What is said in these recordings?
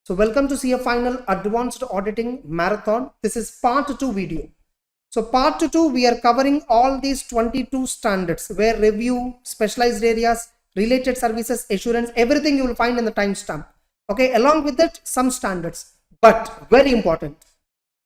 So welcome to CA Final Advanced Auditing Marathon. This is part 2 video. So part 2 we are covering all these 22 standards where review, specialized areas, related services, assurance, everything you will find in the timestamp. Okay, along with that some standards. But very important,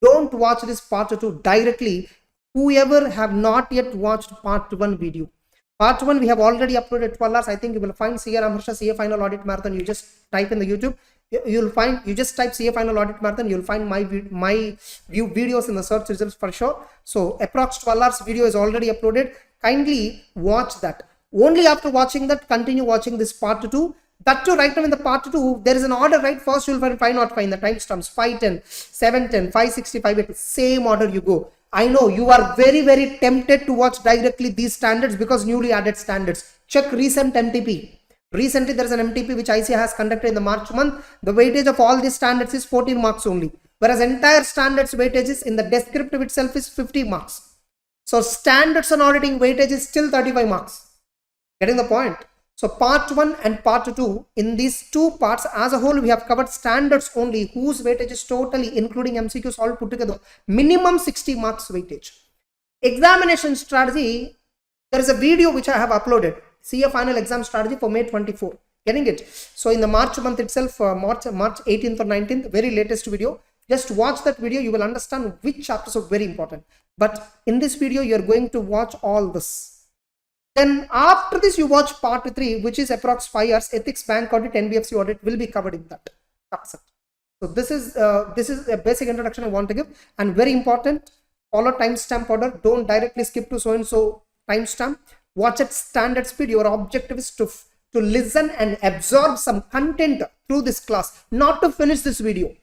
don't watch this part 2 directly. Whoever have not yet watched part 1 video. Part 1 we have already uploaded 12 hours. I think you will find caramharsha CA Final Audit Marathon. You just type in the YouTube. You'll find, you just type CA Final Audit Marathon, you'll find my view videos in the search results for sure. So approx 12 hours video is already uploaded. Kindly watch that. Only after watching that, continue watching this part 2. That too, right now in the part 2, there is an order, right? First you'll find 505, the timestamps 510, 710, 565, 580, same order you go. I know you are very tempted to watch directly these standards because newly added standards. Check recent MTP. Recently, there is an MTP which ICA has conducted in the March month. The weightage of all these standards is 14 marks only. Whereas entire standards weightages in the descriptive itself is 50 marks. So standards on auditing weightage is still 35 marks. Getting the point? So part 1 and part 2, in these two parts as a whole, we have covered standards only whose weightage is totally, including MCQs all put together, minimum 60 marks weightage. Examination strategy, there is a video which I have uploaded. See a final exam strategy for May 24. Getting it? So in the March month itself, March 18th or 19th, very latest video. Just watch that video. You will understand which chapters are very important. But in this video, you are going to watch all this. Then after this, you watch part 3, which is approx 5 hours. Ethics, bank audit, NBFC audit will be covered in that. That's it. So this is a basic introduction I want to give, and very important. Follow timestamp order. Don't directly skip to so and so timestamp. Watch at standard speed. Your objective is to listen and absorb some content through this class, not to finish this video.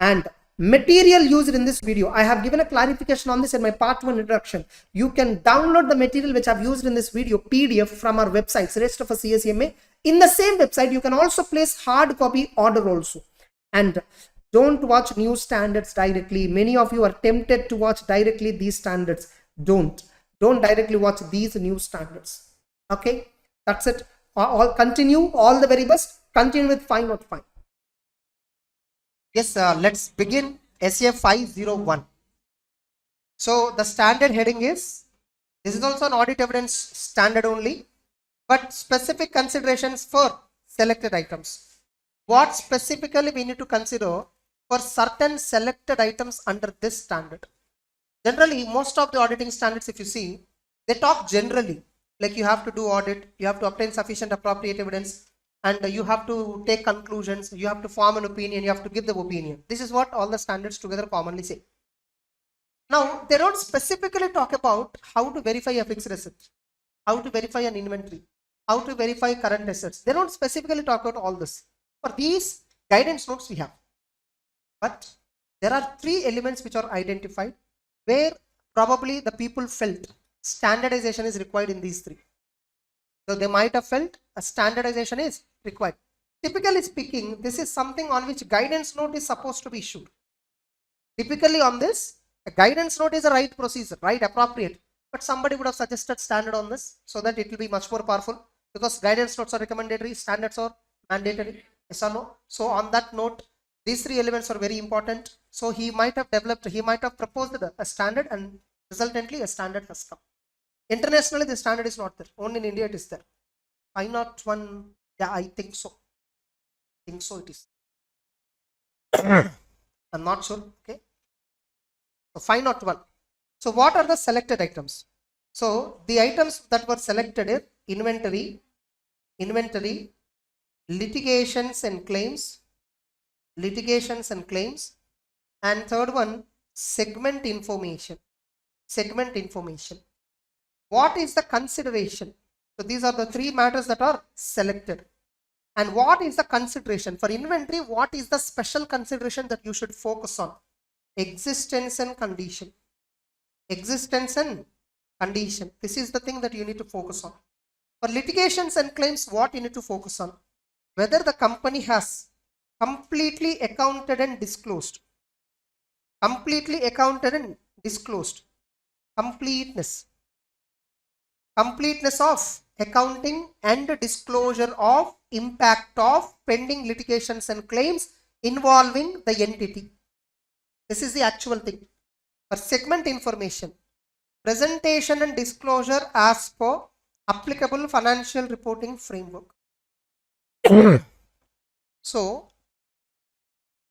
And material used in this video, I have given a clarification on this in my part 1 introduction. You can download the material which I've used in this video, PDF, from our websites, rest of us CSMA. In the same website, you can also place hard copy order also. And don't watch new standards directly. Many of you are tempted to watch directly these standards. Don't directly watch these new standards. Okay, that's it. All continue, all the very best. Continue with 505. Yes, let's begin SA 501. So the standard heading is, this is also an audit evidence standard only, but specific considerations for selected items. What specifically we need to consider for certain selected items under this standard? Generally, most of the auditing standards, if you see, they talk generally, like you have to do audit, you have to obtain sufficient appropriate evidence, and you have to take conclusions, you have to form an opinion, you have to give the opinion. This is what all the standards together commonly say. Now, they don't specifically talk about how to verify a fixed asset, how to verify an inventory, how to verify current assets. They don't specifically talk about all this. For these guidance notes we have. But there are 3 elements which are identified where probably the people felt standardization is required in these 3. So they might have felt a standardization is required. Typically speaking, this is something on which guidance note is supposed to be issued. Typically on this, a guidance note is a right procedure, right, appropriate. But somebody would have suggested standard on this so that it will be much more powerful, because guidance notes are recommendatory, standards are mandatory. Yes or no? So on that note, these 3 elements are very important. So he might have proposed a standard, and resultantly a standard has come. Internationally, the standard is not there. Only in India it is there. 501, yeah, I think so. It is. I'm not sure. Okay. So 501. So what are the selected items? So the items that were selected are inventory, litigations and claims, and third one, segment information. What is the consideration? So these are the 3 matters that are selected. And what is the consideration? For inventory, what is the special consideration that you should focus on? Existence and condition. This is the thing that you need to focus on. For litigations and claims, what you need to focus on? Whether the company has completely accounted and disclosed. Completeness of accounting and disclosure of impact of pending litigations and claims involving the entity. This is the actual thing. For segment information, presentation and disclosure as per applicable financial reporting framework. So,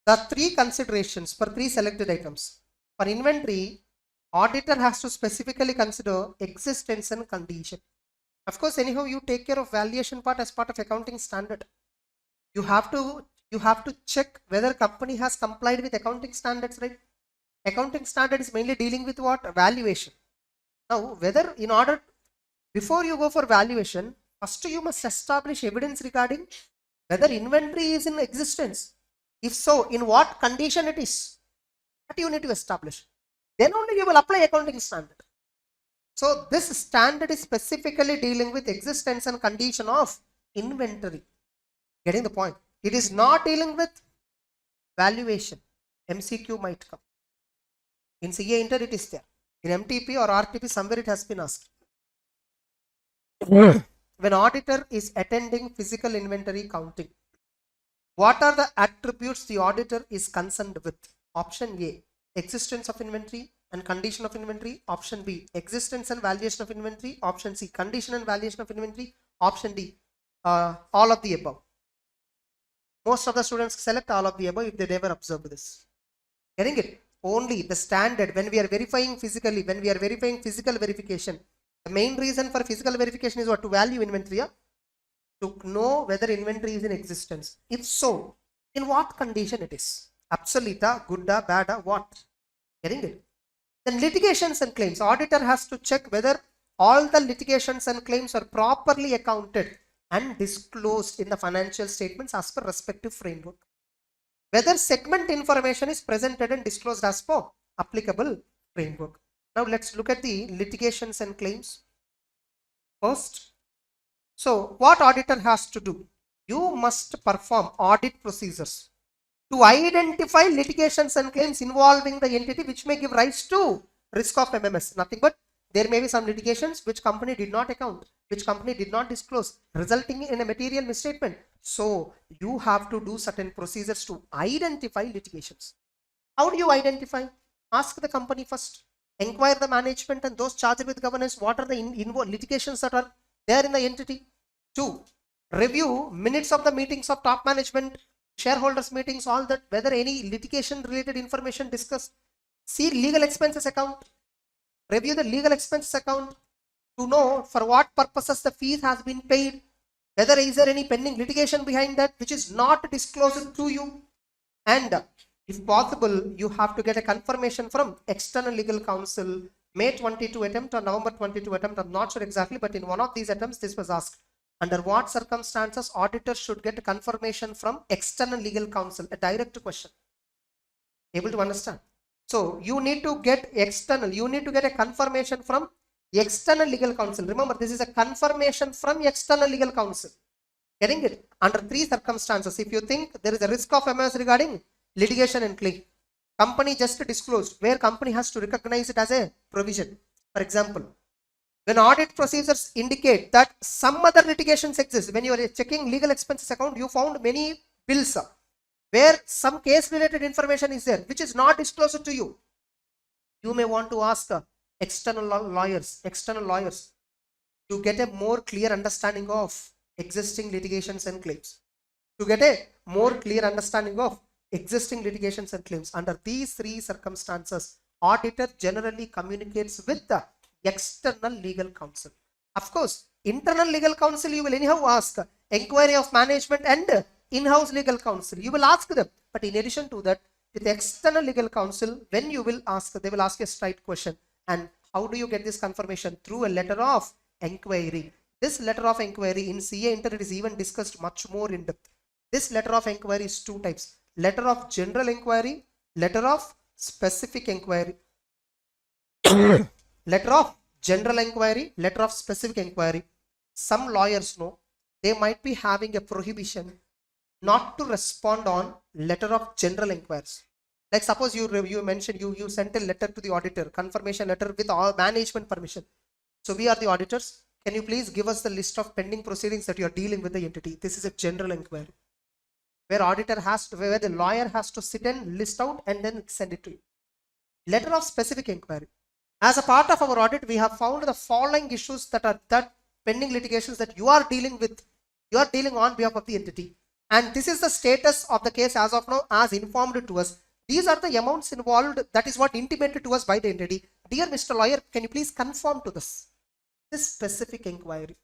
the three considerations for three selected items. For inventory, auditor has to specifically consider existence and condition. Of course, anyhow, you take care of valuation part as part of accounting standard. You have to check whether company has complied with accounting standards, right? Accounting standard is mainly dealing with what? Valuation. Now, whether in order, before you go for valuation, first you must establish evidence regarding whether inventory is in existence. If so, in what condition it is. That you need to establish. Then only you will apply accounting standard. So this standard is specifically dealing with existence and condition of inventory. Getting the point? It is not dealing with valuation. MCQ might come. In CA Inter it is there. In MTP or RTP somewhere it has been asked. When auditor is attending physical inventory counting, what are the attributes the auditor is concerned with? Option A, existence of inventory and condition of inventory. Option B, existence and valuation of inventory. Option C, condition and valuation of inventory. Option D, all of the above. Most of the students select all of the above if they never observe this. Getting it? Only the standard when we are verifying physically, when we are verifying physical verification, the main reason for physical verification is what? To value inventory, to know whether inventory is in existence. If so, in what condition it is? Obsolete, good, bad, what? Getting it? Then litigations and claims. Auditor has to check whether all the litigations and claims are properly accounted and disclosed in the financial statements as per respective framework. Whether segment information is presented and disclosed as per applicable framework. Now let's look at the litigations and claims first. So what auditor has to do? You must perform audit procedures to identify litigations and claims involving the entity which may give rise to risk of MMS. Nothing but there may be some litigations which company did not account, which company did not disclose, resulting in a material misstatement. So you have to do certain procedures to identify litigations. How do you identify? Ask the company first. Inquire the management and those charged with governance. What are the litigations that are there in the entity? 2. Review minutes of the meetings of top management, shareholders meetings, all that, whether any litigation related information discussed. See legal expenses account. Review the legal expenses account to know for what purposes the fees has been paid, whether is there any pending litigation behind that which is not disclosed to you. And if possible, you have to get a confirmation from external legal counsel. May 22 attempt or November 22 attempt, I'm not sure exactly, but in one of these attempts this was asked. Under what circumstances auditors should get a confirmation from external legal counsel? A direct question. Able to understand? So you need to get external, you need to get a confirmation from external legal counsel. Remember, this is a confirmation from external legal counsel. Getting it? Under 3 circumstances, if you think there is a risk of MS regarding litigation and claim, company just disclosed, where company has to recognize it as a provision. For example, when audit procedures indicate that some other litigations exist, when you are checking legal expenses account, you found many bills where some case related information is there which is not disclosed to you. You may want to ask external lawyers to get a more clear understanding of existing litigations and claims. To get a more clear understanding of existing litigations and claims. Under these 3 circumstances, auditor generally communicates with the external legal counsel. Of course, internal legal counsel you will anyhow ask. Inquiry of management and in-house legal counsel, you will ask them. But in addition to that, with external legal counsel, when you will ask, they will ask a straight question. And how do you get this confirmation? Through a letter of inquiry. This letter of inquiry in CA Inter it is even discussed much more in depth. This letter of inquiry is 2 types. Letter of general inquiry, letter of specific inquiry. Letter of general inquiry, letter of specific inquiry. Some lawyers know they might be having a prohibition not to respond on letter of general inquiries. Like suppose you mentioned you sent a letter to the auditor, confirmation letter with all management permission. So we are the auditors. Can you please give us the list of pending proceedings that you are dealing with the entity? This is a general inquiry. where the lawyer has to sit and list out and then send it to you. Letter of specific inquiry. As a part of our audit, we have found the following issues that pending litigations that you are dealing with. You are dealing on behalf of the entity. And this is the status of the case as of now, as informed to us. These are the amounts involved. That is what intimated to us by the entity. Dear Mr. Lawyer, can you please confirm to this specific inquiry?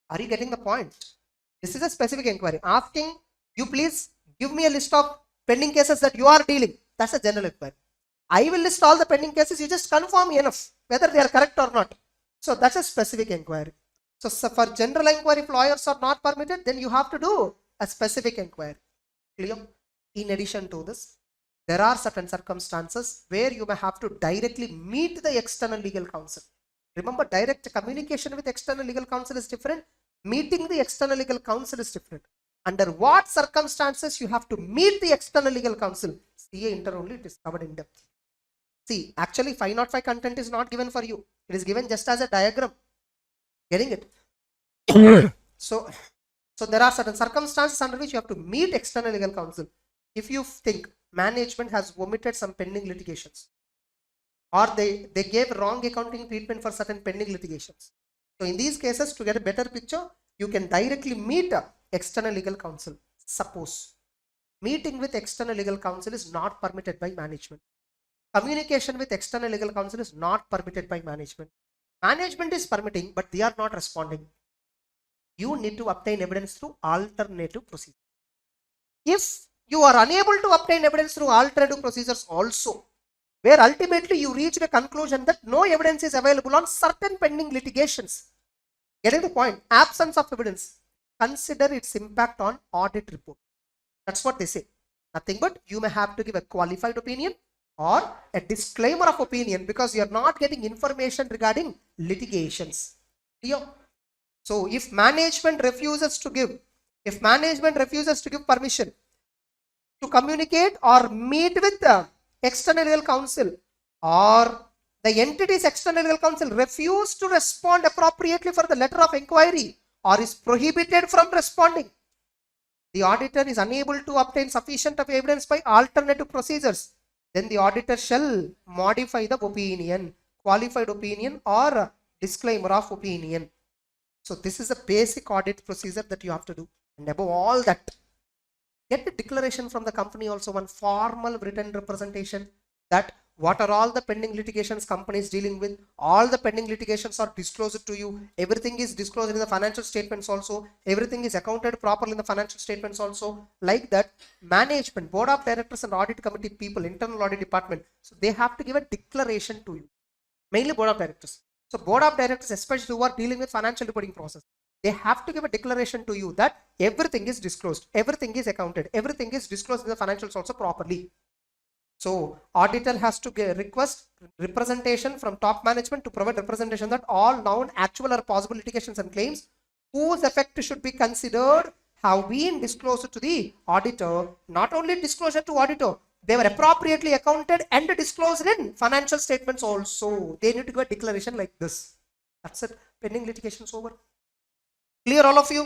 Are you getting the point? This is a specific inquiry asking you, please give me a list of pending cases that you are dealing. That's a general inquiry. I will list all the pending cases. You just confirm enough whether they are correct or not. So that's a specific inquiry. So for general inquiry, if lawyers are not permitted, then you have to do a specific inquiry. Clear? In addition to this, there are certain circumstances where you may have to directly meet the external legal counsel. Remember, direct communication with external legal counsel is different. Meeting the external legal counsel is different. Under what circumstances you have to meet the external legal counsel? CA inter only, it is covered in depth. See, actually 505 content is not given for you. It is given just as a diagram. Getting it? So there are certain circumstances under which you have to meet external legal counsel. If you think management has omitted some pending litigations, or they gave wrong accounting treatment for certain pending litigations. So in these cases, to get a better picture, you can directly meet external legal counsel. Suppose meeting with external legal counsel is not permitted by management. Communication with external legal counsel is not permitted by management. Management is permitting, but they are not responding. You need to obtain evidence through alternative procedures. If you are unable to obtain evidence through alternative procedures also, where ultimately you reach the conclusion that no evidence is available on certain pending litigations. Getting the point? Absence of evidence. Consider its impact on audit report. That's what they say. Nothing but you may have to give a qualified opinion or a disclaimer of opinion because you are not getting information regarding litigations. Clear? So if management refuses to give permission to communicate or meet with the external legal counsel, or the entity's external legal counsel refuse to respond appropriately for the letter of inquiry or is prohibited from responding, the auditor is unable to obtain sufficient of evidence by alternative procedures, then the auditor shall modify the opinion, qualified opinion or disclaimer of opinion. So this is a basic audit procedure that you have to do. And above all that, get a declaration from the company also, one formal written representation that what are all the pending litigations company is dealing with. All the pending litigations are disclosed to you. Everything is disclosed in the financial statements also. Everything is accounted properly in the financial statements also. Like that, management, board of directors and audit committee people, internal audit department, so they have to give a declaration to you. Mainly board of directors. So board of directors, especially who are dealing with financial reporting process, they have to give a declaration to you that everything is disclosed, everything is accounted, everything is disclosed in the financials also properly. So auditor has to request representation from top management to provide representation that all known, actual or possible litigations and claims whose effect should be considered have been disclosed to the auditor. Not only disclosure to auditor, they were appropriately accounted and disclosed in financial statements also. They need to give a declaration like this. That's it. Pending litigations over. Clear all of you?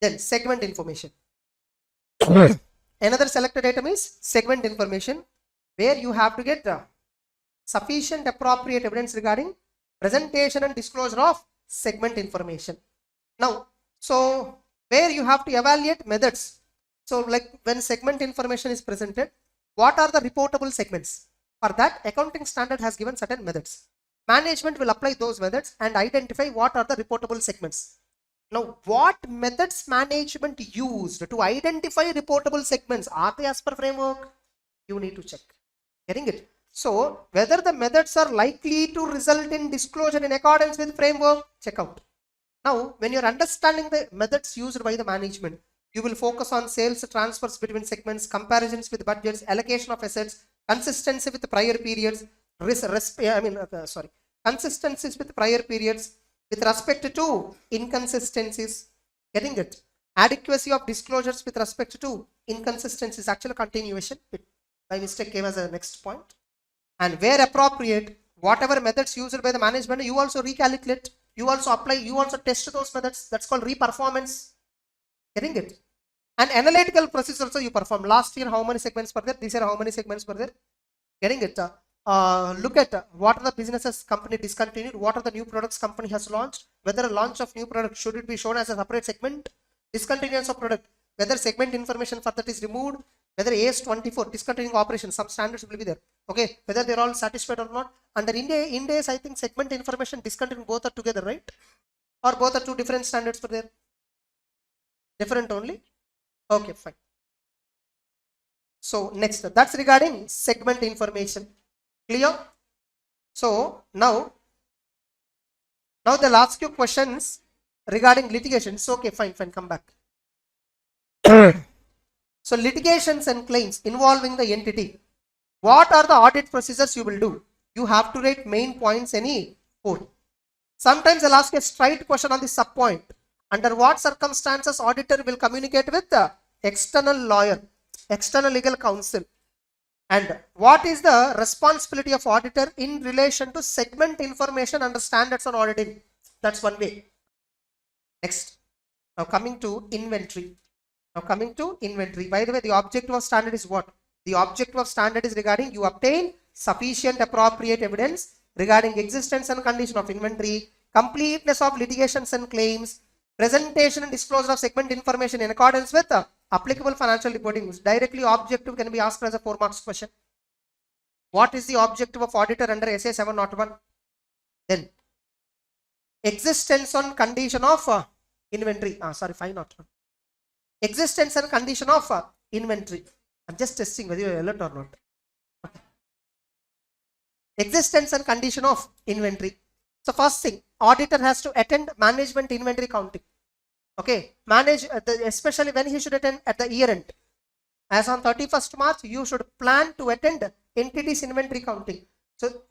Then segment information. Another selected item is segment information, where you have to get sufficient appropriate evidence regarding presentation and disclosure of segment information. Now, so where you have to evaluate methods. So like when segment information is presented, what are the reportable segments? For that, accounting standard has given certain methods. Management will apply those methods and identify what are the reportable segments. Now, what methods management used to identify reportable segments? Are they as per framework? You need to check. Getting it? So, whether the methods are likely to result in disclosure in accordance with framework, check out. Now, when you're understanding the methods used by the management, you will focus on sales transfers between segments, comparisons with budgets, allocation of assets, consistency with the prior periods, consistencies with prior periods, with respect to inconsistencies. Getting it? Adequacy of disclosures with respect to inconsistencies. Actual continuation. It by mistake came as a next point. And where appropriate, whatever methods used by the management, you also recalculate, you also apply, you also test those methods. That's called reperformance. Getting it? And analytical process also you perform. Last year how many segments were there? This year how many segments were there? Getting it? Look at what are the businesses company discontinued, what are the new products company has launched, whether a launch of new product should it be shown as a separate segment, discontinuance of product, whether segment information for that is removed, whether AS24 discontinuing operations, some standards will be there. Okay, whether they're all satisfied or not. Under Ind AS, I think segment information discontinuing both are together, right? Or both are two different standards for there? Different only? Okay, fine. So next, that's regarding segment information. Clear? So now they'll ask you questions regarding litigations. Okay, fine, come back. So litigations and claims involving the entity. What are the audit procedures you will do? You have to write main points any 4. Sometimes I'll ask a straight question on the sub point. Under what circumstances auditor will communicate with the external lawyer, external legal counsel? And what is the responsibility of auditor in relation to segment information under standards on auditing? That's one way. Next, now coming to inventory. By the way, the objective of standard is what? The objective of standard is regarding you obtain sufficient appropriate evidence regarding existence and condition of inventory, completeness of litigations and claims, presentation and disclosure of segment information in accordance with applicable financial reporting. Directly objective can be asked as a 4 marks question. What is the objective of auditor under SA 701? Then existence and condition of inventory. 501. Existence and condition of inventory. I'm just testing whether you're alert or not. Okay. Existence and condition of inventory. So first thing, auditor has to attend management inventory counting. Okay, especially when he should attend at the year end. As on 31st March, you should plan to attend entities inventory counting. So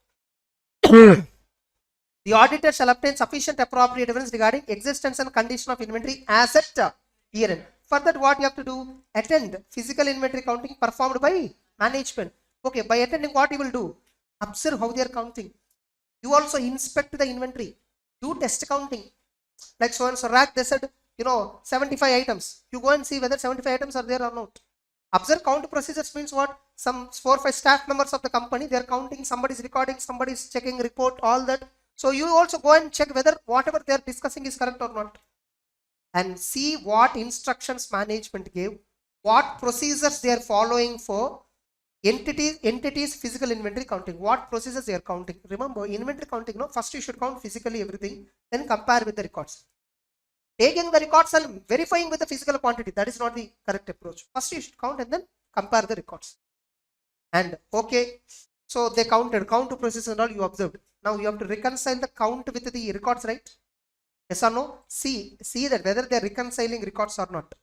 the auditor shall obtain sufficient appropriate evidence regarding existence and condition of inventory as at year end. For that, what you have to do? Attend physical inventory counting performed by management. Okay, by attending, what you will do? Observe how they are counting. You also inspect the inventory. Do test counting. Like so and so rack, they said, 75 items. You go and see whether 75 items are there or not. Observe count procedures means what? Some 4 or 5 staff members of the company, they are counting, somebody is recording, somebody is checking report, all that. So you also go and check whether whatever they are discussing is correct or not. And see what instructions management gave, what procedures they are following for entities physical inventory counting, what procedures they are counting. Remember, inventory counting, first you should count physically everything, then compare with the records. Taking the records and verifying with the physical quantity, that is not the correct approach. First you should count and then compare the records. And okay, so they counted, count procedures and all you observed. Now you have to reconcile the count with the records, right? Yes or no? See that whether they are reconciling records or not.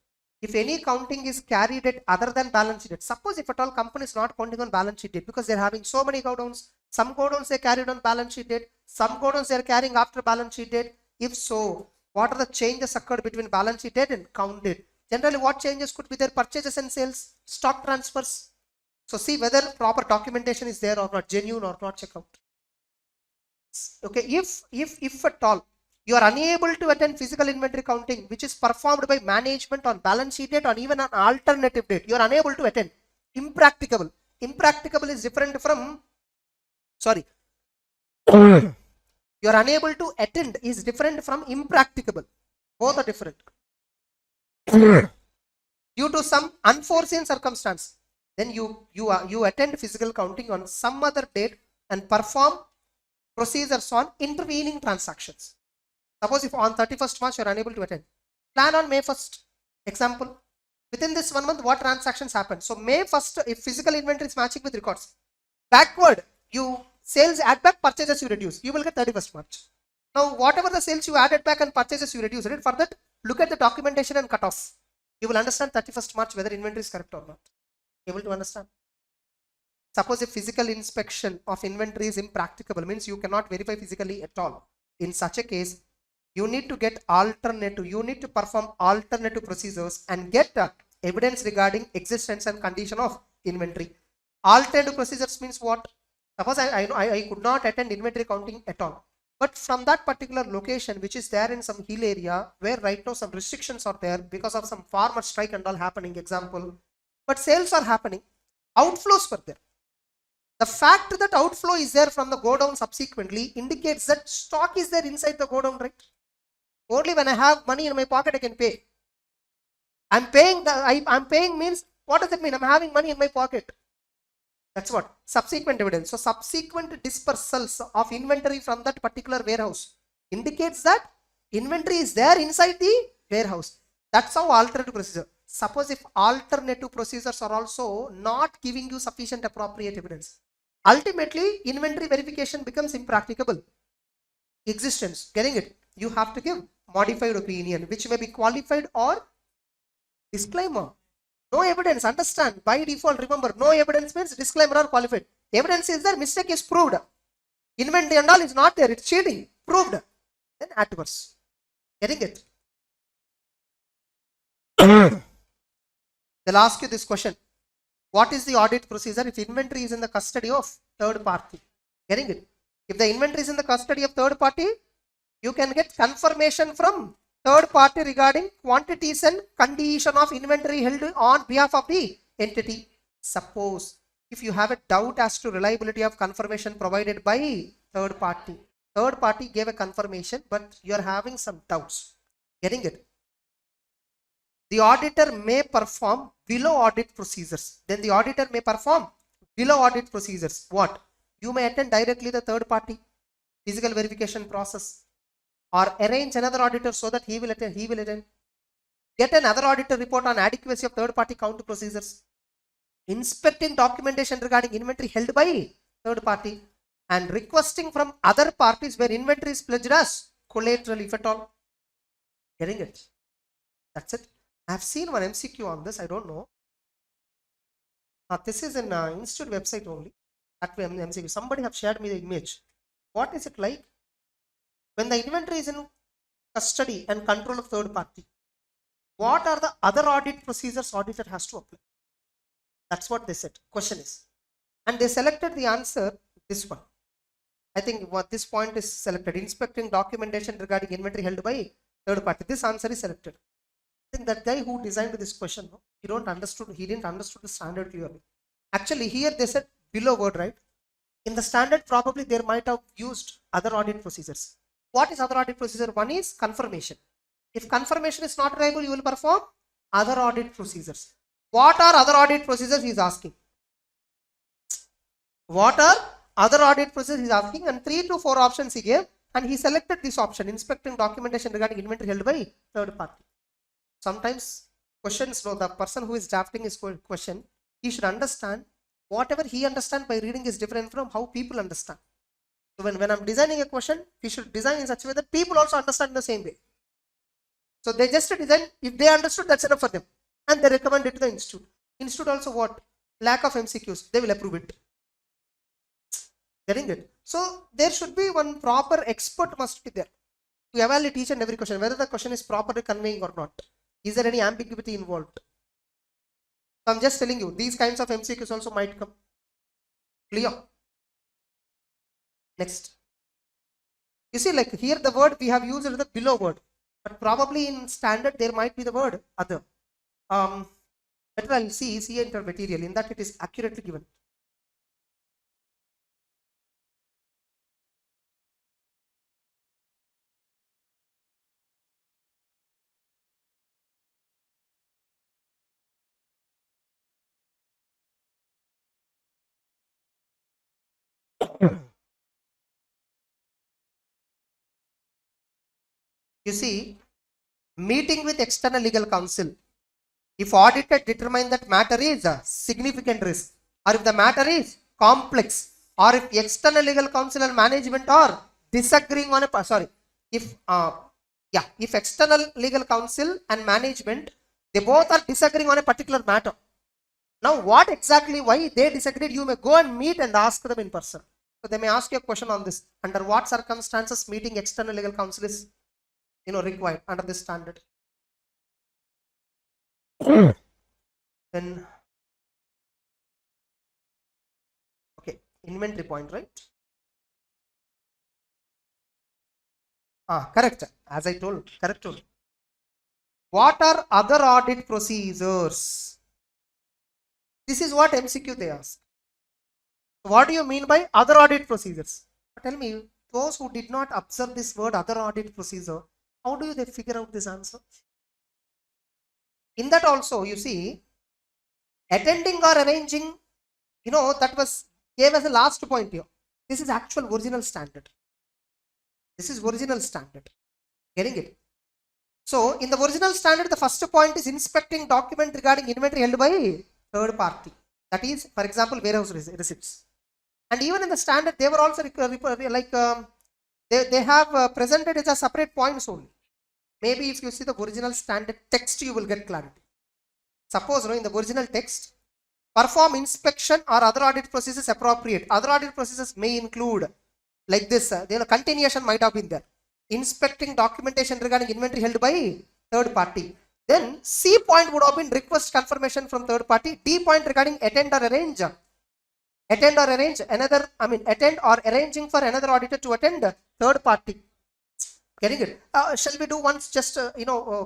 If any counting is carried at other than balance sheet date, suppose if at all company is not counting on balance sheet date because they are having so many go downs, some go downs they carried on balance sheet date, some go downs they are carrying after balance sheet date. If so, what are the changes occurred between balance sheet date and count date? Generally, what changes could be there? Purchases and sales, stock transfers. So see whether proper documentation is there or not, genuine or not, check out. Okay, if at all you are unable to attend physical inventory counting, which is performed by management on balance sheet date or even an alternative date, you are unable to attend. Impracticable. Impracticable is different from, you are unable to attend is different from impracticable. Both are different. Due to some unforeseen circumstance, then you attend physical counting on some other date and perform procedures on intervening transactions. Suppose if on 31st March you are unable to attend, plan on May 1st. Example, within this 1 month, what transactions happen? So May 1st, if physical inventory is matching with records, backward, you sales add back, purchases you reduce, you will get 31st March. Now, whatever the sales you added back and purchases you reduce, right? For that, look at the documentation and cut off. You will understand 31st March whether inventory is correct or not. Able to understand? Suppose if physical inspection of inventory is impracticable, means you cannot verify physically at all. In such a case, you need to get alternative, you need to perform alternative procedures and get evidence regarding existence and condition of inventory. Alternative procedures means what? Suppose I could not attend inventory counting at all. But from that particular location, which is there in some hill area where right now some restrictions are there because of some farmer strike and all happening, example, but sales are happening, outflows were there. The fact that outflow is there from the godown subsequently indicates that stock is there inside the godown, right? Only when I have money in my pocket I can pay. I'm paying means, what does it mean? I'm having money in my pocket. That's what subsequent evidence. So subsequent dispersals of inventory from that particular warehouse indicates that inventory is there inside the warehouse. That's how alternative procedure. Suppose if alternative procedures are also not giving you sufficient appropriate evidence, ultimately inventory verification becomes impracticable. Existence, getting it? You have to give modified opinion, which may be qualified or disclaimer. No evidence, understand, by default, remember, no evidence means disclaimer or qualified. Evidence is there, mistake is proved. Inventory and all is not there, it's cheating, proved. Then adverse. Getting it? They'll ask you this question. What is the audit procedure if inventory is in the custody of third party? Getting it? If the inventory is in the custody of third party, you can get confirmation from third party regarding quantities and condition of inventory held on behalf of the entity. Suppose if you have a doubt as to reliability of confirmation provided by third party gave a confirmation, but you are having some doubts. Getting it? The auditor may perform below audit procedures. Then the auditor may perform below audit procedures. What? You may attend directly the third party physical verification process, or arrange another auditor so that he will attend. Get another auditor report on adequacy of third party count procedures. Inspecting documentation regarding inventory held by third party, and requesting from other parties where inventory is pledged as collateral, if at all. Getting it? That's it. I have seen one MCQ on this. I don't know. This is an institute website only. That way MCQ. Somebody have shared me the image. What is it like? When the inventory is in custody and control of third party, what are the other audit procedures auditor has to apply? That's what they said. Question is. And they selected the answer, this one. I think what this point is selected. Inspecting documentation regarding inventory held by third party. This answer is selected. I think that guy who designed this question, he didn't understood the standard clearly. Actually, here they said below word, right? In the standard, probably they might have used other audit procedures. What is other audit procedure? One is confirmation. If confirmation is not reliable, you will perform other audit procedures. What are other audit procedures? He is asking. What are other audit procedures? He is asking, and 3 to 4 options he gave, and he selected this option: inspecting documentation regarding inventory held by third party. Sometimes questions, the person who is drafting his question, he should understand whatever he understands by reading is different from how people understand. So when I'm designing a question, we should design in such a way that people also understand the same way. So they just design, if they understood, that's enough for them. And they recommend it to the institute. Institute also what? Lack of MCQs, they will approve it. Getting it? So there should be one proper expert must be there to evaluate each and every question, whether the question is properly conveying or not. Is there any ambiguity involved? So I'm just telling you, these kinds of MCQs also might come. Clear? Next. You see, like here the word we have used is the below word, but probably in standard there might be the word other. Better I'll see enter material, in that it is accurately given. You see, meeting with external legal counsel. If auditor determine that matter is a significant risk, or if the matter is complex, or if external legal counsel and management are disagreeing on a if external legal counsel and management, they both are disagreeing on a particular matter. Now what exactly, why they disagreed, you may go and meet and ask them in person. So they may ask you a question on this: under what circumstances meeting external legal counsel is required under this standard. Then okay, inventory point, right? Correct. As I told, correct told. What are other audit procedures? This is what MCQ they ask. What do you mean by other audit procedures? Tell me, those who did not observe this word other audit procedure, how do they figure out this answer? In that also, you see, attending or arranging, that was gave as a last point here. This is actual original standard. This is original standard. Getting it? So, in the original standard, the first point is inspecting document regarding inventory held by third party. That is, for example, warehouse receipts. And even in the standard, they were also they have presented it as separate points only. Maybe if you see the original standard text, you will get clarity. Suppose in the original text, perform inspection or other audit processes appropriate. Other audit processes may include like this. Continuation might have been there. Inspecting documentation regarding inventory held by third party. Then C point would have been request confirmation from third party. D point regarding attend or arrange. Attend or arrange another, attend or arranging for another auditor to attend third party. Getting it? Shall we do once just,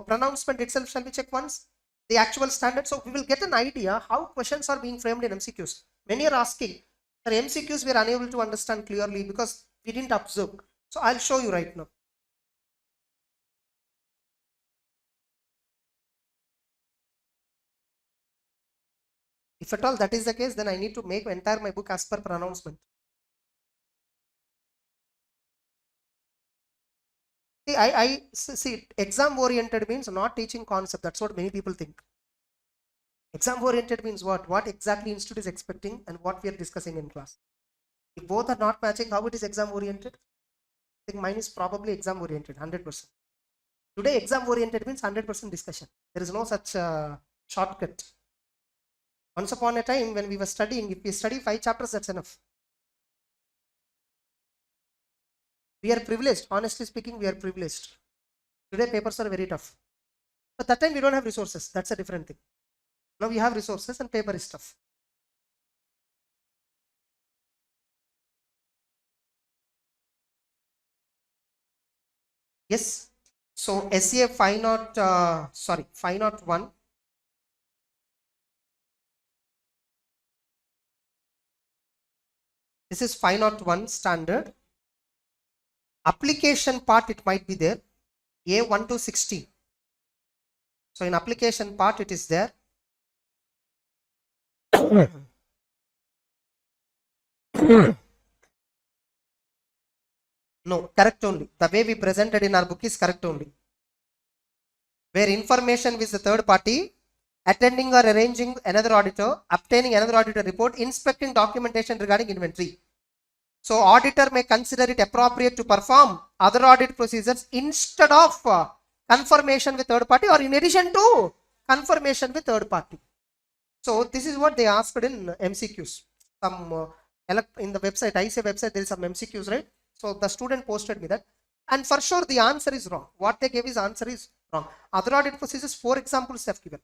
pronouncement itself, shall we check once? The actual standard. So we will get an idea how questions are being framed in MCQs. Many are asking, the MCQs we are unable to understand clearly because we didn't observe. So I'll show you right now. If at all that is the case, then I need to make entire my book as per pronouncement. See, I see exam oriented means not teaching concept. That's what many people think. Exam oriented means what? What exactly institute is expecting and what we are discussing in class. If both are not matching, how it is exam oriented? I think mine is probably exam oriented, 100%. Today exam oriented means 100% discussion. There is no such shortcut. Once upon a time when we were studying, if we study 5 chapters, that's enough. We are privileged. Honestly speaking, we are privileged. Today papers are very tough. But that time we don't have resources. That's a different thing. Now we have resources and paper is tough. Yes. So SA 501. This is 501 standard. Application part, it might be there. A1 to 16. So in application part, it is there. No, correct only. The way we presented in our book is correct only. Where information with the third party, attending or arranging another auditor, obtaining another auditor report, inspecting documentation regarding inventory. So auditor may consider it appropriate to perform other audit procedures instead of confirmation with third party or in addition to confirmation with third party. So this is what they asked in MCQs. Some in the website, ICA website, there is some MCQs, right? So the student posted me that, and for sure the answer is wrong. What they gave is answer is wrong. Other audit procedures, 4 examples have given.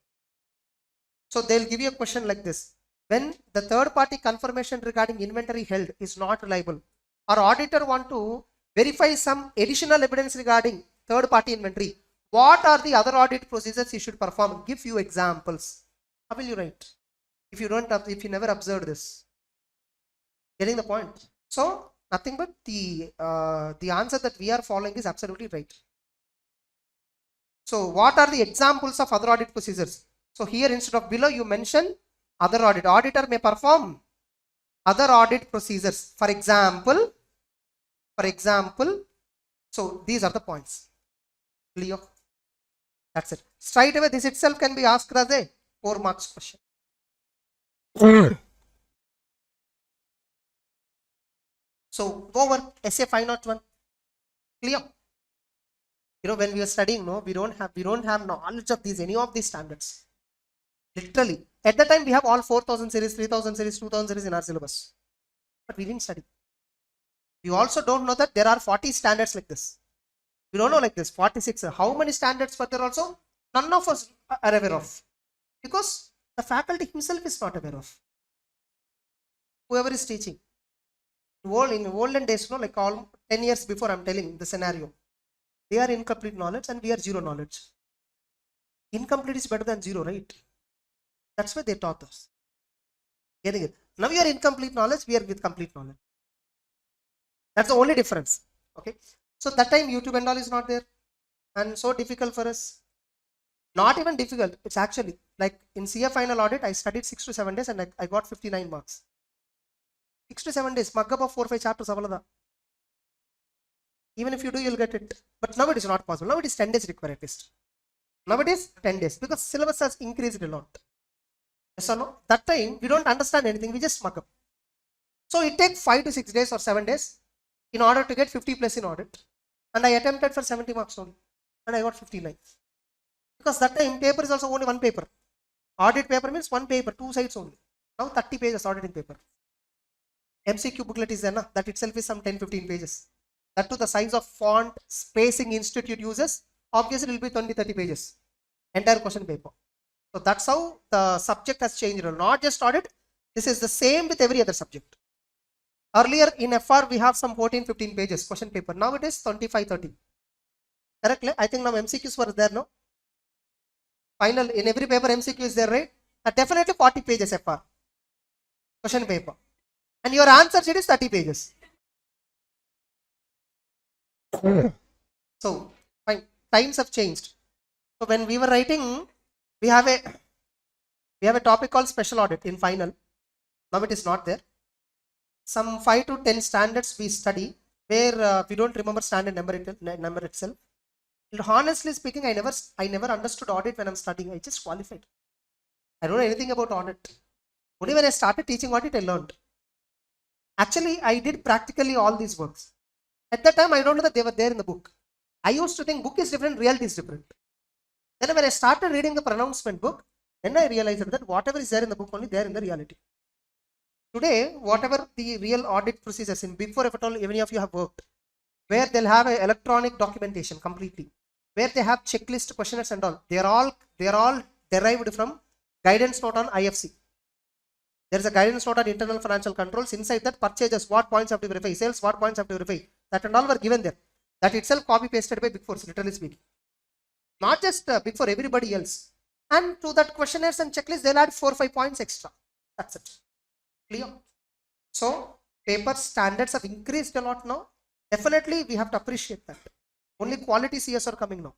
So they'll give you a question like this. When the third party confirmation regarding inventory held is not reliable, or auditor want to verify some additional evidence regarding third party inventory, what are the other audit procedures you should perform? Give few examples. How will you write? If you never observed this. Getting the point? So nothing but the answer that we are following is absolutely right. So what are the examples of other audit procedures? So here instead of below you mention other audit. Auditor may perform other audit procedures. For example, so these are the points. Clear? That's it. Straight away this itself can be asked as a 4 marks question. So over SA 501. Clear? When we are studying, we don't have knowledge of any of these standards. Literally. At the time we have all 4000 series, 3000 series, 2000 series in our syllabus. But we didn't study. We also don't know that there are 40 standards like this. We don't know like this, 46. How many standards were there also? None of us are aware of. Because the faculty himself is not aware of. Whoever is teaching. In olden days, like all 10 years before, I'm telling the scenario. They are incomplete knowledge and we are zero knowledge. Incomplete is better than zero, right? That's why they taught us. Getting it? Now we are incomplete knowledge, we are with complete knowledge. That's the only difference. Okay. So that time YouTube and all is not there. And so difficult for us. Not even difficult. It's actually like in CA final audit, I studied 6 to 7 days and I got 59 marks. 6 to 7 days, mug up of 4 or 5 chapters. Even if you do, you'll get it. But now it is not possible. Now it is 10 days required test. Now it is 10 days because syllabus has increased a lot. Yes or no? That time we don't understand anything, we just mug up. So it takes 5 to 6 days or 7 days in order to get 50 plus in audit. And I attempted for 70 marks only. And I got 59. Because that time paper is also only one paper. Audit paper means one paper, 2 sides only. Now 30 pages auditing paper. MCQ booklet is there, na? That itself is some 10-15 pages. That to the size of font, spacing institute uses, obviously it will be 20-30 pages. Entire question paper. So that's how the subject has changed. Not just audit, this is the same with every other subject. Earlier in FR we have some 14-15 pages question paper. Now it is 25-30. Correctly? I think now MCQs were there, no? Final in every paper MCQ is there, right? Definitely 40 pages FR. Question paper. And your answer sheet is 30 pages. So fine. Times have changed. So when we were writing, we have a topic called special audit in final. Now it is not there. Some 5 to 10 standards we study where we don't remember standard number itself. And honestly speaking, I never understood audit when I'm studying. I just qualified. I don't know anything about audit. Only when I started teaching audit, I learned. Actually, I did practically all these works. At that time, I don't know that they were there in the book. I used to think book is different, reality is different. Then when I started reading the pronouncement book, then I realized that whatever is there in the book only there in the reality. Today, whatever the real audit procedures in Big Four, if at all any of you have worked, where they'll have an electronic documentation completely, where they have checklist questionnaires and all, they are all derived from guidance note on IFC. There is a guidance note on internal financial controls. Inside that, purchases, what points have to verify, sales, what points have to verify. That and all were given there. That itself copy pasted by Big Four, literally speaking. Not just Big Four, everybody else. And to that questionnaires and checklists, they'll add 4 or 5 points extra. That's it. Clear? So, paper standards have increased a lot now. Definitely, we have to appreciate that. Only quality CS are coming now.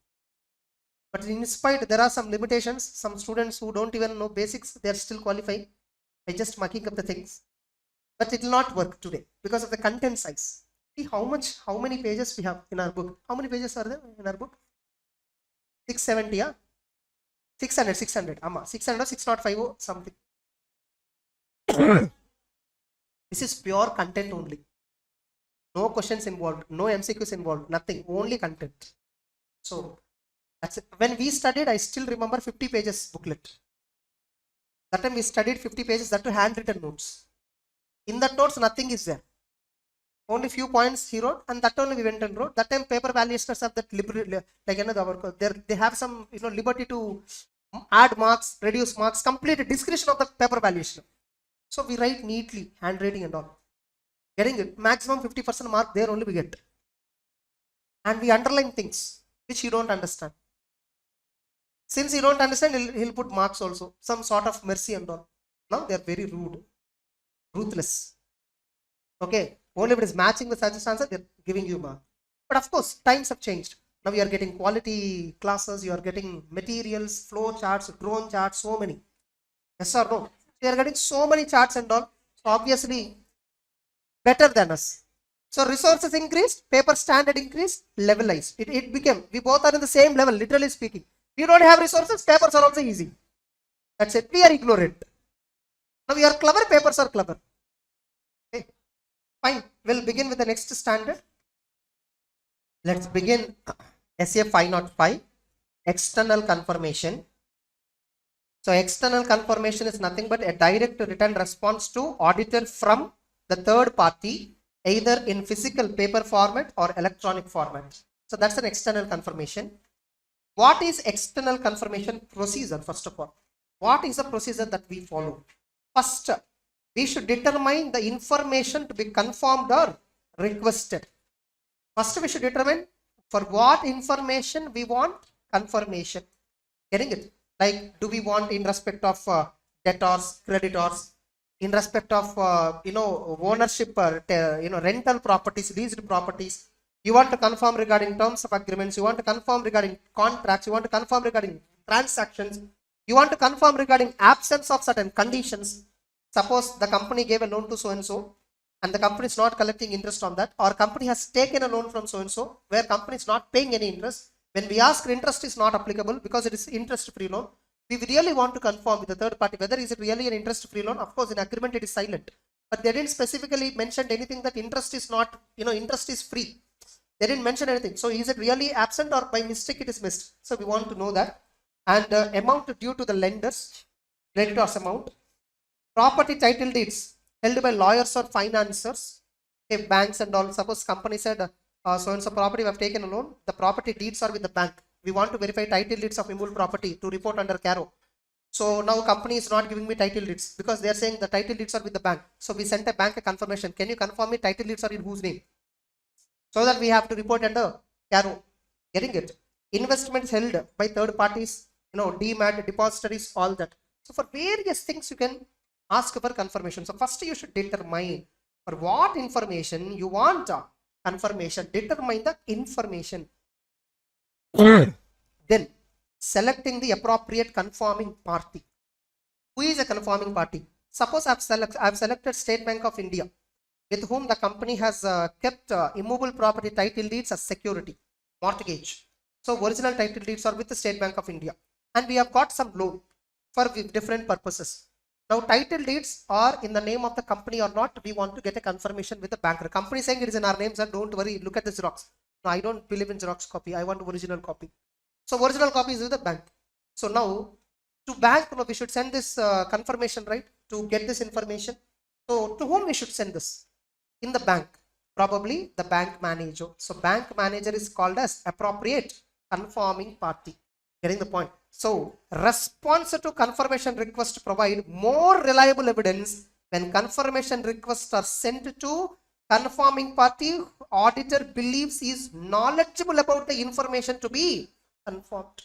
But in spite, there are some limitations. Some students who don't even know basics, they are still qualifying by just marking up the things. But it will not work today because of the content size. See how many pages we have in our book. How many pages are there in our book? 670, yeah? 600. 600 or 605 something. This is pure content only. No questions involved, no MCQs involved, nothing, only content. So that's it. When we studied, I still remember 50 pages booklet. That time we studied 50 pages, that to handwritten notes. In that notes, nothing is there. Only few points he wrote, and that only we went and wrote. That time paper valuationers have that liberty, like another, they have some liberty to add marks, reduce marks, complete discretion of the paper valuation. So we write neatly, handwriting and all. Getting it, maximum 50% mark there only we get. And we underline things which you don't understand. Since you don't understand, he'll put marks also, some sort of mercy and all. Now they are very rude, ruthless. Okay, only if it is matching with such answer, they're giving you mark. But of course, times have changed. Now you are getting quality classes, you are getting materials, flow charts, drone charts, so many. Yes or no? You are getting so many charts and all. So obviously, better than us. So resources increased, paper standard increased, levelized. It became, we both are in the same level, literally speaking. We don't have resources, papers are also easy. That's it, we are ignorant. Now we are clever, papers are clever. Okay, fine, we'll begin with the next standard. Let's begin SA 505, external confirmation. So external confirmation is nothing but a direct written response to auditor from the third party, either in physical paper format or electronic format. So that's an external confirmation. What is external confirmation procedure? First of all, what is the procedure that we follow? First, we should determine the information to be confirmed or requested. First, we should determine For what information we want? Confirmation. Getting it? Like, do we want in respect of debtors, creditors, in respect of ownership, rental properties, leased properties? You want to confirm regarding terms of agreements. You want to confirm regarding contracts. You want to confirm regarding transactions. You want to confirm regarding absence of certain conditions. Suppose the company gave a loan to so and so, and the company is not collecting interest on that, or company has taken a loan from so and so where company is not paying any interest. When we ask, interest is not applicable because it is interest free loan. We really want to confirm with the third party whether is it really an interest free loan. Of course, in agreement it is silent, but they didn't specifically mention anything that interest is not, interest is free. They didn't mention anything. So is it really absent or by mistake it is missed? So we want to know that. And amount due to the lenders, creditors amount, property title deeds held by lawyers or financiers, okay, banks and all. Suppose company said so and so property we have taken a loan, the property deeds are with the bank. We want to verify title deeds of immovable property to report under CARO. So now company is not giving me title deeds because they are saying the title deeds are with the bank. So we sent a bank a confirmation. Can you confirm me title deeds are in whose name? So that we have to report under CARO. Getting it? Investments held by third parties, demat, depositories, all that. So for various things you can ask for confirmation. So first you should determine for what information you want confirmation. Determine the information. Then selecting the appropriate confirming party. Who is a confirming party? Suppose I've selected State Bank of India, with whom the company has kept immovable property title deeds as security, mortgage. So original title deeds are with the State Bank of India, and we have got some loan for different purposes. Now title deeds are in the name of the company or not, we want to get a confirmation with the banker. Company saying it is in our names and don't worry, look at the Xerox. No, I don't believe in Xerox copy, I want original copy. So original copy is with the bank. So now to bank, we should send this confirmation, right? To get this information. So to whom we should send this? In the bank, probably the bank manager. So bank manager is called as appropriate confirming party. Getting the point? So response to confirmation request provide more reliable evidence when confirmation requests are sent to confirming party. Auditor believes he is knowledgeable about the information to be confirmed.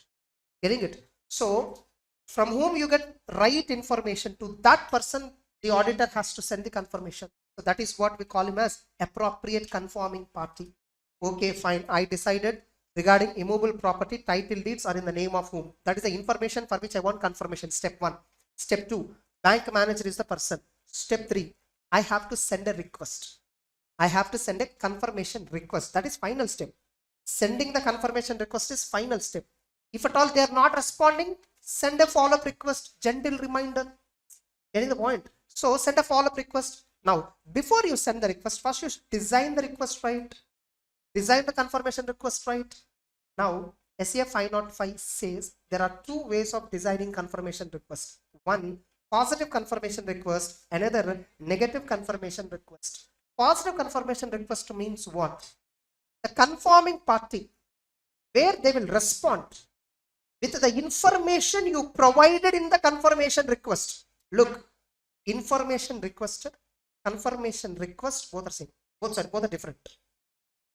Getting it? So from whom you get right information, to that person the auditor has to send the confirmation. So that is what we call him as appropriate confirming party. Okay, fine. I decided regarding immovable property title deeds are in the name of whom. That is the information for which I want confirmation. Step 1. Step 2. Bank manager is the person. Step 3. I have to send a request. I have to send a confirmation request. That is final step. Sending the confirmation request is final step. If at all they are not responding, send a follow-up request, gentle reminder. Getting the point? So send a follow-up request. Now, before you send the request, first you should design the request right. Design the confirmation request right. Now, SAF 505 says there are two ways of designing confirmation request. One, positive confirmation request. Another, negative confirmation request. Positive confirmation request means what? The confirming party, where they will respond with the information you provided in the confirmation request. Look, information requested, confirmation request, both are same. Both are different.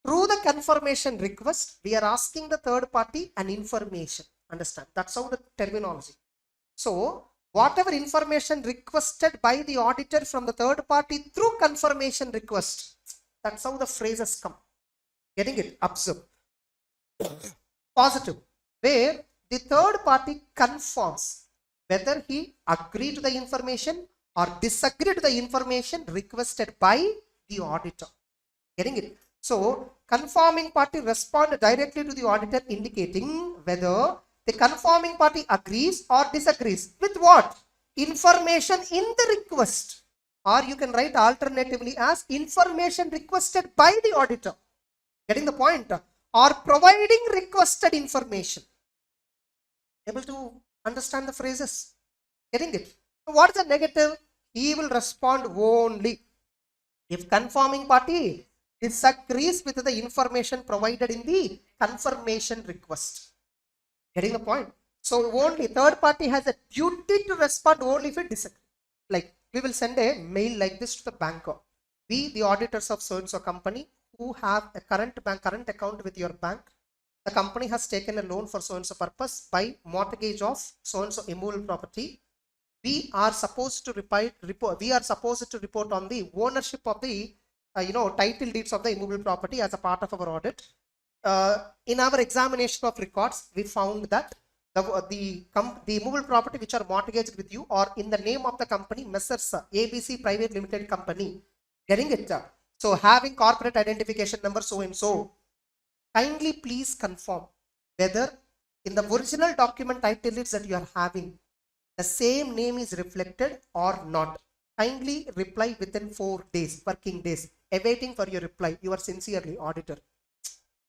Through the confirmation request, we are asking the third party an information. Understand? That's how the terminology. So, whatever information requested by the auditor from the third party through confirmation request, that's how the phrases come. Getting it? Observe. Positive, where the third party confirms whether he agreed to the information or disagreed to the information requested by the auditor. Getting it? So, confirming party respond directly to the auditor, indicating whether the confirming party agrees or disagrees with what? Information in the request. Or you can write alternatively as information requested by the auditor. Getting the point? Or providing requested information. Able to understand the phrases? Getting it? What is the negative? He will respond only if confirming party disagrees with the information provided in the confirmation request. Getting the point? So only third party has a duty to respond only if it disagrees. Like we will send a mail like this to the banker. We, the auditors of so and so company, who have a current account with your bank, the company has taken a loan for so and so purpose by mortgage of so and so immovable property. We are supposed to report on the ownership of the title deeds of the immovable property as a part of our audit. In our examination of records, we found that the immovable property which are mortgaged with you or in the name of the company Messrs. ABC Private Limited Company. Getting it? So having corporate identification number so and so. Kindly please confirm whether in the original document title deeds that you are having, the same name is reflected or not. Kindly reply within 4 days, working days. Awaiting for your reply. You are sincerely auditor.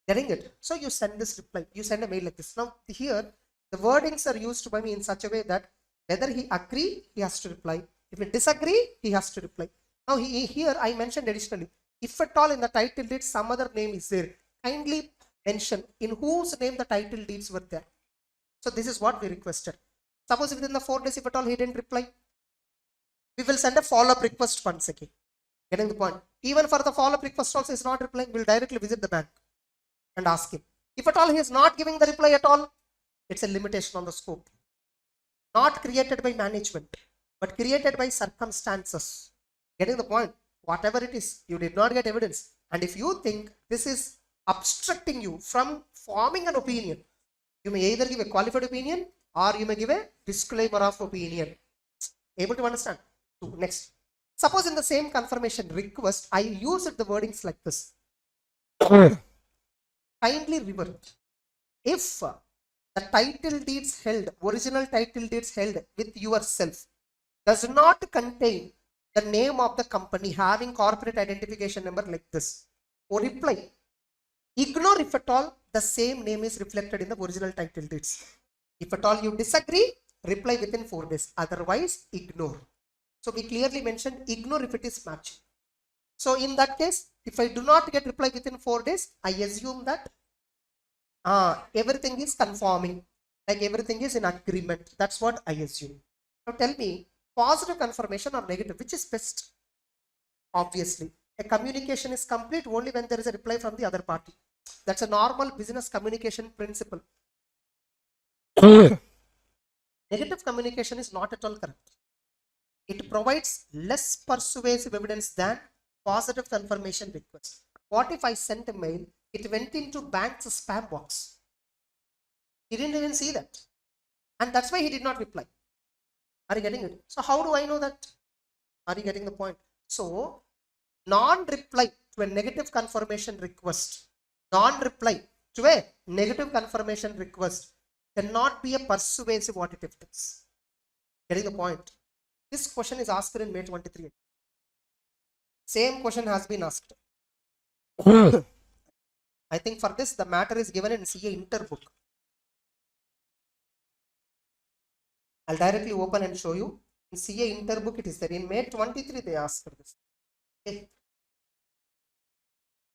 Getting it? So you send this reply. You send a mail like this. Now here, the wordings are used by me in such a way that whether he agree, he has to reply. If he disagree, he has to reply. Now here I mentioned additionally, if at all in the title deed some other name is there, kindly mention in whose name the title deeds were there. So this is what we requested. Suppose within the 4 days, if at all he didn't reply, we will send a follow-up request once again. Getting the point? Even for the follow-up request also is not replying, we'll directly visit the bank and ask him. If at all he is not giving the reply at all, it's a limitation on the scope. Not created by management, but created by circumstances. Getting the point? Whatever it is, you did not get evidence. And if you think this is obstructing you from forming an opinion, you may either give a qualified opinion or you may give a disclaimer of opinion. Able to understand? Next. Suppose in the same confirmation request, I used the wordings like this. Kindly revert. If the title deeds held, original title deeds held with yourself does not contain the name of the company having corporate identification number like this, or reply. Ignore if at all the same name is reflected in the original title deeds. If at all you disagree, reply within 4 days. Otherwise, ignore. So we clearly mentioned ignore if it is matching. So in that case, if I do not get reply within 4 days, I assume that everything is conforming, like everything is in agreement. That's what I assume. Now tell me, positive confirmation or negative, which is best? Obviously, a communication is complete only when there is a reply from the other party. That's a normal business communication principle. Negative communication is not at all correct. It provides less persuasive evidence than positive confirmation request. What if I sent a mail, it went into bank's spam box? He didn't even see that. And that's why he did not reply. Are you getting it? So how do I know that? Are you getting the point? So non-reply to a negative confirmation request, non-reply to a negative confirmation request cannot be a persuasive audit evidence. Getting the point? This question is asked in May 23. Same question has been asked. I think for this, the matter is given in CA Interbook. I'll directly open and show you. In CA Interbook, it is there. In May 23, they asked for this. Okay.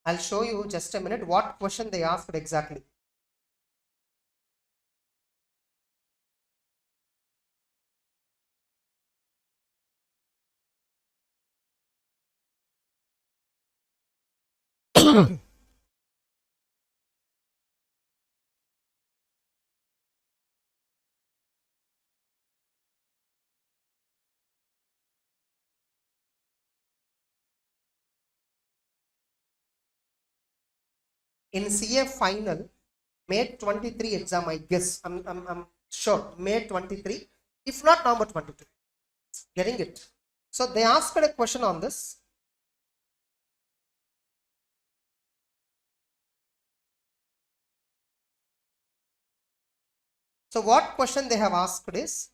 I'll show you just a minute what question they asked exactly. In CA final, May 23 exam, I guess, I'm sure, May 23, if not November 23. Getting it? So they asked a question on this. So what question they have asked is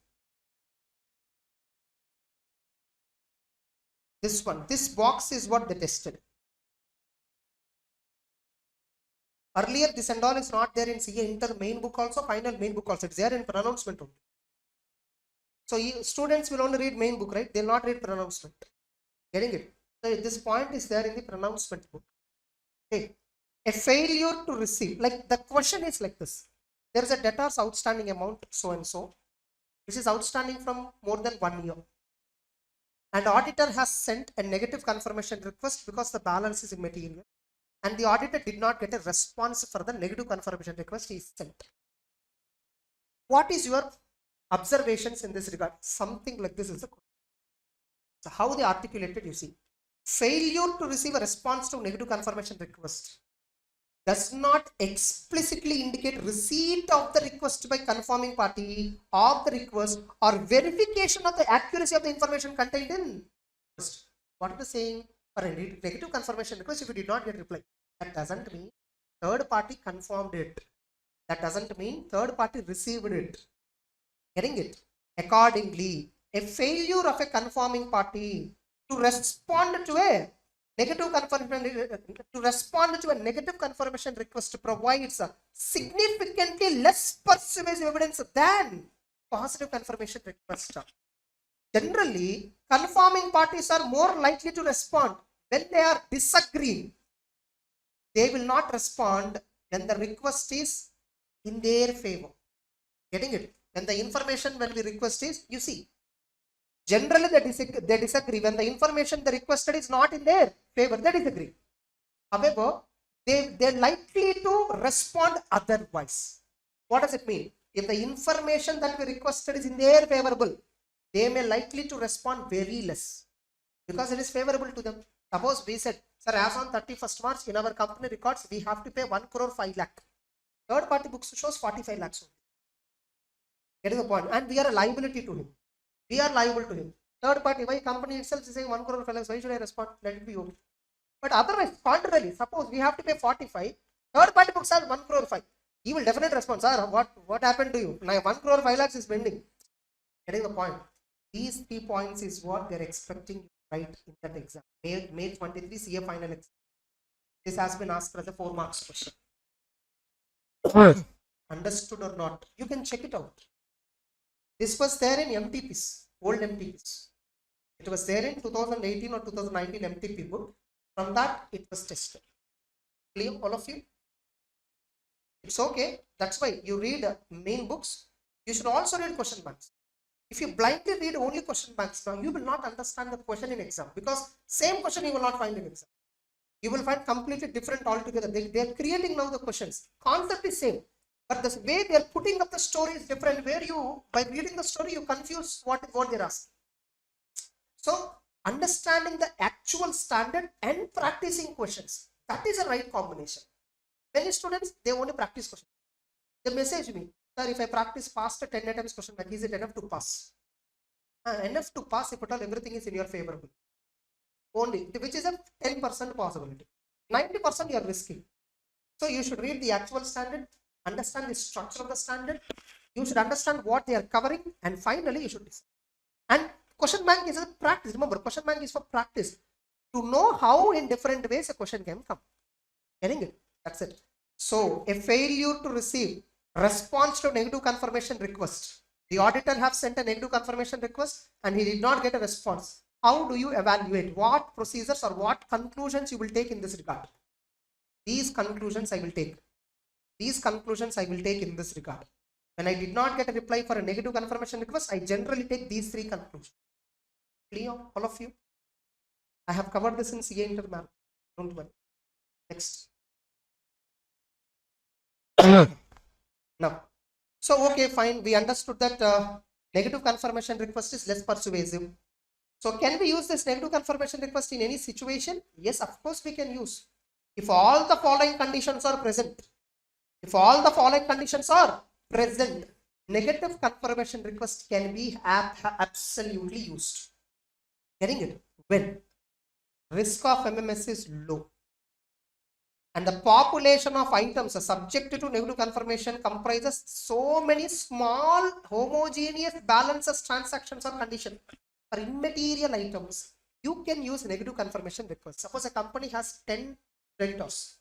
this one. This box is what they tested. Earlier, this and all is not there in CA Inter main book also, final main book also. It's there in pronouncement only. So students will only read main book, right? They'll not read pronouncement. Getting it? So this point is there in the pronouncement book. Okay. A failure to receive, like the question is like this. There is a debtor's outstanding amount so and so. This is outstanding from more than 1 year. And auditor has sent a negative confirmation request because the balance is immaterial. and the auditor did not get a response for the negative confirmation request he sent. What is your observations in this regard? Something like this is the question. So how they articulated, you see, failure to receive a response to negative confirmation request does not explicitly indicate receipt of the request by confirming party of the request or verification of the accuracy of the information contained in request. What it is saying, for a negative confirmation request, if you did not get reply, that doesn't mean third party confirmed it. That doesn't mean third party received it. Getting it? Accordingly, a failure of a confirming party to respond to a negative confirmation request provides a significantly less persuasive evidence than positive confirmation request. Generally, confirming parties are more likely to respond when they are disagreeing. They will not respond when the request is in their favor. Getting it? When the information when we request is, you see, generally they disagree when the information they requested is not in their favor. They disagree. However, they're likely to respond otherwise. What does it mean? If the information that we requested is in their favorable, they may likely to respond very less because it is favorable to them. Suppose we said, sir, as on 31st March in our company records, we have to pay 1 crore 5 lakh. Third party books shows 45 lakhs. Getting the point? And we are a liability to him. We are liable to him. Third party, why company itself is saying 1 crore 5 lakhs, why should I respond? Let it be okay. But otherwise, contrarily, suppose we have to pay 45, third party books are 1 crore 5. He will definitely respond, sir, what happened to you? Now 1 crore 5 lakhs is pending. Getting the point? These 3 points is what they're expecting you to write in that exam. May 23 CA final exam. This has been asked as a 4 marks question. Understood or not? You can check it out. This was there in MTPs, old MTPs. It was there in 2018 or 2019 MTP book. From that, it was tested. Clear, all of you? It's okay. That's why you read main books. You should also read question banks. If you blindly read only question banks now, you will not understand the question in exam because same question you will not find in exam. You will find completely different altogether. They are creating now the questions. Concept is same, but the way they are putting up the story is different. Where you, by reading the story, you confuse what they're asking. So understanding the actual standard and practicing questions, that is a right combination. Many students, they only practice questions. They message me, sir, if I practice past 10 attempts question bank, is it enough to pass? Enough to pass if at all everything is in your favorable. Only, which is a 10% possibility. 90% you are risking. So you should read the actual standard, understand the structure of the standard. You should understand what they are covering, and finally you should decide. And question bank is a practice. Remember, question bank is for practice. To know how in different ways a question can come. Getting it? That's it. So a failure to receive response to negative confirmation request. The auditor have sent a negative confirmation request and he did not get a response. How do you evaluate? What procedures or what conclusions you will take in this regard? These conclusions I will take. These conclusions I will take in this regard. When I did not get a reply for a negative confirmation request, I generally take these 3 conclusions. Clear, all of you? I have covered this in CA Intermarathon. Don't worry. Next. Now, so okay, fine. We understood that negative confirmation request is less persuasive. So can we use this negative confirmation request in any situation? Yes, of course we can use. If all the following conditions are present, negative confirmation request can be absolutely used. Getting it? When risk of MMS is low and the population of items subject to negative confirmation comprises so many small homogeneous balances, transactions or conditions. For immaterial items, you can use negative confirmation request. Suppose a company has 10 creditors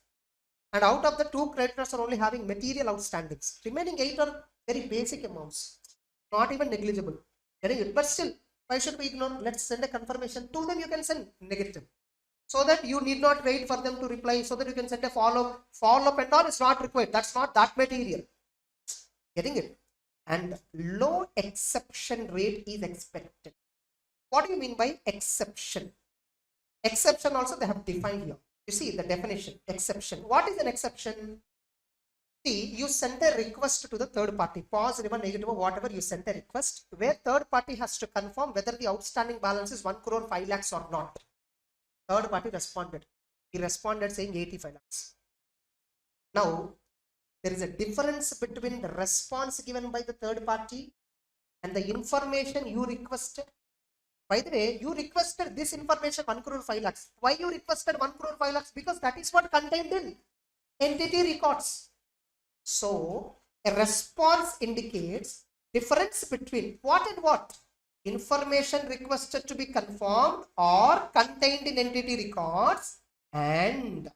and out of the 2 creditors are only having material outstandings. Remaining 8 are very basic amounts, not even negligible. But still, why should we ignore? Let's send a confirmation to them. You can send negative so that you need not wait for them to reply, so that you can send a follow-up. Follow-up and all is not required. That's not that material. Getting it? And low exception rate is expected. What do you mean by exception? Exception also they have defined here. You see the definition, exception. What is an exception? See, you send a request to the third party, positive or negative or whatever, you send a request where third party has to confirm whether the outstanding balance is 1 crore 5 lakhs or not. Third party responded. He responded saying 85 lakhs. Now, there is a difference between the response given by the third party and the information you requested. By the way, you requested this information 1 crore 5 lakhs. Why you requested 1 crore 5 lakhs? Because that is what contained in entity records. So, a response indicates difference between what and what? Information requested to be confirmed or contained in entity records and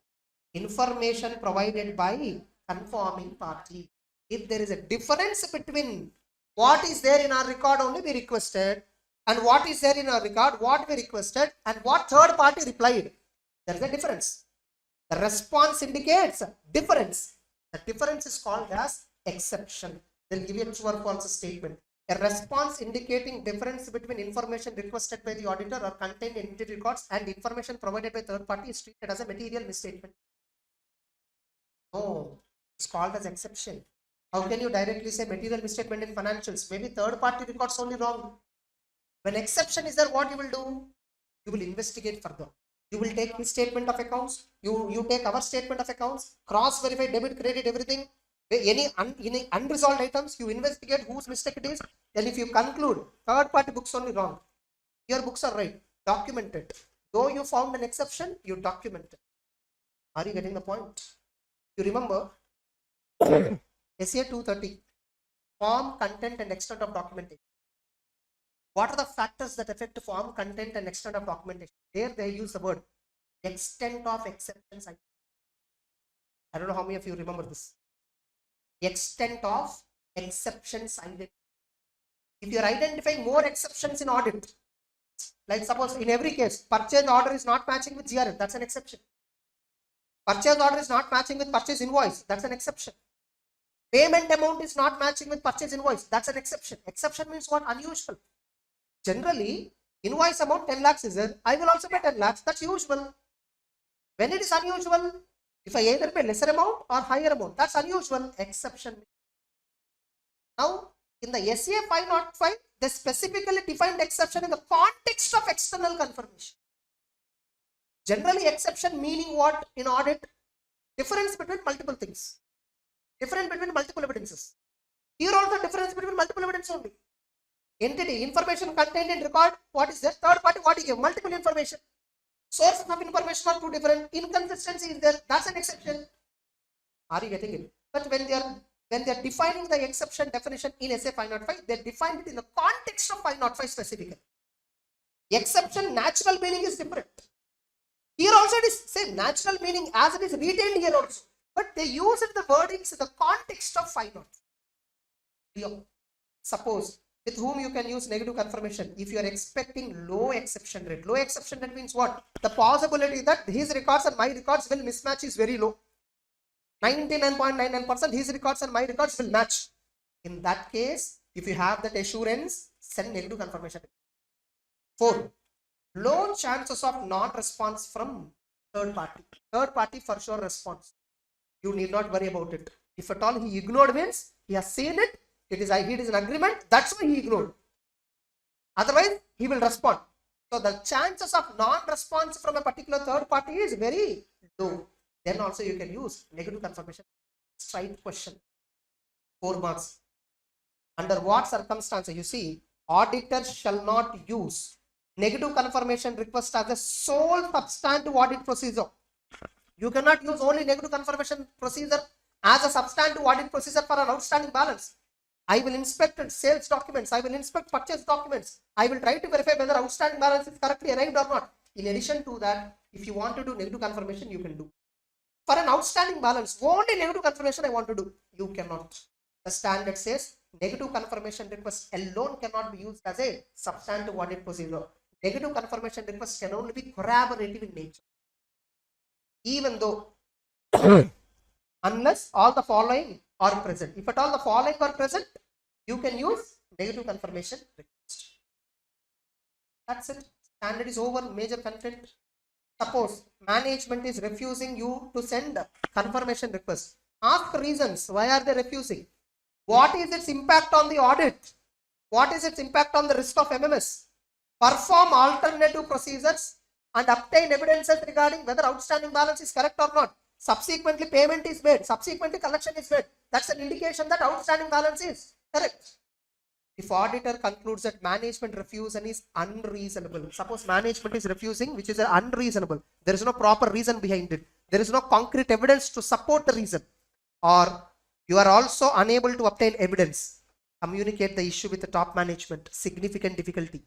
information provided by confirming party. If there is a difference between what is there in our record only we requested and what is there in our record, what we requested and what third party replied, there is a difference. The response indicates difference. The difference is called as exception. They'll give you a true or false statement. A response indicating difference between information requested by the auditor or contained in entity records and information provided by third party is treated as a material misstatement. No, it's called as exception. How can you directly say material misstatement in financials? Maybe third party records only wrong. When exception is there, what you will do? You will investigate further. You will take his statement of accounts. You take our statement of accounts. Cross verify debit, credit, everything. Any unresolved items, you investigate whose mistake it is. Then if you conclude third party books only wrong, your books are right, document it. Though you found an exception, you document it. Are you getting the point? You remember SA 230, form, content and extent of documentation. What are the factors that affect form, content and extent of documentation? There they use the word extent of acceptance. I don't know how many of you remember this. Extent of exceptions. If you are identifying more exceptions in audit, like suppose in every case, purchase order is not matching with GRF, that's an exception. Purchase order is not matching with purchase invoice, that's an exception. Payment amount is not matching with purchase invoice, that's an exception. Exception means what? Unusual. Generally, invoice amount 10 lakhs is there, I will also pay 10 lakhs, that's usual. When it is unusual, if I either pay lesser amount or higher amount, that's unusual. Exception. Now, in the SA 505, they specifically defined exception in the context of external confirmation. Generally, exception meaning what in audit? Difference between multiple things. Difference between multiple evidences. Here also difference between multiple evidence only. Entity, information contained in record, what is there? Third party, what you give? Multiple information. Sources of information are two different. Inconsistency is there. That's an exception. Are you getting it? But when they are defining the exception definition in SA 505, they defined it in the context of 505 specifically. Exception natural meaning is different. Here also it is same natural meaning as it is retained here also. But they use it the wordings in the context of 505. Suppose with whom you can use negative confirmation if you are expecting low exception rate. Low exception rate means what? The possibility that his records and my records will mismatch is very low. 99.99% his records and my records will match. In that case, if you have that assurance, send negative confirmation. 4. Low chances of non-response from third party. Third party for sure response. You need not worry about it. If at all he ignored means he has seen it. It is an agreement, that's why he ignored. Otherwise, he will respond. So the chances of non-response from a particular third party is very low. Then also you can use negative confirmation. Straight question. 4 marks. Under what circumstances? You see, auditors shall not use negative confirmation request as a sole substantive audit procedure. You cannot use only negative confirmation procedure as a substantive audit procedure for an outstanding balance. I will inspect sales documents. I will inspect purchase documents. I will try to verify whether outstanding balance is correctly arrived or not. In addition to that, if you want to do negative confirmation, you can do. For an outstanding balance, only negative confirmation I want to do. You cannot. The standard says negative confirmation request alone cannot be used as a substantive audit procedure. Negative confirmation request can only be corroborative in nature. Even though, unless all the following are present. If at all the following are present, you can use negative confirmation request. That's it. Standard is over. Major content. Suppose management is refusing you to send confirmation request. Ask reasons. Why are they refusing? What is its impact on the audit? What is its impact on the risk of MMS? Perform alternative procedures and obtain evidences regarding whether outstanding balance is correct or not. Subsequently, payment is made. Subsequently, collection is made. That's an indication that outstanding balance is correct. If auditor concludes that management refusal is unreasonable, suppose management is refusing, which is unreasonable, there is no proper reason behind it, there is no concrete evidence to support the reason, or you are also unable to obtain evidence, communicate the issue with the top management. Significant difficulty.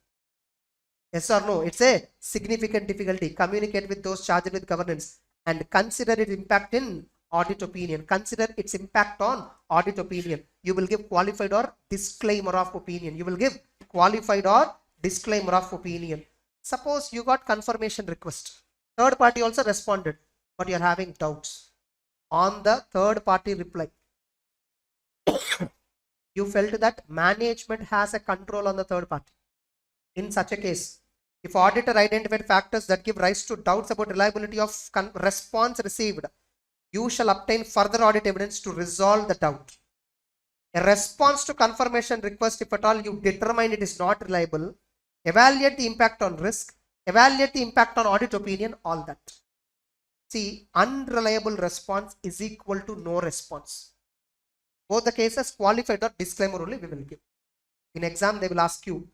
Yes or no? It's a significant difficulty. Communicate with those charged with governance and consider its impact in audit opinion. Consider its impact on audit opinion. You will give qualified or disclaimer of opinion. You will give qualified or disclaimer of opinion. Suppose you got confirmation request. Third party also responded, but you are having doubts on the third party reply. You felt that management has a control on the third party. In such a case, if auditor identified factors that give rise to doubts about reliability of response received, you shall obtain further audit evidence to resolve the doubt. A response to confirmation request, if at all you determine it is not reliable, evaluate the impact on risk, evaluate the impact on audit opinion, all that. See, unreliable response is equal to no response. Both the cases, qualified or disclaimer only we will give. In exam, they will ask you,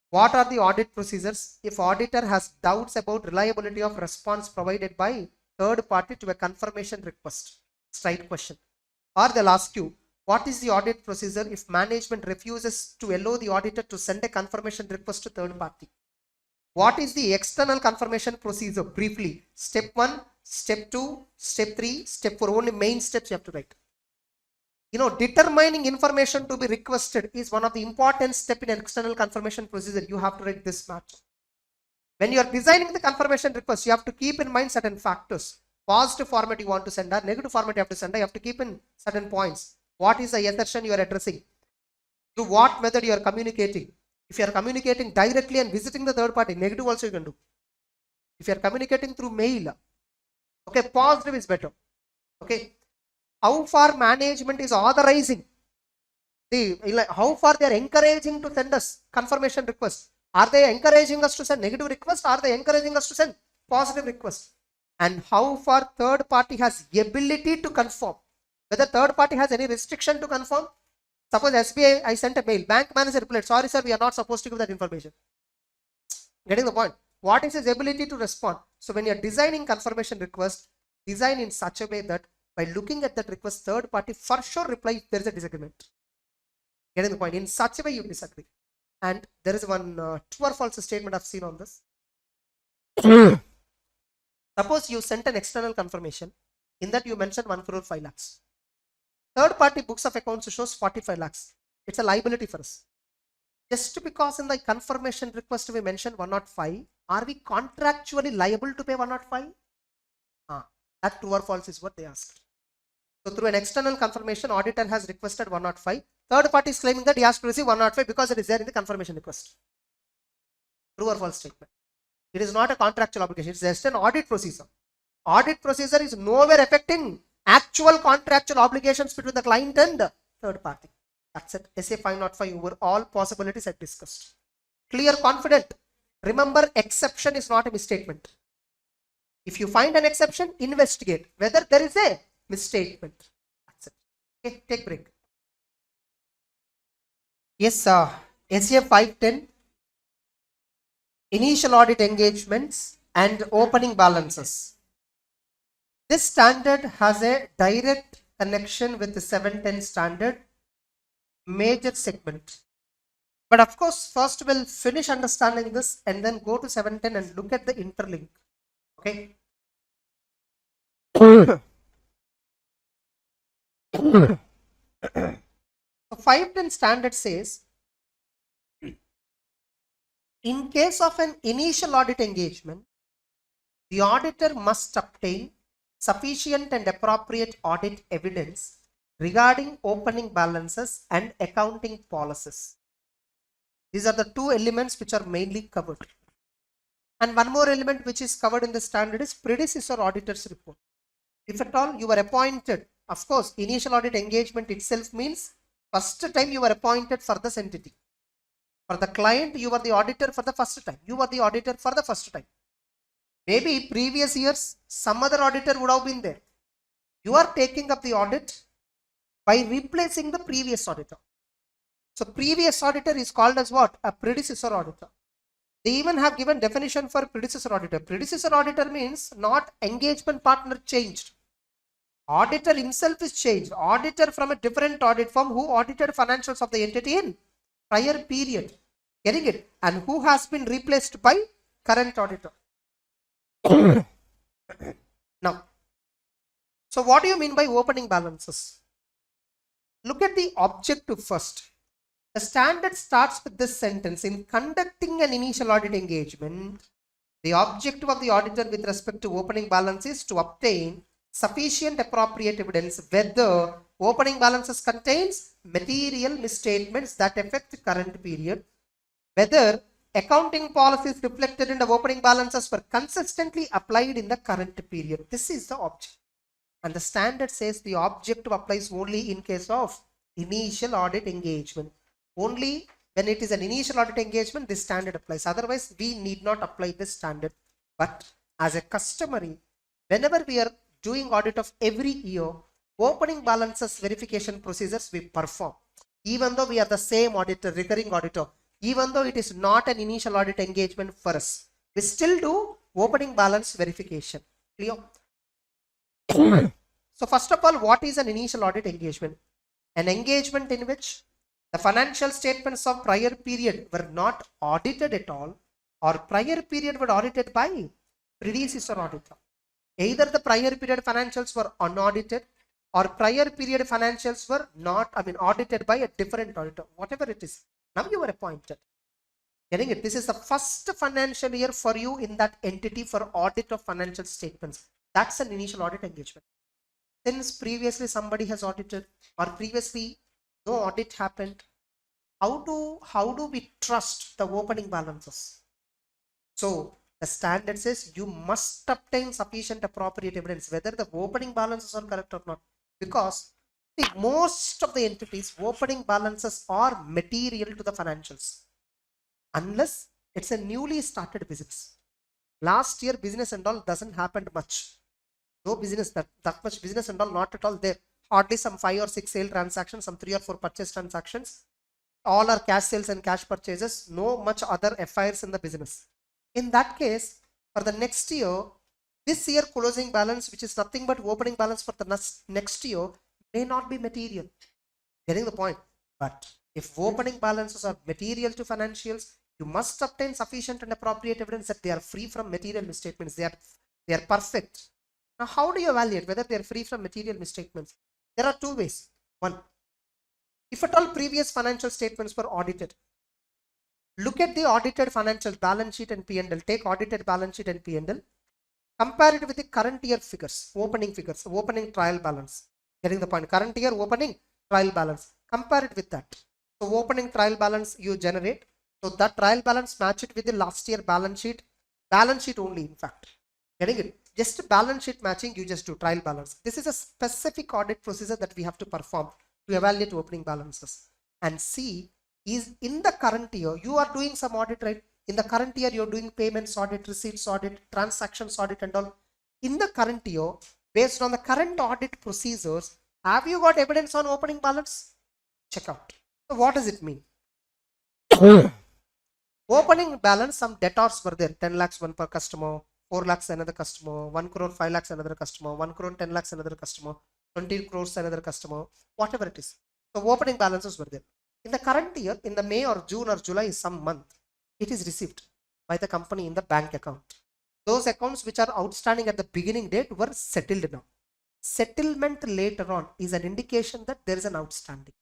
what are the audit procedures if auditor has doubts about reliability of response provided by third party to a confirmation request? Straight question. Or they'll ask you, what is the audit procedure if management refuses to allow the auditor to send a confirmation request to third party? What is the external confirmation procedure? Briefly, step 1, step 2, step 3, step 4, only main steps you have to write. Determining information to be requested is one of the important steps in an external confirmation procedure. You have to write this much. When you are designing the confirmation request, you have to keep in mind certain factors. Positive format you want to send, or negative format you have to send, you have to keep in certain points. What is the assertion you are addressing? Through what method you are communicating? If you are communicating directly and visiting the third party, negative also you can do. If you are communicating through mail, okay, positive is better. Okay. How far management is authorizing, how far they are encouraging to send us confirmation request. Are they encouraging us to send negative request? Are they encouraging us to send positive request? And how far third party has ability to confirm. Whether third party has any restriction to confirm. Suppose SBI, I sent a mail, bank manager replied, sorry sir, we are not supposed to give that information. Getting the point? What is his ability to respond? So when you are designing confirmation request, design in such a way that by looking at that request, third party for sure reply if there is a disagreement. Getting the point? In such a way you disagree. And there is one true or false statement I've seen on this. Suppose you sent an external confirmation, in that you mentioned 1 crore 5 lakhs. Third party books of accounts shows 45 lakhs. It's a liability for us. Just because in the confirmation request we mentioned 105, are we contractually liable to pay 105? That true or false is what they asked. So through an external confirmation, auditor has requested 105. Third party is claiming that he has to receive 105 because it is there in the confirmation request. True or false statement? It is not a contractual obligation. It's just an audit procedure. Audit procedure is nowhere affecting actual contractual obligations between the client and the third party. That's it. SA 505 over all possibilities I discussed. Clear, confident. Remember, exception is not a misstatement. If you find an exception, investigate whether there is a misstatement. That's it. Okay, take break. Yes, SA 510. Initial audit engagements and opening balances. This standard has a direct connection with the 710 standard major segment. But of course, first we'll finish understanding this and then go to 710 and look at the interlink. Okay. So 510 standard says, in case of an initial audit engagement, the auditor must obtain sufficient and appropriate audit evidence regarding opening balances and accounting policies. These are the two elements which are mainly covered. And one more element which is covered in the standard is predecessor auditor's report. If at all you were appointed, of course, initial audit engagement itself means first time you were appointed for this entity. For the client, you were the auditor for the first time. You were the auditor for the first time. Maybe previous years, some other auditor would have been there. You are taking up the audit by replacing the previous auditor. So previous auditor is called as what? A predecessor auditor. They even have given definition for predecessor auditor. Predecessor auditor means not engagement partner changed. Auditor himself is changed. Auditor from a different audit firm who audited financials of the entity in prior period. Getting it? And who has been replaced by current auditor. Now, so what do you mean by opening balances? Look at the objective first. The standard starts with this sentence: in conducting an initial audit engagement, the objective of the auditor with respect to opening balance is to obtain sufficient appropriate evidence whether opening balances contains material misstatements that affect current period, whether accounting policies reflected in the opening balances were consistently applied in the current period. This is the object. And the standard says the objective applies only in case of initial audit engagement. Only when it is an initial audit engagement, this standard applies. Otherwise, we need not apply this standard. But as a customary, whenever we are doing audit of every year, opening balances verification procedures we perform. Even though we are the same auditor, recurring auditor, even though it is not an initial audit engagement for us, we still do opening balance verification. Clear? So first of all, what is an initial audit engagement? An engagement in which the financial statements of prior period were not audited at all, or prior period were audited by predecessor auditor. Either the prior period financials were unaudited, or prior period financials were not, audited by a different auditor, whatever it is. Now you were appointed. Getting it? This is the first financial year for you in that entity for audit of financial statements. That's an initial audit engagement. Since previously somebody has audited, or previously no audit happened, how do we trust the opening balances? So the standard says you must obtain sufficient appropriate evidence whether the opening balances are correct or not, because most of the entities opening balances are material to the financials unless it's a newly started business. Last year business and all doesn't happen much. No business, that much business and all, not at all there. Hardly some 5 or 6 sale transactions, some 3 or 4 purchase transactions. All are cash sales and cash purchases. No much other affairs in the business. In that case, for the next year, this year closing balance, which is nothing but opening balance for the next year, may not be material. Getting the point? But if opening balances are material to financials, you must obtain sufficient and appropriate evidence that they are free from material misstatements. They are perfect. Now, how do you evaluate whether they are free from material misstatements? There are two ways. One, if at all previous financial statements were audited, look at the audited financial balance sheet and P&L. Take audited balance sheet and P&L. Compare it with the current year figures, opening trial balance. Getting the point? Current year opening trial balance. Compare it with that. So opening trial balance you generate. So that trial balance match it with the last year balance sheet only, in fact. Getting it? Just balance sheet matching, you just do trial balance. This is a specific audit procedure that we have to perform to evaluate opening balances. And see, is in the current year, you are doing some audit, right? In the current year, you're doing payments audit, receipts audit, transactions audit and all. In the current year, based on the current audit procedures, have you got evidence on opening balance? Check out. So what does it mean? Opening balance, some debtors were there. 10 lakhs one per customer, 4 lakhs another customer, 1 crore 5 lakhs another customer, 1 crore 10 lakhs another customer, 20 crores another customer, whatever it is. So opening balances were there. In the current year, in the May or June or July, some month, it is received by the company in the bank account. Those accounts which are outstanding at the beginning date were settled now. Settlement later on is an indication that there is an outstanding.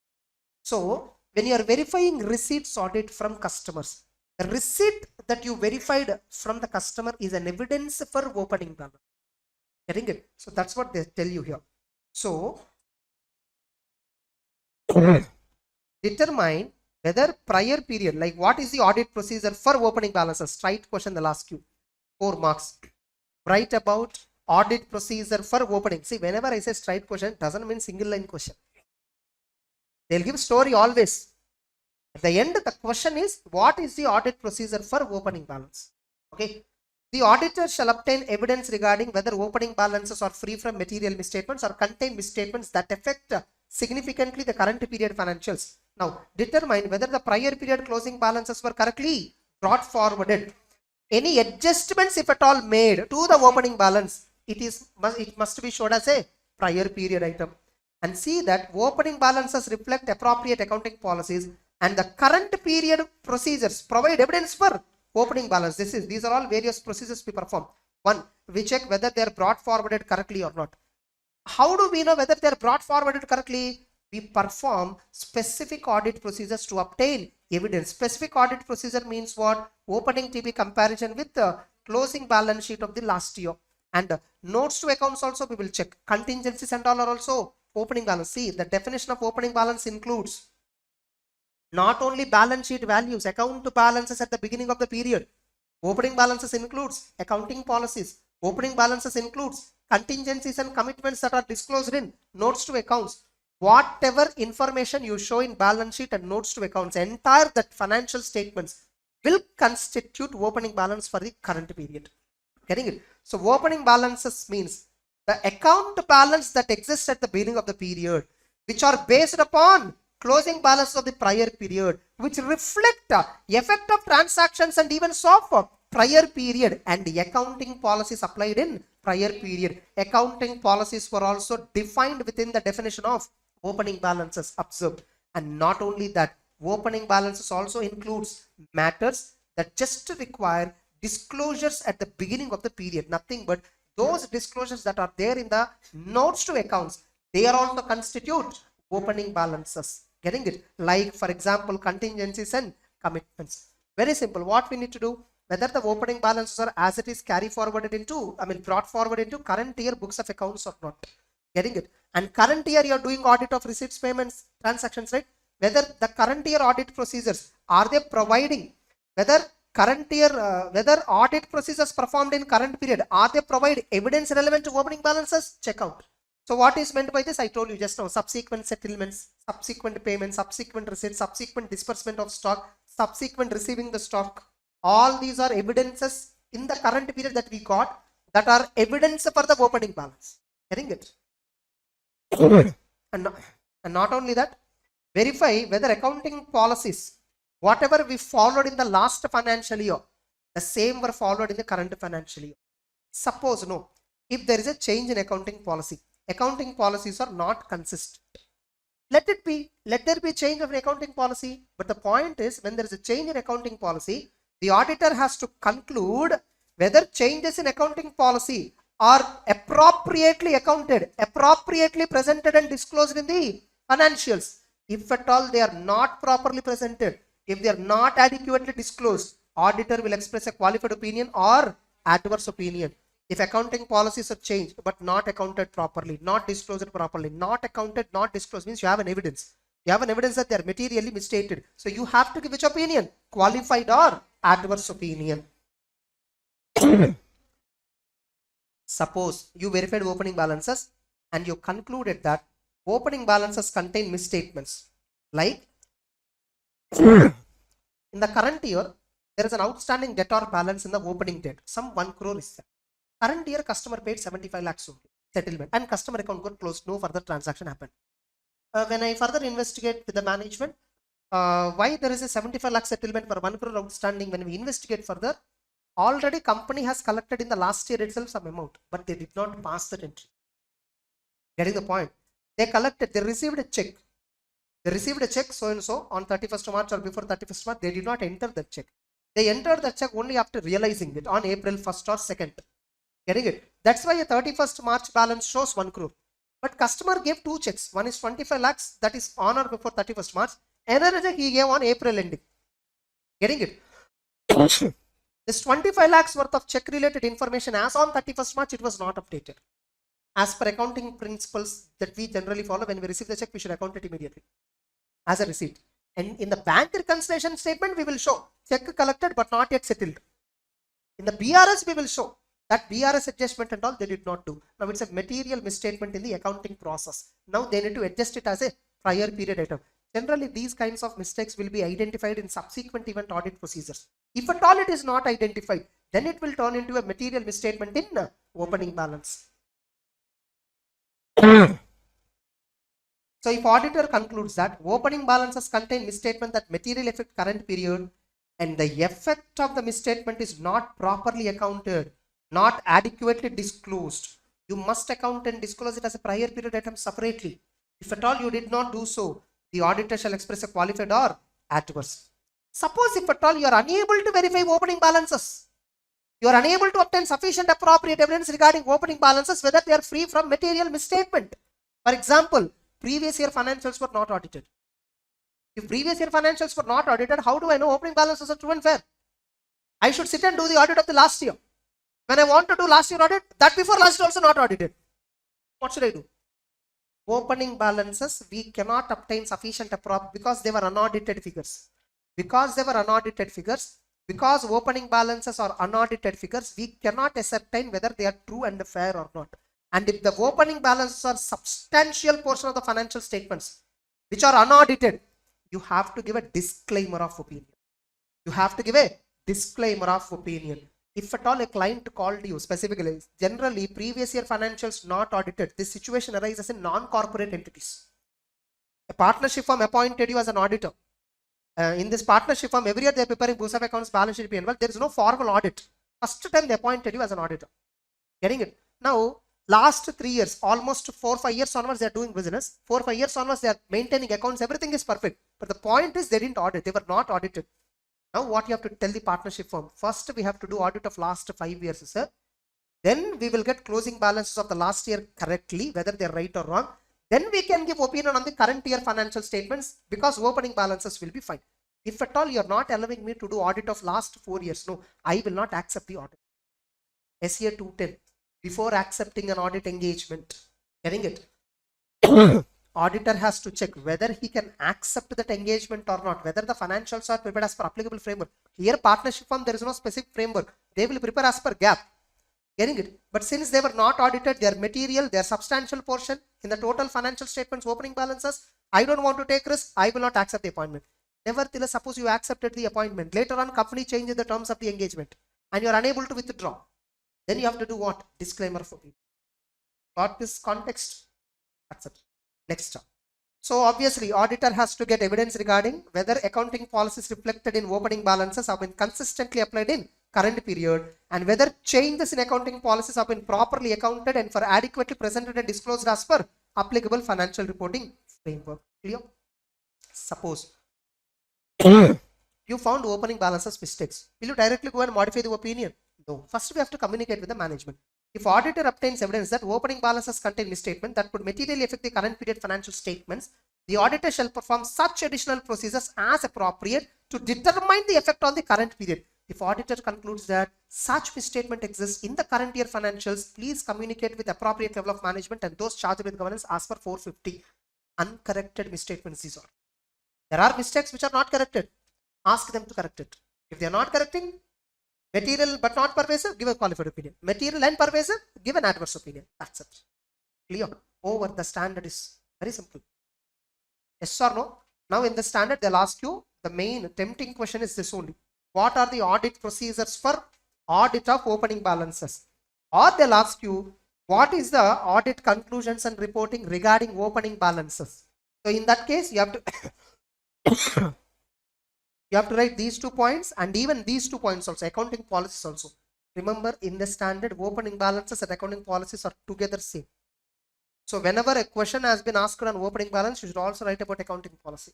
So when you are verifying receipts audit from customers, the receipt that you verified from the customer is an evidence for opening balance. Getting it? So that's what they tell you here. So determine whether prior period, like what is the audit procedure for opening balances? Straight question they'll ask you. 4 marks. Write about audit procedure for opening. See, whenever I say straight question, doesn't mean single line question. They'll give story always. At the end, the question is, what is the audit procedure for opening balance? Okay. The auditor shall obtain evidence regarding whether opening balances are free from material misstatements or contain misstatements that affect significantly the current period financials. Now, determine whether the prior period closing balances were correctly brought forwarded. Any adjustments, if at all, made to the opening balance, it must be showed as a prior period item. And see that opening balances reflect appropriate accounting policies and the current period procedures provide evidence for opening balance. These are all various procedures we perform. One, we check whether they are brought forwarded correctly or not. How do we know whether they are brought forwarded correctly? We perform specific audit procedures to obtain evidence. Specific audit procedure means what? Opening TB comparison with the closing balance sheet of the last year. And notes to accounts also we will check. Contingencies and all are also opening balance. See, the definition of opening balance includes not only balance sheet values, account balances at the beginning of the period. Opening balances includes accounting policies. Opening balances includes contingencies and commitments that are disclosed in notes to accounts. Whatever information you show in balance sheet and notes to accounts, entire that financial statements will constitute opening balance for the current period. Getting it? So opening balances means the account balance that exists at the beginning of the period, which are based upon closing balance of the prior period, which reflect effect of transactions and events of prior period, and the accounting policies applied in prior period. Accounting policies were also defined within the definition of opening balances. Observed. And not only that, opening balances also includes matters that just require disclosures at the beginning of the period. Nothing but those disclosures that are there in the notes to accounts, they are also constitute opening balances. Getting it? Like, for example, contingencies and commitments. Very simple. What we need to do, whether the opening balances are as it is carry forwarded into, brought forward into current year books of accounts or not. Getting it? And current year you are doing audit of receipts, payments, transactions, right? Whether the current year audit procedures, are they providing, whether current year, whether audit procedures performed in current period, are they provide evidence relevant to opening balances? Check out. So what is meant by this? I told you just now. Subsequent settlements, subsequent payments, subsequent receipts, subsequent disbursement of stock, subsequent receiving the stock. All these are evidences in the current period that we got that are evidence for the opening balance. Getting it? And not only that, verify whether accounting policies, whatever we followed in the last financial year, the same were followed in the current financial year. Suppose no, if there is a change in accounting policy, accounting policies are not consistent. Let there be change of an accounting policy. But the point is, when there is a change in accounting policy, the auditor has to conclude whether changes in accounting policy are appropriately accounted, appropriately presented and disclosed in the financials. If at all they are not properly presented, if they are not adequately disclosed, auditor will express a qualified opinion or adverse opinion. If accounting policies are changed but not accounted properly, not disclosed properly, not accounted, not disclosed, means you have an evidence. You have an evidence that they are materially misstated. So you have to give which opinion? Qualified or adverse opinion. Suppose you verified opening balances and you concluded that opening balances contain misstatements. Like in the current year, there is an outstanding debtor balance in the opening date. Some 1 crore is there. Current year customer paid 75 lakhs only settlement and customer account got closed. No further transaction happened. When I further investigate with the management, why there is a 75 lakh settlement for 1 crore outstanding, when we investigate further, already company has collected in the last year itself some amount, but they did not pass that entry. Getting the point? They collected, they received a check. They received a check so and so on 31st March or before 31st March. They did not enter that check. They entered the check only after realizing it on April 1st or 2nd. Getting it? That's why a 31st March balance shows 1 crore. But customer gave 2 checks. One is 25 lakhs, that is on or before 31st March. Another check he gave on April ending. Getting it? This 25 lakhs worth of check related information as on 31st March, it was not updated. As per accounting principles that we generally follow, when we receive the check, we should account it immediately as a receipt. And in the bank reconciliation statement, we will show check collected but not yet settled. In the BRS, we will show that BRS adjustment and all they did not do. Now it's a material misstatement in the accounting process. Now they need to adjust it as a prior period item. Generally, these kinds of mistakes will be identified in subsequent event audit procedures. If at all it is not identified, then it will turn into a material misstatement in opening balance. So if auditor concludes that opening balances contain misstatement that materially affect current period and the effect of the misstatement is not properly accounted, not adequately disclosed, you must account and disclose it as a prior period item separately. If at all you did not do so, the auditor shall express a qualified or adverse. Suppose if at all you are unable to verify opening balances, you are unable to obtain sufficient appropriate evidence regarding opening balances whether they are free from material misstatement. For example, previous year financials were not audited. If previous year financials were not audited, how do I know opening balances are true and fair? I should sit and do the audit of the last year. When I want to do last year audit, that before last year also not audited. What should I do? Opening balances, we cannot obtain sufficient because they were unaudited figures. Because they were unaudited figures, because opening balances are unaudited figures, we cannot ascertain whether they are true and fair or not. And if the opening balances are substantial portion of the financial statements which are unaudited, you have to give a disclaimer of opinion. You have to give a disclaimer of opinion. If at all a client called you specifically, generally previous year financials not audited, this situation arises in non-corporate entities. A partnership firm appointed you as an auditor. In this partnership firm, every year they are preparing books of accounts, balance sheet, P&L. There is no formal audit. First time they appointed you as an auditor. Getting it? Now, last 3 years, almost 4 or 5 years onwards, they are doing business. 4 or 5 years onwards, they are maintaining accounts. Everything is perfect. But the point is, they didn't audit. They were not audited. Now, what you have to tell the partnership firm? First, we have to do audit of last 5 years, sir. Then we will get closing balances of the last year correctly, whether they are right or wrong. Then we can give opinion on the current year financial statements because opening balances will be fine. If at all you are not allowing me to do audit of last 4 years, no, I will not accept the audit. SEA 210, before accepting an audit engagement, getting it? Auditor has to check whether he can accept that engagement or not, whether the financials are prepared as per applicable framework. Here partnership firm, there is no specific framework. They will prepare as per gap. Getting it? But since they were not audited, their material, their substantial portion in the total financial statements, opening balances, I don't want to take risk. I will not accept the appointment. Nevertheless, suppose you accepted the appointment. Later on, company changes the terms of the engagement and you are unable to withdraw. Then you have to do what? Disclaimer for people. Got this context? Accept. Next step. So obviously, auditor has to get evidence regarding whether accounting policies reflected in opening balances have been consistently applied in current period and whether changes in accounting policies have been properly accounted and for adequately presented and disclosed as per applicable financial reporting framework. Clear? Suppose you found opening balances mistakes. Will you directly go and modify the opinion? No. First, we have to communicate with the management. If auditor obtains evidence that opening balances contain misstatement that could materially affect the current period financial statements, the auditor shall perform such additional procedures as appropriate to determine the effect on the current period. If auditor concludes that such misstatement exists in the current year financials, please communicate with appropriate level of management and those charged with governance as per 450. Uncorrected misstatements these are. There are mistakes which are not corrected. Ask them to correct it. If they are not correcting, material but not pervasive, give a qualified opinion. Material and pervasive, give an adverse opinion. That's it. Clear. Over. The standard is very simple. Yes or no? Now in the standard, they'll ask you, the main tempting question is this only. What are the audit procedures for audit of opening balances? Or they'll ask you, what is the audit conclusions and reporting regarding opening balances? So in that case, you have to you have to write these 2 points and even these 2 points also, accounting policies also. Remember, in the standard, opening balances and accounting policies are together same. So whenever a question has been asked on opening balance, you should also write about accounting policy.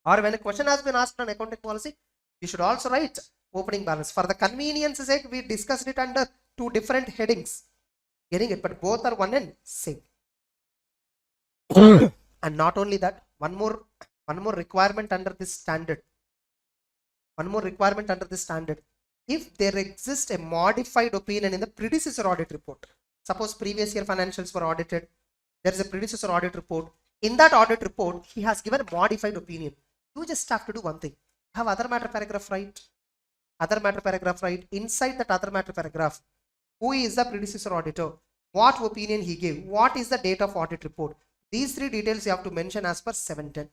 Or when a question has been asked on accounting policy, you should also write opening balance. For the convenience sake, we discussed it under 2 different headings. Getting it? But both are one and same. And not only that, one more requirement under this standard. One more requirement under this standard. If there exists a modified opinion in the predecessor audit report, suppose previous year financials were audited, there is a predecessor audit report. In that audit report, he has given a modified opinion. You just have to do one thing. Have other matter paragraph right. Other matter paragraph, right? Inside that other matter paragraph, who is the predecessor auditor? What opinion he gave? What is the date of audit report? These three details you have to mention as per 710.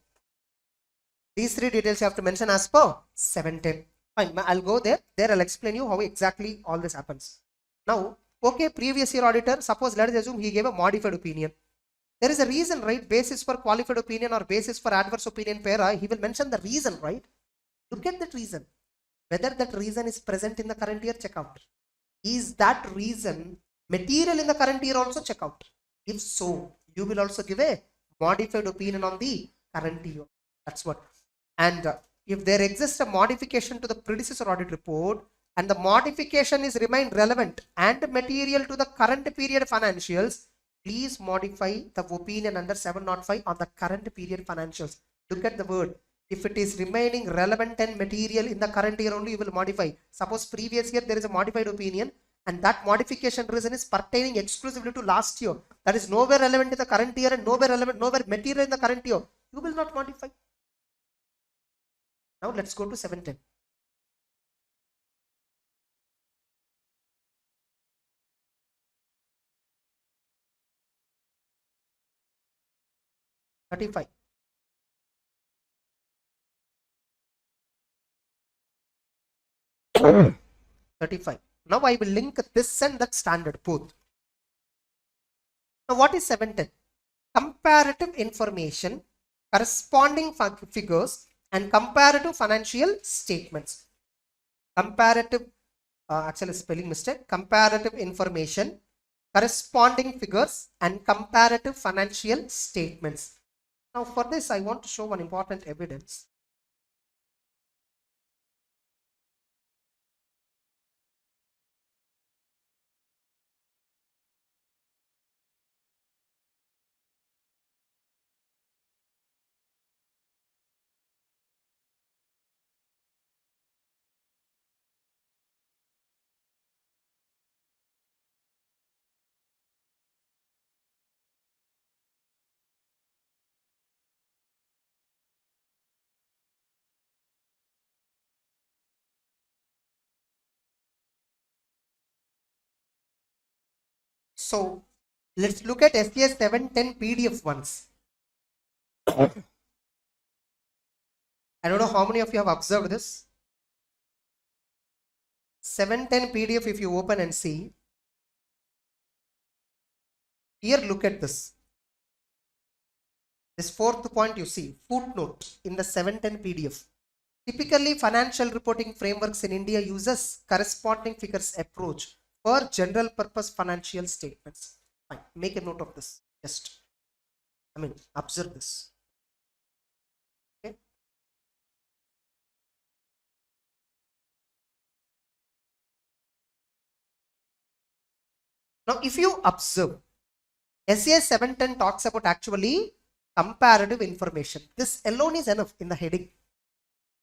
These three details you have to mention as per 710. Fine, I'll go there. There I'll explain you how exactly all this happens. Now, okay, previous year auditor, suppose let us assume he gave a modified opinion. There is a reason, right? Basis for qualified opinion or basis for adverse opinion para, he will mention the reason, right? Look at that reason. Whether that reason is present in the current year, check out. Is that reason material in the current year also, check out. If so, you will also give a modified opinion on the current year. That's what. And if there exists a modification to the predecessor audit report and the modification is remained relevant and material to the current period financials, please modify the opinion under 705 on the current period financials. Look at the word. If it is remaining relevant and material in the current year only, you will modify. Suppose previous year there is a modified opinion and that modification reason is pertaining exclusively to last year. That is nowhere relevant in the current year and nowhere material in the current year. You will not modify. Now let's go to 710. $35. $35. Now I will link this and that standard both. Now what is 710? Comparative information, corresponding figures and comparative financial statements. Comparative, actually spelling mistake, comparative information, corresponding figures and comparative financial statements. Now for this I want to show one important evidence. So let's look at SES 710 PDF once. I don't know how many of you have observed this. 710 PDF, if you open and see, here look at this. This fourth point you see, footnote in the 710 PDF. Typically, financial reporting frameworks in India uses corresponding figures approach for general purpose financial statements. Fine, make a note of this. Just, observe this. Okay. Now, if you observe, SES 710 talks about actually comparative information. This alone is enough in the heading.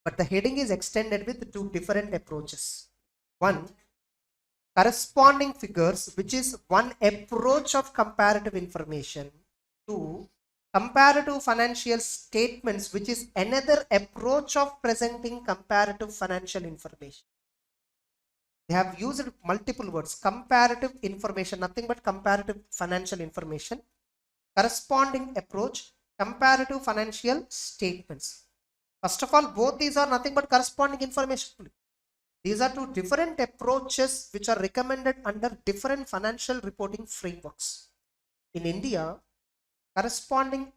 But the heading is extended with two different approaches. One, corresponding figures, which is one approach of comparative information. Two, comparative financial statements, which is another approach of presenting comparative financial information. They have used multiple words. Comparative information, nothing but comparative financial information. Corresponding approach, comparative financial statements. First of all, both these are nothing but corresponding information. These are two different approaches which are recommended under different financial reporting frameworks. In India, corresponding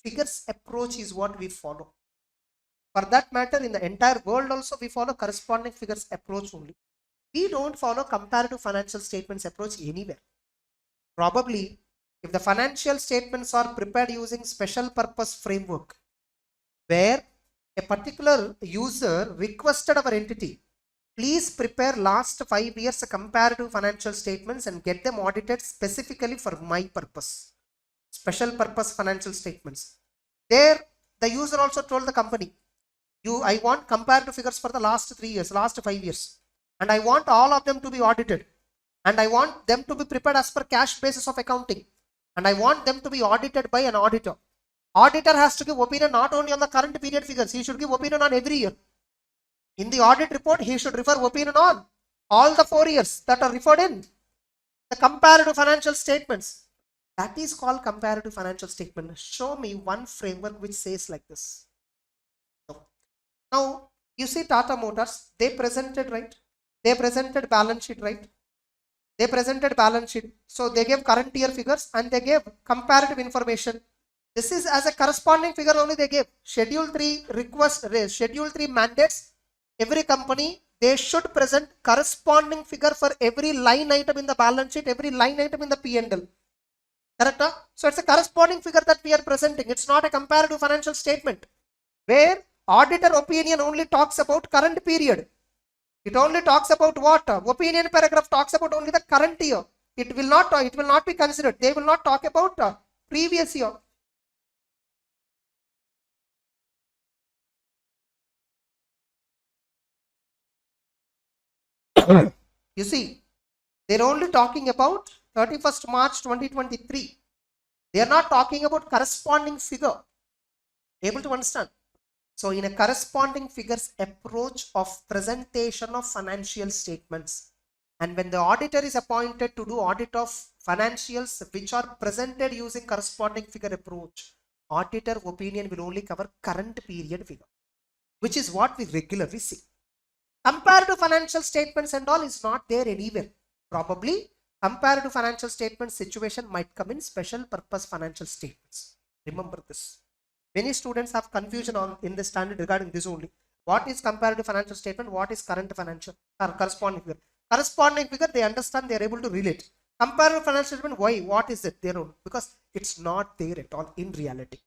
figures approach is what we follow. For that matter, in the entire world also, we follow corresponding figures approach only. We don't follow comparative financial statements approach anywhere. Probably, if the financial statements are prepared using special purpose framework, where a particular user requested our entity, please prepare last 5 years comparative financial statements and get them audited specifically for my purpose. Special purpose financial statements. There, the user also told the company, I want comparative figures for the last 3 years, last 5 years. And I want all of them to be audited. And I want them to be prepared as per cash basis of accounting. And I want them to be audited by an auditor. Auditor has to give opinion not only on the current period figures, he should give opinion on every year. In the audit report, he should refer opinion on all the 4 years that are referred in the comparative financial statements. That is called comparative financial statement. Show me one framework which says like this. No. Now, you see Tata Motors, they presented, right? They presented balance sheet, right? They presented balance sheet. So they gave current year figures and they gave comparative information. This is as a corresponding figure only they gave. Schedule 3 request, Schedule 3 mandates every company, they should present corresponding figure for every line item in the balance sheet, every line item in the P&L. Correct? So it's a corresponding figure that we are presenting. It's not a comparative financial statement where auditor opinion only talks about current period. It only talks about what? Opinion paragraph talks about only the current year. It will not be considered. They will not talk about previous year. You see, they're only talking about 31st March 2023. They are not talking about corresponding figure. Able to understand? So in a corresponding figures approach of presentation of financial statements, and when the auditor is appointed to do audit of financials which are presented using corresponding figure approach, auditor opinion will only cover current period figure, which is what we regularly see. Comparative financial statements and all is not there anywhere. Probably comparative financial statement situation might come in special purpose financial statements. Remember this. Many students have confusion in this standard regarding this only. What is comparative financial statement? What is current financial or corresponding figure? Corresponding figure, they understand, they are able to relate. Comparative financial statement, why? What is it? Their own. Because it's not there at all in reality.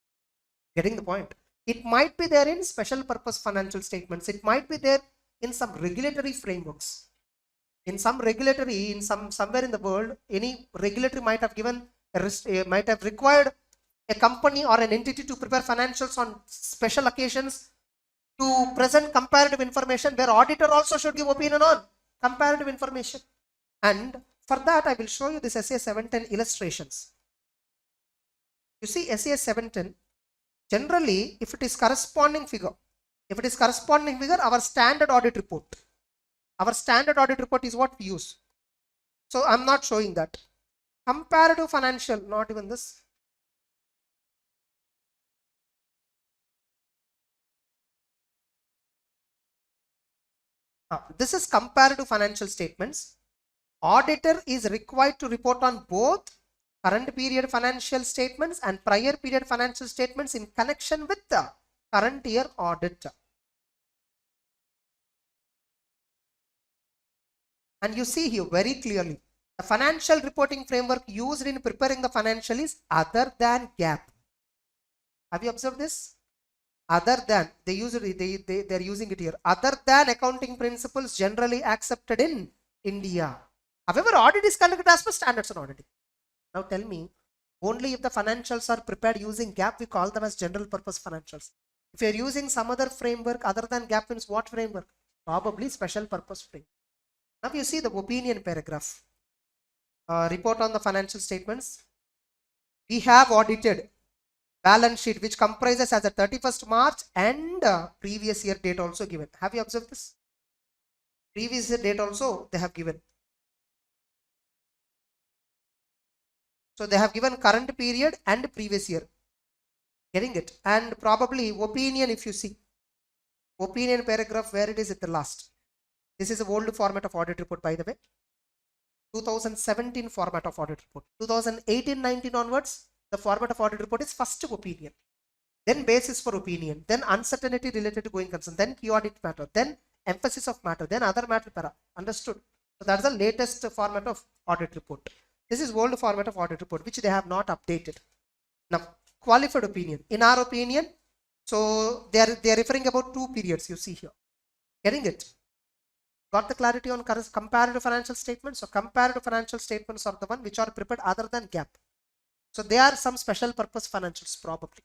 Getting the point? It might be there in special purpose financial statements. It might be there in some regulatory frameworks. In some regulatory, in somewhere in the world, any regulatory might have given, might have required a company or an entity to prepare financials on special occasions to present comparative information where auditor also should give opinion on comparative information. And for that, I will show you this SAS 710 illustrations. You see SAS 710, generally, if it is corresponding figure, our standard audit report is what we use. So I'm not showing that. Comparative financial, not even this. This is comparative financial statements. Auditor is required to report on both current period financial statements and prior period financial statements in connection with the current year audit. And you see here very clearly, the financial reporting framework used in preparing the financial is other than GAAP. Have you observed this? Other than, they're using it here. Other than accounting principles generally accepted in India. However, audit is conducted as per standards on auditing. Now tell me, only if the financials are prepared using GAAP, we call them as general purpose financials. If you're using some other framework other than GAAP, means what framework? Probably special purpose framework. Now you see the opinion paragraph. Report on the financial statements. We have audited balance sheet which comprises as a 31st March and previous year date also given. Have you observed this? Previous year date also they have given. So they have given current period and previous year. Getting it? And probably opinion, if you see. Opinion paragraph where it is at the last. This is a old format of audit report, by the way. 2017 format of audit report. 2018-19 onwards, the format of audit report is first opinion, then basis for opinion, then uncertainty related to going concern, then key audit matter, then emphasis of matter, then other matter para. Understood? So that's the latest format of audit report. This is old format of audit report, which they have not updated. Now, qualified opinion. In our opinion, so they are referring about 2 periods you see here. Getting it? Got the clarity on comparative financial statements? So comparative financial statements are the one which are prepared other than GAAP. So they are some special purpose financials probably.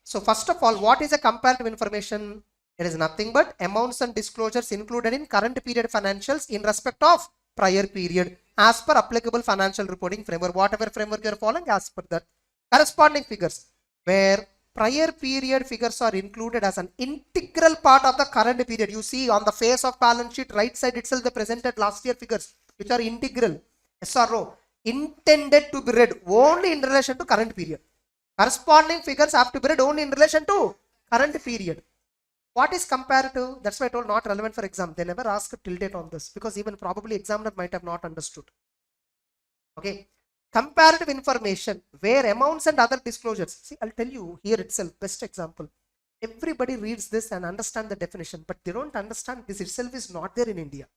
So first of all, what is a comparative information? It is nothing but amounts and disclosures included in current period financials in respect of prior period as per applicable financial reporting framework. Whatever framework you are following, as per that. Corresponding figures where prior period figures are included as an integral part of the current period. You see on the face of balance sheet, right side itself, they presented last year figures, which are integral. Yes or no? Intended to be read only in relation to current period. Corresponding figures have to be read only in relation to current period. What is comparative? That's why I told not relevant for exam. They never ask till date on this because even probably examiner might have not understood. Okay. Comparative information where amounts and other disclosures. See, I'll tell you here itself, best example. Everybody reads this and understand the definition, but they don't understand this itself is not there in India.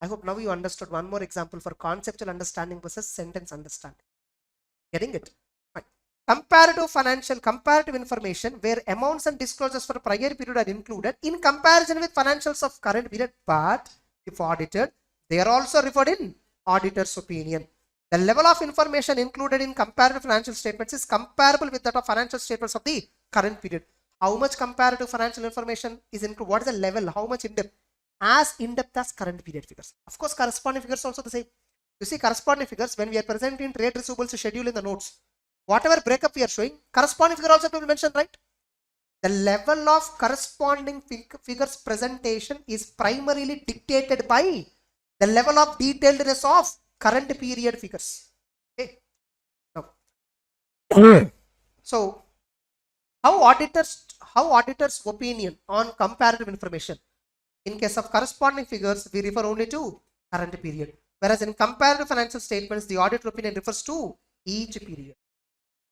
I hope now you understood. One more example for conceptual understanding versus sentence understanding. Getting it? Fine. Comparative information where amounts and disclosures for prior period are included in comparison with financials of current period, but if audited, they are also referred in auditor's opinion. The level of information included in comparative financial statements is comparable with that of financial statements of the current period. How much comparative financial information is included? What is the level? How much in depth? As in depth as current period figures. Of course, corresponding figures also the same. You see, corresponding figures when we are presenting trade receivables schedule in the notes, whatever breakup we are showing, corresponding figure also to be mentioned, right? The level of corresponding figures presentation is primarily dictated by the level of detailedness of current period figures. Okay. Now, so how auditors opinion on comparative information? In case of corresponding figures, we refer only to current period. Whereas in comparative financial statements, the auditor opinion refers to each period.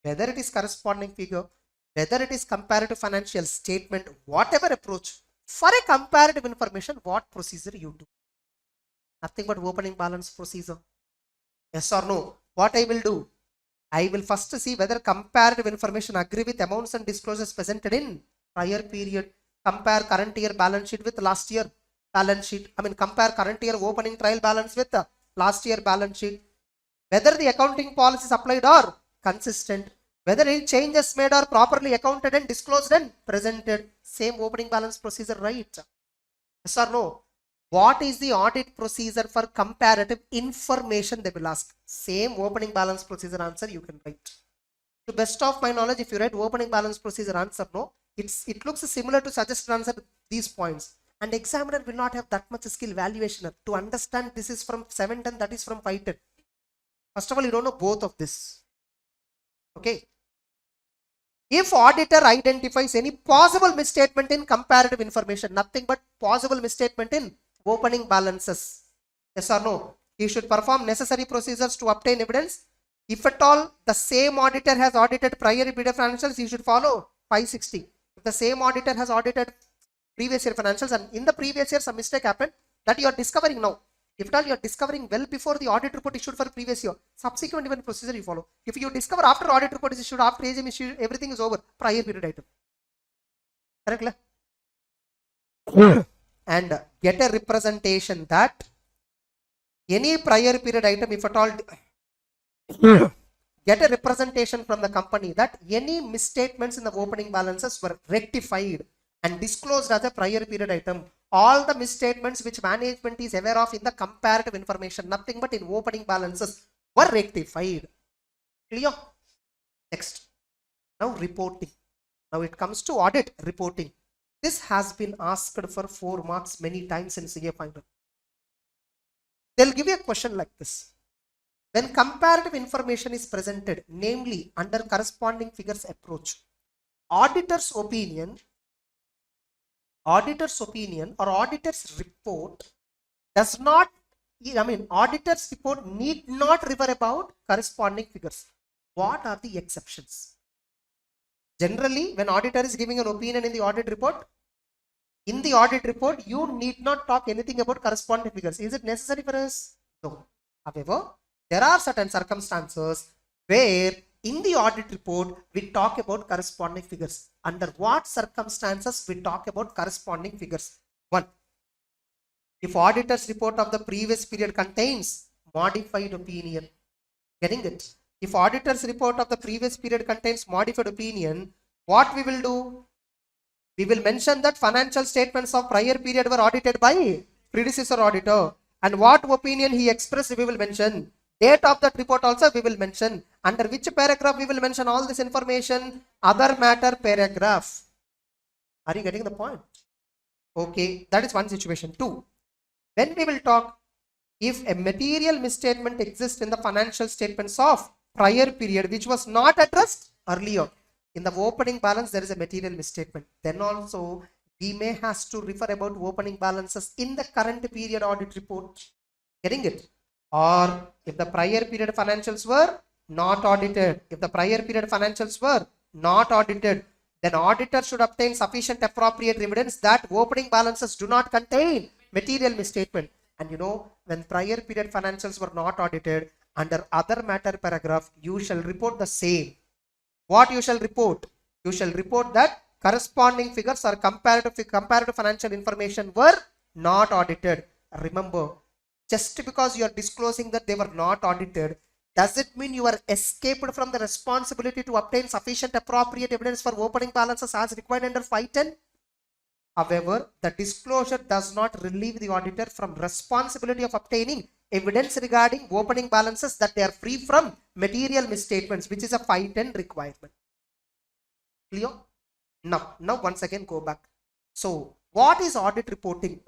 Whether it is corresponding figure, whether it is comparative financial statement, whatever approach, for a comparative information, what procedure you do? Nothing but opening balance procedure. Yes or no? What I will do? I will first see whether comparative information agree with amounts and disclosures presented in prior period. Compare current year balance sheet with last year balance sheet. Compare current year opening trial balance with the last year balance sheet. Whether the accounting policies applied are consistent. Whether any changes made are properly accounted and disclosed and presented. Same opening balance procedure, right? Yes or no? What is the audit procedure for comparative information? They will ask. Same opening balance procedure answer you can write. To best of my knowledge, if you write opening balance procedure answer, no, it looks similar to suggested answer these points. And examiner will not have that much skill valuation to understand this is from 710, that is from 510. First of all, you don't know both of this. Okay. If auditor identifies any possible misstatement in comparative information, nothing but possible misstatement in opening balances, yes or no, he should perform necessary procedures to obtain evidence. If at all the same auditor has audited prior period financials, he should follow 560. If the same auditor has audited previous year financials and in the previous year some mistake happened, that you are discovering now. If at all you are discovering well before the audit report issued for previous year, subsequent event procedure you follow. If you discover after audit report is issued, after AGM issue, everything is over, prior period item. Correct? And get a representation that any prior period item, if at all, get a representation from the company that any misstatements in the opening balances were rectified and disclosed as a prior period item. All the misstatements which management is aware of in the comparative information, nothing but in opening balances, were rectified. Clear? Next. Now reporting. Now it comes to audit reporting. This has been asked for 4 marks many times in CA final. They'll give you a question like this. When comparative information is presented, namely under corresponding figures approach, auditor's opinion or auditor's report does not, auditor's report need not refer about corresponding figures. What are the exceptions? Generally, when auditor is giving an opinion in the audit report, you need not talk anything about corresponding figures. Is it necessary for us? No. However, there are certain circumstances where in the audit report, we talk about corresponding figures. Under what circumstances we talk about corresponding figures? 1. If auditor's report of the previous period contains modified opinion. Getting it? If auditor's report of the previous period contains modified opinion, what we will do? We will mention that financial statements of prior period were audited by predecessor auditor. And what opinion he expressed, we will mention. Date of that report also we will mention. Under which paragraph we will mention all this information? Other matter paragraph. Are you getting the point? Okay, that is one situation. Two, when we will talk, if a material misstatement exists in the financial statements of prior period which was not addressed earlier, in the opening balance there is a material misstatement, then also we may has to refer about opening balances in the current period audit report. Getting it? Or if the prior period financials were not audited, if the prior period financials were not audited, then auditor should obtain sufficient appropriate evidence that opening balances do not contain material misstatement. And you know, when prior period financials were not audited, under other matter paragraph, you shall report the same. What you shall report? You shall report that corresponding figures or comparative financial information were not audited. Remember, just because you are disclosing that they were not audited, does it mean you are escaped from the responsibility to obtain sufficient appropriate evidence for opening balances as required under 510? However, the disclosure does not relieve the auditor from responsibility of obtaining evidence regarding opening balances that they are free from material misstatements, which is a 510 requirement. Clear? Now once again go back. So what is audit reporting?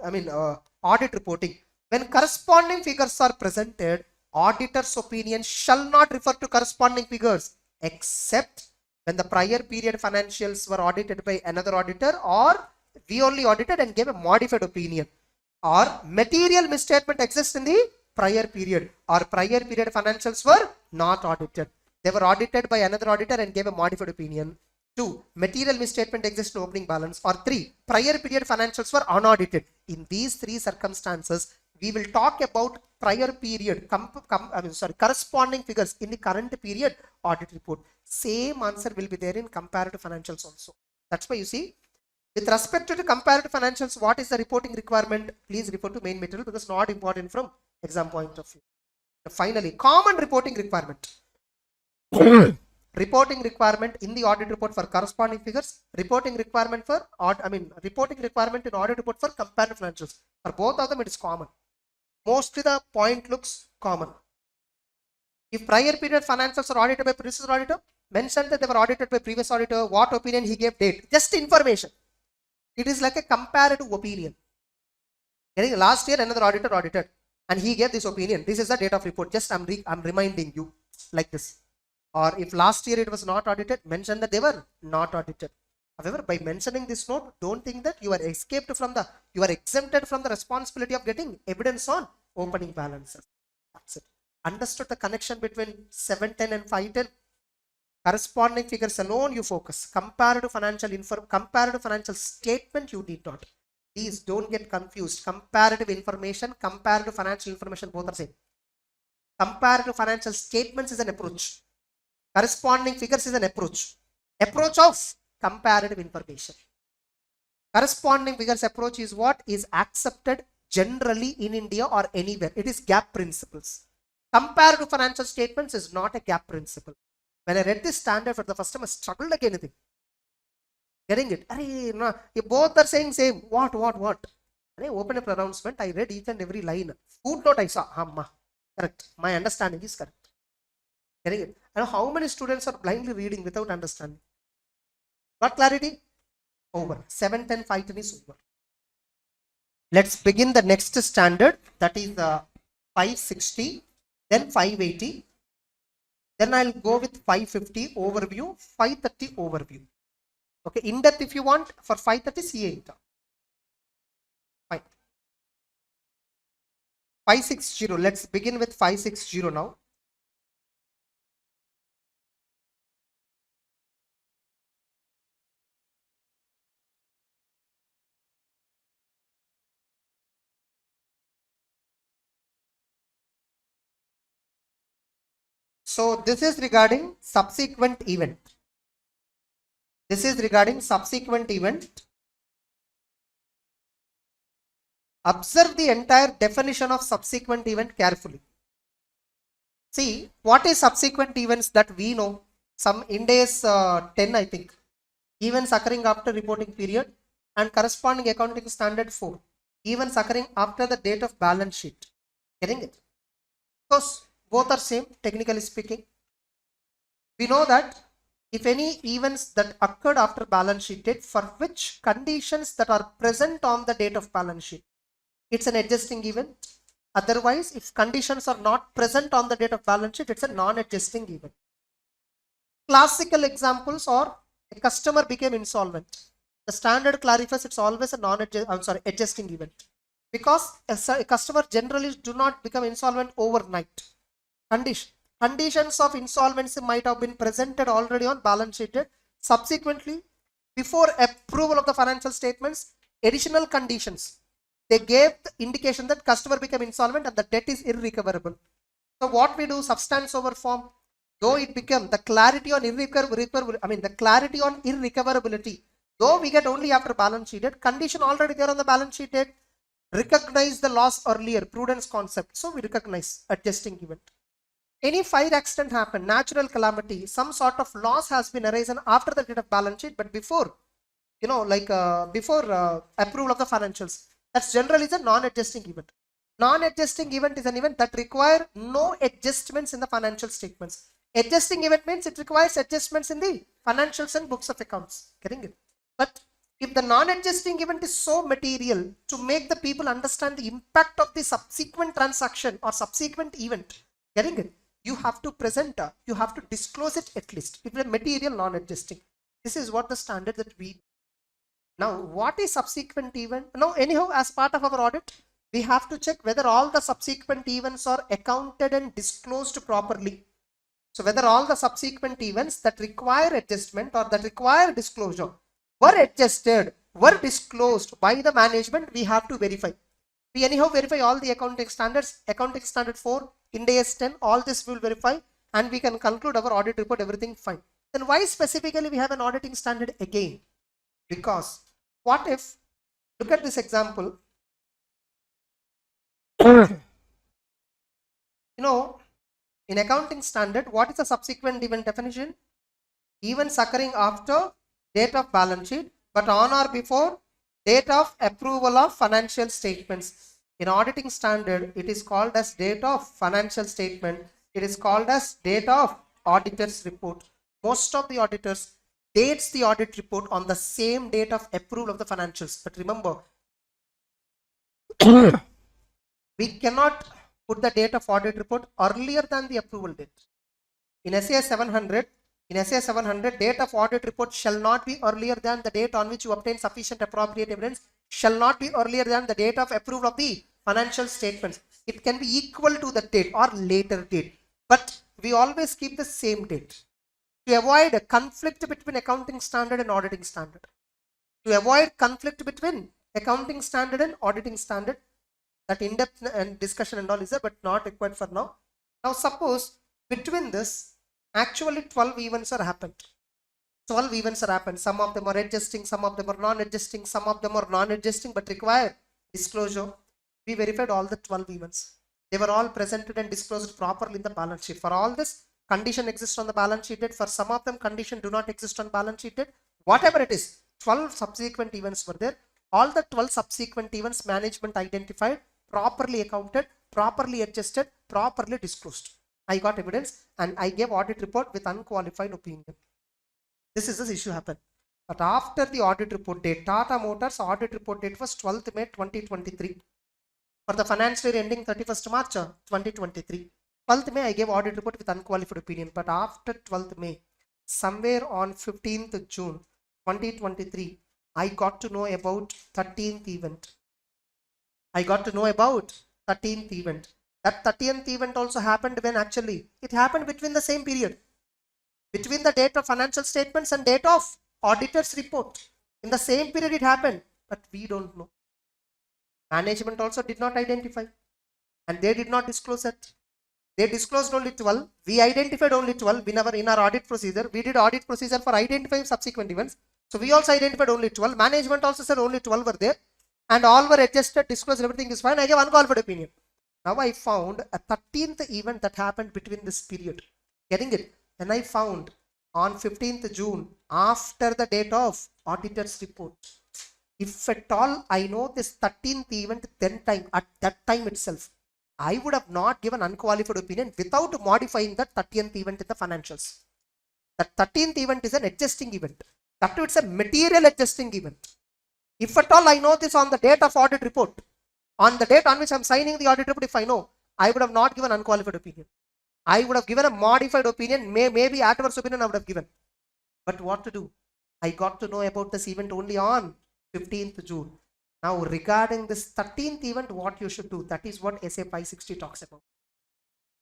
Audit reporting. When corresponding figures are presented, auditor's opinion shall not refer to corresponding figures except when the prior period financials were audited by another auditor, or we only audited and gave a modified opinion, or material misstatement exists in the prior period, or prior period financials were not audited. They were audited by another auditor and gave a modified opinion. 2. Material misstatement exists in opening balance. Or 3. Prior period financials were unaudited. In these three circumstances, we will talk about prior period, corresponding figures in the current period audit report. Same answer will be there in comparative financials also. That's why you see, with respect to the comparative financials, what is the reporting requirement? Please refer to main material because not important from exam point of view. Finally, common reporting requirement. Reporting requirement in the audit report for corresponding figures, reporting requirement for reporting requirement in audit report for comparative financials. For both of them, it is common. Mostly the point looks common. If prior period financials are audited by previous auditor, mention that they were audited by previous auditor, what opinion he gave, date, just information. It is like a comparative opinion. Last year another auditor audited and he gave this opinion. This is the date of report. Just I'm reminding you like this. Or if last year it was not audited, mention that they were not audited. However, by mentioning this note, don't think that you are exempted from the responsibility of getting evidence on opening balances. That's it. Understood the connection between 710 and 510? Corresponding figures alone you focus. Comparative financial statement you need not. Please don't get confused. Comparative information, comparative financial information, both are same. Comparative financial statements is an approach. Corresponding figures is an approach. Approach of comparative information. Corresponding figures approach is what is accepted generally in India or anywhere. It is gap principles. Comparative financial statements is not a gap principle. When I read this standard for the first time, I struggled like anything. Getting it? No, you both are saying same. What? When I opened up announcement, I read each and every line. Footnote I saw. Correct. My understanding is correct. Getting it? And how many students are blindly reading without understanding? Got clarity? Over. 710, 510 is over. Let's begin the next standard. That is 560, then 580. Then I'll go with 550 overview, 530 overview. Okay, in depth if you want, for 530 C8. Fine. 560, let's begin with 560 now. So this is regarding subsequent event. This is regarding subsequent event. Observe the entire definition of subsequent event carefully. See, what is subsequent events that we know? Some Ind AS 10, I think. Events occurring after reporting period and corresponding accounting standard 4. Events occurring after the date of balance sheet. Getting it? Because both are same technically speaking. We know that if any events that occurred after balance sheet date for which conditions that are present on the date of balance sheet, it's an adjusting event. Otherwise, if conditions are not present on the date of balance sheet, it's a non-adjusting event. Classical examples are a customer became insolvent. The standard clarifies it's always a adjusting event, because a customer generally do not become insolvent overnight. Conditions of insolvency might have been presented already on balance sheet date. Subsequently, before approval of the financial statements, additional conditions, they gave the indication that customer became insolvent and the debt is irrecoverable. So what we do, substance over form, though it became the clarity on irrecoverability, though we get only after balance sheet date, condition already there on the balance sheet date, recognize the loss earlier, prudence concept. So we recognize adjusting event. Any fire accident happened, natural calamity, some sort of loss has been arisen after the date of balance sheet, but before, before approval of the financials. That's generally a non-adjusting event. Non-adjusting event is an event that require no adjustments in the financial statements. Adjusting event means it requires adjustments in the financials and books of accounts. Getting it? But if the non-adjusting event is so material to make the people understand the impact of the subsequent transaction or subsequent event, getting it? You have to present, you have to disclose it at least. If it's material non-adjusting, this is what the standard that we. Now, what is subsequent event? Now, anyhow, as part of our audit, we have to check whether all the subsequent events are accounted and disclosed properly. So, whether all the subsequent events that require adjustment or that require disclosure were adjusted, were disclosed by the management, we have to verify. We anyhow verify all the accounting standards, accounting standard 4, Ind AS 10, all this we will verify, and we can conclude our audit report, everything fine. Then why specifically we have an auditing standard again? Because what if, look at this example, in accounting standard, what is the subsequent event definition? Events occurring after date of balance sheet, but on or before date of approval of financial statements. In auditing standard, it is called as date of financial statement. It is called as date of auditor's report. Most of the auditors dates the audit report on the same date of approval of the financials. But remember, we cannot put the date of audit report earlier than the approval date. In SAS 700, date of audit report shall not be earlier than the date on which you obtain sufficient appropriate evidence, shall not be earlier than the date of approval of the financial statements. It can be equal to the date or later date, but we always keep the same date to avoid a conflict between accounting standard and auditing standard. To avoid conflict between accounting standard and auditing standard, that in-depth and discussion and all is there, but not required for now. Now suppose between this, actually 12 events are happened. 12 events are happened. Some of them are adjusting, some of them are non-adjusting, some of them are non-adjusting but require disclosure. We verified all the 12 events. They were all presented and disclosed properly in the balance sheet. For all this, condition exists on the balance sheet date. For some of them, condition do not exist on balance sheet date. Whatever it is, 12 subsequent events were there. All the 12 subsequent events management identified, properly accounted, properly adjusted, properly disclosed. I got evidence and I gave audit report with unqualified opinion. This is this issue happened. But after the audit report date, Tata Motors audit report date was 12th May 2023. For the financial year ending 31st March 2023. 12th May I gave audit report with unqualified opinion. But after 12th May, somewhere on 15th June 2023, I got to know about 13th event. I got to know about 13th event. That 30th event also happened when actually it happened between the same period. Between the date of financial statements and date of auditor's report. In the same period it happened, but we don't know. Management also did not identify and they did not disclose it. They disclosed only 12. We identified only 12 in our audit procedure. We did audit procedure for identifying subsequent events. So we also identified only 12. Management also said only 12 were there and all were adjusted, disclosed, everything is fine. I gave unqualified opinion. Now I found a 13th event that happened between this period. Getting it? Then I found on 15th June after the date of auditor's report. If at all I know this 13th event then time, at that time itself, I would have not given unqualified opinion without modifying the 30th event in the financials. The 13th event is an adjusting event. That too, it's a material adjusting event. If at all I know this on the date of audit report, on the date on which I'm signing the audit report, if I know, I would have not given unqualified opinion. I would have given a modified opinion, maybe adverse opinion I would have given. But what to do? I got to know about this event only on 15th June. Now regarding this 13th event, what you should do, that is what SA 560 talks about.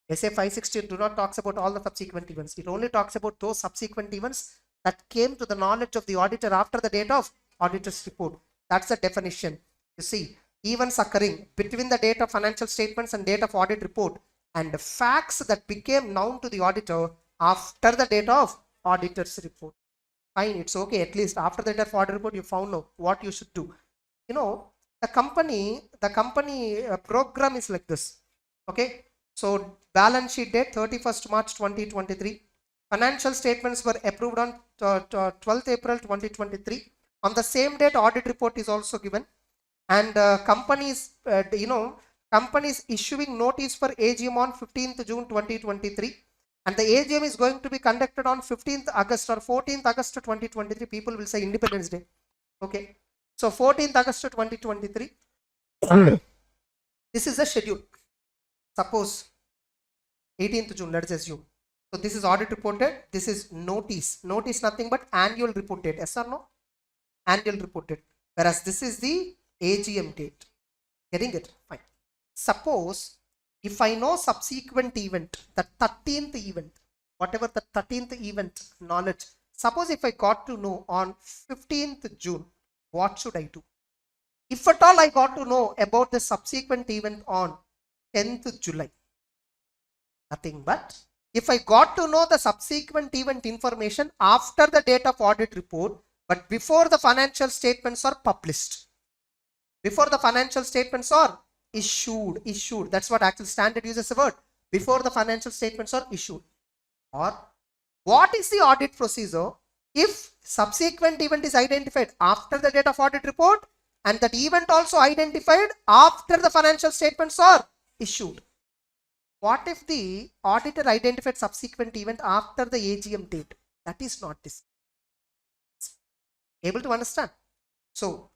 SA 560 do not talks about all the subsequent events. It only talks about those subsequent events that came to the knowledge of the auditor after the date of auditor's report. That's the definition. You see, events occurring between the date of financial statements and date of audit report, and the facts that became known to the auditor after the date of auditor's report. Fine, it's okay. At least after the date of audit report, you found out what you should do. You know, the company program is like this. Okay, so balance sheet date 31st March 2023. Financial statements were approved on 12th April 2023. On the same date, audit report is also given, and companies issuing notice for AGM on 15th June 2023. And the AGM is going to be conducted on 15th August or 14th August 2023. People will say Independence Day. Okay. So 14th August 2023. This is the schedule. Suppose 18th June, let's assume. So this is audit reported. This is notice. Notice nothing but annual report date. Yes or no? Annual report date. Whereas this is the AGM date. Getting it? Fine. Suppose if I know subsequent event, the 13th event, whatever the 13th event knowledge, suppose if I got to know on 15th June, what should I do? If at all I got to know about the subsequent event on 10th July, nothing but if I got to know the subsequent event information after the date of audit report, but before the financial statements are published, before the financial statements are issued, that's what actual standard uses the word, before the financial statements are issued. Or what is the audit procedure if subsequent event is identified after the date of audit report and that event also identified after the financial statements are issued? What if the auditor identified subsequent event after the AGM date? That is not this. Able to understand? So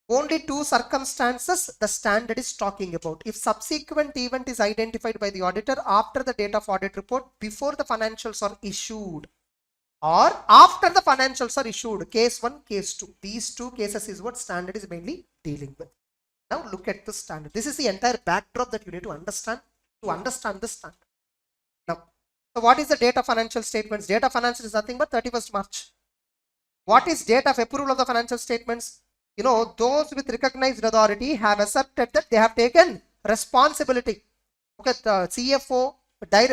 only two circumstances the standard is talking about. If subsequent event is identified by the auditor after the date of audit report, before the financials are issued, or after the financials are issued. Case 1, case 2. These two cases is what standard is mainly dealing with. Now look at the standard. This is the entire backdrop that you need to understand the standard. Now, so what is the date of financial statements? Date of financials is nothing but 31st March. What is date of approval of the financial statements? You know, those with recognized authority have accepted that they have taken responsibility. Okay, the CFO,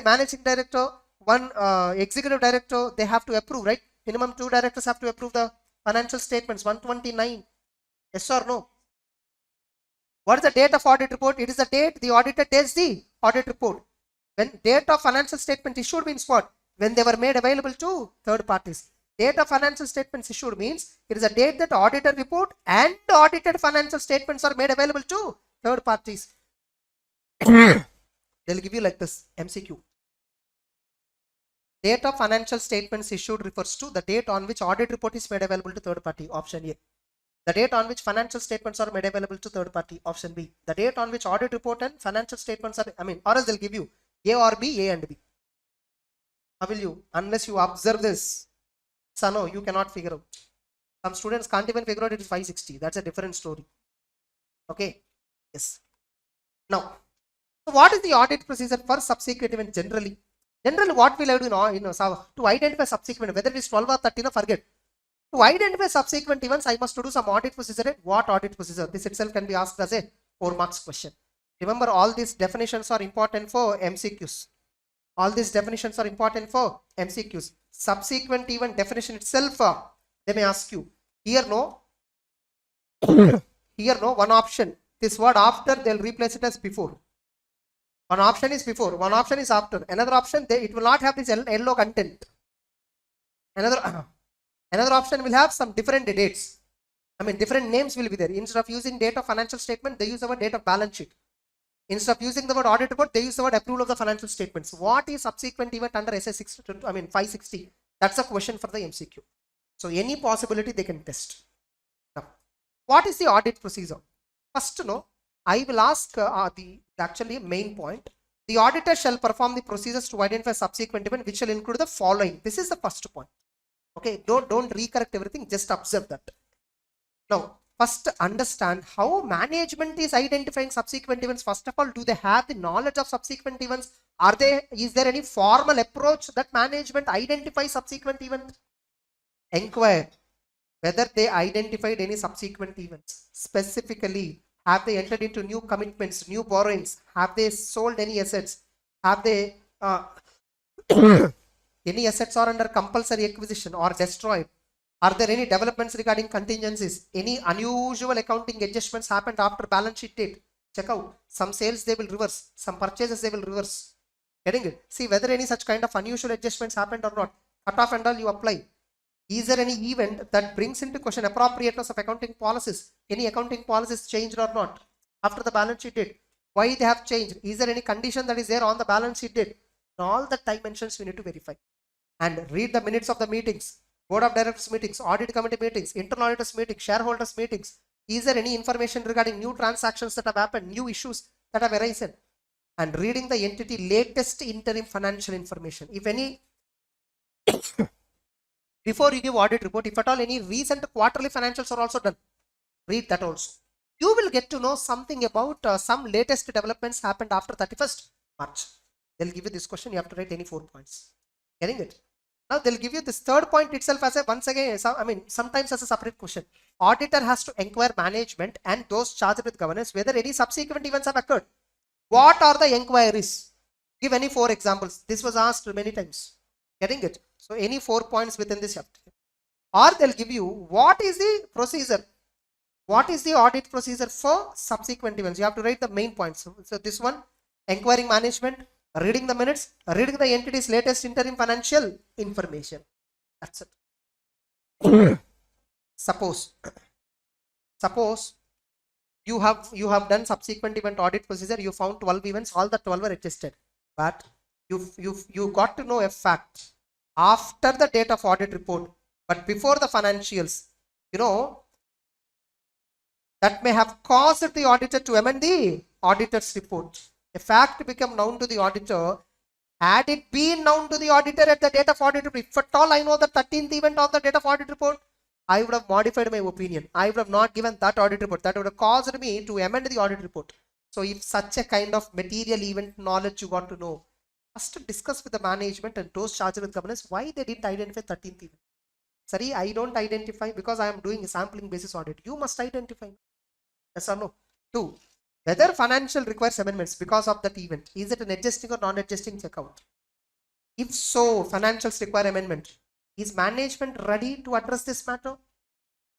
managing director, one executive director, they have to approve, right? Minimum 2 directors have to approve the financial statements. 129. Yes or no? What is the date of audit report? It is the date the auditor takes the audit report. When date of financial statement issued means what? When they were made available to third parties. Date of financial statements issued means it is a date that auditor report and audited financial statements are made available to third parties. They'll give you like this MCQ. Date of financial statements issued refers to the date on which audit report is made available to third party. Option A. The date on which financial statements are made available to third party. Option B. The date on which audit report and financial statements are, or else they'll give you A or B, A and B. How will you? Unless you observe this, so no, you cannot figure out. Some students can't even figure out it is 560. That's a different story. Okay. Yes. Now, so what is the audit procedure for subsequent event generally? Generally, what will I do to identify subsequent, whether it is 12 or 13, forget. To identify subsequent events, I must do some audit procedure. What audit procedure? This itself can be asked as a 4 marks question. Remember, all these definitions are important for MCQs. All these definitions are important for MCQs. Subsequent event definition itself, they may ask you. Here no. Here no. One option. This word after, they'll replace it as before. One option is before. One option is after. Another option, it will not have this yellow content. Another option will have some different dates. Different names will be there. Instead of using date of financial statement, they use our date of balance sheet. Instead of using the word audit report, they use the word approval of the financial statements. What is subsequent event under SA 560? That's a question for the MCQ. So any possibility they can test. Now, what is the audit procedure? First, I will ask the actually main point. The auditor shall perform the procedures to identify subsequent event, which shall include the following. This is the first point. Okay, don't recorrect everything, just observe that. Now, first understand how management is identifying subsequent events. First of all, do they have the knowledge of subsequent events? Is there any formal approach that management identifies subsequent events? Inquire whether they identified any subsequent events. Specifically, have they entered into new commitments, new borrowings? Have they sold any assets? Have they any assets are under compulsory acquisition or destroyed? Are there any developments regarding contingencies? Any unusual accounting adjustments happened after balance sheet date? Check out. Some sales they will reverse, some purchases they will reverse. Getting it? See whether any such kind of unusual adjustments happened or not. Cut off and all you apply. Is there any event that brings into question appropriateness of accounting policies? Any accounting policies changed or not after the balance sheet date? Why they have changed? Is there any condition that is there on the balance sheet date? All the dimensions we need to verify. And read the minutes of the meetings, board of directors meetings, audit committee meetings, internal auditors meetings, shareholders meetings. Is there any information regarding new transactions that have happened, new issues that have arisen? And reading the entity latest interim financial information. If any, before you give audit report, if at all any recent quarterly financials are also done, read that also. You will get to know something about some latest developments happened after 31st March. They'll give you this question, you have to write any 4 points. Getting it? Now they'll give you this third point itself as a, once again, sometimes as a separate question. Auditor has to inquire management and those charged with governance whether any subsequent events have occurred. What are the inquiries? Give any 4 examples. This was asked many times. Getting it? So any 4 points within this chapter. Or they'll give you what is the procedure. What is the audit procedure for subsequent events? You have to write the main points. So this one, inquiring management, reading the minutes, reading the entity's latest interim financial information. That's it. Suppose you have done subsequent event audit procedure, you found 12 events, all the 12 were adjusted. But you got to know a fact after the date of audit report, but before the financials, that may have caused the auditor to amend the auditor's report. A fact become known to the auditor. Had it been known to the auditor at the date of audit report, if at all I know the 13th event on the date of audit report, I would have modified my opinion. I would have not given that audit report. That would have caused me to amend the audit report. So if such a kind of material event knowledge you want to know, first discuss with the management and those charged with governance why they didn't identify 13th event. Sorry, I don't identify because I am doing a sampling basis audit. You must identify. Yes or no? 2. Whether financial requires amendments because of that event. Is it an adjusting or non-adjusting checkout? If so, financials require amendment. Is management ready to address this matter?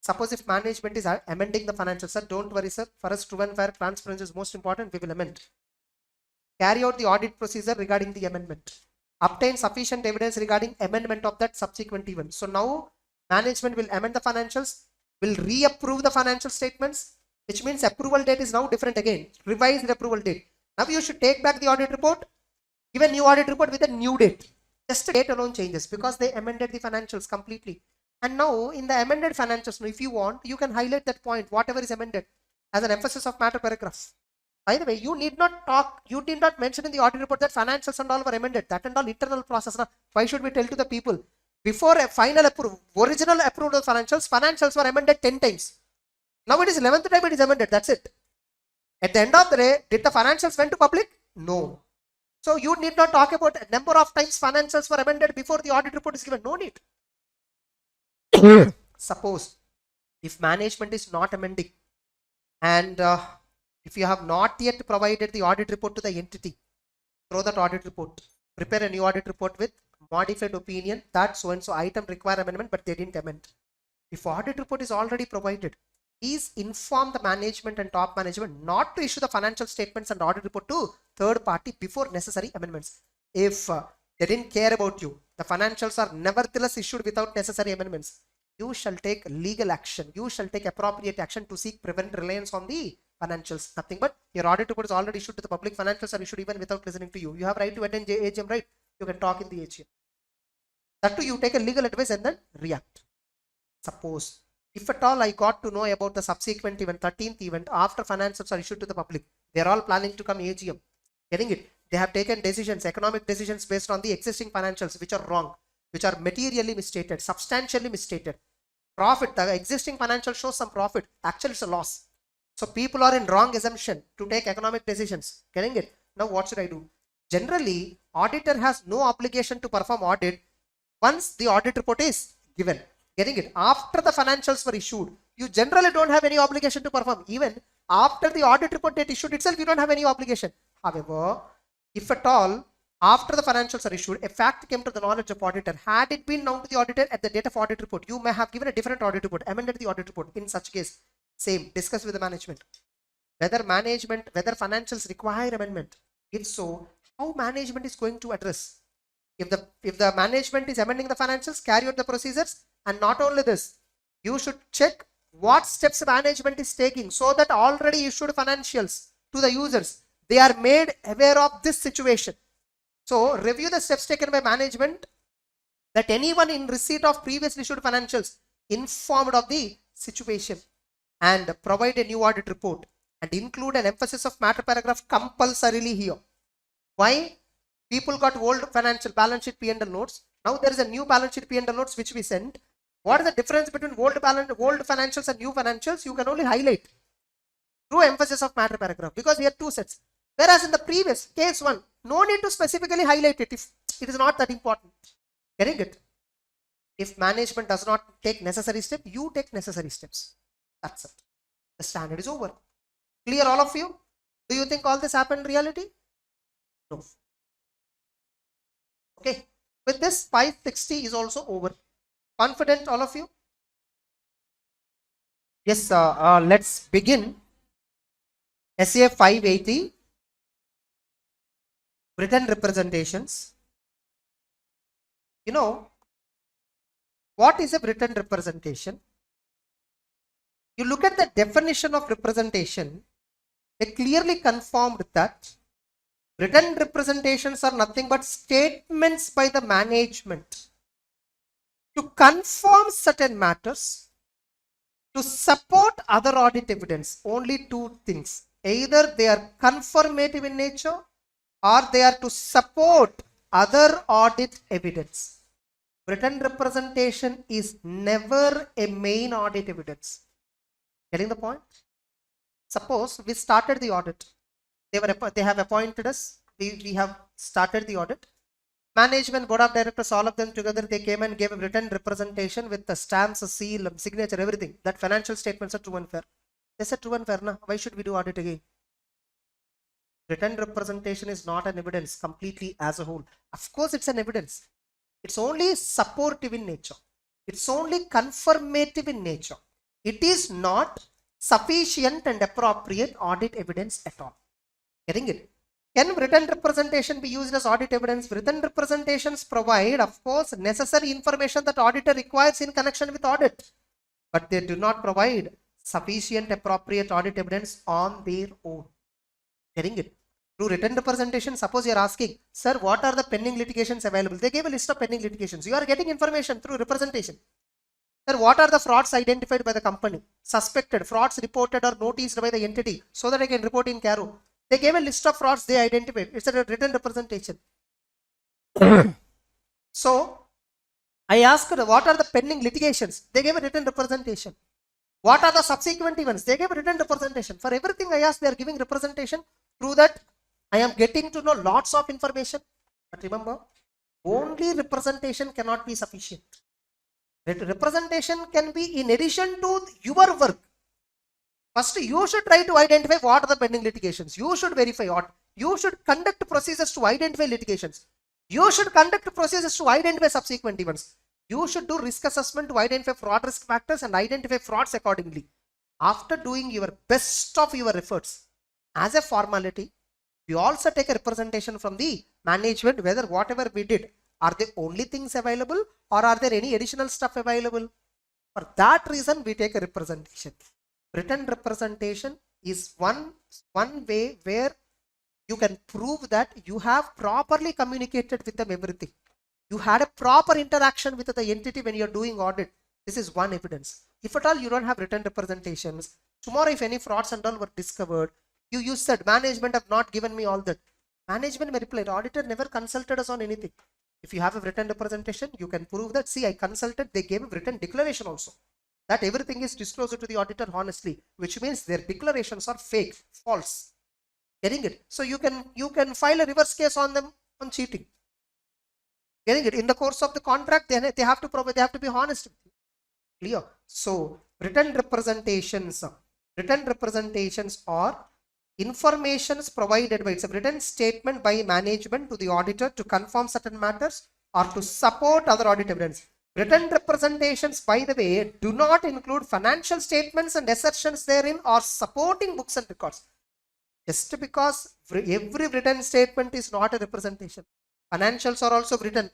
Suppose if management is amending the financials, sir, don't worry, sir. For us, true and fair transparency is most important. We will amend. Carry out the audit procedure regarding the amendment. Obtain sufficient evidence regarding amendment of that subsequent event. So now management will amend the financials, will reapprove the financial statements, which means approval date is now different again. Revised approval date. Now you should take back the audit report, give a new audit report with a new date. Just the date alone changes because they amended the financials completely. And now in the amended financials, if you want, you can highlight that point, whatever is amended, as an emphasis of matter paragraph. By the way, you need not mention in the audit report that financials and all were amended. That and all internal process. Now, why should we tell to the people? Before a final approval, original approval of financials were amended 10 times. Now it is 11th time it is amended. That's it. At the end of the day, did the financials went to public? No. So you need not talk about a number of times financials were amended before the audit report is given. No need. Suppose if management is not amending and if you have not yet provided the audit report to the entity, throw that audit report. Prepare a new audit report with modified opinion that so and so item require amendment but they didn't amend. If audit report is already provided, please inform the management and top management not to issue the financial statements and audit report to third party before necessary amendments. If they didn't care about you, the financials are nevertheless issued without necessary amendments, you shall take legal action. You shall take appropriate action to seek prevent reliance on the financials, nothing but your audit report is already issued to the public. Financials are issued even without listening to you. You have right to attend AGM, right? You can talk in the AGM. That too, you take a legal advice and then react. Suppose, if at all I got to know about the subsequent event, 13th event, after financials are issued to the public, they are all planning to come AGM. Getting it? They have taken decisions, economic decisions based on the existing financials, which are wrong, which are materially misstated, substantially misstated. Profit, the existing financial shows some profit, actually it's a loss. So people are in wrong assumption to take economic decisions. Getting it? Now what should I do? Generally, auditor has no obligation to perform audit once the audit report is given. Getting it? After the financials were issued, you generally don't have any obligation to perform. Even after the audit report date issued itself, you don't have any obligation. However, if at all, after the financials are issued, a fact came to the knowledge of auditor, had it been known to the auditor at the date of audit report, you may have given a different audit report, amended the audit report. In such case, same, discuss with the management. Whether financials require amendment. If so, how management is going to address? If the management is amending the financials, carry out the procedures, and not only this, you should check what steps management is taking so that already issued financials to the users, they are made aware of this situation. So review the steps taken by management, that anyone in receipt of previously issued financials informed of the situation, and provide a new audit report and include an emphasis of matter paragraph compulsorily here. Why? People got old financial balance sheet P&L notes. Now there is a new balance sheet P&L notes which we sent. What is the difference between old financials and new financials? You can only highlight through emphasis of matter paragraph, because we have two sets. Whereas in the previous case one, no need to specifically highlight it if it is not that important. Getting it? If management does not take necessary steps, you take necessary steps. That's it. The standard is over. Clear, all of you? Do you think all this happened in reality? No. Okay. With this, 560 is also over. Confident, all of you? Yes, let's begin. SA 580. Written representations. You know, what is a written representation? You look at the definition of representation, they clearly confirmed that written representations are nothing but statements by the management to confirm certain matters, to support other audit evidence. Only two things. Either they are confirmative in nature or they are to support other audit evidence. Written representation is never a main audit evidence. Getting the point? Suppose we started the audit. They have appointed us. We have started the audit. Management, board of directors, all of them together, they came and gave a written representation with the stamps, a seal, signature, everything. That financial statements are true and fair. They said true and fair. Nah, why should we do audit again? Written representation is not an evidence completely as a whole. Of course, it's an evidence. It's only supportive in nature. It's only confirmative in nature. It is not sufficient and appropriate audit evidence at all. Getting it? Can written representation be used as audit evidence? Written representations provide, of course, necessary information that auditor requires in connection with audit, but they do not provide sufficient appropriate audit evidence on their own. Getting it? Through written representation, suppose you are asking, sir, what are the pending litigations available? They gave a list of pending litigations. You are getting information through representation. Sir, what are the frauds identified by the company? Suspected, frauds reported or noticed by the entity, so that I can report in Caro. They gave a list of frauds they identified. It's a written representation. So, I asked, what are the pending litigations? They gave a written representation. What are the subsequent events? They gave a written representation. For everything I asked, they are giving representation. Through that, I am getting to know lots of information. But remember, only representation cannot be sufficient. Representation can be in addition to your work. First, you should try to identify what are the pending litigations. You should verify what. You should conduct procedures to identify litigations. You should conduct procedures to identify subsequent events. You should do risk assessment to identify fraud risk factors and identify frauds accordingly. After doing your best of your efforts, as a formality, we also take a representation from the management whether whatever we did, are the only things available or are there any additional stuff available? For that reason, we take a representation. Written representation is one way where you can prove that you have properly communicated with them everything. You had a proper interaction with the entity when you're doing audit. This is one evidence. If at all you don't have written representations, tomorrow if any frauds and all were discovered, you said management have not given me all that. Management may reply, auditor never consulted us on anything. If you have a written representation, you can prove that, see, I consulted, they gave a written declaration also. That everything is disclosed to the auditor honestly, which means their declarations are fake, false. Getting it? So you can file a reverse case on them on cheating. Getting it? In the course of the contract, they have to provide, they have to be honest. Clear? So written representations are informations provided by, it's a written statement by management to the auditor to confirm certain matters or to support other audit evidence. Written representations, by the way, do not include financial statements and assertions therein or supporting books and records. Just because every written statement is not a representation. Financials are also written.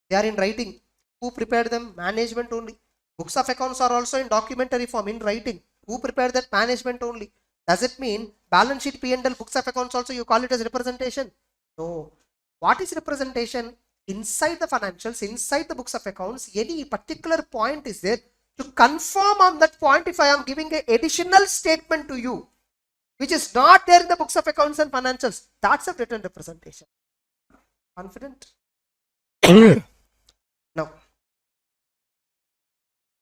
They are in writing. Who prepared them? Management only. Books of accounts are also in documentary form, in writing. Who prepared that? Management only. Does it mean balance sheet, P&L, books of accounts also you call it as representation? No. What is representation? Inside the financials, inside the books of accounts, any particular point is there. To confirm on that point, if I am giving an additional statement to you, which is not there in the books of accounts and financials, that's a written representation. Confident? Now,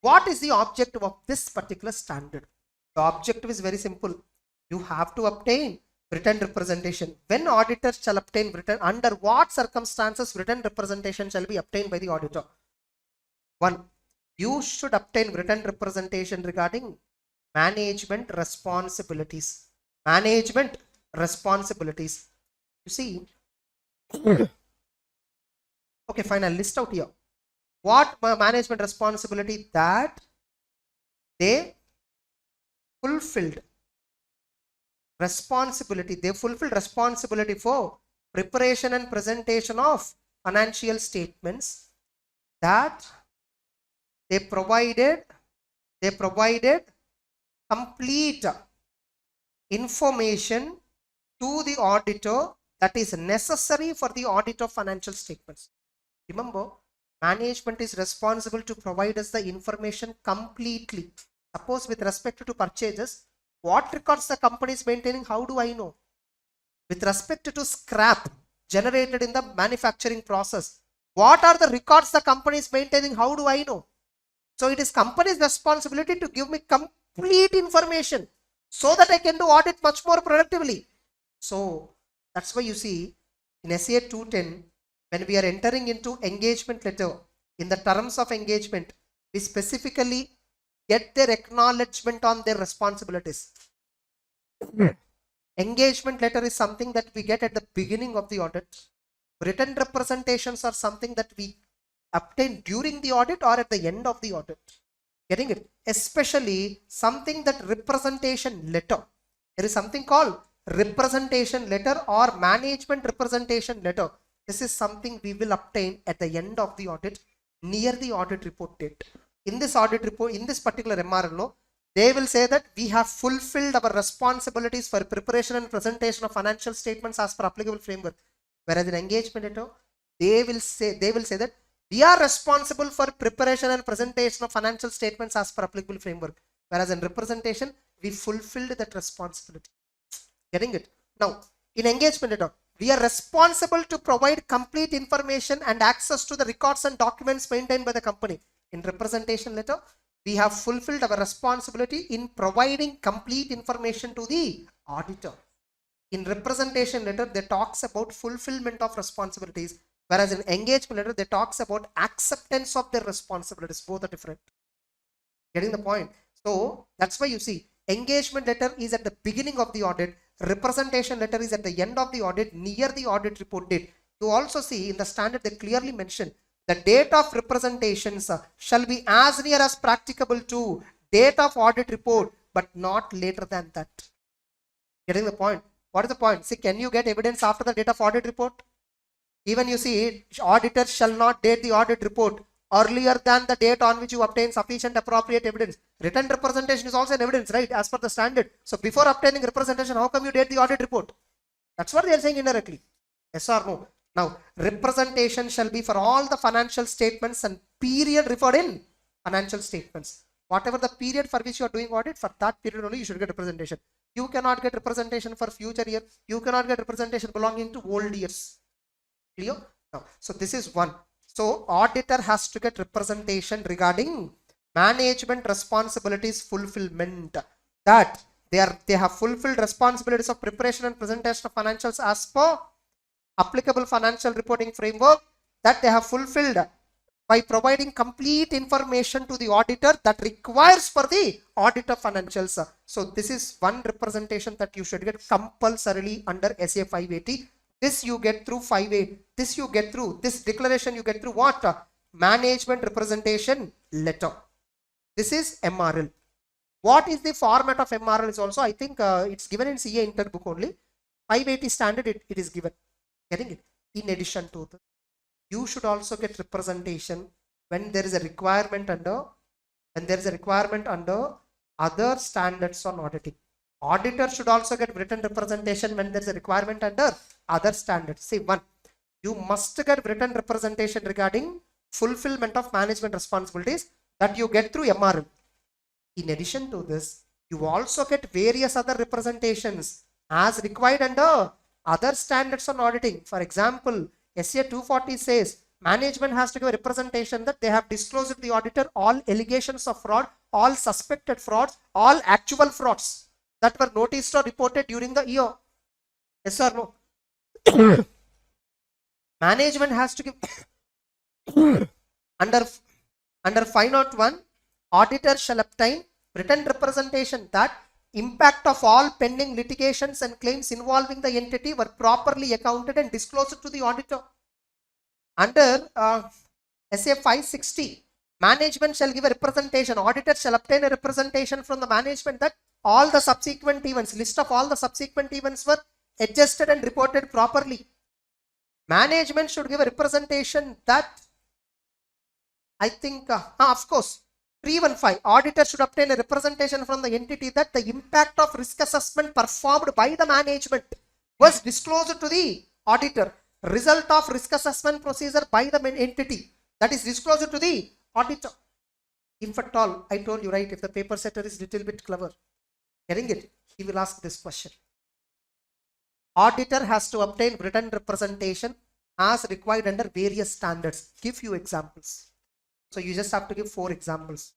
what is the objective of this particular standard? The objective is very simple. You have to obtain written representation. When auditors shall obtain written, under what circumstances written representation shall be obtained by the auditor? 1. You should obtain written representation regarding management responsibilities. Management responsibilities. You see, okay, fine, I'll list out here. What management responsibility? That they fulfilled responsibility. They fulfilled responsibility for preparation and presentation of financial statements. That they provided complete information to the auditor that is necessary for the audit of financial statements. Remember, management is responsible to provide us the information completely. Suppose with respect to purchases, what records the company is maintaining, how do I know? With respect to scrap generated in the manufacturing process, what are the records the company is maintaining, how do I know? So it is company's responsibility to give me complete information so that I can do audit much more productively. So that's why you see in SA 210, when we are entering into engagement letter, in the terms of engagement, we specifically get their acknowledgement on their responsibilities. Engagement letter is something that we get at the beginning of the audit. Written representations are something that we obtain during the audit or at the end of the audit. Getting it? Especially something that representation letter. There is something called representation letter or management representation letter. This is something we will obtain at the end of the audit, near the audit report date. In this audit report, in this particular MRLO, they will say that we have fulfilled our responsibilities for preparation and presentation of financial statements as per applicable framework. Whereas in engagement letter, they will say that we are responsible for preparation and presentation of financial statements as per applicable framework. Whereas in representation, we fulfilled that responsibility. Getting it? Now, in engagement letter, we are responsible to provide complete information and access to the records and documents maintained by the company. In representation letter, we have fulfilled our responsibility in providing complete information to the auditor. In representation letter, they talks about fulfillment of responsibilities, whereas in engagement letter, they talks about acceptance of their responsibilities. Both are different. Getting the point? So that's why you see engagement letter is at the beginning of the audit. Representation letter is at the end of the audit, near the audit report date. You also see in the standard, they clearly mention the date of representations shall be as near as practicable to date of audit report, but not later than that. Getting the point? What is the point? See, can you get evidence after the date of audit report? Even you see, auditor shall not date the audit report earlier than the date on which you obtain sufficient appropriate evidence. Written representation is also an evidence, right, as per the standard. So before obtaining representation, how come you date the audit report? That's what they are saying indirectly. Yes or no? Now, representation shall be for all the financial statements and period referred in financial statements. Whatever the period for which you are doing audit, for that period only you should get representation. You cannot get representation for future year. You cannot get representation belonging to old years. Clear? Now, so this is one. So auditor has to get representation regarding management responsibilities fulfillment, that they have fulfilled responsibilities of preparation and presentation of financials as per applicable financial reporting framework, that they have fulfilled by providing complete information to the auditor that requires for the audit of financials. So this is one representation that you should get compulsorily under SA 580. This you get through 5A. This you get through, this declaration you get through what? Management representation letter. This is MRL. What is the format of MRL is also, I think it's given in CA Interbook only. 580 standard it is given. Getting it? In addition to that, you should also get representation when there is a requirement under, other standards on auditing. Auditor should also get written representation when there is a requirement under other standards. See, one, you must get written representation regarding fulfillment of management responsibilities, that you get through MRL. In addition to this, you also get various other representations as required under other standards on auditing. For example, SA 240 says management has to give a representation that they have disclosed to the auditor all allegations of fraud, all suspected frauds, all actual frauds that were noticed or reported during the year. Yes or no? Management has to give under 501, auditor shall obtain written representation that impact of all pending litigations and claims involving the entity were properly accounted and disclosed to the auditor. Under SA 560, management shall give a representation, auditor shall obtain a representation from the management that all the subsequent events, list of all the subsequent events were adjusted and reported properly. Management should give a representation that, I think, of course, 315, auditor should obtain a representation from the entity that the impact of risk assessment performed by the management was disclosed to the auditor. Result of risk assessment procedure by the entity, that is disclosed to the auditor. If at all, I told you, right, if the paper setter is little bit clever, getting it, he will ask this question. Auditor has to obtain written representation as required under various standards. Give few examples. So you just have to give 4 examples.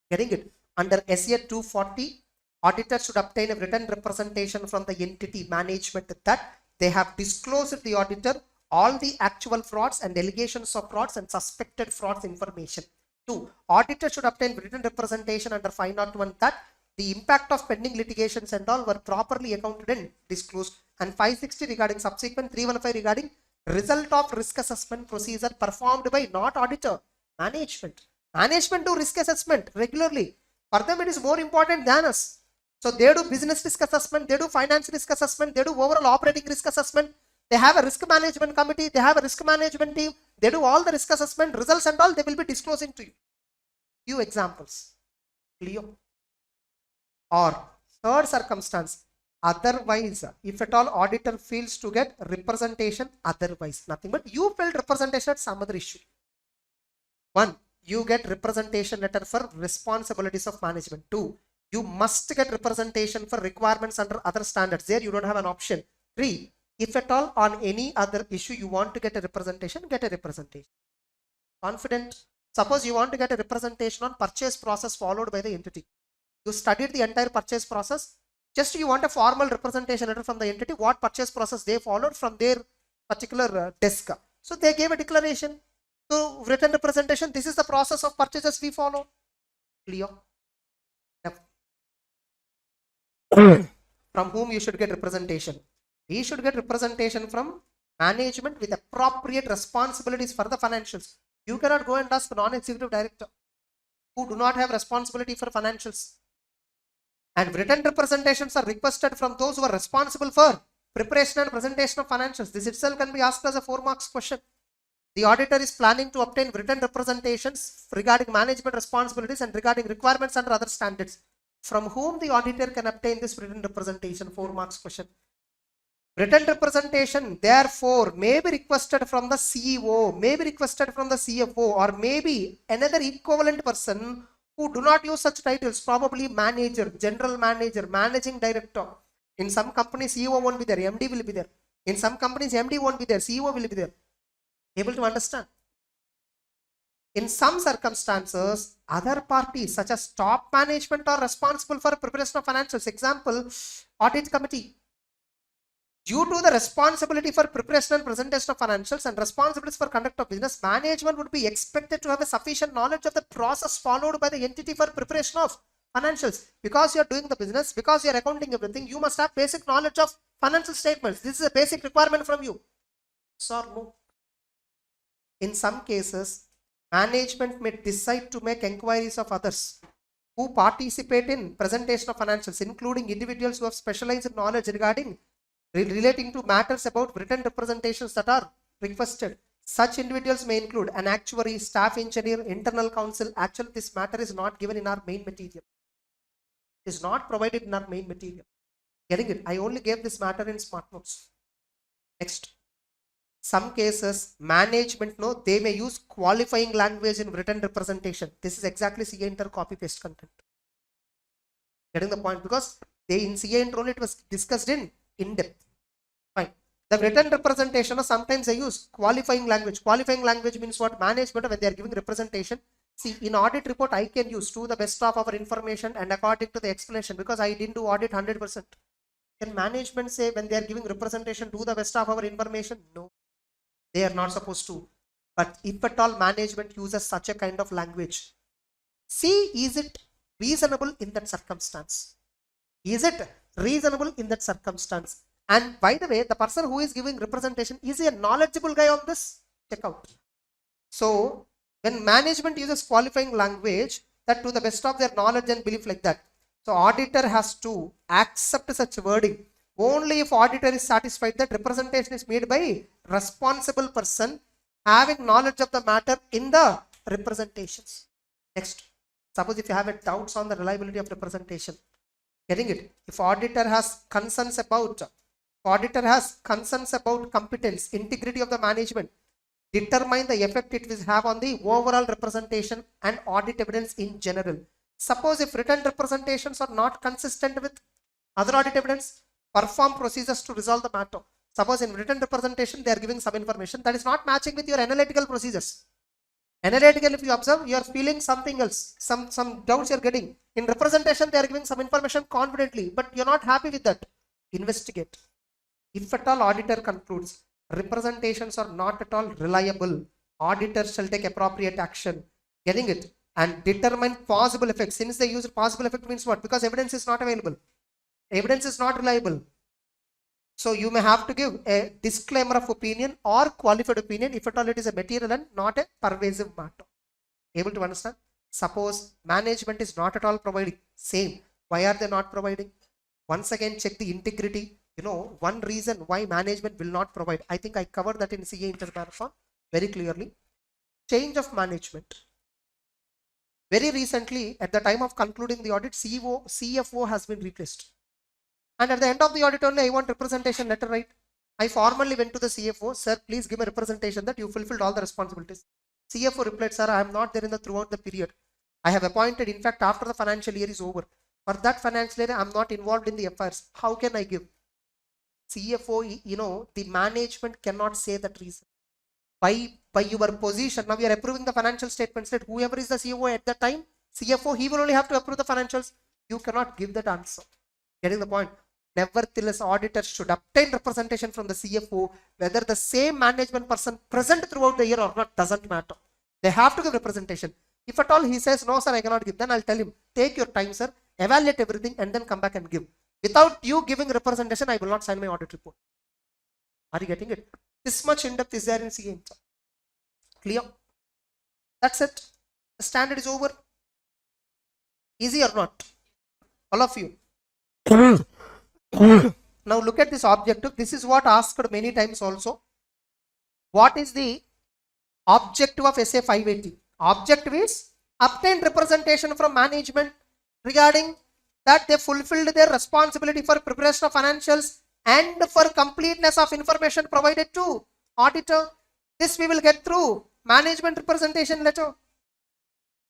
Getting it? Under SA 240, auditor should obtain a written representation from the entity management that they have disclosed to the auditor all the actual frauds and allegations of frauds and suspected frauds information. 2. Auditor should obtain written representation under 501 that the impact of pending litigations and all were properly accounted and disclosed. And 560 regarding subsequent, 315 regarding result of risk assessment procedure performed by not auditor, management. Management do risk assessment regularly. For them it is more important than us. So they do business risk assessment, they do finance risk assessment, they do overall operating risk assessment. They have a risk management committee, they have a risk management team, they do all the risk assessment results and all, they will be disclosing to you. Few examples. Clear? Or third circumstance, otherwise, if at all auditor fails to get representation, otherwise, nothing but you felt representation at some other issue. 1. You get representation letter for responsibilities of management. 2. You must get representation for requirements under other standards. There you don't have an option. 3. If at all on any other issue you want to get a representation, get a representation. Confident? Suppose you want to get a representation on purchase process followed by the entity. You studied the entire purchase process. Just you want a formal representation letter from the entity, what purchase process they followed from their particular desk. So they gave a declaration. So written representation, this is the process of purchases we follow. Clear? From whom you should get representation? We should get representation from management with appropriate responsibilities for the financials. You cannot go and ask the non-executive director who do not have responsibility for financials. And written representations are requested from those who are responsible for preparation and presentation of financials. This itself can be asked as a 4 marks question. The auditor is planning to obtain written representations regarding management responsibilities and regarding requirements under other standards. From whom the auditor can obtain this written representation? 4 marks question. Written representation, therefore, may be requested from the CEO, may be requested from the CFO, or maybe another equivalent person who do not use such titles, probably manager, general manager, managing director. In some companies, CEO won't be there, MD will be there. In some companies, MD won't be there, CEO will be there. Able to understand? In some circumstances, other parties such as top management are responsible for preparation of financials. Example, audit committee. Due to the responsibility for preparation and presentation of financials and responsibilities for conduct of business, management would be expected to have a sufficient knowledge of the process followed by the entity for preparation of financials. Because you are doing the business, because you are accounting everything, you must have basic knowledge of financial statements. This is a basic requirement from you. So no. In some cases, management may decide to make inquiries of others who participate in presentation of financials, including individuals who have specialized knowledge relating to matters about written representations that are requested. Such individuals may include an actuary, staff engineer, internal counsel. Actually, this matter is not given in our main material. It is not provided in our main material. Getting it? I only gave this matter in Smart Notes. Next. Some cases, management, no, they may use qualifying language in written representation. This is exactly CA Inter copy paste content. Getting the point? Because in CA Inter only it was discussed in depth. Fine. The written representation, sometimes they use qualifying language. Qualifying language means what? Management, when they are giving representation. See, in audit report, I can use to the best of our information and according to the explanation, because I didn't do audit 100%. Can management say when they are giving representation, do the best of our information? No. They are not supposed to. But if at all management uses such a kind of language, see, is it reasonable in that circumstance? Is it reasonable in that circumstance? And by the way, the person who is giving representation, is he a knowledgeable guy on this? Check out. So when management uses qualifying language, that to the best of their knowledge and belief like that. So auditor has to accept such wording. Only if auditor is satisfied that representation is made by responsible person having knowledge of the matter in the representations. Next, suppose if you have doubts on the reliability of representation, getting it? If auditor has concerns about competence, integrity of the management, determine the effect it will have on the overall representation and audit evidence in general. Suppose if written representations are not consistent with other audit evidence, perform procedures to resolve the matter. Suppose in written representation, they are giving some information that is not matching with your analytical procedures. Analytical, if you observe, you are feeling something else, some doubts you are getting. In representation, they are giving some information confidently, but you are not happy with that. Investigate. If at all auditor concludes representations are not at all reliable, auditor shall take appropriate action. Getting it? And determine possible effects. Since they use possible effect means what? Because evidence is not available. Evidence is not reliable. So you may have to give a disclaimer of opinion or qualified opinion if at all it is a material and not a pervasive matter. Able to understand? Suppose management is not at all providing. Same. Why are they not providing? Once again, check the integrity. One reason why management will not provide. I think I covered that in CA Intermarathon very clearly. Change of management. Very recently, at the time of concluding the audit, CFO has been replaced. And at the end of the audit only, I want representation letter, right? I formally went to the CFO, sir, please give me representation that you fulfilled all the responsibilities. CFO replied, sir, I am not there throughout the period. I have appointed, in fact, after the financial year is over. For that financial year, I am not involved in the affairs. How can I give? CFO, the management cannot say that reason. By your position, now we are approving the financial statements that whoever is the CFO at that time, CFO, he will only have to approve the financials. You cannot give that answer. Getting the point? Nevertheless, auditors should obtain representation from the CFO, whether the same management person present throughout the year or not, doesn't matter. They have to give representation. If at all he says, no, sir, I cannot give, then I'll tell him, take your time, sir, evaluate everything and then come back and give. Without you giving representation, I will not sign my audit report. Are you getting it? This much in depth is there in CA. Clear? That's it. The standard is over. Easy or not? All of you. Now look at this objective. This is what asked many times also. What is the Objective of SA 580. Objective is obtain representation from management regarding that they fulfilled their responsibility for preparation of financials and for completeness of information provided to auditor. This we will get through management representation letter.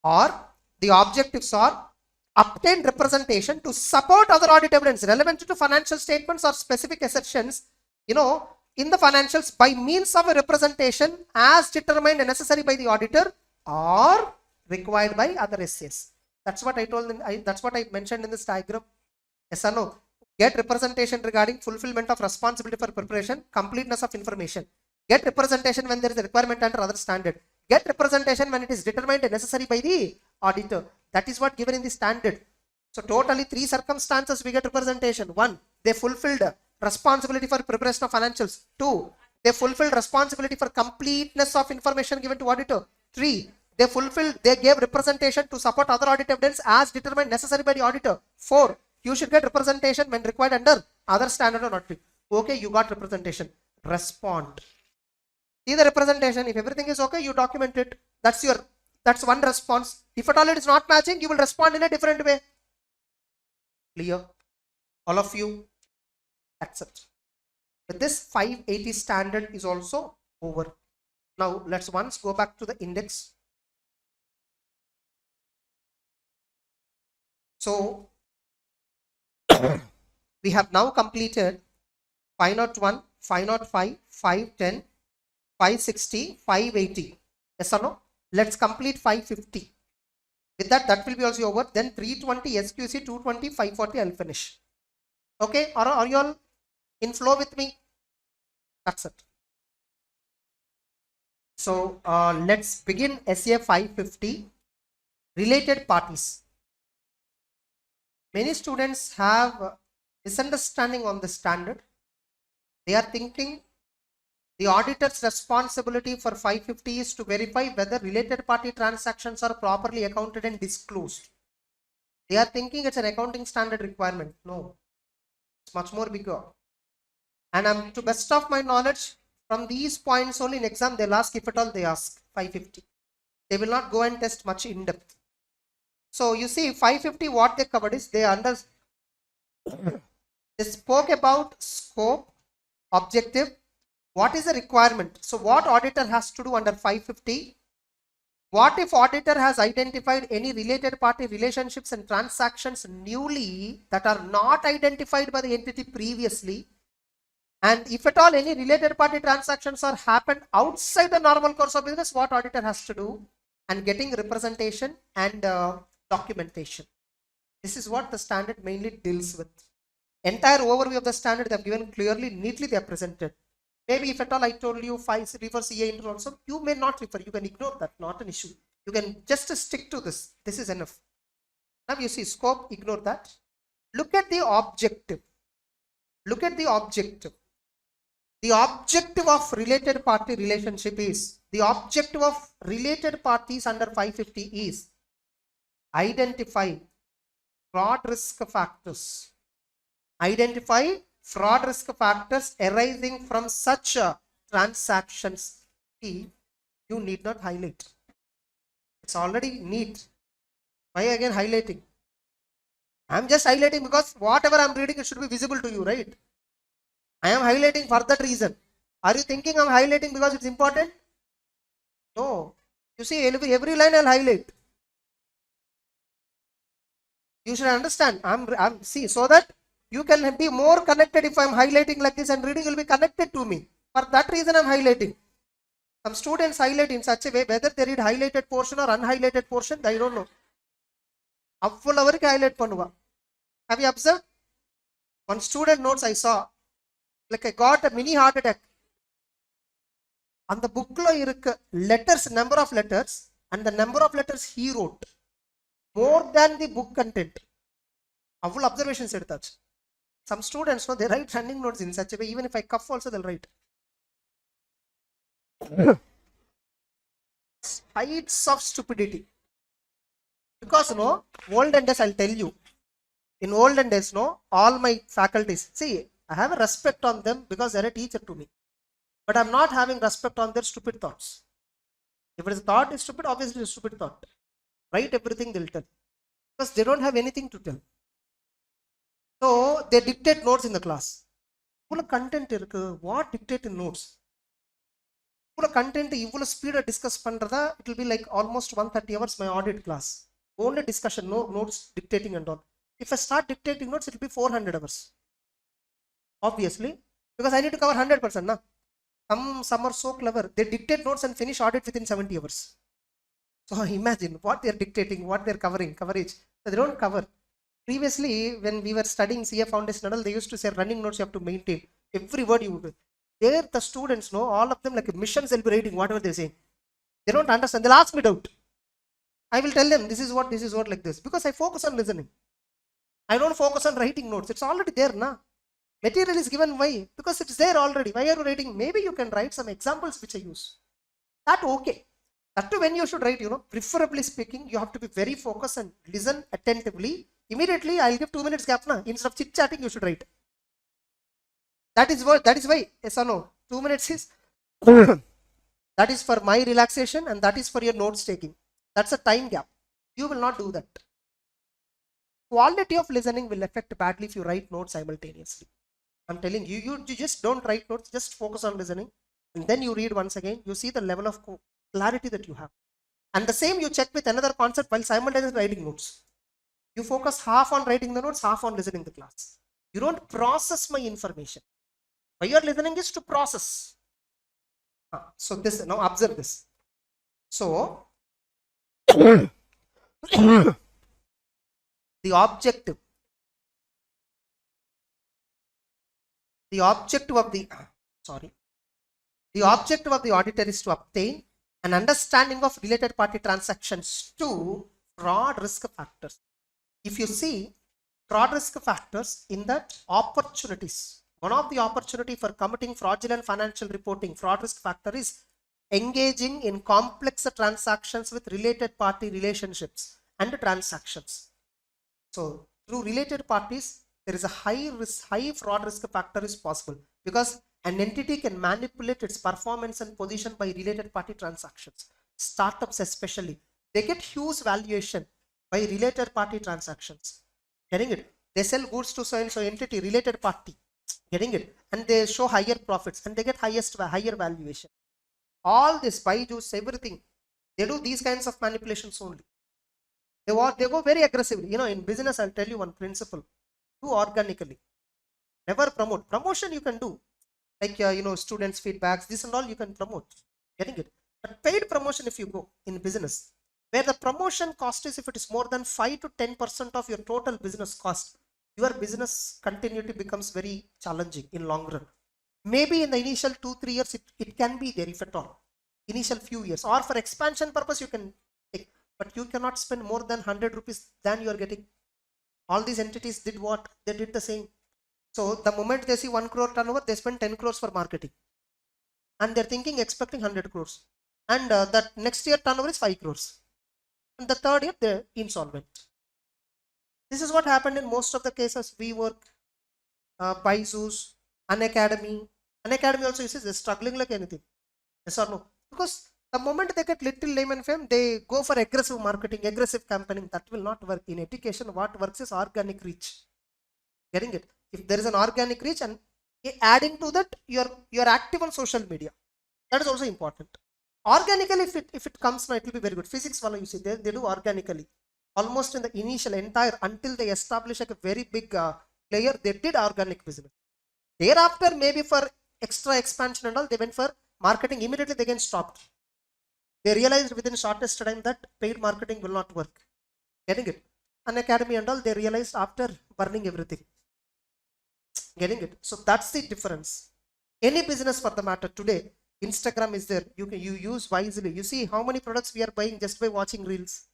Or the objectives are obtain representation to support other audit evidence relevant to financial statements or specific assertions, in the financials by means of a representation as determined and necessary by the auditor or required by other SCs. That's what I told them. That's what I mentioned in this diagram. Yes or no? Get representation regarding fulfillment of responsibility for preparation, completeness of information. Get representation when there is a requirement under other standard. Get representation when it is determined and necessary by the auditor. That is what given in the standard. So totally 3 circumstances we get representation. 1, they fulfilled responsibility for preparation of financials. 2, they fulfilled responsibility for completeness of information given to auditor. 3, they gave representation to support other audit evidence as determined necessary by the auditor. 4, you should get representation when required under other standard or auditing. Okay, you got representation. Respond. See the representation. If everything is okay, you document it. That's one response. If at all it is not matching, you will respond in a different way. Clear? All of you? Accept. But this 580 standard is also over. Now let's once go back to the index. So we have now completed 501, 505, 510, 560, 580. Yes or no? Let's complete 550. With that will be also over. Then 320 SQC, 220, 540 I'll finish. Okay? Are you all in flow with me? That's it. So let's begin SA 550. Related parties. Many students have misunderstanding on the standard. They are thinking the auditor's responsibility for 550 is to verify whether related party transactions are properly accounted and disclosed. They are thinking it's an accounting standard requirement. No, it's much more bigger. And to best of my knowledge, from these points only in exam they'll ask, if at all they ask 550. They will not go and test much in depth. So you see 550 what they covered is they spoke about scope, objective, what is the requirement. So what auditor has to do under 550? What if auditor has identified any related party relationships and transactions newly that are not identified by the entity previously? And if at all any related party transactions are happened outside the normal course of business, what auditor has to do? And getting representation and documentation. This is what the standard mainly deals with. Entire overview of the standard they have given clearly, neatly they are presented. Maybe if at all I told you 5 refer CA intro also, you may not refer, you can ignore that, not an issue. You can just stick to this. This is enough. Now you see scope, ignore that. Look at the objective. Look at the objective. The objective of related party relationship is, the objective of related parties under 550 is identify fraud risk factors. Identify fraud risk factors arising from such transactions. You need not highlight. It's already neat. Why again highlighting? I'm just highlighting because whatever I'm reading, it should be visible to you, right? I am highlighting for that reason. Are you thinking I'm highlighting because it's important? No. You see, every line I'll highlight. You should understand. See, so that you can be more connected. If I'm highlighting like this and reading, you'll be connected to me. For that reason, I'm highlighting. Some students highlight in such a way, whether they read highlighted portion or unhighlighted portion, I don't know. Highlight pannuva. Have you observed? One student notes I saw, like I got a mini heart attack. On the book letters, number of letters, and the number of letters he wrote more than the book content. Full observations. Some students, they write running notes in such a way, even if I cough also they'll write. Heights of stupidity. Because olden days, I'll tell you, in olden days, all my faculties, see, I have a respect on them because they're a teacher to me. But I'm not having respect on their stupid thoughts. If it is thought is stupid, obviously it's stupid thought. Write everything they'll tell. Because they don't have anything to tell. So they dictate notes in the class. Content what dictate in notes? Content speed discuss pandradha, it will be like almost 130 hours my audit class. Only discussion, no notes dictating and all. If I start dictating notes, it will be 400 hours. Obviously, because I need to cover 100%. Na? Some are so clever. They dictate notes and finish audit within 70 hours. So imagine what they are dictating, what they are covering, coverage. So they don't cover. Previously, when we were studying CA Foundation, they used to say running notes you have to maintain. Every word you would. There the students know, all of them like missions they'll be writing, whatever they say. They don't understand. They'll ask me doubt. I will tell them this is what like this. Because I focus on listening. I don't focus on writing notes. It's already there, na. Material is given why? Because it's there already. Why are you writing? Maybe you can write some examples which I use. That okay. That too when you should write, preferably speaking, you have to be very focused and listen attentively. Immediately, I'll give 2 minutes gap na. Instead of chit chatting, you should write. That is why, yes or no? 2 minutes is that is for my relaxation and that is for your notes taking. That's a time gap. You will not do that. Quality of listening will affect badly if you write notes simultaneously. I'm telling you, you just don't write notes, just focus on listening. And then you read once again, you see the level of clarity that you have. And the same you check with another concept while simultaneously writing notes. You focus half on writing the notes, half on listening the class. You don't process my information. Why you are listening is to process. So this, now observe this. So the objective of the auditor is to obtain an understanding of related party transactions to fraud risk factors. If you see fraud risk factors in that opportunities, one of the opportunity for committing fraudulent financial reporting, fraud risk factor is engaging in complex transactions with related party relationships and transactions. So through related parties, there is a high fraud risk factor is possible because an entity can manipulate its performance and position by related party transactions. Startups especially, they get huge valuation by related party transactions. Getting it? They sell goods to so and so entity, related party. Getting it? And they show higher profits and they get higher valuation. All this, Byju's, everything, they do these kinds of manipulations only. They go very aggressively. In business, I'll tell you one principle. Do organically. Never promote. Promotion you can do. Like, students' feedbacks, this and all you can promote. Getting it? But paid promotion if you go in business, where the promotion cost is, if it is more than 5 to 10% of your total business cost, your business continuity becomes very challenging in long run. Maybe in the initial 2-3 years, it can be there if at all. Initial few years. Or for expansion purpose, you can take. But you cannot spend more than 100 rupees than you are getting. All these entities did what? They did the same. So the moment they see 1 crore turnover, they spend 10 crores for marketing. And they're expecting 100 crores. And that next year turnover is 5 crores. And the third year, they're insolvent. This is what happened in most of the cases. We work, Byju's, Unacademy. Unacademy also uses they're struggling like anything. Yes or no? Because the moment they get little name and fame, they go for aggressive marketing, aggressive campaigning. That will not work. In education, what works is organic reach. Getting it? If there is an organic reach and adding to that, you're active on social media. That is also important. Organically, if it comes now, it will be very good. Physics, you see, they do organically. Almost in the initial entire, until they establish like a very big player, they did organic business. Thereafter, maybe for extra expansion and all, they went for marketing. Immediately, they again stopped. They realized within shortest time that paid marketing will not work. Getting it? Unacademy and all, they realized after burning everything. Getting it? So that's the difference. Any business for the matter today, Instagram is there. You use wisely. You see how many products we are buying just by watching reels.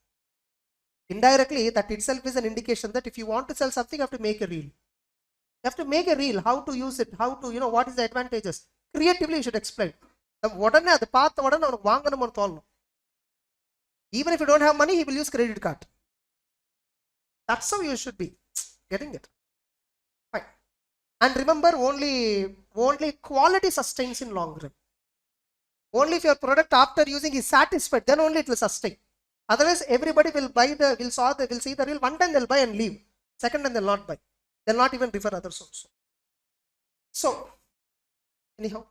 Indirectly, that itself is an indication that if you want to sell something, you have to make a reel. You have to make a reel, how to use it, how to, what is the advantages. Creatively, you should explain. Even if you don't have money, he will use credit card. That's how you should be. Getting it? Fine. And remember, only quality sustains in long run. Only if your product after using is satisfied, then only it will sustain. Otherwise, everybody will buy will see the reel one time, they'll buy and leave. Second time they'll not buy. They'll not even refer others also. So anyhow,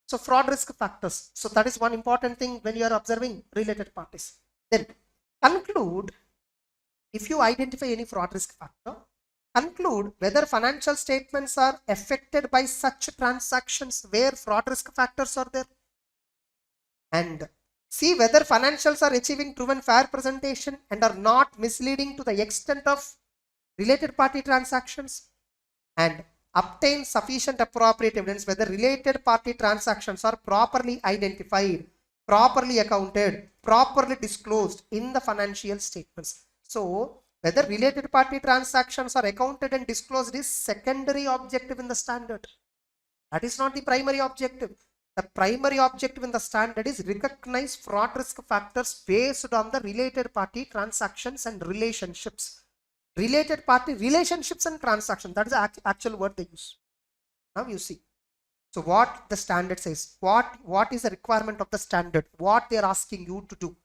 so fraud risk factors. So that is one important thing when you are observing related parties. Then conclude, if you identify any fraud risk factor, conclude whether financial statements are affected by such transactions where fraud risk factors are there, and see whether financials are achieving true and fair presentation and are not misleading to the extent of related party transactions, and obtain sufficient appropriate evidence whether related party transactions are properly identified, properly accounted, properly disclosed in the financial statements. So whether related party transactions are accounted and disclosed is secondary objective in the standard. That is not the primary objective. The primary objective in the standard is recognize fraud risk factors based on the related party transactions and relationships. Related party relationships and transactions, that is the actual word they use. Now you see. So what the standard says, what is the requirement of the standard, what they are asking you to do.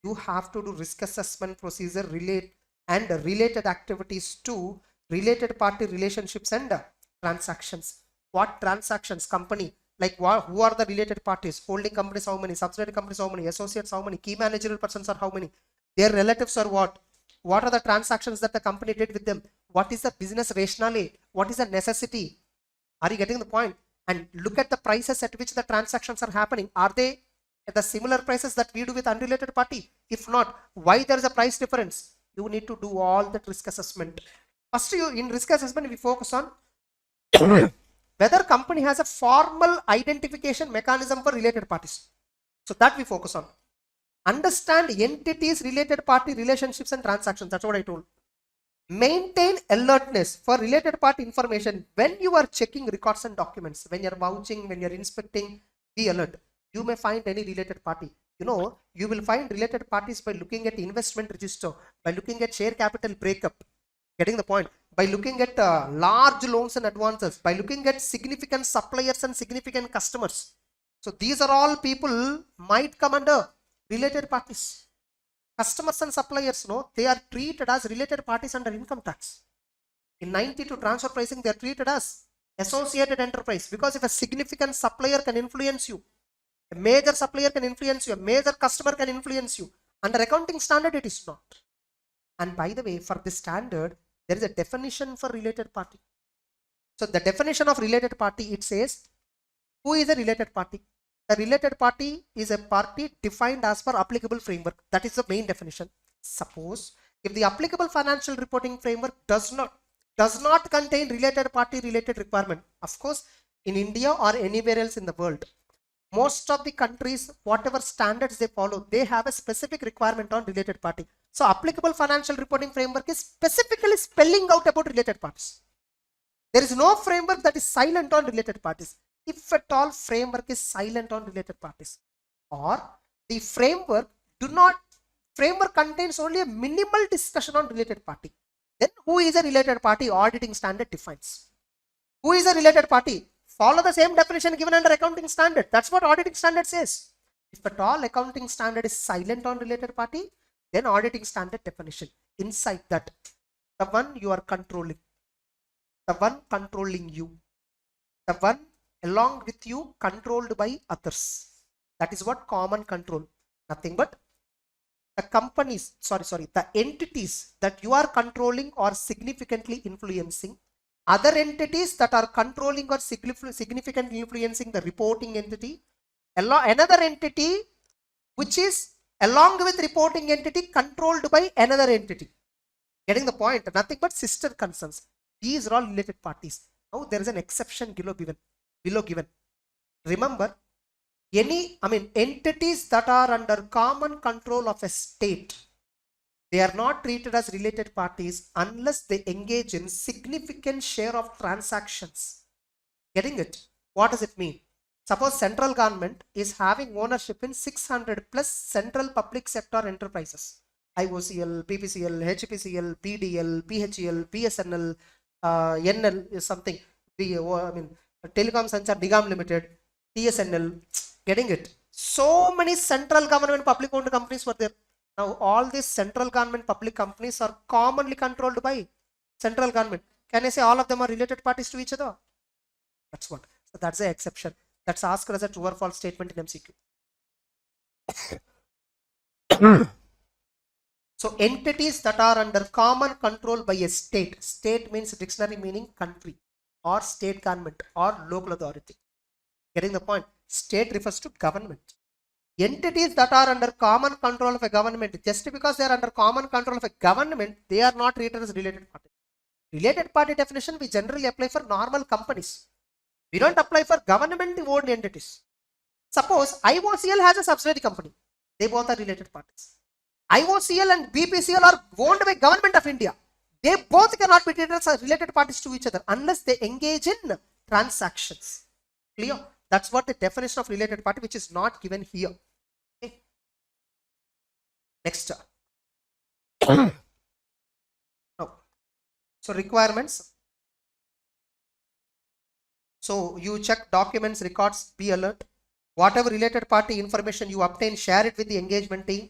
You have to do risk assessment procedure and related activities to related party relationships and transactions. What transactions, company, like who are the related parties, holding companies how many, subsidiary companies how many, associates how many, key managerial persons are how many, their relatives are what are the transactions that the company did with them, what is the business rationale, what is the necessity. Are you getting the point? And look at the prices at which the transactions are happening. Are they at the similar prices that we do with unrelated party? If not, why there is a price difference? You need to do all that risk assessment. First, in risk assessment we focus on whether company has a formal identification mechanism for related parties. So that we focus on. Understand entities, related party relationships and transactions. That's what I told. Maintain alertness for related party information when you are checking records and documents, when you're vouching, when you're inspecting, be alert. You may find any related party. You will find related parties by looking at investment register, by looking at share capital breakup. Getting the point? By looking at large loans and advances, by looking at significant suppliers and significant customers. So these are all people might come under related parties. Customers and suppliers, they are treated as related parties under income tax. In 92 transfer pricing, they are treated as associated enterprise, because if a significant supplier can influence you, a major supplier can influence you, a major customer can influence you, under accounting standard it is not. And by the way, for this standard, there is a definition for related party. So the definition of related party, it says, who is a related party? A related party is a party defined as per applicable framework. That is the main definition. Suppose if the applicable financial reporting framework does not contain related party related requirement, of course, in India or anywhere else in the world, most of the countries, whatever standards they follow, they have a specific requirement on related party. So applicable financial reporting framework is specifically spelling out about related parties. There is no framework that is silent on related parties. If at all framework is silent on related parties, or the framework contains only a minimal discussion on related party, then who is a related party? Auditing standard defines. Who is a related party? Follow the same definition given under accounting standard. That's what auditing standard says. If at all accounting standard is silent on related party, then auditing standard definition. Inside that, the one you are controlling, the one controlling you, the one along with you controlled by others. That is what common control. Nothing but the companies, the entities that you are controlling or significantly influencing, other entities that are controlling or significantly influencing the reporting entity, another entity which is along with reporting entity controlled by another entity. Getting the point? Nothing but sister concerns. These are all related parties. Now there is an exception below given. Remember, entities that are under common control of a state, they are not treated as related parties unless they engage in significant share of transactions. Getting it? What does it mean? Suppose central government is having ownership in 600 plus central public sector enterprises. IOCL, BPCL, HPCL, PDL, PHEL, BSNL, NL is something. Telecom Sanchar Nigam Limited, TSNL. Getting it? So many central government public owned companies were there. Now all these central government public companies are commonly controlled by central government. Can I say all of them are related parties to each other? That's what. So that's the exception. That's asked as a true or false statement in MCQ. So entities that are under common control by a state. State means dictionary meaning country or state government or local authority. Getting the point? State refers to government. Entities that are under common control of a government, just because they are under common control of a government, they are not treated as related party. Related party definition we generally apply for normal companies. We don't apply for government-owned entities. Suppose IOCL has a subsidiary company. They both are related parties. IOCL and BPCL are owned by government of India. They both cannot be treated as related parties to each other unless they engage in transactions. Clear? That's what the definition of related party, which is not given here. Okay. Next. No. So requirements. So you check documents, records, be alert. Whatever related party information you obtain, share it with the engagement team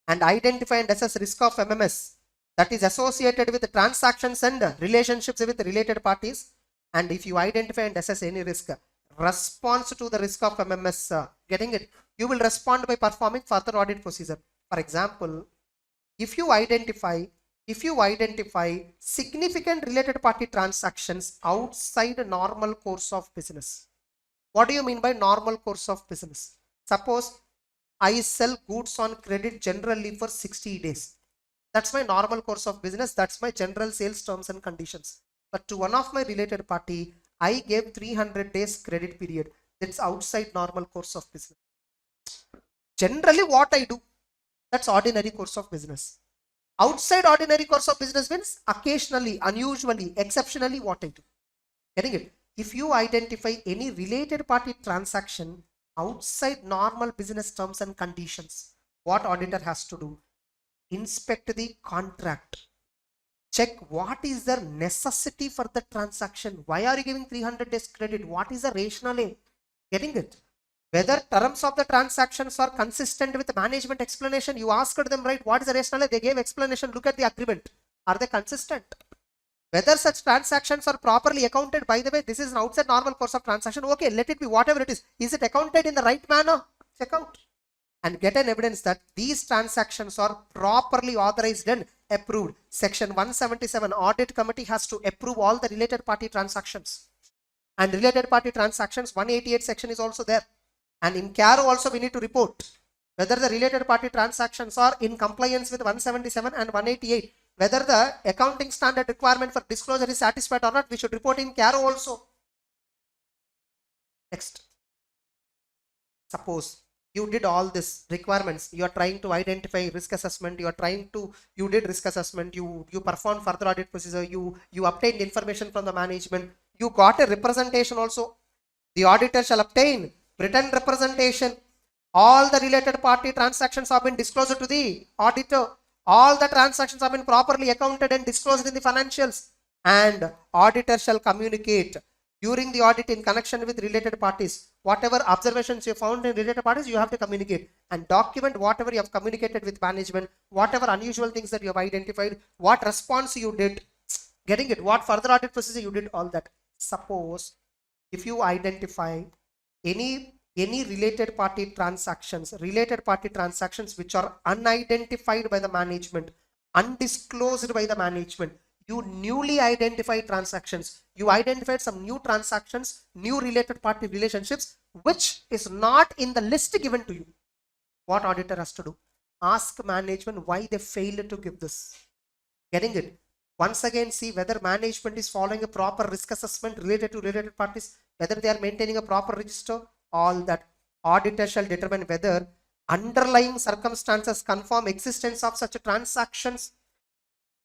and identify and assess risk of MMS that is associated with the transactions and relationships with related parties. And if you identify and assess any risk, response to the risk of MMS, getting it, you will respond by performing further audit procedure. For example, if you identify significant related party transactions outside a normal course of business. What do you mean by normal course of business? Suppose I sell goods on credit generally for 60 days. That's my normal course of business. That's my general sales terms and conditions. But to one of my related party, I gave 300 days credit period. That's outside normal course of business. Generally what I do, that's ordinary course of business. Outside ordinary course of business means occasionally, unusually, exceptionally what I do. Getting it? If you identify any related party transaction outside normal business terms and conditions, what auditor has to do? Inspect the contract. Check what is the necessity for the transaction. Why are you giving 300 days credit? What is the rationale? Getting it? Whether terms of the transactions are consistent with the management explanation. You asked them, right? What is the rationale? They gave explanation. Look at the agreement. Are they consistent? Whether such transactions are properly accounted. By the way, this is an outside normal course of transaction. Okay, let it be whatever it is. Is it accounted in the right manner? Check out. And get an evidence that these transactions are properly authorized and approved. Section 177 audit committee has to approve all the related party transactions. And related party transactions 188 section is also there. And in CARO also we need to report whether the related party transactions are in compliance with 177 and 188. Whether the accounting standard requirement for disclosure is satisfied or not, we should report in CARO also. Next. Suppose you did all this requirements, you are trying to identify risk assessment, you did risk assessment, you performed further audit procedure, you obtained information from the management, you got a representation also. The auditor shall obtain written representation. All the related party transactions have been disclosed to the auditor. All the transactions have been properly accounted and disclosed in the financials. And auditor shall communicate during the audit in connection with related parties. Whatever observations you found in related parties, you have to communicate and document whatever you have communicated with management, whatever unusual things that you have identified, what response you did, getting it, what further audit procedure you did, all that. Suppose if you identify any related party transactions which are unidentified by the management, undisclosed by the management, you newly identified transactions, you identified some new transactions, new related party relationships, which is not in the list given to you. What auditor has to do? Ask management why they failed to give this. Getting it? Once again, see whether management is following a proper risk assessment related to related parties, whether they are maintaining a proper register, all that. Auditor shall determine whether underlying circumstances confirm existence of such transactions.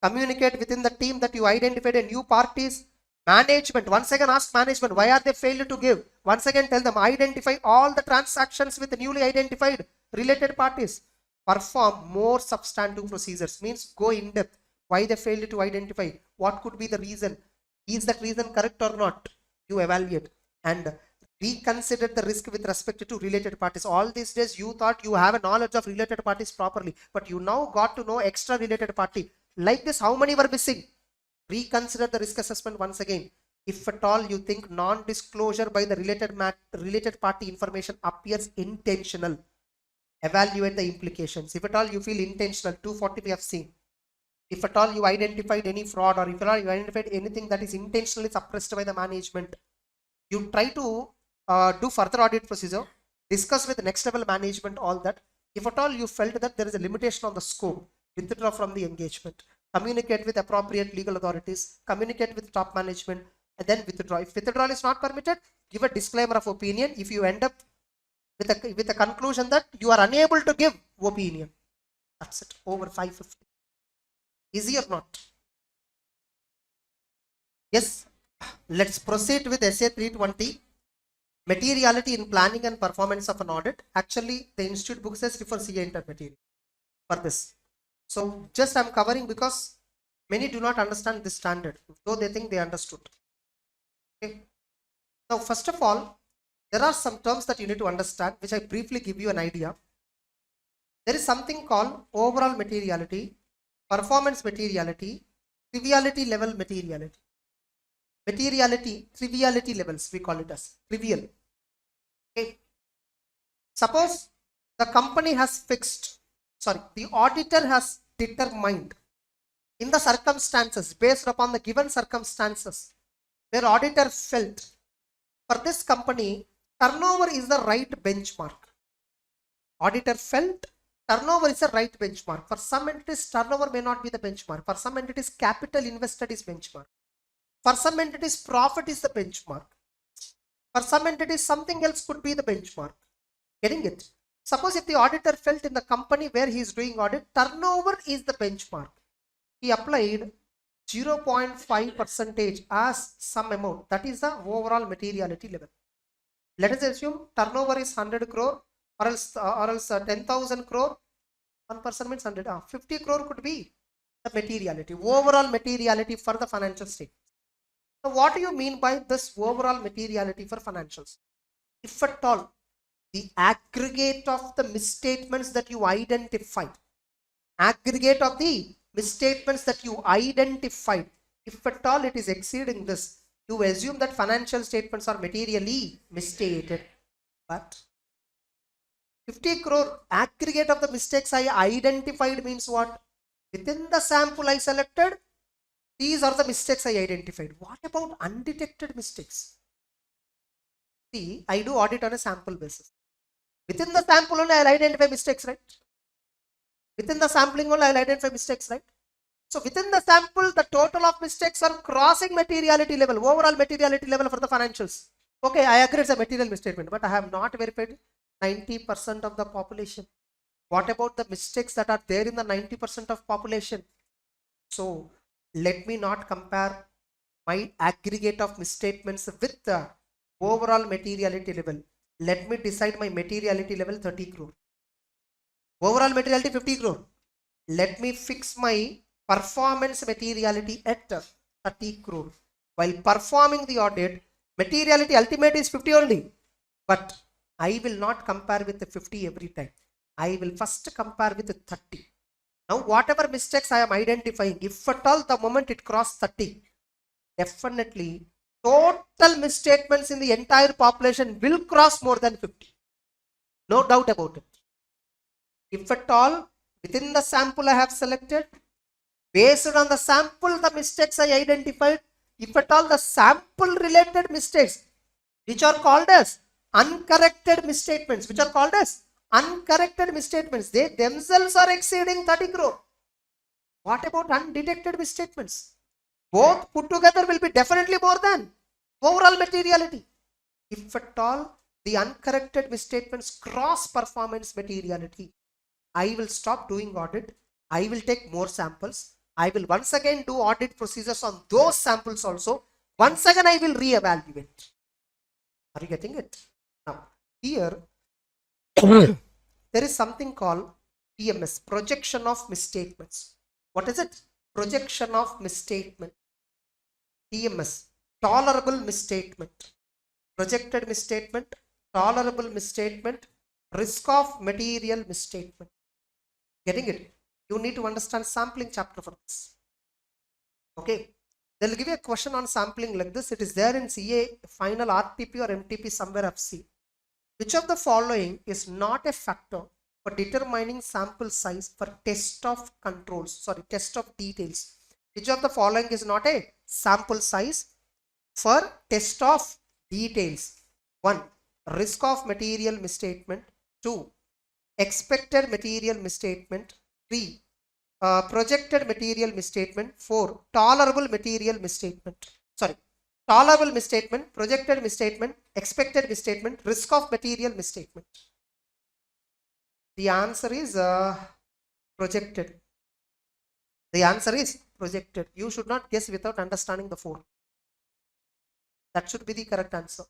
Communicate within the team that you identified a new parties. Management, once again ask management, why are they failed to give? Once again tell them, identify all the transactions with the newly identified related parties. Perform more substantive procedures, means go in depth. Why they failed to identify? What could be the reason? Is that reason correct or not? You evaluate and reconsider the risk with respect to related parties. All these days you thought you have a knowledge of related parties properly, but you now got to know extra related party. Like this, how many were missing? Reconsider the risk assessment once again. If at all you think non-disclosure by the related party information appears intentional, evaluate the implications. If at all you feel intentional, 240 we have seen. If at all you identified any fraud, or if at all you identified anything that is intentionally suppressed by the management, you try to do further audit procedure, discuss with the next level management all that. If at all you felt that there is a limitation on the scope, withdraw from the engagement, communicate with appropriate legal authorities, communicate with top management, and then withdraw. If withdrawal is not permitted, give a disclaimer of opinion. If you end up with a conclusion that you are unable to give opinion, that's it. Over 550. Easy or not? Yes. Let's proceed with essay 320. Materiality in planning and performance of an audit. Actually, the institute book says refer CA inter material for this. So just I'm covering because many do not understand this standard, though they think they understood. Okay. Now, first of all, there are some terms that you need to understand, which I briefly give you an idea. There is something called overall materiality, performance materiality, triviality level materiality. Materiality, triviality levels, we call it as trivial. Okay. Suppose the company has fixed, the auditor has determined in the circumstances, based upon the given circumstances, where auditor felt for this company, turnover is the right benchmark. Auditor felt turnover is the right benchmark. For some entities, turnover may not be the benchmark. For some entities, capital invested is benchmark. For some entities, profit is the benchmark. For some entities, something else could be the benchmark. Getting it? Suppose if the auditor felt in the company where he is doing audit, turnover is the benchmark. He applied 0.5% as some amount. That is the overall materiality level. Let us assume turnover is 100 crore or else 10,000 crore. 1% means 100. 50 crore could be the materiality. Overall materiality for the financial statement. So what do you mean by this overall materiality for financials? If at all, the aggregate of the misstatements that you identified, if at all it is exceeding this, you assume that financial statements are materially misstated. But 50 crore aggregate of the mistakes I identified means what? Within the sample I selected, these are the mistakes I identified. What about undetected mistakes? See, I do audit on a sample basis. Within the sample only I will identify mistakes, right? Within the sampling only I will identify mistakes, right? So within the sample, the total of mistakes are crossing materiality level, overall materiality level for the financials. Okay, I agree it's a material misstatement, but I have not verified 90% of the population. What about the mistakes that are there in the 90% of population? So let me not compare my aggregate of misstatements with the overall materiality level. Let me decide my materiality level 30 crore. Overall materiality 50 crore. Let me fix my performance materiality at 30 crore. While performing the audit, materiality ultimate is 50 only. But I will not compare with the 50 every time. I will first compare with the 30. Now, whatever mistakes I am identifying, if at all the moment it crossed 30, definitely total misstatements in the entire population will cross more than 50. No doubt about it. If at all within the sample I have selected, based on the sample, the mistakes I identified, if at all the sample related mistakes, which are called as uncorrected misstatements, they themselves are exceeding 30 crore. What about undetected misstatements? Both put together will be definitely more than overall materiality. If at all the uncorrected misstatements cross performance materiality, I will stop doing audit. I will take more samples. I will once again do audit procedures on those samples also. Once again, I will re-evaluate. Are you getting it? Now, here, there is something called PMS, projection of misstatements. What is it? Projection of misstatement. PMS, tolerable misstatement. projected misstatement, tolerable misstatement, risk of material misstatement. Getting it? You need to understand sampling chapter for this. Okay. They'll give you a question on sampling like this. It is there in CA final RTP or MTP somewhere I've seen. Which of the following is not a factor for determining sample size for test of controls? Sorry, test of details. Which of the following is not a sample size for test of details? 1. Risk of material misstatement. 2. Expected material misstatement. 3. Projected material misstatement. 4. Tolerable material misstatement. Sorry, tolerable misstatement, projected misstatement, expected misstatement, risk of material misstatement. The answer is projected. The answer is projected. You should not guess without understanding the 4. That should be the correct answer.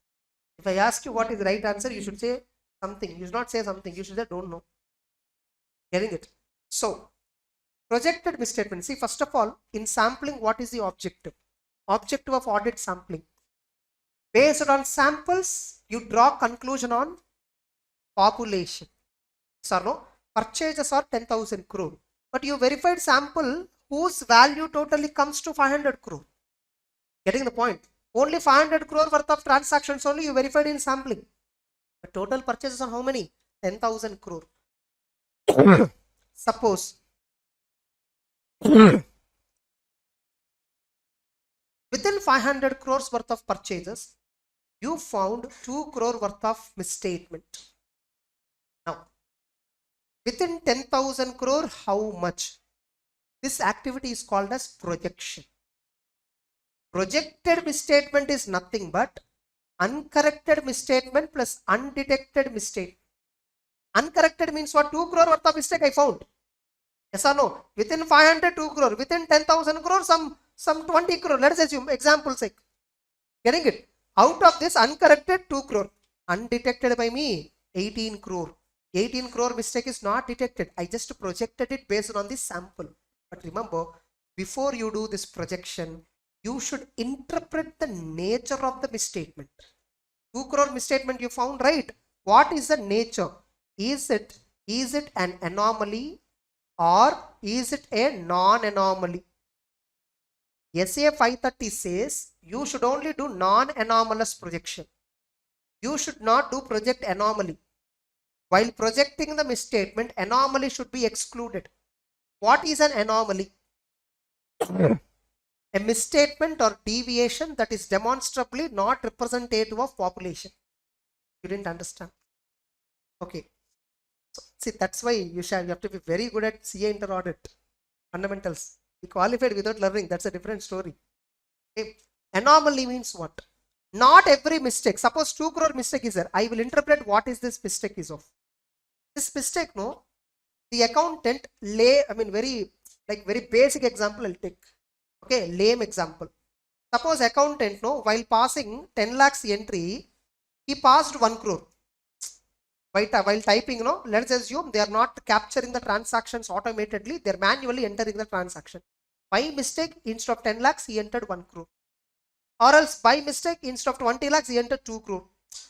If I ask you what is the right answer, you should say something. You should not say something. You should say don't know. Getting it? So, projected misstatement. See, first of all, in sampling, what is the objective? Objective of audit sampling. Based on samples, you draw conclusion on population. Yes or no? Purchases are 10,000 crore. But you verified sample whose value totally comes to 500 crore. Getting the point? Only 500 crore worth of transactions only you verified in sampling. The total purchases are how many? 10,000 crore. Suppose within 500 crores worth of purchases, you found 2 crore worth of misstatement. Now, within 10,000 crore, how much? This activity is called as projection. Projected misstatement is nothing but uncorrected misstatement plus undetected mistake. Uncorrected means what? 2 crore worth of mistake I found. Yes or no? Within 500, 2 crore. Within 10,000 crore, some 20 crore. Let us assume, example sake. Getting it? Out of this uncorrected 2 crore. Undetected by me, 18 crore. 18 crore mistake is not detected. I just projected it based on this sample. But remember, before you do this projection, you should interpret the nature of the misstatement. 2 crore misstatement you found, right? What is the nature? Is it an anomaly or is it a non-anomaly? SA 530 says you should only do non-anomalous projection. You should not do project anomaly. While projecting the misstatement, anomaly should be excluded. What is an anomaly? A misstatement or deviation that is demonstrably not representative of population. You didn't understand? Okay. So, see, that's why you have to be very good at CA inter-audit fundamentals. You qualified without learning. That's a different story. Okay. Anomaly means what? Not every mistake. Suppose 2 crore mistake is there. I will interpret what is this mistake is of. This mistake, no, the accountant very basic example I'll take. Okay, lame example. Suppose accountant, no, while passing 10 lakhs entry, he passed 1 crore. While typing, no, let's assume they are not capturing the transactions automatically, they are manually entering the transaction. By mistake, instead of 10 lakhs, he entered 1 crore. Or else by mistake, instead of 20 lakhs, he entered 2 crore.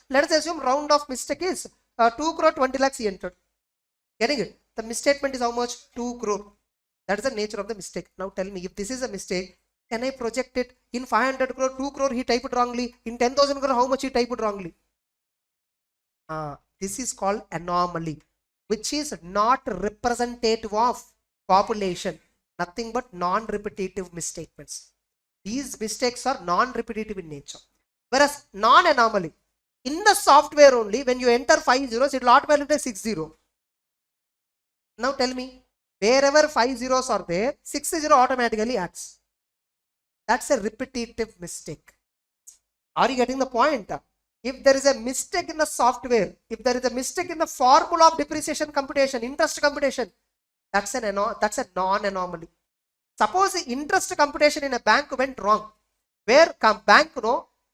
Let us assume round of mistake is 2 crore 20 lakhs he entered. Getting it? The misstatement is how much? 2 crore. That is the nature of the mistake. Now tell me, if this is a mistake, can I project it? In 500 crore, 2 crore he typed wrongly. In 10,000 crore, how much he typed wrongly? This is called anomaly, which is not representative of population. Nothing but non-repetitive misstatements. These mistakes are non-repetitive in nature. Whereas non-anomaly, in the software only, when you enter 5 zeros, it will automatically 6 0. Now tell me, wherever 5 zeros are there, 6 0 automatically acts. That's a repetitive mistake. Are you getting the point? If there is a mistake in the software, if there is a mistake in the formula of depreciation computation, interest computation, that's a non-anomaly. Suppose the interest computation in a bank went wrong, where bank,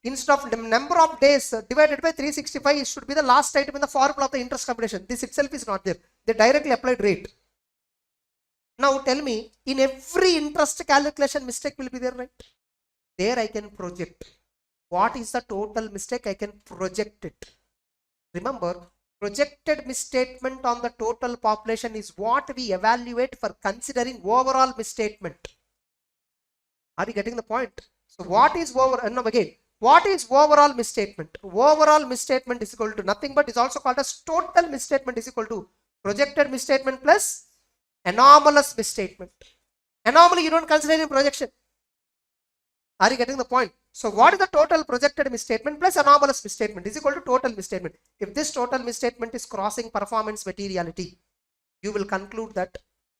instead of the number of days divided by 365, it should be the last item in the formula of the interest computation. This itself is not there. They directly applied rate. Now tell me, in every interest calculation, mistake will be there, right? There I can project. What is the total mistake? I can project it. Remember, projected misstatement on the total population is what we evaluate for considering overall misstatement. Are you getting the point? So what is what is overall misstatement? Overall misstatement is equal to nothing but is also called as total misstatement is equal to projected misstatement plus anomalous misstatement. Anomaly you don't consider in projection. Are you getting the point? So what is the total projected misstatement plus anomalous misstatement is equal to total misstatement. If this total misstatement is crossing performance materiality, you will conclude that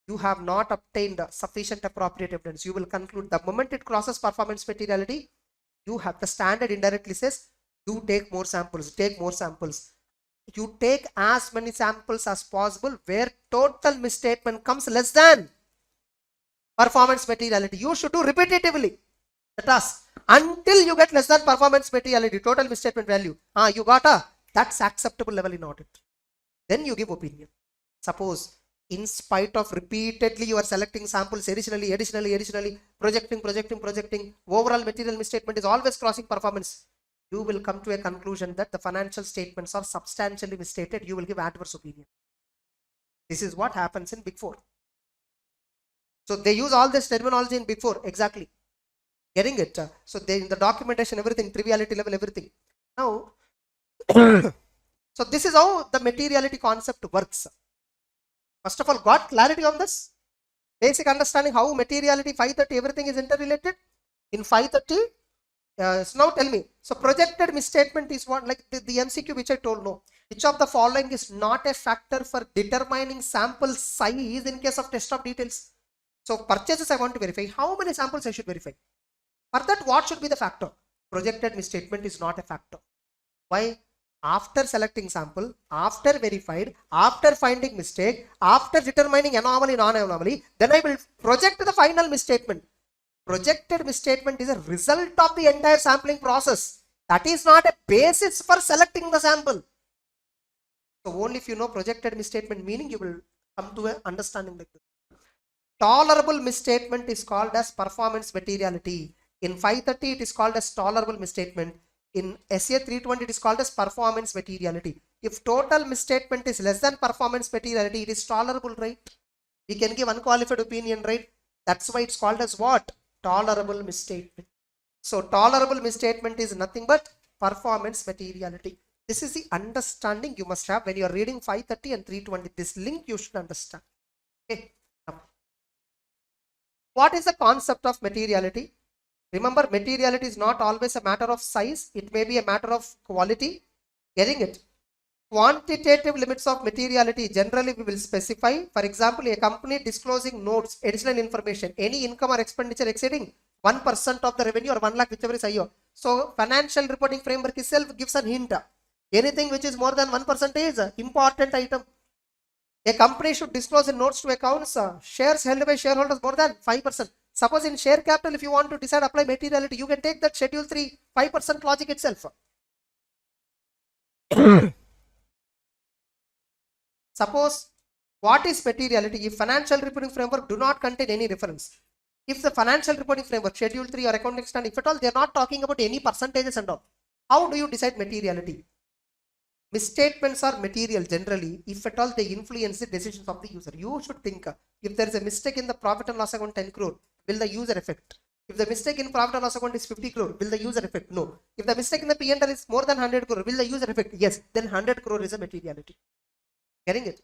you have not obtained sufficient appropriate evidence. You will conclude the moment it crosses performance materiality, you have the standard indirectly says, do take more samples, take more samples. You take as many samples as possible where total misstatement comes less than performance materiality. You should do repetitively the task until you get less than performance materiality, total misstatement value. You got that's acceptable level in audit. Then you give opinion. Suppose in spite of repeatedly you are selecting samples additionally, projecting, overall material misstatement is always crossing performance. You will come to a conclusion that the financial statements are substantially misstated. You will give adverse opinion. This is what happens in Big Four. So they use all this terminology in Big Four. Exactly. Getting it? So they in the documentation, everything, triviality level, everything. Now, so this is how the materiality concept works. First of all, got clarity on this? Basic understanding how materiality 530 everything is interrelated. In 530, so now tell me. So projected misstatement is what, like the MCQ which I told, no. Which of the following is not a factor for determining sample size in case of test of details? So purchases I want to verify. How many samples I should verify? For that, what should be the factor? Projected misstatement is not a factor. Why? After selecting sample, after verified, after finding mistake, after determining anomaly, non-anomaly, then I will project the final misstatement. Projected misstatement is a result of the entire sampling process. That is not a basis for selecting the sample. So only if you know projected misstatement meaning, you will come to an understanding like this. Tolerable misstatement is called as performance materiality. In 530, it is called as tolerable misstatement. In SA 320, it is called as performance materiality. If total misstatement is less than performance materiality, it is tolerable, right? We can give unqualified opinion, right? That's why it's called as what? Tolerable misstatement. So tolerable misstatement is nothing but performance materiality. This is the understanding you must have when you are reading 530 and 320. This link you should understand. Okay. What is the concept of materiality? Remember, materiality is not always a matter of size. It may be a matter of quality. Getting it? Quantitative limits of materiality generally we will specify. For example, a company disclosing notes, additional information, any income or expenditure exceeding 1% of the revenue or 1 lakh, whichever is higher. So financial reporting framework itself gives a hint. Anything which is more than 1% is an important item. A company should disclose in notes to accounts shares held by shareholders more than 5%. Suppose in share capital, if you want to decide apply materiality, you can take that schedule 3 5% logic itself. Suppose what is materiality? If financial reporting framework do not contain any reference, if the financial reporting framework schedule 3 or accounting standard, if at all they are not talking about any percentages and all, how do you decide materiality? Misstatements are material generally if at all they influence the decisions of the user. You should think if there is a mistake in the profit and loss account 10 crore, will the user affect? If the mistake in profit and loss account is 50 crore, will the user affect? No. If the mistake in the P&L is more than 100 crore, will the user affect? Yes. Then 100 crore is a materiality. Getting it?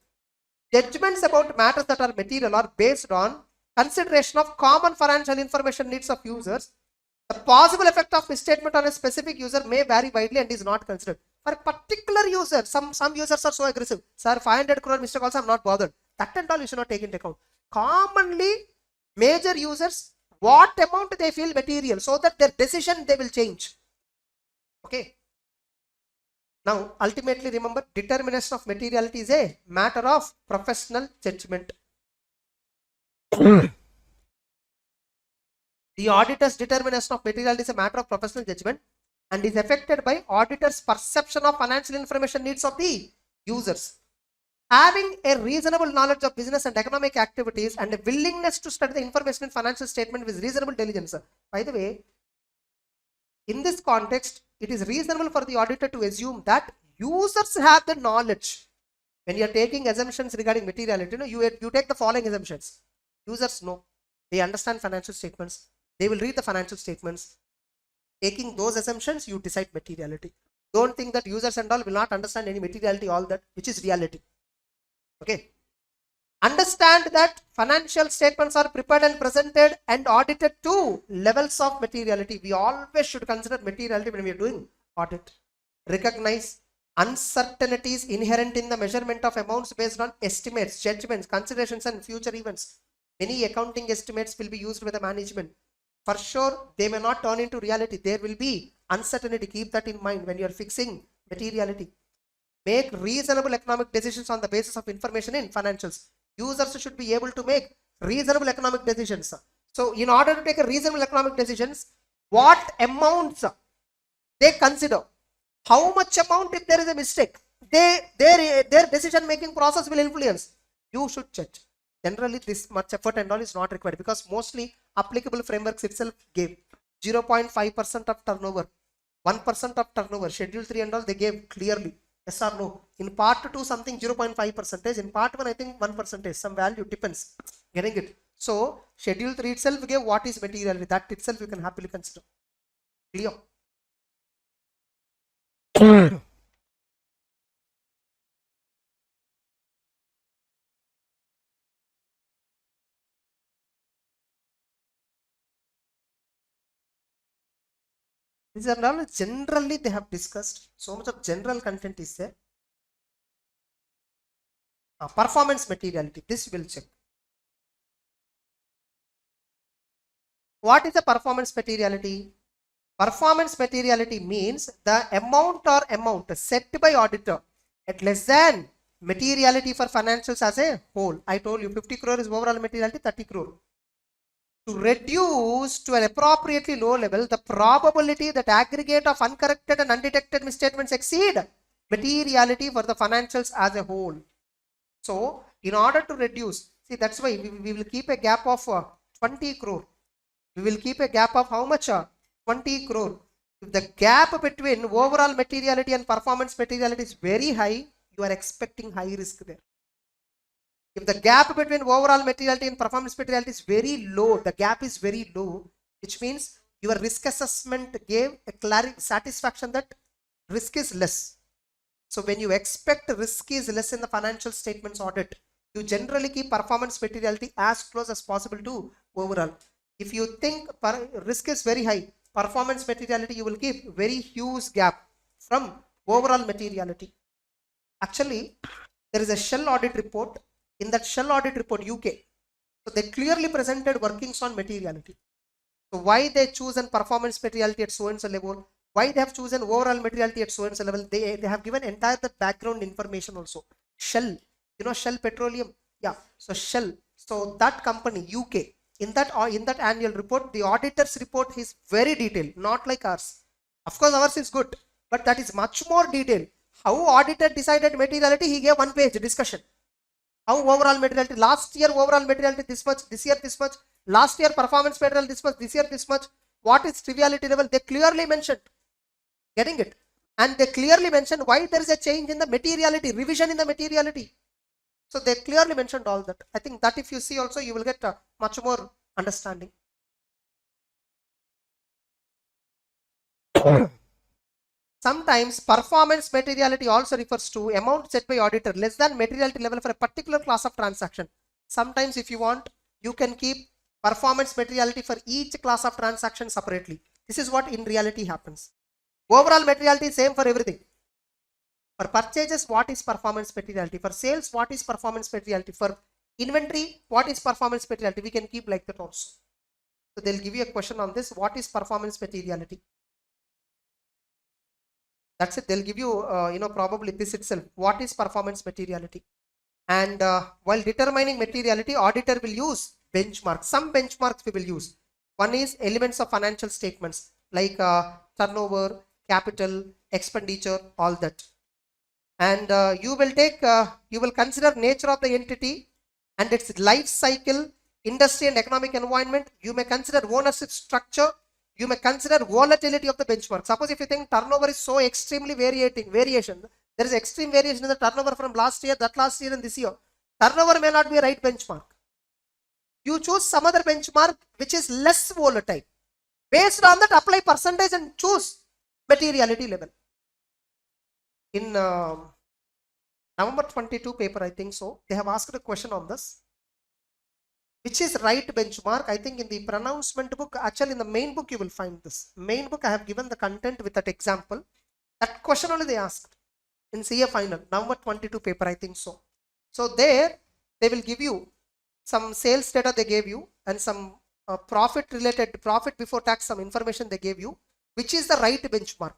Judgments about matters that are material are based on consideration of common financial information needs of users. The possible effect of misstatement on a specific user may vary widely and is not considered. For a particular user, some users are so aggressive. Sir, 500 crore mistake also, I'm not bothered. That and all you should not take into account. Commonly, major users, what amount they feel material, so that their decision they will change. Okay. Now, ultimately, remember, determination of materiality is a matter of professional judgment. The auditor's determination of materiality is a matter of professional judgment and is affected by auditor's perception of financial information needs of the users. Having a reasonable knowledge of business and economic activities and a willingness to study the information in financial statement with reasonable diligence. By the way, In this context, it is reasonable for the auditor to assume that users have the knowledge. When you are taking assumptions regarding materiality, you take the following assumptions. Users know, they understand financial statements, they will read the financial statements. Taking those assumptions, you decide materiality. Don't think that users and all will not understand any materiality, all that, which is reality. Okay. Understand that financial statements are prepared and presented and audited to levels of materiality. We always should consider materiality when we are doing audit. Recognize uncertainties inherent in the measurement of amounts based on estimates, judgments, considerations, and future events. Many accounting estimates will be used by the management. For sure, they may not turn into reality. There will be uncertainty. Keep that in mind when you are fixing materiality. Make reasonable economic decisions on the basis of information in financials. Users should be able to make reasonable economic decisions. So, in order to take a reasonable economic decisions, what amounts they consider, how much amount if there is a mistake, their decision making process will influence. You should check. Generally, this much effort and all is not required because mostly applicable frameworks itself gave 0.5% of turnover, 1% of turnover, schedule 3 and all they gave clearly. Yes or no? In part 2 something 0.5%, in part 1 I think 1%, some value depends. Getting it? So schedule 3 itself gave what is materiality, that itself you can happily consider. Clear? These are all generally they have discussed. So much of general content is there. Performance materiality, this will check. What is the performance materiality? Performance materiality means the amount set by auditor at less than materiality for financials as a whole. I told you 50 crore is overall materiality, 30 crore. To reduce to an appropriately low level the probability that aggregate of uncorrected and undetected misstatements exceed materiality for the financials as a whole. So, in order to reduce, see that's why we will keep a gap of 20 crore. We will keep a gap of how much? 20 crore. If the gap between overall materiality and performance materiality is very high, you are expecting high risk there. If the gap between overall materiality and performance materiality is very low, the gap is very low, which means your risk assessment gave a satisfaction that risk is less. So when you expect risk is less in the financial statements audit, you generally keep performance materiality as close as possible to overall. If you think risk is very high, performance materiality, you will keep very huge gap from overall materiality. Actually, there is a Shell audit report. In that Shell audit report, UK, so they clearly presented workings on materiality. So why they choose an performance materiality at so and so level, why they have chosen overall materiality at so and so level, they have given entire the background information also. Shell, you know Shell Petroleum, yeah. So Shell, so that company UK, in that annual report, the auditor's report is very detailed, not like ours. Of course, ours is good, but that is much more detailed. How auditor decided materiality, he gave 1 page discussion. How overall materiality, last year overall materiality this much, this year this much, last year performance material this much, this year this much, what is triviality level, they clearly mentioned. Getting it? And they clearly mentioned why there is a change in the materiality, revision in the materiality. So they clearly mentioned all that. I think that if you see also, you will get much more understanding. Sometimes performance materiality also refers to amount set by auditor less than materiality level for a particular class of transaction. Sometimes if you want, you can keep performance materiality for each class of transaction separately. This is what in reality happens. Overall materiality is same for everything. For purchases, what is performance materiality? For sales, what is performance materiality? For inventory, what is performance materiality? We can keep like that also. So they'll give you a question on this. What is performance materiality? That's it. They'll give you, probably this itself. What is performance materiality? And while determining materiality, auditor will use benchmarks. Some benchmarks we will use. One is elements of financial statements like turnover, capital, expenditure, all that. And you will consider nature of the entity and its life cycle, industry and economic environment. You may consider ownership structure, You may consider volatility of the benchmark. Suppose if you think turnover is so extremely variation, there is extreme variation in the turnover from last year, that last year and this year. Turnover may not be a right benchmark. You choose some other benchmark which is less volatile. Based on that, apply percentage and choose materiality level. In November 22 paper, I think so, they have asked a question on this. Which is right benchmark? I think in the pronouncement book, actually in the main book you will find this. Main book I have given the content with that example. That question only they asked in CA final, November 22 paper, I think so. So there they will give you some sales data they gave you and some profit before tax, some information they gave you, which is the right benchmark.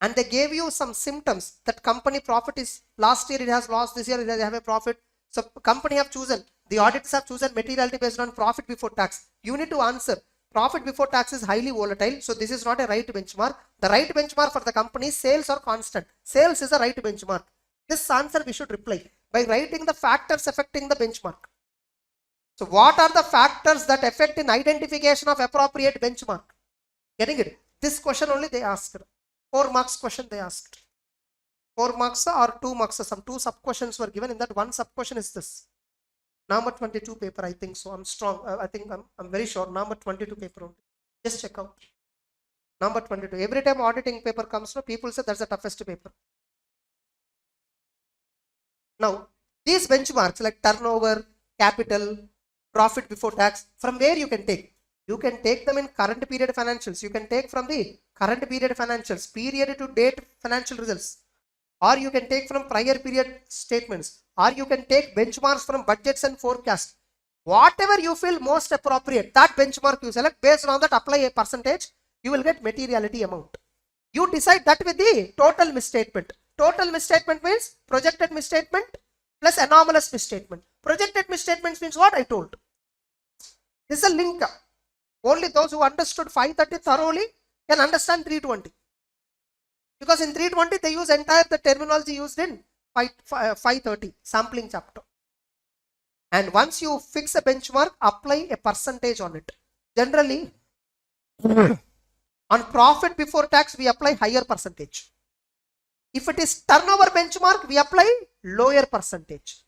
And they gave you some symptoms that company profit is last year it has lost, this year it has have a profit. So company have chosen, the auditors have chosen materiality based on profit before tax. You need to answer profit before tax is highly volatile, so this is not a right benchmark. The right benchmark for the company sales are constant. Sales is a right benchmark. This answer we should reply by writing the factors affecting the benchmark. So what are the factors that affect in identification of appropriate benchmark? Getting it? This question only they asked. 4 marks question they asked. 4 marks or 2 marks, some 2 sub questions were given. In that one sub question is this. Number 22 paper, I think so. I'm strong. I think I'm very sure. Number 22 paper only. Just check out. Number 22. Every time auditing paper comes, no, people say that's the toughest paper. Now, these benchmarks like turnover, capital, profit before tax, from where you can take? You can take them in current period financials. You can take from the current period financials, period to date financial results. Or you can take from prior period statements. Or you can take benchmarks from budgets and forecasts. Whatever you feel most appropriate, that benchmark you select, based on that apply a percentage, you will get materiality amount. You decide that with the total misstatement. Total misstatement means projected misstatement plus anomalous misstatement. Projected misstatements means what I told. This is a link. Only those who understood 530 thoroughly can understand 320. Because in 320 they use entire the terminology used in 530 sampling chapter. And once you fix a benchmark, apply a percentage on it. Generally, on profit before tax, we apply higher percentage. If it is turnover benchmark, we apply lower percentage.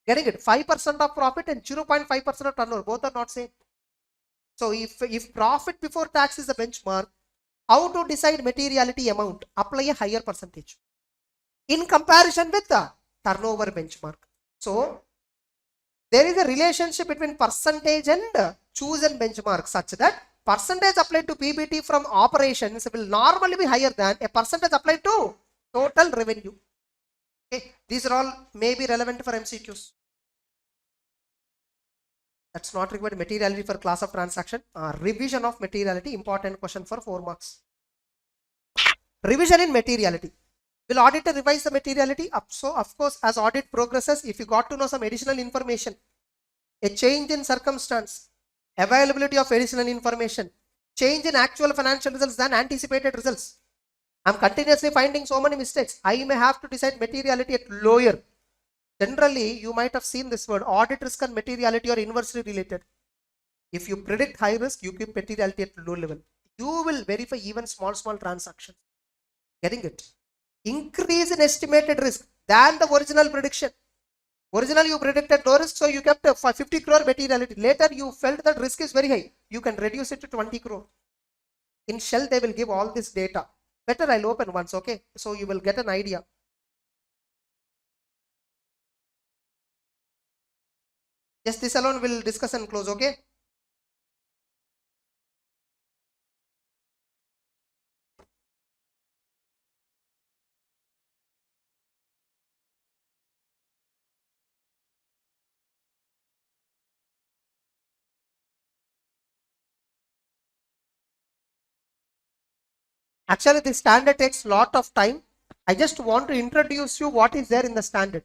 Getting it? 5% of profit and 0.5% of turnover, both are not same. So if profit before tax is a benchmark, how to decide materiality amount? Apply a higher percentage in comparison with the turnover benchmark. So there is a relationship between percentage and chosen benchmark such that percentage applied to PBT from operations will normally be higher than a percentage applied to total revenue. Okay, these are all may be relevant for MCQs. That's not required. Materiality for class of transaction. Revision of materiality, important question for 4 marks. Revision in materiality. Will auditor revise the materiality? So of course, as audit progresses, if you got to know some additional information, a change in circumstance, availability of additional information, change in actual financial results than anticipated results. I'm continuously finding so many mistakes. I may have to decide materiality at lower. Generally, you might have seen this word, audit risk and materiality are inversely related. If you predict high risk, you keep materiality at low level. You will verify even small transactions. Getting it? Increase in estimated risk than the original prediction. Originally you predicted low risk, so you kept 50 crore materiality. Later you felt that risk is very high. You can reduce it to 20 crore. In Shell they will give all this data. Better I'll open once, okay? So you will get an idea. Just this alone we'll discuss and close, okay? Actually, the standard takes lot of time. I just want to introduce you what is there in the standard.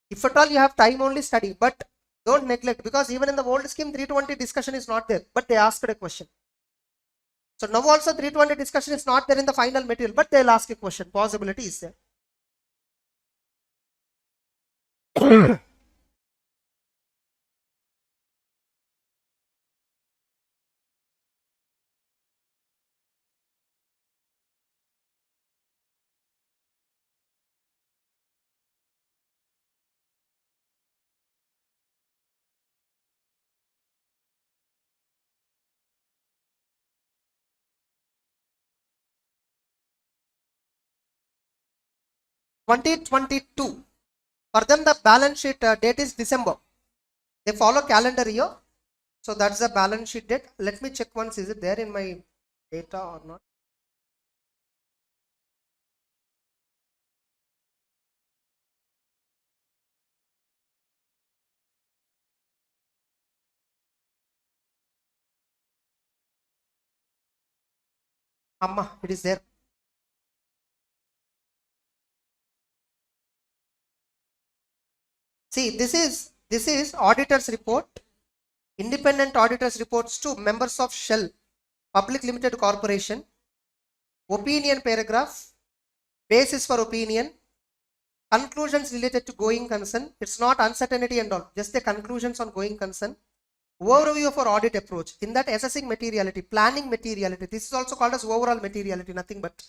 If at all you have time, only study, but don't neglect, because even in the old scheme 320 discussion is not there, but they asked a question. So now also 320 discussion is not there in the final material, but they'll ask a question. Possibility is there. 2022. For them, the balance sheet date is December. They follow calendar year. So that's the balance sheet date. Let me check once, is it there in my data or not? Amma, it is there. See, this is auditor's report, independent auditors reports to members of Shell Public Limited Corporation, opinion paragraph, basis for opinion, conclusions related to going concern. It's not uncertainty and all, just the conclusions on going concern. Overview for audit approach. In that, assessing materiality, planning materiality. This is also called as overall materiality, nothing but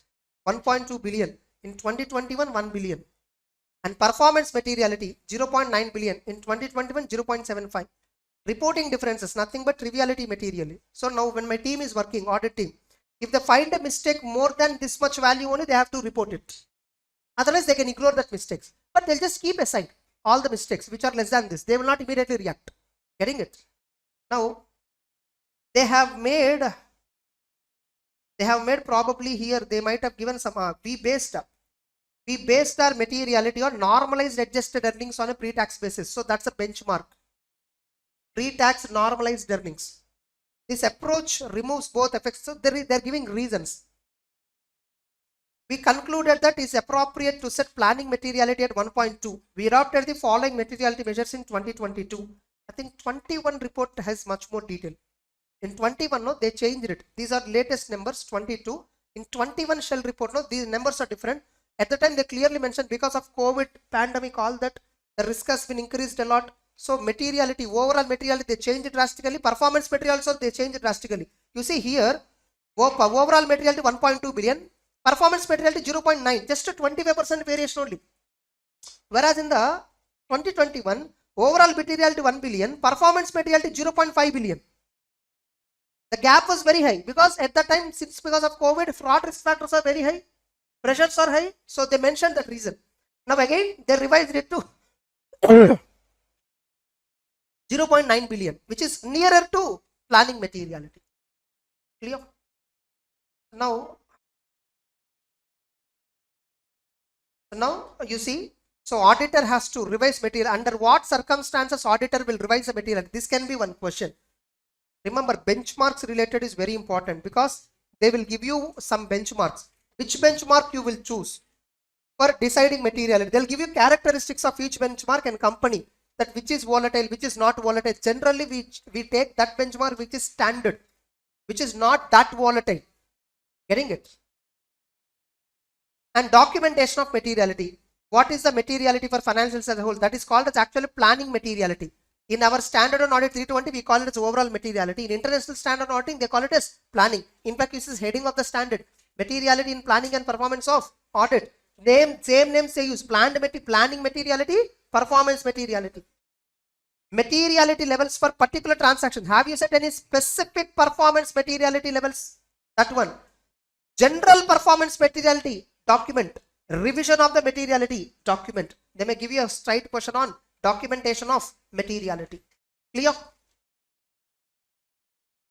1.2 billion. In 2021, 1 billion. And performance materiality, 0.9 billion. In 2021, 0.75. Reporting differences, nothing but triviality materially. So now when my team is working, audit team, if they find a mistake more than this much value only, they have to report it. Otherwise, they can ignore that mistakes. But they'll just keep aside all the mistakes which are less than this. They will not immediately react. Getting it? Now, they have made probably here, they might have given some, we based our materiality on normalized adjusted earnings on a pre-tax basis. So that's a benchmark. Pre-tax normalized earnings. This approach removes both effects. So they're giving reasons. We concluded that it's appropriate to set planning materiality at 1.2. We adopted the following materiality measures in 2022. I think 21 report has much more detail. In 21, no, they changed it. These are latest numbers, 22. In 21 Shell report, no, these numbers are different. At the time, they clearly mentioned because of COVID pandemic, all that, the risk has been increased a lot. So materiality, overall materiality, they changed it drastically. Performance materiality also, they changed it drastically. You see here, overall materiality 1.2 billion. Performance materiality 0.9, just a 25% variation only. Whereas in the 2021, overall materiality 1 billion, performance materiality 0.5 billion. The gap was very high because at that time, since because of COVID, fraud risk factors are very high, pressures are high. So they mentioned that reason. Now again, they revised it to 0.9 billion, which is nearer to planning materiality. Clear? Now you see, so auditor has to revise material. Under what circumstances auditor will revise the material? This can be one question. Remember, benchmarks related is very important because they will give you some benchmarks. Which benchmark you will choose for deciding materiality? They'll give you characteristics of each benchmark and company, that which is volatile, which is not volatile. Generally, we take that benchmark which is standard, which is not that volatile. Getting it? And documentation of materiality. What is the materiality for financials as a whole? That is called as actually planning materiality. In our standard on audit 320, we call it as overall materiality. In international standard auditing, they call it as planning. In fact, this is heading of the standard. Materiality in planning and performance of audit. Same names they use. Planning materiality, performance materiality. Materiality levels for particular transaction. Have you set any specific performance materiality levels? That one. General performance materiality document. Revision of the materiality document. They may give you a straight question on documentation of materiality. Clear?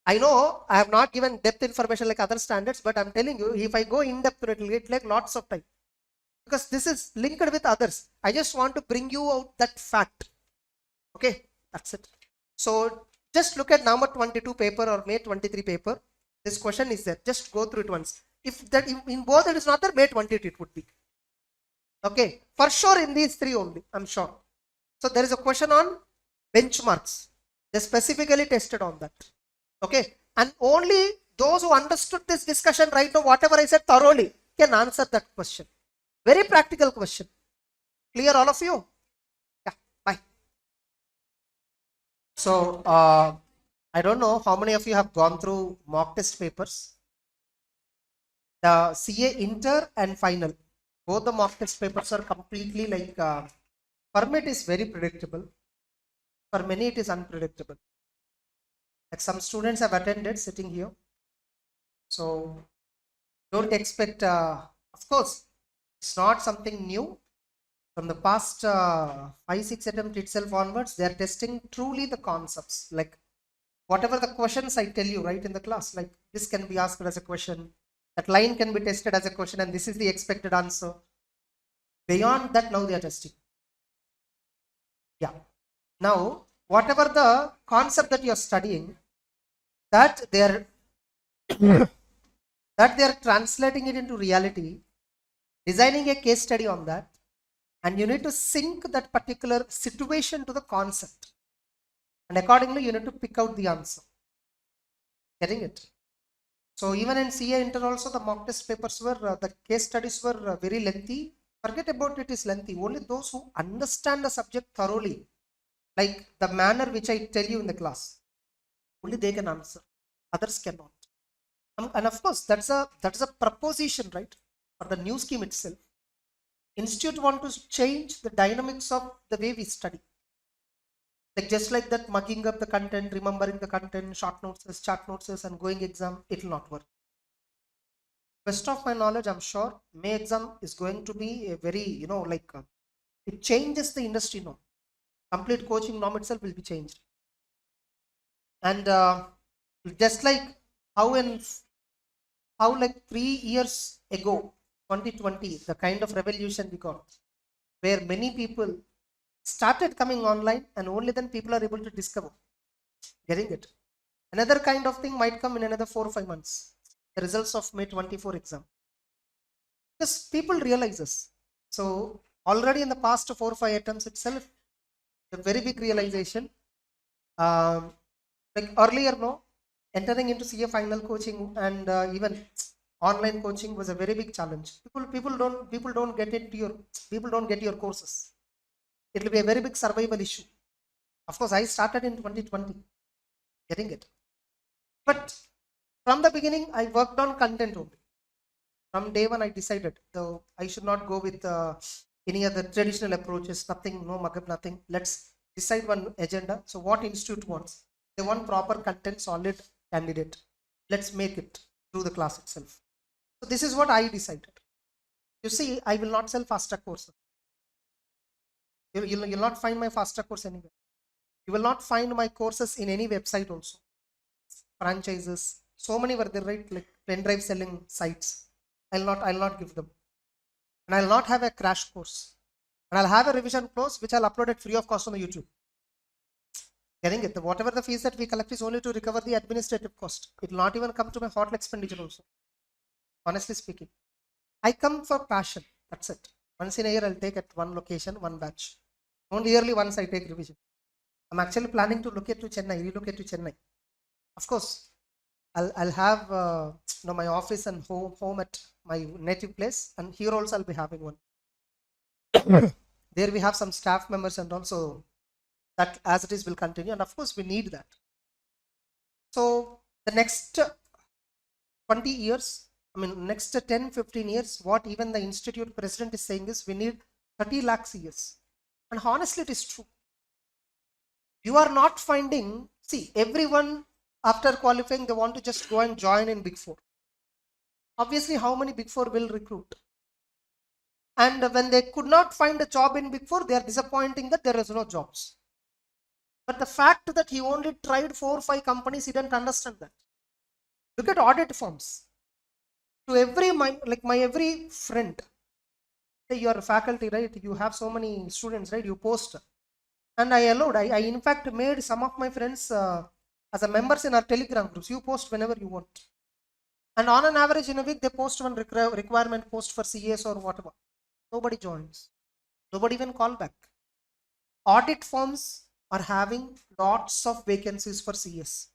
I know I have not given depth information like other standards, but I'm telling you, if I go in depth, it will take lots of time because this is linked with others. I just want to bring you out that fact. Okay, that's it. So just look at number 22 paper or May 23 paper. This question is there. Just go through it once. If that in both it is not there, May 22 it would be. Okay, for sure in these three only, I'm sure. So there is a question on benchmarks. They specifically tested on that. Okay, and only those who understood this discussion right now, whatever I said thoroughly, can answer that question. Very practical question. Clear, all of you? Yeah, bye. So I don't know how many of you have gone through mock test papers. The CA inter and final, both the mock test papers are completely like, for me it is very predictable. For many it is unpredictable. Like some students have attended sitting here. So don't expect, of course, it's not something new. From the past 5-6 attempt itself onwards, they are testing truly the concepts. Like whatever the questions I tell you right in the class, like this can be asked as a question, that line can be tested as a question, and this is the expected answer. Beyond that, now they are testing. Yeah. Now whatever the concept that you are studying, that they are that they are translating it into reality, designing a case study on that, and you need to sync that particular situation to the concept, and accordingly you need to pick out the answer. Getting it? So even in CA Inter also, the mock test papers were, the case studies were very lengthy. Forget about it is lengthy. Only those who understand the subject thoroughly, like the manner which I tell you in the class, only they can answer. Others cannot. And of course, that's a proposition, right? For the new scheme itself, institute want to change the dynamics of the way we study. Like just like that, mugging up the content, remembering the content, short notes, chart notes, and going exam, it will not work. Best of my knowledge, I'm sure May exam is going to be a very, it changes the industry norm. Complete coaching norm itself will be changed. And just like how like 3 years ago, 2020, the kind of revolution we got, where many people started coming online, and only then people are able to discover. Getting it? Another kind of thing might come in another 4 or 5 months, the results of May 24 exam, because people realizes. So already in the past 4 or 5 attempts itself, a very big realization. Like earlier, no, entering into CA final coaching and even online coaching was a very big challenge. People don't get your courses. It will be a very big survival issue. Of course, I started in 2020. Getting it? But from the beginning, I worked on content only. From day one, I decided, though I should not go with any other traditional approaches. Nothing, no mug-up, nothing. Let's decide one agenda. So what institute wants? They want proper content, solid candidate. Let's make it through the class itself. So this is what I decided. You see, I will not sell fast track courses. You'll not find my fast track course anywhere. You will not find my courses in any website also. Franchises, so many were there, right? Like pen drive selling sites. I'll not give them. And I'll not have a crash course. And I'll have a revision course which I'll upload it free of cost on the YouTube. Getting it? Whatever the fees that we collect is only to recover the administrative cost. It will not even come to my hotel expenditure also. Honestly speaking, I come for passion. That's it. Once in a year, I'll take at one location, one batch. Only yearly once I take revision. I'm actually planning to relocate to Chennai. Of course, I'll have my office and home at my native place, and here also I'll be having one. There we have some staff members, and also that as it is will continue, and of course we need that. So the next 20 years, next 10-15 years, what even the institute president is saying is we need 30 lakhs years. And honestly, it is true. You are not finding, see, everyone after qualifying, they want to just go and join in Big Four. Obviously, how many Big Four will recruit? And when they could not find a job in Big Four, they are disappointing that there is no jobs. But the fact that he only tried 4 or 5 companies, he didn't understand that. Look at audit firms. To my every friend, say you are a faculty, right? You have so many students, right? You post. And I allowed, I in fact made some of my friends as a members in our Telegram groups. You post whenever you want. And on an average in a week, they post one requirement post for CS or whatever. Nobody joins. Nobody even call back. Audit firms are having lots of vacancies for CS.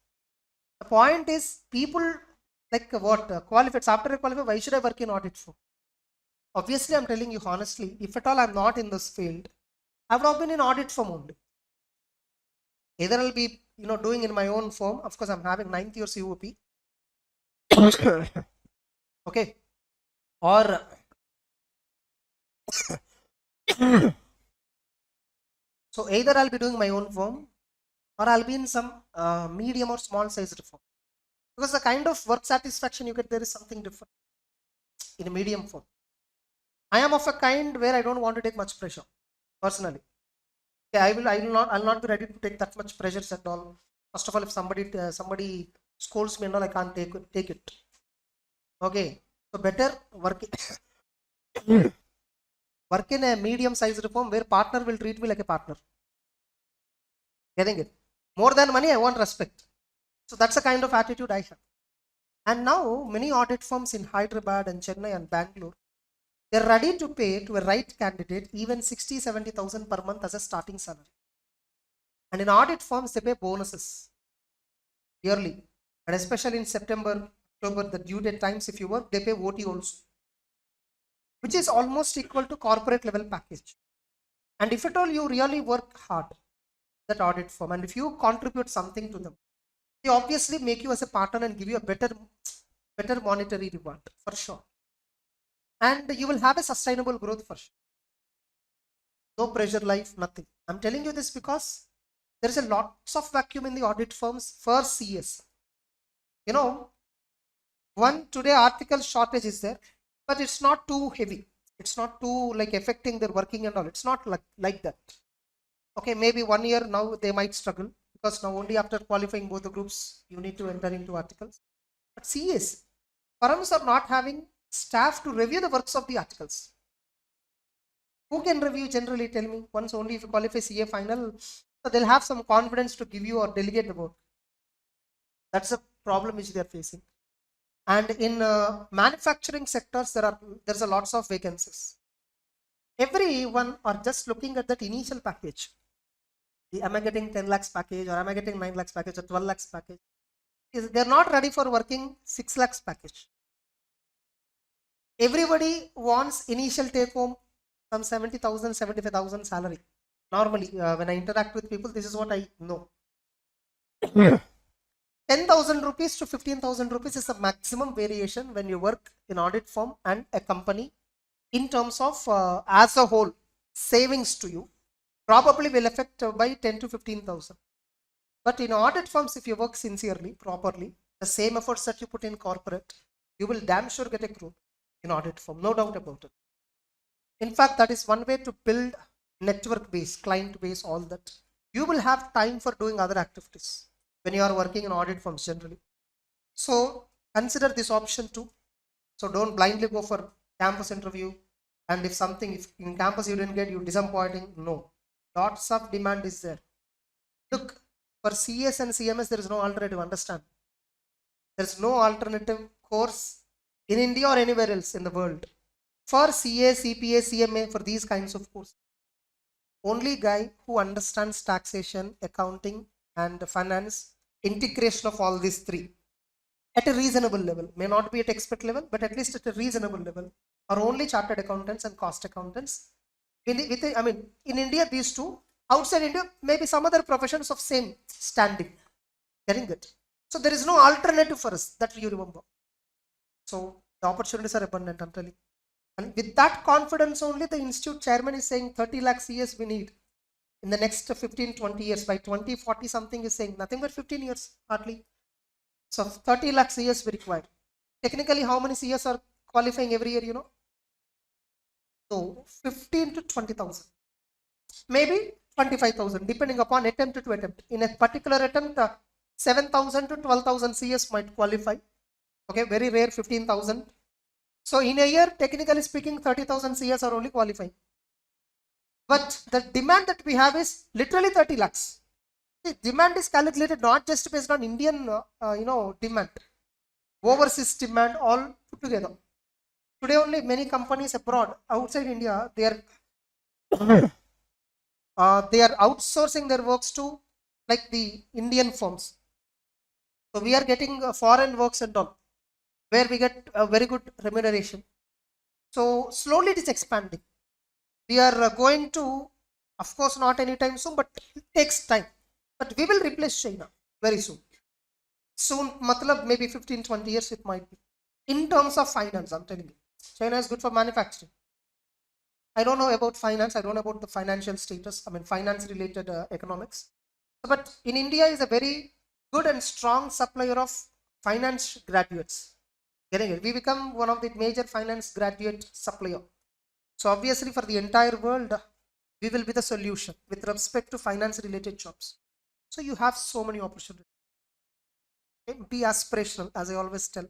The point is, people like qualified, after qualified, why should I work in audit firm? Obviously, I'm telling you honestly, if at all I'm not in this field, I would have been in audit firm only. Either I'll be doing in my own firm. Of course, I'm having 9th year COP. Okay. Or so either I'll be doing my own firm, or I'll be in some medium or small sized firm. Because the kind of work satisfaction you get there is something different in a medium firm. I am of a kind where I don't want to take much pressure personally. Okay, I'll not be ready to take that much pressures and all. First of all, if somebody scolds me and all, I can't take it. Okay, so better work work in a medium-sized firm where partner will treat me like a partner. Getting it? More than money, I want respect. So that's the kind of attitude I have. And now many audit firms in Hyderabad and Chennai and Bangalore, they're ready to pay to a right candidate even 60-70,000 per month as a starting salary. And in audit firms, they pay bonuses yearly. And especially in September, October, the due date times, if you work, they pay OT also, which is almost equal to corporate level package. And if at all you really work hard, that audit firm, and if you contribute something to them, they obviously make you as a partner and give you a better monetary reward for sure. And you will have a sustainable growth for sure. No pressure life, nothing. I'm telling you this because there is a lots of vacuum in the audit firms for CS. You know, one today article shortage is there, but it's not too heavy. It's not too like affecting their working and all. It's not like that. Okay, maybe 1 year now they might struggle because now only after qualifying both the groups you need to enter into articles. But CS, firms are not having staff to review the works of the articles. Who can review generally? Tell me. Once only if you qualify CA final, so they'll have some confidence to give you or delegate the work. That's a problem which they are facing. And in manufacturing sectors, there's a lots of vacancies. Everyone are just looking at that initial package. Am I getting 10 lakhs package, or am I getting 9 lakhs package, or 12 lakhs package? They're not ready for working 6 lakhs package. Everybody wants initial take home some 70,000, 75,000 salary. Normally, when I interact with people, this is what I know. 10,000 rupees to 15,000 rupees is the maximum variation when you work in audit firm and a company in terms of as a whole savings to you probably will affect by 10 to 15,000. But in audit firms, if you work sincerely, properly, the same efforts that you put in corporate, you will damn sure get a growth in audit firm, no doubt about it. In fact, that is one way to build network base, client base, all that. You will have time for doing other activities when you are working in audit firms generally. So consider this option too. So don't blindly go for campus interview. And if in campus you didn't get, you disappointing. No, lots of demand is there. Look, for CS and CMS, there is no alternative, understand. There's no alternative course in India or anywhere else in the world for CA, CPA, CMA, for these kinds of courses. Only guy who understands taxation, accounting, and finance, integration of all these three at a reasonable level, may not be at expert level, but at least at a reasonable level, are only chartered accountants and cost accountants. In India, these two. Outside India, maybe some other professions of same standing. Getting it? So there is no alternative for us, that you remember. So the opportunities are abundant, I'm telling you. And with that confidence only, the institute chairman is saying 30 lakh CS we need in the next 15-20 years. By 2040 something is saying nothing but 15 years hardly. So 30 lakh CS we require. Technically, how many CS are qualifying every year, you know? So 15 to 20,000. Maybe 25,000 depending upon attempt to attempt. In a particular attempt, 7,000 to 12,000 CS might qualify. Okay, very rare 15,000. So in a year, technically speaking, 30,000 CS are only qualifying. But the demand that we have is literally 30 lakhs. The demand is calculated not just based on Indian, demand, overseas demand, all put together. Today only many companies abroad, outside India, they are outsourcing their works to like the Indian firms. So we are getting foreign works and all, where we get a very good remuneration. So slowly it is expanding. We are going to, of course, not anytime soon, but it takes time. But we will replace China very soon. Soon, matlab maybe 15-20 years it might be. In terms of finance, I'm telling you, China is good for manufacturing. I don't know about finance. I don't know about the financial status. Finance related economics. But in India is a very good and strong supplier of finance graduates. Getting it? We become one of the major finance graduate supplier. So obviously for the entire world, we will be the solution with respect to finance related jobs. So you have so many opportunities. Okay? Be aspirational, as I always tell.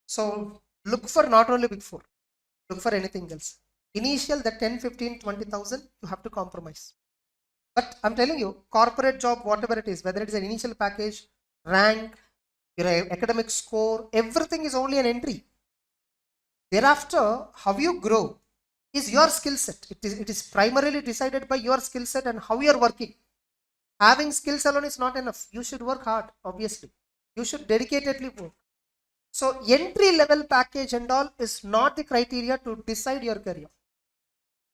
So look for not only Big Four, look for anything else. Initial the 10, 15, 20,000, you have to compromise. But I'm telling you, corporate job, whatever it is, whether it is an initial package, rank, your academic score, everything is only an entry. Thereafter, how you grow is your skill set. It is primarily decided by your skill set and how you are working. Having skills alone is not enough. You should work hard, obviously. You should dedicatedly work. So entry level package and all is not the criteria to decide your career.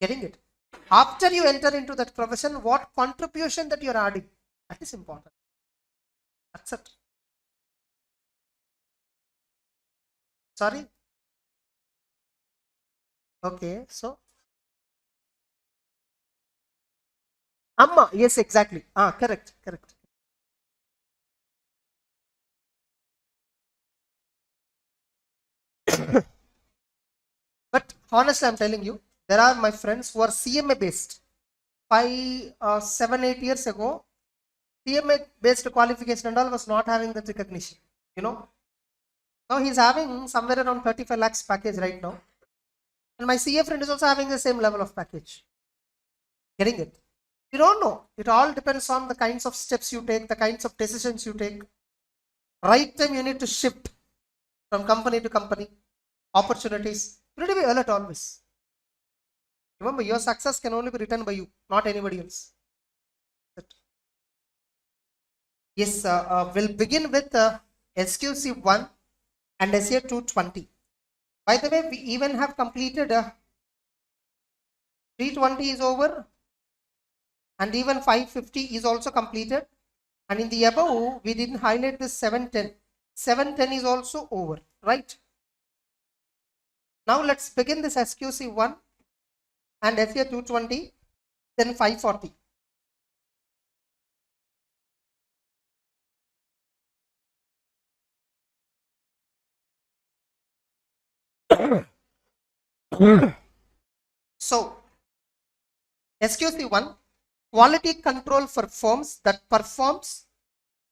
Getting it? After you enter into that profession, what contribution that you're adding, that is important. That's it. Sorry? Okay, so Amma, yes, exactly. Correct, correct. But honestly, I'm telling you, there are my friends who are CMA based. 7, 8 years ago, CMA based qualification and all was not having that recognition. You know, now he's having somewhere around 35 lakhs package right now. And my CA friend is also having the same level of package. Getting it? You don't know. It all depends on the kinds of steps you take, the kinds of decisions you take. Right time you need to shift from company to company. Opportunities. You need to be alert always. Remember, your success can only be written by you, not anybody else. Yes, we'll begin with SQC1 and SA220. By the way, we even have completed 320 is over and even 550 is also completed. And in the above, we didn't highlight this 710. 710 is also over, right? Now let's begin this SQC1 and SA220, then 540. So, SQC1, quality control for firms that performs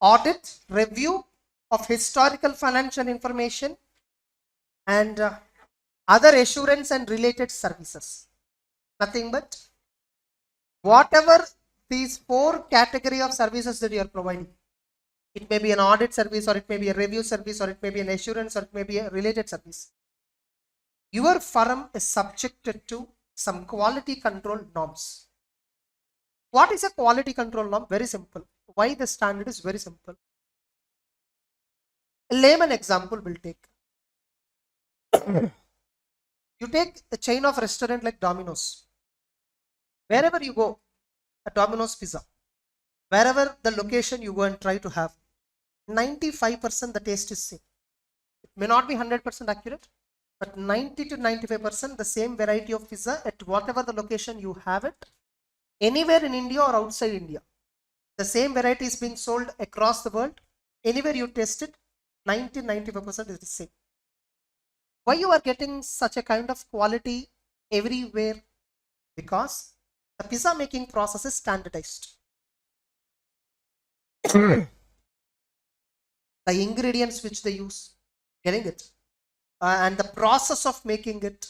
audit, review of historical financial information and other assurance and related services. Nothing but whatever these 4 category of services that you are providing. It may be an audit service, or it may be a review service, or it may be an assurance, or it may be a related service. Your firm is subjected to some quality control norms. What is a quality control norm? Very simple. Why the standard is very simple. A layman example will take. You take a chain of restaurant like Domino's. Wherever you go, a Domino's pizza, wherever the location you go and try to have, 95% the taste is same. It may not be 100% accurate, but 90 to 95% the same variety of pizza at whatever the location you have it, anywhere in India or outside India. The same variety is being sold across the world. Anywhere you taste it, 90-95% is the same. Why you are getting such a kind of quality everywhere? Because the pizza making process is standardized. The ingredients which they use, getting it, and the process of making it,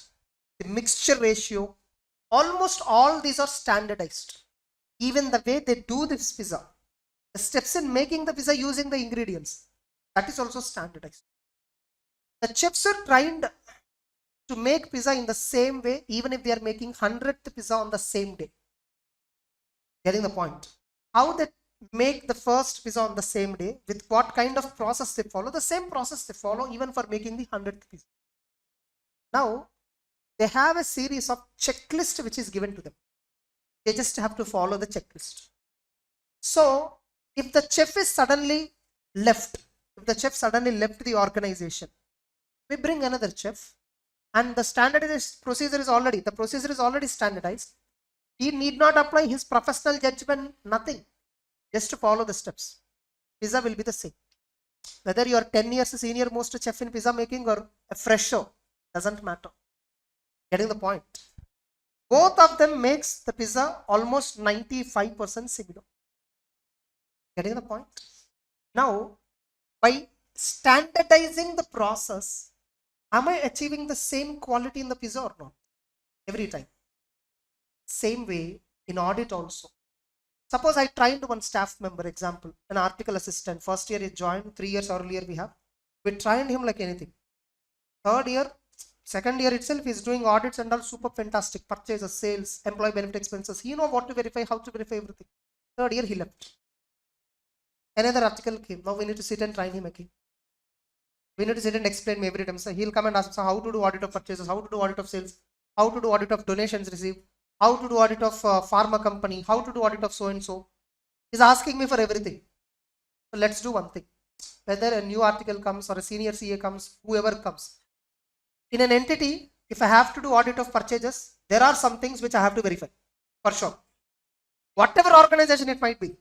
the mixture ratio, almost all these are standardized. Even the way they do this pizza, the steps in making the pizza using the ingredients, that is also standardized. The chefs are trained to make pizza in the same way, even if they are making 100th pizza on the same day. Getting the point? How they make the first pizza on the same day, with what kind of process they follow, the same process they follow even for making the 100th pizza. Now, they have a series of checklist which is given to them. They just have to follow the checklist. So, if the chef is suddenly left, the organization, we bring another chef, and the standardized procedure is already standardized. He need not apply his professional judgment, nothing. Just to follow the steps. Pizza will be the same. Whether you are 10 years senior most chef in pizza making or a fresher, doesn't matter. Getting the point? Both of them makes the pizza almost 95% similar. Getting the point? Now, by standardizing the process, am I achieving the same quality in the pizza or not? Every time. Same way in audit also. Suppose I trained one staff member, example, an article assistant. First year he joined, 3 years earlier we have. We trained him like anything. Third year, second year itself, he's doing audits and all super fantastic. Purchases, sales, employee benefit expenses. He know what to verify, how to verify everything. Third year he left. Another article came. Now we need to sit and train him again. We need to sit and explain him every time. So he'll come and ask, so how to do audit of purchases, how to do audit of sales, how to do audit of donations received, how to do audit of pharma company, how to do audit of so and so. He's asking me for everything. So let's do one thing. Whether a new article comes or a senior CA comes, whoever comes. In an entity, if I have to do audit of purchases, there are some things which I have to verify for sure. Whatever organization it might be,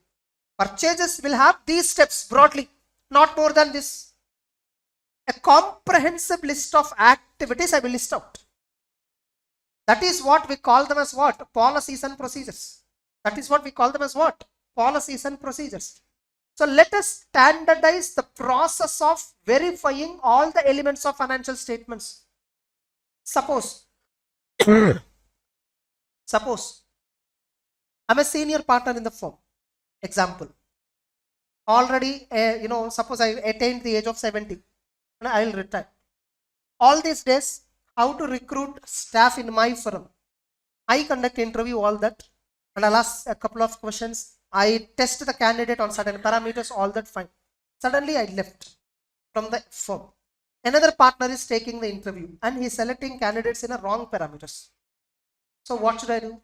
purchases will have these steps broadly, not more than this. A comprehensive list of activities I will list out. That is what we call them as what? Policies and procedures. That is what we call them as what? Policies and procedures. So let us standardize the process of verifying all the elements of financial statements. Suppose I'm a senior partner in the firm. Example. Already, suppose I attained the age of 70 and I will retire. All these days, how to recruit staff in my firm? I conduct interview, all that, and I'll ask a couple of questions. I test the candidate on certain parameters, all that fine. Suddenly I left from the firm. Another partner is taking the interview and he is selecting candidates in a wrong parameters. So what should I do?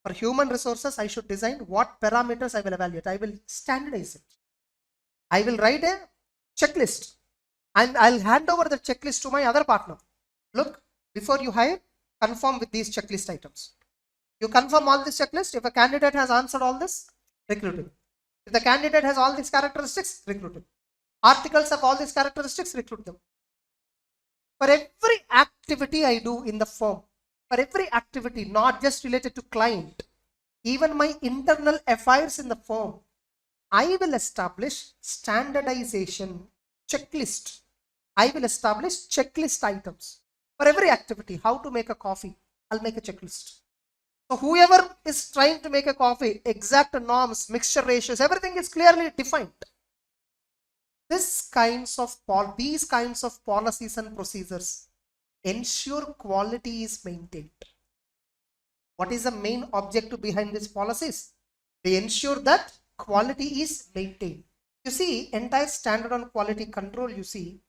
For human resources, I should design what parameters I will evaluate. I will standardize it. I will write a checklist and I'll hand over the checklist to my other partner. Look, before you hire, confirm with these checklist items. You confirm all this checklist. If a candidate has answered all this, recruit him. If the candidate has all these characteristics, recruit him. Articles of all these characteristics, recruit them. For every activity I do in the firm, for every activity, not just related to client, even my internal affairs in the firm, I will establish standardization checklist. I will establish checklist items. For every activity, how to make a coffee, I'll make a checklist. So whoever is trying to make a coffee, exact norms, mixture ratios, everything is clearly defined. These kinds of policies and procedures ensure quality is maintained. What is the main objective behind these policies? They ensure that quality is maintained. You see, entire standard on quality control, you see,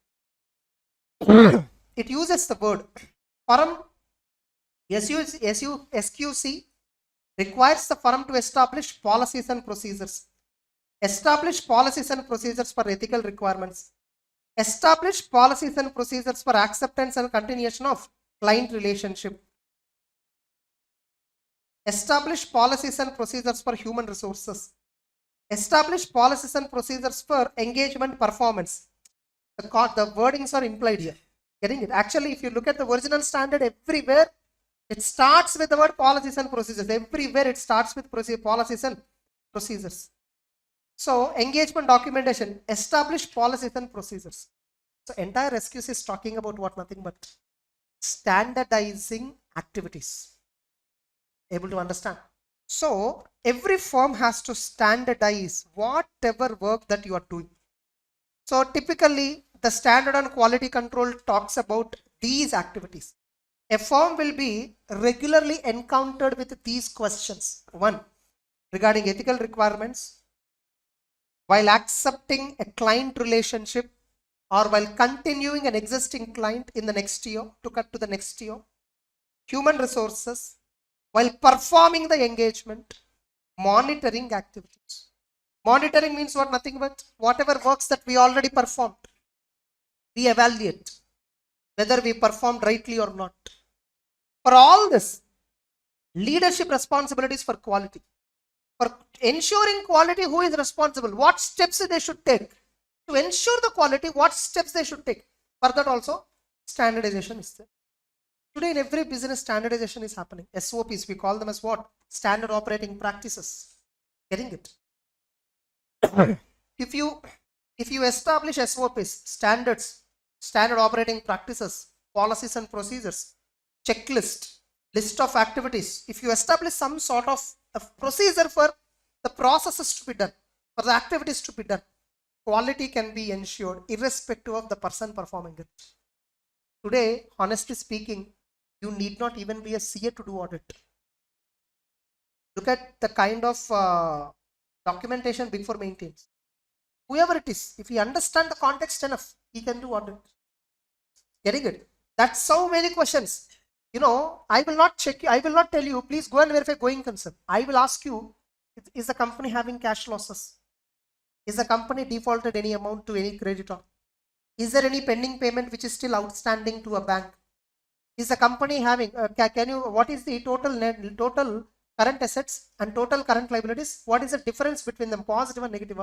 it uses the word firm. SQC requires the firm to establish policies and procedures. Establish policies and procedures for ethical requirements. Establish policies and procedures for acceptance and continuation of client relationship. Establish policies and procedures for human resources. Establish policies and procedures for engagement performance. The wordings are implied here. Getting it? Actually, if you look at the original standard, everywhere it starts with the word policies and procedures. Everywhere it starts with policies and procedures. So engagement documentation, establish policies and procedures. So entire SQC is talking about what? Nothing but standardizing activities. Able to understand? So every firm has to standardize whatever work that you are doing. So typically the standard on quality control talks about these activities. A firm will be regularly encountered with these questions. One, regarding ethical requirements, while accepting a client relationship or while continuing an existing client in the next year, to cut to the next year. Human resources, while performing the engagement, monitoring activities. Monitoring means what? Nothing but whatever works that we already performed, we evaluate whether we performed rightly or not. For all this, leadership responsibilities for quality. For ensuring quality, who is responsible? What steps they should take? To ensure the quality, what steps they should take? For that also, standardization is there. Today in every business, standardization is happening. SOPs, we call them as what? Standard operating practices. Getting it? if you establish SOPs, standard operating practices, policies and procedures, checklist, list of activities, if you establish some sort of a procedure for the processes to be done, for the activities to be done, quality can be ensured irrespective of the person performing it. Today, honestly speaking, you need not even be a CA to do audit. Look at the kind of documentation Big Four maintains. Whoever it is, if he understands the context enough, he can do audit. Getting it? That's so many questions. You know, I will not check you, I will not tell you, please go and verify going concern. I will ask you, is the company having cash losses? Is the company defaulted any amount to any creditor? Is there any pending payment which is still outstanding to a bank? Is the company having, what is the total current assets and total current liabilities? What is the difference between them, positive and negative?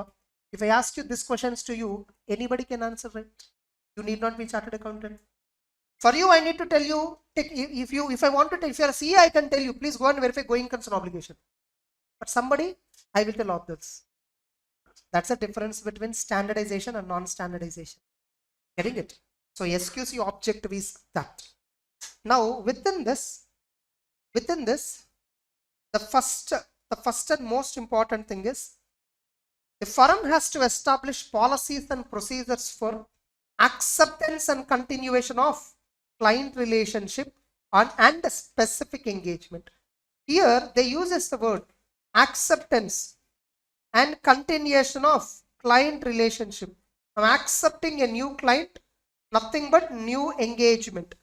If I ask you these questions to you, anybody can answer, right? You need not be chartered accountant. For you, I need to tell you, if you are a CA, I can tell you, please go and verify going concern obligation. But somebody, I will tell others. That's the difference between standardization and non-standardization. Getting it? So SQC objective is that. Now within this, the first and most important thing is the firm has to establish policies and procedures for acceptance and continuation of client relationship and a specific engagement. Here they use the word acceptance and continuation of client relationship. I'm accepting a new client, nothing but new engagement,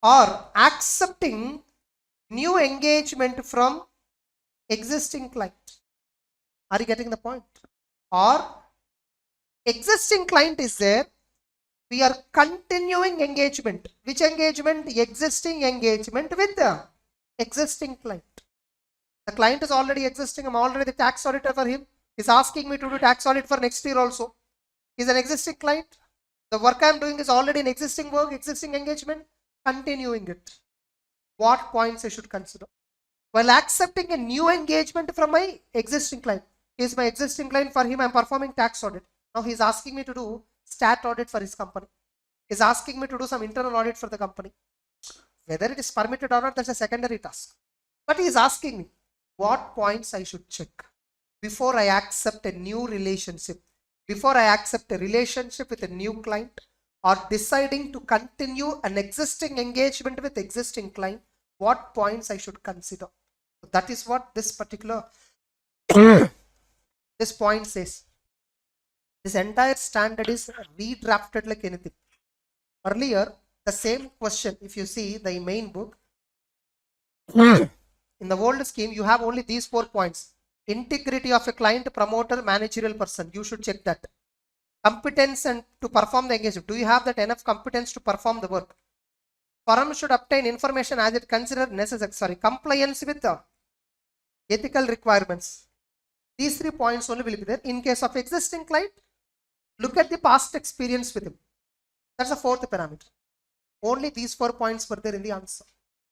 or accepting new engagement from existing client. Are you getting the point? Or existing client is there, we are continuing engagement. Which engagement? Existing engagement with the existing client. The client is already existing. I'm already the tax auditor for him. He's asking me to do tax audit for next year also. He's an existing client. The work I'm doing is already an existing work, existing engagement, continuing it. What points I should consider? While accepting a new engagement from my existing client. He's my existing client, for him I'm performing tax audit. Now he's asking me to do stat audit for his company. He's asking me to do some internal audit for the company. Whether it is permitted or not, that's a secondary task. But he's asking me what points I should check before I accept a new relationship, before I accept a relationship with a new client, or deciding to continue an existing engagement with existing client, what points I should consider. That is what this particular this point says. This entire standard is redrafted like anything. Earlier, the same question, if you see the main book, in the old scheme, you have only these 4 points. Integrity of a client, promoter, managerial person. You should check that. Competence and to perform the engagement. Do you have that enough competence to perform the work? Firm should obtain information as it considered necessary. Compliance with the ethical requirements. These 3 points only will be there. In case of existing client, look at the past experience with him. That's the 4th parameter. Only these 4 points were there in the answer.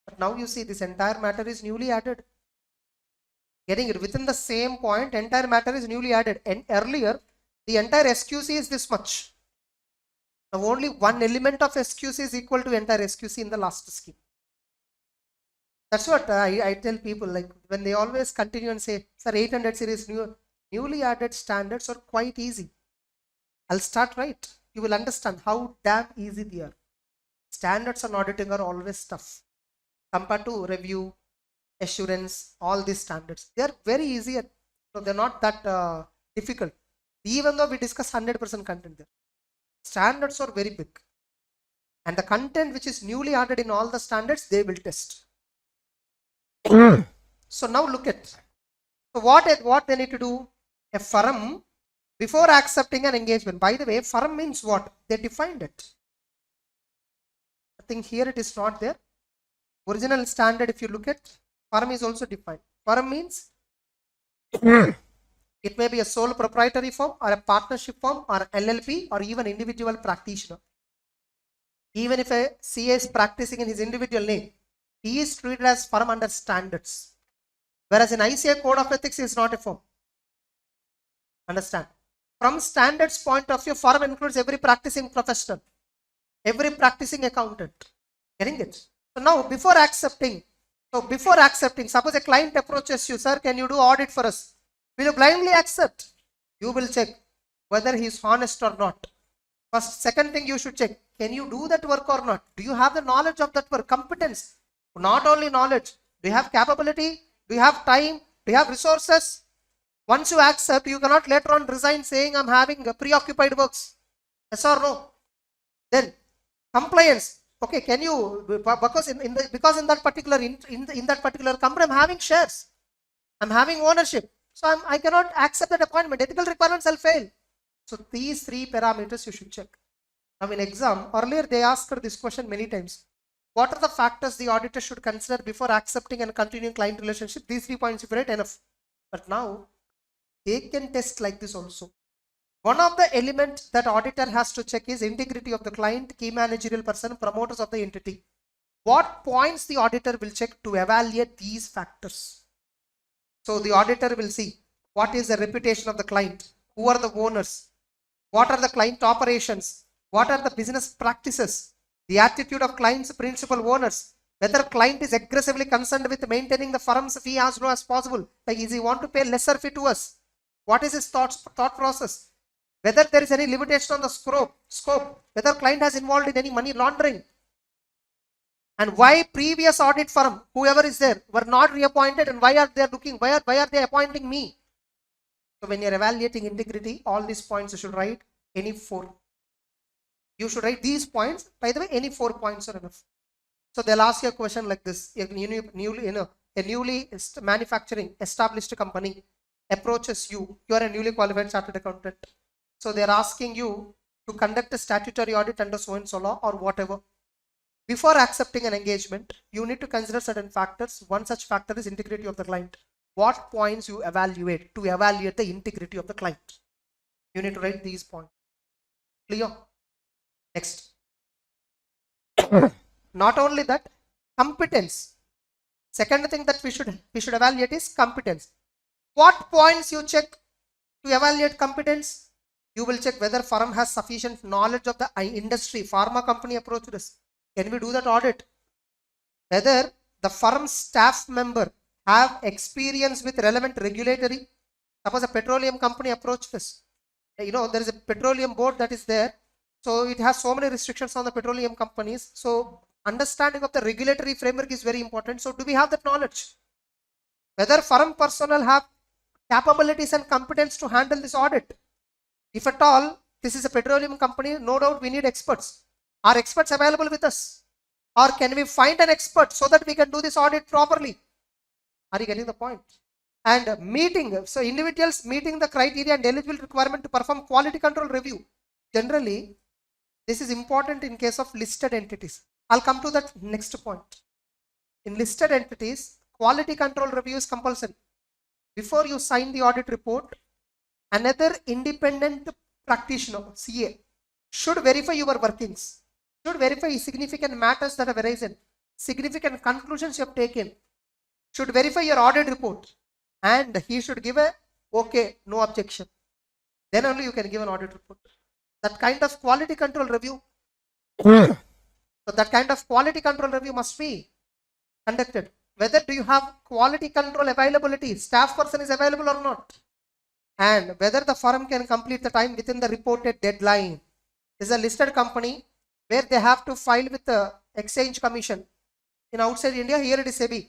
But now you see this entire matter is newly added. Getting it within the same point, entire matter is newly added. And earlier, the entire SQC is this much. Now only one element of SQC is equal to entire SQC in the last scheme. That's what I tell people, like when they always continue and say, sir, 800 series newly added standards are quite easy. I'll start right. You will understand how damn easy they are. Standards on auditing are always tough compared to review, assurance, all these standards. They are very easy. So they're not that difficult. Even though we discuss 100% content there. Standards are very big. And the content which is newly added in all the standards, they will test. So now look at. So what they need to do? A firm, before accepting an engagement. By the way, firm means what? They defined it. I think here it is not there. Original standard, if you look at, firm is also defined. Firm means it may be a sole proprietary firm or a partnership firm or LLP or even individual practitioner. Even if a CA is practicing in his individual name, he is treated as firm under standards. Whereas in ICA code of ethics, he is not a firm. Understand? From standards point of view, firm includes every practicing professional, every practicing accountant. Getting it? So now before accepting, suppose a client approaches you, sir, can you do audit for us? Will you blindly accept? You will check whether he is honest or not. First, second thing you should check, can you do that work or not? Do you have the knowledge of that work? Competence. Not only knowledge, do you have capability? Do you have time? Do you have resources? Once you accept, you cannot later on resign saying I'm having preoccupied works. Yes or no? Then compliance. Okay, can you, because in that particular company I'm having shares, I'm having ownership, so I cannot accept that appointment. Ethical requirements will fail. So these three parameters you should check. Now in exam, earlier they asked this question many times. What are the factors the auditor should consider before accepting and continuing client relationship? These 3 points if you write, enough. But now they can test like this also. One of the elements that auditor has to check is integrity of the client, key managerial person, promoters of the entity. What points the auditor will check to evaluate these factors? So the auditor will see what is the reputation of the client, who are the owners, what are the client operations, what are the business practices, the attitude of client's principal owners, whether client is aggressively concerned with maintaining the firm's fee as low as possible, like is he want to pay lesser fee to us, what is his thought process, whether there is any limitation on the scope, whether client has involved in any money laundering, and why previous audit firm, whoever is there, were not reappointed, and why are they looking, why are they appointing me? So when you're evaluating integrity, all these points you should write any 4. You should write these points. By the way, any 4 points are enough. So they'll ask you a question like this. A newly manufacturing established company approaches you. You are a newly qualified chartered accountant. So they're asking you to conduct a statutory audit under so and so law or whatever. Before accepting an engagement, you need to consider certain factors. One such factor is integrity of the client. What points you evaluate to evaluate the integrity of the client? You need to write these points. Clear? Next. Not only that, competence. Second thing that we should evaluate is competence. What points you check to evaluate competence? You will check whether firm has sufficient knowledge of the industry. Pharma company approached us. Can we do that audit? Whether the firm's staff member have experience with relevant regulatory. Suppose a petroleum company approached us. You know, there is a petroleum board that is there. So it has so many restrictions on the petroleum companies. So understanding of the regulatory framework is very important. So do we have that knowledge? Whether firm personnel have capabilities and competence to handle this audit. If at all, this is a petroleum company, no doubt we need experts. Are experts available with us? Or can we find an expert so that we can do this audit properly? Are you getting the point? And meeting, so individuals meeting the criteria and eligible requirement to perform quality control review. Generally, this is important in case of listed entities. I'll come to that next point. In listed entities, quality control review is compulsory. Before you sign the audit report, another independent practitioner, CA, should verify your workings, should verify significant matters that have arisen, significant conclusions you have taken, should verify your audit report, and he should give a okay, no objection. Then only you can give an audit report. That kind of quality control review. So that kind of quality control review must be conducted. Whether do you have quality control availability, staff person is available or not, and whether the firm can complete the time within the reported deadline. This is a listed company where they have to file with the exchange commission. In outside India, here it is SEBI.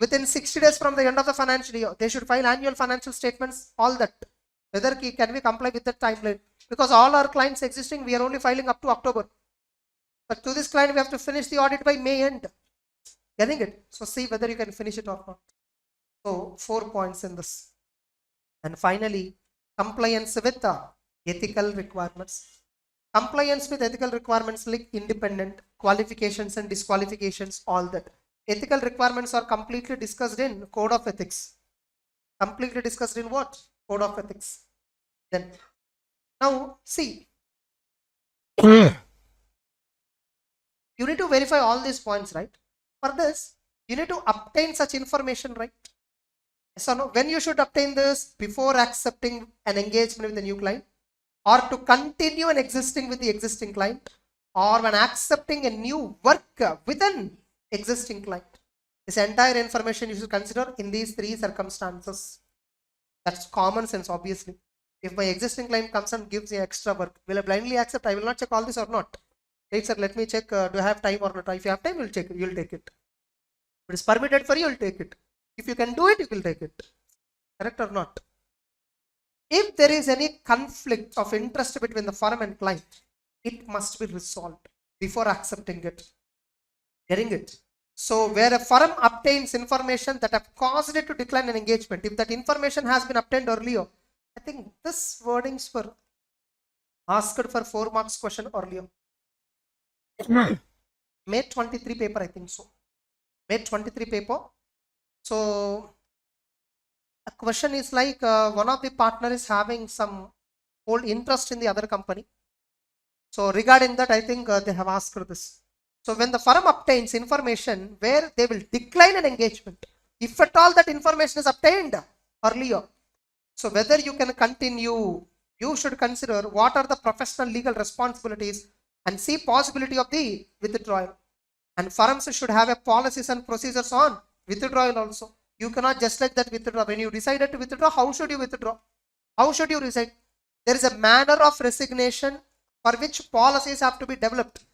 Within 60 days from the end of the financial year, they should file annual financial statements, all that. Whether can we comply with that timeline? Because all our clients existing, we are only filing up to October. But to this client, we have to finish the audit by May end. Getting it? So see whether you can finish it or not. So 4 points in this. And finally, compliance with the ethical requirements. Compliance with ethical requirements like independent, qualifications and disqualifications, all that. Ethical requirements are completely discussed in Code of Ethics. Completely discussed in what? Code of Ethics. Then, now see, You need to verify all these points, right? For this, you need to obtain such information, right? So no, when you should obtain this? Before accepting an engagement with a new client, or to continue an existing with the existing client, or when accepting a new work with an existing client. This entire information you should consider in these three circumstances. That's common sense, obviously. If my existing client comes and gives me extra work, will I blindly accept? I will not check all this or not. Right, sir, let me check, do I have time or not? If you have time, you'll check, you'll take it. If it is permitted for you, you'll take it. If you can do it, you will take it. Correct or not? If there is any conflict of interest between the firm and client, it must be resolved before accepting it. Getting it? So where a firm obtains information that have caused it to decline an engagement, if that information has been obtained earlier, I think this wordings were asked for 4 marks question earlier. May 23 paper, I think so. May 23 paper. So a question is like one of the partner is having some old interest in the other company. So regarding that, I think they have asked for this. So when the firm obtains information where they will decline an engagement, if at all that information is obtained earlier, so whether you can continue, you should consider what are the professional legal responsibilities and see possibility of the withdrawal. And firms should have a policies and procedures on withdrawal also. You cannot just like that withdraw. When you decided to withdraw, how should you withdraw? How should you resign? There is a manner of resignation for which policies have to be developed.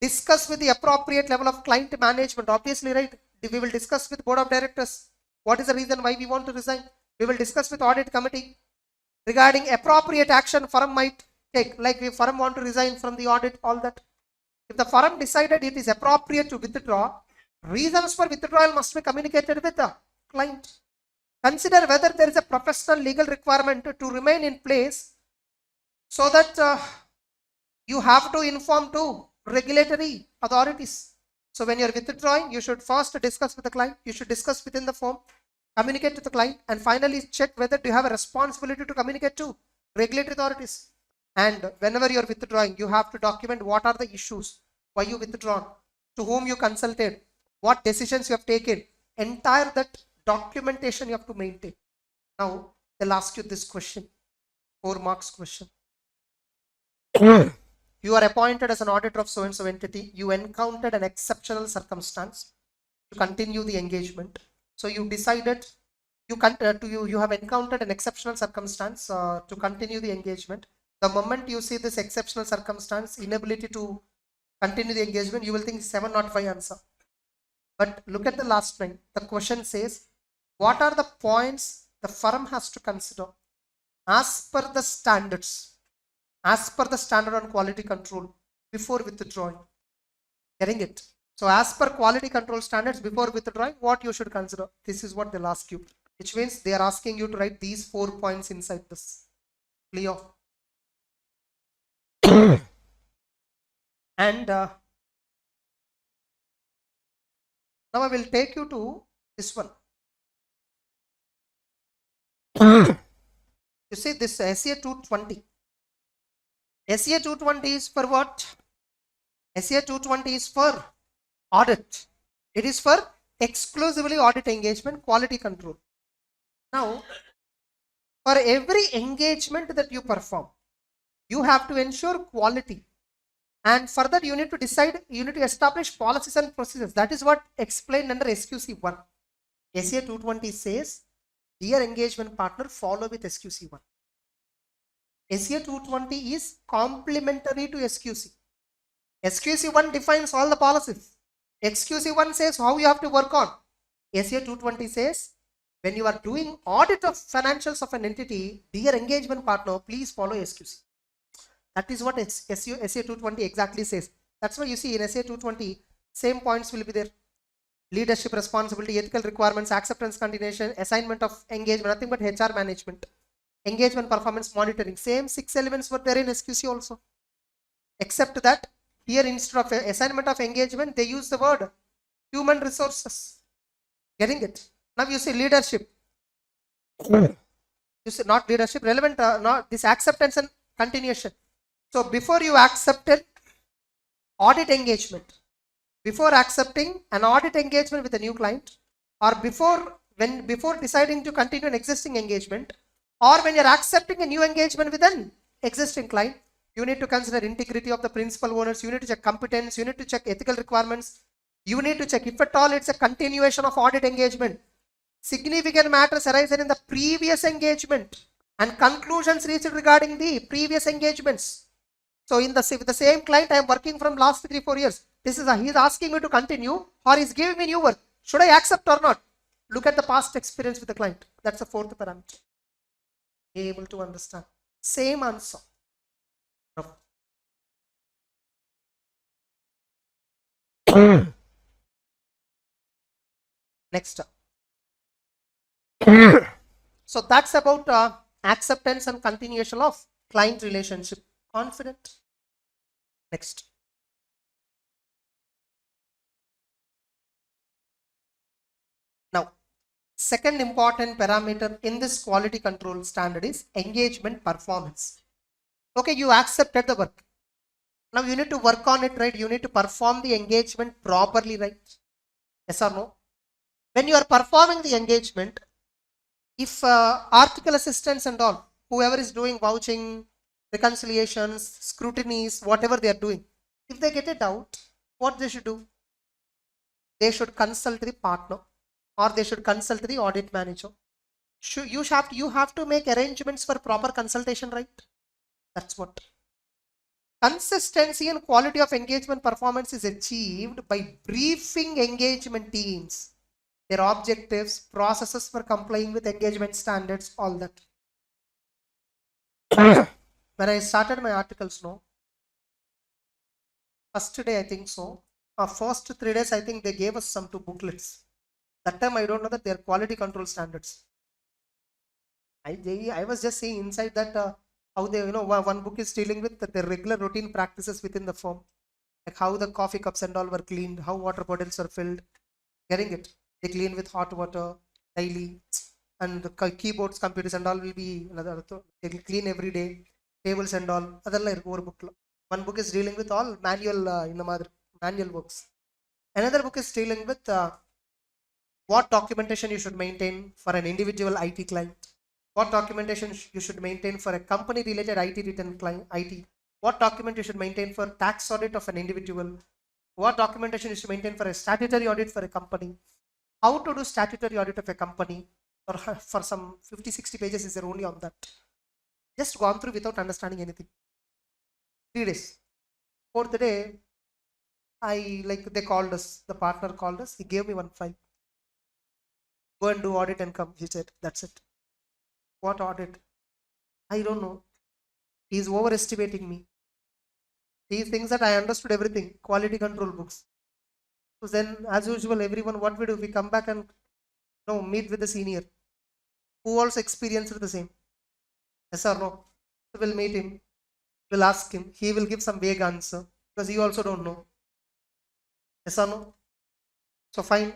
Discuss with the appropriate level of client management. Obviously, right? We will discuss with board of directors. What is the reason why we want to resign? We will discuss with audit committee regarding appropriate action firm might take. Like if firm want to resign from the audit, all that. If the firm decided it is appropriate to withdraw, reasons for withdrawal must be communicated with the client. Consider whether there is a professional legal requirement to remain in place so that you have to inform to regulatory authorities. So when you are withdrawing, you should first discuss with the client. You should discuss within the firm, communicate to the client, and finally check whether you have a responsibility to communicate to regulatory authorities. And whenever you are withdrawing, you have to document what are the issues, why you withdrawn, to whom you consulted, what decisions you have taken. Entire that documentation you have to maintain. Now they'll ask you this question, 4 marks question. You are appointed as an auditor of so and so entity. You encountered an exceptional circumstance to continue the engagement. So you decided you have encountered an exceptional circumstance to continue the engagement. The moment you see this exceptional circumstance, inability to continue the engagement, you will think 705 answer. But look at the last line. The question says, what are the points the firm has to consider as per the standards, as per the standard on quality control before withdrawing? Getting it? So as per quality control standards before withdrawing, what you should consider? This is what they'll ask you, which means they are asking you to write these 4 points inside this. Clear? And now I will take you to this one. You see this SCA 220. SCA 220 is for what? SCA 220 is for audit. It is for exclusively audit engagement, quality control. Now, for every engagement that you perform, you have to ensure quality. And for that, you need to decide, you need to establish policies and procedures. That is what explained under SQC 1. SCA 220 says, dear engagement partner, follow with SQC 1. SCA 220 is complementary to SQC. SQC 1 defines all the policies. SQC 1 says how you have to work on. SCA 220 says, when you are doing audit of financials of an entity, dear engagement partner, please follow SQC. That is what SCA 220 exactly says. That's why you see in SCA 220, same points will be there. Leadership responsibility, ethical requirements, acceptance continuation, assignment of engagement, nothing but HR management. Engagement performance monitoring. Same 6 elements were there in SQC also. Except that here instead of assignment of engagement, they use the word human resources. Getting it? Now you see leadership. You see not leadership, relevant, not this acceptance and continuation. So before you accepted, Audit engagement. Before accepting an audit engagement with a new client, or before deciding to continue an existing engagement, or when you're accepting a new engagement with an existing client, you need to consider integrity of the principal owners, you need to check competence, you need to check ethical requirements, you need to check if at all it's a continuation of audit engagement. Significant matters arising in the previous engagement and conclusions reached regarding the previous engagements. So with the same client I am working from last 3-4 years. He is asking me to continue or he's giving me new work. Should I accept or not? Look at the past experience with the client. That's the fourth parameter. Be able to understand. Same answer. Next. So that's about acceptance and continuation of client relationship. Confident. Next. Now, second important parameter in this quality control standard is engagement performance. Okay, you accepted the work. Now you need to work on it, right? You need to perform the engagement properly, right? Yes or no? When you are performing the engagement, if article assistants and all, whoever is doing vouching, reconciliations, scrutinies, whatever they are doing, if they get a doubt, what they should do? They should consult the partner or they should consult the audit manager. You have to make arrangements for proper consultation, right? That's what. Consistency and quality of engagement performance is achieved by briefing engagement teams, their objectives, processes for complying with engagement standards, all that. When I started my articles, no, first day I think so, first 3 days I think they gave us some 2 booklets. That time I don't know that they are quality control standards. I was just saying inside that how they, one book is dealing with the regular routine practices within the firm, like how the coffee cups and all were cleaned, how water bottles are filled, getting it. They clean with hot water daily, and the keyboards, computers and all will be another. They will clean every day, tables and all. Other book. One book is dealing with all manual manual works. Another book is dealing with what documentation you should maintain for an individual IT client. What documentation you should maintain for a company related IT written client IT. What document you should maintain for tax audit of an individual. What documentation you should maintain for a statutory audit for a company. How to do statutory audit of a company, or for some 50-60 pages is there only on that. Just gone through without understanding anything. 3 days. 4th day, they called us, the partner called us, he gave me one file. Go and do audit and come, he said, that's it. What audit? I don't know. He's overestimating me. He thinks that I understood everything, quality control books. So then, as usual, everyone, what we do, we come back and meet with the senior who also experienced the same. Yes or no? So we'll meet him, we'll ask him, he will give some vague answer because he also don't know. Yes or no? So fine,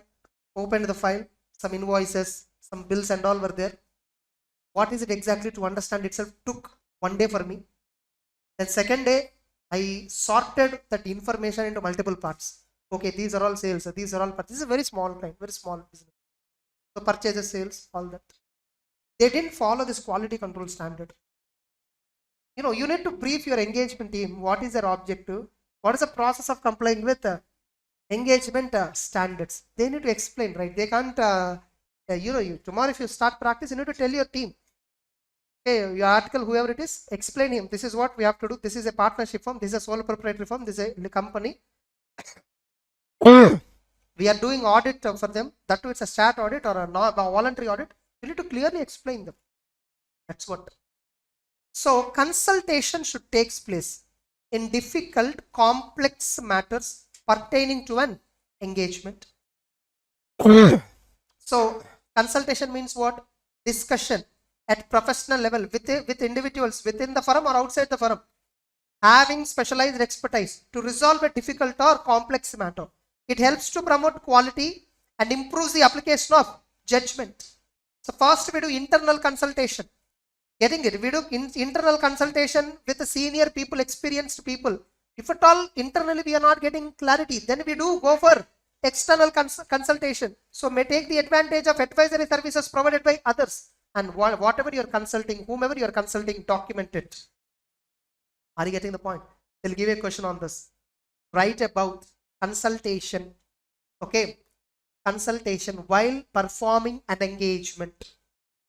opened the file, some invoices, some bills and all were there. What is it exactly to understand itself took 1 day for me. Then second day, I sorted that information into multiple parts. Okay, these are all sales, these are all parts. This is a very small client, very small business. So purchases, sales, all that. They didn't follow this quality control standard. You need to brief your engagement team. What is their objective? What is the process of complying with engagement standards? They need to explain, right? They can't, tomorrow if you start practice, you need to tell your team. Okay, your article, whoever it is, explain him. This is what we have to do. This is a partnership firm. This is a sole proprietary firm. This is a company. We are doing audit for them. That too, it's a stat audit or a voluntary audit. You need to clearly explain them. That's what. So consultation should take place in difficult, complex matters pertaining to an engagement. So consultation means what? Discussion at professional level with individuals within the firm or outside the firm, having specialized expertise to resolve a difficult or complex matter. It helps to promote quality and improves the application of judgment. So first we do internal consultation. Getting it? We do internal consultation with the senior people, experienced people. If at all internally we are not getting clarity, then we do go for external consultation. So may take the advantage of advisory services provided by others, and whatever you're consulting, whomever you're consulting, document it. Are you getting the point? They'll give you a question on this. Write about consultation. Okay, consultation while performing an engagement.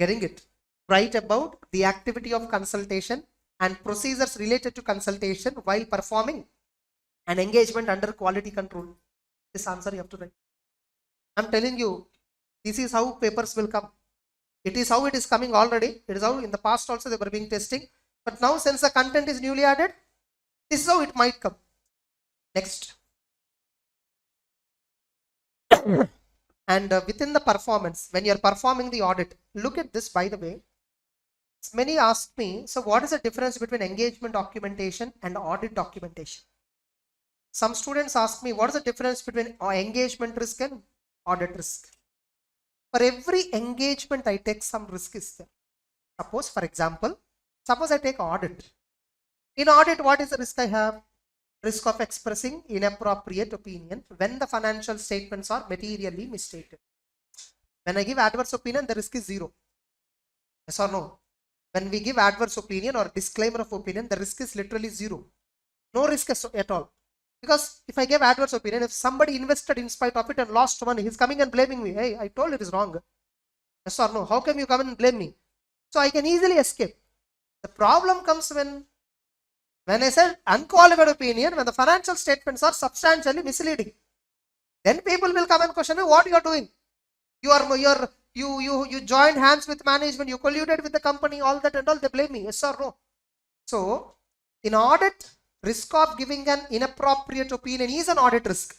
Getting it? Write about the activity of consultation and procedures related to consultation while performing an engagement under quality control. This answer you have to write. I'm telling you, this is how papers will come. It is how it is coming already. It is how in the past also they were being testing. But now since the content is newly added, this is how it might come. Next. And within the performance, when you're performing the audit, look at this, by the way. Many ask me, so what is the difference between engagement documentation and audit documentation? Some students ask me, what is the difference between engagement risk and audit risk? For every engagement, I take some risk is there. Suppose, for example, suppose I take audit. In audit, what is the risk I have? Risk of expressing inappropriate opinion when the financial statements are materially misstated. When I give adverse opinion, the risk is zero. Yes or no? When we give adverse opinion or disclaimer of opinion, the risk is literally zero. No risk at all. Because if I give adverse opinion, if somebody invested in spite of it and lost money, he's coming and blaming me. Hey, I told it is wrong. Yes or no? How come you come and blame me? So I can easily escape. The problem comes when I said unqualified opinion, when the financial statements are substantially misleading. Then people will come and question me, what you are doing? You joined hands with management, you colluded with the company, all that and all, they blame me. Yes or no? So in audit, risk of giving an inappropriate opinion is an audit risk.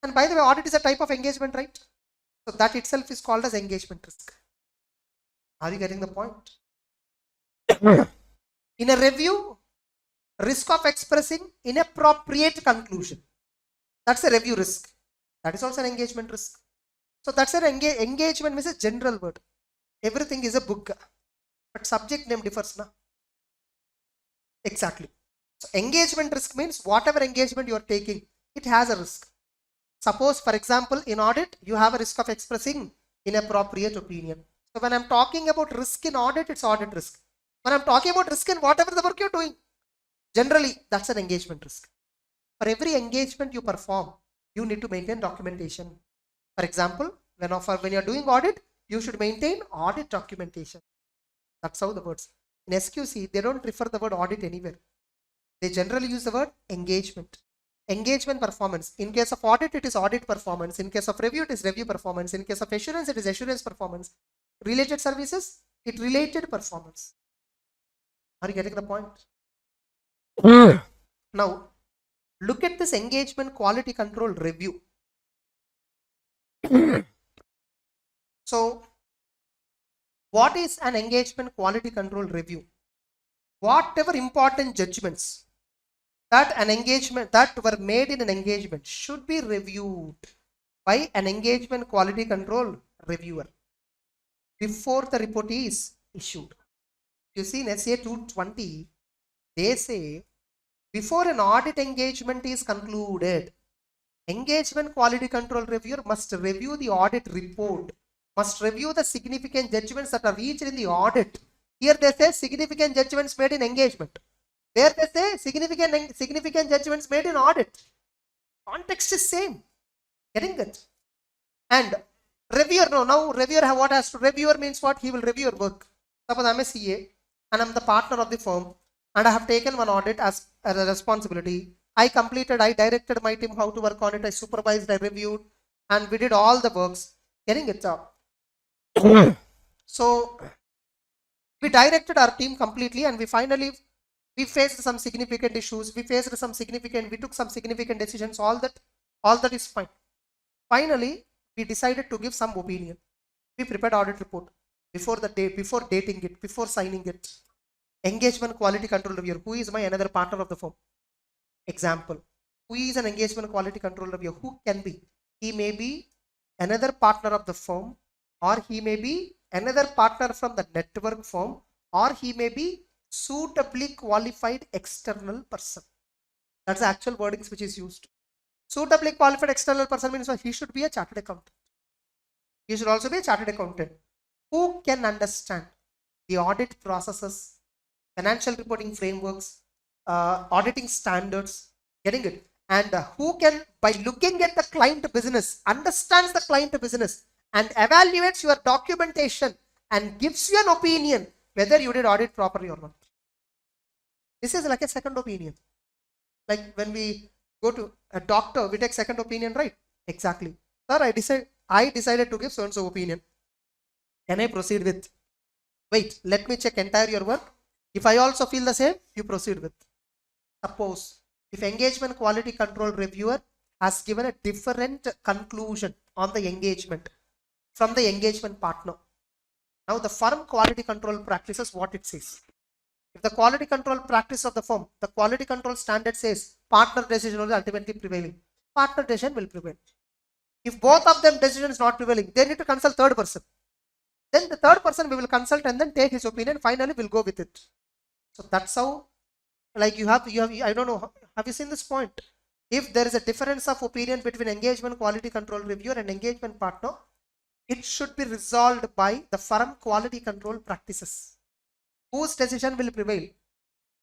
And by the way, audit is a type of engagement, right? So that itself is called as engagement risk. Are you getting the point? In a review, risk of expressing inappropriate conclusion. That's a review risk. That is also an engagement risk. So that's an engagement means a general word. Everything is a book. But subject name differs now. Exactly. So engagement risk means whatever engagement you are taking, it has a risk. Suppose, for example, in audit, you have a risk of expressing inappropriate opinion. So when I'm talking about risk in audit, it's audit risk. When I'm talking about risk in whatever the work you're doing, generally, that's an engagement risk. For every engagement you perform, you need to maintain documentation. For example, when you're doing audit, you should maintain audit documentation. That's how the words. In SQC, they don't refer the word audit anywhere. They generally use the word engagement. Engagement performance. In case of audit, it is audit performance. In case of review, it is review performance. In case of assurance, it is assurance performance. Related services, it related performance. Are you getting the point? Now, look at this engagement quality control review. So, what is an engagement quality control review? Whatever important judgments that were made in an engagement should be reviewed by an engagement quality control reviewer before the report is issued. You see in SA 220, they say before an audit engagement is concluded, engagement quality control reviewer must review the audit report, must review the significant judgments that are reached in the audit. Here they say significant judgments made in engagement. There they say significant judgments made in audit. Context is same. Getting it? And reviewer, now reviewer what has to, reviewer means what? He will review your work. Suppose I'm a CA and I'm the partner of the firm and I have taken one audit as a responsibility. I directed my team how to work on it. I supervised, I reviewed, and we did all the works. Getting it up. So we directed our team completely and we faced some significant issues. We took some significant decisions. All that is fine. Finally, we decided to give some opinion. We prepared audit report before dating it, before signing it. Engagement quality control reviewer. Who is my another partner of the firm? Example. Who is an engagement quality control reviewer? Who can be? He may be another partner of the firm, or he may be another partner from the network firm, or he may be suitably qualified external person. That's the actual wordings which is used. Suitably qualified external person means he should be a chartered accountant. He should also be a chartered accountant who can understand the audit processes, financial reporting frameworks, auditing standards, getting it, and who can, by looking at the client business, understands the client business and evaluates your documentation and gives you an opinion whether you did audit properly or not. This is like a second opinion. Like when we go to a doctor, we take second opinion, right? Exactly. Sir, I decided to give so-and-so opinion. Can I proceed with? Wait, let me check entire your work. If I also feel the same, you proceed with. Suppose if engagement quality control reviewer has given a different conclusion on the engagement from the engagement partner. Now the firm quality control practices what it says. If the quality control practice of the firm, the quality control standard says partner decision will ultimately prevailing. Partner decision will prevail. If both of them decision is not prevailing, they need to consult third person. Then the third person we will consult and then take his opinion. Finally, we'll go with it. So that's how, like you have, I don't know, have you seen this point? If there is a difference of opinion between engagement quality control reviewer and engagement partner, it should be resolved by the firm quality control practices. Whose decision will prevail?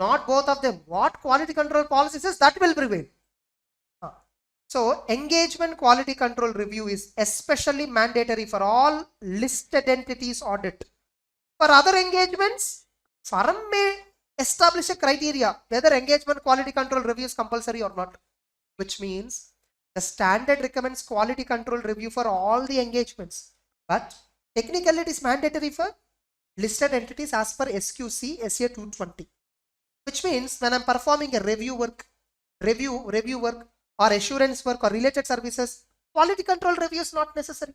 Not both of them. What quality control policy says, that will prevail. So engagement quality control review is especially mandatory for all listed entities audit. For other engagements, firm may establish a criteria whether engagement quality control review is compulsory or not, which means the standard recommends quality control review for all the engagements, but technically it is mandatory for listed entities as per SQC SA 220, which means when I'm performing a review work or assurance work or related services, quality control review is not necessary.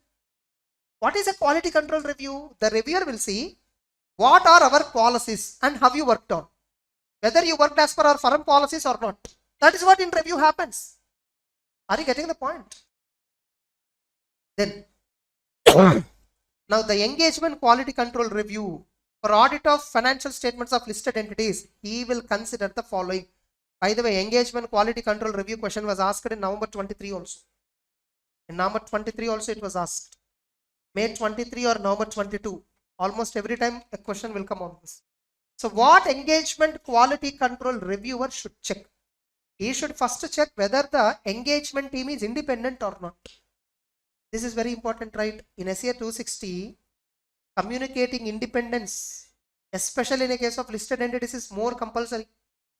What is a quality control review? The reviewer will see what are our policies and have you worked on, whether you worked as per our firm policies or not. That is what in review happens. Are you getting the point? Then now the engagement quality control review for audit of financial statements of listed entities, he will consider the following. By the way, engagement quality control review question was asked in November 23 also. In November 23 also it was asked. May 23 or November 22. Almost every time a question will come on this. So what engagement quality control reviewer should check? He should first check whether the engagement team is independent or not. This is very important, right? In SA 260, communicating independence, especially in a case of listed entities, is more compulsory.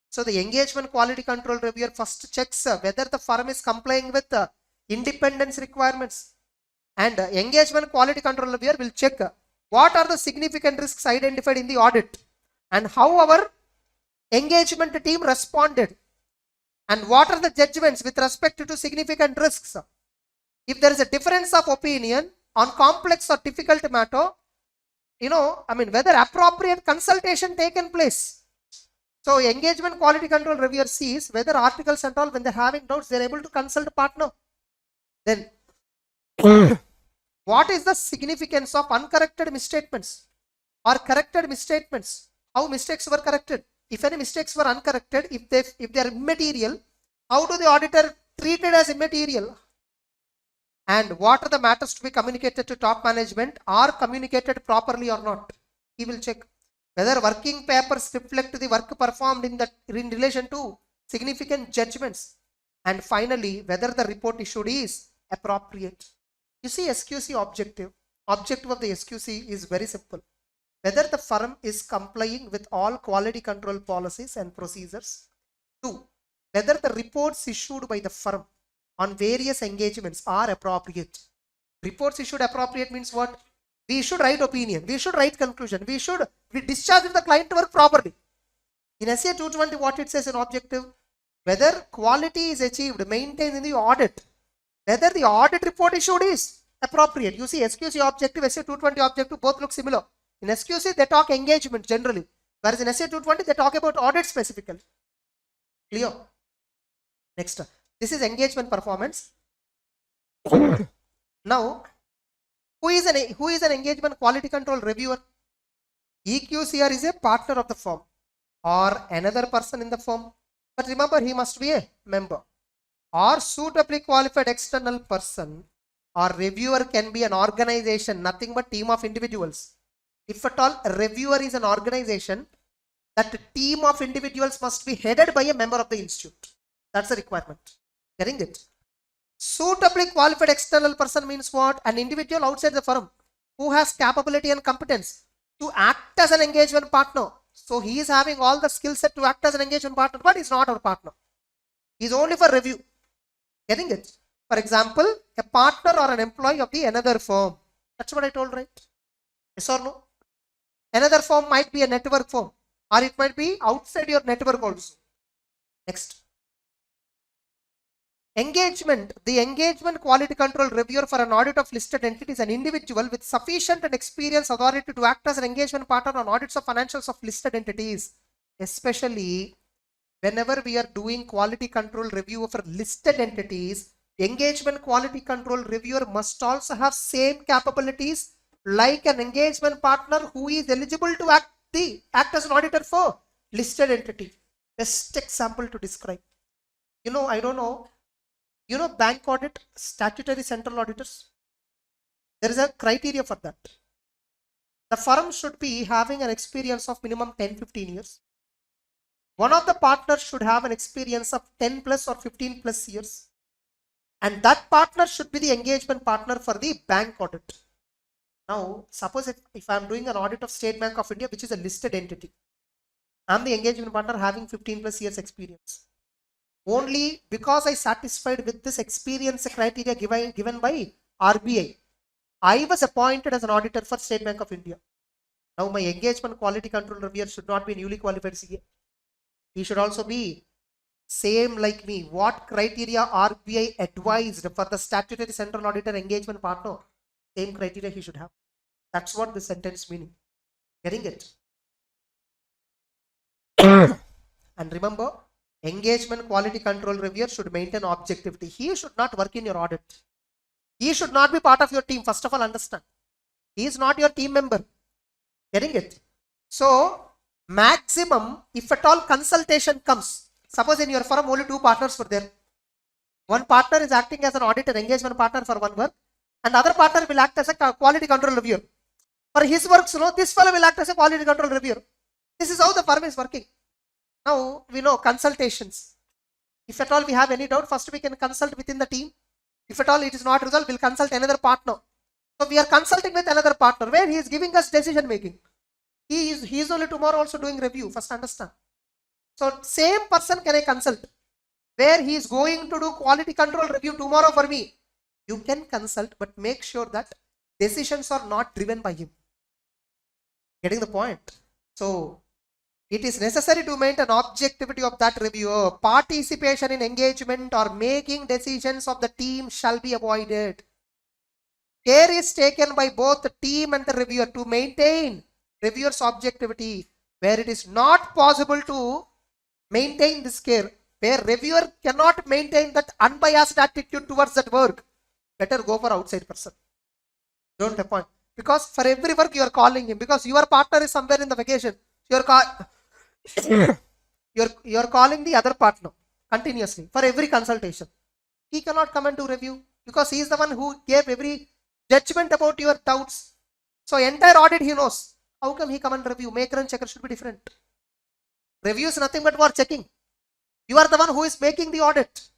So the engagement quality control reviewer first checks whether the firm is complying with the independence requirements, and engagement quality control reviewer will check what are the significant risks identified in the audit and how our engagement team responded, and what are the judgments with respect to significant risks. If there is a difference of opinion on complex or difficult matter, whether appropriate consultation taken place. So engagement quality control reviewer sees whether articles and all, when they're having doubts, they're able to consult a partner. Then what is the significance of uncorrected misstatements or corrected misstatements? How mistakes were corrected? If any mistakes were uncorrected, if they are immaterial, how do the auditor treat it as immaterial? And what are the matters to be communicated to top management are communicated properly or not? He will check whether working papers reflect the work performed in relation to significant judgments, and finally whether the report issued is appropriate. You see, SQC objective of the SQC is very simple: whether the firm is complying with all quality control policies and procedures. 2, whether the reports issued by the firm on various engagements are appropriate. Reports issued appropriate means what? We should write opinion, we should write conclusion, we discharge the client work properly. In SA 220, what it says in objective, whether quality is achieved, maintained in the audit, whether the audit report issued is appropriate. You see, SQC objective, SA 220 objective, both look similar. In SQC, they talk engagement generally, whereas in SA 220, they talk about audit specifically. Clear? Next, this is engagement performance. Now, who is an engagement quality control reviewer? EQCR is a partner of the firm or another person in the firm But remember, he must be a member. Or suitably qualified external person or reviewer can be an organization, nothing but team of individuals. If at all a reviewer is an organization, that team of individuals must be headed by a member of the institute. That's a requirement. Getting it? Suitably qualified external person means what? An individual outside the firm who has capability and competence to act as an engagement partner. So he is having all the skill set to act as an engagement partner, but he's not our partner. He's only for review. Getting it? For example, a partner or an employee of the another firm. That's what I told, right? Yes or no? Another firm might be a network firm, or it might be outside your network also. Next. Engagement. The engagement quality control reviewer for an audit of listed entities, an individual with sufficient and experience authority to act as an engagement partner on audits of financials of listed entities, especially whenever we are doing quality control review for listed entities. Engagement quality control reviewer must also have same capabilities like an engagement partner who is eligible to act as an auditor for listed entity. Best example to describe. I don't know. Bank audit, statutory central auditors. There is a criteria for that. The firm should be having an experience of minimum 10-15 years. One of the partners should have an experience of 10 plus or 15 plus years. And that partner should be the engagement partner for the bank audit. Now, suppose if I am doing an audit of State Bank of India, which is a listed entity, I am the engagement partner having 15 plus years experience. Only because I satisfied with this experience criteria given by RBI, I was appointed as an auditor for State Bank of India. Now my engagement quality control reviewer should not be newly qualified CA. He should also be same like me. What criteria RBI advised for the statutory central auditor engagement partner, same criteria he should have. That's what the sentence meaning. Getting it? And remember, engagement quality control reviewer should maintain objectivity. He should not work in your audit. He should not be part of your team. First of all, understand. He is not your team member. Getting it? So, maximum, if at all consultation comes, suppose in your firm only 2 partners were there. One partner is acting as an auditor, engagement partner for one work, and other partner will act as a quality control reviewer. For his works, this fellow will act as a quality control reviewer. This is how the firm is working. Now, we know consultations. If at all we have any doubt, first we can consult within the team. If at all it is not resolved, we'll consult another partner. So we are consulting with another partner where he is giving us decision making. He is only tomorrow also doing review. First understand. So same person can I consult where he is going to do quality control review tomorrow for me. You can consult, but make sure that decisions are not driven by him. Getting the point? So it is necessary to maintain objectivity of that reviewer. Participation in engagement or making decisions of the team shall be avoided. Care is taken by both the team and the reviewer to maintain reviewer's objectivity. Where it is not possible to maintain this care, where reviewer cannot maintain that unbiased attitude towards that work, better go for outside person. Don't appoint. Because for every work you are calling him, because your partner is somewhere in the vacation. You are calling the other partner continuously for every consultation. He cannot come and do review because he is the one who gave every judgment about your doubts. So entire audit he knows. How come he come and review? Maker and checker should be different. Review is nothing but for checking. You are the one who is making the audit.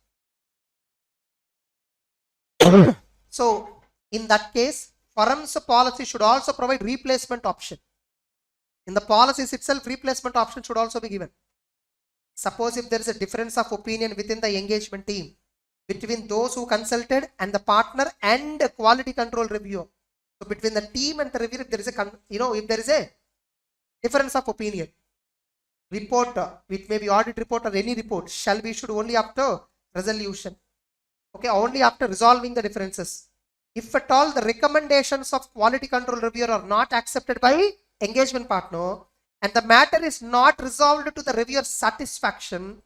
So in that case, firm's policy should also provide replacement option. In the policies itself, replacement option should also be given. Suppose if there is a difference of opinion within the engagement team between those who consulted and the partner and the quality control reviewer. So between the team and the reviewer, if there is if there is a difference of opinion, report, it may be audit report or any report, shall be issued only after resolution. Okay, only after resolving the differences. If at all the recommendations of quality control reviewer are not accepted by engagement partner and the matter is not resolved to the reviewer's satisfaction,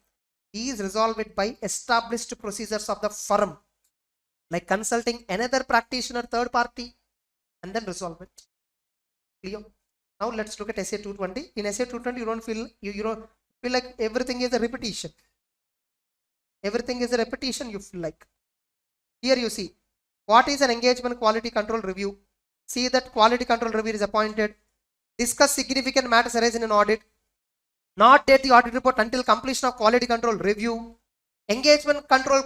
he is resolved by established procedures of the firm, like consulting another practitioner, third party, and then resolve it. Clear? Now let's look at SA 220. In SA 220, you don't feel like everything is a repetition. Everything is a repetition, you feel like. Here you see, what is an engagement quality control review? See that quality control review is appointed. Discuss significant matters arising in audit. Not date the audit report until completion of quality control review. Engagement control,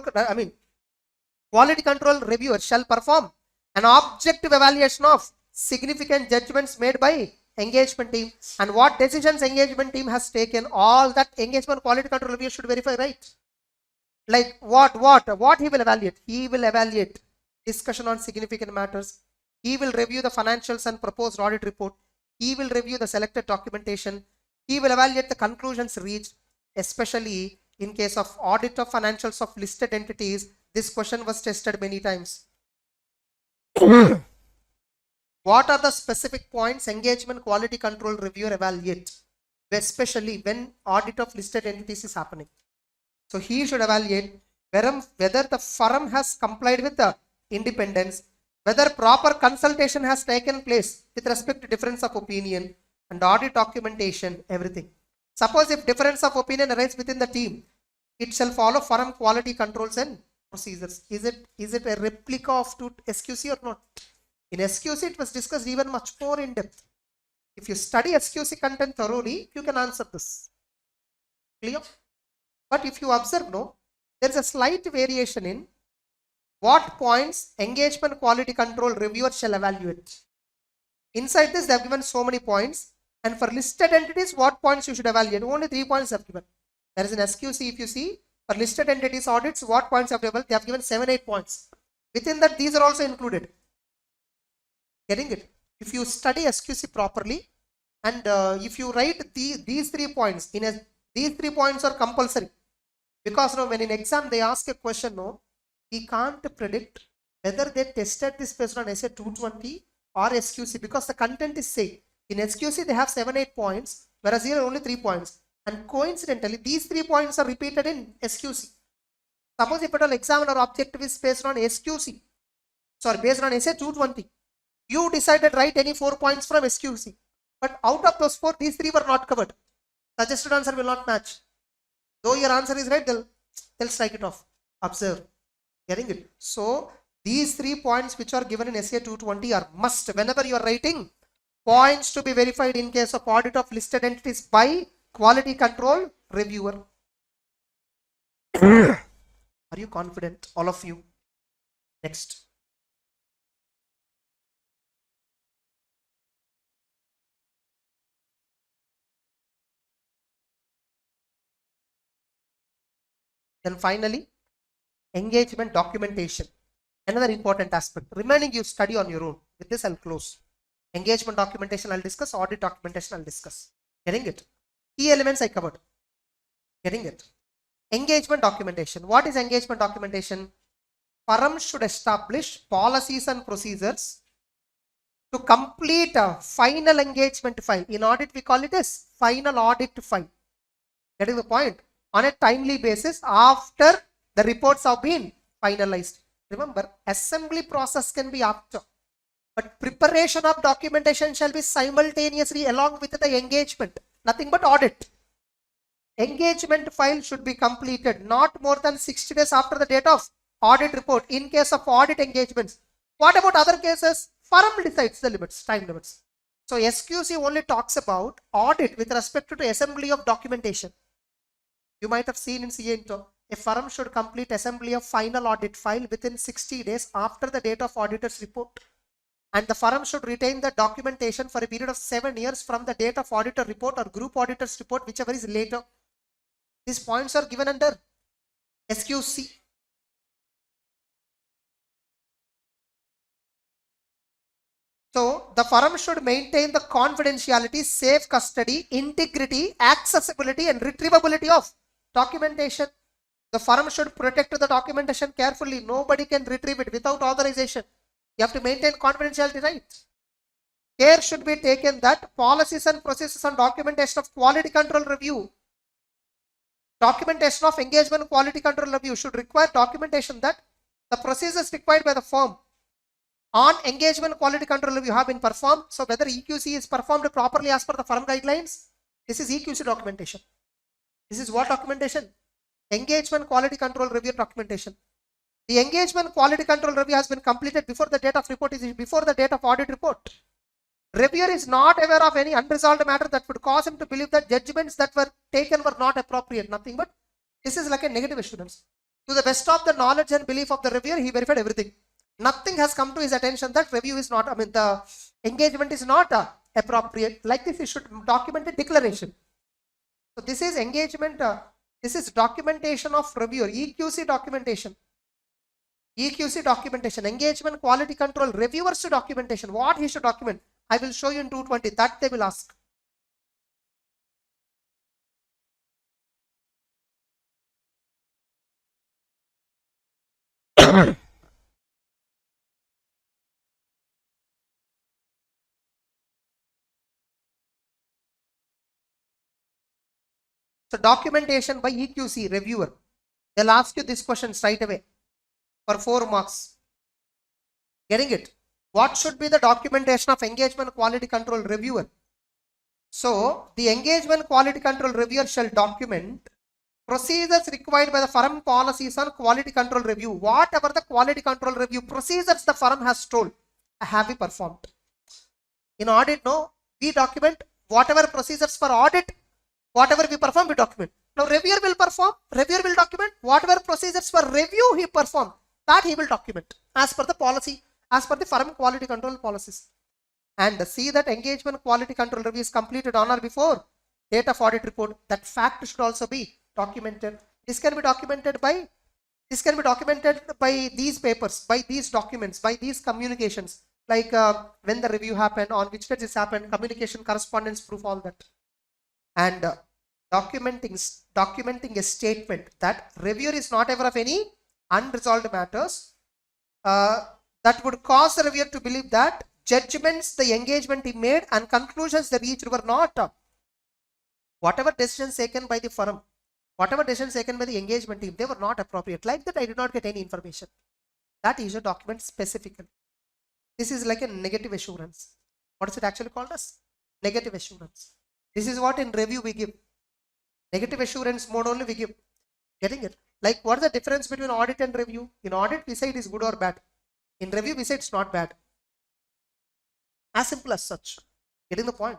quality control reviewer shall perform an objective evaluation of significant judgments made by engagement team and what decisions engagement team has taken. All that engagement quality control reviewer should verify, right? Like what he will evaluate? He will evaluate discussion on significant matters. He will review the financials and proposed audit report. He will review the selected documentation. He will evaluate the conclusions reached, especially in case of audit of financials of listed entities. This question was tested many times. What are the specific points engagement quality control reviewer evaluate, especially when audit of listed entities is happening? So he should evaluate whether the firm has complied with the independence, whether proper consultation has taken place with respect to difference of opinion and audit documentation, everything. Suppose if difference of opinion arises within the team, it shall follow firm quality controls and procedures. Is it a replica of SQC or not? In SQC, it was discussed even much more in depth. If you study SQC content thoroughly, you can answer this. Clear? But if you observe, no, there is a slight variation in what points engagement quality control reviewer shall evaluate. Inside this, they have given so many points. And for listed entities, what points you should evaluate? Only 3 points have given. There is an SQC, if you see, for listed entities audits, what points have given? They have given 7-8 points. Within that, these are also included. Getting it? If you study SQC properly, and if you write these 3 points, these 3 points are compulsory. Because when in exam they ask a question, we can't predict whether they tested this based on essay 220 or SQC, because the content is same. In SQC, they have 7-8 points, whereas here only 3 points. And coincidentally, these 3 points are repeated in SQC. Suppose if at all examiner objective is based on SQC, based on essay 220, you decided write any 4 points from SQC. But out of those 4, these 3 were not covered. Suggested answer will not match. Though your answer is right, they'll strike it off. Observe. Getting it? So, these 3 points which are given in essay 220 are must. Whenever you are writing, points to be verified in case of audit of listed entities by quality control reviewer. Are you confident, all of you? Next. Then finally, engagement documentation. Another important aspect. Remaining you study on your own. With this, I'll close. Engagement documentation I'll discuss. Audit documentation I'll discuss. Getting it? Key elements I covered. Getting it? Engagement documentation. What is engagement documentation? Firm should establish policies and procedures to complete a final engagement file. In audit, we call it as final audit file. Getting the point? On a timely basis after the reports have been finalized. Remember, assembly process can be after, but preparation of documentation shall be simultaneously along with the engagement. Nothing but audit. Engagement file should be completed not more than 60 days after the date of audit report in case of audit engagements. What about other cases? Firm decides the limits, time limits. So SQC only talks about audit with respect to assembly of documentation. You might have seen in CA Intro, a firm should complete assembly of final audit file within 60 days after the date of auditor's report. And the firm should retain the documentation for a period of 7 years from the date of auditor report or group auditor's report, whichever is later. These points are given under SQC. So the firm should maintain the confidentiality, safe custody, integrity, accessibility and retrievability of documentation. The firm should protect the documentation carefully. Nobody can retrieve it without authorization. You have to maintain confidentiality, right? Care should be taken that policies and processes on documentation of quality control review, documentation of engagement quality control review should require documentation that the procedures required by the firm on engagement quality control review have been performed. So whether EQC is performed properly as per the firm guidelines, this is EQC documentation. This is what documentation? Engagement quality control review documentation. The engagement quality control review has been completed before the date of report is issued, before the date of audit report. Reviewer is not aware of any unresolved matter that would cause him to believe that judgments that were taken were not appropriate. Nothing but this is like a negative assurance. To the best of the knowledge and belief of the reviewer, he verified everything. Nothing has come to his attention that review is not, the engagement is not appropriate. Like this, he should document a declaration. So this is engagement, this is documentation of reviewer, EQC documentation. EQC documentation, engagement quality control, reviewers documentation, what he should document. I will show you in 220, that they will ask. So documentation by EQC reviewer. They'll ask you this question straight away for 4 marks. Getting it? What should be the documentation of engagement quality control reviewer? So the engagement quality control reviewer shall document procedures required by the firm policies on quality control review. Whatever the quality control review procedures the firm has told, have we performed? In audit, no, we document whatever procedures for audit, whatever we perform, we document. Now reviewer will perform, reviewer will document whatever procedures for review he performed, that he will document as per the policy, as per the firm quality control policies. And see that engagement quality control review is completed on or before date of audit report. That fact should also be documented. This can be documented by these papers, by these documents, by these communications, like when the review happened, on which date this happened, communication, correspondence, proof, all that. And documenting a statement that reviewer is not aware of any unresolved matters that would cause the reviewer to believe that judgments the engagement he made and conclusions they reached were not, whatever decisions taken by the firm, whatever decisions taken by the engagement team, they were not appropriate. Like that, I did not get any information. That is a document specifically. This is like a negative assurance. What is it actually called as? Negative assurance. This is what in review we give. Negative assurance mode only we give. Getting it? Like what is the difference between audit and review? In audit we say it is good or bad. In review we say it's not bad. As simple as such. Getting the point?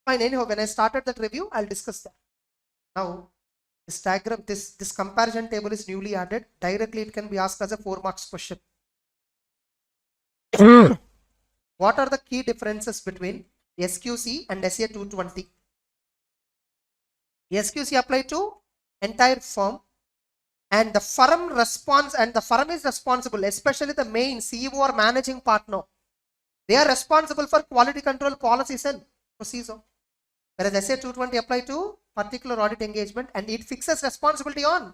Fine. Anyhow, when I started that review, I'll discuss that. Now, this diagram, this comparison table is newly added. Directly it can be asked as a 4 marks question. What are the key differences between SQC and SA 220? SQC apply to entire firm, and the firm responds, and the firm is responsible, especially the main CEO or managing partner. They are responsible for quality control policies and procedure. Whereas SA 220 apply to particular audit engagement and it fixes responsibility on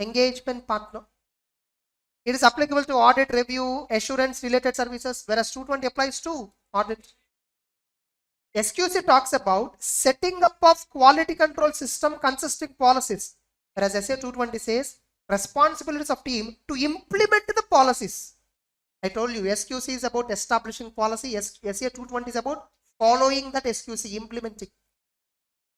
engagement partner. It is applicable to audit, review, assurance related services, whereas 220 applies to audit. SQC talks about setting up of quality control system consisting policies, whereas SA 220 says responsibilities of team to implement the policies. I told you SQC is about establishing policy, SA 220 is about following that SQC, implementing.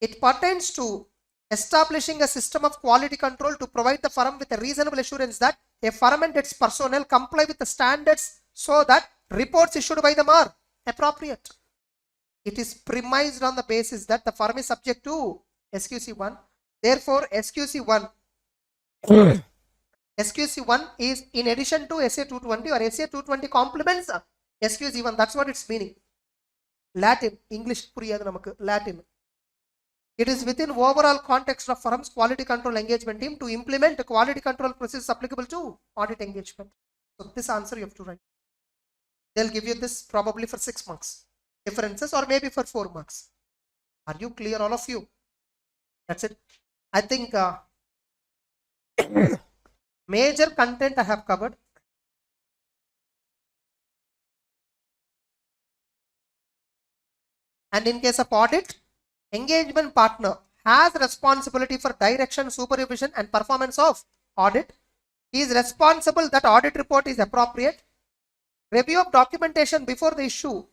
It pertains to establishing a system of quality control to provide the firm with a reasonable assurance that a firm and its personnel comply with the standards so that reports issued by them are appropriate. It is premised on the basis that the firm is subject to SQC1. Therefore, SQC1 is in addition to SA 220, or SA 220 complements SQC1. That's what it's meaning. Latin, English, Latin. It is within overall context of firm's quality control engagement team to implement the quality control process applicable to audit engagement. So this answer you have to write. They'll give you this probably for 6 marks. Differences, or maybe for 4 marks. Are you clear, all of you? That's it. I think major content I have covered. And in case of audit, engagement partner has responsibility for direction, supervision and performance of audit. He is responsible that audit report is appropriate. Review of documentation before the issue.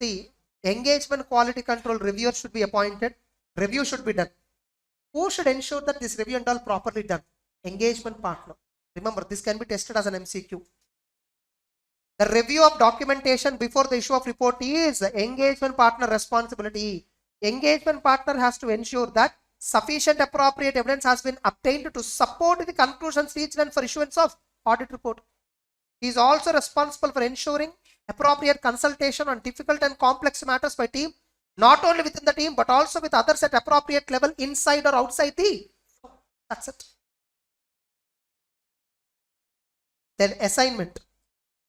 The engagement quality control reviewer should be appointed. Review should be done. Who should ensure that this review and all properly done? Engagement partner. Remember, this can be tested as an MCQ. The review of documentation before the issue of report is engagement partner responsibility. Engagement partner has to ensure that sufficient appropriate evidence has been obtained to support the conclusions reached and for issuance of audit report. He is also responsible for ensuring appropriate consultation on difficult and complex matters by team, not only within the team but also with others at appropriate level inside or outside the. That's it. Then assignment.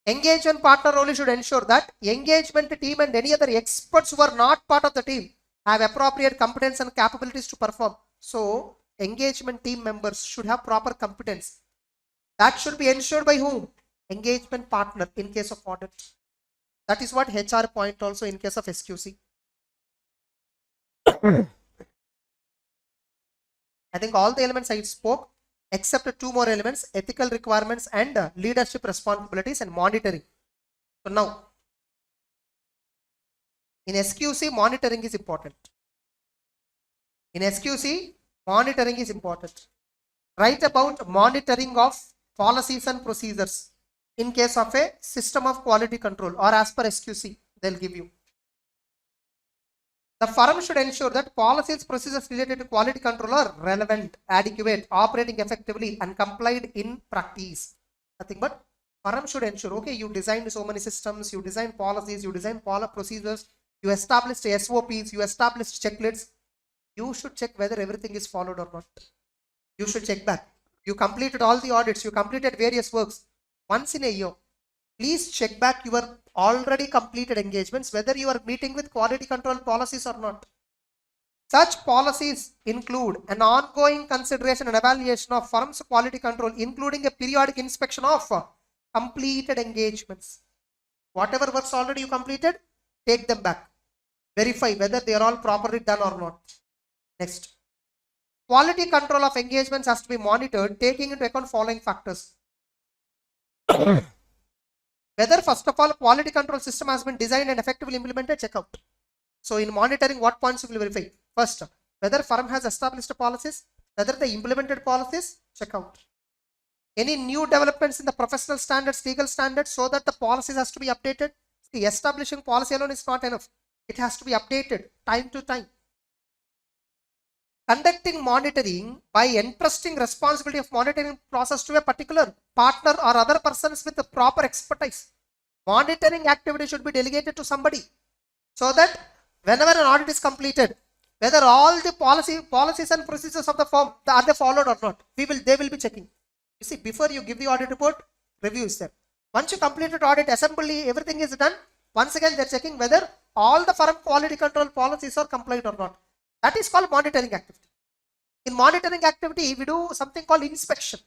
Engagement partner role should ensure that engagement team and any other experts who are not part of the team have appropriate competence and capabilities to perform. So engagement team members should have proper competence. That should be ensured by whom? Engagement partner in case of audit. That is what HR point also in case of SQC. I think all the elements I spoke except two more elements, ethical requirements and leadership responsibilities and monitoring. So now, in SQC, monitoring is important. In SQC, monitoring is important. Write about monitoring of policies and procedures in case of a system of quality control or as per SQC, they'll give you. The firm should ensure that policies, procedures related to quality control are relevant, adequate, operating effectively and complied in practice. Nothing but firm should ensure, okay, you designed so many systems, you design policies, you design procedures, you established SOPs, you established checklists. You should check whether everything is followed or not. You should check back. You completed all the audits, you completed various works. Once in a year, please check back your already completed engagements, whether you are meeting with quality control policies or not. Such policies include an ongoing consideration and evaluation of firm's quality control, including a periodic inspection of completed engagements. Whatever works already you completed, take them back. Verify whether they are all properly done or not. Next. Quality control of engagements has to be monitored, taking into account following factors. Whether first of all quality control system has been designed and effectively implemented, check out. So in monitoring, what points you will verify? First, whether firm has established policies, whether they implemented policies, check out. Any new developments in the professional standards, legal standards, so that the policies has to be updated. See, establishing policy alone is not enough. It has to be updated time to time. Conducting monitoring by entrusting responsibility of monitoring process to a particular partner or other persons with the proper expertise. Monitoring activity should be delegated to somebody so that whenever an audit is completed, whether all the policies and procedures of the firm are they followed or not, they will be checking. You see, before you give the audit report, review is there. Once you completed audit, assembly, everything is done. Once again, they're checking whether all the firm quality control policies are complied or not. That is called monitoring activity. In monitoring activity, we do something called inspection.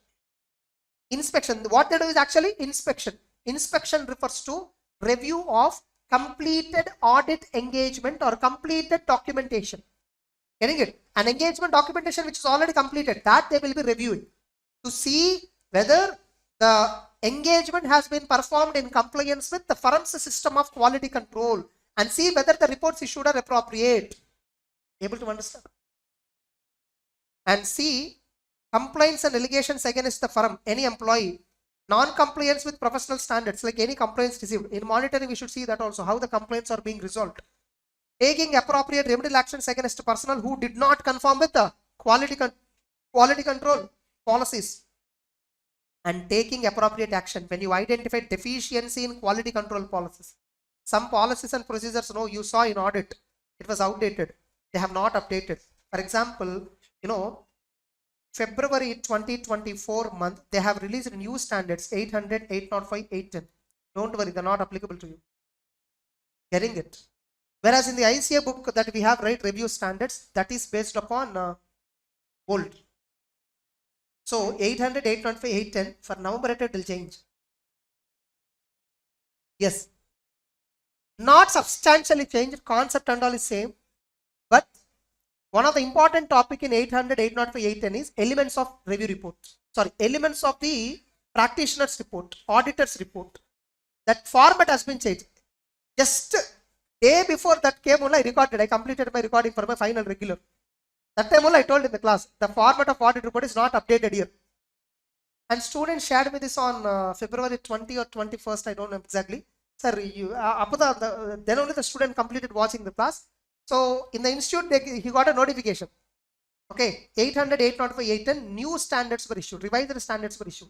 Inspection, what they do is actually inspection. Inspection refers to review of completed audit engagement or completed documentation. Getting it? An engagement documentation which is already completed, that they will be reviewing to see whether the engagement has been performed in compliance with the firm's system of quality control and see whether the reports issued are appropriate. Able to understand? And see complaints and allegations against the firm, any employee, non-compliance with professional standards, like any complaints received. In monitoring, we should see that also, how the complaints are being resolved. Taking appropriate remedial actions against personnel who did not conform with the quality control policies. And taking appropriate action when you identify deficiency in quality control policies. Some policies and procedures, no, you saw in audit, it was outdated. They have not updated. For example, February 2024 month, they have released new standards 800, 805, 810. Don't worry, they're not applicable to you. Getting it? Whereas in the ICA book that we have, right, review standards, that is based upon old. So 800, 805, 810 for November it will change. Yes. Not substantially changed, concept and all is same. But one of the important topic in 800, 805, 810 is elements of review report. Sorry, elements of the practitioner's report, auditor's report. That format has been changed. Just day before that came only I recorded. I completed my recording for my final regular. That time only I told in the class, the format of audit report is not updated here. And students shared me this on February 20 or 21st, I don't know exactly. Sir, then only the student completed watching the class. So in the institute, he got a notification. Okay, 800, 805, 810, new standards were issued, revised standards were issued.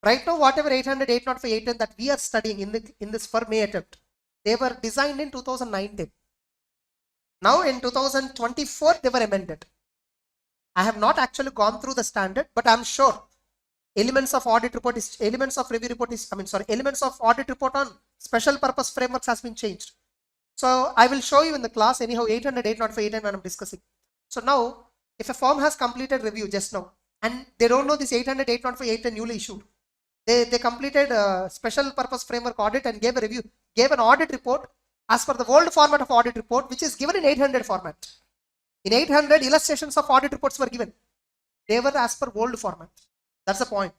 Right now, whatever 800, 805, 810 that we are studying in this for May attempt, they were designed in 2019. Now in 2024, they were amended. I have not actually gone through the standard, but I'm sure elements of audit report is, elements of review report is, elements of audit report on special purpose frameworks has been changed. So I will show you in the class anyhow 800, 805, 810 when I'm discussing. So now, if a firm has completed review just now, and they don't know this 800, 805, 810 newly issued, they completed a special purpose framework audit and gave a review, gave an audit report as per the old format of audit report, which is given in 800 format. In 800, illustrations of audit reports were given. They were as per old format. That's the point.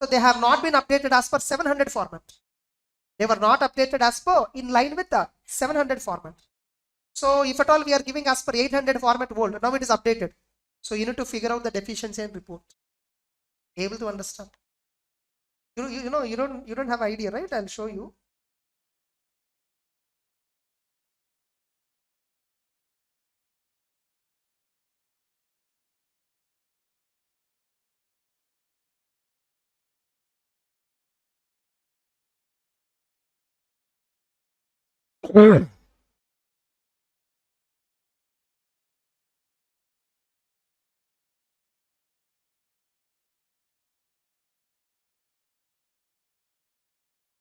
So they have not been updated as per 700 format. They were not updated as per in line with the 700 format. So if at all we are giving as per 800 format old, now it is updated. So you need to figure out the deficiency and report. Able to understand? You don't have idea, right? I'll show you.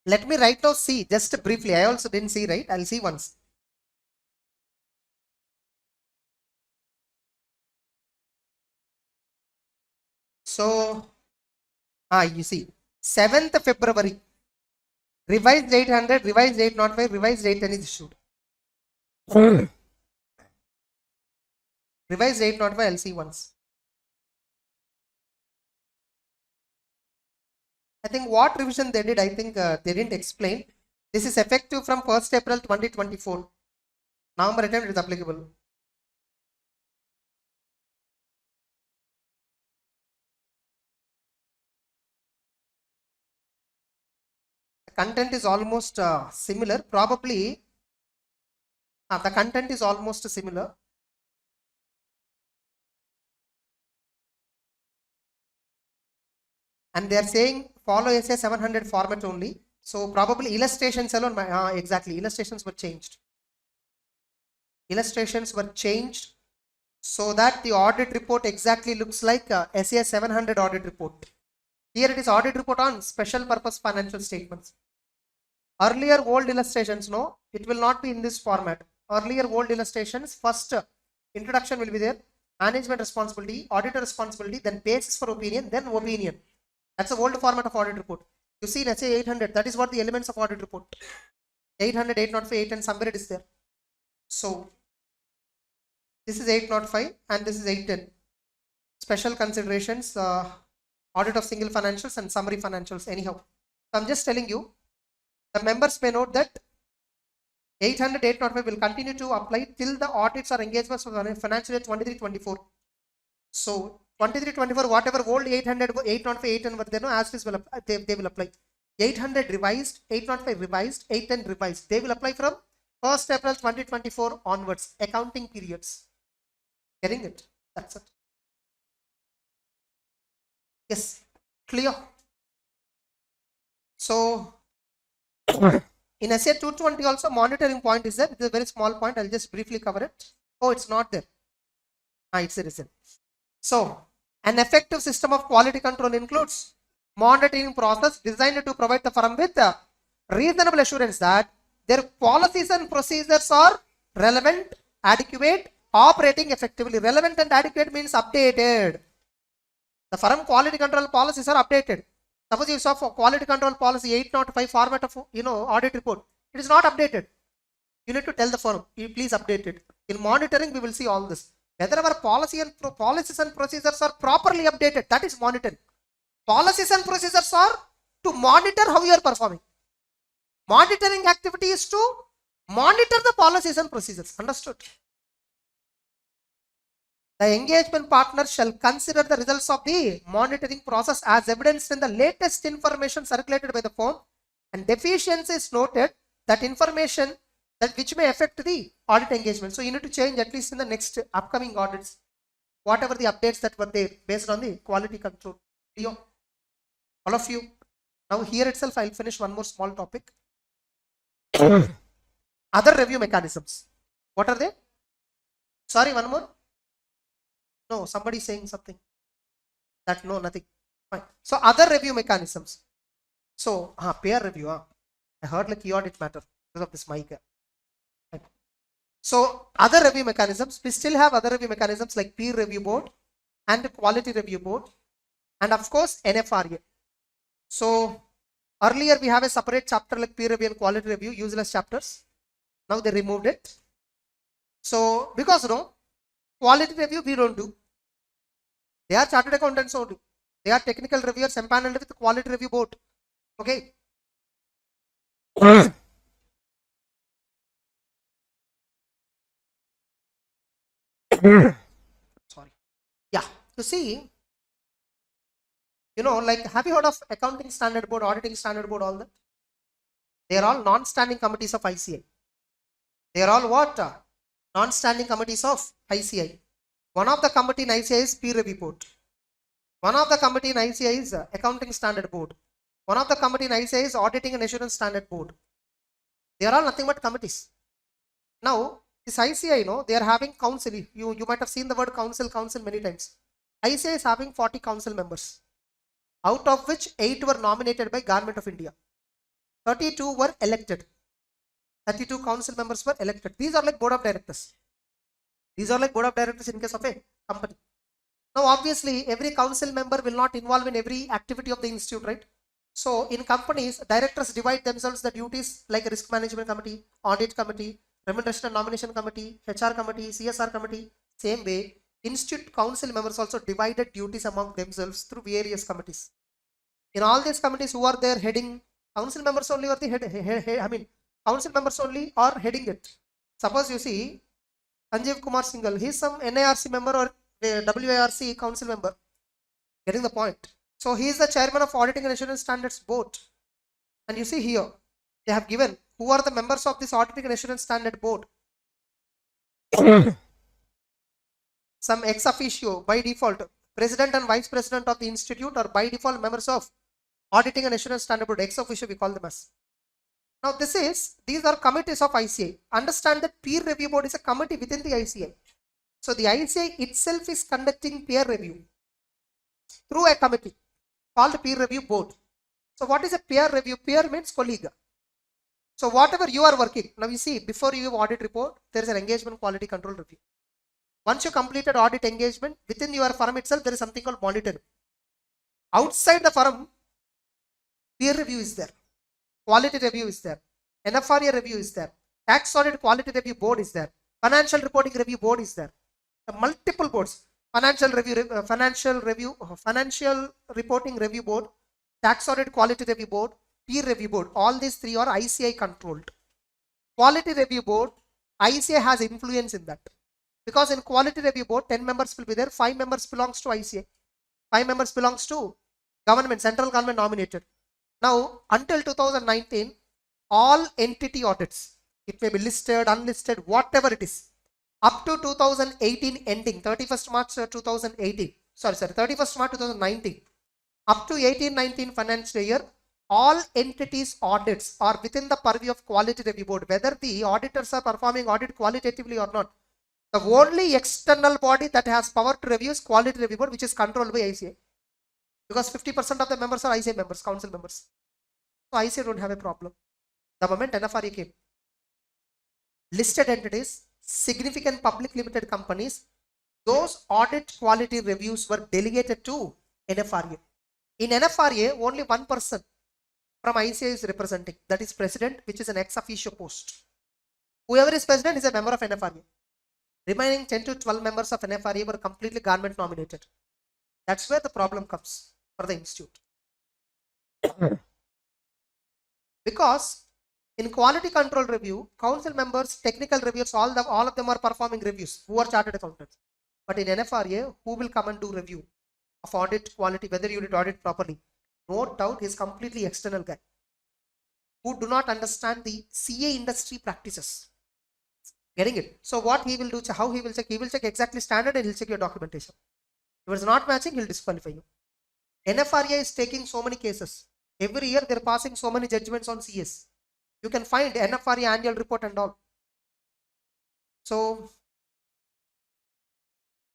Let me right now see just briefly. I also didn't see, right? I'll see once. So, you see, 7th February, revised 800, revised 805, revised 810 is issued. Revised 805, I'll see once. I think what revision they did, I think they didn't explain. This is effective from 1st April 2024. November attempt is applicable. The content is almost similar. Probably the content is almost similar. And they are saying follow SA 700 format only. So probably illustrations alone, exactly, illustrations were changed. Illustrations were changed so that the audit report exactly looks like SA 700 audit report. Here it is audit report on special purpose financial statements. Earlier old illustrations, no, it will not be in this format. Earlier old illustrations, first introduction will be there, management responsibility, auditor responsibility, then basis for opinion, then opinion. That's the old format of audit report. You see, let's say 800, that is what the elements of audit report. 800, 805, 810, somewhere it is there. So, this is 805 and this is 810. Special considerations, audit of single financials and summary financials, anyhow. So, I'm just telling you, the members may note that 800, 805 will continue to apply till the audits are engagements for financial year 23-24. So, 23-24, whatever old 800, 805, 810 were there, no, as this will they will apply. 800 revised, 805 revised, 810 revised. They will apply from 1st April 2024 onwards, accounting periods. Getting it? That's it. Yes, clear. So, in SA 220 also monitoring point is there. It's a very small point. I'll just briefly cover it. Oh, it's not there. It's there. So, an effective system of quality control includes monitoring process designed to provide the firm with reasonable assurance that their policies and procedures are relevant, adequate, operating effectively. Relevant and adequate means updated. The firm quality control policies are updated. Suppose you saw for quality control policy 805 format of audit report, it is not updated. You need to tell the firm, you please update it. In monitoring, we will see all this. Whether our policies and procedures are properly updated, that is monitoring. Policies and procedures are to monitor how you are performing. Monitoring activity is to monitor the policies and procedures. Understood? The engagement partner shall consider the results of the monitoring process as evidenced in the latest information circulated by the firm, and deficiencies noted that information that which may affect the audit engagement. So you need to change at least in the next upcoming audits, whatever the updates that were there based on the quality control. All of you. Now here itself I'll finish one more small topic. Other review mechanisms. What are they? Sorry, one more. No, somebody saying something. That no, nothing. Fine. So other review mechanisms. So peer review. I heard like audit matter because of this mic. Fine. So other review mechanisms. We still have other review mechanisms like peer review board and quality review board, and of course NFRA. So earlier we have a separate chapter like peer review and quality review, useless chapters. Now they removed it. So because no, quality review we don't do. They are chartered accountants only. They are technical reviewers empaneled with the quality review board. Okay. Sorry. Yeah. You see, you know, like have you heard of accounting standard board, auditing standard board, all that? They are all non-standing committees of ICI. They are all what? Non-standing committees of ICI. One of the committee in ICI is peer review board. One of the committee in ICI is accounting standard board. One of the committee in ICI is auditing and assurance standard board. They are all nothing but committees. Now, this ICI, they are having council. You might have seen the word council many times. ICI is having 40 council members, out of which 8 were nominated by Government of India. 32 were elected. 32 council members were elected. These are like board of directors. These are like board of directors in case of a company. Now, obviously, every council member will not involve in every activity of the institute, right? So, in companies, directors divide themselves the duties like risk management committee, audit committee, remuneration and nomination committee, HR committee, CSR committee. Same way, institute council members also divided duties among themselves through various committees. In all these committees, who are there heading? Council members only are the head, council members only are heading it. Suppose you see Sanjeev Kumar Singhal, he is some NIRC member or WIRC council member. Getting the point. So he is the chairman of Auditing and Assurance Standards Board. And you see here, they have given who are the members of this Auditing and Assurance Standard Board. Some ex officio by default, president and vice president of the institute, or by default members of Auditing and Assurance Standard Board. Ex officio we call them as. Now these are committees of ICI. Understand that peer review board is a committee within the ICI. So the ICI itself is conducting peer review through a committee called peer review board. So what is a peer review? Peer means colleague. So whatever you are working, now you see before you have audit report, there is an engagement quality control review. Once you completed audit engagement, within your firm itself, there is something called monitoring. Outside the firm, peer review is there. Quality review is there. NFRA review is there. Tax audit quality review board is there. Financial reporting review board is there. Multiple boards. Financial reporting review board, tax audit quality review board, peer review board. All these 3 are ICI controlled. Quality review board, ICI has influence in that. Because in quality review board, 10 members will be there. 5 members belongs to ICI. 5 members belongs to government, central government nominated. Now, until 2019, all entity audits, it may be listed, unlisted, whatever it is, up to 2018 ending, 31st March 2018, 31st March 2019, up to 18-19 financial year, all entities audits are within the purview of quality review board, whether the auditors are performing audit qualitatively or not. The only external body that has power to review is quality review board, which is controlled by ICI. Because 50% of the members are ICI members, council members. So ICI don't have a problem. The moment NFRA came, listed entities, significant public limited companies, those audit quality reviews were delegated to NFRA. In NFRA, only one person from ICI is representing, that is president, which is an ex officio post. Whoever is president is a member of NFRA. Remaining 10 to 12 members of NFRA were completely government nominated. That's where the problem comes for the institute. Because in quality control review, council members, technical reviewers, all of them are performing reviews who are chartered accountants. But in NFRA, who will come and do review of audit quality, whether you did audit properly? No doubt, he's completely external guy who do not understand the CA industry practices. Getting it? So what he will do, how he will check? He will check exactly standard and he'll check your documentation. If it's not matching, he'll disqualify you. NFRA is taking so many cases. Every year they're passing so many judgments on CS. You can find NFRA annual report and all. So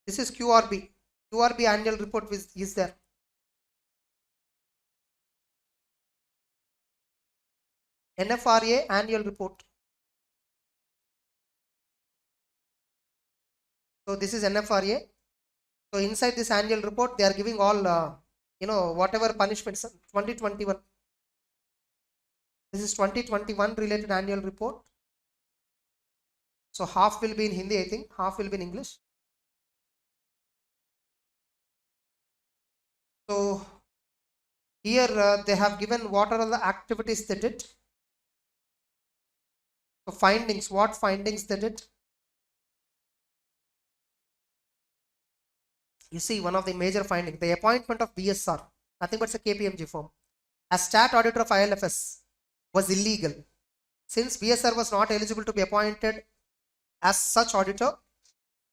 this is QRB. QRB annual report is there. NFRA annual report. So this is NFRA. So inside this annual report, they are giving all, whatever punishments. 2021. This is 2021 related annual report. So half will be in Hindi, I think. Half will be in English. So here they have given what are all the activities they did. So findings, what findings they did. You see one of the major findings, the appointment of BSR, nothing but a KPMG firm, as stat auditor of ILFS was illegal. Since BSR was not eligible to be appointed as such auditor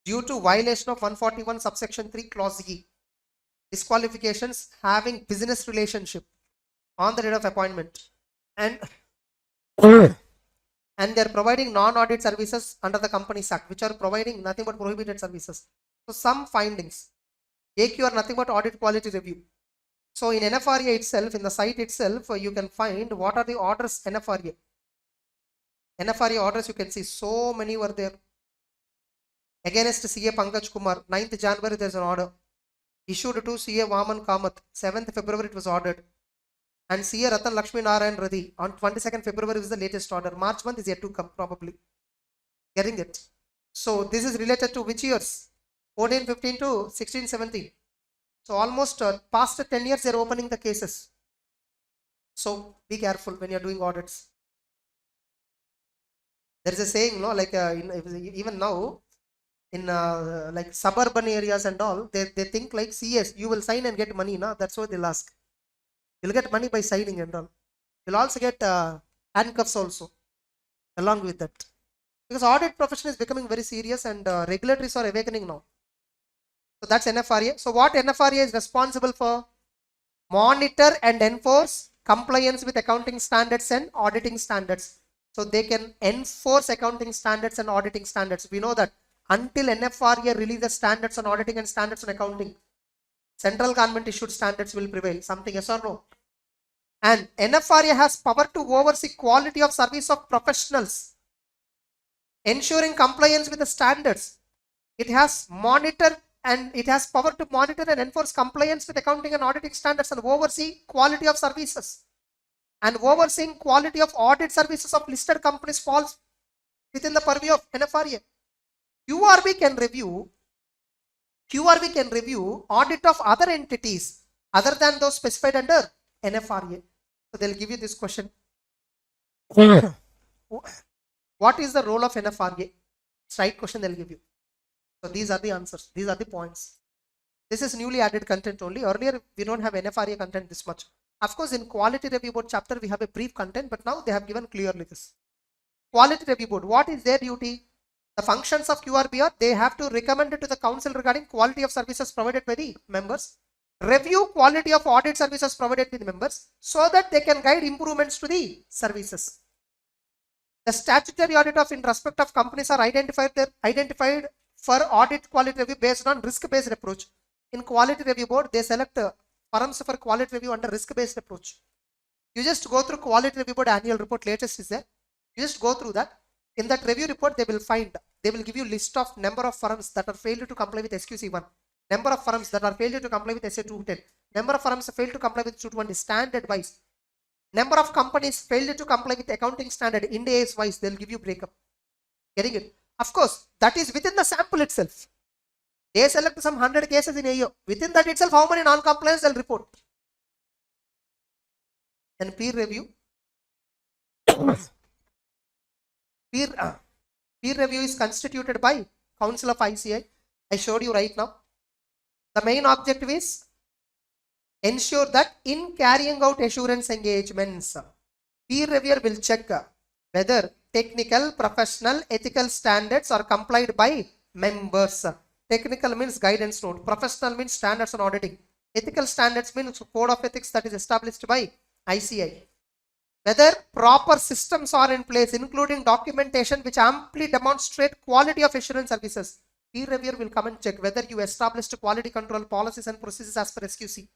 due to violation of 141 subsection 3 clause E, disqualifications having business relationship on the date of appointment, and they're providing non-audit services under the Companies Act, which are providing nothing but prohibited services. So some findings. AQ are nothing but audit quality review. So in NFRA itself, in the site itself, you can find what are the orders NFRA. NFRA orders, you can see so many were there. Against CA Pankaj Kumar, 9th January there's an order. Issued to CA Vaman Kamath, 7th February it was ordered. And CA Ratan Lakshmi Narayan Radhi on 22nd February is the latest order. March month is yet to come probably. Getting it? So this is related to which years? 14-15 to 16-17. So almost past 10 years they're opening the cases. So be careful when you're doing audits. There is a saying, no, like even now in like suburban areas and all, they think like CS, you will sign and get money, no? That's what they'll ask. You'll get money by signing and all. You'll also get handcuffs also along with that. Because audit profession is becoming very serious and regulatories are awakening now. So that's NFRA. So what NFRA is responsible for? Monitor and enforce compliance with accounting standards and auditing standards. So they can enforce accounting standards and auditing standards. We know that until NFRA releases standards on auditing and standards on accounting, central government issued standards will prevail. Something, yes or no? And NFRA has power to oversee quality of service of professionals, ensuring compliance with the standards. It has power to monitor and enforce compliance with accounting and auditing standards and oversee quality of services. And overseeing quality of audit services of listed companies falls within the purview of NFRA. QRB can review audit of other entities other than those specified under NFRA. So they'll give you this question. What is the role of NFRA? Straight question they'll give you. So these are the answers. These are the points. This is newly added content only. Earlier, we don't have NFRA content this much. Of course, in Quality Review Board chapter, we have a brief content, but now they have given clearly this. Quality Review Board, what is their duty? The functions of QRB are, they have to recommend it to the council regarding quality of services provided by the members, review quality of audit services provided by the members, so that they can guide improvements to the services. The statutory audit of in respect of companies are identified for audit quality review based on risk-based approach. In Quality Review Board, they select firms for quality review under risk-based approach. You just go through Quality Review Board annual report, latest is there. You just go through that. In that review report, they will give you list of number of firms that are failed to comply with SQC1, number of firms that are failed to comply with SA210, number of firms failed to comply with 220 standard wise, number of companies failed to comply with accounting standard Ind AS wise. They'll give you breakup. Getting it? Of course, that is within the sample itself. They select some 100 cases in a year. Within that itself, how many non-compliance they'll report. And peer review. Peer review is constituted by Council of ICI. I showed you right now. The main objective is ensure that in carrying out assurance engagements, peer reviewer will check whether technical, professional, ethical standards are complied by members. Technical means guidance note, professional means standards on auditing, ethical standards means code of ethics that is established by ICI. Whether proper systems are in place, including documentation which amply demonstrate quality of assurance services. Peer reviewer will come and check whether you established quality control policies and procedures as per SQC.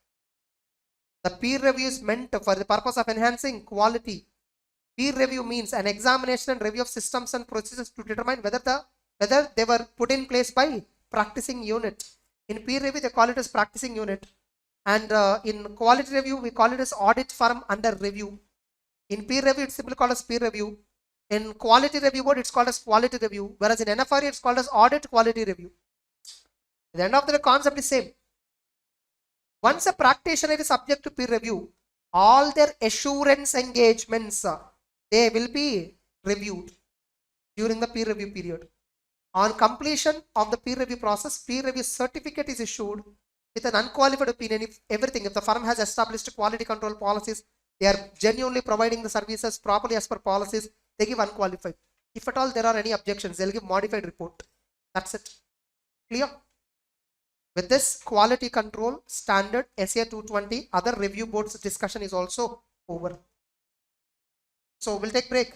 The peer review is meant for the purpose of enhancing quality. Peer review means an examination and review of systems and procedures to determine whether they were put in place by practicing unit. In peer review, they call it as practicing unit. And in quality review, we call it as audit firm under review. In peer review, it's simply called as peer review. In quality review board, it's called as quality review. Whereas in NFRE, it's called as audit quality review. At the end of the day, concept is same. Once a practitioner is subject to peer review, all their assurance engagements, they will be reviewed during the peer review period. On completion of the peer review process, peer review certificate is issued with an unqualified opinion if the firm has established quality control policies, they are genuinely providing the services properly as per policies, they give unqualified. If at all there are any objections, they'll give modified report. That's it. Clear? With this quality control standard SA 220, other review boards discussion is also over. So we'll take break.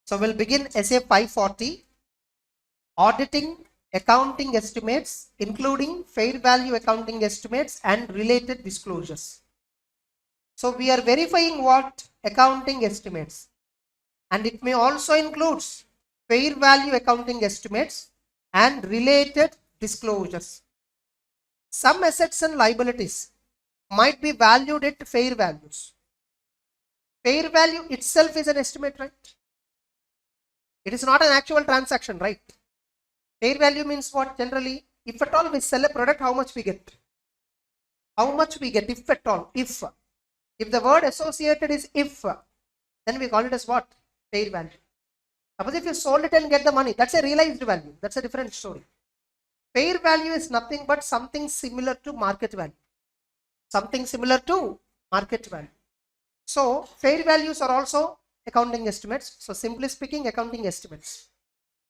So we'll begin SA 540, auditing accounting estimates, including fair value accounting estimates and related disclosures. So we are verifying what? Accounting estimates. And it may also include fair value accounting estimates and related disclosures. Some assets and liabilities might be valued at fair values. Fair value itself is an estimate, right? It is not an actual transaction, right? Fair value means what generally? If at all we sell a product, how much we get? How much we get, if at all? If the word associated is if, then we call it as what? Fair value. Suppose if you sold it and get the money, that's a realized value. That's a different story. Fair value is nothing but something similar to market value. Something similar to market value. So fair values are also accounting estimates. So simply speaking, accounting estimates.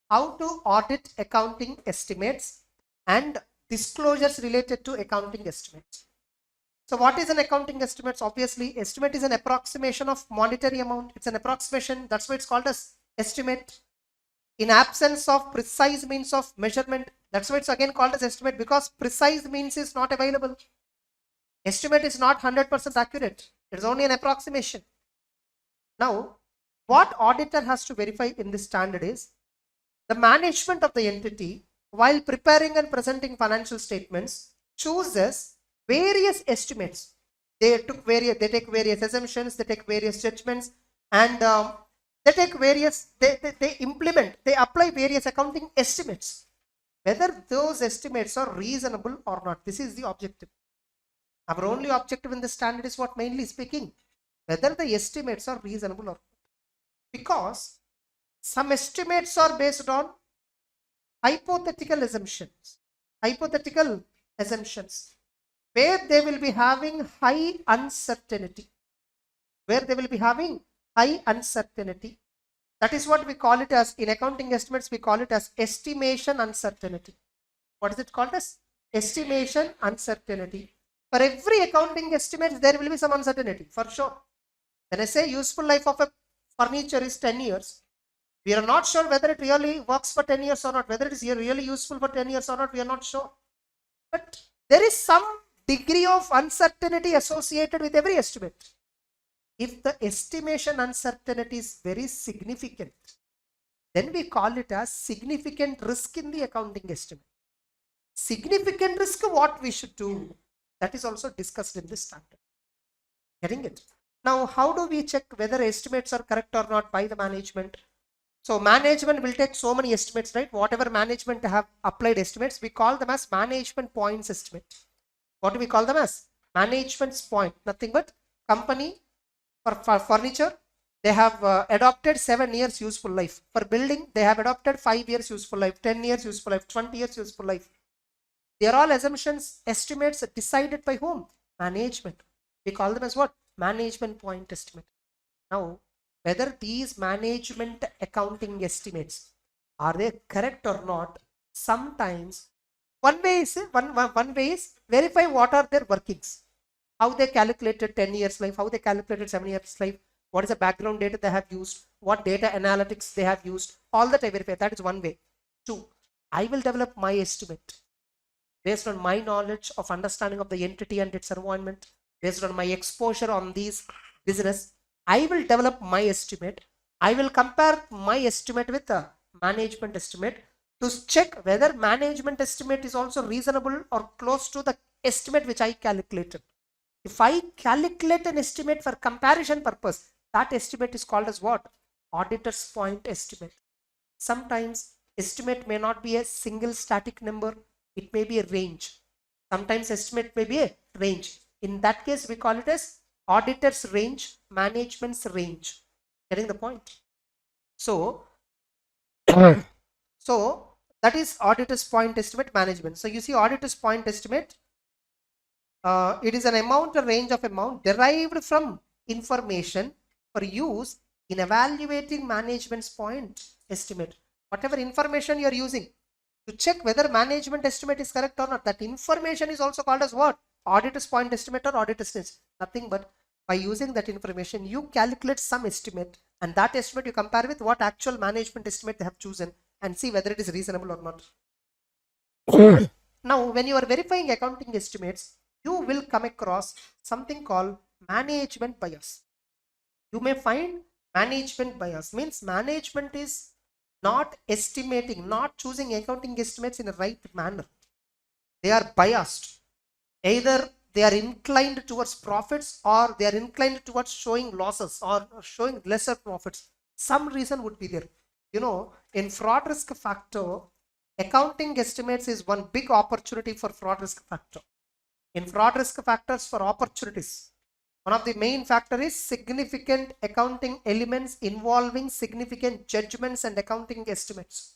How to audit accounting estimates and disclosures related to accounting estimates. So what is an accounting estimates? Obviously, estimate is an approximation of monetary amount. It's an approximation. That's why it's called as estimate. In absence of precise means of measurement, that's why it's again called as estimate, because precise means is not available. Estimate is not 100% accurate. It's only an approximation. Now, what auditor has to verify in this standard is the management of the entity, while preparing and presenting financial statements, chooses various estimates. They take various assumptions, they take various judgments, and they apply various accounting estimates. Whether those estimates are reasonable or not, this is the objective. Our only objective in the standard is what? Mainly speaking, whether the estimates are reasonable or not. Because some estimates are based on hypothetical assumptions, where they will be having high uncertainty. That is what we call it as, in accounting estimates, we call it as estimation uncertainty. What is it called as? Estimation uncertainty. For every accounting estimate, there will be some uncertainty, for sure. When I say useful life of a furniture is 10 years, we are not sure whether it really works for 10 years or not, whether it is really useful for 10 years or not, we are not sure. But there is some degree of uncertainty associated with every estimate. If the estimation uncertainty is very significant, then we call it as significant risk in the accounting estimate. Significant risk, what we should do, that is also discussed in this standard. Getting it? Now, how do we check whether estimates are correct or not by the management? So management will take so many estimates, right? Whatever management have applied estimates, we call them as management points estimate. What do we call them as? Management's point. Nothing but company for furniture, they have adopted 7 years useful life. For building, they have adopted 5 years useful life, 10 years useful life, 20 years useful life. They are all assumptions, estimates decided by whom? Management. We call them as what? Management point estimate. Now, whether these management accounting estimates are they correct or not, sometimes one way is verify what are their workings, how they calculated 10 years life, how they calculated 7 years life, what is the background data they have used, what data analytics they have used, all that I verify. That is one way. Two, I will develop my estimate based on my knowledge of understanding of the entity and its environment, based on my exposure on these business. I will develop my estimate. I will compare my estimate with a management estimate to check whether management estimate is also reasonable or close to the estimate which I calculated. If I calculate an estimate for comparison purpose, that estimate is called as what? Auditor's point estimate. Sometimes estimate may not be a single static number, it may be a range. Sometimes estimate may be a range. In that case, we call it as auditor's range, management's range. Getting the point? So, so that is auditor's point estimate management. So you see auditor's point estimate, it is an amount, a range of amount derived from information for use in evaluating management's point estimate. Whatever information you are using to check whether management estimate is correct or not, that information is also called as what? Auditor's point estimate or auditor's range. Nothing but by using that information, you calculate some estimate, and that estimate you compare with what actual management estimate they have chosen and see whether it is reasonable or not. Now, when you are verifying accounting estimates, you will come across something called management bias. You may find management bias means management is not estimating, not choosing accounting estimates in the right manner. They are biased. Either they are inclined towards profits or they are inclined towards showing losses or showing lesser profits. Some reason would be there. You know, in fraud risk factor, accounting estimates is one big opportunity for fraud risk factor. In fraud risk factors for opportunities, one of the main factor is significant accounting elements involving significant judgments and accounting estimates.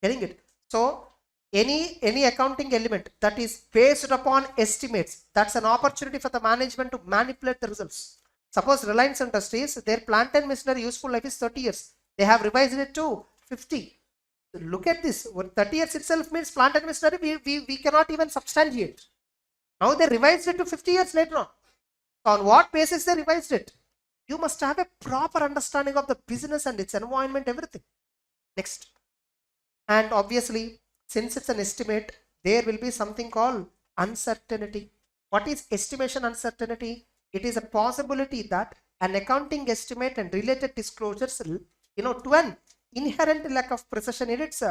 Getting it? So any accounting element that is based upon estimates, that's an opportunity for the management to manipulate the results. Suppose Reliance Industries, their plant and machinery useful life is 30 years. They have revised it to 50. Look at this. 30 years itself means plant and machinery we cannot even substantiate. Now they revised it to 50 years later on. On what basis they revised it? You must have a proper understanding of the business and its environment, everything. Next. And obviously, since it's an estimate, there will be something called uncertainty. What is estimation uncertainty? It is a possibility that an accounting estimate and related disclosures, to an inherent lack of precision in its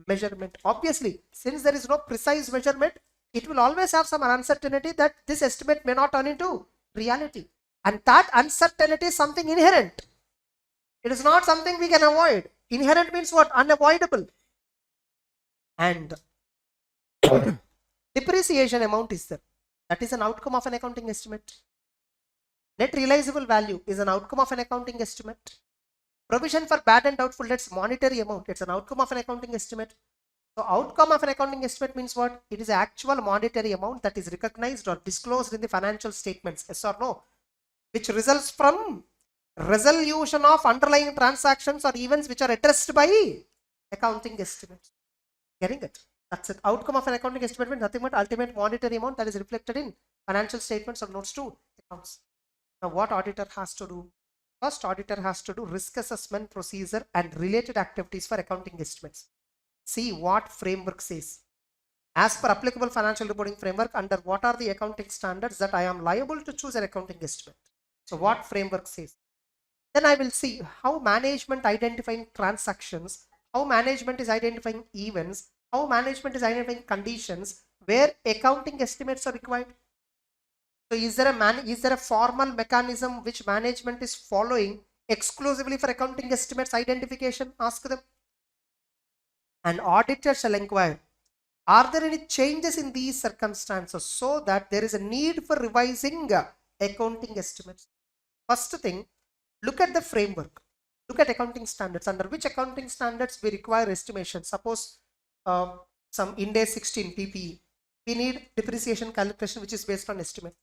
measurement. Obviously, since there is no precise measurement, it will always have some uncertainty that this estimate may not turn into reality. And that uncertainty is something inherent. It is not something we can avoid. Inherent means what? Unavoidable. And depreciation amount is there. That is an outcome of an accounting estimate. Net realizable value is an outcome of an accounting estimate. Provision for bad and doubtful debts, monetary amount, it's an outcome of an accounting estimate. So outcome of an accounting estimate means what? It is actual monetary amount that is recognized or disclosed in the financial statements, yes or no, which results from resolution of underlying transactions or events which are addressed by accounting estimates. Getting it? That's it. Outcome of an accounting estimate means nothing but ultimate monetary amount that is reflected in financial statements or notes to accounts. Now what auditor has to do? First, auditor has to do risk assessment procedure and related activities for accounting estimates. See what framework says. As per applicable financial reporting framework, under what are the accounting standards that I am liable to choose an accounting estimate. So what framework says. Then I will see how management identifying transactions, how management is identifying events, how management is identifying conditions where accounting estimates are required. So is there a formal mechanism which management is following exclusively for accounting estimates identification? Ask them. An auditor shall inquire, are there any changes in these circumstances so that there is a need for revising accounting estimates? First thing, look at the framework. Look at accounting standards. Under which accounting standards we require estimation? Suppose some Ind AS 16 PPE. We need depreciation calculation which is based on estimate.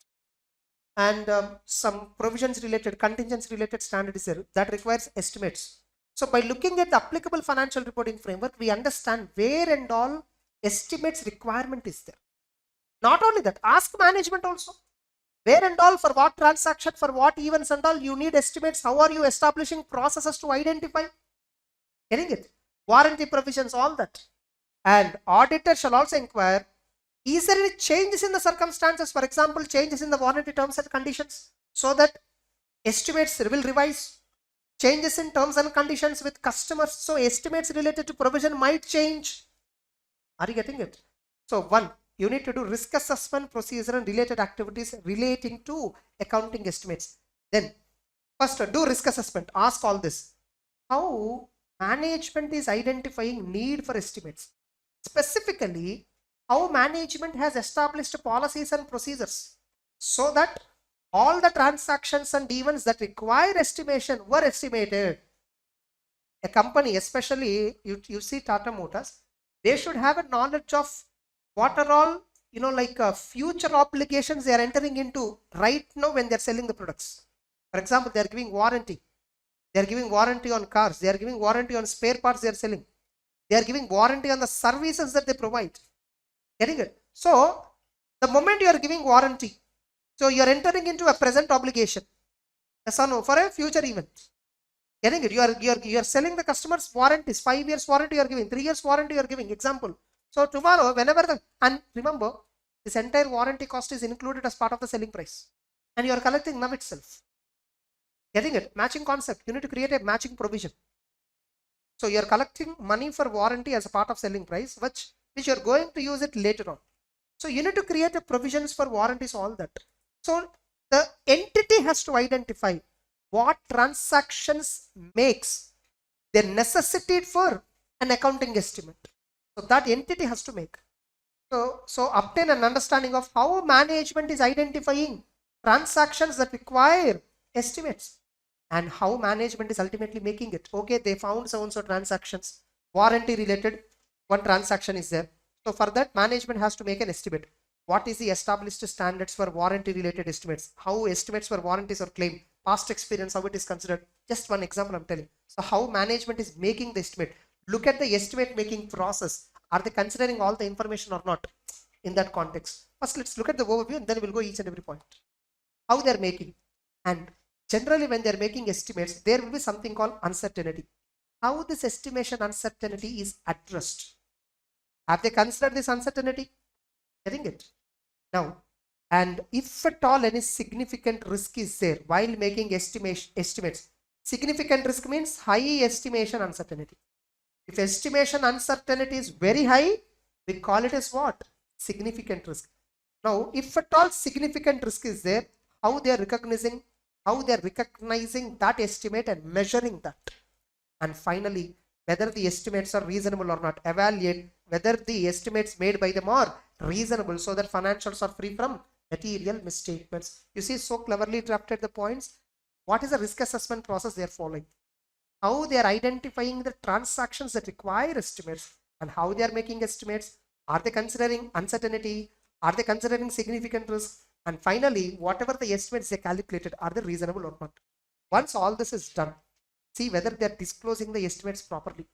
And some provisions related, contingency related standard is there that requires estimates. So by looking at the applicable financial reporting framework, we understand where and all estimates requirement is there. Not only that, ask management also. Where and all, for what transaction, for what events and all, you need estimates. How are you establishing processes to identify? Getting it? Warranty provisions, all that. And auditor shall also inquire, is there any changes in the circumstances? For example, changes in the warranty terms and conditions, so that estimates will revise. Changes in terms and conditions with customers, so estimates related to provision might change. Are you getting it? So one, you need to do risk assessment procedure and related activities relating to accounting estimates. Then first do risk assessment. Ask all this. How management is identifying need for estimates? Specifically, how management has established policies and procedures so that all the transactions and events that require estimation were estimated. A company, especially you see Tata Motors, they should have a knowledge of what are all, future obligations they are entering into right now when they are selling the products. For example, they are giving warranty. They are giving warranty on cars. They are giving warranty on spare parts they are selling. They are giving warranty on the services that they provide. Getting it? So the moment you are giving warranty, so you are entering into a present obligation. Yes or no? For a future event. Getting it? You are selling the customers warranties. 5 years warranty you are giving. 3 years warranty you are giving. Example. So tomorrow, whenever and remember, this entire warranty cost is included as part of the selling price. And you are collecting now itself. Getting it? Matching concept. You need to create a matching provision. So you are collecting money for warranty as a part of selling price, which you are going to use it later on. So you need to create a provisions for warranties, all that. So the entity has to identify what transactions makes their necessity for an accounting estimate. So that entity has to make. So obtain an understanding of how management is identifying transactions that require estimates and how management is ultimately making it. Okay, they found so-and-so transactions, warranty related, one transaction is there. So for that, management has to make an estimate. What is the established standards for warranty related estimates? How estimates for warranties are claimed? Past experience, how it is considered? Just one example I'm telling. So how management is making the estimate? Look at the estimate making process. Are they considering all the information or not in that context? First, let's look at the overview and then we'll go each and every point. How they're making. And generally when they're making estimates, there will be something called uncertainty. How this estimation uncertainty is addressed. Have they considered this uncertainty? Getting it? Now, and if at all any significant risk is there while making estimates, significant risk means high estimation uncertainty. If estimation uncertainty is very high, we call it as what? Significant risk. Now, if at all significant risk is there, how they are recognizing that estimate and measuring that. And finally, whether the estimates are reasonable or not. Evaluate whether the estimates made by them are reasonable so that financials are free from material misstatements. You see, so cleverly drafted the points. What is the risk assessment process they are following? How they are identifying the transactions that require estimates and how they are making estimates. Are they considering uncertainty? Are they considering significant risk? And finally, whatever the estimates they calculated, are they reasonable or not? Once all this is done, see whether they are disclosing the estimates properly.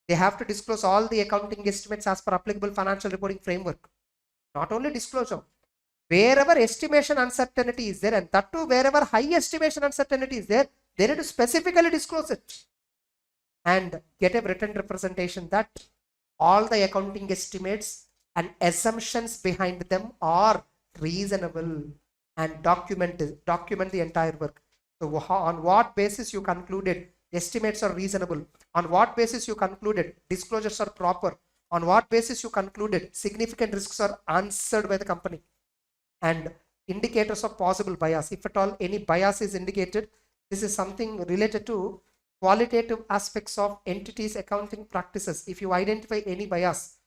They have to disclose all the accounting estimates as per applicable financial reporting framework. Not only disclosure, wherever estimation uncertainty is there, and that too wherever high estimation uncertainty is there, they need to specifically disclose it and get a written representation that all the accounting estimates and assumptions behind them are reasonable, and document the entire work. So on what basis you concluded estimates are reasonable? On what basis you concluded disclosures are proper? On what basis you concluded significant risks are answered by the company? And indicators of possible bias. If at all any bias is indicated, this is something related to qualitative aspects of entities' accounting practices. If you identify any bias,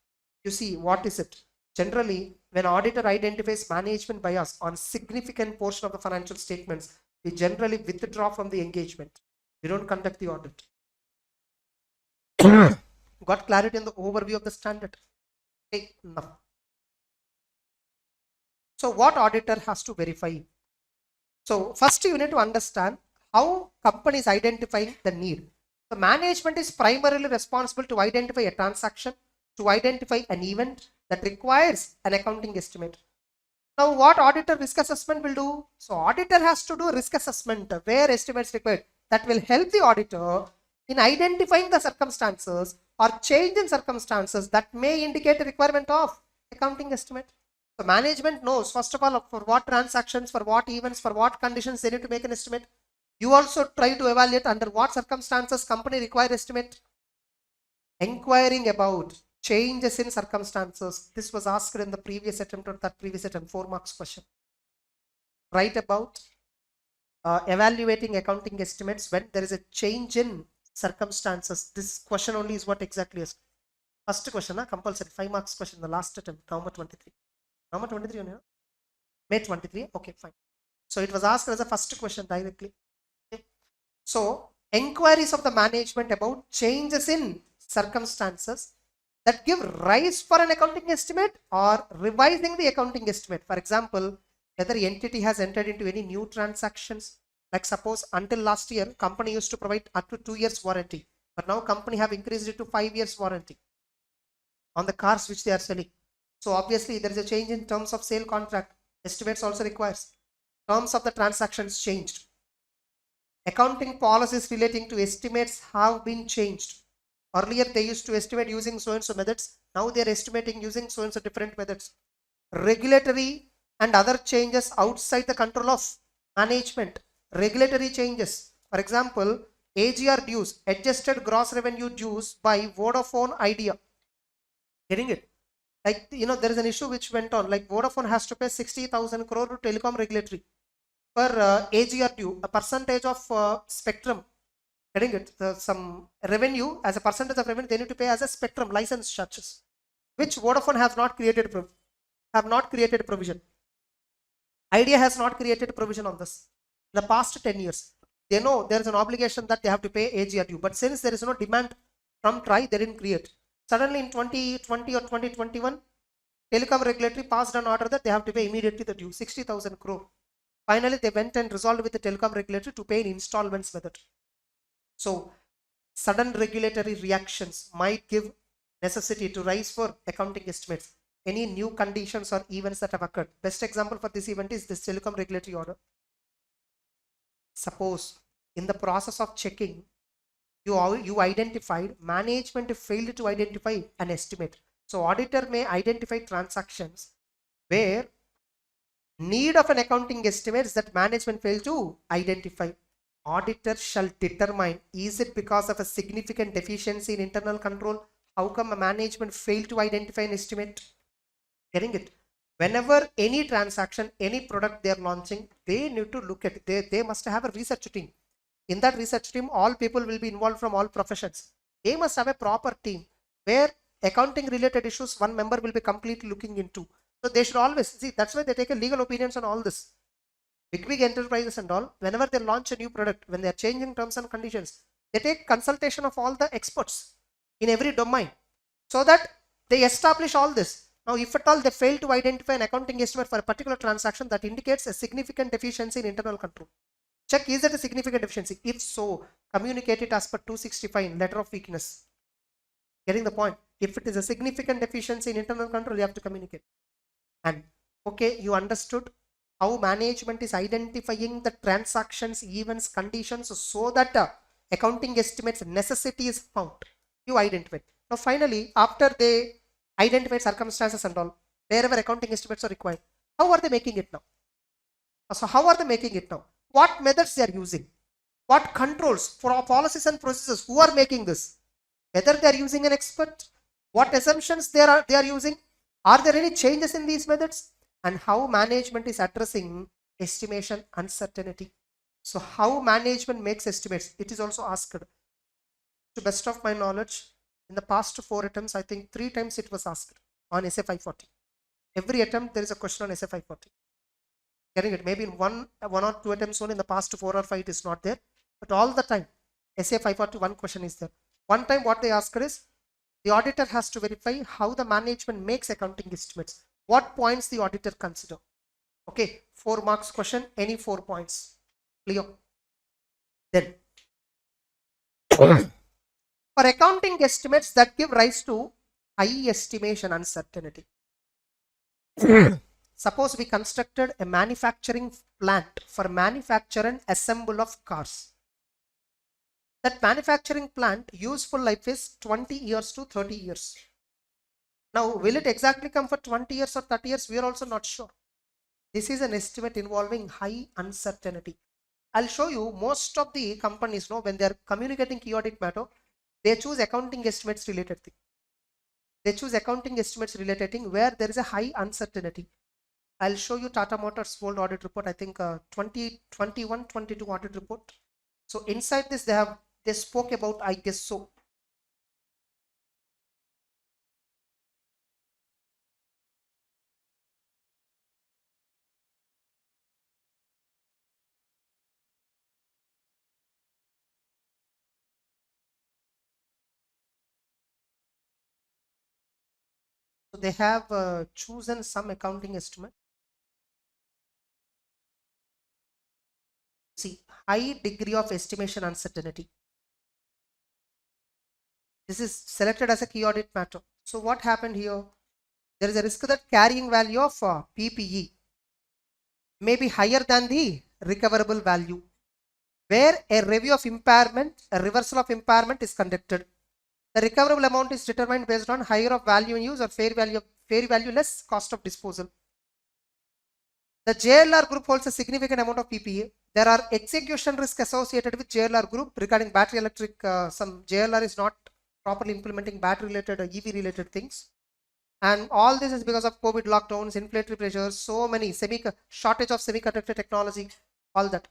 you see what is it? Generally, when auditor identifies management bias on significant portion of the financial statements, we generally withdraw from the engagement. We don't conduct the audit. Got clarity on the overview of the standard? Okay, now. So what auditor has to verify? So first you need to understand how companies identifying the need. The management is primarily responsible to identify a transaction, to identify an event that requires an accounting estimate. Now what auditor risk assessment will do? So auditor has to do risk assessment where estimates required. That will help the auditor in identifying the circumstances or change in circumstances that may indicate a requirement of accounting estimate. So management knows, first of all, for what transactions, for what events, for what conditions they need to make an estimate. You also try to evaluate under what circumstances company require estimate. Inquiring about changes in circumstances. This was asked in the previous attempt or that previous attempt, 4 marks question. Write about evaluating accounting estimates when there is a change in circumstances. This question only is what exactly is. First question, compulsory 5 marks question, the last attempt, November 23. November 23 only, May 23. Okay, fine. So it was asked as a first question directly. Okay. So inquiries of the management about changes in circumstances that give rise for an accounting estimate or revising the accounting estimate. For example, whether the entity has entered into any new transactions. Like suppose until last year, company used to provide up to 2 years warranty, but now company have increased it to 5 years warranty on the cars which they are selling. So obviously there is a change in terms of sale contract. Estimates also requires. Terms of the transactions changed. Accounting policies relating to estimates have been changed. Earlier they used to estimate using so and so methods. Now they are estimating using so and so different methods. Regulatory and other changes outside the control of management. Regulatory changes. For example, AGR dues, adjusted gross revenue dues by Vodafone Idea. Getting it? Like, there is an issue which went on, like Vodafone has to pay 60,000 crore to telecom regulatory for AGR due, a percentage of spectrum. Getting it? Some revenue, as a percentage of revenue, they need to pay as a spectrum license charges, which Vodafone has not created, provision. Idea has not created provision on this. In the past 10 years, they know there is an obligation that they have to pay AGR due, but since there is no demand from TRAI, they didn't create. Suddenly in 2020 or 2021, telecom regulatory passed an order that they have to pay immediately the due, 60,000 crore. Finally, they went and resolved with the telecom regulatory to pay in installments method. So, sudden regulatory reactions might give necessity to rise for accounting estimates. Any new conditions or events that have occurred. Best example for this event is this telecom regulatory order. Suppose in the process of checking, you identified, management failed to identify an estimate. So auditor may identify transactions where need of an accounting estimates that management failed to identify. Auditor shall determine, is it because of a significant deficiency in internal control? How come a management failed to identify an estimate? Getting it? Whenever any transaction, any product they are launching, they need to look at it. They must have a research team. In that research team, all people will be involved from all professions. They must have a proper team where accounting related issues, one member will be completely looking into. So they should always see, that's why they take a legal opinions on all this. Big enterprises and all, whenever they launch a new product, when they are changing terms and conditions, they take consultation of all the experts in every domain so that they establish all this. Now, if at all they fail to identify an accounting estimate for a particular transaction, that indicates a significant deficiency in internal control. Check, is it a significant deficiency? If so, communicate it as per 265 in letter of weakness. Getting the point? If it is a significant deficiency in internal control, you have to communicate. And okay, you understood how management is identifying the transactions, events, conditions so that accounting estimates necessity is found. You identify. Now finally, after they identify circumstances and all, wherever accounting estimates are required, how are they making it now? So how are they making it now? What methods they are using? What controls for our policies and processes? Who are making this? Whether they are using an expert? What assumptions they are using? Are there any changes in these methods? And how management is addressing estimation uncertainty. So how management makes estimates? It is also asked. To best of my knowledge, in the past 4 attempts, I think 3 times it was asked on SA 540. Every attempt there is a question on SA 540. Getting it? Maybe in one or two attempts only, in the past 4 or 5 it is not there, but all the time SA 541 question is there. One time what they asked is, the auditor has to verify how the management makes accounting estimates. What points the auditor consider? Okay, 4 marks question, any 4 points. Clear? Then for accounting estimates that give rise to high estimation uncertainty. Suppose we constructed a manufacturing plant for manufacture and assemble of cars. That manufacturing plant useful life is 20 years to 30 years. Now, will it exactly come for 20 years or 30 years? We are also not sure. This is an estimate involving high uncertainty. I'll show you most of the companies know when they are communicating key audit matter, they choose accounting estimates related thing. They choose accounting estimates related thing where there is a high uncertainty. I'll show you Tata Motors old audit report, I think 2021-22 audit report. So inside this they spoke about, I guess so. So they have chosen some accounting estimate. See, high degree of estimation uncertainty. This is selected as a key audit matter. So what happened here? There is a risk that carrying value of PPE may be higher than the recoverable value, where a review of impairment, a reversal of impairment is conducted. The recoverable amount is determined based on higher of value in use or fair value less cost of disposal. The JLR group holds a significant amount of PPA. There are execution risk associated with JLR group regarding battery electric. Some JLR is not properly implementing battery related or EV related things. And all this is because of COVID lockdowns, inflationary pressures, so many shortage of semiconductor technology, all that.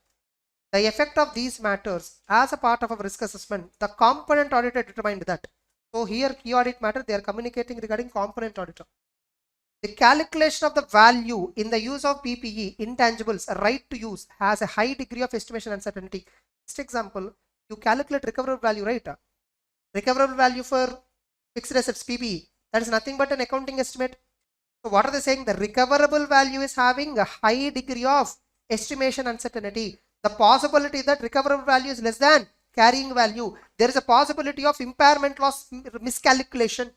The effect of these matters as a part of our risk assessment, the component auditor determined that. So here key audit matter, they are communicating regarding component auditor. The calculation of the value in the use of PPE, intangibles, right to use, has a high degree of estimation uncertainty. Just example, you calculate recoverable value, right? Recoverable value for fixed assets, PPE, that is nothing but an accounting estimate. So what are they saying? The recoverable value is having a high degree of estimation uncertainty. The possibility that recoverable value is less than carrying value. There is a possibility of impairment loss miscalculation.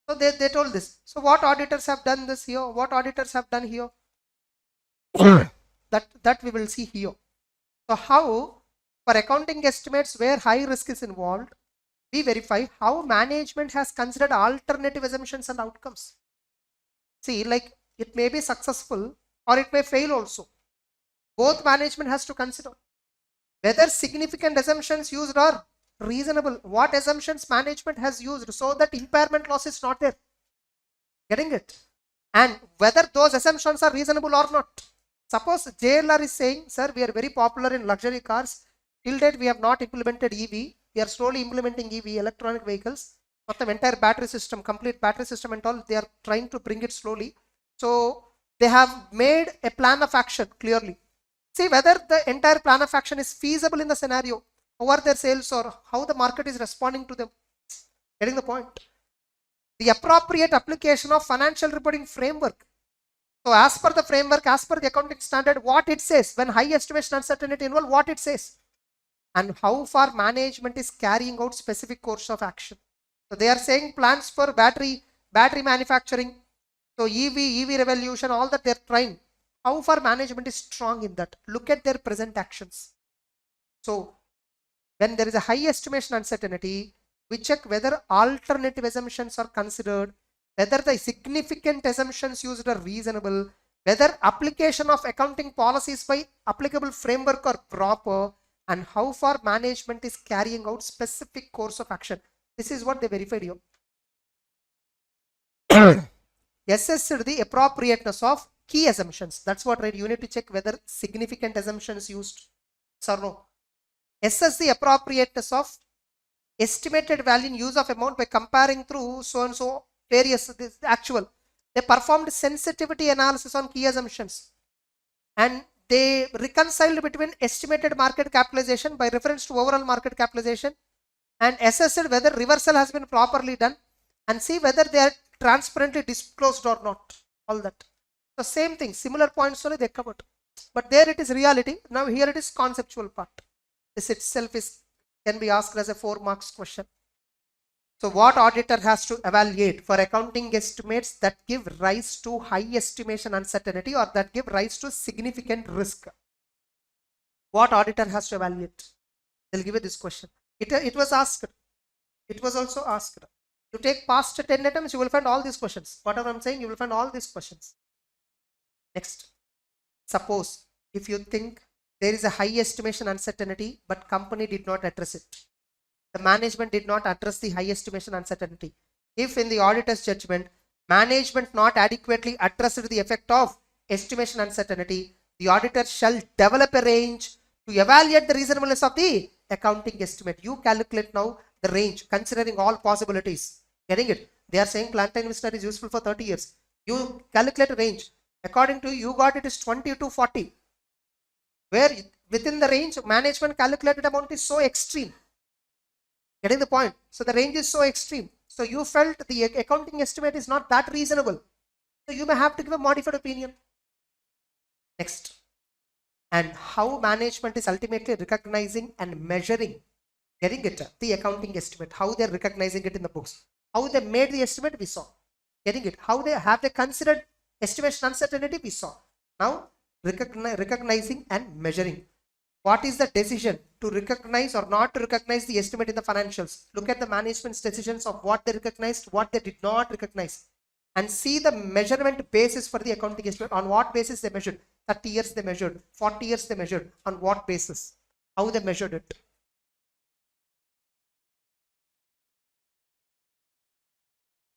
So they told this. So what auditors have done this here? What auditors have done here? that we will see here. So how for accounting estimates where high risk is involved, we verify how management has considered alternative assumptions and outcomes. See, like it may be successful or it may fail also. Both management has to consider whether significant assumptions used are reasonable. What assumptions management has used so that impairment loss is not there. Getting it? And whether those assumptions are reasonable or not. Suppose JLR is saying, sir, we are very popular in luxury cars. Till date, we have not implemented EV. We are slowly implementing EV, electronic vehicles. Not the entire battery system, complete battery system and all, they are trying to bring it slowly. So they have made a plan of action clearly. See whether the entire plan of action is feasible in the scenario, how are their sales or how the market is responding to them. Getting the point? The appropriate application of financial reporting framework. So as per the framework, as per the accounting standard, what it says, when high estimation uncertainty involved, what it says. And how far management is carrying out specific course of action. So they are saying plans for battery manufacturing. So EV revolution, all that they are trying. How far management is strong in that? Look at their present actions. So when there is a high estimation uncertainty, we check whether alternative assumptions are considered, whether the significant assumptions used are reasonable, whether application of accounting policies by applicable framework are proper, and how far management is carrying out specific course of action. This is what they verified here. Assessed the appropriateness of key assumptions. That's what, right? You need to check whether significant assumptions used, yes or no. Assess the appropriateness of estimated value in use of amount by comparing through so and so various actual. They performed sensitivity analysis on key assumptions. and they reconciled between estimated market capitalization by reference to overall market capitalization and assessed whether reversal has been properly done and see whether they are transparently disclosed or not. All that. The same thing, similar points only they covered. But there it is reality. Now here it is conceptual part. This itself can be asked as a 4 marks question. So what auditor has to evaluate for accounting estimates that give rise to high estimation uncertainty or that give rise to significant risk? What auditor has to evaluate? They'll give you this question. It was asked. It was also asked. You take past 10 attempts, you will find all these questions. Whatever I'm saying, you will find all these questions. Next. Suppose if you think there is a high estimation uncertainty, but company did not address it. The management did not address the high estimation uncertainty. If in the auditor's judgment, management not adequately addressed the effect of estimation uncertainty, the auditor shall develop a range to evaluate the reasonableness of the accounting estimate. You calculate now the range considering all possibilities. Getting it? They are saying plantain visitor is useful for 30 years. You calculate a range. According to you got it is 20 to 40. Where within the range, management calculated amount is so extreme. Getting the point? So the range is so extreme. So you felt the accounting estimate is not that reasonable. So you may have to give a modified opinion. Next. And how management is ultimately recognizing and measuring, getting it, the accounting estimate, how they're recognizing it in the books. How they made the estimate, we saw. Getting it? How they have they considered estimation uncertainty, we saw. Now recognizing and measuring. What is the decision to recognize or not to recognize the estimate in the financials? Look at the management's decisions of what they recognized, what they did not recognize, and see the measurement basis for the accounting estimate. On what basis they measured? 30 years they measured, 40 years they measured. On what basis? How they measured it?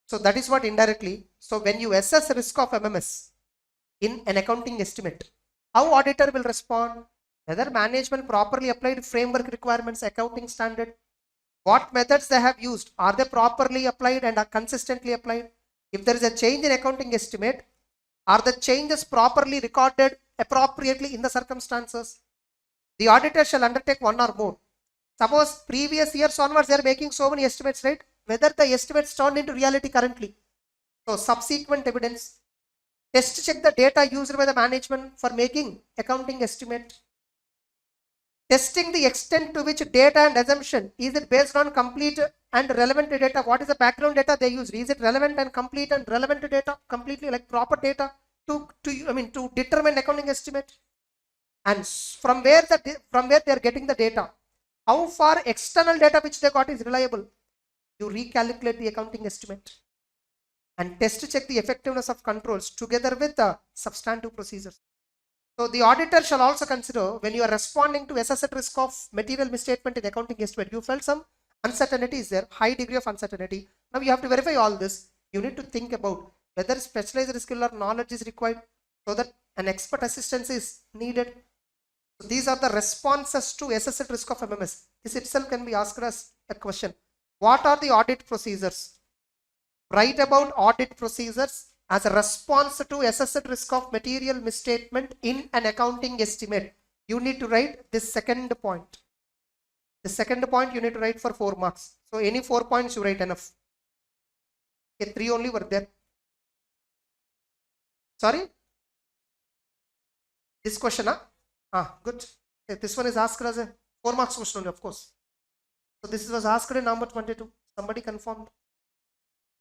So that is what indirectly. So when you assess risk of MMS in an accounting estimate, how auditor will respond? Whether management properly applied framework requirements, accounting standard, what methods they have used, are they properly applied and are consistently applied? If there is a change in accounting estimate, are the changes properly recorded appropriately in the circumstances? The auditor shall undertake one or more. Suppose previous years onwards they are making so many estimates, right? Whether the estimates turned into reality currently. So subsequent evidence. Test check the data used by the management for making accounting estimate. Testing the extent to which data and assumption, is it based on complete and relevant data? What is the background data they use? Is it relevant and complete and relevant data? Completely like proper data to determine accounting estimate? And from where they are getting the data? How far external data which they got is reliable? You recalculate the accounting estimate and test check the effectiveness of controls together with the substantive procedures. So the auditor shall also consider when you are responding to assessed risk of material misstatement in accounting estimate, you felt some uncertainty is there, high degree of uncertainty. Now you have to verify all this. You need to think about whether specialized skill or knowledge is required so that an expert assistance is needed. So these are the responses to assessed risk of MMS. This itself can be asked as a question. What are the audit procedures? Write about audit procedures as a response to assessed risk of material misstatement in an accounting estimate. You need to write this second point. The second point you need to write for 4 marks. So any 4 points you write enough. Okay, 3 only were there. Sorry? This question, good. Okay, this one is asked as a 4 marks question only, of course. So this was asked in number 22. Somebody confirmed.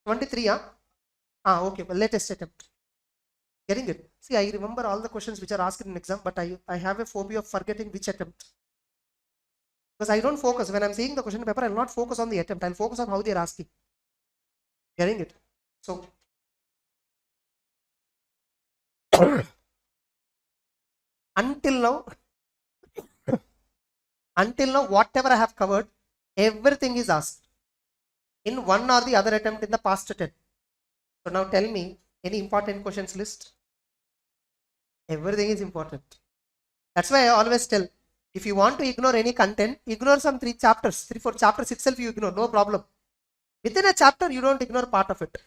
23, okay, well, latest attempt. Getting it? See, I remember all the questions which are asked in exam, but I have a phobia of forgetting which attempt. Because I don't focus. When I'm seeing the question paper, I will not focus on the attempt. I'll focus on how they're asking. Getting it? So, until now, whatever I have covered, everything is asked in one or the other attempt in the past 10. So now tell me, any important questions list? Everything is important. That's why I always tell, if you want to ignore any content, ignore some 3 chapters, 3-4 chapters itself you ignore, no problem. Within a chapter, you don't ignore part of it.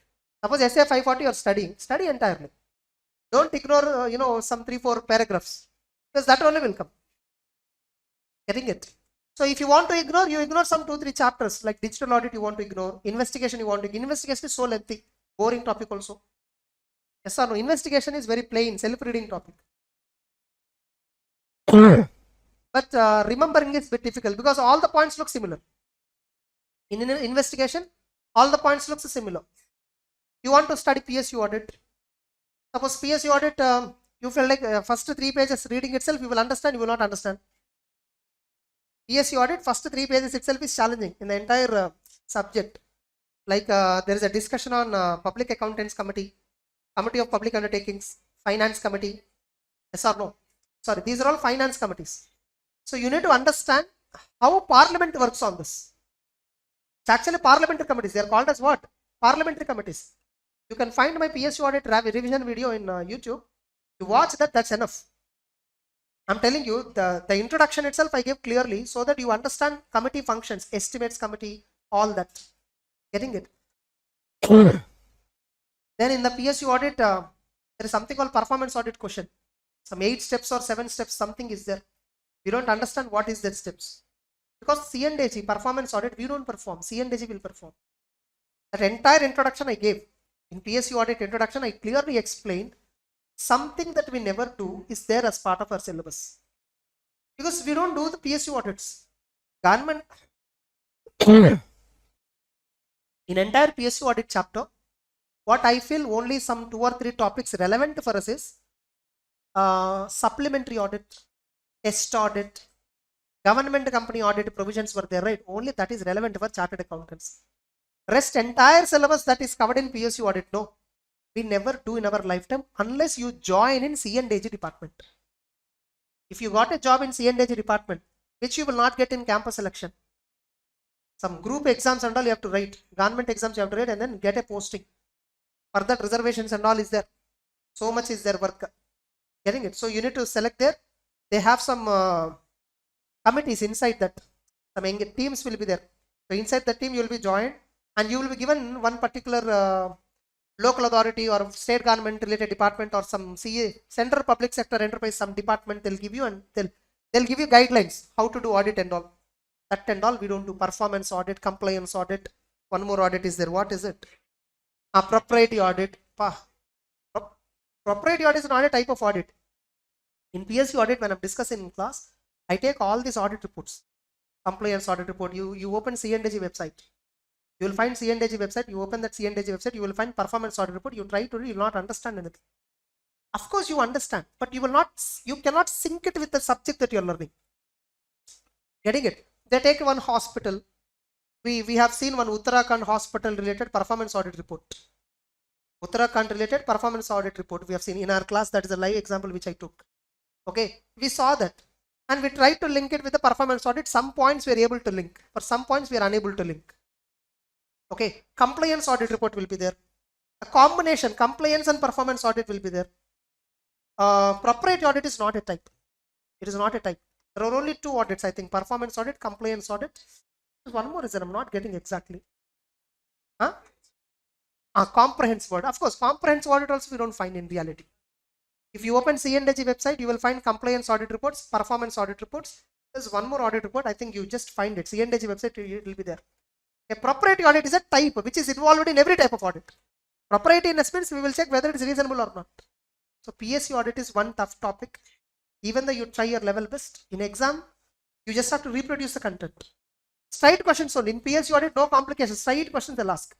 Suppose essay 540 you are studying, study entirely. Don't ignore, some 3-4 paragraphs, because that only will come. Getting it? So if you want to ignore, you ignore some 2-3 chapters, like digital audit you want to ignore, investigation you want to ignore. Investigation is so lengthy, boring topic also. Yes or no? Investigation is very plain, self-reading topic. But remembering is a bit difficult because all the points look similar. In an investigation, all the points look similar. You want to study PSU audit. Suppose PSU audit, you feel like first 3 pages reading itself, you will understand, you will not understand. PSU audit, first 3 pages itself is challenging in the entire subject. Like there is a discussion on Public Accountants Committee, Committee of Public Undertakings, Finance Committee. Yes or no? Sorry, these are all finance committees. So you need to understand how Parliament works on this. It's actually parliamentary committees. They are called as what? Parliamentary committees. You can find my PSU audit revision video in YouTube. You watch that, that's enough. I'm telling you, the introduction itself I gave clearly so that you understand committee functions, estimates committee, all that. Getting it? Then in the PSU audit, there is something called performance audit question. Some 8 steps or 7 steps, something is there. We don't understand what is that steps. Because C&AG, performance audit, we don't perform. C&AG will perform. That entire introduction I gave. In PSU audit introduction, I clearly explained something that we never do is there as part of our syllabus. Because we don't do the PSU audits. Government, in entire PSU audit chapter, what I feel only some 2 or 3 topics relevant for us is supplementary audit, test audit, government company audit provisions were there, right? Only that is relevant for chartered accountants. Rest entire syllabus that is covered in PSU audit, no. We never do in our lifetime unless you join in C&AG department. If you got a job in C&AG department, which you will not get in campus selection, some group exams and all you have to write, government exams you have to write and then get a posting. For that reservations and all is there. So much is their work. Getting it? So you need to select there. They have some committees inside that. Some teams will be there. So inside that team you will be joined and you will be given one particular local authority or state government related department or some central public sector enterprise, some department they'll give you and they'll give you guidelines how to do audit and all. That and all we don't do. Performance audit, compliance audit. One more audit is there. What is it? Propriety audit. Propriety audit is not a type of audit. In PSU audit, when I'm discussing in class, I take all these audit reports. Compliance audit report. You open C&AG website. You will find C&AG website. You open that C&AG website. You will find performance audit report. You try to read. You will not understand anything. Of course, you understand, but you will not. You cannot sync it with the subject that you are learning. Getting it? They take one hospital. We have seen one Uttarakhand hospital related performance audit report. Uttarakhand related performance audit report we have seen in our class. That is a live example which I took. Okay, we saw that and we tried to link it with the performance audit. Some points we are able to link, for some points we are unable to link. Okay, compliance audit report will be there. A combination, compliance and performance audit will be there. Proprietary audit is not a type. It is not a type. There are only 2 audits, I think. Performance audit, compliance audit. One more is that I'm not getting exactly. Comprehensive audit. Of course, comprehensive audit also we don't find in reality. If you open C&AG website, you will find compliance audit reports, performance audit reports. There's one more audit report. I think you just find it. C&AG website, it will be there. A proprietary audit is a type which is involved in every type of audit. Proprietary in essence, we will check whether it is reasonable or not. So PSU audit is one tough topic. Even though you try your level best, in exam, you just have to reproduce the content. Straight questions only. In PSU audit, no complications. Straight questions they'll ask.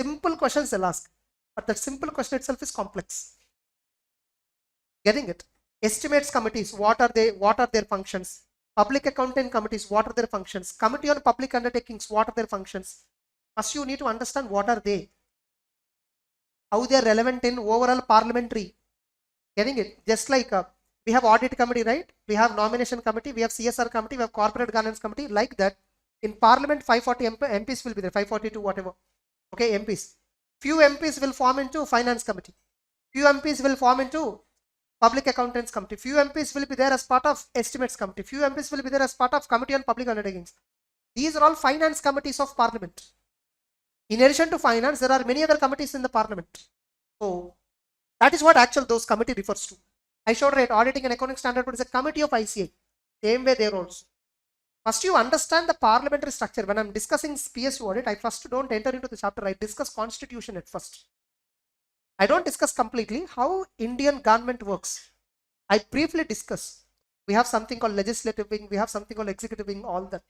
Simple questions they'll ask. But that simple question itself is complex. Getting it? Estimates committees, what are they? What are their functions? Public accounting committees, what are their functions? Committee on public undertakings, what are their functions? First, you need to understand what are they, how they are relevant in overall parliamentary. Getting it? Just like we have audit committee, right? We have nomination committee, we have CSR committee, we have corporate governance committee. Like that, in Parliament, 540 MPs will be there, 542 whatever. Okay, MPs. Few MPs will form into finance committee. Few MPs will form into public accountants committee. Few MPs will be there as part of estimates committee. Few MPs will be there as part of committee on public undertakings. These are all finance committees of parliament. In addition to finance, there are many other committees in the parliament. So That is what actual those committee refers to. I showed right, auditing and accounting standard board is a committee of ICA. Same way there also. First you understand the parliamentary structure. When I'm discussing PSU audit, I first don't enter into the chapter. I discuss constitution at first. I don't discuss completely how Indian government works. I briefly discuss. We have something called legislative wing, we have something called executive wing, all that.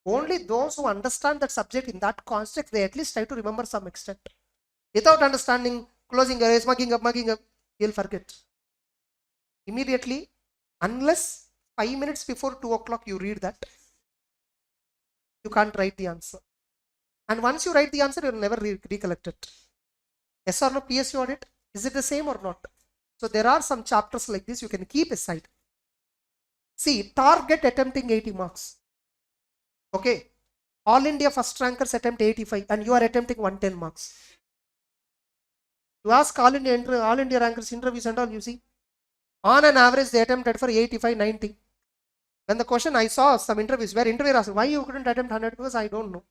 Only those who understand that subject in that context, they at least try to remember some extent. Without understanding, closing areas, mugging up, you'll forget. Immediately, unless 5 minutes before 2 o'clock you read that, you can't write the answer. And once you write the answer, you'll never recollect it. Yes or no, PSU audit? Is it the same or not? So there are some chapters like this you can keep aside. See, target attempting 80 marks. Okay. All India first rankers attempt 85 and you are attempting 110 marks. You ask all India rankers interviews and all, you see. On an average, they attempted for 85, 90. When the question, I saw some interviews where interviewer asked, why you couldn't attempt 100? Because I don't know.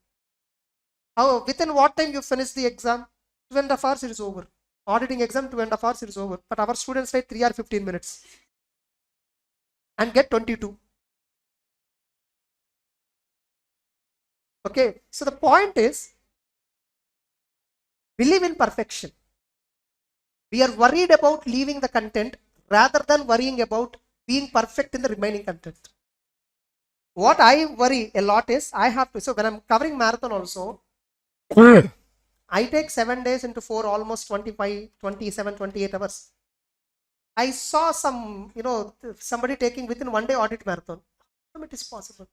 How, within what time you finish the exam? 2.5 hours it is over. Auditing exam, 2.5 hours it is over. But our students write 3 or 15 minutes. And get 22. Okay, so the point is, believe in perfection. We are worried about leaving the content rather than worrying about being perfect in the remaining content. What I worry a lot is, I have to, so when I'm covering marathon also, I take 7 days into 4, almost 25, 27, 28 hours. I saw some, somebody taking within 1 day audit marathon. How it is possible?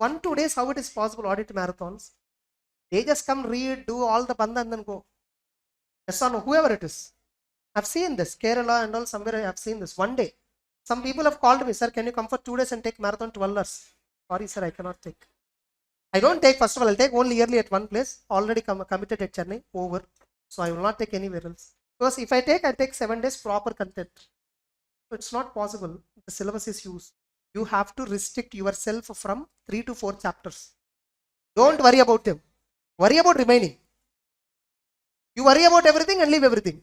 1-2 days, how it is possible audit marathons? They just come, read, do all the banda and then go. Yes or no, whoever it is. I've seen this, Kerala and all, somewhere I have seen this. 1 day. Some people have called me, sir, can you come for 2 days and take marathon 12 hours? Sorry, sir, I cannot take. I don't take, first of all, I'll take only yearly at one place. Already committed at Chennai, over. So I will not take anywhere else. Because if I take 7 days proper content. So it's not possible. The syllabus is used. You have to restrict yourself from 3 to 4 chapters. Don't worry about them. Worry about remaining. You worry about everything and leave everything.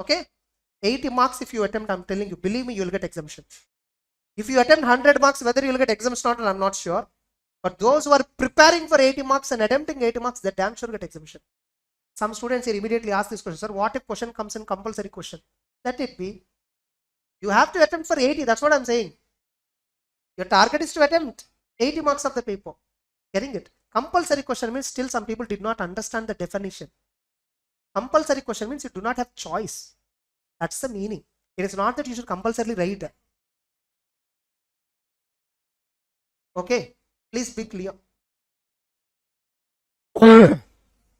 Okay? 80 marks if you attempt, I'm telling you, believe me, you will get exemption. If you attempt 100 marks, whether you will get exemption or not, I'm not sure. But those who are preparing for 80 marks and attempting 80 marks, they damn sure get exemption. Some students here immediately ask this question, sir, what if question comes in compulsory question? Let it be. You have to attempt for 80, that's what I'm saying. Your target is to attempt 80 marks of the paper. Getting it? Compulsory question means still some people did not understand the definition. Compulsory question means you do not have choice. That's the meaning. It is not that you should compulsorily write. Okay, please be clear.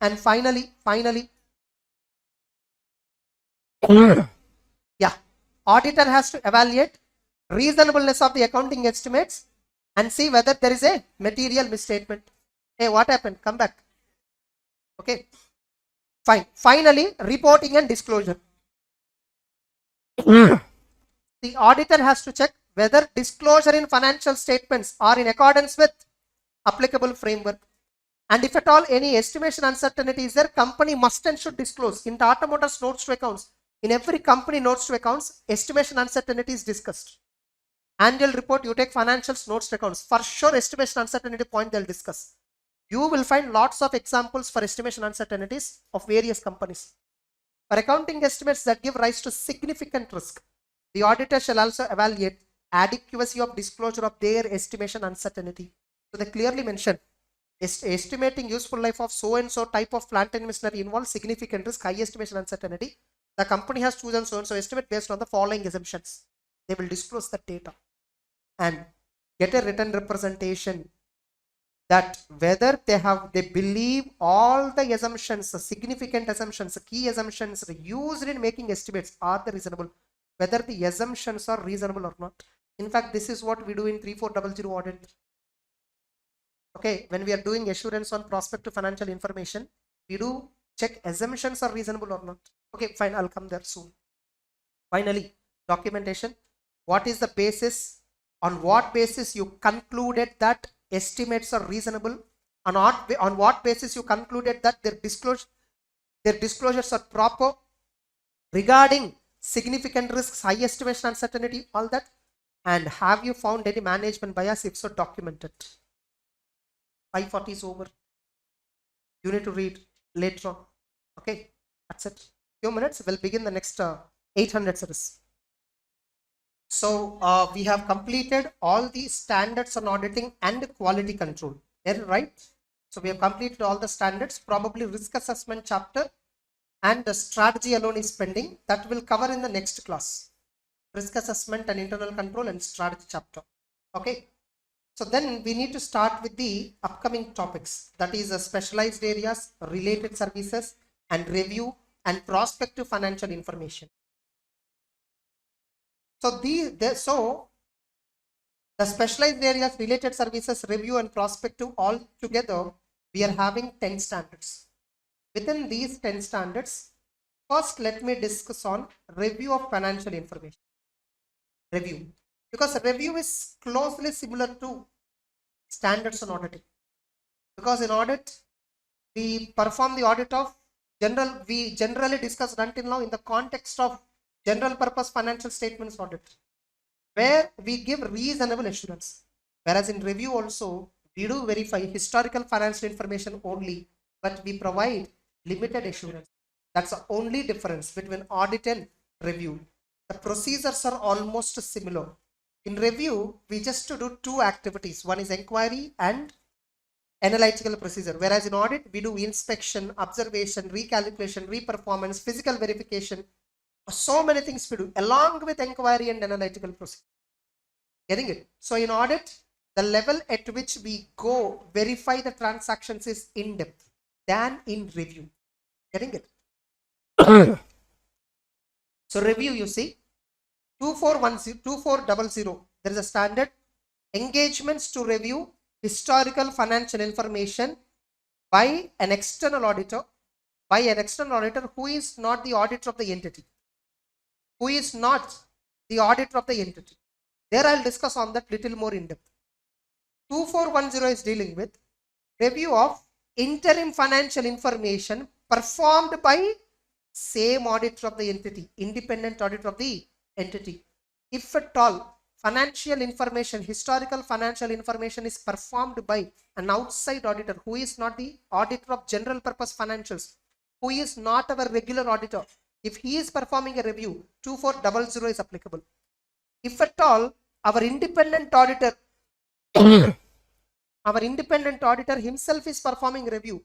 And finally, yeah, auditor has to evaluate reasonableness of the accounting estimates and see whether there is a material misstatement. Hey, what happened? Come back. Okay, fine. Finally, reporting and disclosure. The auditor has to check whether disclosure in financial statements are in accordance with applicable framework. And if at all any estimation uncertainty is there, company must and should disclose. In Tata Motors notes to accounts, in every company notes to accounts, estimation uncertainty is discussed. Annual report, you take financials, notes to accounts. For sure, estimation uncertainty point they'll discuss. You will find lots of examples for estimation uncertainties of various companies. For accounting estimates that give rise to significant risk, the auditor shall also evaluate adequacy of disclosure of their estimation uncertainty. So they clearly mention estimating useful life of so and so type of plant and machinery involves significant risk, high estimation uncertainty. The company has chosen so and so estimate based on the following assumptions. They will disclose the data and get a written representation that whether they believe all the assumptions, the significant assumptions, the key assumptions used in making estimates are the reasonable, whether the assumptions are reasonable or not. In fact, this is what we do in 3400 audit. Okay, when we are doing assurance on prospective financial information, we do check assumptions are reasonable or not. Okay, fine, I'll come there soon. Finally, documentation. What is the basis? On what basis you concluded that estimates are reasonable? On what basis you concluded that their disclosure? their disclosures are proper regarding significant risks, high estimation, uncertainty, all that. And have you found any management bias? If so, document it. 540 is over. You need to read later on. Okay, that's it. Few minutes, we'll begin the next 800 series. So we have completed all the standards on auditing and quality control. Right? So we have completed all the standards. Probably risk assessment chapter and the strategy alone is pending. That will cover in the next class. Risk assessment and internal control and strategy chapter. Okay. So then we need to start with the upcoming topics. That is specialized areas, related services, and review and prospective financial information. So the specialized areas, related services, review, and prospective, all together, we are having 10 standards. Within these 10 standards, first let me discuss on review of financial information. Review. Because review is closely similar to standards on auditing. Because in audit, we perform the audit of we generally discussed until now in the context of general purpose financial statements audit, where we give reasonable assurance. Whereas in review also, we do verify historical financial information only, but we provide limited assurance. That's the only difference between audit and review. The procedures are almost similar. In review, we just do two activities. One is inquiry and analytical procedure. Whereas in audit, we do inspection, observation, recalculation, reperformance, physical verification. So many things we do along with inquiry and analytical procedure. Getting it? So in audit, the level at which we go verify the transactions is in depth than in review. Getting it? So review, you see, 2400, there is a standard. Engagements to review historical financial information by an external auditor, who is not the auditor of the entity. Who is not the auditor of the entity. There I'll discuss on that little more in depth. 2410 is dealing with review of interim financial information performed by same auditor of the entity, independent auditor of the entity. If at all financial information, historical financial information is performed by an outside auditor who is not the auditor of general purpose financials, who is not our regular auditor, if he is performing a review, 2400 is applicable. If at all our independent auditor himself is performing review,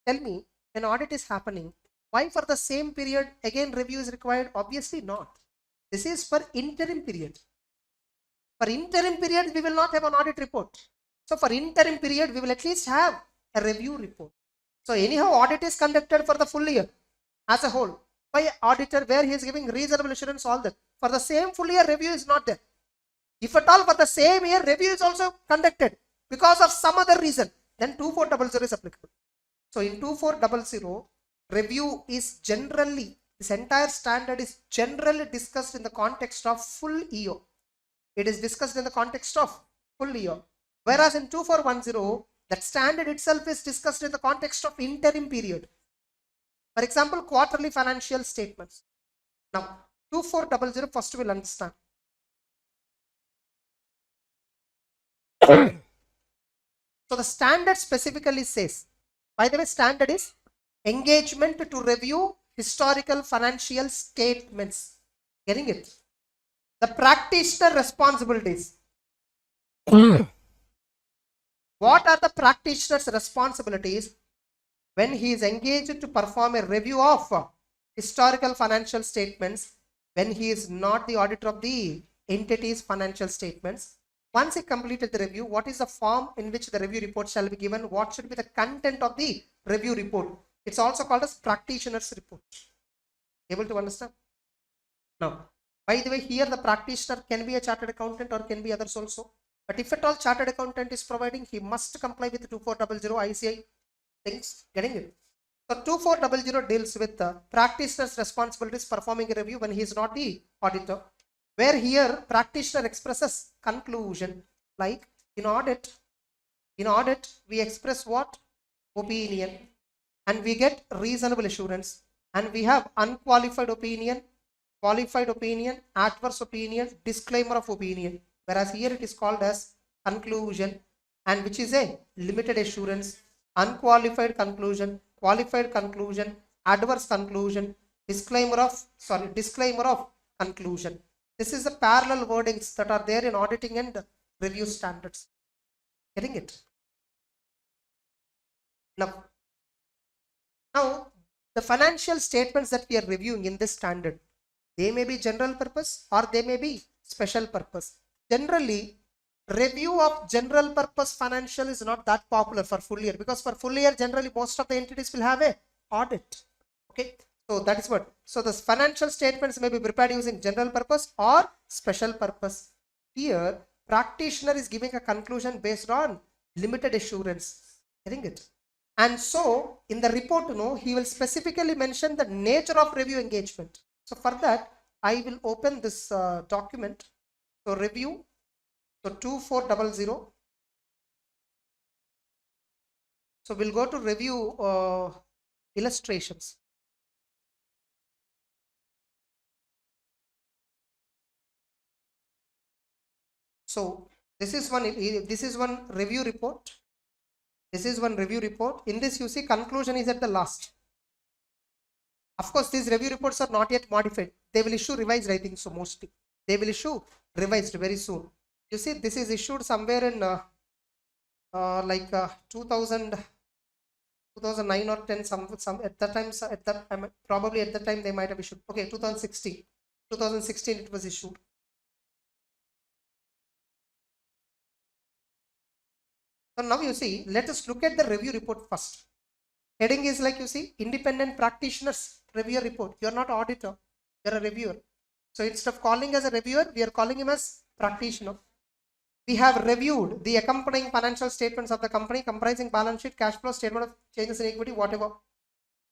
tell me, when audit is happening, why for the same period again review is required? Obviously not. This is for interim period. For interim period, we will not have an audit report. So for interim period, we will at least have a review report. So anyhow, audit is conducted for the full year as a whole by auditor, where he is giving reasonable assurance, all that. For the same full year, review is not there. If at all for the same year, review is also conducted because of some other reason, then 2400 is applicable. So in 2400, review is generally, this entire standard is generally discussed in the context of full year. It is discussed in the context of full year. Whereas in 2410, that standard itself is discussed in the context of interim period. For example, quarterly financial statements. Now, 2400 first we'll understand. So the standard specifically says, by the way, standard is engagement to review historical financial statements. Getting it? The practitioner responsibilities. What are the practitioner's responsibilities when he is engaged to perform a review of historical financial statements, when he is not the auditor of the entity's financial statements? Once he completed the review, what is the form in which the review report shall be given? What should be the content of the review report? It's also called as practitioner's report. Able to understand? Now, by the way, here the practitioner can be a chartered accountant or can be others also. But if at all chartered accountant is providing, he must comply with 2400 ICI things. Getting it? So 2400 deals with the practitioner's responsibilities performing a review when he is not the auditor. Where here practitioner expresses conclusion, like in audit we express what? Opinion, and we get reasonable assurance. and we have unqualified opinion, qualified opinion, adverse opinion, disclaimer of opinion, whereas here it is called as conclusion, and which is a limited assurance, unqualified conclusion, qualified conclusion, adverse conclusion, disclaimer of conclusion. This is the parallel wordings that are there in auditing and review standards. Getting it? Now the financial statements that we are reviewing in this standard, they may be general purpose or they may be special purpose. Generally, review of general purpose financial is not that popular for full year, because for full year generally most of the entities will have a audit. Okay, so that is what. So the financial statements may be prepared using general purpose or special purpose. Here, practitioner is giving a conclusion based on limited assurance. Getting it? And so in the report, he will specifically mention the nature of review engagement. So for that, I will open this document. So review, so 2400. So we'll go to review illustrations. So this is one review report. This is one review report. In this, you see conclusion is at the last. Of course, these review reports are not yet modified. They will issue revised, I think so mostly. They will issue revised very soon. You see, this is issued somewhere in 2009 or 10, some at that time, probably at that time they might have issued. Okay, 2016 it was issued. So now you see, let us look at the review report first. Heading is like, you see, independent practitioners review report. You are not auditor, you are a reviewer. So instead of calling as a reviewer, we are calling him as practitioner. We have reviewed the accompanying financial statements of the company comprising balance sheet, cash flow, statement of changes in equity, whatever.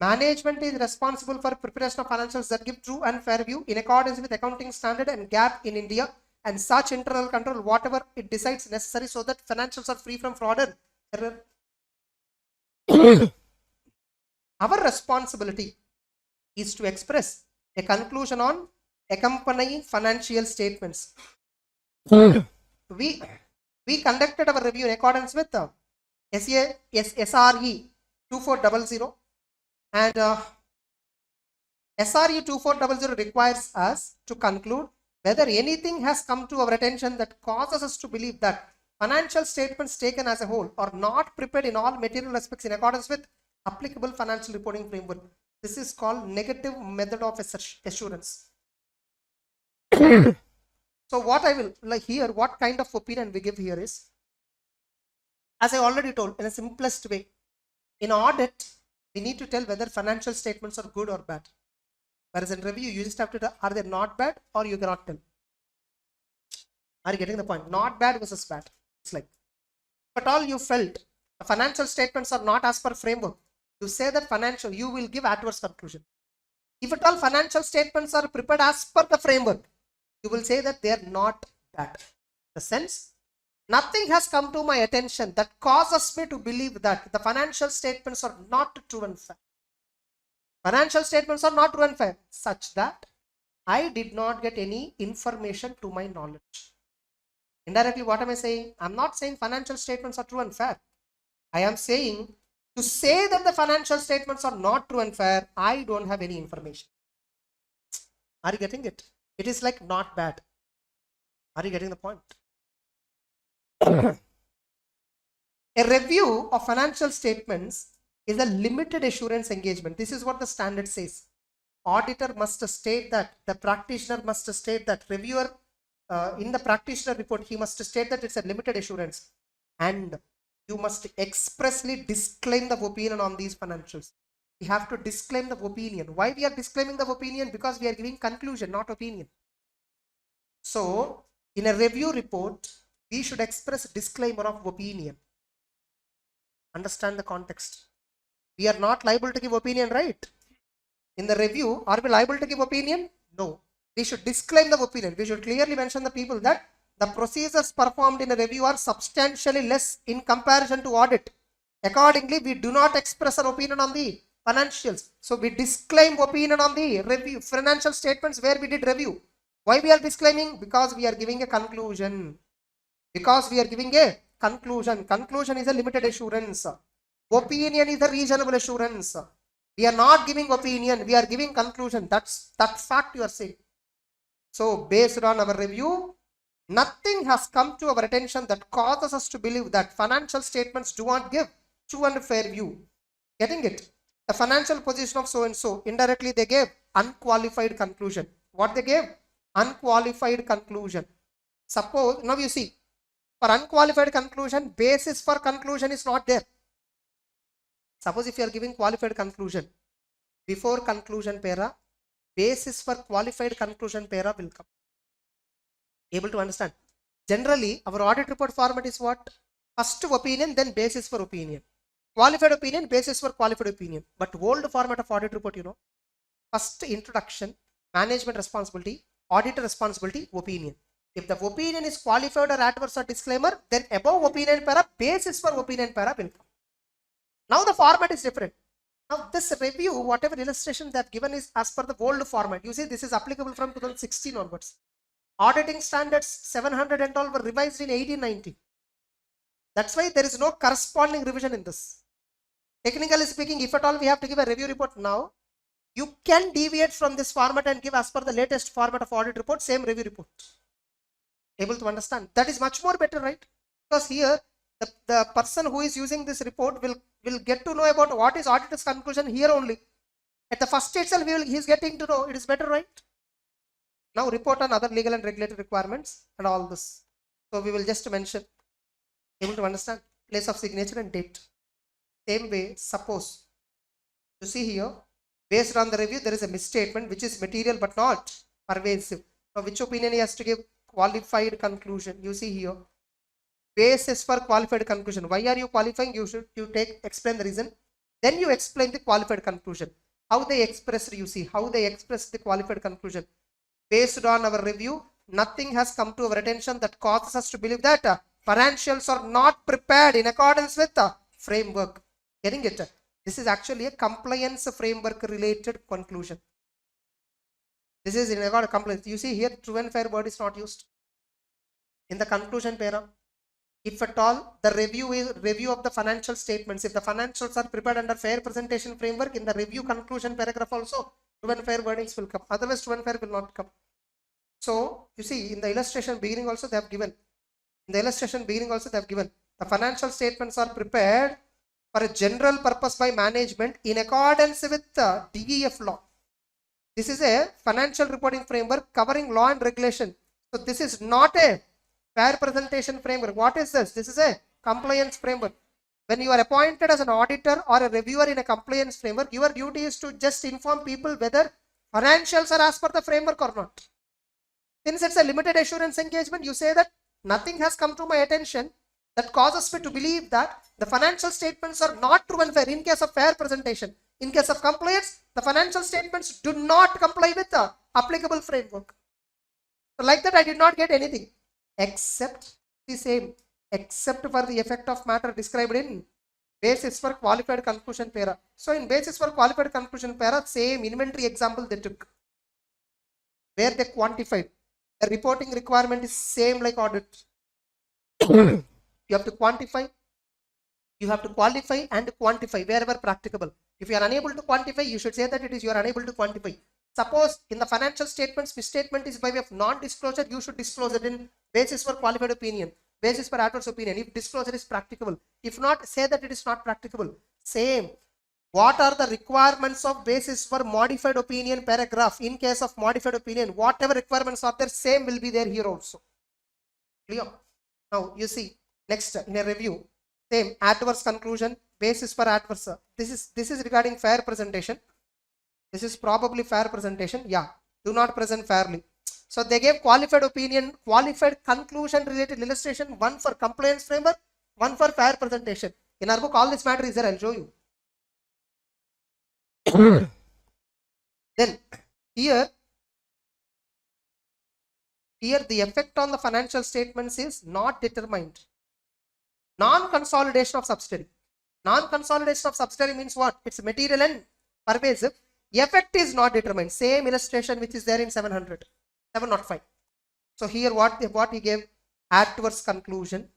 Management is responsible for preparation of financials that give true and fair view in accordance with accounting standard and GAAP in India, and such internal control whatever it decides necessary so that financials are free from fraud and error. Our responsibility is to express a conclusion on accompanying financial statements. We conducted our review in accordance with SRE 2400, and SRE 2400 requires us to conclude whether anything has come to our attention that causes us to believe that financial statements taken as a whole are not prepared in all material aspects in accordance with applicable financial reporting framework. This is called negative method of assurance. So what I will like here, what kind of opinion we give here is, as I already told, in a simplest way, in audit, we need to tell whether financial statements are good or bad. Whereas in review, you just have to tell, are they not bad, or you cannot tell. Are you getting the point? Not bad versus bad. It's like, but all you felt the financial statements are not as per framework, you say that financial, you will give adverse conclusion. If at all financial statements are prepared as per the framework, you will say that they are not bad. The sense, nothing has come to my attention that causes me to believe that the financial statements are not true and fair. Financial statements are not true and fair, such that I did not get any information to my knowledge. Indirectly, what am I saying? I'm not saying financial statements are true and fair. I am saying, to say that the financial statements are not true and fair, I don't have any information. Are you getting it? It is like not bad. Are you getting the point? A review of financial statements is a limited assurance engagement. This is what the standard says. Auditor must state that, the practitioner must state that, reviewer in the practitioner report, he must state that it's a limited assurance, and you must expressly disclaim the opinion on these financials. We have to disclaim the opinion. Why we are disclaiming the opinion? Because we are giving conclusion, not opinion. So in a review report, we should express disclaimer of opinion. Understand the context. We are not liable to give opinion, right? In the review, are we liable to give opinion? No. We should disclaim the opinion. We should clearly mention the people that the procedures performed in a review are substantially less in comparison to audit. Accordingly, we do not express an opinion on the financials. So we disclaim opinion on the review financial statements where we did review. Why we are disclaiming? Because we are giving a conclusion. Because we are giving a conclusion. Conclusion is a limited assurance. Opinion is a reasonable assurance. We are not giving opinion. We are giving conclusion. That's fact you are saying. So based on our review, nothing has come to our attention that causes us to believe that financial statements do not give true and fair view. Getting it? The financial position of so and so, indirectly they gave unqualified conclusion. What they gave? Unqualified conclusion. Suppose, now you see, for unqualified conclusion, basis for conclusion is not there. Suppose if you are giving qualified conclusion, before conclusion para, basis for qualified conclusion para will come. Able to understand? Generally, our audit report format is what? First opinion, then basis for opinion. Qualified opinion, basis for qualified opinion. But old format of audit report, you know, first introduction, management responsibility, auditor responsibility, opinion. If the opinion is qualified or adverse or disclaimer, then above opinion para, basis for opinion para will come. Now the format is different. Now this review, whatever illustration they have given is as per the old format. You see, this is applicable from 2016 onwards. Auditing standards 700 and all were revised in 1890. That's why there is no corresponding revision in this. Technically speaking, if at all we have to give a review report now, you can deviate from this format and give as per the latest format of audit report, same review report. Able to understand? That is much more better, right? Because here the person who is using this report will get to know about what is auditor's conclusion here only. At the first itself, he is getting to know. It is better, right? Now report on other legal and regulatory requirements and all this. So we will just mention. Able to understand? Place of signature and date. Same way, suppose you see here, based on the review, there is a misstatement which is material but not pervasive. Now which opinion he has to give? Qualified conclusion. You see here, basis for qualified conclusion. Why are you qualifying? Explain the reason. Then you explain the qualified conclusion. How they expressed, you see, how they expressed the qualified conclusion. Based on our review, nothing has come to our attention that causes us to believe that financials are not prepared in accordance with the framework. Getting it? This is actually a compliance framework related conclusion. This is in regard to compliance. You see here, true and fair word is not used in the conclusion para. If at all the review of the financial statements, if the financials are prepared under fair presentation framework, in the review conclusion paragraph also true and fair wordings will come. Otherwise, true and fair will not come. So you see, in the illustration beginning also they have given. In the illustration beginning also they have given. The financial statements are prepared for a general purpose by management in accordance with the DEF law. This is a financial reporting framework covering law and regulation. So this is not a fair presentation framework. What is this? This is a compliance framework. When you are appointed as an auditor or a reviewer in a compliance framework, your duty is to just inform people whether financials are as per the framework or not. Since it's a limited assurance engagement, you say that nothing has come to my attention that causes me to believe that the financial statements are not true and fair in case of fair presentation. In case of compliance, the financial statements do not comply with the applicable framework. So like that, I did not get anything except the same, except for the effect of matter described in basis for qualified conclusion para. So in basis for qualified conclusion para, same inventory example they took, where they quantified. The reporting requirement is same like audit. You have to quantify, you have to qualify and quantify wherever practicable. If you are unable to quantify, you should say that it is you are unable to quantify. Suppose in the financial statements, misstatement is by way of non-disclosure, you should disclose it in basis for qualified opinion, basis for adverse opinion, if disclosure is practicable. If not, say that it is not practicable. Same. What are the requirements of basis for modified opinion paragraph? In case of modified opinion, whatever requirements are there, same will be there here also. Clear? Now you see, next in a review, same adverse conclusion, basis for adverse. This is regarding fair presentation. This is probably fair presentation. Yeah, do not present fairly. So they gave qualified opinion, qualified conclusion related illustration, one for compliance framework, one for fair presentation. In our book, all this matter is there. I'll show you. Then here the effect on the financial statements is not determined. Non-consolidation of subsidiary. Non-consolidation of subsidiary means what? It's material and pervasive. Effect is not determined. Same illustration which is there in 705. So here what he gave, adverse conclusion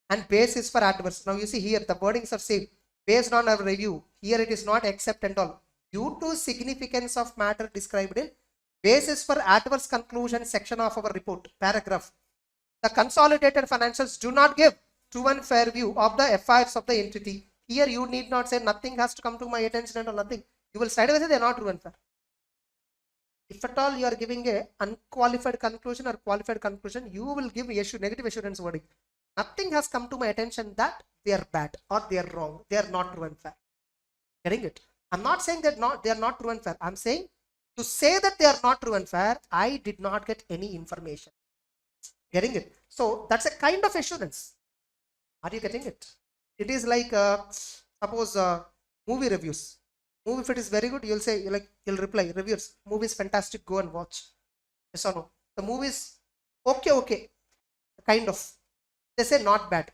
and basis for adverse. Now you see here the wordings are same. Based on our review, here it is not except and all. Due to significance of matter described in basis for adverse conclusion section of our report, paragraph. The consolidated financials do not give true and fair view of the affairs of the entity. Here you need not say nothing has to come to my attention and all, nothing. You will straight away say they are not true and fair. If at all you are giving a unqualified conclusion or qualified conclusion, you will give negative assurance wording. Nothing has come to my attention that they are bad or they are wrong. They are not true and fair. Getting it? I'm not saying that they are not true and fair. I'm saying to say that they are not true and fair, I did not get any information. Getting it? So that's a kind of assurance. Are you getting it? It is like suppose movie reviews. Movie, if it is very good, you'll say, you'll reply, reviewers, movie is fantastic, go and watch. Yes or no? The movie is okay, kind of. They say not bad.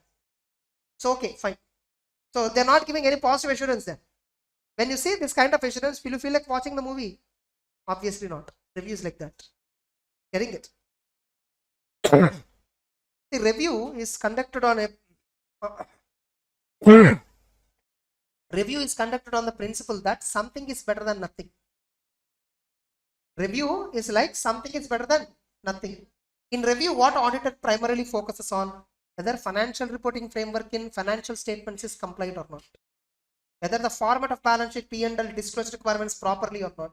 So okay, fine. So they're not giving any positive assurance there. When you see this kind of assurance, will you feel like watching the movie? Obviously not. Reviews like that. Getting it? The review is conducted on a review is conducted on the principle that something is better than nothing. Review is like something is better than nothing. In review, what auditor primarily focuses on? Whether financial reporting framework in financial statements is compliant or not. Whether the format of balance sheet, P&L disclosure requirements properly or not.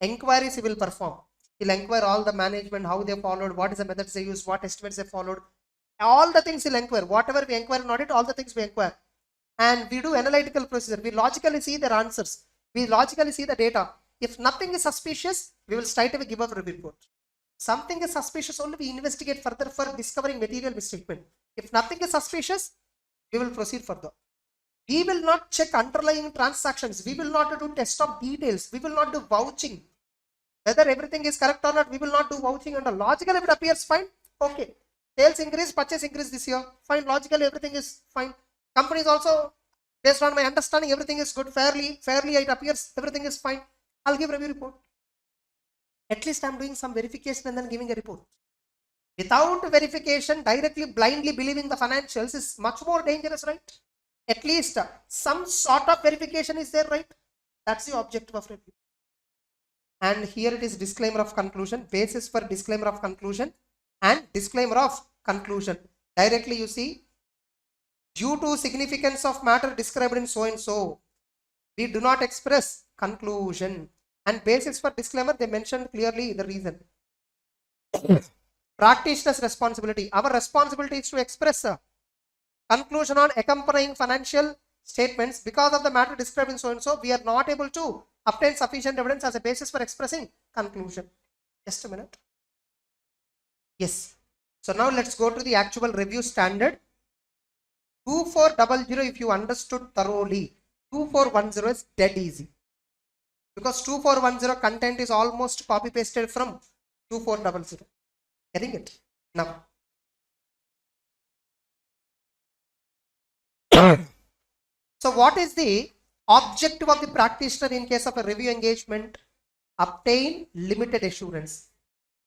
Inquiries he will perform. He'll inquire all the management, how they followed, what is the methods they used, what estimates they followed. All the things he'll inquire. Whatever we inquire in audit, all the things we inquire. And we do analytical procedure. We logically see their answers. We logically see the data. If nothing is suspicious, we will straight away give up a report. Something is suspicious, only we investigate further for discovering material misstatement. If nothing is suspicious, we will proceed further. We will not check underlying transactions. We will not do test of details. We will not do vouching. Whether everything is correct or not, we will not do vouching. And logically, if it appears fine, okay. Sales increase, purchase increase this year. Fine, logically, everything is fine. Companies also, based on my understanding, everything is good, fairly it appears, everything is fine. I'll give review report. At least I'm doing some verification and then giving a report. Without verification, directly, blindly believing the financials is much more dangerous, right? At least some sort of verification is there, right? That's the objective of review. And here it is disclaimer of conclusion, basis for disclaimer of conclusion and disclaimer of conclusion. Directly you see, due to significance of matter described in so and so, we do not express conclusion. And basis for disclaimer, they mentioned clearly the reason. Practitioner's responsibility. Our responsibility is to express a conclusion on accompanying financial statements. Because of the matter described in so and so, we are not able to obtain sufficient evidence as a basis for expressing conclusion. Just a minute. Yes. So now let's go to the actual review standard. 2400, if you understood thoroughly, 2410 is dead easy. Because 2410 content is almost copy pasted from 2400. Getting it? Now. So what is the objective of the practitioner in case of a review engagement? Obtain limited assurance.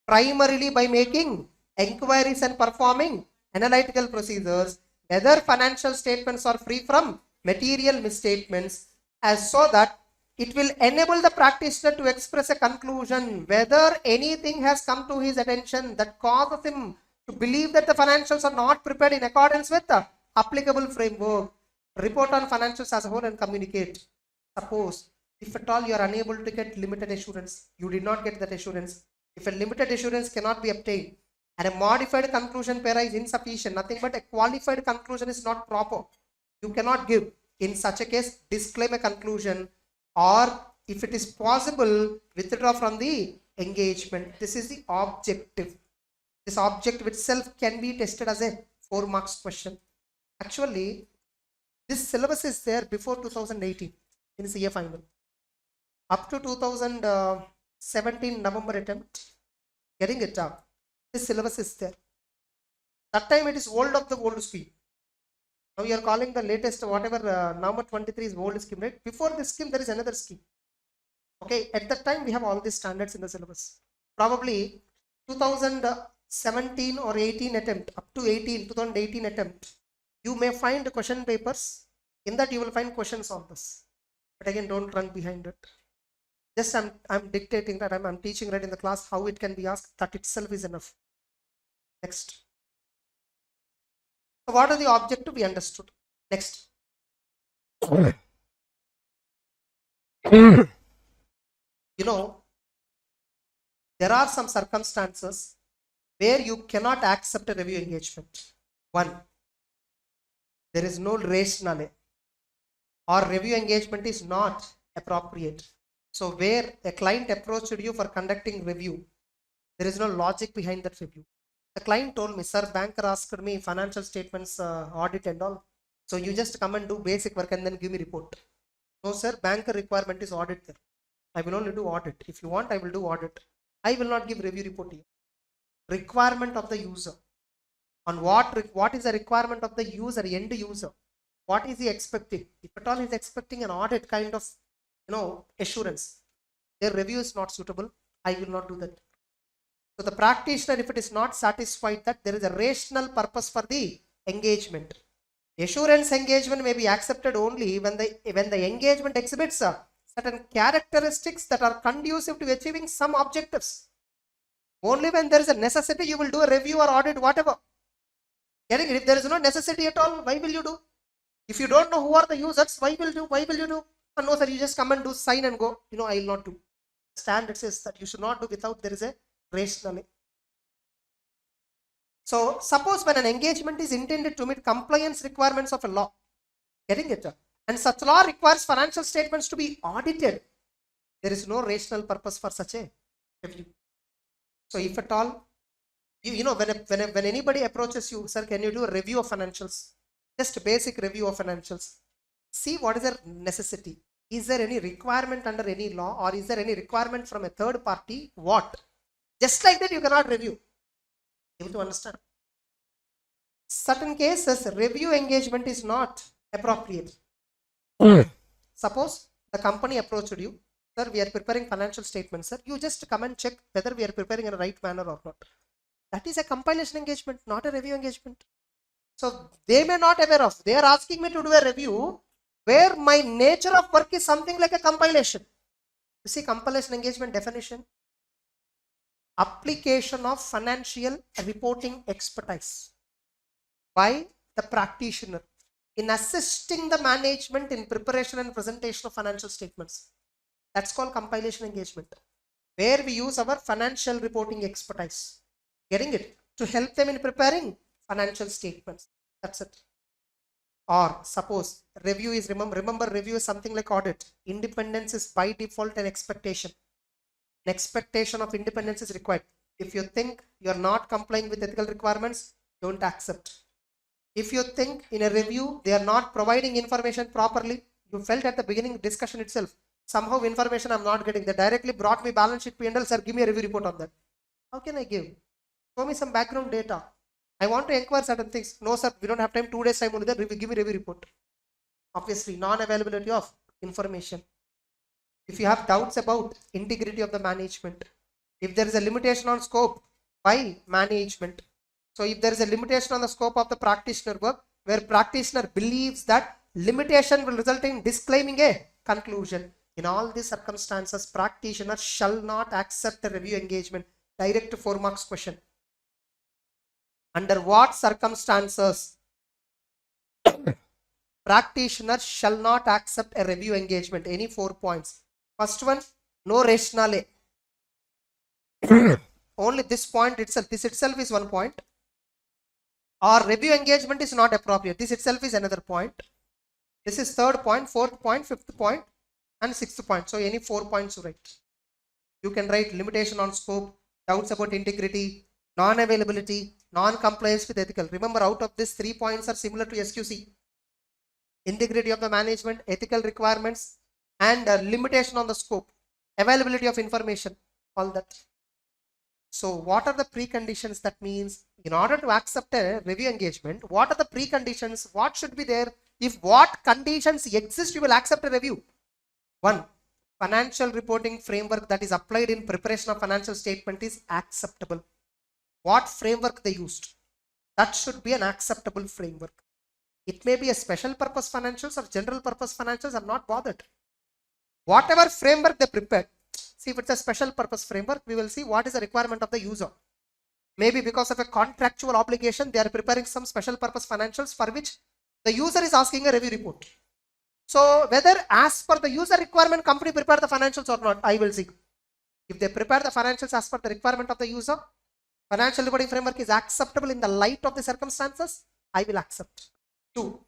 Primarily by making inquiries and performing analytical procedures, whether financial statements are free from material misstatements, as so that it will enable the practitioner to express a conclusion whether anything has come to his attention that causes him to believe that the financials are not prepared in accordance with the applicable framework. Report on financials as a whole and communicate. Suppose if at all you are unable to get limited assurance, you did not get that assurance. If a limited assurance cannot be obtained and a modified conclusion para is insufficient, nothing but a qualified conclusion is not proper, you cannot give. In such a case, disclaim a conclusion, or if it is possible, withdraw from the engagement. This is the objective. This objective itself can be tested as a 4 marks question. Actually, this syllabus is there before 2018 in CA final. Up to 2017 November attempt, getting it up. This syllabus is there. That time it is old of the old speed. Now you are calling the latest whatever November 23 is old scheme, right? Before this scheme, there is another scheme. Okay, at that time we have all these standards in the syllabus. Probably 2017 or 18 attempt, up to 2018 attempt, you may find question papers. In that you will find questions on this. But again, don't run behind it. Just I'm dictating that, I'm teaching right in the class how it can be asked. That itself is enough. Next. So what are the objective we understood? Next. You know, there are some circumstances where you cannot accept a review engagement. One, there is no rationale or review engagement is not appropriate. So where a client approached you for conducting review, there is no logic behind that review. The client told me, sir, banker asked me financial statements, audit and all. So you just come and do basic work and then give me report. No, sir, banker requirement is audit there. I will only do audit. If you want, I will do audit. I will not give review report to you. Requirement of the user. On what is the requirement of the user, end user? What is he expecting? If at all he is expecting an audit kind of, assurance, their review is not suitable. I will not do that. So the practitioner, if it is not satisfied that there is a rational purpose for the engagement, assurance engagement may be accepted only when the engagement exhibits certain characteristics that are conducive to achieving some objectives. Only when there is a necessity, you will do a review or audit, whatever. Getting it? If there is no necessity at all, why will you do? If you don't know who are the users, why will you do? Oh, no, sir, you just come and do, sign and go. I will not do. Standard says that you should not do without there is a rationale. So suppose when an engagement is intended to meet compliance requirements of a law, getting it? And such law requires financial statements to be audited, there is no rational purpose for such a review. So if at all, when anybody approaches you, sir, can you do a review of financials? Just a basic review of financials. See what is their necessity. Is there any requirement under any law, or is there any requirement from a third party? What? Just like that, you cannot review. You have to understand. Certain cases, review engagement is not appropriate. Suppose the company approached you, sir, we are preparing financial statements, sir. You just come and check whether we are preparing in the right manner or not. That is a compilation engagement, not a review engagement. So they may not aware of. They are asking me to do a review where my nature of work is something like a compilation. You see, compilation engagement definition: application of financial reporting expertise by the practitioner in assisting the management in preparation and presentation of financial statements. That's called compilation engagement, where we use our financial reporting expertise. Getting it? To help them in preparing financial statements. That's it. Or suppose review is, remember review is something like audit. Independence is by default an expectation. An expectation of independence is required. If you think you are not complying with ethical requirements, don't accept. If you think in a review they are not providing information properly, you felt at the beginning discussion itself, somehow information I'm not getting. They directly brought me balance sheet P&L, sir, give me a review report on that. How can I give? Show me some background data. I want to inquire certain things. No, sir, we don't have time. 2 days time only. Then give me review report. Obviously, non-availability of information. If you have doubts about integrity of the management, if there is a limitation on scope by management, so if there is a limitation on the scope of the practitioner work, where practitioner believes that limitation will result in disclaiming a conclusion, in all these circumstances, practitioner shall not accept a review engagement. Direct 4 marks question. Under what circumstances practitioner shall not accept a review engagement? Any 4 points. First one, no rationale. Only this point itself. This itself is 1 point. Or review engagement is not appropriate. This itself is another point. This is 3rd point, 4th point, 5th point, and 6th point. So any 4 points you write. You can write limitation on scope, doubts about integrity, non-availability, non-compliance with ethical. Remember, out of these 3 points are similar to SQC. Integrity of the management, ethical requirements, and limitation on the scope, availability of information, all that. So what are the preconditions? That means in order to accept a review engagement, what are the preconditions? What should be there? If what conditions exist, you will accept a review. 1. Financial reporting framework that is applied in preparation of financial statement is acceptable. What framework they used? That should be an acceptable framework. It may be a special purpose financials or general purpose financials. I'm not bothered. Whatever framework they prepared. See, if it's a special purpose framework, we will see what is the requirement of the user. Maybe because of a contractual obligation, they are preparing some special purpose financials for which the user is asking a review report. So whether as per the user requirement, company prepare the financials or not, I will see. If they prepare the financials as per the requirement of the user, financial reporting framework is acceptable in the light of the circumstances, I will accept. 2.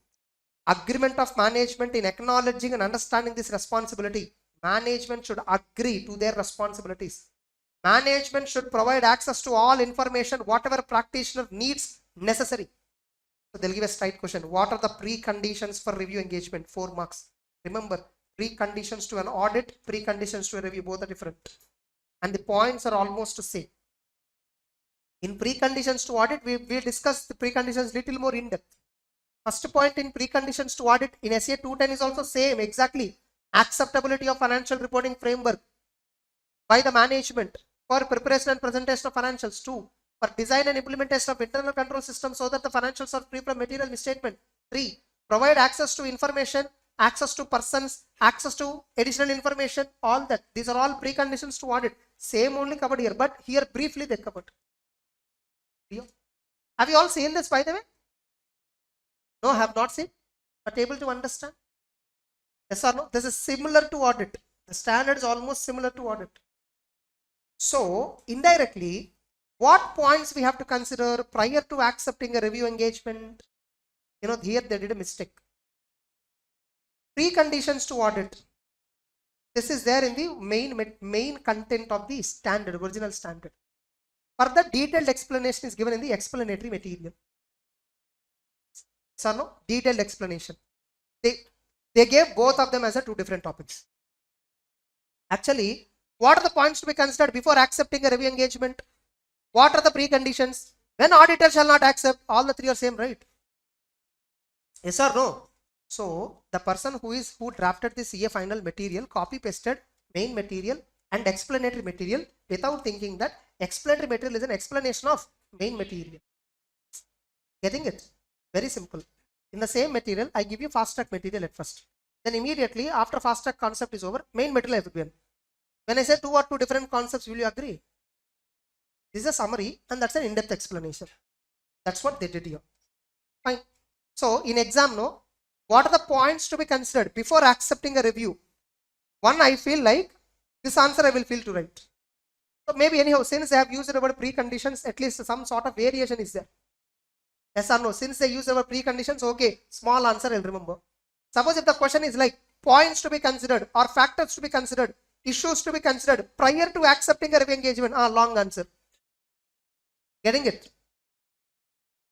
Agreement of management in acknowledging and understanding this responsibility. Management should agree to their responsibilities. Management should provide access to all information, whatever practitioner needs necessary. So they'll give a straight question. What are the preconditions for review engagement? 4 marks. Remember, preconditions to an audit, preconditions to a review, both are different. And the points are almost the same. In preconditions to audit, we discussed the preconditions little more in depth. First point in preconditions to audit in SA 210 is also same, exactly. Acceptability of financial reporting framework by the management for preparation and presentation of financials. 2. For design and implementation of internal control systems so that the financials are free from material misstatement. 3. Provide access to information, access to persons, access to additional information, all that. These are all preconditions to audit. Same only covered here, but here briefly they covered. Have you all seen this, by the way? No, have not seen, but able to understand? Yes or no? This is similar to audit. The standard is almost similar to audit. So indirectly, what points we have to consider prior to accepting a review engagement? Here they did a mistake. Preconditions to audit. This is there in the main content of the standard, original standard. Further detailed explanation is given in the explanatory material. So no, detailed explanation. They gave both of them as a 2 different topics. Actually, what are the points to be considered before accepting a review engagement? What are the preconditions? When auditor shall not accept, all the 3 are same, right? Yes or no? So the person who drafted the CA final material copy pasted main material and explanatory material without thinking that explanatory material is an explanation of main material. Getting it? Very simple. In the same material, I give you fast track material at first. Then immediately after fast track concept is over, main material I have given. When I say 2 or 2 different concepts, will you agree? This is a summary and that's an in-depth explanation. That's what they did here. Fine. So in exam, no, what are the points to be considered before accepting a review? 1, I feel like this answer I will feel to write. So maybe anyhow, since I have used the word preconditions, at least some sort of variation is there. Yes or no? Since they use our preconditions, okay, small answer I'll remember. Suppose if the question is like points to be considered or factors to be considered, issues to be considered prior to accepting a review engagement, long answer. Getting it?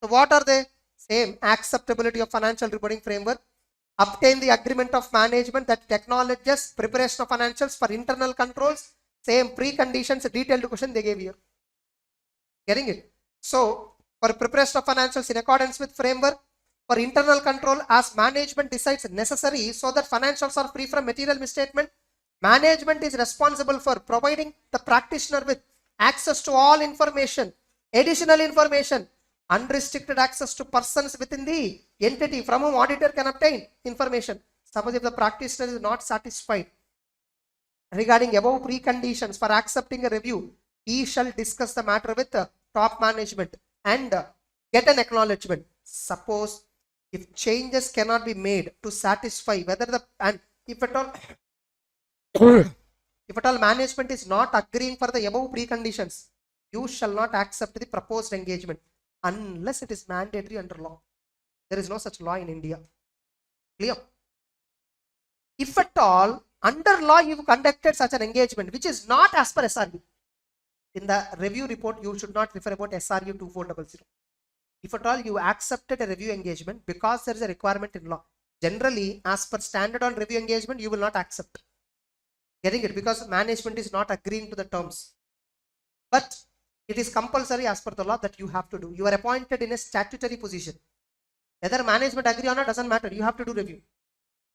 So what are they? Same, acceptability of financial reporting framework, obtain the agreement of management that acknowledges preparation of financials for internal controls, same preconditions, detailed question they gave here. Getting it? So for preparation of financials in accordance with framework, for internal control as management decides necessary so that financials are free from material misstatement, management is responsible for providing the practitioner with access to all information, additional information, unrestricted access to persons within the entity from whom auditor can obtain information. Suppose if the practitioner is not satisfied regarding above preconditions for accepting a review, he shall discuss the matter with the top management and get an acknowledgement. Suppose if changes cannot be made to satisfy whether the and if at all management is not agreeing for the above preconditions, you shall not accept the proposed engagement unless it is mandatory under law. There is no such law in India. Clear? If at all under law you conducted such an engagement which is not as per SRU, in the review report you should not refer about SRU 2400. If at all you accepted a review engagement because there is a requirement in law, generally as per standard on review engagement you will not accept. Getting it? Because management is not agreeing to the terms. But It is compulsory as per the law that you have to do. You are appointed in a statutory position. Whether management agree or not doesn't matter. You have to do review.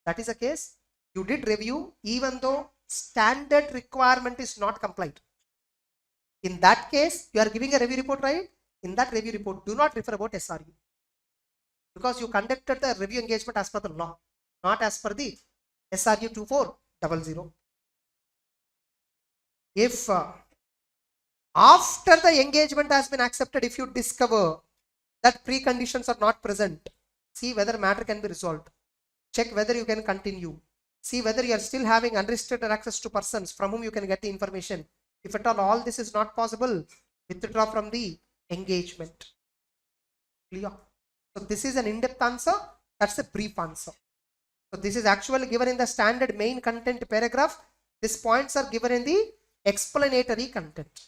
That is the case. You did review even though standard requirement is not complied. In that case, you are giving a review report, right? In that review report, do not refer about SRU. Because you conducted the review engagement as per the law, not as per the SRU 2400. If after the engagement has been accepted, if you discover that preconditions are not present, see whether matter can be resolved. Check whether you can continue. See whether you are still having unrestricted access to persons from whom you can get the information. If at all this is not possible, withdraw from the engagement. Clear? So this is an in-depth answer. That's a brief answer. So this is actually given in the standard main content paragraph. These points are given in the explanatory content.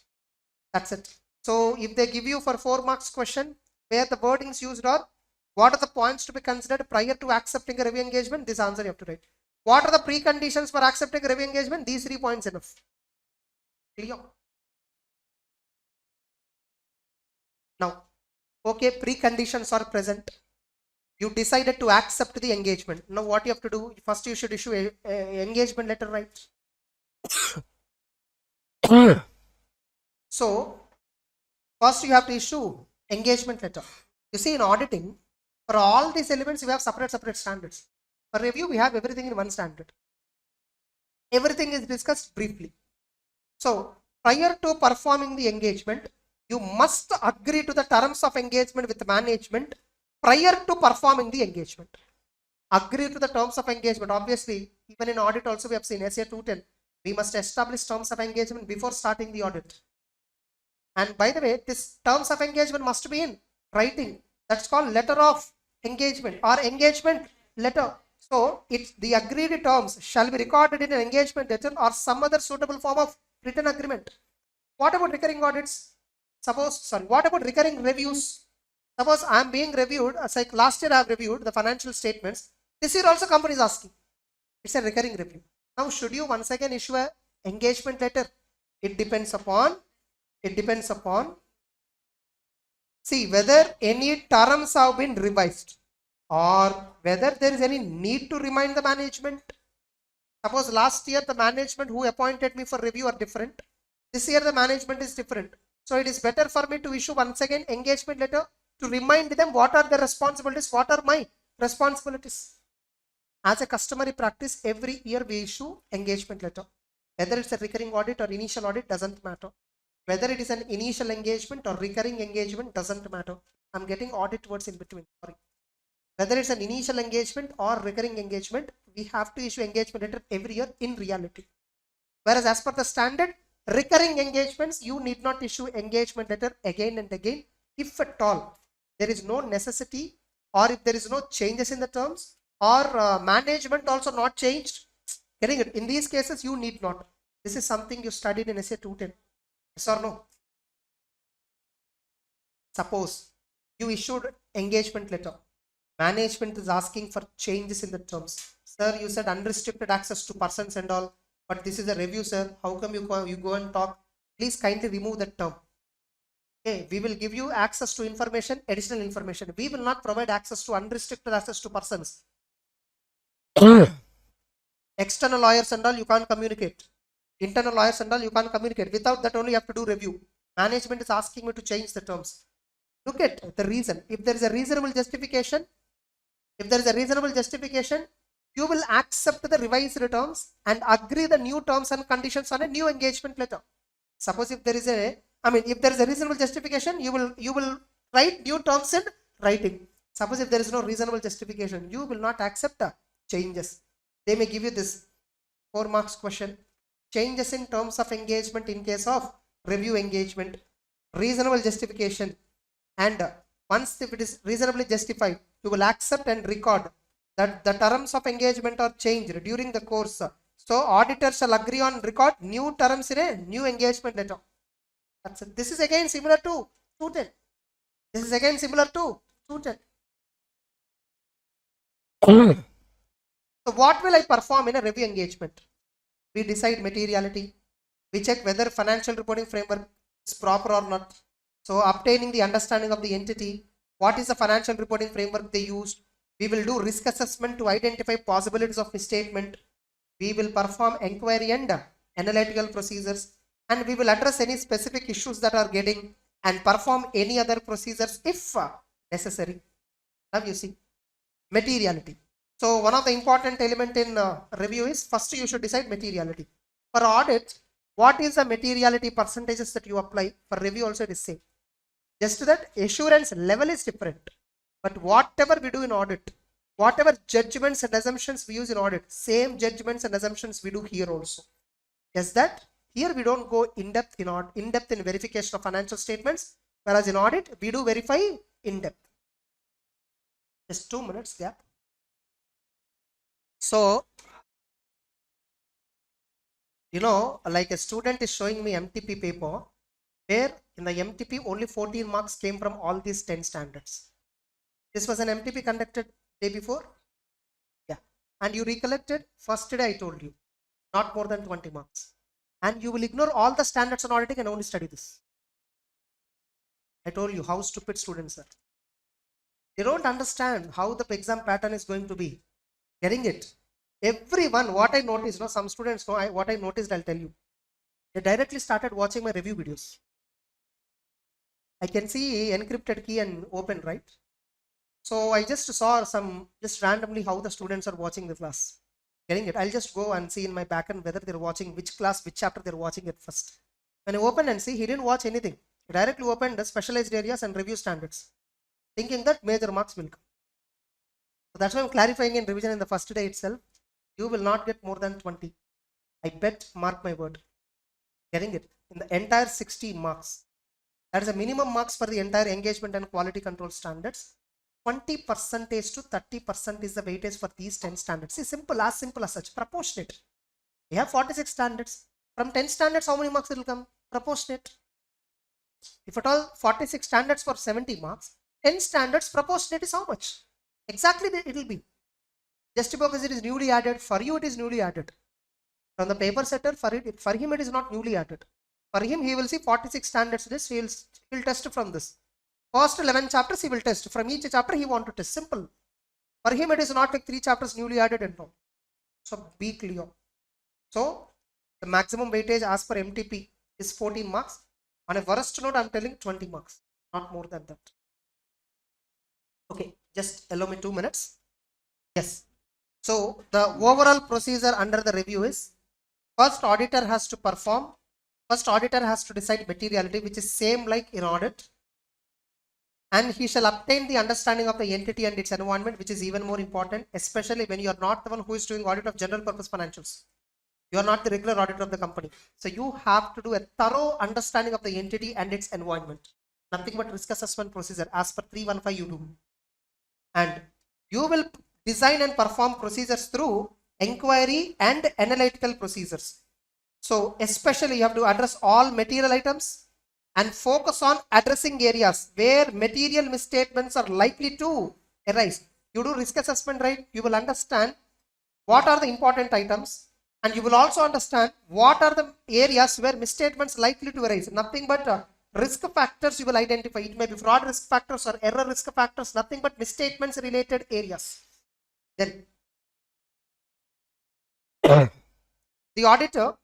That's it. So if they give you for 4 marks question where the wordings used are, what are the points to be considered prior to accepting a review engagement? This answer you have to write. What are the preconditions for accepting a review engagement? These 3 points enough. Clear? Now, okay, preconditions are present. You decided to accept the engagement. Now what you have to do? First you should issue a engagement letter, right? So first you have to issue engagement letter. You see, in auditing, for all these elements we have separate standards. For review we have everything in one standard. Everything is discussed briefly. So prior to performing the engagement, you must agree to the terms of engagement with management prior to performing the engagement. Agree to the terms of engagement. Obviously, even in audit also we have seen SA 210. We must establish terms of engagement before starting the audit. And by the way, this terms of engagement must be in writing. That's called letter of engagement or engagement letter. So the agreed terms shall be recorded in an engagement letter or some other suitable form of written agreement. What about recurring audits? What about recurring reviews? Suppose I am being reviewed, as like last year I have reviewed the financial statements. This year also company is asking. It's a recurring review. Now should you once again issue an engagement letter? It depends upon see whether any terms have been revised or whether there is any need to remind the management. Suppose last year the management who appointed me for review are different. This year the management is different. So it is better for me to issue once again engagement letter to remind them what are their responsibilities, what are my responsibilities. As a customary practice, every year we issue engagement letter. Whether it's a recurring audit or initial audit doesn't matter. Whether it is an initial engagement or recurring engagement doesn't matter. I'm getting audit words in between. Sorry. Whether it's an initial engagement or recurring engagement, we have to issue engagement letter every year in reality. Whereas as per the standard, recurring engagements, you need not issue engagement letter again and again. If at all there is no necessity or if there is no changes in the terms or management also not changed, getting it. In these cases, you need not. This is something you studied in SA 210. Yes or no? Suppose you issued engagement letter. Management is asking for changes in the terms. Sir, you said unrestricted access to persons and all, but this is a review, sir. How come you go and talk? Please kindly remove that term. Okay, we will give you access to information, additional information. We will not provide access to unrestricted access to persons. External lawyers and all, you can't communicate. Internal lawyers and all, you can't communicate. Without that only you have to do review. Management is asking me to change the terms. Look at the reason. If there is a reasonable justification, you will accept the revised terms and agree the new terms and conditions on a new engagement letter. Suppose if there is a reasonable justification, you will write new terms in writing. Suppose if there is no reasonable justification, you will not accept the changes. They may give you this 4 marks question. Changes in terms of engagement in case of review engagement, reasonable justification, and once if it is reasonably justified, you will accept and record that the terms of engagement are changed during the course. So auditor shall agree on record new terms in a new engagement letter. That's it. This is again similar to 210. So what will I perform in a review engagement? We decide materiality. We check whether financial reporting framework is proper or not. So obtaining the understanding of the entity, what is the financial reporting framework they used. We will do risk assessment to identify possibilities of misstatement. We will perform inquiry and analytical procedures, and we will address any specific issues that are getting and perform any other procedures if necessary. Now you see materiality. So one of the important element in review is first you should decide materiality. For audit, what is the materiality percentages that you apply? For review also it is same. Just that assurance level is different. But whatever we do in audit, whatever judgments and assumptions we use in audit, same judgments and assumptions we do here also. Just that here we don't go in depth in verification of financial statements, whereas in audit we do verify in depth. Just 2 minutes gap. So, you know, like a student is showing me MTP paper, where in the MTP only 14 marks came from all these 10 standards. This was an MTP conducted day before. Yeah. And you recollected, first day I told you, not more than 20 marks. And you will ignore all the standards on auditing and only study this. I told you how stupid students are. They don't understand how the exam pattern is going to be. Getting it? Everyone, what I noticed, no, some students know what I noticed, I'll tell you. They directly started watching my review videos. I can see encrypted key and open, right? So I just saw just randomly how the students are watching the class. Getting it? I'll just go and see in my backend whether they're watching which class, which chapter they're watching it first. When I open and see, he didn't watch anything. He directly opened the specialized areas and review standards, thinking that major marks will come. So that's why I'm clarifying in revision in the first day itself. You will not get more than 20. I bet, mark my word. Getting it? In the entire 60 marks. That is a minimum marks for the entire engagement and quality control standards. 20% to 30% is the weightage for these 10 standards. See, simple as such, proportionate. We have 46 standards. From 10 standards, how many marks it will come? Proportionate. If at all 46 standards for 70 marks, 10 standards proportionate is how much? Exactly it will be. Just because it is newly added, for you it is newly added. From the paper setter, for him it is not newly added. For him, he will see 46 standards. This he will test from this. First 11 chapters he will test. From each chapter he want to test. Simple. For him it is not like 3 chapters newly added and all. So be clear. So the maximum weightage as per MTP is 14 marks. On a worst note, I am telling 20 marks. Not more than that. Okay, just allow me 2 minutes. Yes. So the overall procedure under the review is, first auditor has to perform. First auditor has to decide materiality, which is same like in audit. And he shall obtain the understanding of the entity and its environment, which is even more important, especially when you are not the one who is doing audit of general purpose financials. You are not the regular auditor of the company. So you have to do a thorough understanding of the entity and its environment. Nothing but risk assessment procedure as per 315 you do. And you will design and perform procedures through inquiry and analytical procedures. So especially you have to address all material items and focus on addressing areas where material misstatements are likely to arise. You do risk assessment, right? You will understand what are the important items, and you will also understand what are the areas where misstatements likely to arise. Nothing but risk factors you will identify. It may be fraud risk factors or error risk factors, nothing but misstatements related areas. Then the auditor,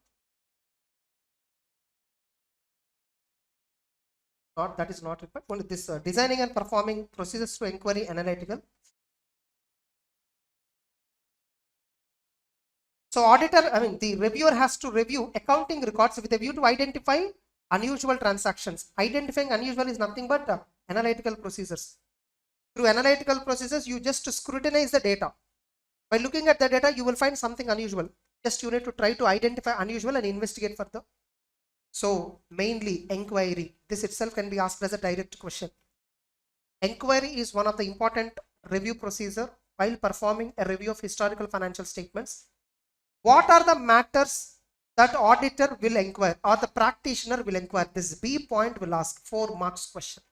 that is not required. Only this designing and performing procedures to inquiry analytical. So auditor, the reviewer has to review accounting records with a view to identify unusual transactions. Identifying unusual is nothing but analytical procedures. Through analytical procedures, you just scrutinize the data. By looking at the data, you will find something unusual. Just you need to try to identify unusual and investigate further. So mainly inquiry. This itself can be asked as a direct question. Inquiry is one of the important review procedure while performing a review of historical financial statements. What are the matters that auditor will inquire or the practitioner will inquire? This B point will ask 4 marks question.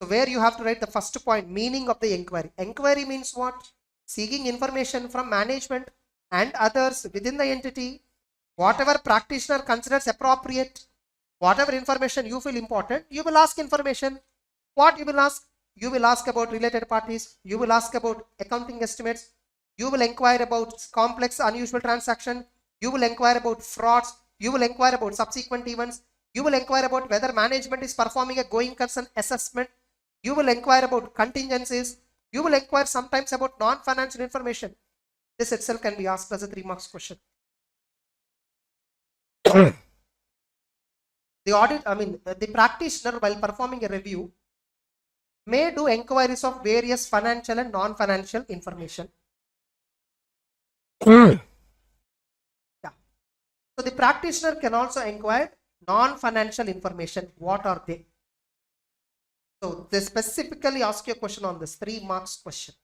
So where you have to write the first point, meaning of the inquiry. Inquiry means what? Seeking information from management and others within the entity, whatever practitioner considers appropriate Whatever information you feel important, you will ask information. What you will ask? You will ask about related parties. You will ask about accounting estimates. You will inquire about complex, unusual transaction. You will inquire about frauds. You will inquire about subsequent events. You will inquire about whether management is performing a going concern assessment. You will inquire about contingencies. You will inquire sometimes about non-financial information. This itself can be asked as a 3 marks question. The practitioner, while performing a review, may do inquiries of various financial and non-financial information. Yeah. So the practitioner can also inquire non-financial information. What are they? So they specifically ask you a question on this 3 marks question.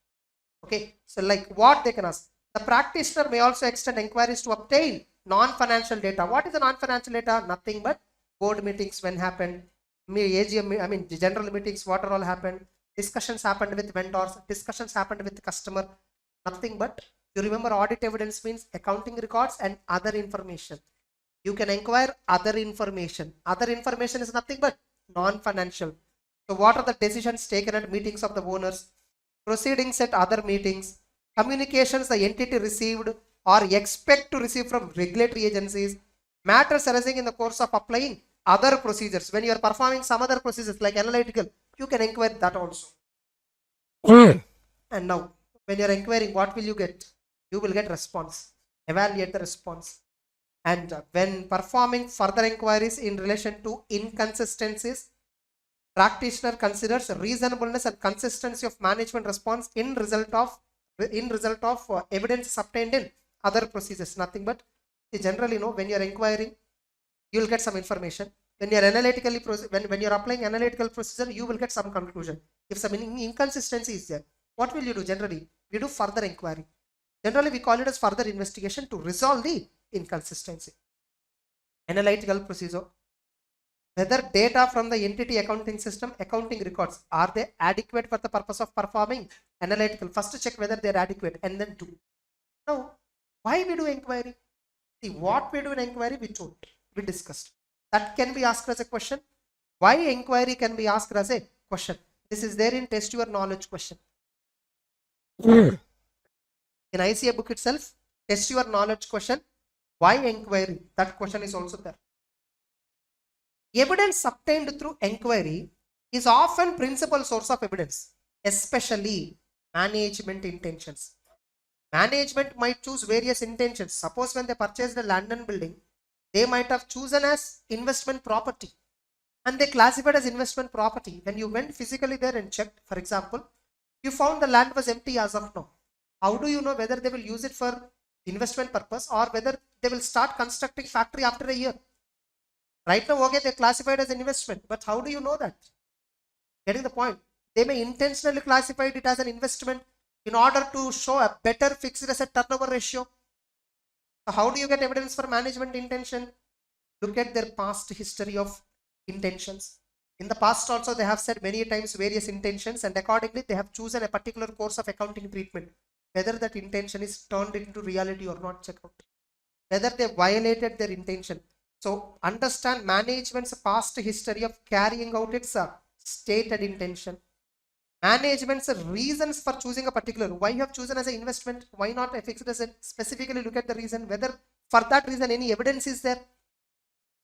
Okay. So like what they can ask. The practitioner may also extend inquiries to obtain non-financial data. What is the non-financial data? Nothing but board meetings when happened, AGM, general meetings, what all happened, discussions happened with vendors, discussions happened with the customer, nothing but, you remember audit evidence means accounting records and other information. You can inquire other information. Other information is nothing but non-financial. So what are the decisions taken at meetings of the owners, proceedings at other meetings, communications the entity received or expect to receive from regulatory agencies, matters arising in the course of applying other procedures. When you are performing some other procedures like analytical, you can inquire that also. And now, when you are inquiring, what will you get? You will get response. Evaluate the response. And when performing further inquiries in relation to inconsistencies, practitioner considers reasonableness and consistency of management response in result of evidence obtained in other procedures. Nothing but, generally, when you are inquiring, you will get some information. When you are when you are applying analytical procedure, you will get some conclusion. If some inconsistency is there, what will you do? Generally, we do further inquiry. Generally, we call it as further investigation to resolve the inconsistency. Analytical procedure. Whether data from the entity accounting system, accounting records, are they adequate for the purpose of performing analytical? First check whether they are adequate and then do. Now, why we do inquiry? See, what we do in inquiry, we discussed. That can be asked as a question. Why inquiry can be asked as a question? This is there in test your knowledge question. In ICA book itself, test your knowledge question. Why inquiry? That question is also there. Evidence obtained through inquiry is often principal source of evidence, especially management intentions. Management might choose various intentions. Suppose when they purchased a land and building, they might have chosen as investment property and they classified as investment property. When you went physically there and checked, for example, you found the land was empty as of now. How do you know whether they will use it for investment purpose or whether they will start constructing factory after a year? Right now, okay, they classified as an investment, but how do you know that? Getting the point? They may intentionally classify it as an investment in order to show a better fixed asset turnover ratio. So how do you get evidence for management intention? Look at their past history of intentions. In the past also they have said many times various intentions and accordingly they have chosen a particular course of accounting treatment. Whether that intention is turned into reality or not, check out. Whether they violated their intention. So understand management's past history of carrying out its stated intention. Management's reasons for choosing a particular, why you have chosen as an investment, why not a fixed asset, specifically look at the reason, whether for that reason any evidence is there.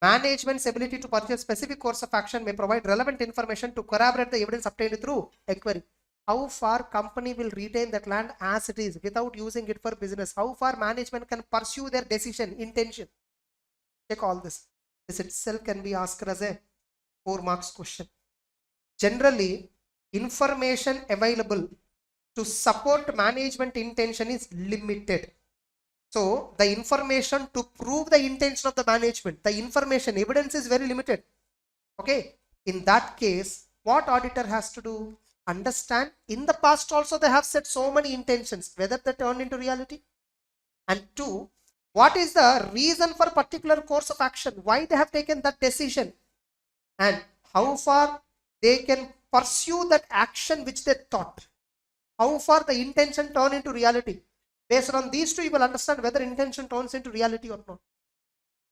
Management's ability to pursue a specific course of action may provide relevant information to corroborate the evidence obtained through inquiry. How far company will retain that land as it is without using it for business? How far management can pursue their decision, intention? Check all this. This itself can be asked as a 4 marks question. Generally, information available to support management intention is limited. So the information to prove the intention of the management, the information, evidence is very limited. Okay. In that case, what auditor has to do? Understand, in the past also they have said so many intentions, whether they turn into reality. And 2, what is the reason for particular course of action? Why they have taken that decision? And how far they can pursue that action which they thought? How far the intention turn into reality? Based on these 2, you will understand whether intention turns into reality or not.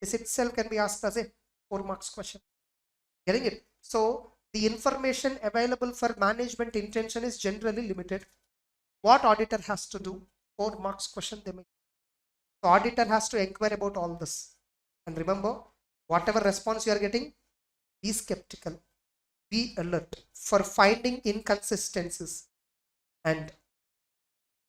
This itself can be asked as a 4 marks question. Getting it? So the information available for management intention is generally limited. What auditor has to do? 4 marks question they make. The auditor has to inquire about all this. And remember, whatever response you are getting, be skeptical, be alert for finding inconsistencies. And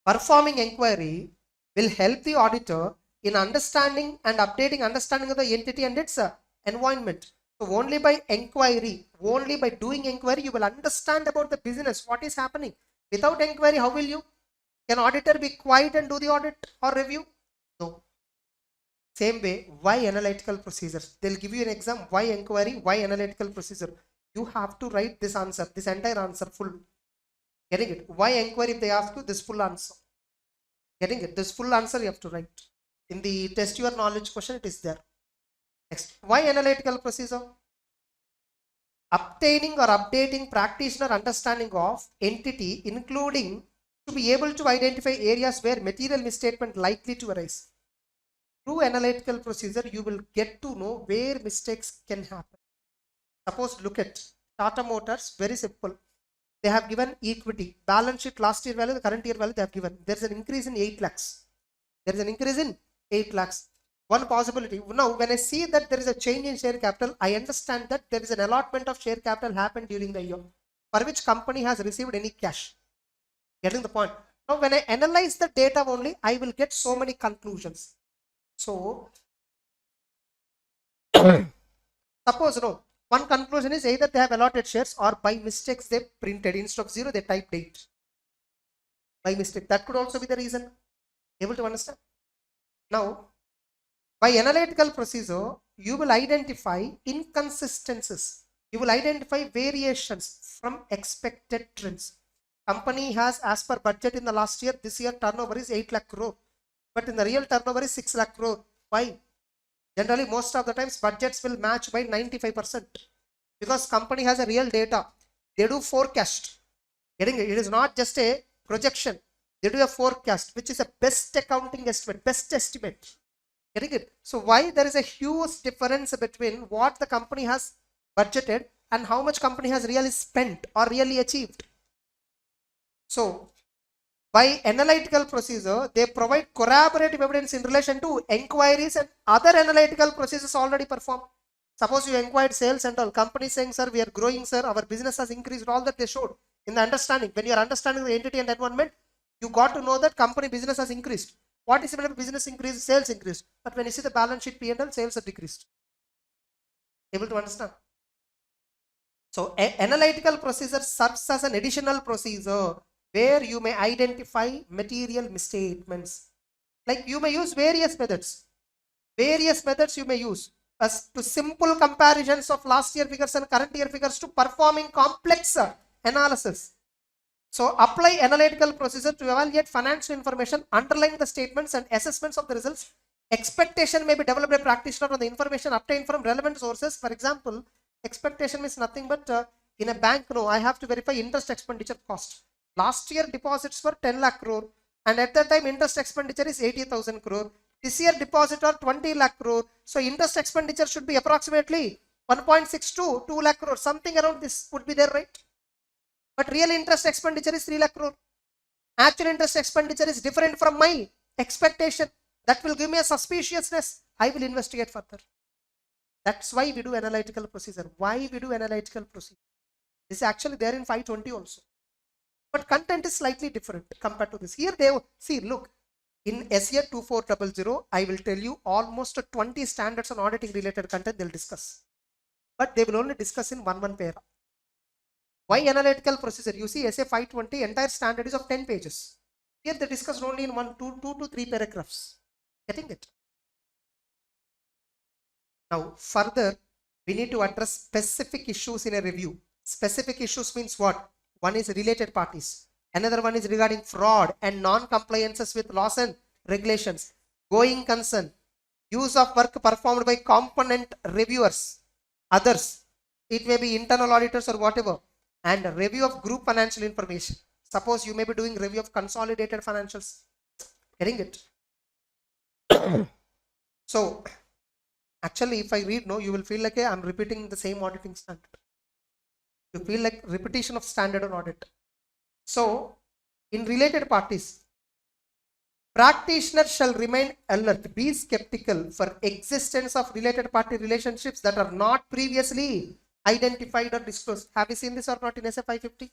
performing inquiry will help the auditor in understanding and updating understanding of the entity and its environment. So only by inquiry, only by doing inquiry, you will understand about the business, what is happening. Without inquiry, how will you? Can auditor be quiet and do the audit or review? No. Same way, why analytical procedures? They'll give you an exam, why inquiry, why analytical procedure. You have to write this answer, this entire answer full. Getting it? Why inquiry? If they ask you this full answer. Getting it? This full answer you have to write. In the test your knowledge question, it is there. Next, why analytical procedure? Obtaining or updating practitioner understanding of entity, including to be able to identify areas where material misstatement likely to arise. Through analytical procedure, you will get to know where mistakes can happen. Suppose look at Tata Motors, very simple. They have given equity, balance sheet last year value, the current year value they have given. There is an increase in 8 lakhs. There is an increase in 8 lakhs. One possibility. Now, when I see that there is a change in share capital, I understand that there is an allotment of share capital happened during the year for which company has received any cash. Getting the point? Now, when I analyze the data only, I will get so many conclusions. So, suppose no, one conclusion is either they have allotted shares or by mistakes they printed instead of 0 they typed 8 by mistake. That could also be the reason. Able to understand? Now, by analytical procedure, you will identify inconsistencies. You will identify variations from expected trends. Company has, as per budget in the last year, this year turnover is 8 lakh crore, but in the real turnover is 6 lakh crore. Why? Generally, most of the times budgets will match by 95% because company has a real data. They do forecast. Getting it? It is not just a projection. They do a forecast, which is a best accounting estimate, best estimate. Getting it? So why there is a huge difference between what the company has budgeted and how much company has really spent or really achieved? So by analytical procedure, they provide corroborative evidence in relation to inquiries and other analytical processes already performed. Suppose you inquired sales and all, company saying, sir, we are growing, sir, our business has increased, all that they showed in the understanding. When you are understanding the entity and environment, you got to know that company business has increased. What is when business increased, sales increased. But when you see the balance sheet P&L, sales have decreased. Able to understand? So analytical procedure serves as an additional procedure where you may identify material misstatements. Like you may use various methods. Various methods you may use as to simple comparisons of last year figures and current year figures to performing complex analysis. So apply analytical procedure to evaluate financial information, underline the statements and assessments of the results. Expectation may be developed by practitioner on the information obtained from relevant sources. For example, expectation means nothing but in a bank, no, I have to verify interest expenditure cost. Last year deposits were 10 lakh crore and at that time interest expenditure is 80,000 crore. This year deposit are 20 lakh crore. So interest expenditure should be approximately 1.62, 2 lakh crore. Something around this would be there, right? But real interest expenditure is 3 lakh crore. Actual interest expenditure is different from my expectation. That will give me a suspiciousness. I will investigate further. That's why we do analytical procedure. Why we do analytical procedure? This is actually there in 520 also. But content is slightly different compared to this. Here they see, look, in SER 2400, I will tell you almost 20 standards on auditing related content they'll discuss. But they will only discuss in one pair. Why analytical procedure? You see, SA 520 entire standard is of 10 pages. Here they discussed only in 2 to 3 paragraphs. Getting it? Now, further, we need to address specific issues in a review. Specific issues means what? One is related parties. Another one is regarding fraud and non-compliances with laws and regulations. Going concern. Use of work performed by component reviewers. Others. It may be internal auditors or whatever. And review of group financial information. Suppose you may be doing review of consolidated financials. Getting it? So, Actually, if I read, no, you will feel like I'm repeating the same auditing standard. You feel like repetition of standard on audit. So, in related parties, practitioners shall remain alert, be skeptical for existence of related party relationships that are not previously identified or disclosed. Have you seen this or not in SF 550?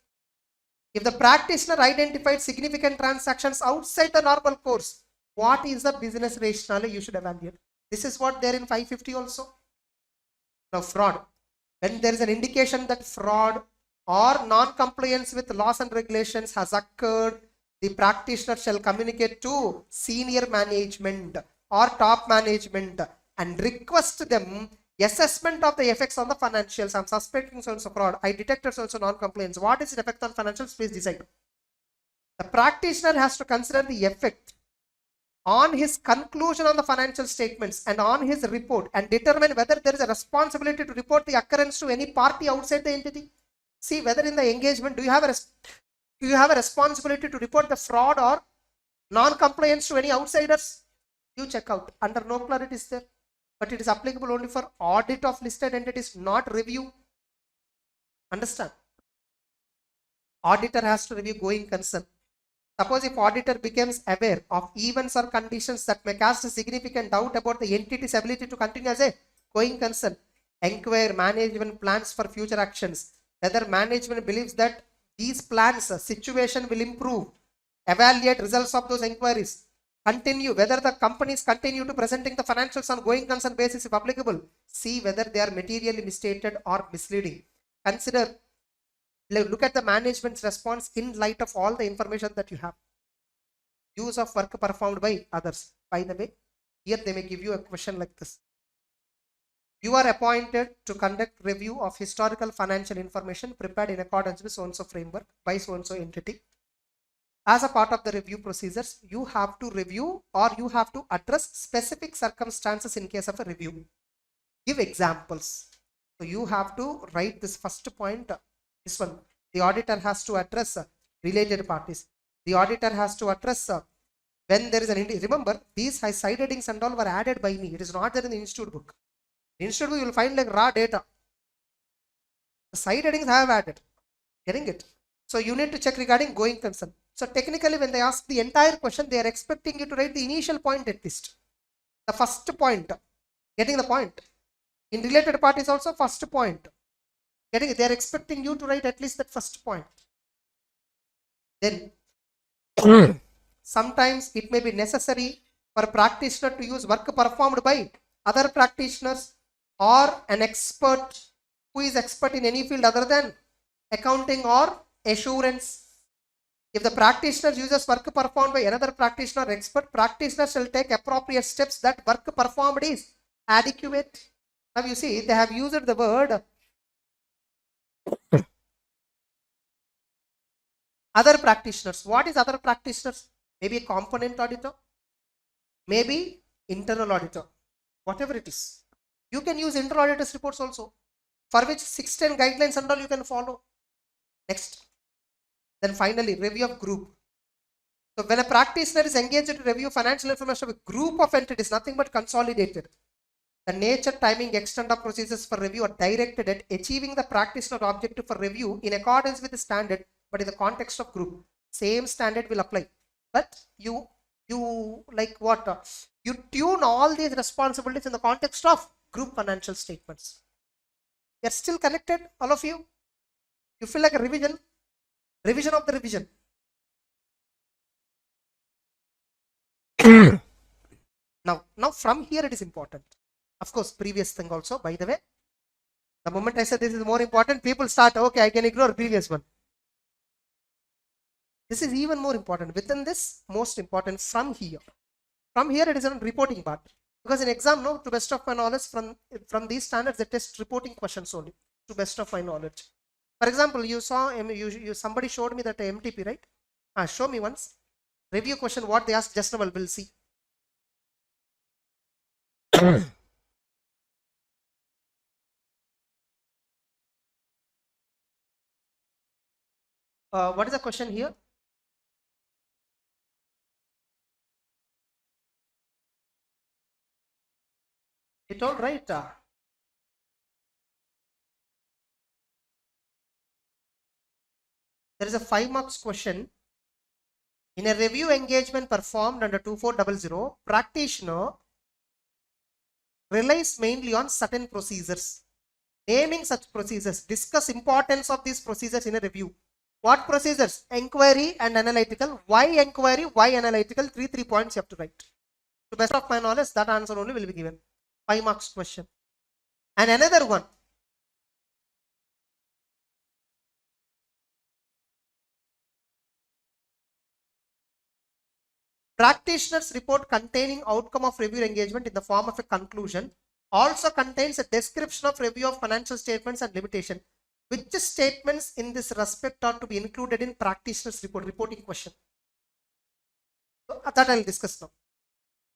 If the practitioner identified significant transactions outside the normal course, what is the business rationale you should evaluate? This is what there in 550 also. Now, fraud. When there is an indication that fraud or non-compliance with laws and regulations has occurred, the practitioner shall communicate to senior management or top management and request them assessment of the effects on the financials. I'm suspecting so and so fraud. I detected so and so non-compliance. What is the effect on financials? Please decide. The practitioner has to consider the effect on his conclusion on the financial statements and on his report and determine whether there is a responsibility to report the occurrence to any party outside the entity. See whether in the engagement do you have a responsibility to report the fraud or non-compliance to any outsiders? You check out. Under no clarity is there, but it is applicable only for audit of listed entities, not review. Understand? Auditor has to review going concern. Suppose if auditor becomes aware of events or conditions that may cast a significant doubt about the entity's ability to continue as a going concern, inquire management plans for future actions, whether management believes that these plans situation will improve, evaluate results of those inquiries, continue whether the companies continue to presenting the financials on going concern basis if applicable, see whether they are materially misstated or misleading. Consider, look at the management's response in light of all the information that you have. Use of work performed by others. By the way, here they may give you a question like this. You are appointed to conduct review of historical financial information prepared in accordance with so-and-so framework by so-and-so entity. As a part of the review procedures, you have to review or you have to address specific circumstances in case of a review. Give examples. So you have to write this first point. This one, the auditor has to address related parties. The auditor has to address when there is an, remember these side headings and all were added by me. It is not there in the institute book. In institute book you will find like raw data. The side headings I have added. Getting it? So you need to check regarding going concern. So technically when they ask the entire question, they are expecting you to write the initial point at least. The first point. Getting the point. In related parties also first point. Getting it? They are expecting you to write at least that first point. Then sometimes it may be necessary for a practitioner to use work performed by other practitioners or an expert who is expert in any field other than accounting or assurance. If the practitioner uses work performed by another practitioner or expert, practitioner shall take appropriate steps that work performed is adequate. Now you see they have used the word other practitioners. What is other practitioners? Maybe a component auditor, maybe internal auditor, whatever it is. You can use internal auditors reports also, for which 610 guidelines and all you can follow. Next. Then finally, review of group. So when a practitioner is engaged to review financial information of a group of entities, nothing but consolidated, the nature, timing, extent of procedures for review are directed at achieving the practitioner objective for review in accordance with the standard, but in the context of group. Same standard will apply. But you like what? You tune all these responsibilities in the context of group financial statements. You are still connected, all of you? You feel like a revision of the revision. Now from here it is important. Of course, previous thing also, by the way. The moment I said this is more important, people start, okay, I can ignore previous one. This is even more important. Within this, most important from here. From here, it is a reporting part. Because in exam, no, to best of my knowledge, from these standards, they test reporting questions only. To best of my knowledge. For example, you saw, somebody showed me that MTP, right? Show me once. Review question, what they asked just now, we'll see. What is the question here? It all right. There is a 5 marks question. In a review engagement performed under 2400, practitioner relies mainly on certain procedures. Naming such procedures. Discuss importance of these procedures in a review. What procedures? Inquiry and analytical. Why inquiry? Why analytical? Three points you have to write. To best of my knowledge, that answer only will be given. 5 marks question. And another one. Practitioner's report containing outcome of review engagement in the form of a conclusion also contains a description of review of financial statements and limitation. Which statements in this respect are to be included in practitioner's report? Reporting question. So that I will discuss now.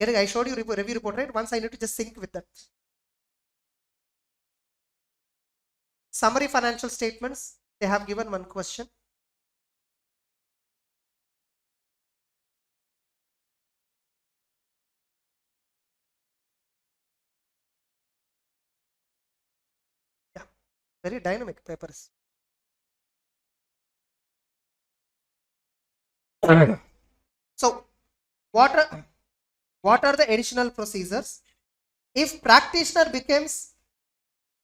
I showed you review report, right? Once I need to just sync with that. Summary financial statements. They have given one question. Yeah, very dynamic papers. So, what are the additional procedures? If practitioner becomes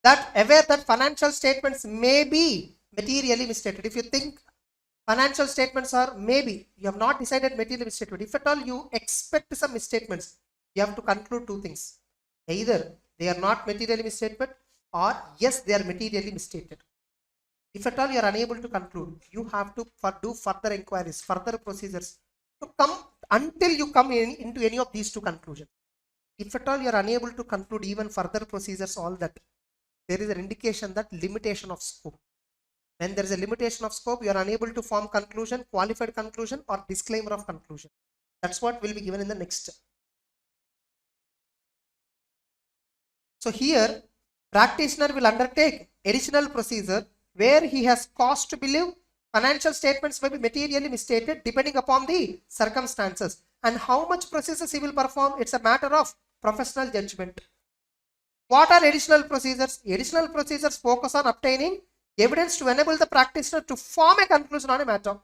that aware that financial statements may be materially misstated, if you think financial statements are maybe, you have not decided materially misstated. If at all you expect some misstatements, you have to conclude two things. Either they are not materially misstated or yes, they are materially misstated. If at all you are unable to conclude, you have to do further inquiries, further procedures to come until you come into any of these two conclusions. If at all you are unable to conclude even further procedures, all that, there is an indication that limitation of scope. When there is a limitation of scope, you are unable to form conclusion, qualified conclusion or disclaimer of conclusion. That's what will be given in the next. So here, practitioner will undertake additional procedure where he has cause to believe financial statements may be materially misstated depending upon the circumstances. And how much procedures he will perform, it's a matter of professional judgment. What are additional procedures? Additional procedures focus on obtaining evidence to enable the practitioner to form a conclusion on a matter,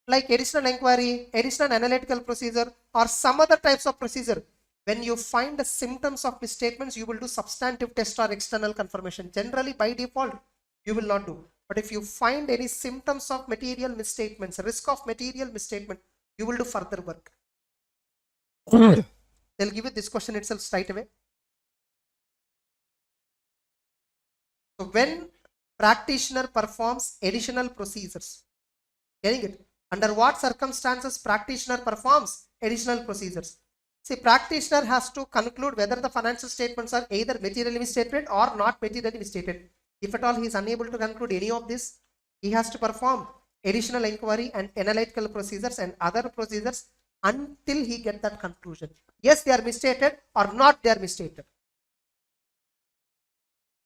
like additional inquiry, additional analytical procedure, or some other types of procedure. When you find the symptoms of misstatements, you will do substantive test or external confirmation. Generally, by default, you will not do. But if you find any symptoms of material misstatements, risk of material misstatement, you will do further work. They'll give you this question itself straight away. So when practitioner performs additional procedures, getting it? Under what circumstances practitioner performs additional procedures? See, practitioner has to conclude whether the financial statements are either materially misstated or not materially misstated. If at all he is unable to conclude any of this, he has to perform additional inquiry and analytical procedures and other procedures until he gets that conclusion. Yes, they are misstated or not they are misstated.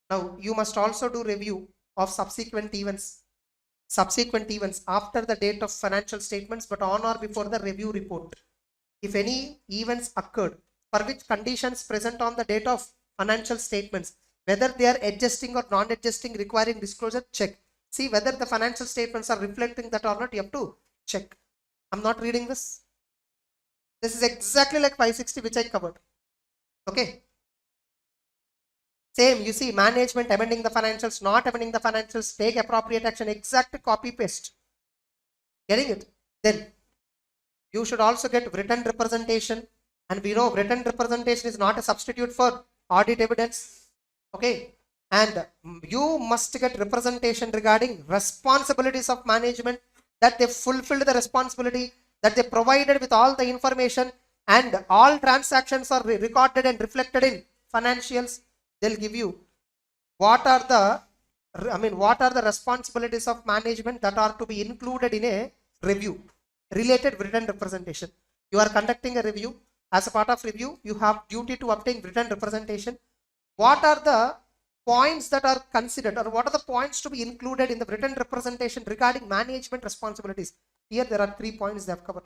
Now, you must also do review of subsequent events after the date of financial statements, but on or before the review report. If any events occurred for which conditions present on the date of financial statements, whether they are adjusting or non-adjusting, requiring disclosure, check. See whether the financial statements are reflecting that or not, you have to check. I'm not reading this. This is exactly like 560 which I covered. Okay. Same, you see, management amending the financials, not amending the financials, take appropriate action, exact copy paste. Getting it? Then you should also get written representation, and we know written representation is not a substitute for audit evidence. Okay, and you must get representation regarding responsibilities of management, that they fulfilled the responsibility, that they provided with all the information, and all transactions are recorded and reflected in financials. They'll give you what are the responsibilities of management that are to be included in a review. Related written representation. You are conducting a review. As a part of review, you have duty to obtain written representation. What are the points that are considered, or what are the points to be included in the written representation regarding management responsibilities? Here there are 3 points they have covered.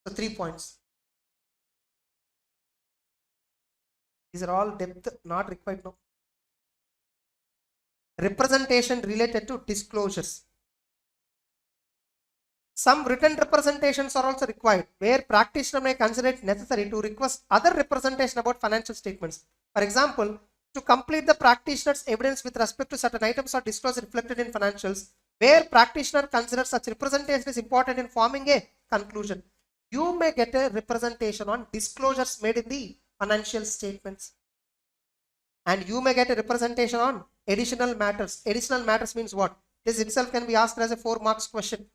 So 3 points. These are all depth not required now. Representation related to disclosures. Some written representations are also required where practitioner may consider it necessary to request other representation about financial statements. For example, to complete the practitioner's evidence with respect to certain items or disclosure reflected in financials, where practitioner considers such representation is important in forming a conclusion. You may get a representation on disclosures made in the financial statements. And you may get a representation on additional matters. Additional matters means what? This itself can be asked as a 4 marks question.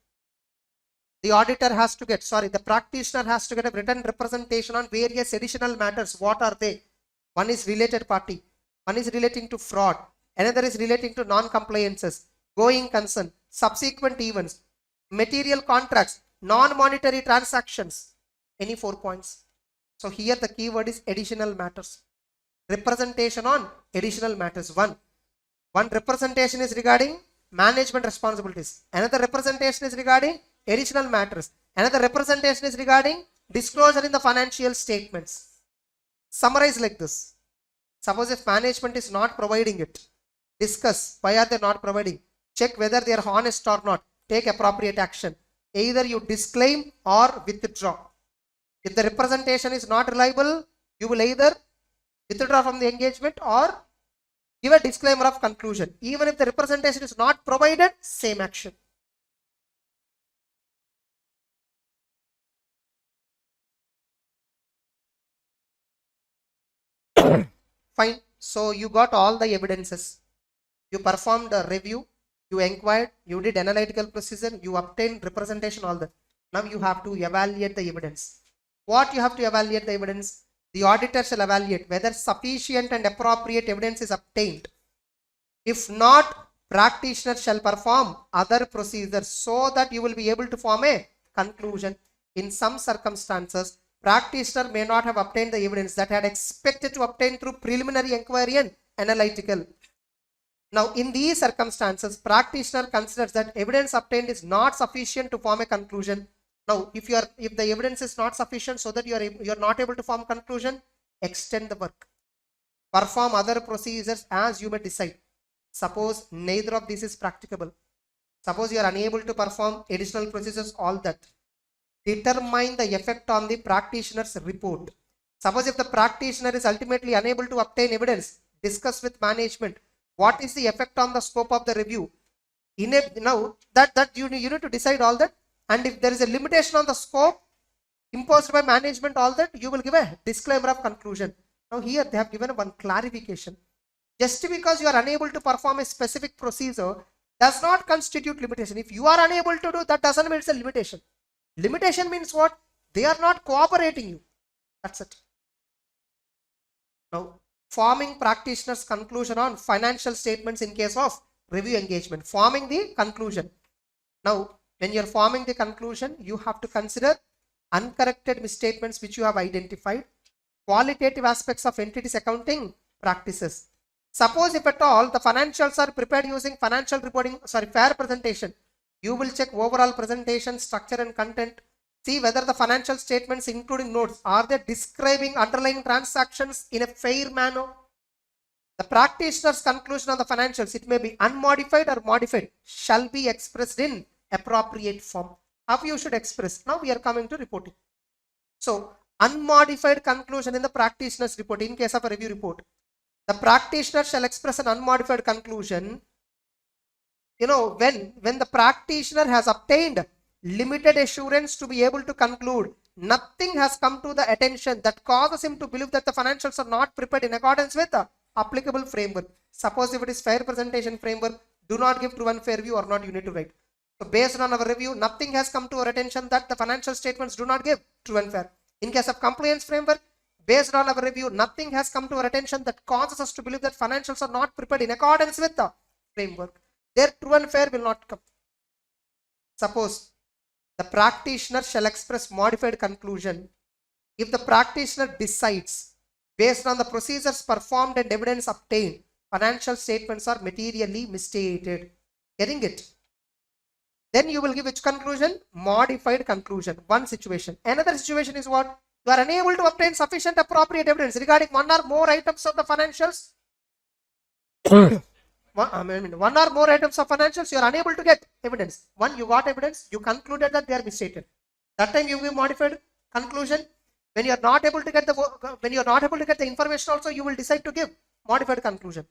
The auditor has to get, the practitioner has to get a written representation on various additional matters. What are they? One is related party. One is relating to fraud. Another is relating to non-compliances, going concern, subsequent events, material contracts, non-monetary transactions. Any 4 points. So here the keyword is additional matters. Representation on additional matters. One representation is regarding management responsibilities. Another representation is regarding additional matters. Another representation is regarding disclosure in the financial statements. Summarize like this. Suppose if management is not providing it, discuss why are they not providing. Check whether they are honest or not. Take appropriate action. Either you disclaim or withdraw. If the representation is not reliable, you will either withdraw from the engagement or give a disclaimer of conclusion. Even if the representation is not provided, same action. Fine. So you got all the evidences. You performed a review. You inquired. You did analytical procedure. You obtained representation, all that. Now you have to evaluate the evidence. What you have to evaluate the evidence? The auditor shall evaluate whether sufficient and appropriate evidence is obtained. If not, practitioner shall perform other procedures so that you will be able to form a conclusion. In some circumstances, practitioner may not have obtained the evidence that had expected to obtain through preliminary inquiry and analytical. Now, in these circumstances, practitioner considers that evidence obtained is not sufficient to form a conclusion. Now, if the evidence is not sufficient so that you are not able to form conclusion, extend the work. Perform other procedures as you may decide. Suppose neither of these is practicable. Suppose you are unable to perform additional procedures, all that. Determine the effect on the practitioner's report. Suppose if the practitioner is ultimately unable to obtain evidence, discuss with management what is the effect on the scope of the review. Now that you need to decide all that, and if there is a limitation on the scope imposed by management, all that, you will give a disclaimer of conclusion. Now here they have given one clarification. Just because you are unable to perform a specific procedure does not constitute limitation. If you are unable to do, that doesn't mean it's a limitation. Limitation means what? They are not cooperating you. That's it. Now, forming practitioner's conclusion on financial statements in case of review engagement. Forming the conclusion. Now, when you're forming the conclusion, you have to consider uncorrected misstatements which you have identified, qualitative aspects of entities accounting practices. Suppose if at all the financials are prepared using financial reporting, fair presentation, you will check overall presentation, structure and content. See whether the financial statements including notes, are they describing underlying transactions in a fair manner? The practitioner's conclusion on the financials, it may be unmodified or modified, shall be expressed in appropriate form. How you should express? Now we are coming to reporting. So unmodified conclusion in the practitioner's report in case of a review report. The practitioner shall express an unmodified conclusion, when the practitioner has obtained limited assurance to be able to conclude nothing has come to the attention that causes him to believe that the financials are not prepared in accordance with the applicable framework. Suppose if it is fair presentation framework, do not give true and fair view or not, you need to write. So based on our review, nothing has come to our attention that the financial statements do not give true and fair. In case of compliance framework, based on our review, nothing has come to our attention that causes us to believe that financials are not prepared in accordance with the framework. Their true and fair will not come. Suppose the practitioner shall express modified conclusion if the practitioner decides based on the procedures performed and evidence obtained, financial statements are materially misstated. Getting it? Then you will give which conclusion? Modified conclusion. One situation. Another situation is what? You are unable to obtain sufficient appropriate evidence regarding one or more items of the financials. One or more items of financials, you are unable to get evidence. One, you got evidence, you concluded that they are misstated. That time you give modified conclusion. When you are not able to get the information also, you will decide to give modified conclusion.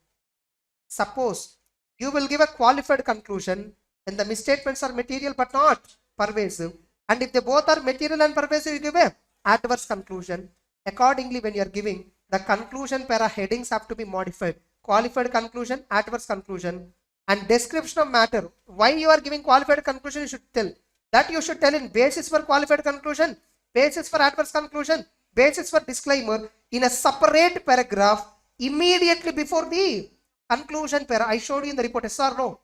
Suppose you will give a qualified conclusion when the misstatements are material but not pervasive, and if they both are material and pervasive, you give a adverse conclusion. Accordingly, when you are giving the conclusion para headings have to be modified. Qualified conclusion, adverse conclusion, and description of matter. Why you are giving qualified conclusion, you should tell. That you should tell in basis for qualified conclusion, basis for adverse conclusion, basis for disclaimer in a separate paragraph immediately before the conclusion para. I showed you in the report, yes or no?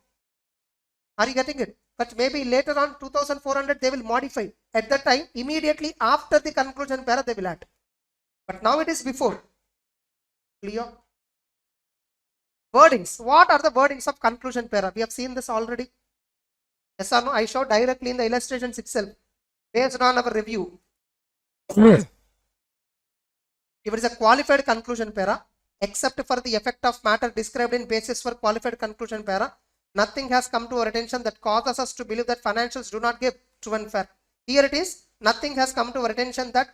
Are you getting it? But maybe later on 2400 they will modify. At that time, immediately after the conclusion para they will add. But now it is before. Clear? Wordings. What are the wordings of conclusion para? We have seen this already. Yes or no? I showed directly in the illustrations itself. Based on our review. If it is a qualified conclusion para, except for the effect of matter described in basis for qualified conclusion para, nothing has come to our attention that causes us to believe that financials do not give true and fair. Here it is, nothing has come to our attention that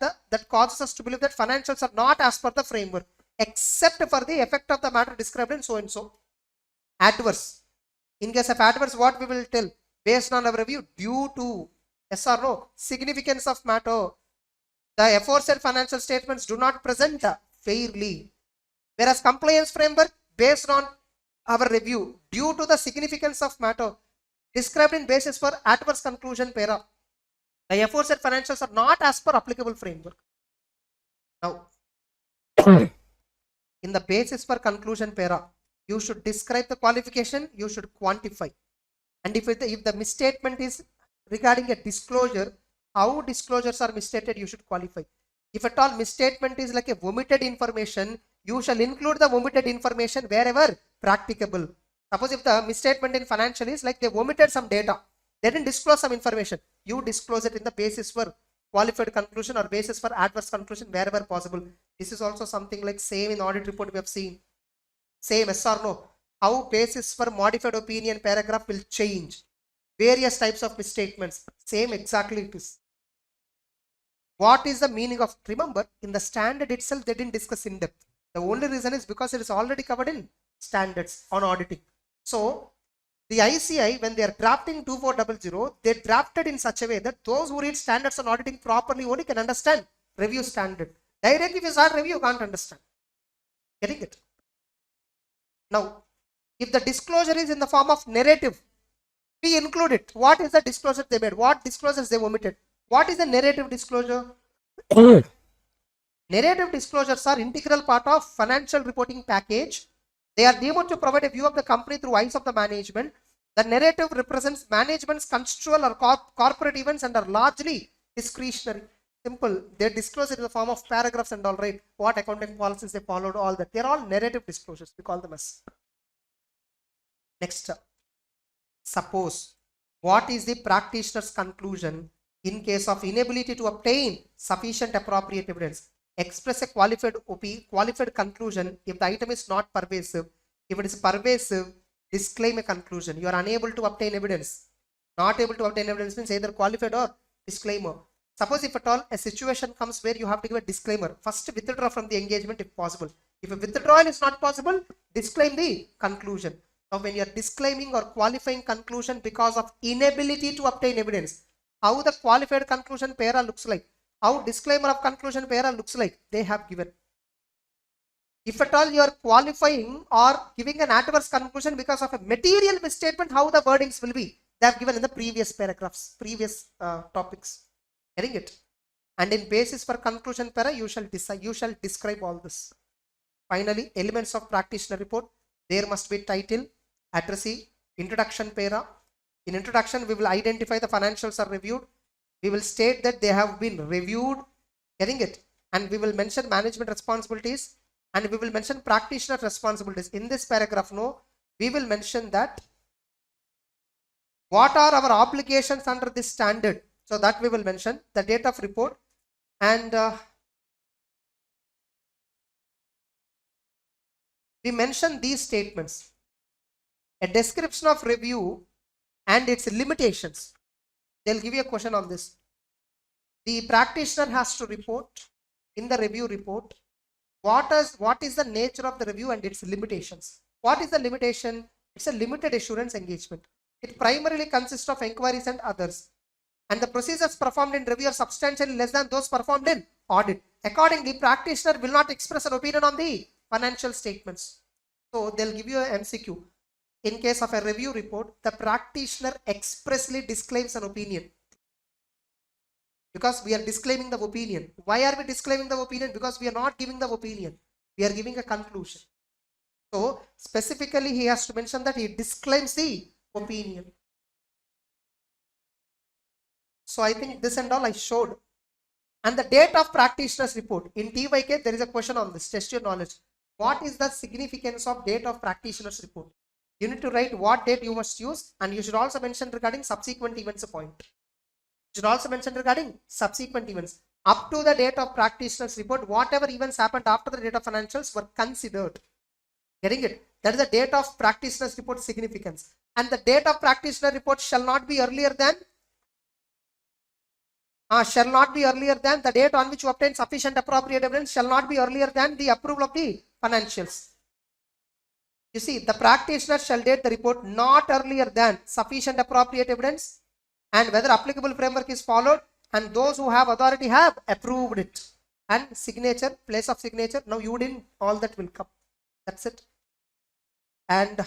causes us to believe that financials are not as per the framework, except for the effect of the matter described in so and so. Adverse. In case of adverse, what we will tell? Based on our review, due to, yes or no, significance of matter, the aforesaid financial statements do not present fairly. Whereas compliance framework, based on our review, due to the significance of matter described in basis for adverse conclusion para, the aforesaid financials are not as per applicable framework. Now, in the basis for conclusion para, you should describe the qualification, you should quantify. And if the misstatement is regarding a disclosure, how disclosures are misstated, you should qualify. If at all misstatement is like a omitted information, you shall include the omitted information wherever practicable. Suppose if the misstatement in financial is like they omitted some data, they didn't disclose some information, you disclose it in the basis for qualified conclusion or basis for adverse conclusion wherever possible. This is also something like same in audit report we have seen. Same, yes or no? How basis for modified opinion paragraph will change. Various types of misstatements. Same exactly it is. What is the meaning of, remember in the standard itself they didn't discuss in depth. The only reason is because it is already covered in standards on auditing. So the ICI, when they are drafting 2400, they drafted in such a way that those who read standards on auditing properly only can understand review standard. Directly if you start review, you can't understand. Getting it? Now, if the disclosure is in the form of narrative, we include it. What is the disclosure they made? What disclosures they omitted? What is the narrative disclosure? Narrative disclosures are integral part of financial reporting package. They are deemed to provide a view of the company through eyes of the management. The narrative represents management's constitutional or corporate events and are largely discretionary. Simple. They disclose it in the form of paragraphs and all, right? What accounting policies they followed, all that. They are all narrative disclosures. We call them as. Next. Suppose, what is the practitioner's conclusion in case of inability to obtain sufficient appropriate evidence? Express a qualified conclusion if the item is not pervasive. If it is pervasive, disclaim a conclusion. You are unable to obtain evidence. Not able to obtain evidence means either qualified or disclaimer. Suppose if at all a situation comes where you have to give a disclaimer, first withdraw from the engagement if possible. If a withdrawal is not possible, disclaim the conclusion. Now when you are disclaiming or qualifying conclusion because of inability to obtain evidence, how the qualified conclusion para looks like, how disclaimer of conclusion para looks like, they have given. If at all you are qualifying or giving an adverse conclusion because of a material misstatement, how the wordings will be, they have given in the previous paragraphs, previous topics. Getting it? And in basis for conclusion para, you shall describe all this. Finally, elements of practitioner report. There must be title, addressee, introduction para. In introduction, we will identify the financials are reviewed. We will state that they have been reviewed. Getting it? And we will mention management responsibilities and we will mention practitioner responsibilities. In this paragraph, we will mention that what are our obligations under this standard. So that we will mention the date of report and we mention these statements. A description of review and its limitations. They'll give you a question on this. The practitioner has to report in the review report what is the nature of the review and its limitations. What is the limitation? It's a limited assurance engagement. It primarily consists of inquiries and others. And the procedures performed in review are substantially less than those performed in audit. Accordingly, practitioner will not express an opinion on the financial statements. So they'll give you an MCQ. In case of a review report, the practitioner expressly disclaims an opinion. Because we are disclaiming the opinion. Why are we disclaiming the opinion? Because we are not giving the opinion. We are giving a conclusion. So specifically he has to mention that he disclaims the opinion. So I think this and all I showed. And the date of practitioner's report. In TYK there is a question on this. Test your knowledge. What is the significance of date of practitioner's report? You need to write what date you must use, and you should also mention regarding subsequent events a point. You should also mention regarding subsequent events. Up to the date of practitioner's report, whatever events happened after the date of financials were considered. Getting it? That is the date of practitioner's report significance. And the date of practitioner report shall not be earlier than the date on which you obtain sufficient appropriate evidence, shall not be earlier than the approval of the financials. You see, the practitioner shall date the report not earlier than sufficient appropriate evidence and whether applicable framework is followed, and those who have authority have approved it. And signature, place of signature, now you didn't, all that will come. That's it. And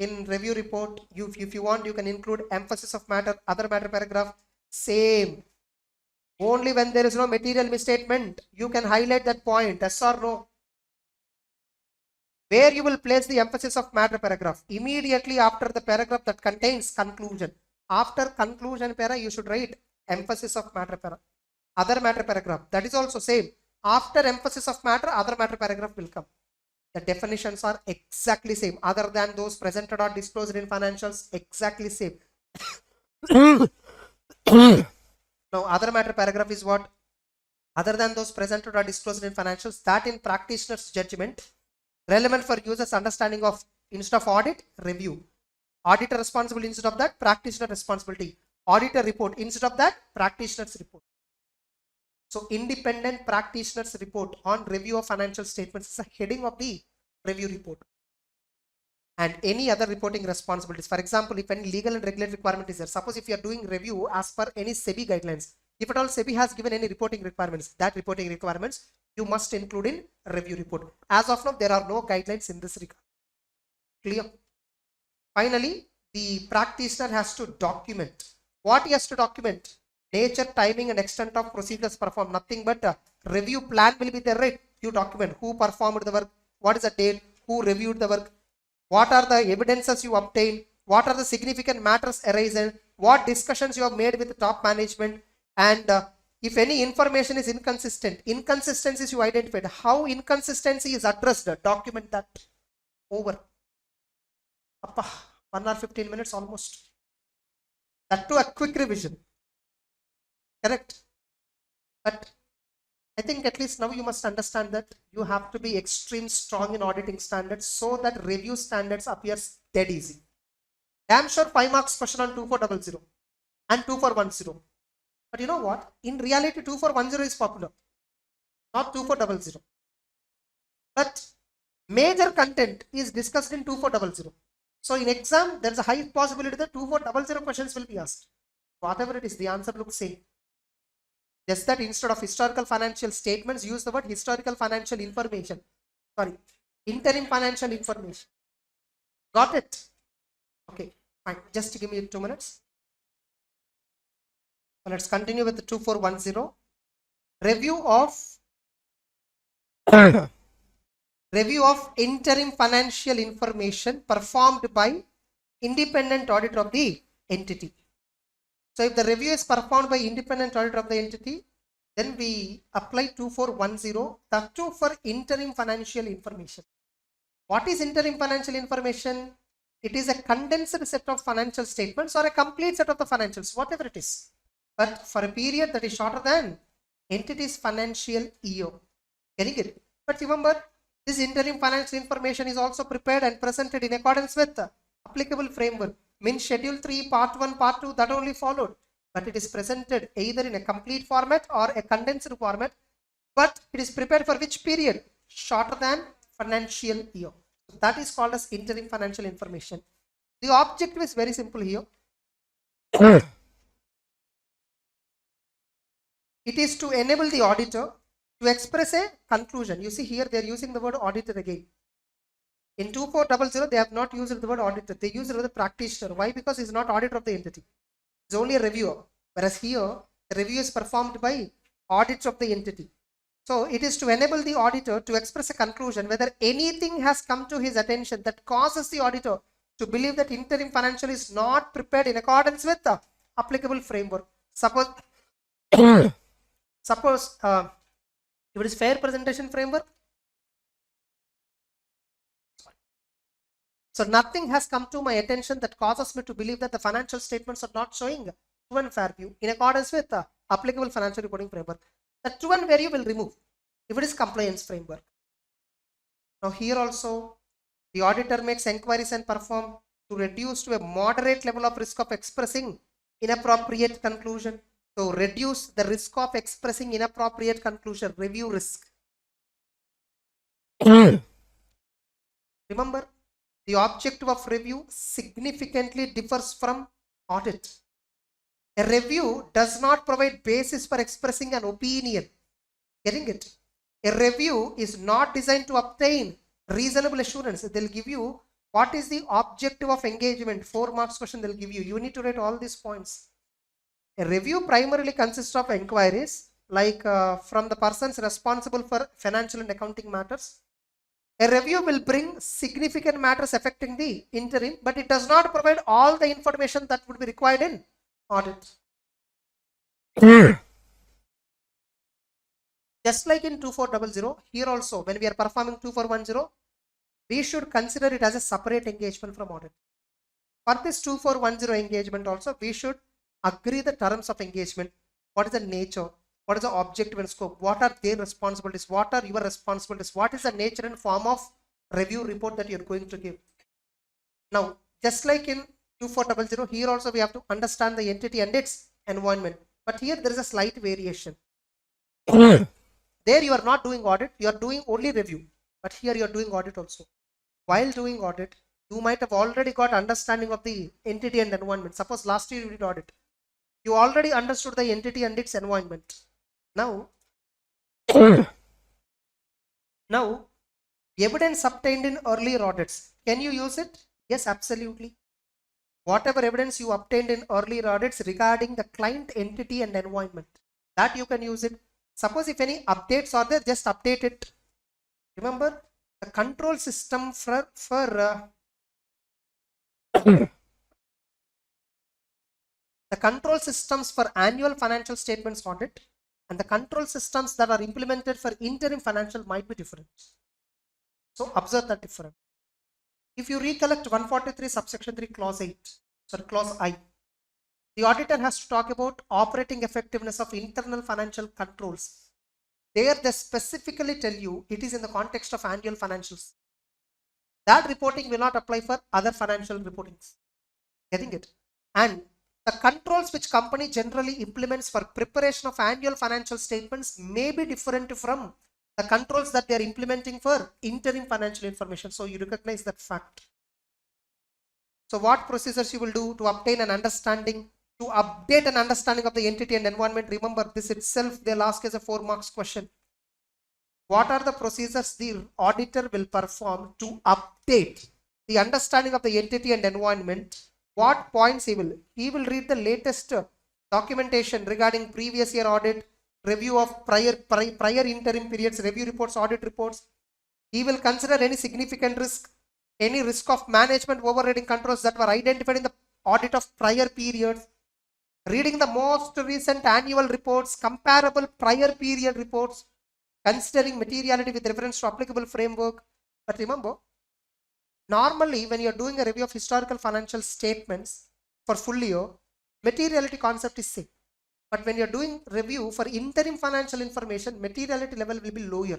in review report, if you want, you can include emphasis of matter, other matter paragraph, same. Only when there is no material misstatement, you can highlight that point, yes or no. Where you will place the emphasis of matter paragraph? Immediately after the paragraph that contains conclusion. After conclusion para, you should write emphasis of matter para. Other matter paragraph. That is also same. After emphasis of matter, other matter paragraph will come. The definitions are exactly same. Other than those presented or disclosed in financials, exactly same. Now, other matter paragraph is what? Other than those presented or disclosed in financials, that in practitioner's judgment, relevant for users' understanding of, instead of audit, review. Auditor responsible instead of that, practitioner responsibility. Auditor report instead of that, practitioner's report. So independent practitioner's report on review of financial statements is a heading of the review report. And any other reporting responsibilities. For example, if any legal and regulatory requirement is there, suppose if you are doing review as per any SEBI guidelines, if at all SEBI has given any reporting requirements, that reporting requirements you must include in review report. As of now, there are no guidelines in this regard. Clear? Finally, the practitioner has to document. What he has to document? Nature, timing and extent of procedures performed. Nothing but a review plan will be there, right? You document who performed the work, what is the date, who reviewed the work, what are the evidences you obtained, what are the significant matters arisen, what discussions you have made with the top management, and if any information is inconsistent, inconsistencies you identified, how inconsistency is addressed, document that. Over. Appa, 1 or 15 minutes almost. That too a quick revision. Correct? But I think at least now you must understand that you have to be extreme strong in auditing standards so that review standards appears dead easy. Damn sure 5 marks question on 2400 and 2410. But you know what? In reality 2410 is popular, not 2400. But major content is discussed in 2400. So in exam, there is a high possibility that 2400 questions will be asked. Whatever it is, the answer looks same. Just that instead of historical financial statements, use the word historical financial information. Sorry, interim financial information. Got it? Okay, fine. Just give me 2 minutes. So let's continue with the 2410. Review of interim financial information performed by independent auditor of the entity. So if the review is performed by independent auditor of the entity, then we apply 2410, that too for interim financial information. What is interim financial information? It is a condensed set of financial statements or a complete set of the financials, whatever it is, but for a period that is shorter than entity's financial year. Getting it? But remember, This interim financial information is also prepared and presented in accordance with the applicable framework. Means Schedule 3, Part 1, Part 2, that only followed. But it is presented either in a complete format or a condensed format. But it is prepared for which period? Shorter than financial year. So that is called as interim financial information. The objective is very simple here. It is to enable the auditor to express a conclusion. You see here they are using the word auditor again. In 2400 they have not used the word auditor. They use the word practitioner. Why? Because it's not auditor of the entity. It's only a reviewer. Whereas here the review is performed by audits of the entity. So it is to enable the auditor to express a conclusion whether anything has come to his attention that causes the auditor to believe that interim financial is not prepared in accordance with the applicable framework. Suppose if it is fair presentation framework, so nothing has come to my attention that causes me to believe that the financial statements are not showing true and fair view in accordance with the applicable financial reporting framework. The true and fair view will remove if it is compliance framework. Now here also the auditor makes inquiries and perform to reduce to a moderate level of risk of expressing inappropriate conclusion. So reduce the risk of expressing inappropriate conclusion, review risk. Remember, the objective of review significantly differs from audit. A review does not provide basis for expressing an opinion. Getting it? A review is not designed to obtain reasonable assurance. They'll give you what is the objective of engagement. 4 marks question they'll give you. You need to write all these points. A review primarily consists of inquiries like from the persons responsible for financial and accounting matters. A review will bring significant matters affecting the interim, but it does not provide all the information that would be required in audit. Just like in 2400, here also when we are performing 2410, we should consider it as a separate engagement from audit. For this 2410 engagement also, we should agree the terms of engagement. What is the nature? What is the objective and scope? What are their responsibilities? What are your responsibilities? What is the nature and form of review report that you're going to give? Now, just like in 2400, here also we have to understand the entity and its environment. But here there is a slight variation. There you are not doing audit, you are doing only review. But here you are doing audit also. While doing audit, you might have already got understanding of the entity and environment. Suppose last year you did audit. You already understood the entity and its environment. Now, evidence obtained in earlier audits, can you use it? Yes, absolutely. Whatever evidence you obtained in earlier audits regarding the client, entity and environment, that you can use it. Suppose if any updates are there, just update it. Remember, the control system the control systems for annual financial statements audit and the control systems that are implemented for interim financial might be different. So observe that difference. If you recollect 143 subsection 3 clause 8, sorry, clause I, the auditor has to talk about operating effectiveness of internal financial controls. There they specifically tell you it is in the context of annual financials. That reporting will not apply for other financial reportings. Getting it? And the controls which company generally implements for preparation of annual financial statements may be different from the controls that they are implementing for interim financial information. So you recognize that fact. So what procedures you will do to obtain an understanding, to update an understanding of the entity and environment? Remember, this itself they'll ask as a 4 marks question. What are the procedures the auditor will perform to update the understanding of the entity and environment? What points he will? He will read the latest documentation regarding previous year audit, review of prior interim periods, review reports, audit reports. He will consider any significant risk, any risk of management overriding controls that were identified in the audit of prior periods, reading the most recent annual reports, comparable prior period reports, considering materiality with reference to applicable framework. But remember, normally when you are doing a review of historical financial statements for full year, materiality concept is same. But when you are doing review for interim financial information, materiality level will be lower.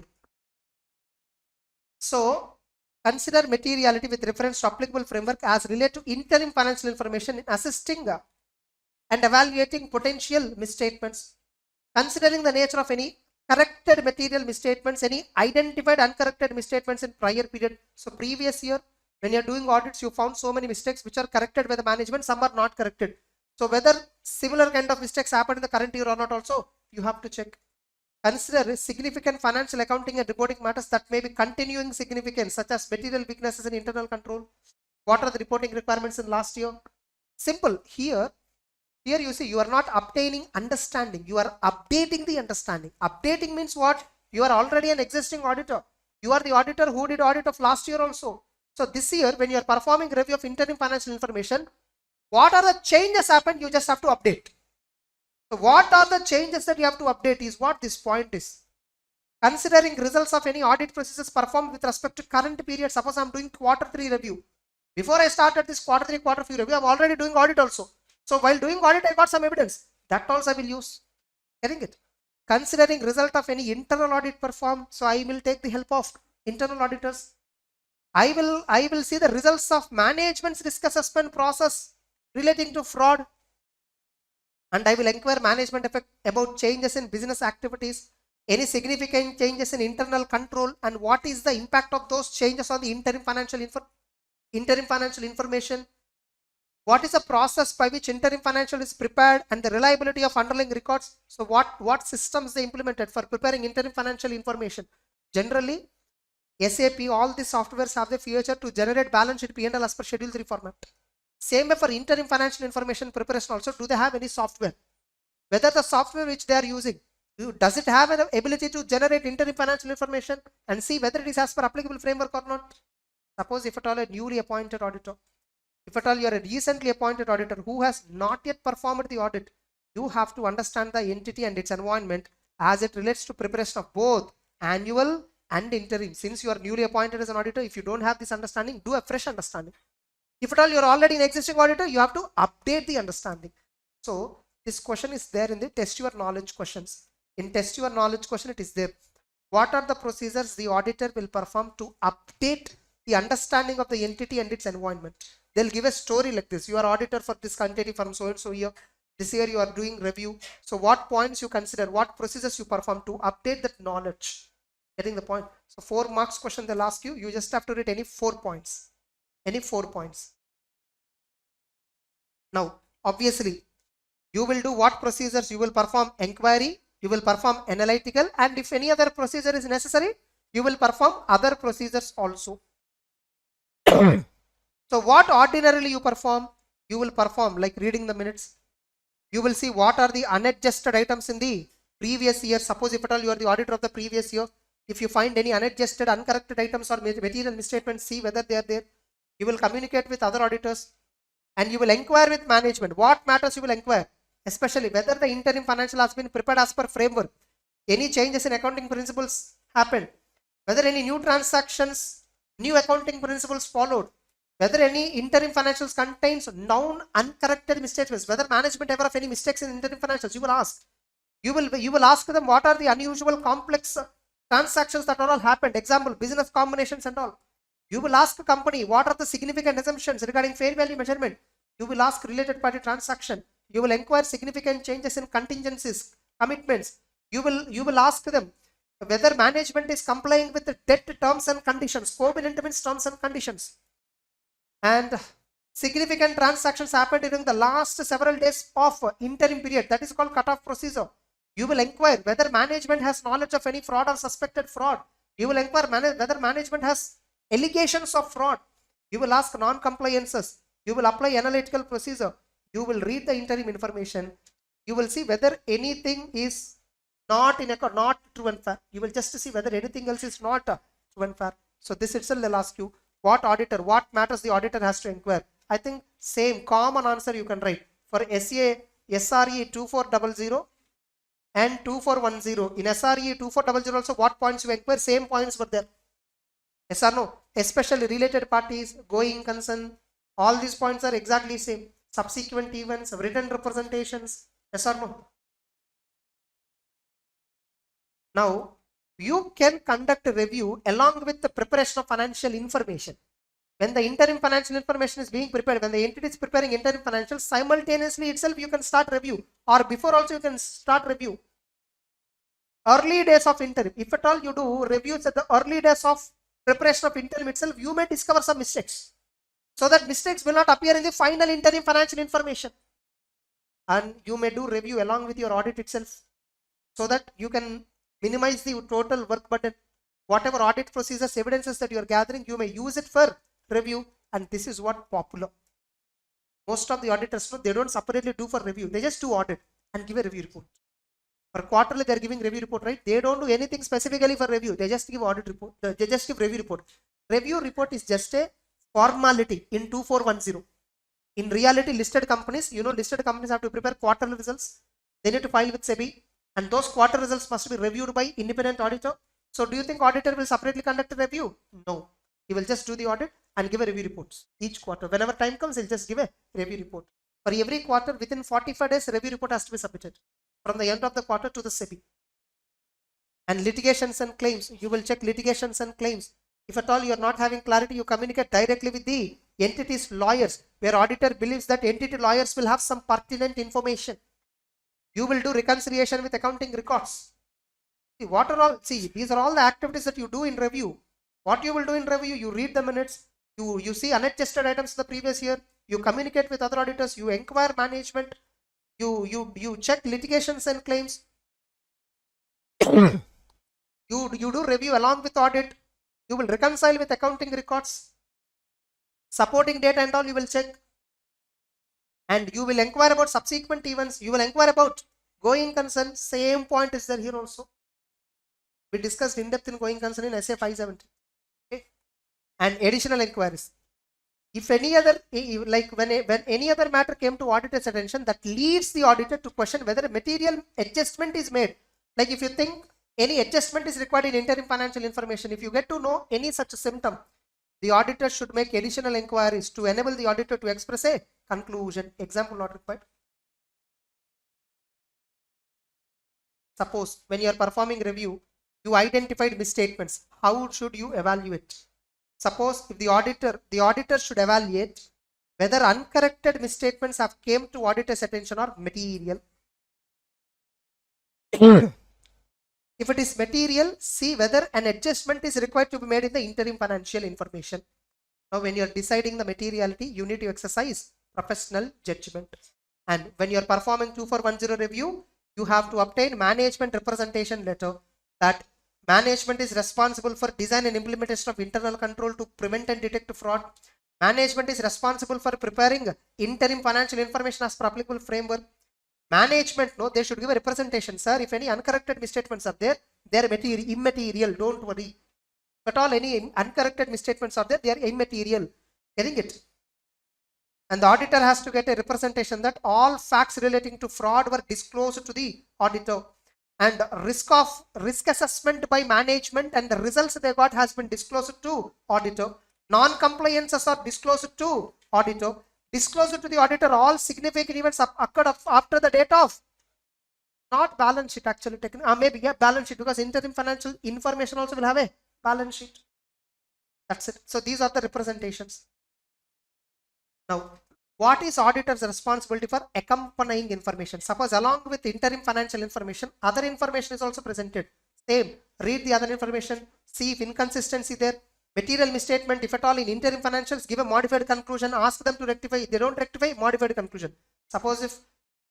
So consider materiality with reference to applicable framework as related to interim financial information in assisting and evaluating potential misstatements. Considering the nature of any corrected material misstatements, any identified uncorrected misstatements in prior period. So previous year, when you're doing audits, you found so many mistakes which are corrected by the management, some are not corrected. So whether similar kind of mistakes happened in the current year or not also, you have to check. Consider significant financial accounting and reporting matters that may be continuing significance, such as material weaknesses in internal control. What are the reporting requirements in last year? Simple. Here you see, you are not obtaining understanding, you are updating the understanding. Updating means what? You are already an existing auditor. You are the auditor who did audit of last year also. So this year, when you are performing review of interim financial information, what are the changes happened? You just have to update. So what are the changes that you have to update is what this point is. Considering results of any audit processes performed with respect to current period. Suppose I am doing Q3 review. Before I started this Q3, Q4 review, I am already doing audit also. So while doing audit, I got some evidence. That also I will use. Getting it? Considering result of any internal audit performed. So I will take the help of internal auditors. I will see the results of management's risk assessment process relating to fraud. And I will inquire management about changes in business activities, any significant changes in internal control, and what is the impact of those changes on the interim financial information. What is the process by which interim financial is prepared and the reliability of underlying records? So what systems they implemented for preparing interim financial information? Generally, SAP, all these softwares have the feature to generate balance sheet P&L as per Schedule 3 format. Same way for interim financial information preparation also, do they have any software? Whether the software which they are using, does it have an ability to generate interim financial information and see whether it is as per applicable framework or not? Suppose if at all a newly appointed auditor, if at all you are a recently appointed auditor who has not yet performed the audit, you have to understand the entity and its environment as it relates to preparation of both annual and interim. Since you are newly appointed as an auditor, if you don't have this understanding, do a fresh understanding. If at all you are already an existing auditor, you have to update the understanding. So this question is there in the test your knowledge questions. In test your knowledge question, it is there. What are the procedures the auditor will perform to update the understanding of the entity and its environment? They'll give a story like this. You are auditor for this entity from so and so year. This year you are doing review. So what points you consider, what procedures you perform to update that knowledge? Getting the point? So 4 marks question they'll ask you. You just have to read any 4 points. Any 4 points. Now, obviously, you will do what procedures? You will perform inquiry, you will perform analytical, and if any other procedure is necessary, you will perform other procedures also. So what ordinarily you perform? You will perform like reading the minutes. You will see what are the unadjusted items in the previous year. Suppose if at all you are the auditor of the previous year, if you find any unadjusted, uncorrected items or material misstatements, see whether they are there. You will communicate with other auditors and you will inquire with management. What matters you will inquire? Especially whether the interim financial has been prepared as per framework. Any changes in accounting principles happened. Whether any new transactions, new accounting principles followed. Whether any interim financials contains known uncorrected misstatements. Whether management ever have any mistakes in interim financials, you will ask. You will ask them what are the unusual complex transactions that are all happened. Example, business combinations and all. You will ask a company what are the significant assumptions regarding fair value measurement. You will ask related party transaction. You will inquire significant changes in contingencies, commitments. You will ask them whether management is complying with the debt terms and conditions, covenant means terms and conditions. And significant transactions happened during the last several days of interim period. That is called cutoff procedure. You will inquire whether management has knowledge of any fraud or suspected fraud. You will inquire whether management has allegations of fraud. You will ask non-compliances. You will apply analytical procedure. You will read the interim information. You will see whether anything is not true and fair. You will just see whether anything else is not true and fair. So this itself they'll ask you what matters the auditor has to inquire. I think same common answer you can write for SRE 2400 and 2410. In SRE 2400 also what points you inquire, same points were there. Yes or no? Especially related parties, going concern, all these points are exactly same. Subsequent events, written representations, yes or no? Now, you can conduct a review along with the preparation of financial information. When the interim financial information is being prepared, when the entity is preparing interim financials, simultaneously itself you can start review, or before also you can start review. Early days of interim, if at all you do reviews at the early days of preparation of interim itself, you may discover some mistakes. So that mistakes will not appear in the final interim financial information. And you may do review along with your audit itself, so that you can minimize the total work burden. Whatever audit procedures, evidences that you are gathering, you may use it for review. And this is what popular. Most of the auditors, they don't separately do for review. They just do audit and give a review report. For quarterly, they're giving review report, right? They don't do anything specifically for review. They just give audit report. They just give review report. Review report is just a formality in 2410. In reality, listed companies, listed companies have to prepare quarterly results. They need to file with SEBI, and those quarter results must be reviewed by independent auditor. So do you think auditor will separately conduct a review? No. He will just do the audit and give a review reports each quarter. Whenever time comes, he'll just give a review report. For every quarter, within 45 days, review report has to be submitted from the end of the quarter to the SEBI. And litigations and claims, you will check litigations and claims. If at all you are not having clarity, you communicate directly with the entity's lawyers, where auditor believes that entity lawyers will have some pertinent information. You will do reconciliation with accounting records. These are all the activities that you do in review. What you will do in review, you read the minutes, you see unadjusted items the previous year, you communicate with other auditors, you inquire management, you check litigations and claims. you do review along with audit. You will reconcile with accounting records, supporting data and all you will check. And you will inquire about subsequent events. You will inquire about going concern. Same point is there here also. We discussed in depth in going concern in SA 570. Okay. And additional inquiries. If any other, when any other matter came to auditor's attention, that leads the auditor to question whether a material adjustment is made. Like if you think any adjustment is required in interim financial information, if you get to know any such symptom, the auditor should make additional inquiries to enable the auditor to express a conclusion. Example not required. Suppose when you are performing review, you identified misstatements. How should you evaluate? Suppose if the auditor should evaluate whether uncorrected misstatements have came to auditor's attention or material. If it is material, see whether an adjustment is required to be made in the interim financial information. Now, when you are deciding the materiality, you need to exercise professional judgment. And when you are performing 2410 review, you have to obtain management representation letter that management is responsible for design and implementation of internal control to prevent and detect fraud. Management is responsible for preparing interim financial information as per applicable framework. Management, they should give a representation. Sir, if any uncorrected misstatements are there, they are immaterial. Don't worry. But all any uncorrected misstatements are there, they are immaterial. Getting it? And the auditor has to get a representation that all facts relating to fraud were disclosed to the auditor. And risk assessment by management and the results they got has been disclosed to auditor. Non-compliances are disclosed to auditor. Disclosed to the auditor all significant events occurred after the date of, not balance sheet actually taken, maybe balance sheet, because interim financial information also will have a balance sheet. That's it. So these are the representations. Now, what is auditor's responsibility for accompanying information? Suppose along with interim financial information, other information is also presented. Same, read the other information, see if inconsistency there. Material misstatement, if at all in interim financials, give a modified conclusion, ask them to rectify. If they don't rectify, modified conclusion. Suppose if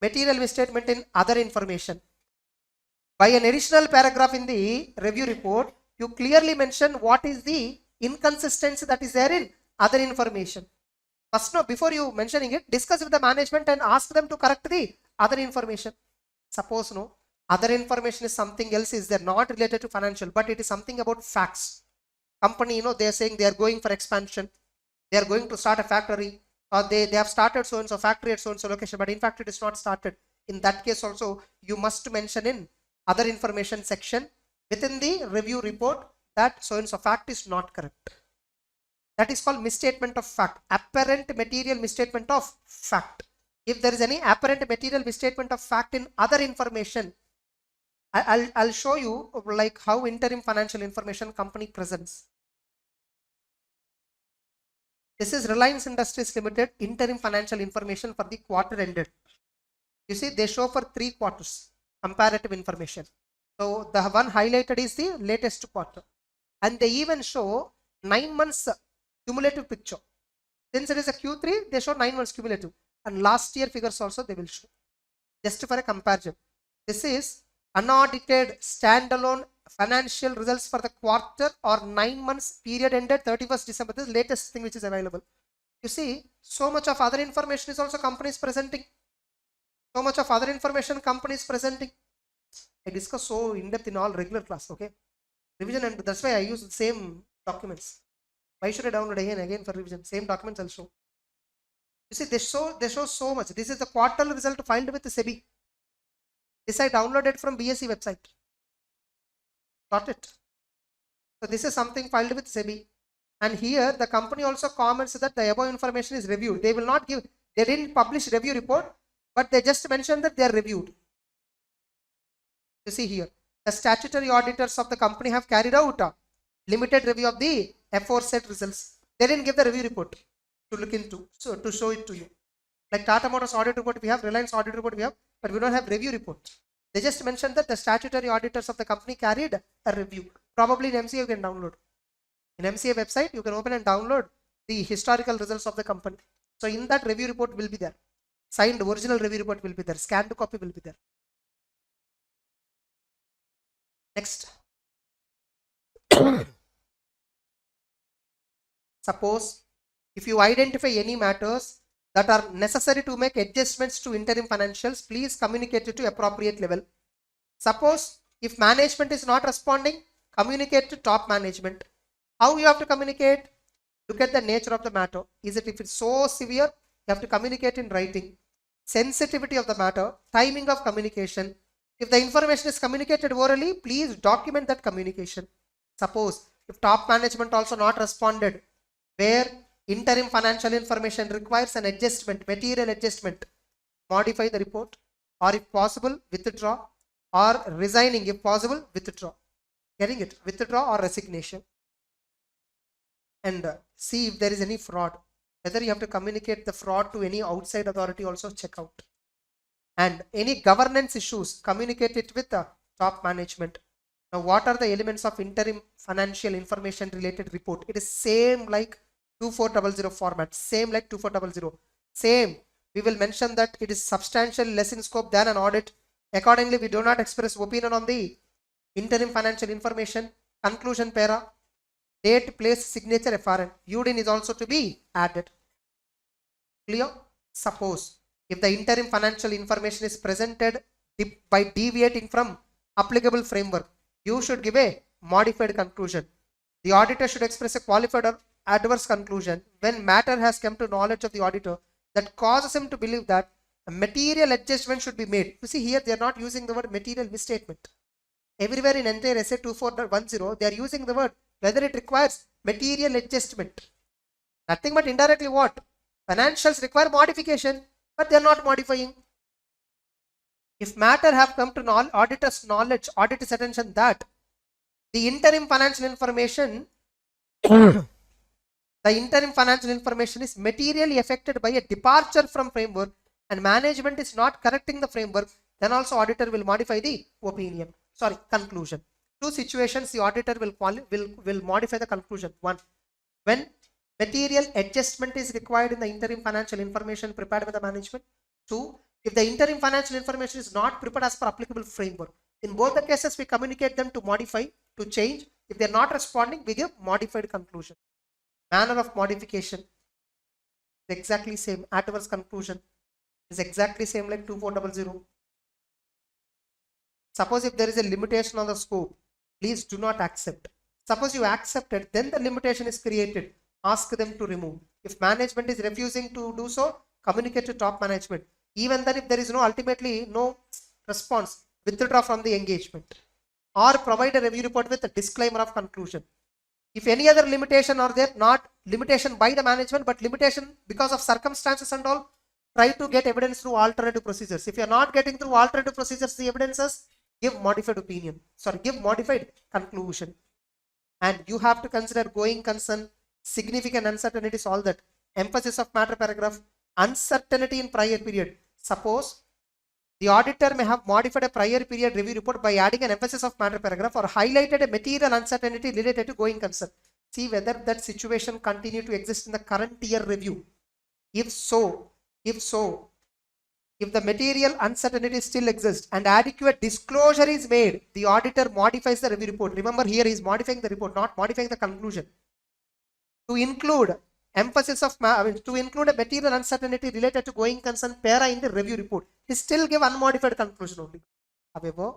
material misstatement in other information, by an additional paragraph in the review report, you clearly mention what is the inconsistency that is there in other information. First, before you mentioning it, discuss with the management and ask them to correct the other information. Suppose other information is something else, is there not related to financial, but it is something about facts. Company, they are saying they are going for expansion, they are going to start a factory, or they have started so and so factory at so and so location, but in fact it is not started. In that case also, you must mention in other information section within the review report that so and so fact is not correct. That is called misstatement of fact, apparent material misstatement of fact. If there is any apparent material misstatement of fact in other information, I'll show you like how interim financial information company presents. This is Reliance Industries Limited interim financial information for the quarter ended. You see, they show for 3 quarters comparative information. So the one highlighted is the latest quarter, and they even show 9 months cumulative picture. Since it is a Q3, they show 9 months cumulative, and last year figures also they will show, just for a comparison. This is unaudited standalone financial results for the quarter or 9 months period ended 31st December. This is the latest thing which is available. You see, so much of other information is also companies presenting. So much of other information companies presenting. I discuss so in depth in all regular class, okay? Revision, and that's why I use the same documents. Why should I download again and again for revision? Same documents I'll show. You see, they show so much. This is the quarterly result filed with the SEBI. This I downloaded from BSE website. Got it? So this is something filed with SEBI. And here the company also comments that the above information is reviewed. They will not give, they didn't publish review report, but they just mentioned that they are reviewed. You see here, the statutory auditors of the company have carried out a limited review of the aforesaid results. They didn't give the review report to look into, so to show it to you. Like Tata Motors audit report we have, Reliance audit report we have, but we don't have review report. They just mentioned that the statutory auditors of the company carried a review. Probably in MCA you can download. In MCA website you can open and download the historical results of the company. So in that review report will be there. Signed original review report will be there. Scanned copy will be there. Next. Suppose if you identify any matters that are necessary to make adjustments to interim financials, please communicate it to appropriate level. Suppose if management is not responding, communicate to top management. How you have to communicate? Look at the nature of the matter. Is it, if it's so severe, you have to communicate in writing. Sensitivity of the matter, timing of communication. If the information is communicated orally, please document that communication. Suppose if top management also not responded, where interim financial information requires an adjustment, material adjustment, modify the report, or if possible withdraw, or resigning if possible withdraw. Getting it? Withdraw or resignation. And see if there is any fraud. Whether you have to communicate the fraud to any outside authority also check out. And any governance issues, communicate it with the top management. Now what are the elements of interim financial information related report? It is same like 2400 format, same like 2400. Same. We will mention that it is substantially less in scope than an audit. Accordingly, we do not express opinion on the interim financial information. Conclusion para. Date, place, signature, FRN. UDIN is also to be added. Clear? Suppose if the interim financial information is presented by deviating from applicable framework, you should give a modified conclusion. The auditor should express a qualified or adverse conclusion when matter has come to knowledge of the auditor that causes him to believe that a material adjustment should be made. You see here they are not using the word material misstatement. Everywhere in entire SA 2410 they are using the word whether it requires material adjustment. Nothing but indirectly what? Financials require modification, but they are not modifying. If matter have come to auditor's knowledge, auditor's attention that the interim financial information is materially affected by a departure from framework and management is not correcting the framework, then also auditor will modify the opinion. Sorry, conclusion. Two situations the auditor will modify the conclusion. One, when material adjustment is required in the interim financial information prepared by the management. Two, if the interim financial information is not prepared as per applicable framework. In both the cases, we communicate them to modify, to change. If they are not responding, we give modified conclusion. Manner of modification is exactly same. Adverse conclusion is exactly same like 2400. Suppose if there is a limitation on the scope, please do not accept. Suppose you accept it, then the limitation is created. Ask them to remove. If management is refusing to do so, communicate to top management. Even then, if there is ultimately no response, withdraw from the engagement or provide a review report with a disclaimer of conclusion. If any other limitation are there, not limitation by the management, but limitation because of circumstances and all, try to get evidence through alternative procedures. If you are not getting through alternative procedures, the evidences, give modified opinion. Sorry, give modified conclusion. And you have to consider going concern, significant uncertainties, all that. Emphasis of matter paragraph, uncertainty in prior period. Suppose the auditor may have modified a prior period review report by adding an emphasis of matter paragraph or highlighted a material uncertainty related to going concern. See whether that situation continue to exist in the current year review. If so, if the material uncertainty still exists and adequate disclosure is made, the auditor modifies the review report. Remember, here he is modifying the report, not modifying the conclusion. To include emphasis of to include a material uncertainty related to going concern para in the review report. He still give unmodified conclusion only. However,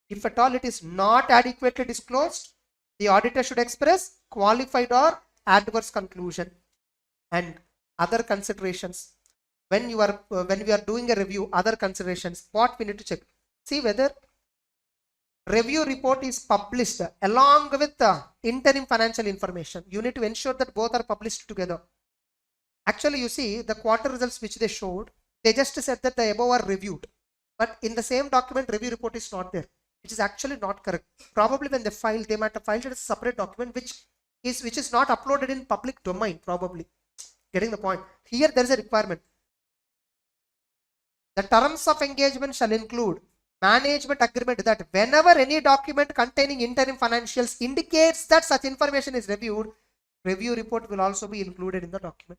if at all it is not adequately disclosed, the auditor should express qualified or adverse conclusion. And other considerations. When we are doing a review, other considerations, what we need to check. See whether review report is published along with the interim financial information. You need to ensure that both are published together. Actually, you see the quarter results which they showed, they just said that the above are reviewed. But in the same document, review report is not there. Which is actually not correct. Probably when they filed, they might have filed it as a separate document which is not uploaded in public domain, probably. Getting the point. Here there is a requirement. The terms of engagement shall include management agreement that whenever any document containing interim financials indicates that such information is reviewed, review report will also be included in the document.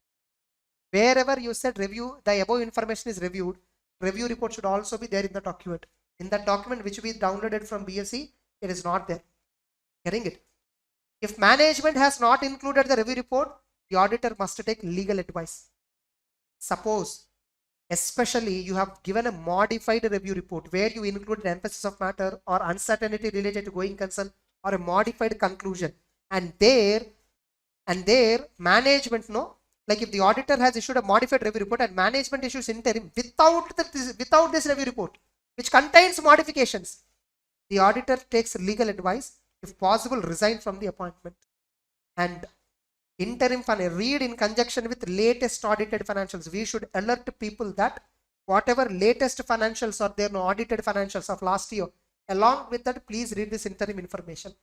Wherever you said review, the above information is reviewed, review report should also be there in the document. In that document which we downloaded from BSc, it is not there. Getting it? If management has not included the review report, the auditor must take legal advice. Suppose especially you have given a modified review report where you include an emphasis of matter or uncertainty related to going concern or a modified conclusion, and there management like if the auditor has issued a modified review report and management issues interim without this review report which contains modifications, the auditor takes legal advice, if possible resign from the appointment. And interim read in conjunction with latest audited financials. We should alert people that whatever latest financials or their audited financials of last year, along with that, please read this interim information.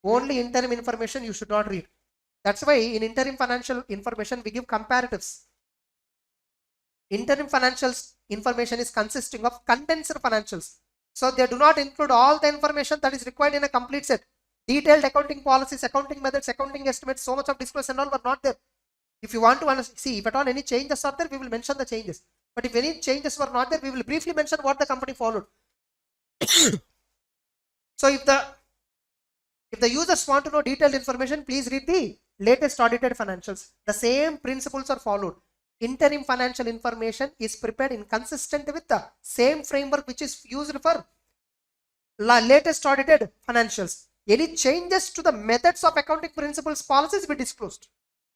Only interim information you should not read. That's why in interim financial information we give comparatives. Interim financials information is consisting of condensed financials. So they do not include all the information that is required in a complete set. Detailed accounting policies, accounting methods, accounting estimates, so much of disclosure and all were not there. If you want to see if at all any changes are there, we will mention the changes. But if any changes were not there, we will briefly mention what the company followed. So if the users want to know detailed information, please read the latest audited financials. The same principles are followed. Interim financial information is prepared in consistent with the same framework which is used for latest audited financials. Any changes to the methods of accounting principles policies be disclosed.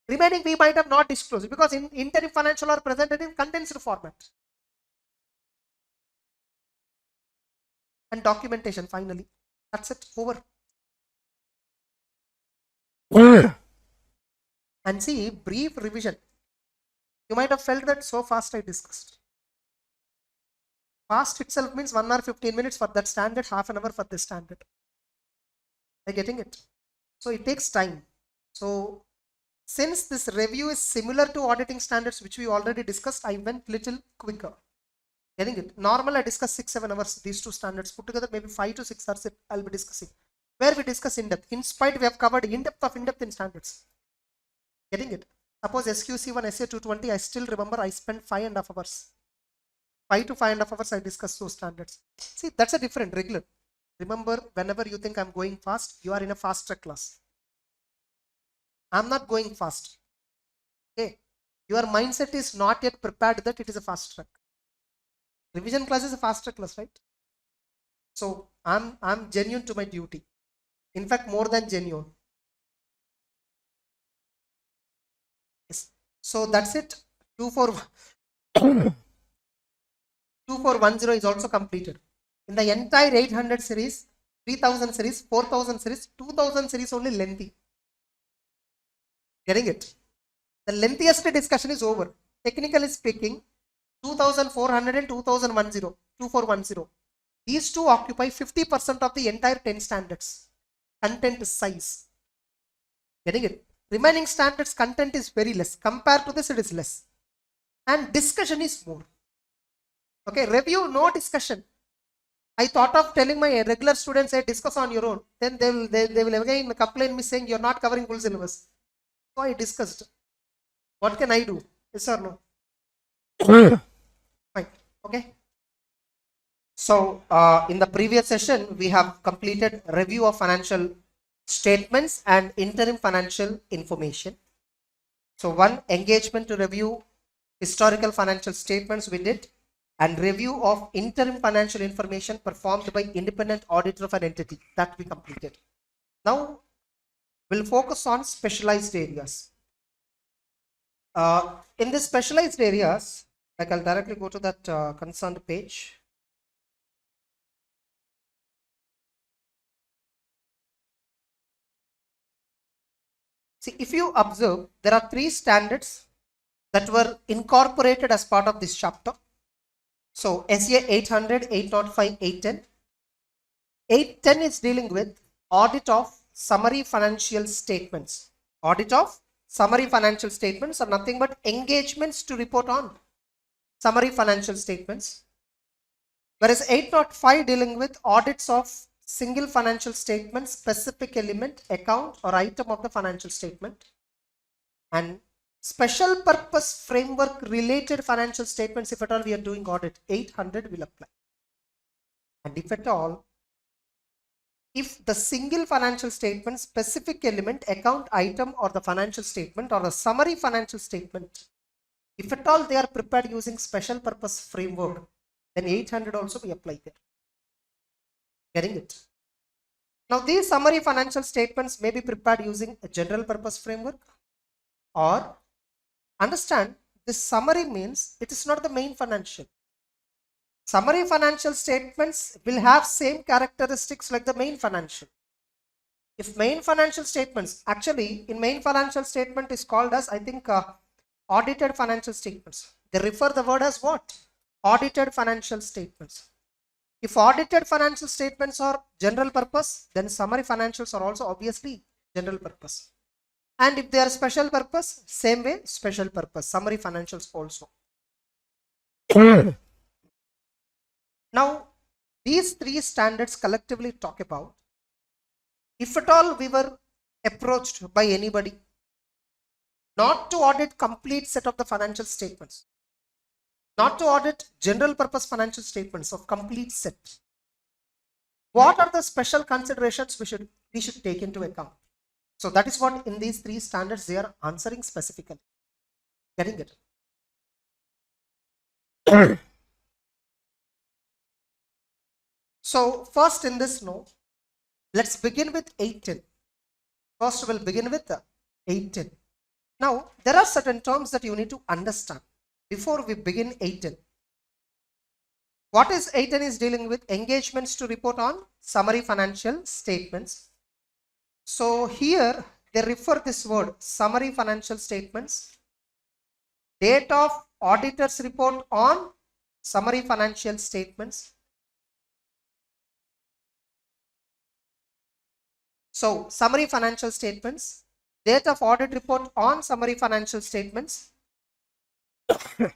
Remaining we might have not disclosed because in interim financial are presented in condensed format. And documentation finally. That's it, over. And see, brief revision. You might have felt that so fast I discussed. Fast itself means 1 hour 15 minutes for that standard, half an hour for this standard. Are you getting it? So it takes time. So since this review is similar to auditing standards which we already discussed, I went little quicker. Getting it? Normal I discuss 6-7 hours. These two standards put together maybe 5 to 6 hours I'll be discussing. Where we discuss in depth. In spite we have covered in depth in standards. Getting it? Suppose SQC1 SA 220, I still remember I spent 5.5 hours. 5 to 5.5 hours I discussed those standards. See, that's a different regular. Remember, whenever you think I'm going fast, you are in a fast track class. I'm not going fast. Okay. Your mindset is not yet prepared that it is a fast track. Revision class is a fast track class, right? So I'm genuine to my duty. In fact, more than genuine. Yes. So that's it. 2410 is also completed. In the entire 800 series, 3000 series, 4000 series, 2000 series only lengthy. Getting it? The lengthiest discussion is over. Technically speaking, 2400 and 2410. These two occupy 50% of the entire 10 standards. Content size. Getting it? Remaining standards content is very less. Compared to this, it is less. And discussion is more. Okay, review, no discussion. I thought of telling my regular students, say, discuss on your own. Then they will again complain me saying, you're not covering full syllabus. So I discussed. What can I do? Yes or no? Fine. Okay. So in the previous session, we have completed review of financial statements and interim financial information. So one, engagement to review historical financial statements we did, and review of interim financial information performed by independent auditor of an entity, that we completed. Now we'll focus on specialized areas. In the specialized areas, like I'll directly go to that concerned page. See, if you observe, there are 3 standards that were incorporated as part of this chapter. So SA 800, 805, 810. 810 is dealing with audit of summary financial statements. Audit of summary financial statements are nothing but engagements to report on summary financial statements. Whereas 805 dealing with audits of single financial statement, specific element, account or item of the financial statement. And special purpose framework related financial statements, if at all we are doing audit, 800 will apply. And if at all, if the single financial statement, specific element, account item or the financial statement or the summary financial statement, if at all they are prepared using special purpose framework, then 800 also we apply there. Getting it? Now these summary financial statements may be prepared using a general purpose framework, or understand this summary means it is not the main financial. Summary financial statements will have same characteristics like the main financial. If main financial statements, actually in main financial statement is called as, I think, audited financial statements. They refer the word as what? Audited financial statements. If audited financial statements are general purpose, then summary financials are also obviously general purpose. And if they are special purpose, same way, special purpose, summary financials also. Now, these 3 standards collectively talk about, if at all we were approached by anybody not to audit complete set of the financial statements, not to audit general purpose financial statements of complete set, what are the special considerations we should take into account? So that is what in these 3 standards they are answering specifically. Getting it? So first in this note, let's begin with 810. First we'll begin with 810. Now there are certain terms that you need to understand before we begin 810. What is 810 is dealing with engagements to report on summary financial statements. So here they refer this word summary financial statements, date of auditor's report on summary financial statements. So summary financial statements, date of audit report on summary financial statements. Just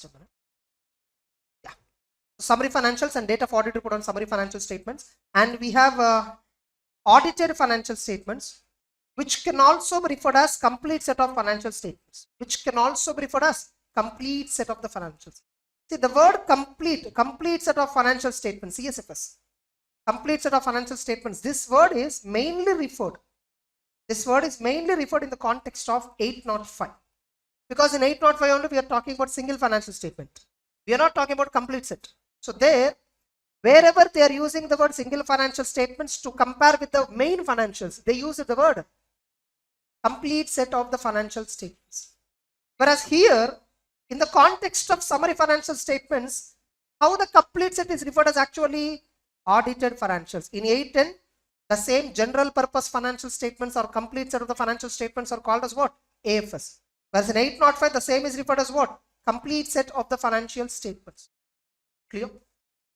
a minute. Yeah. Summary financials and date of audit report on summary financial statements. And we have audited financial statements, which can also be referred as complete set of financial statements, which can also be referred as complete set of the financials. See the word complete set of financial statements, CSFS. Complete set of financial statements. This word is mainly referred. This word is mainly referred in the context of 805. Because in 805 only we are talking about single financial statement. We are not talking about complete set. So there, wherever they are using the word single financial statements to compare with the main financials, they use the word complete set of the financial statements. Whereas here, in the context of summary financial statements, how the complete set is referred as actually audited financials. In 810, the same general purpose financial statements or complete set of the financial statements are called as what? AFS. Whereas in 805, the same is referred as what? Complete set of the financial statements. Clear?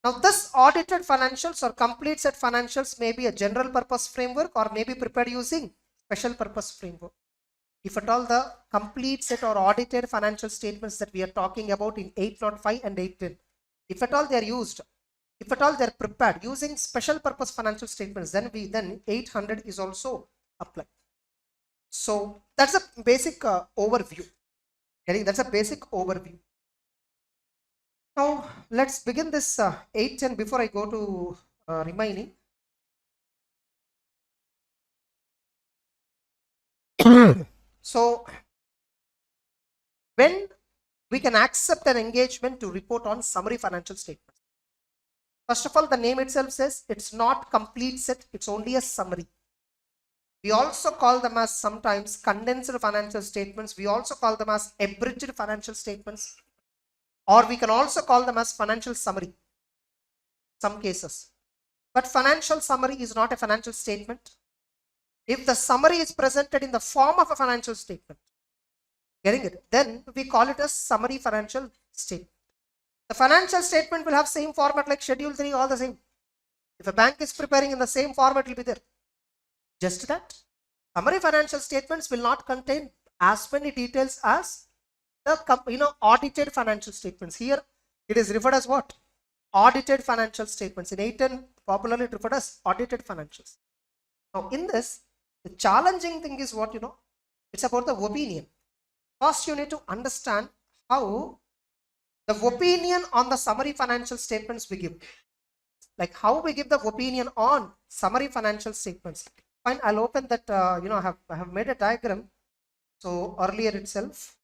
Now this audited financials or complete set financials may be a general purpose framework or may be prepared using special purpose framework. If at all the complete set or audited financial statements that we are talking about in 805 and 810, if at all they are used, if at all they are prepared using special purpose financial statements, then 800 is also applied. So that's a basic overview. That's a basic overview. Now let's begin this 810 before I go to remaining. So when we can accept an engagement to report on summary financial statements. First of all, the name itself says it's not complete set, it's only a summary. We also call them as sometimes condensed financial statements. We also call them as abridged financial statements. Or we can also call them as financial summary. Some cases. But financial summary is not a financial statement. If the summary is presented in the form of a financial statement, getting it, then we call it as summary financial statement. The financial statement will have same format like Schedule 3, all the same. If a bank is preparing in the same format, it will be there. Just that summary financial statements will not contain as many details as the audited financial statements. Here it is referred as what? Audited financial statements. In 810, popularly referred as audited financials. Now in this, the challenging thing is what? It's about the opinion. First you need to understand how the opinion on the summary financial statements we give. Like how we give the opinion on summary financial statements. Fine, I'll open that, I have made a diagram. So earlier itself,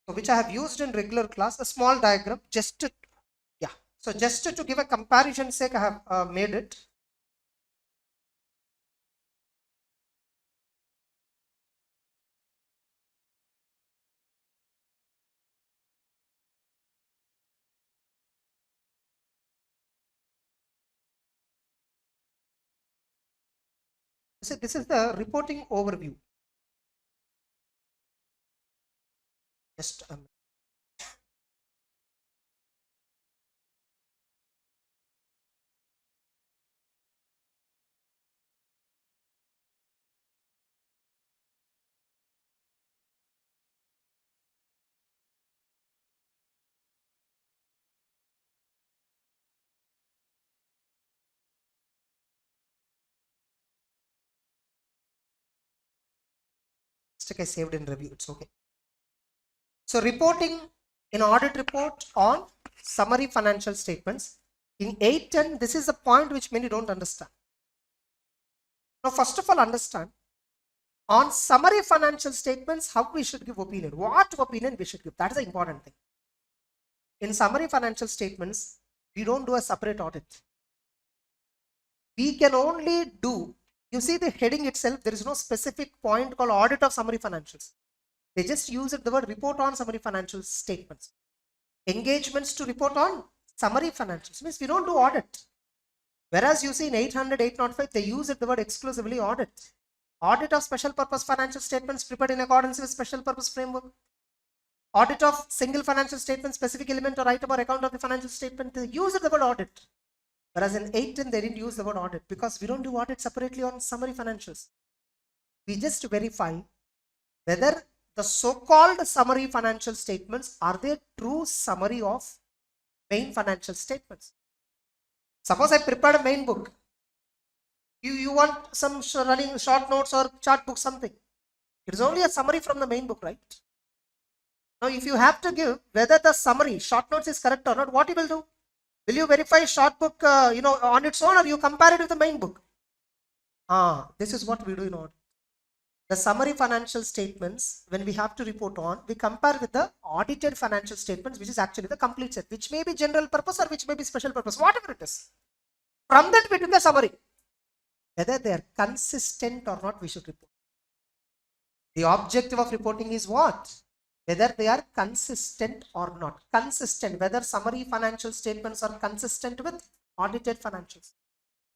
so which I have used in regular class, a small diagram just to, so just to give a comparison sake, I have made it. This is the reporting overview. Just a minute. I saved in review, it's okay. So reporting in audit report on summary financial statements. In 810, this is the point which many don't understand. Now first of all, understand on summary financial statements how we should give opinion. What opinion we should give, that is the important thing. In summary financial statements, we don't do a separate audit. We can only do, you see the heading itself, there is no specific point called audit of summary financials. They just use the word report on summary financial statements. Engagements to report on summary financials means we don't do audit. Whereas you see in 800, 805, they use the word exclusively audit. Audit of special purpose financial statements prepared in accordance with special purpose framework. Audit of single financial statement, specific element or item or account of the financial statement, they use the word audit. Whereas in 810, they didn't use the word audit because we don't do audit separately on summary financials. We just verify whether the so-called summary financial statements are they true summary of main financial statements. Suppose I prepared a main book. You want some running short notes or chart book something. It is only a summary from the main book, right? Now, if you have to give whether the summary short notes is correct or not, what you will do? Will you verify short book, on its own, or you compare it with the main book? This is what we do in audit. The summary financial statements, when we have to report on, we compare with the audited financial statements, which is actually the complete set, which may be general purpose or which may be special purpose, whatever it is. From that, we took a summary. Whether they are consistent or not, we should report. The objective of reporting is what? Whether they are consistent or not. Consistent, whether summary financial statements are consistent with audited financials.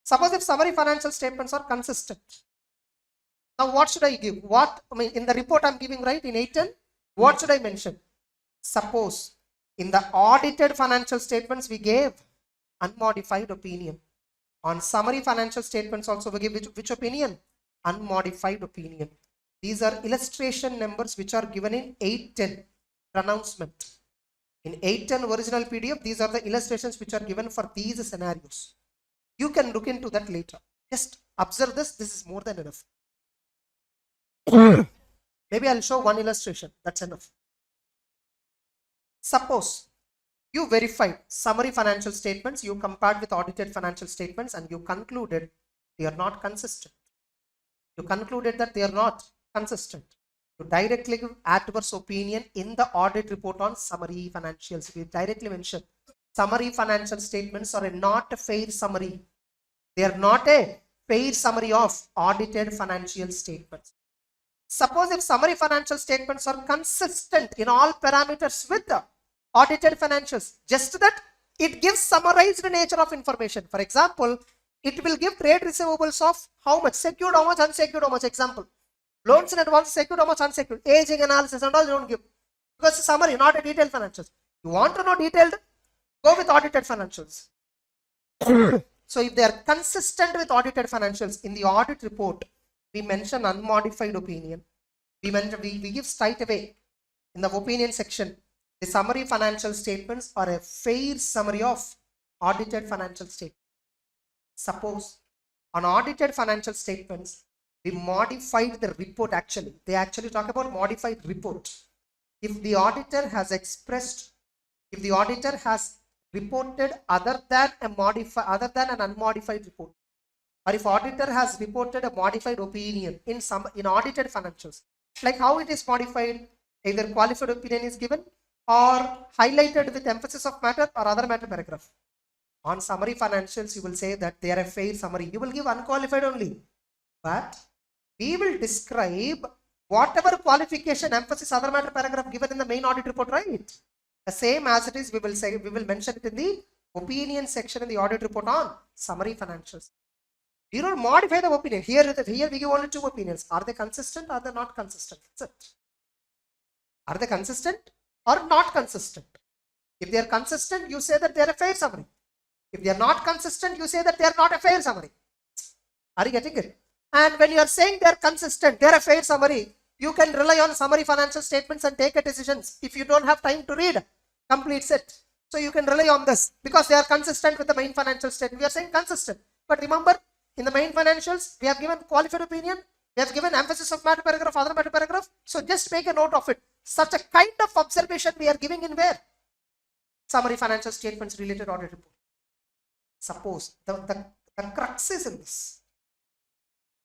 Suppose if summary financial statements are consistent. Now what should I give? In the report I'm giving, right, in 810, what should I mention? Suppose In the audited financial statements, we gave unmodified opinion. On summary financial statements also we give which opinion? Unmodified opinion. These are illustration numbers which are given in 810 pronouncement. In 810 original PDF, these are the illustrations which are given for these scenarios. You can look into that later. Just observe this. This is more than enough. Maybe I'll show one illustration. That's enough. Suppose you verified summary financial statements, you compared with audited financial statements, and you concluded they are not consistent. You concluded that they are not consistent. You directly give adverse opinion in the audit report on summary financials. We directly mention summary financial statements are not a fair summary. They are not a fair summary of audited financial statements. Suppose if summary financial statements are consistent in all parameters with the audited financials, just that it gives summarized nature of information. For example, it will give trade receivables of how much, secured how much, unsecured how much. Example, loans in advance, secured how much, unsecured, aging analysis and all you don't give. Because it's summary, not a detailed financials. You want to know detailed, go with audited financials. So if they are consistent with audited financials, in the audit report, we mention unmodified opinion. We give straight away in the opinion section. The summary financial statements are a fair summary of audited financial statements. Suppose on audited financial statements, we modified the report actually. They actually talk about modified report. If the auditor has expressed, if the auditor has reported other than an unmodified report, or if auditor has reported a modified opinion in audited financials, like how it is modified, either qualified opinion is given or highlighted with emphasis of matter or other matter paragraph. On summary financials, you will say that they are a fair summary. You will give unqualified only, but we will describe whatever qualification, emphasis, other matter paragraph given in the main audit report, right? The same as it is, we will mention it in the opinion section in the audit report on summary financials. You don't modify the opinion. Here we give only two opinions. Are they consistent or are they not consistent? That's it. Are they consistent or not consistent? If they are consistent, you say that they are a fair summary. If they are not consistent, you say that they are not a fair summary. Are you getting it? And when you are saying they are consistent, they are a fair summary, you can rely on summary financial statements and take a decisions. If you don't have time to read complete set, so you can rely on this because they are consistent with the main financial statement. We are saying consistent, but remember, in the main financials, we have given qualified opinion, we have given emphasis of matter paragraph, other matter paragraph. So just make a note of it. Such a kind of observation we are giving in where? Summary financial statements related audit report. Suppose the crux is in this.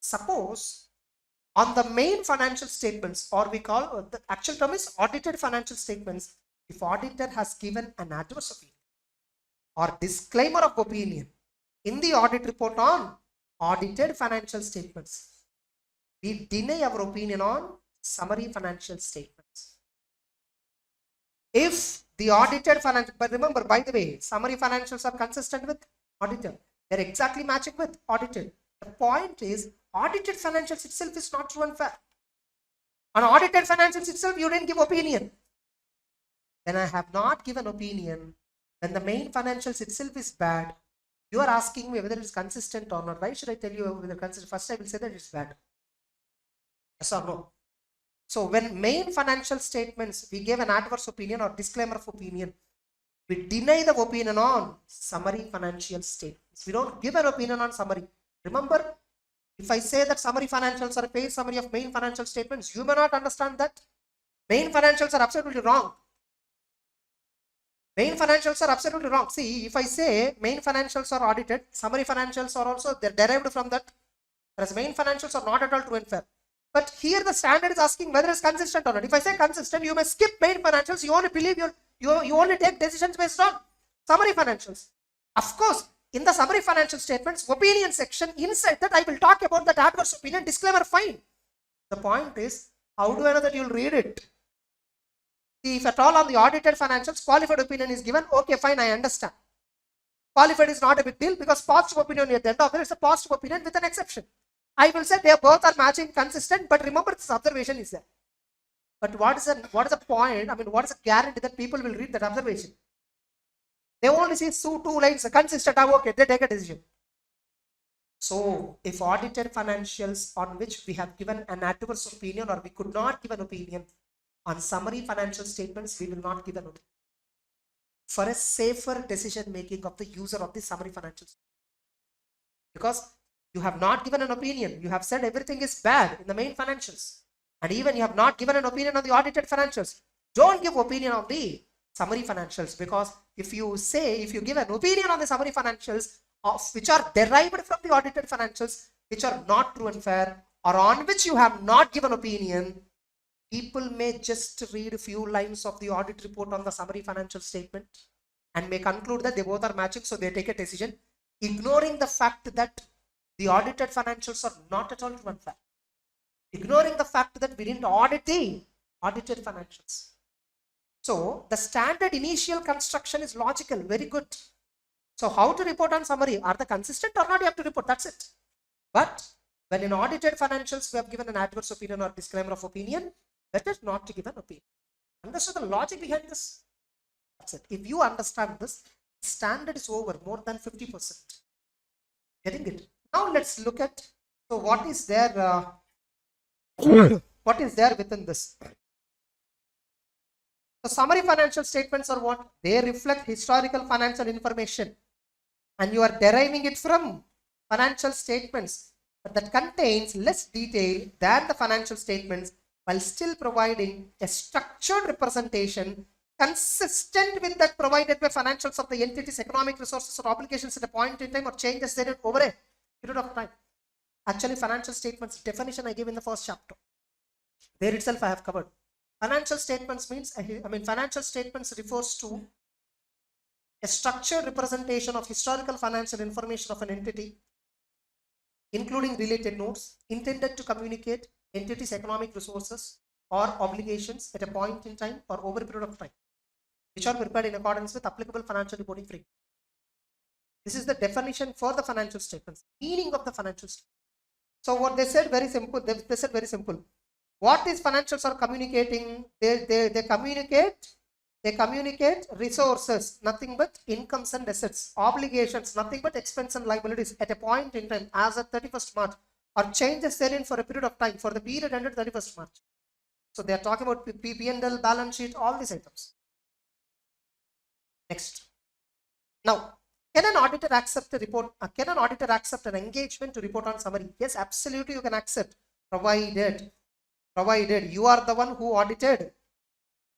Suppose on the main financial statements, or we call the actual term is audited financial statements, if auditor has given an adverse opinion or disclaimer of opinion in the audit report on audited financial statements, we deny our opinion on summary financial statements. If the audited financial, but remember, by the way, summary financials are consistent with audited. They're exactly matching with audited. The point is, audited financials itself is not true and fair. On audited financials itself, you didn't give opinion. Then I have not given opinion. When the main financials itself is bad, you are asking me whether it is consistent or not. Why should I tell you whether it's consistent? First, I will say that it's bad. Yes or no? So when main financial statements, we gave an adverse opinion or disclaimer of opinion, we deny the opinion on summary financial statements. We don't give an opinion on summary. Remember, if I say that summary financials are a fair summary of main financial statements, you may not understand that. Main financials are absolutely wrong. Main financials are absolutely wrong. See, if I say main financials are audited, summary financials are also, they're derived from that. Whereas main financials are not at all true and fair. But here the standard is asking whether it's consistent or not. If I say consistent, you may skip main financials. You only believe you only take decisions based on summary financials. Of course, in the summary financial statements, opinion section, inside that I will talk about that adverse opinion, disclaimer, fine. The point is, how do I know that you'll read it? See, if at all on the audited financials, qualified opinion is given, okay, fine, I understand. Qualified is not a big deal because positive opinion at the end of it is a positive opinion with an exception. I will say they both are matching, consistent, but remember this observation is there. But what is the point? I mean, what is the guarantee that people will read that observation? They only see two lines, consistent, okay, they take a decision. So if audited financials on which we have given an adverse opinion, or we could not give an opinion on summary financial statements, we will not give an opinion for a safer decision making of the user of the summary financials. Because you have not given an opinion, you have said everything is bad in the main financials, and even you have not given an opinion on the audited financials. Don't give opinion on the summary financials, because if you give an opinion on the summary financials which are derived from the audited financials, which are not true and fair, or on which you have not given opinion, people may just read a few lines of the audit report on the summary financial statement and may conclude that they both are matching, so they take a decision, ignoring the fact that the audited financials are not at all true and fair, ignoring the fact that we didn't audit the audited financials. So the standard initial construction is logical, very good. So how to report on summary? Are they consistent or not? You have to report, that's it. But when in audited financials we have given an adverse opinion or disclaimer of opinion, better not to give an opinion. Understand the logic behind this? That's it. If you understand this, standard is over more than 50%. Getting it? Now let's look at, so what is there what is there within this? The summary financial statements are what? They reflect historical financial information, and you are deriving it from financial statements that contains less detail than the financial statements, while still providing a structured representation consistent with that provided by financials of the entity's economic resources or obligations at a point in time, or changes therein over a period of time. Actually, financial statements definition I gave in the first chapter. There itself I have covered. Financial statements means, financial statements refers to a structured representation of historical financial information of an entity, including related notes, intended to communicate entity's economic resources or obligations at a point in time or over a period of time, which are prepared in accordance with applicable financial reporting framework. This is the definition for the financial statements, meaning of the financial statements. So what they said very simple. They said very simple. What is financials are communicating? They communicate resources, nothing but incomes and assets, obligations, nothing but expense and liabilities at a point in time as at 31st March, or changes therein for a period of time for the period ended 31st March. So they are talking about P&L, balance sheet, all these items. Next. Now, can an auditor accept a report? Can an auditor accept an engagement to report on summary? Yes, absolutely you can accept, provided you are the one who audited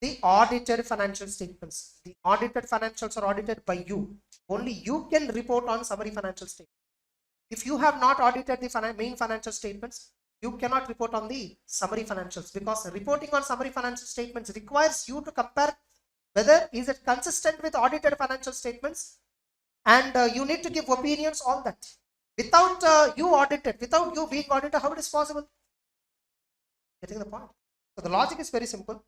the audited financial statements. The audited financials are audited by you. Only you can report on summary financial statements. If you have not audited the main financial statements, you cannot report on the summary financials, because reporting on summary financial statements requires you to compare whether is it consistent with audited financial statements, and you need to give opinions, all that. Without you audited, without you being audited, how it is possible? Getting the point? So the logic is very simple.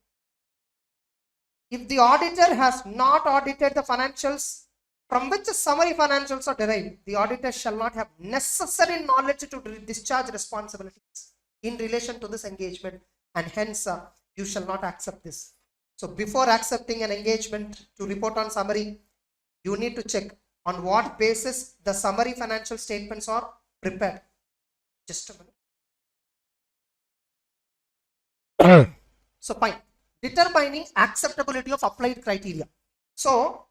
If the auditor has not audited the financials from which the summary financials are derived, the auditor shall not have necessary knowledge to discharge responsibilities in relation to this engagement, and hence you shall not accept this. So before accepting an engagement to report on summary, you need to check on what basis the summary financial statements are prepared. Just a minute. So fine. Determining acceptability of applied criteria. So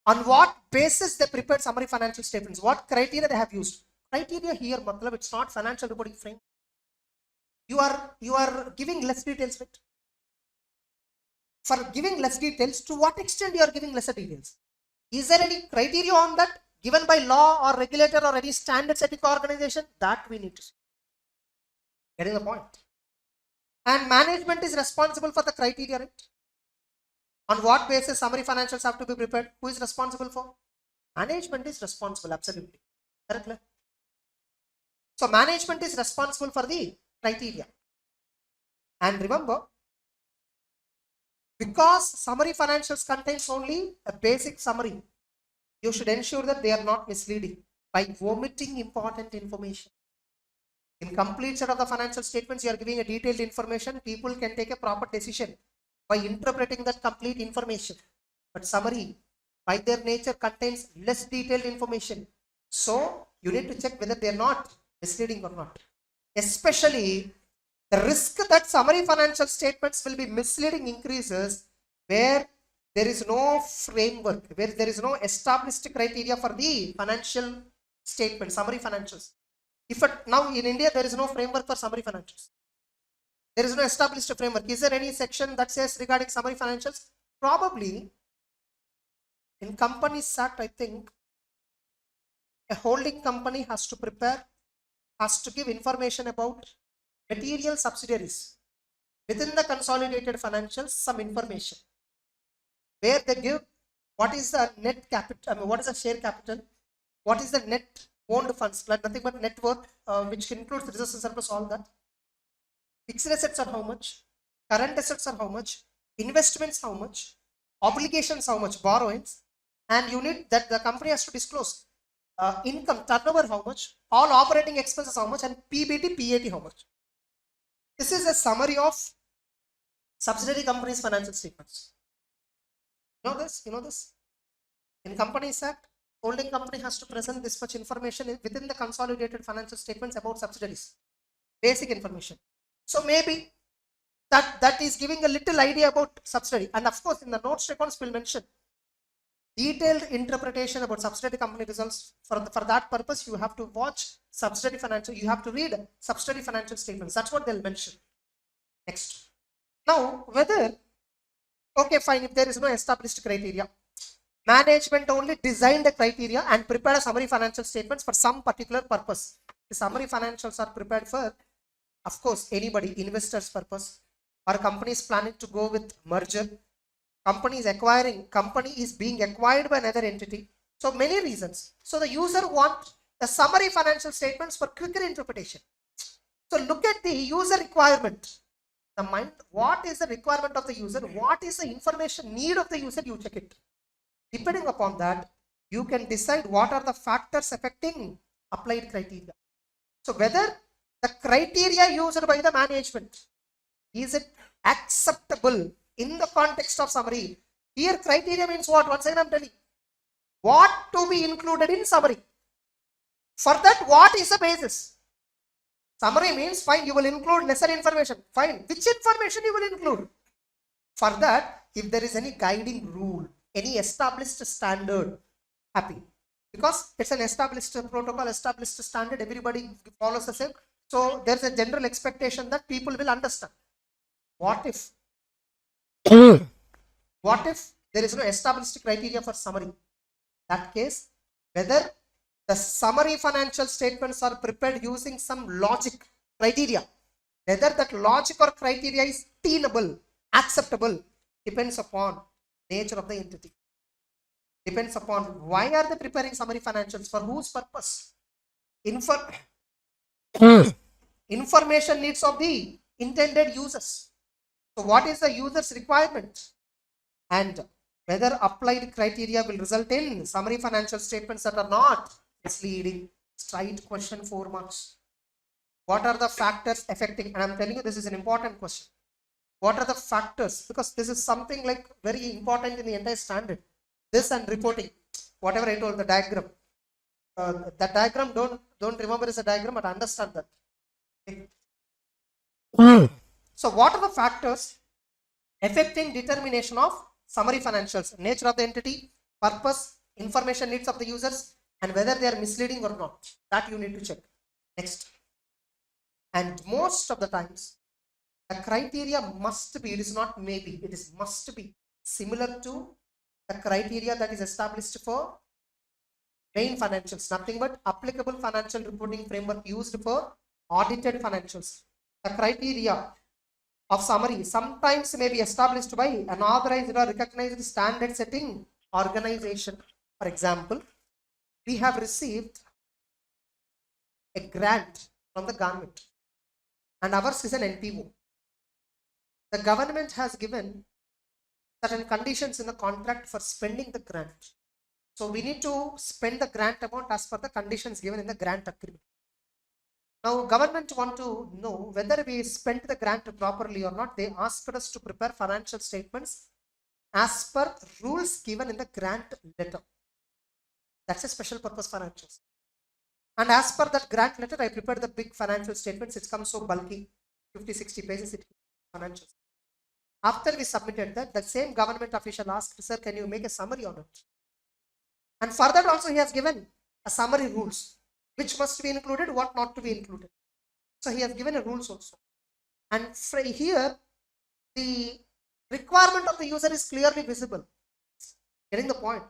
on what basis they prepared summary financial statements? What criteria they have used? Criteria here, matlab, it's not financial reporting frame. You are giving less details, right? For giving less details, to what extent you are giving lesser details? Is there any criteria on that given by law or regulator or any standard setting organization? That we need to see. Getting the point? And management is responsible for the criteria, right? On what basis summary financials have to be prepared? Who is responsible for? Management is responsible, absolutely. Correct? So management is responsible for the criteria. And remember, because summary financials contains only a basic summary, you should ensure that they are not misleading by omitting important information. In complete set of the financial statements, you are giving a detailed information. People can take a proper decision by interpreting that complete information. But summary, by their nature, contains less detailed information. So you need to check whether they are not misleading or not. Especially the risk that summary financial statements will be misleading increases where there is no framework, where there is no established criteria for the financial statement, summary financials. Now in India, there is no framework for summary financials. There is no established framework. Is there any section that says regarding summary financials? Probably in Companies Act, I think a holding company has to give information about material subsidiaries within the consolidated financials, some information where they give what is the net capital, what is the share capital, what is the net owned funds, like nothing but net worth, which includes reserves and surplus, all that. Fixed assets are how much, current assets are how much, investments how much, obligations how much, borrowings, and you need that the company has to disclose income, turnover how much, all operating expenses how much, and PBT, PAT how much. This is a summary of subsidiary companies' financial statements. You know this? You know this? In Companies Act, holding company has to present this much information within the consolidated financial statements about subsidiaries. Basic information. So maybe that is giving a little idea about subsidiary. And of course, in the notes to accounts, we'll mention detailed interpretation about subsidiary company results. For that purpose, you have to watch subsidiary financial, you have to read subsidiary financial statements. That's what they'll mention. Next. Now, whether, okay, fine, if there is no established criteria, management only designed a criteria and prepared a summary financial statements for some particular purpose. The summary financials are prepared for, of course, anybody, investors' purpose, or companies planning to go with merger. Company is being acquired by another entity. So many reasons. So the user wants the summary financial statements for quicker interpretation. So look at the user requirement. What is the requirement of the user? What is the information need of the user? You check it. Depending upon that, you can decide what are the factors affecting applied criteria. So whether the criteria used by the management, is it acceptable in the context of summary? Here criteria means what? Once again I'm telling you, what to be included in summary. For that, what is the basis? Summary means fine, you will include lesser information. Fine, which information you will include? For that, if there is any guiding rule, any established standard, happy. Because it's an established protocol, established standard, everybody follows the same. So there's a general expectation that people will understand. What if there is no established criteria for summary? In that case, whether the summary financial statements are prepared using some logic criteria, whether that logic or criteria is tenable, acceptable, depends upon nature of the entity. Depends upon why are they preparing summary financials, for whose purpose. Information needs of the intended users. So what is the user's requirement? And whether applied criteria will result in summary financial statements that are not misleading. Straight question, 4 marks. What are the factors affecting? And I'm telling you, this is an important question. What are the factors? Because this is something like very important in the entire standard. This and reporting, whatever I told, the diagram. That diagram, don't remember as a diagram, but understand that. Okay. So what are the factors affecting determination of summary financials? Nature of the entity, purpose, information needs of the users, and whether they are misleading or not. That you need to check. Next. And most of the times, the criteria must be, it is not maybe, it is must be similar to the criteria that is established for main financials, nothing but applicable financial reporting framework used for audited financials. The criteria of summary sometimes may be established by an authorized or recognized standard setting organization. For example, we have received a grant from the government and ours is an NPO. The government has given certain conditions in the contract for spending the grant. So we need to spend the grant amount as per the conditions given in the grant agreement. Now, government want to know whether we spent the grant properly or not. They asked us to prepare financial statements as per rules given in the grant letter. That's a special purpose financials. And as per that grant letter, I prepared the big financial statements. It comes so bulky, 50, 60 pages, it financials. After we submitted that, the same government official asked, sir, can you make a summary on it? And for that also he has given a summary rules, which must be included, what not to be included. So he has given a rules also. And here, the requirement of the user is clearly visible. Getting the point?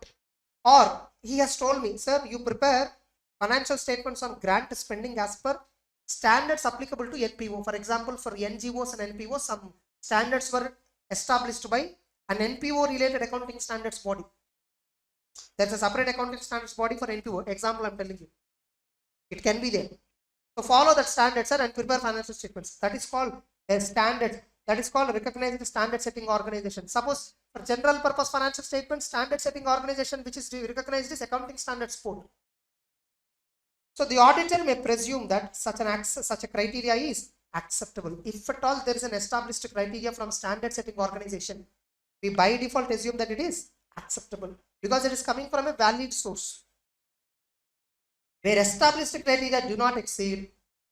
Or he has told me, sir, you prepare financial statements on grant spending as per standards applicable to NPO. For example, for NGOs and NPOs, some standards were established by an NPO related accounting standards body. There's a separate accounting standards body for NPO. Example I'm telling you. It can be there. So follow that standard, sir, and prepare financial statements. That is called a standard. That is called recognized standard setting organization. Suppose for general purpose financial statements, standard setting organization which is recognized as accounting standards board. So the auditor may presume that such a criteria is acceptable. If at all there is an established criteria from standard setting organization, we by default assume that it is acceptable because it is coming from a valid source. Where established criteria do not exceed,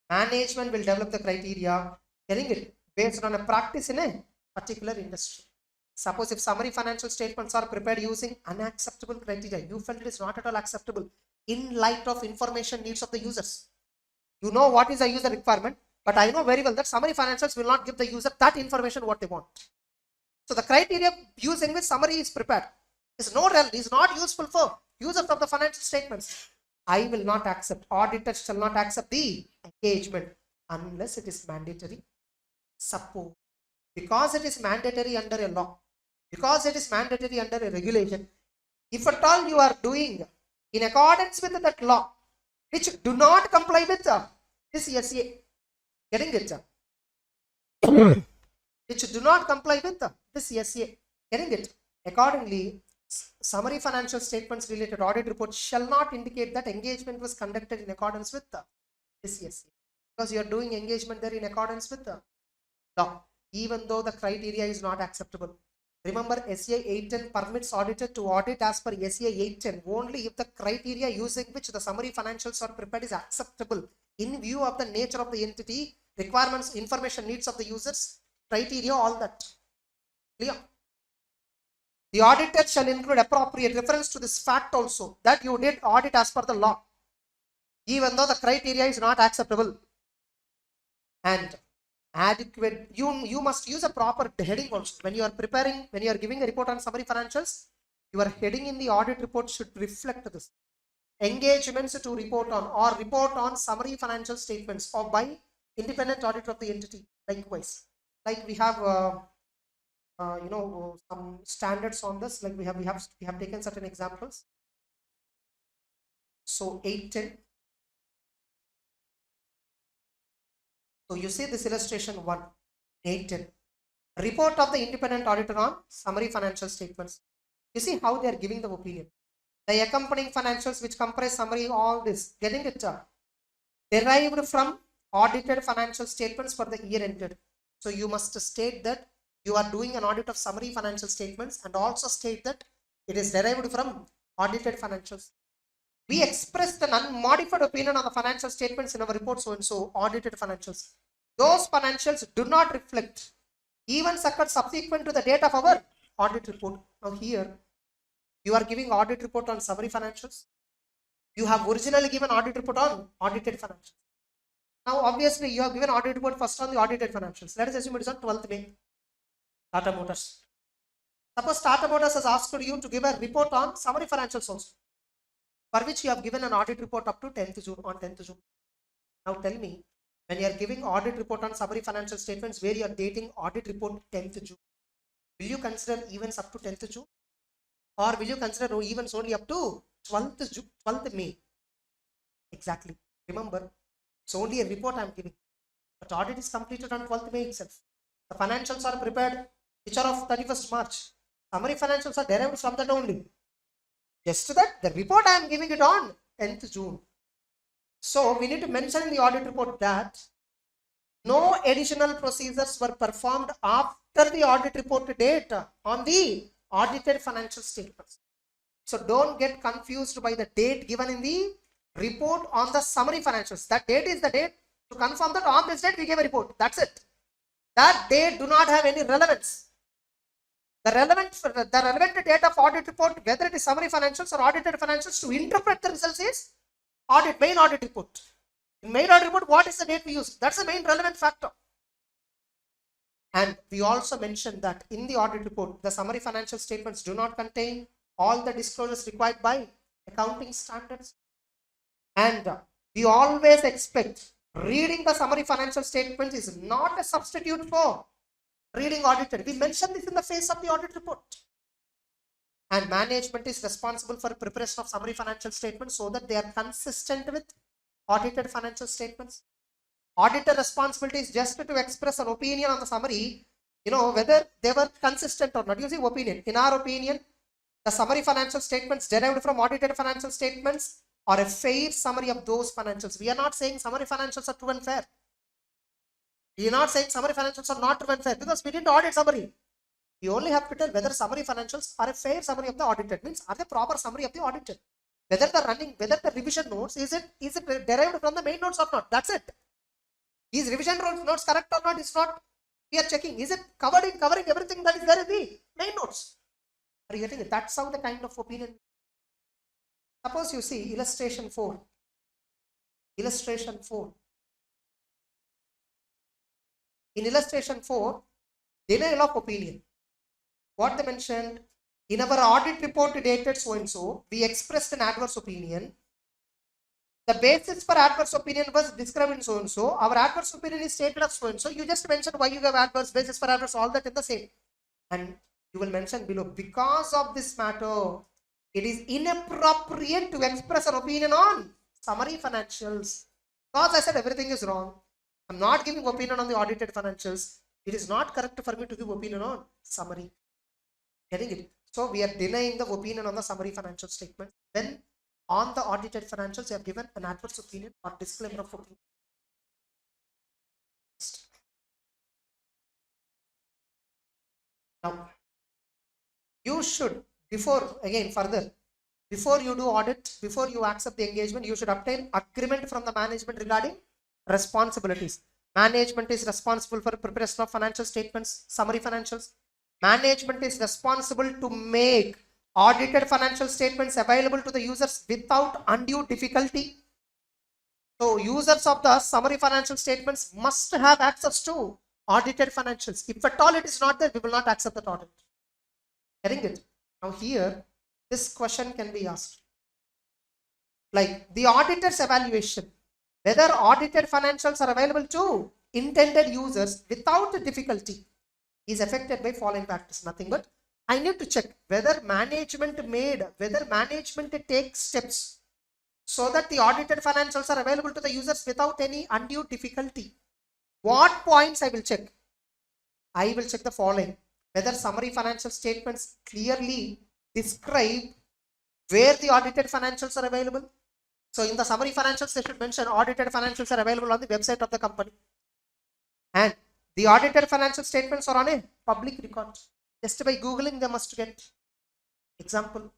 management will develop the criteria, telling it based on a practice in a particular industry. Suppose if summary financial statements are prepared using unacceptable criteria, you felt it is not at all acceptable in light of information needs of the users. You know what is a user requirement, but I know very well that summary financials will not give the user that information what they want. So the criteria using which summary is prepared is not useful for users of the financial statements. I will not accept, auditors shall not accept the engagement unless it is mandatory. Suppose, because it is mandatory under a law, because it is mandatory under a regulation, if at all you are doing in accordance with that law, which do not comply with this SA, getting it? Which do not comply with this SA, getting it? Accordingly, summary financial statements related audit report shall not indicate that engagement was conducted in accordance with this SA, because you are doing engagement there in accordance with the law, even though the criteria is not acceptable. Remember, SA 810 permits auditor to audit as per SA 810 only if the criteria using which the summary financials are prepared is acceptable in view of the nature of the entity, requirements, information needs of the users, criteria, all that. Clear? The auditor shall include appropriate reference to this fact also, that you did audit as per the law, even though the criteria is not acceptable. And adequate, you must use a proper heading also. When you are preparing, when you are giving a report on summary financials, your heading in the audit report should reflect this. Engagements to report on, or report on summary financial statements or by independent auditor of the entity. Likewise, like we have some standards on this, like we have taken certain examples. So 810. So you see this illustration 1, 810. Report of the independent auditor on summary financial statements. You see how they are giving the opinion. The accompanying financials which comprise summary, all this, getting it derived from audited financial statements for the year ended. So you must state that you are doing an audit of summary financial statements and also state that it is derived from audited financials. We expressed an unmodified opinion on the financial statements in our report, so and so audited financials. Those financials do not reflect events occurred subsequent to the date of our audit report. Now here, you are giving audit report on summary financials. You have originally given audit report on audited financials. Now obviously you have given audit report first on the audited financials. Let us assume it is on 12th May. Tata Motors. Suppose Tata Motors has asked you to give a report on summary financials also, for which you have given an audit report up to 10th June, on 10th June. Now tell me, when you are giving audit report on summary financial statements where you are dating audit report 10th June, will you consider events up to 10th June? Or will you consider events only up to 12th May? Exactly. Remember, it's only a report I am giving. But audit is completed on 12th May itself. The financials are prepared, which are of 31st March. Summary financials are derived from that only. Just that the report I am giving it on 10th June. So we need to mention in the audit report that no additional procedures were performed after the audit report date on the audited financial statements. So don't get confused by the date given in the report on the summary financials. That date is the date to confirm that on this date we gave a report. That's it. That date do not have any relevance. The relevant date of audit report, whether it is summary financials or audited financials, to interpret the results is main audit report. In main audit report, what is the date we use? That's the main relevant factor. And we also mentioned that in the audit report, the summary financial statements do not contain all the disclosures required by accounting standards. And we always expect reading the summary financial statements is not a substitute for reading audited. We mentioned this in the face of the audit report. And management is responsible for preparation of summary financial statements so that they are consistent with audited financial statements. Auditor responsibility is just to express an opinion on the summary, whether they were consistent or not. Using opinion. In our opinion, the summary financial statements derived from audited financial statements are a fair summary of those financials. We are not saying summary financials are true and fair. We are not saying summary financials are not true and fair because we didn't audit summary. We only have to tell whether summary financials are a fair summary of the audited, means are they proper summary of the audited. Whether the revision notes, is it derived from the main notes or not? That's it. Is revision notes correct or not? It's not. We are checking. Is it covering everything that is there in the main notes? Are you getting it? That's how the kind of opinion. Suppose you see illustration 4. Illustration 4. In illustration 4, denial of opinion. What they mentioned, in our audit report dated so and so, we expressed an adverse opinion. The basis for adverse opinion was described in so and so. Our adverse opinion is stated as so and so. You just mentioned why you have adverse, basis for adverse, all that in the same. And you will mention below, because of this matter, it is inappropriate to express an opinion on summary financials. Because I said everything is wrong. I'm not giving opinion on the audited financials. It is not correct for me to give opinion on summary. Getting it? So we are denying the opinion on the summary financial statement. Then on the audited financials, you have given an adverse opinion or disclaimer of opinion. Now, you should, before you do audit, before you accept the engagement, you should obtain agreement from the management regarding responsibilities. Management is responsible for preparation of financial statements, summary financials. Management is responsible to make audited financial statements available to the users without undue difficulty. So users of the summary financial statements must have access to audited financials. If at all it is not there, we will not accept that audit. Getting it? Now here, this question can be asked. Like the auditor's evaluation, whether audited financials are available to intended users without difficulty is affected by following factors. Nothing but I need to check whether management takes steps so that the audited financials are available to the users without any undue difficulty. What points I will check? I will check the following. Whether summary financial statements clearly describe where the audited financials are available. So in the summary financials, they should mention audited financials are available on the website of the company. And the audited financial statements are on a public record. Just by Googling, they must get. Example.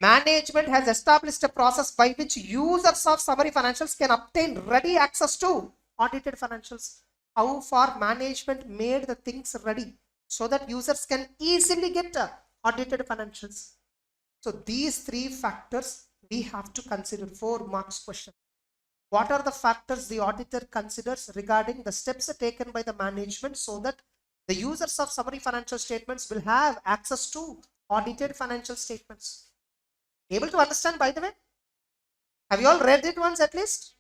Management has established a process by which users of summary financials can obtain ready access to audited financials. How far management made the things ready so that users can easily get audited financials. So these 3 factors we have to consider. 4 marks question. What are the factors the auditor considers regarding the steps taken by the management so that the users of summary financial statements will have access to audited financial statements? Able to understand, by the way? Have you all read it once at least?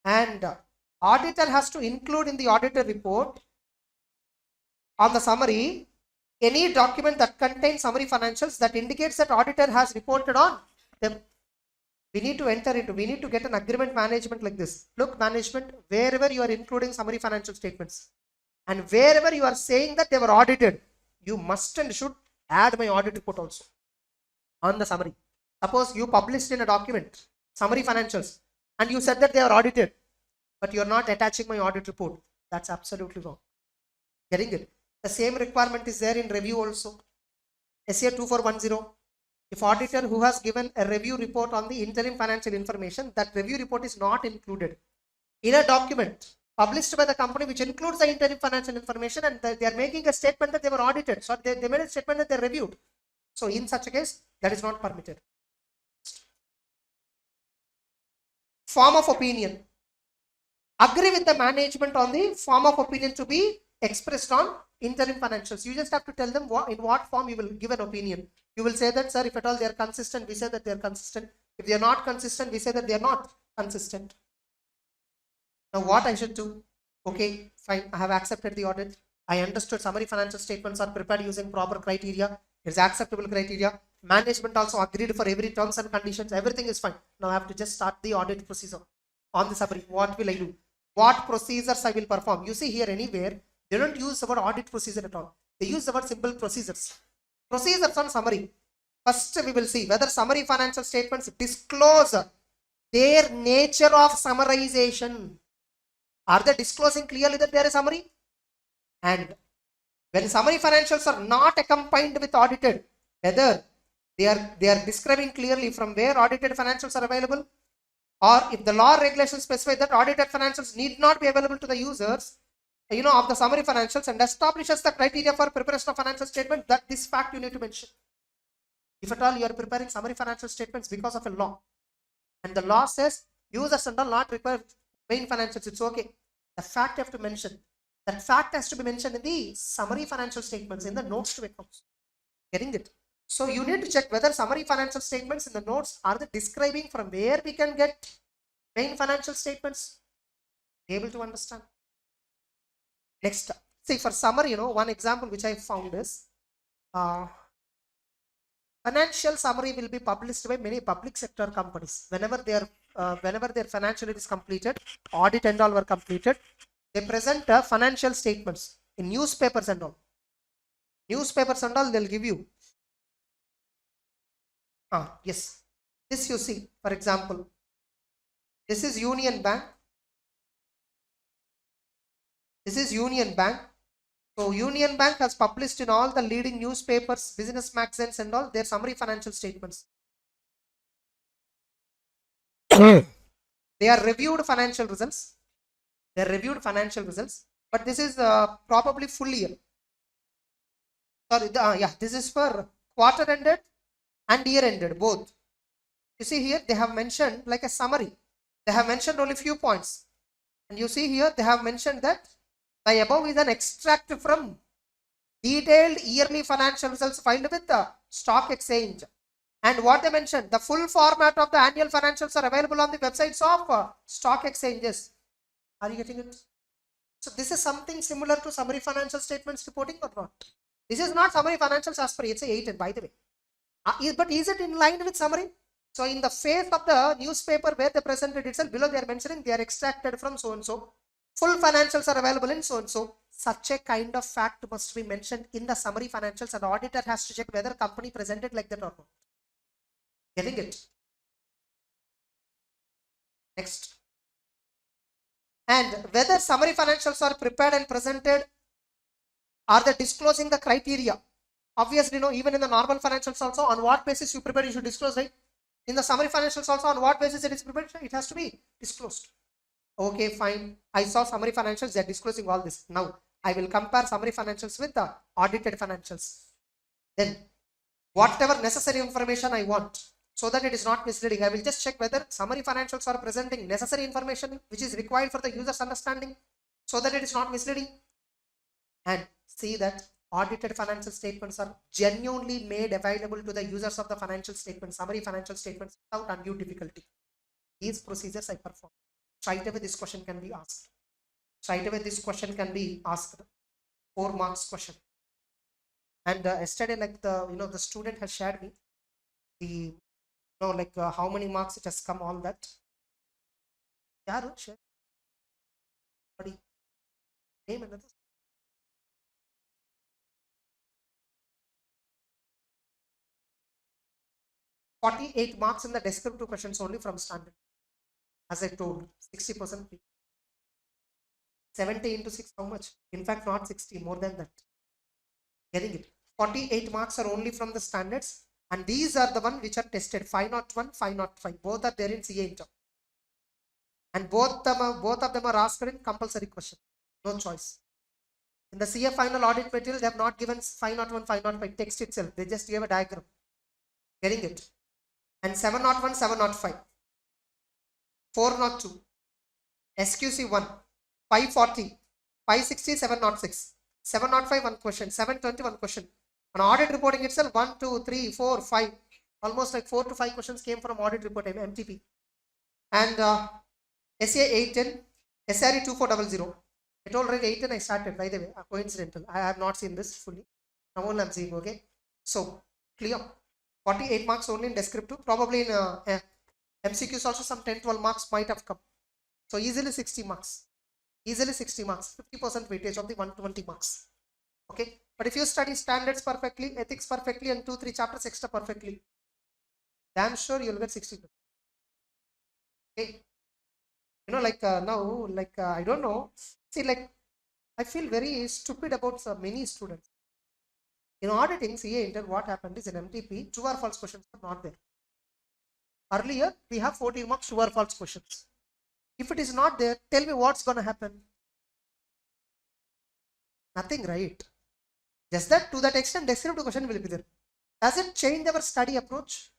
And auditor has to include in the auditor report on the summary any document that contains summary financials that indicates that auditor has reported on them. We need to get an agreement management like this. Look, management, wherever you are including summary financial statements and wherever you are saying that they were audited, you must and should add my audit report also on the summary. Suppose you published in a document summary financials, and you said that they are audited, but you're not attaching my audit report. That's absolutely wrong. Getting it? The same requirement is there in review also. SA 2410. If auditor who has given a review report on the interim financial information, that review report is not included in a document published by the company which includes the interim financial information, and they are making a statement that they were audited. So they made a statement that they reviewed. So in such a case, that is not permitted. Form of opinion. Agree with the management on the form of opinion to be expressed on interim financials. You just have to tell them in what form you will give an opinion. You will say that, sir, if at all they are consistent, we say that they are consistent. If they are not consistent, we say that they are not consistent. Now what I should do? Okay, fine, I have accepted the audit. I understood summary financial statements are prepared using proper criteria. It's acceptable criteria. Management also agreed for every terms and conditions. Everything is fine. Now I have to just start the audit procedure on the summary. What will I do? What procedures I will perform? You see here anywhere, they don't use the word audit procedure at all. They use the word simple procedures. Procedures on summary. First we will see whether summary financial statements disclose their nature of summarization. Are they disclosing clearly that there is summary? And when summary financials are not accompanied with audited, whether they are describing clearly from where audited financials are available, or if the law regulations specify that audited financials need not be available to the users, of the summary financials, and establishes the criteria for preparation of financial statement, that this fact you need to mention. If at all you are preparing summary financial statements because of a law, and the law says users and all not require main financials, it's okay. The fact you have to mention. That fact has to be mentioned in the summary financial statements, in the notes to accounts. Getting it? So you need to check whether summary financial statements in the notes are they describing from where we can get main financial statements. Able to understand? Next, see for summary, one example which I found is financial summary will be published by many public sector companies. Whenever their financial year is completed, audit and all were completed, they present financial statements in newspapers and all. Newspapers and all, they'll give you. Yes. This you see, for example, this is Union Bank. This is Union Bank. So Union Bank has published in all the leading newspapers, business magazines and all their summary financial statements. They are reviewed financial results. They are reviewed financial results. But this is probably full year. Sorry, this is for quarter ended and year ended, both. You see here, they have mentioned like a summary. They have mentioned only few points. And you see here, they have mentioned that the above is an extract from detailed yearly financial results filed with the stock exchange. And what they mentioned, the full format of the annual financials are available on the websites of stock exchanges. Are you getting it? So this is something similar to summary financial statements reporting or not? This is not summary financials as per HA 8, by the way. But is it in line with summary? So in the face of the newspaper where they presented itself, below they are mentioning they are extracted from so and so. Full financials are available in so and so. Such a kind of fact must be mentioned in the summary financials, and auditor has to check whether company presented like that or not. Getting it? Next. And whether summary financials are prepared and presented, are they disclosing the criteria? Obviously, even in the normal financials also, on what basis you prepare, you should disclose, right? In the summary financials also, on what basis it is prepared, it has to be disclosed. Okay, fine. I saw summary financials, they are disclosing all this. Now, I will compare summary financials with the audited financials. Then, whatever necessary information I want, so that it is not misleading, I will just check whether summary financials are presenting necessary information which is required for the user's understanding, so that it is not misleading. And see that audited financial statements are genuinely made available to the users of the financial statements, summary financial statements, without undue difficulty. These procedures I perform. Straight away this question can be asked. Straight away this question can be asked. 4 marks question. And yesterday, like the student has shared me the how many marks it has come, all that. Yeah, share. Name another. 48 marks in the descriptive questions only from standard. As I told, 60%. 70 into 6, how much? In fact, not 60, more than that. Getting it? 48 marks are only from the standards, and these are the one which are tested. 501, 505. Both are there in CA intern. And both of them are asked in compulsory question. No choice. In the CA final audit material, they have not given 501, 505 text itself. They just gave a diagram. Getting it? And 701, 705. 402. SQC 1. 540. 560, 706. 705, one question. 720, one question. On audit reporting itself, 1, 2, 3, 4, 5. Almost like 4 to 5 questions came from audit report, MTP. And SA 810, SRE 2400. I told already 810 I started, by the way, coincidental. I have not seen this fully. Now only I'm seeing, okay. So, clear. 48 marks only in descriptive. Probably in MCQs also some 10-12 marks might have come. So, easily 60 marks. Easily 60 marks. 50% weightage of the 120 marks. Okay. But if you study standards perfectly, ethics perfectly, and 2-3 chapters extra perfectly, damn sure you'll get 60%. Okay. You know, like now, like I don't know. See, like I feel very stupid about many students. In auditing, CA intern, what happened is in MTP, true or false questions are not there. Earlier, we have 14 marks true or false questions. If it is not there, tell me what's going to happen. Nothing, right? Just that to that extent, descriptive question will be there. Does it change our study approach?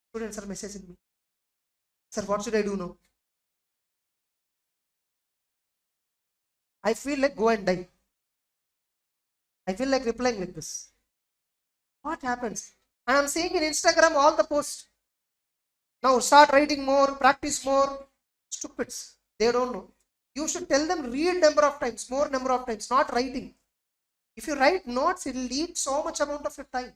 Students are messaging me. Sir, what should I do now? I feel like go and die. I feel like replying like this. What happens? And I'm seeing in Instagram all the posts. Now start writing more, practice more. Stupids. They don't know. You should tell them read number of times, more number of times, not writing. If you write notes, it will eat so much amount of your time.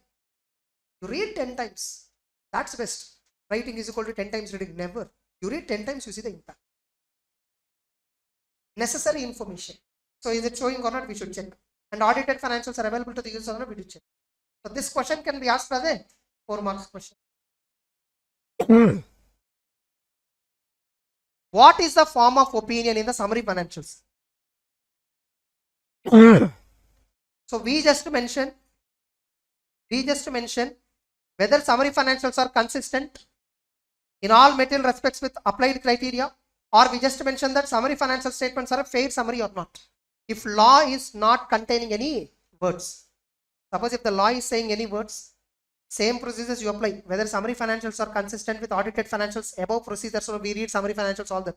You read 10 times. That's best. Writing is equal to 10 times reading. Never. You read 10 times, you see the impact. Necessary information. So is it showing or not? We should check. And audited financials are available to the user or not? We do check. So this question can be asked as a 4 marks question. What is the form of opinion in the summary financials? So we just mentioned whether summary financials are consistent in all material respects with applied criteria, or we just mentioned that summary financial statements are a fair summary or not. If law is not containing any words, suppose if the law is saying any words, same procedures you apply, whether summary financials are consistent with audited financials, above procedures. So we read summary financials all that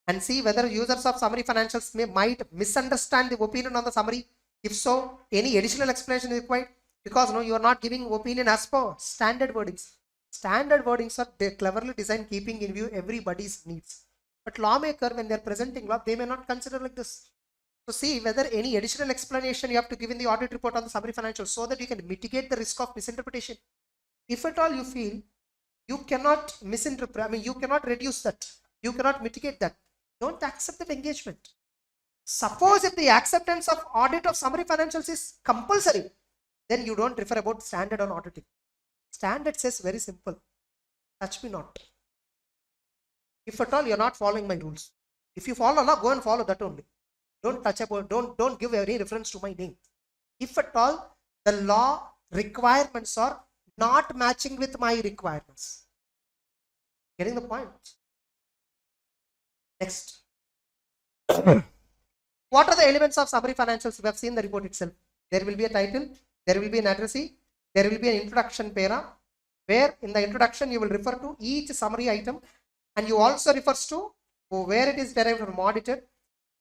and see whether users of summary financials might misunderstand the opinion on the summary. If so, any additional explanation is required, because no, you are not giving opinion as per standard wordings. Standard wordings are cleverly designed, keeping in view everybody's needs. But lawmaker, when they are presenting law, they may not consider like this. So see whether any additional explanation you have to give in the audit report on the summary financials, so that you can mitigate the risk of misinterpretation. If at all you feel you cannot misinterpret, I mean you cannot reduce that, you cannot mitigate that, don't accept that engagement. Suppose if the acceptance of audit of summary financials is compulsory, then you don't refer about standard on auditing. Standard says very simple, touch me not. If at all you are not following my rules, if you follow law, go and follow that only. Don't touch about, don't give any reference to my name. If at all the law requirements are not matching with my requirements. Getting the point? Next. What are the elements of summary financials? We have seen the report itself. There will be a title, there will be an addressee, there will be an introduction para, where in the introduction you will refer to each summary item, and you also refers to where it is derived from audited.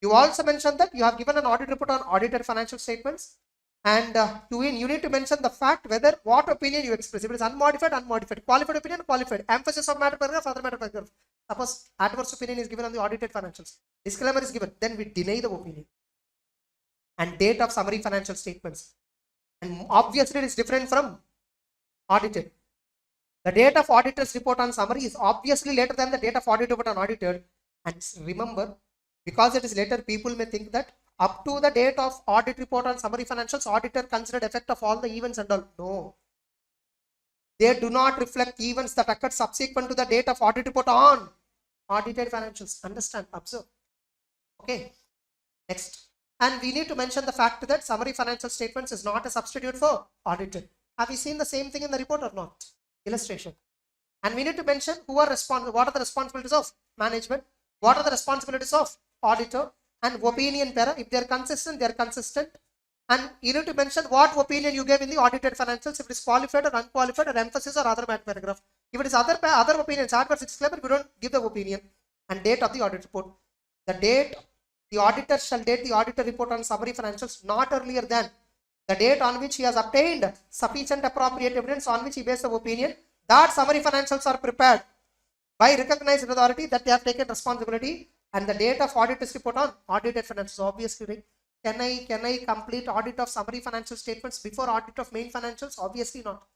You also mentioned that you have given an audit report on audited financial statements, and you need to mention the fact whether what opinion you express. If it is unmodified, unmodified, qualified opinion, qualified, emphasis of matter paragraph, other matter paragraph. Suppose adverse opinion is given on the audited financials, disclaimer is given, then we deny the opinion. And date of summary financial statements, and obviously it is different from audited. The date of auditor's report on summary is obviously later than the date of audit report on audited. And remember, because it is later, people may think that up to the date of audit report on summary financials, auditor considered effect of all the events and all. No. They do not reflect events that occurred subsequent to the date of audit report on audited financials. Understand, observe. Okay, next. And we need to mention the fact that summary financial statements is not a substitute for audited. Have you seen the same thing in the report or not? Illustration. And we need to mention who are responsible, what are the responsibilities of management, what are the responsibilities of auditor, and opinion bearer. If they are consistent, they are consistent. And you need to mention what opinion you gave in the audited financials, if it is qualified or unqualified or emphasis or other paragraph. If it is other opinions, adverse disclaimer, we don't give the opinion. And date of the audit report. The date, the auditor shall date the auditor report on summary financials not earlier than the date on which he has obtained sufficient appropriate evidence on which he based the opinion that summary financials are prepared by recognized authority that they have taken responsibility, and the date of auditor's report on audited financials. Obviously, right? Can I complete audit of summary financial statements before audit of main financials? Obviously not.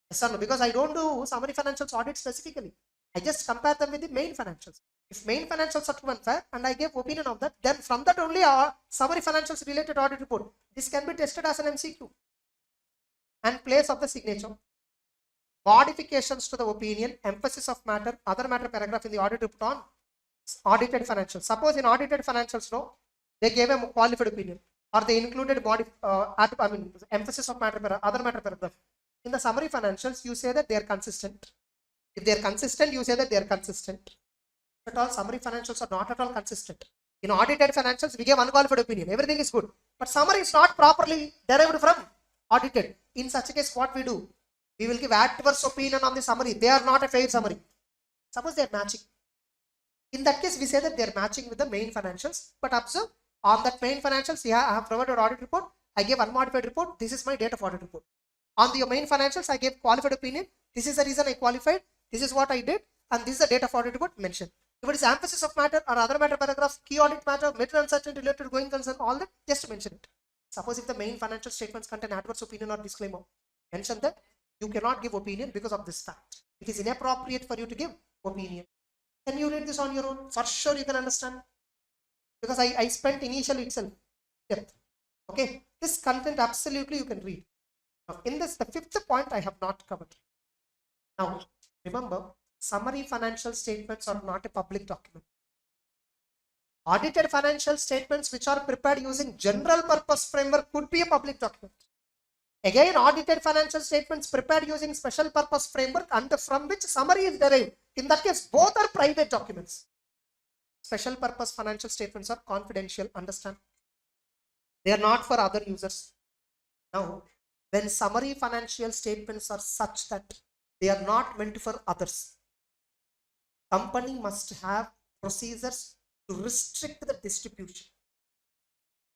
Yes or no? Because I don't do summary financials audit specifically. I just compare them with the main financials. If main financials are unfair and I give opinion of that, then from that only our summary financials related audit report. This can be tested as an MCQ. And place of the signature. Modifications to the opinion, emphasis of matter, other matter paragraph in the audit report on audited financials. Suppose in audited financials, no, they gave a qualified opinion or they included emphasis of matter, other matter paragraph. In the summary financials, you say that they are consistent. If they are consistent, you say that they are consistent. But all summary financials are not at all consistent. In audited financials, we give unqualified opinion. Everything is good. But summary is not properly derived from audited. In such a case, what we do? We will give adverse opinion on the summary. They are not a fair summary. Suppose they are matching. In that case, we say that they are matching with the main financials. But observe, on that main financials, I have provided audit report. I gave unmodified report. This is my date of audit report. On the main financials, I gave qualified opinion. This is the reason I qualified. This is what I did. And this is the date of audit report mentioned. If it is emphasis of matter or other matter paragraph, key audit matter, material uncertainty related to going concern, all that, just mention it. Suppose if the main financial statements contain adverse opinion or disclaimer, mention that you cannot give opinion because of this fact. It is inappropriate for you to give opinion. Can you read this on your own? For sure you can understand. Because I spent initially itself depth. Okay. This content absolutely you can read. Now, in this, the fifth point I have not covered. Now, remember, summary financial statements are not a public document. Audited financial statements which are prepared using general purpose framework could be a public document. Again, audited financial statements prepared using special purpose framework and from which summary is derived. In that case, both are private documents. Special purpose financial statements are confidential, understand? They are not for other users. Now, when summary financial statements are such that they are not meant for others, company must have procedures to restrict the distribution.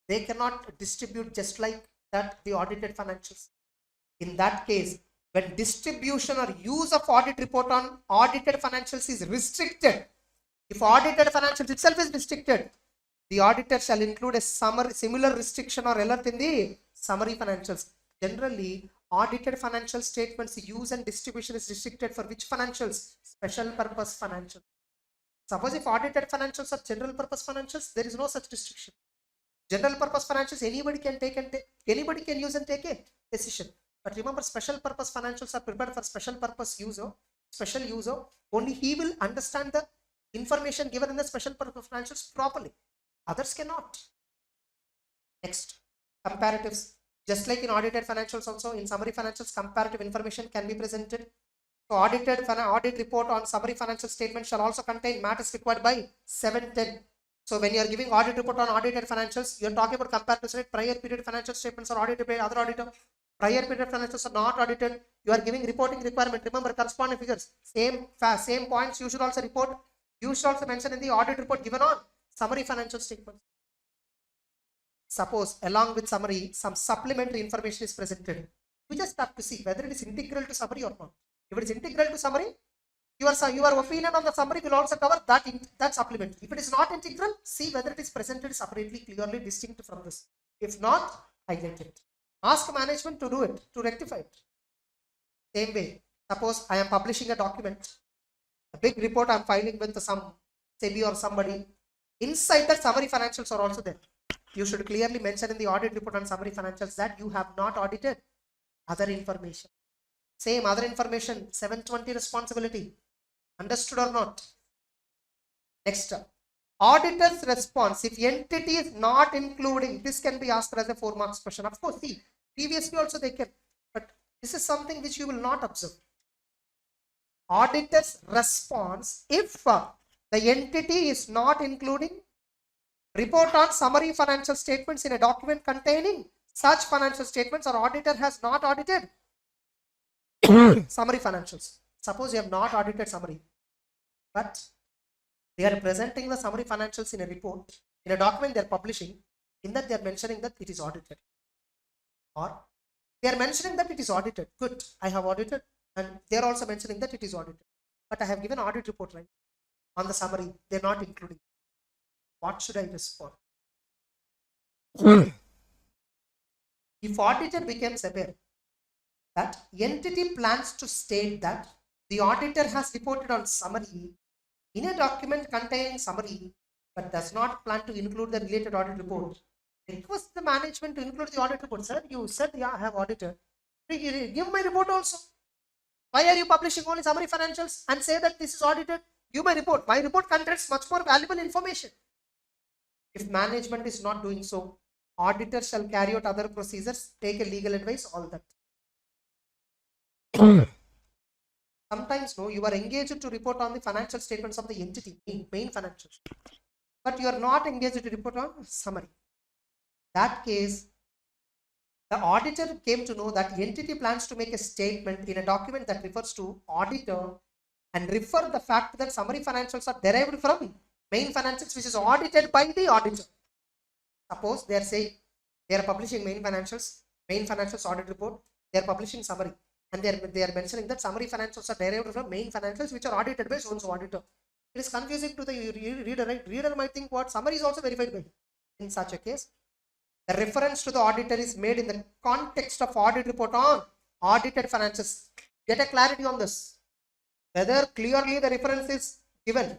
They cannot distribute just like that the audited financials. In that case, when distribution or use of audit report on audited financials is restricted, if audited financials itself is restricted, the auditor shall include a similar restriction or alert in the summary financials. Generally, audited financial statements use and distribution is restricted for which financials? Special purpose financials. Suppose if audited financials are general purpose financials, there is no such restriction. General purpose financials, anybody can take and anybody can use and take a decision. But remember, special purpose financials are prepared for special purpose user, special user. Only he will understand the information given in the special purpose financials properly. Others cannot. Next, comparatives. Just like in audited financials also, in summary financials, comparative information can be presented. So audit report on summary financial statement shall also contain matters required by 710. So when you are giving audit report on audited financials, you are talking about comparative rate, prior period financial statements are audited by other auditor. Prior period financials are not audited. You are giving reporting requirement. Remember, corresponding figures. Same points you should also report. You should also mention in the audit report given on summary financial statements. Suppose along with summary, some supplementary information is presented. You just have to see whether it is integral to summary or not. If it is integral to summary, your opinion on the summary will also cover that supplement. If it is not integral, see whether it is presented separately, clearly distinct from this. If not, highlight it. Ask management to do it, to rectify it. Same way, suppose I am publishing a document, a big report I am filing with some SEBI or somebody. Inside that, summary financials are also there. You should clearly mention in the audit report on summary financials that you have not audited other information. Same other information, 720 responsibility. Understood or not? Next, auditor's response. If entity is not including, this can be asked as a 4 marks question. Of course, see, previously also they can, but this is something which you will not observe. Auditor's response, if the entity is not including, report on summary financial statements in a document containing such financial statements, or auditor has not audited summary financials. Suppose you have not audited summary, but they are presenting the summary financials in a report, in a document they are publishing. In that they are mentioning that it is audited, or they are mentioning that it is audited. Good, I have audited, and they are also mentioning that it is audited, but I have given audit report right on the summary. They are not including. What should I respond? If auditor becomes aware that entity plans to state that the auditor has reported on summary in a document containing summary, but does not plan to include the related audit report, request the management to include the audit report. Sir, you said, yeah, I have audited. Give my report also. Why are you publishing only summary financials and say that this is audited? Give my report. My report contains much more valuable information. If management is not doing so, auditor shall carry out other procedures, take a legal advice, all that. Sometimes no, you are engaged to report on the financial statements of the entity, main financials, but you are not engaged to report on summary. That case, the auditor came to know that entity plans to make a statement in a document that refers to auditor and refer the fact that summary financials are derived from main financials, which is audited by the auditor. Suppose they are saying they are publishing main financials audit report, they are publishing summary, and they are mentioning that summary financials are derived from main financials which are audited by so-and-so auditor. It is confusing to the reader, right? Reader might think what summary is also verified by. In such a case, the reference to the auditor is made in the context of audit report on audited financials. Get a clarity on this. Whether clearly the reference is given.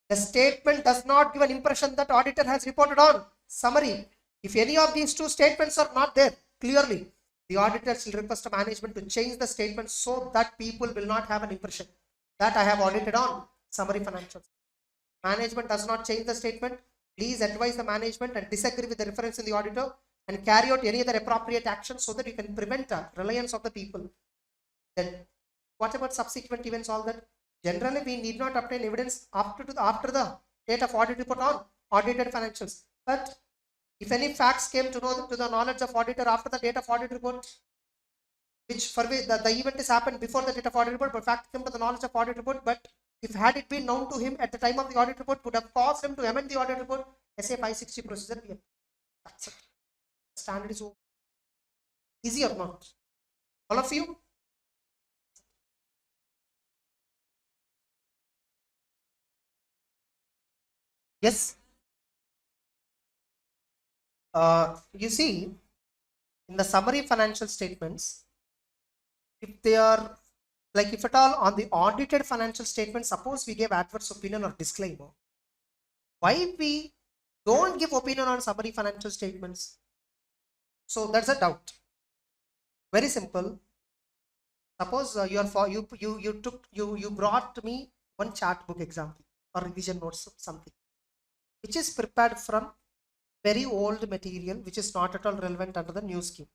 The statement does not give an impression that auditor has reported on summary. If any of these two statements are not there clearly, the auditors will request management to change the statement so that people will not have an impression that I have audited on summary financials. Management does not change the statement. Please advise the management and disagree with the reference in the auditor and carry out any other appropriate action so that you can prevent reliance of the people. Then what about subsequent events? All that generally we need not obtain evidence after the date of audit report on audited financials. But if any facts came to the knowledge of auditor after the date of audit report, which for which the event is happened before the date of audit report, but fact came to the knowledge of audit report, but if had it been known to him at the time of the audit report, would have caused him to amend the audit report, SA 560 procedure. That's it. Standard is over. Easy or not? All of you? Yes. You see, in the summary financial statements, if they are like, if at all on the audited financial statement, suppose we give adverse opinion or disclaimer, why we don't give opinion on summary financial statements? So that's a doubt. Very simple. Suppose you brought me one chart book example or revision notes, something which is prepared from very old material which is not at all relevant under the new scheme.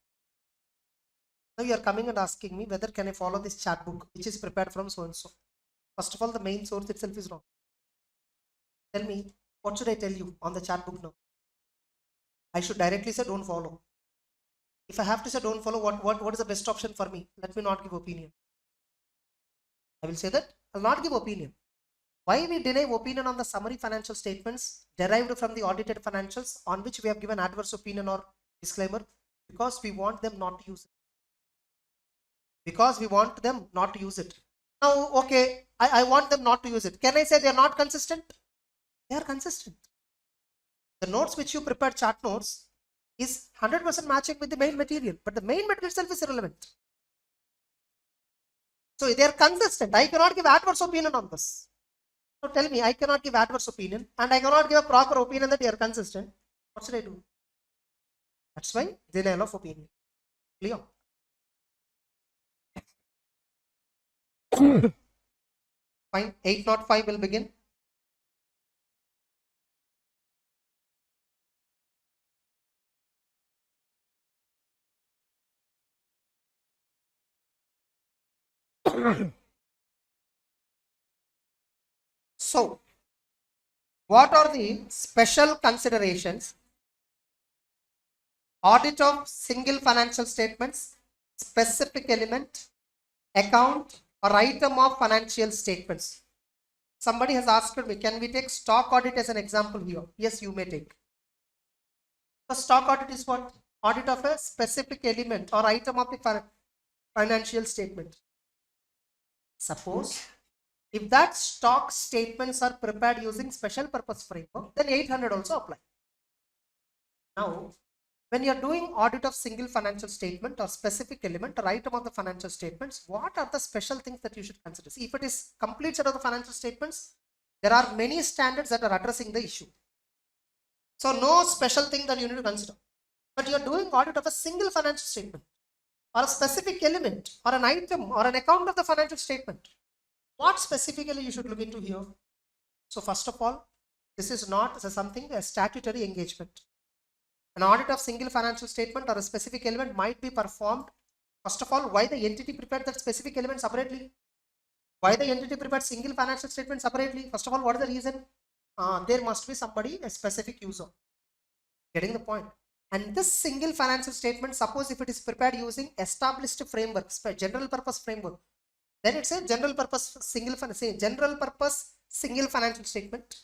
Now you are coming and asking me whether can I follow this chart book which is prepared from so and so. First of all, the main source itself is wrong. Tell me, what should I tell you on the chart book now? I should directly say don't follow. If I have to say don't follow, what is the best option for me? Let me not give opinion. I will say that I'll not give opinion. Why we deny opinion on the summary financial statements derived from the audited financials on which we have given adverse opinion or disclaimer? Because we want them not to use it. Because we want them not to use it. Now, okay, I want them not to use it. Can I say they are not consistent? They are consistent. The notes which you prepared, chart notes, is 100% matching with the main material, but the main material itself is irrelevant. So they are consistent. I cannot give adverse opinion on this. So tell me, I cannot give adverse opinion and I cannot give a proper opinion that they are consistent. What should I do? That's why denial of opinion. Clear? Fine. 805 will begin. So, what are the special considerations? Audit of single financial statements, specific element, account or item of financial statements. Somebody has asked me, can we take stock audit as an example here? Yes, you may take. The stock audit is what? Audit of a specific element or item of the financial statement. Suppose if that stock statements are prepared using special purpose framework, then 800 also apply. Now, when you're doing audit of single financial statement or specific element or item of the financial statements, what are the special things that you should consider? See, if it is complete set of the financial statements, there are many standards that are addressing the issue. So no special thing that you need to consider. But you're doing audit of a single financial statement or a specific element or an item or an account of the financial statement. What specifically you should look into here? So first of all, this is not something a statutory engagement. An audit of single financial statement or a specific element might be performed. First of all, why the entity prepared that specific element separately? Why the entity prepared single financial statement separately? First of all, what is the reason? There must be somebody, a specific user. Getting the point? And this single financial statement, suppose if it is prepared using established framework, general purpose framework, then it's a general purpose single financial statement.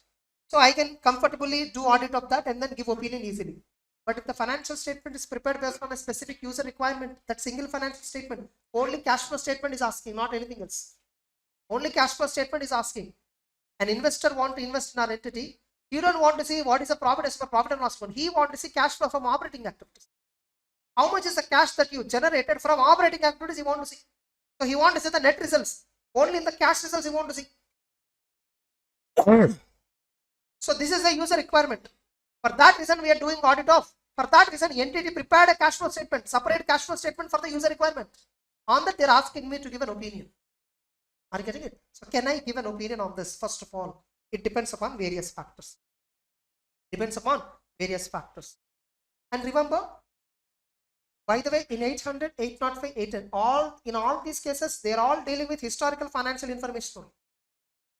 So I can comfortably do audit of that and then give opinion easily. But if the financial statement is prepared based on a specific user requirement, that single financial statement, only cash flow statement is asking, not anything else. Only cash flow statement is asking. An investor wants to invest in our entity. You don't want to see what is the profit as per profit and loss account. He wants to see cash flow from operating activities. How much is the cash that you generated from operating activities he wants to see. So he wants to see the net results. Only in the cash results he wants to see. So this is a user requirement. For that reason, we are doing audit of. For that reason, entity prepared a cash flow statement, separate cash flow statement for the user requirement. On that, they're asking me to give an opinion. Are you getting it? So can I give an opinion on this? First of all, it depends upon various factors. Depends upon various factors. And remember, by the way, in 800, 805, 810, in all these cases, they're all dealing with historical financial information.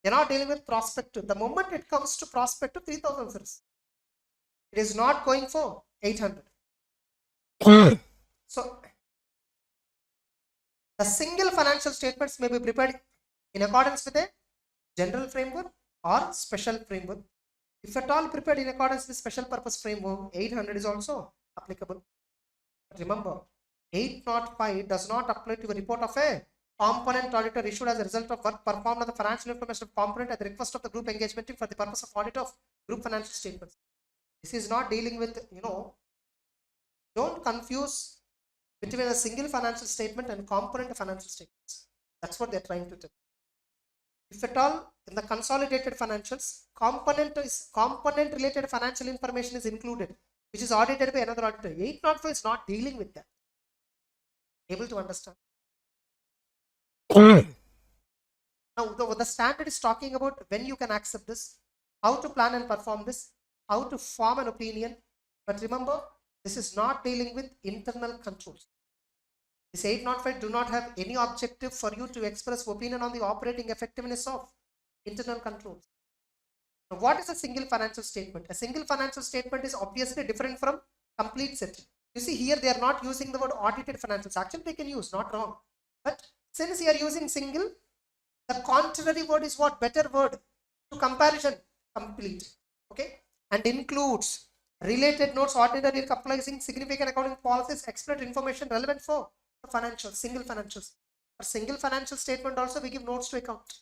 They're not dealing with prospective. The moment it comes to prospective, 3000 series. It is not going for 800. So, the single financial statements may be prepared in accordance with a general framework or special framework. If at all prepared in accordance with special purpose framework, 800 is also applicable. But remember, 805 does not apply to a report of a component auditor issued as a result of work performed on the financial information of component at the request of the group engagement team for the purpose of audit of group financial statements. This is not dealing with, don't confuse between a single financial statement and component financial statements. That's what they're trying to do. If at all, in the consolidated financials, component related financial information is included, which is audited by another auditor. 805 is not dealing with that. Able to understand? Now, the standard is talking about when you can accept this, how to plan and perform this, how to form an opinion. But remember, this is not dealing with internal controls. This 805 do not have any objective for you to express opinion on the operating effectiveness of internal controls. Now, what is a single financial statement? A single financial statement is obviously different from complete set. You see here they are not using the word audited financials. Actually they can use, not wrong. But since you are using single, the contrary word is what? Better word to comparison, complete. Okay, and includes related notes ordinarily comprising significant accounting policies, expert information relevant for the financials, single financials. For single financial statement also we give notes to account.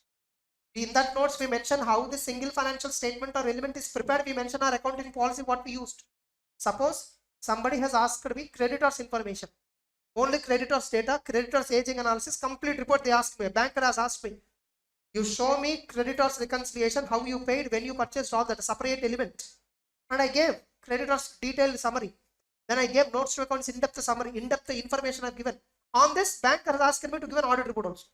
In that notes we mention how the single financial statement or element is prepared. We mention our accounting policy, what we used. Suppose somebody has asked me creditors information, only creditors data, creditors aging analysis, complete report they asked me. A banker has asked me, you show me creditors reconciliation, how you paid, when you purchased, all that, a separate element. And I gave creditors detailed summary. Then I gave notes to accounts in-depth summary, in-depth information I've given. On this, banker has asked me to give an audit report also.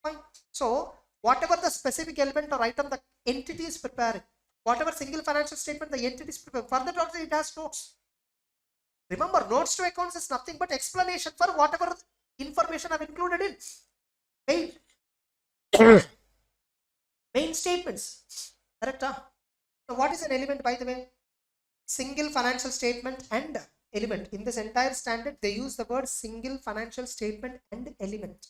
Fine. So whatever the specific element or item the entity is preparing, whatever single financial statement the entity is preparing, for that also it has notes. Remember, notes to accounts is nothing but explanation for whatever information I've included in main statements. Correct? So what is an element, by the way? Single financial statement and element. In this entire standard, they use the word single financial statement and element.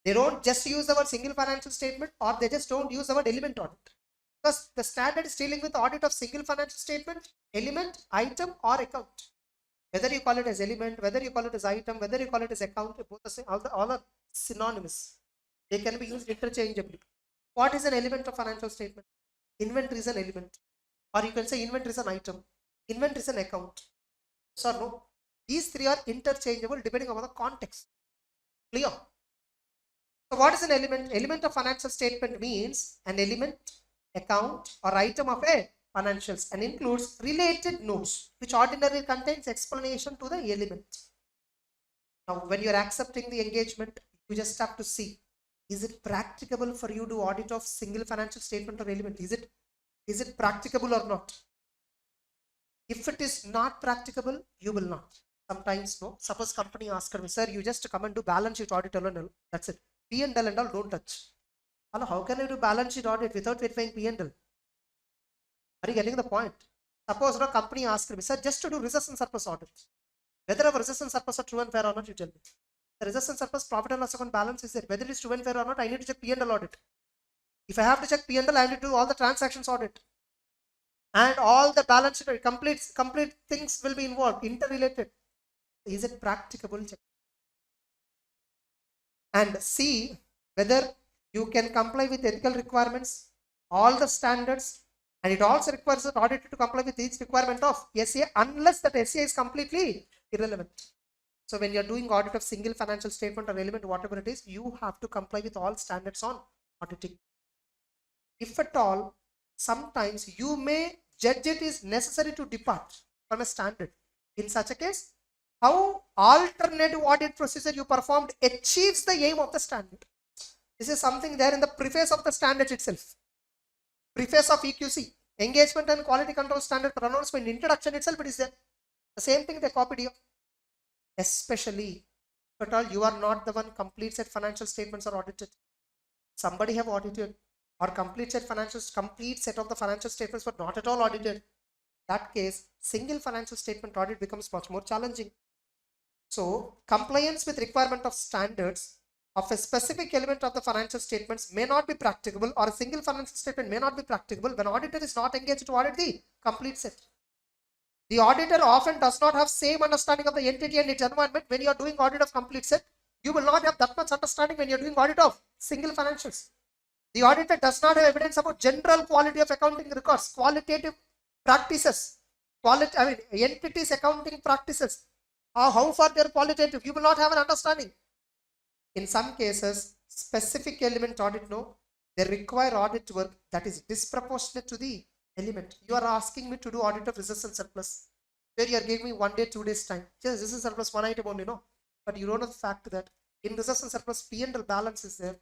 They don't just use the word single financial statement, or they just don't use the word element on it. Because the standard is dealing with audit of single financial statement, element, item, or account. Whether you call it as element, whether you call it as item, whether you call it as account, both the same, all are synonymous. They can be used interchangeably. What is an element of financial statement? Inventory is an element. Or you can say inventory is an item. Inventory is an account. So no. These three are interchangeable depending on the context. Clear? So what is an element? Element of financial statement means an element, account, or item of a financials and includes related notes which ordinarily contains explanation to the element. Now when you are accepting the engagement, you just have to see, is it practicable for you to audit of single financial statement or element? Is it practicable or not? If it is not practicable, you will not. Sometimes no. Suppose company asks me, sir, you just come and do balance sheet audit alone. That's it. P&L and all don't touch. Hello, how can I do balance sheet audit without verifying P&L? Are you getting the point? Suppose no company asks me, sir, just to do reserves and surplus audit. Whether our reserves and surplus are true and fair or not, you tell me. The reserves and surplus profit and loss account balance is there. Whether it is true and fair or not, I need to check P&L audit. If I have to check P&L, I need to do all the transactions audit. And all the balance sheet, complete things will be involved, interrelated. Is it practicable? Check. And see whether you can comply with ethical requirements, all the standards, and it also requires an auditor to comply with each requirement of SCA unless that SCA is completely irrelevant. So when you are doing audit of single financial statement or element, whatever it is, you have to comply with all standards on auditing. If at all, sometimes you may judge it is necessary to depart from a standard. In such a case, how alternative audit procedure you performed achieves the aim of the standard. This is something there in the preface of the standard itself. Preface of EQC, engagement and quality control standard pronouncement, introduction itself, it is there. The same thing they copied here. Especially, if at all you are not the one complete set financial statements are audited. Somebody have audited, or complete set of the financial statements were not at all audited. In that case, single financial statement audit becomes much more challenging. So, compliance with requirement of standards of a specific element of the financial statements may not be practicable, or a single financial statement may not be practicable when auditor is not engaged to audit the complete set. The auditor often does not have same understanding of the entity and its environment. When you are doing audit of complete set, you will not have that much understanding when you are doing audit of single financials. The auditor does not have evidence about general quality of accounting records, qualitative practices, entities accounting practices, how far they are qualitative. You will not have an understanding. In some cases, specific element audit, no, they require audit work that is disproportionate to the element. You are asking me to do audit of reserves and surplus, where you are giving me 1 day, 2 days time. Just reserves and surplus, one item only, no. But you don't know the fact that in reserves and surplus, P&L balance is there.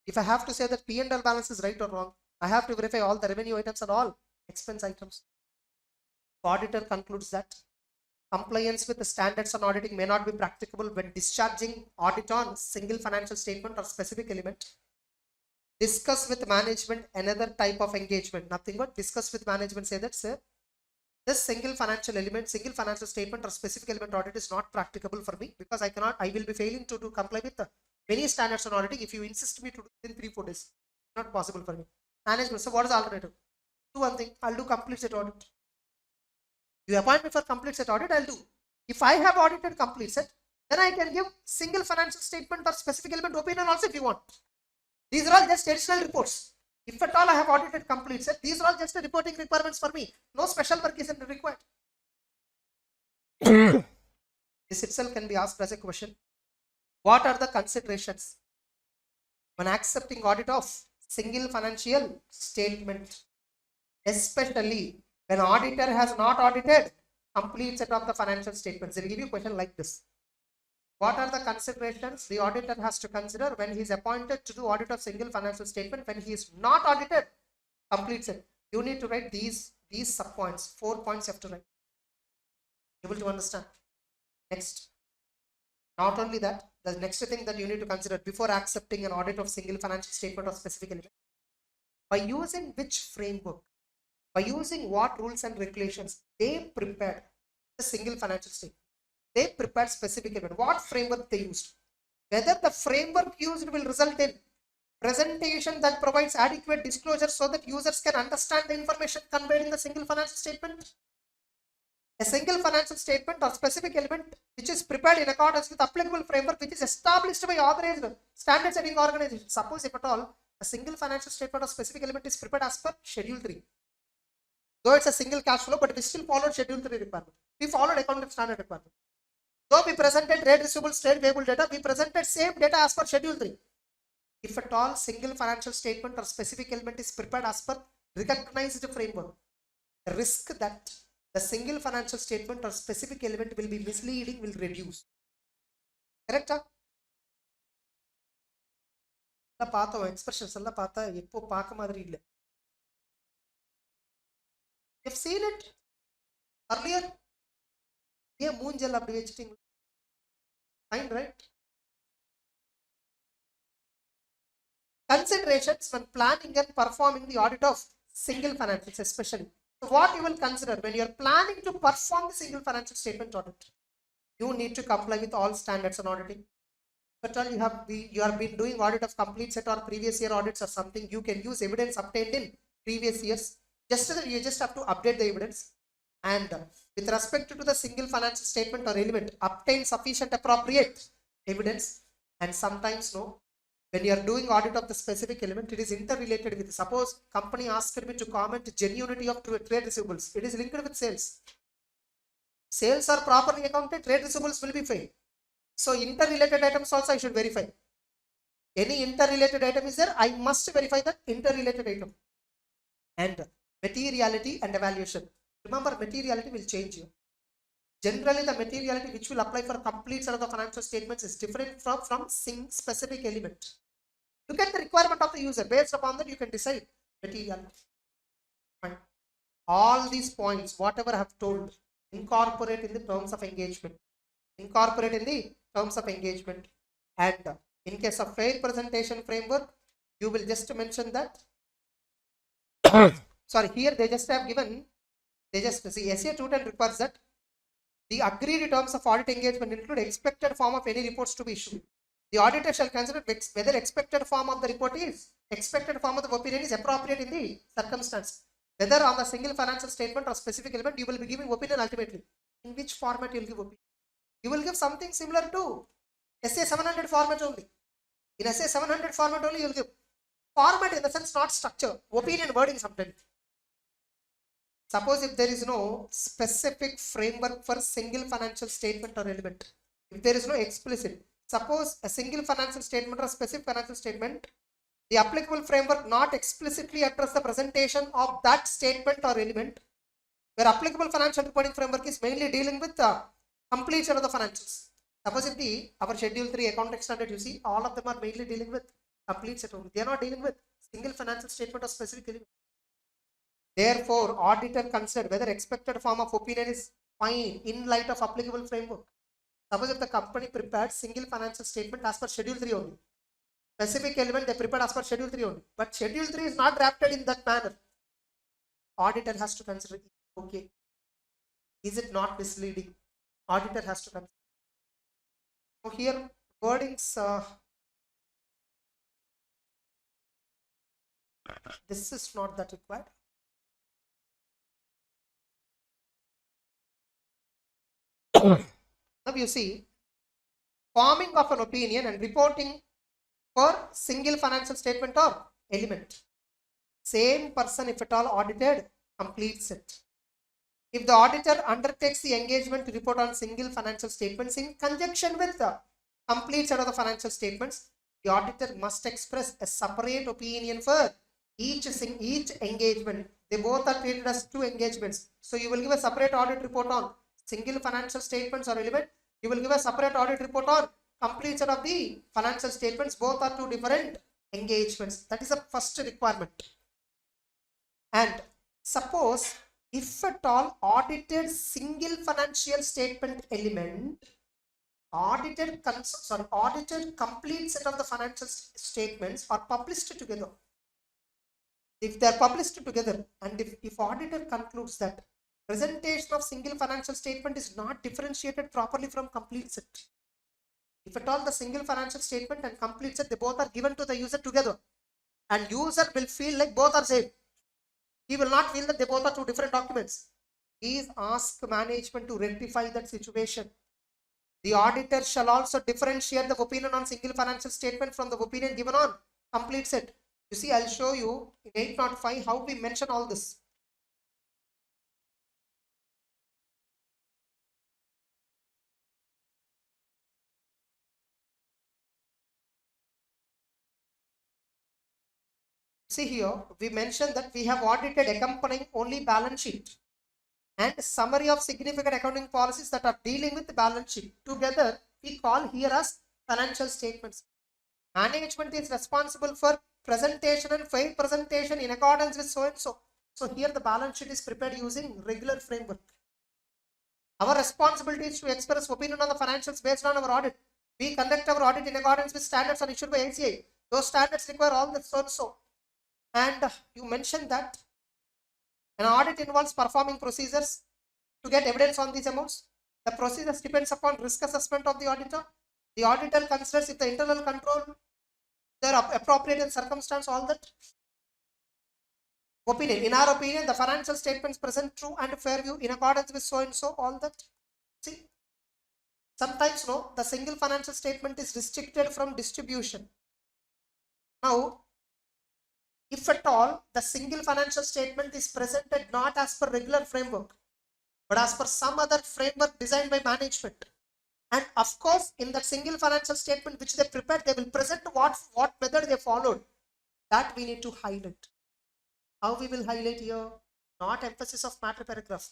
If I have to say that P&L balance is right or wrong, I have to verify all the revenue items and all expense items. The auditor concludes that compliance with the standards on auditing may not be practicable when discharging audit on single financial statement or specific element. Discuss with management another type of engagement. Nothing but discuss with management. Say that, sir, this single financial element, single financial statement or specific element audit is not practicable for me because I will be failing to comply with the many standards on auditing if you insist me to do it in 3-4 days. Not possible for me. Management, so what is the alternative? Do one thing, I'll do complete set audit. You appoint me for complete set audit, I'll do. If I have audited complete set, then I can give single financial statement or specific element opinion also if you want. These are all just additional reports. If at all I have audited complete set, these are all just reporting requirements for me. No special work is required. This itself can be asked as a question. What are the considerations when accepting audit of single financial statement, especially when auditor has not audited complete set of the financial statements? They will give you a question like this. What are the considerations the auditor has to consider when he is appointed to do audit of single financial statement? When he is not audited, completes it. You need to write these sub-points. 4 points you have to write. Able to understand. Next. Not only that, the next thing that you need to consider before accepting an audit of single financial statement or specific element. By using which framework? By using what rules and regulations they prepared the single financial statement? They prepared specific element. What framework they used? Whether the framework used will result in presentation that provides adequate disclosure so that users can understand the information conveyed in the single financial statement. A single financial statement or specific element which is prepared in accordance with applicable framework which is established by authorized standard setting organization. Suppose if at all a single financial statement or specific element is prepared as per Schedule 3. Though it's a single cash flow, but we still followed Schedule 3 requirement. We followed accounting standard requirement. Though we presented trade receivables, trade payable data, we presented same data as per Schedule 3. If at all single financial statement or specific element is prepared as per recognized framework, the risk that the single financial statement or specific element will be misleading will reduce. Correct? Expressions you've seen it earlier. Fine, right? Considerations when planning and performing the audit of single financials, especially. So what you will consider when you are planning to perform the single financial statement audit? You need to comply with all standards on auditing. But you have been doing audit of complete set or previous year audits or something, you can use evidence obtained in previous years. You just have to update the evidence. And with respect to the single financial statement or element, obtain sufficient appropriate evidence. And sometimes when you are doing audit of the specific element, it is interrelated with, suppose company asked me to comment genuinity of trade receivables. It is linked with sales. Sales are properly accounted, trade receivables will be fine. So interrelated items also I should verify. Any interrelated item is there, I must verify that interrelated item. And materiality and evaluation. Remember, materiality will change you. Generally, the materiality which will apply for complete set of the financial statements is different from specific element. Look at the requirement of the user. Based upon that, you can decide materiality. Fine. All these points, whatever I have told, incorporate in the terms of engagement. Incorporate in the terms of engagement. And in case of fair presentation framework, you will just mention that. Sorry, here they just have given. They just see SA 210 requires that the agreed terms of audit engagement include expected form of any reports to be issued. The auditor shall consider whether expected form of the report is opinion is appropriate in the circumstance. Whether on the single financial statement or specific element, you will be giving opinion ultimately. In which format you will give opinion? You will give something similar to SA 700 format only. In SA 700 format only, you will give format in the sense not structure, opinion wording sometimes. Suppose if there is no specific framework for single financial statement or element, if there is no explicit, suppose a single financial statement or specific financial statement, the applicable framework not explicitly address the presentation of that statement or element, where applicable financial reporting framework is mainly dealing with the complete set of the financials. Suppose if our Schedule 3 accounting standard, you see, all of them are mainly dealing with complete set only. They are not dealing with single financial statement or specific element. Therefore, auditor considered whether expected form of opinion is fine in light of applicable framework. Suppose if the company prepared single financial statement as per Schedule 3 only. Specific element they prepared as per Schedule 3 only. But Schedule 3 is not drafted in that manner. Auditor has to consider, okay, is it not misleading? Auditor has to consider. So here, wordings, this is not that required. Now you see, forming of an opinion and reporting for single financial statement or element. Same person, if at all audited, completes it. If the auditor undertakes the engagement to report on single financial statements in conjunction with the complete set of the financial statements, the auditor must express a separate opinion for each engagement. They both are treated as two engagements. So you will give a separate audit report on single financial statements or element You will give a separate audit report on complete set of the financial statements. Both are two different engagements. That is the first requirement. And suppose if at all audited single financial statement element, audited complete set of the financial statements are published together. If they are published together, and if auditor concludes that presentation of single financial statement is not differentiated properly from complete set, if at all the single financial statement and complete set, they both are given to the user together, and user will feel like both are same. He will not feel that they both are two different documents. Please ask management to rectify that situation. The auditor shall also differentiate the opinion on single financial statement from the opinion given on complete set. You see, I'll show you in 805 how we mention all this. See here, we mentioned that we have audited accompanying only balance sheet and summary of significant accounting policies that are dealing with the balance sheet. Together, we call here as financial statements. Management is responsible for presentation and fair presentation in accordance with so and so. So here the balance sheet is prepared using regular framework. Our responsibility is to express opinion on the financials based on our audit. We conduct our audit in accordance with standards issued by ACA. Those standards require all the so and so. And you mentioned that an audit involves performing procedures to get evidence on these amounts. The procedures depends upon risk assessment of the auditor. The auditor considers if the internal control, their appropriate in circumstance, all that. Opinion. In our opinion, the financial statements present true and fair view in accordance with so and so, all that. See, sometimes no, the single financial statement is restricted from distribution. Now, if at all the single financial statement is presented not as per regular framework, but as per some other framework designed by management, and of course in that single financial statement which they prepared, they will present what method they followed, that we need to highlight. How we will highlight here? Not emphasis of matter paragraph.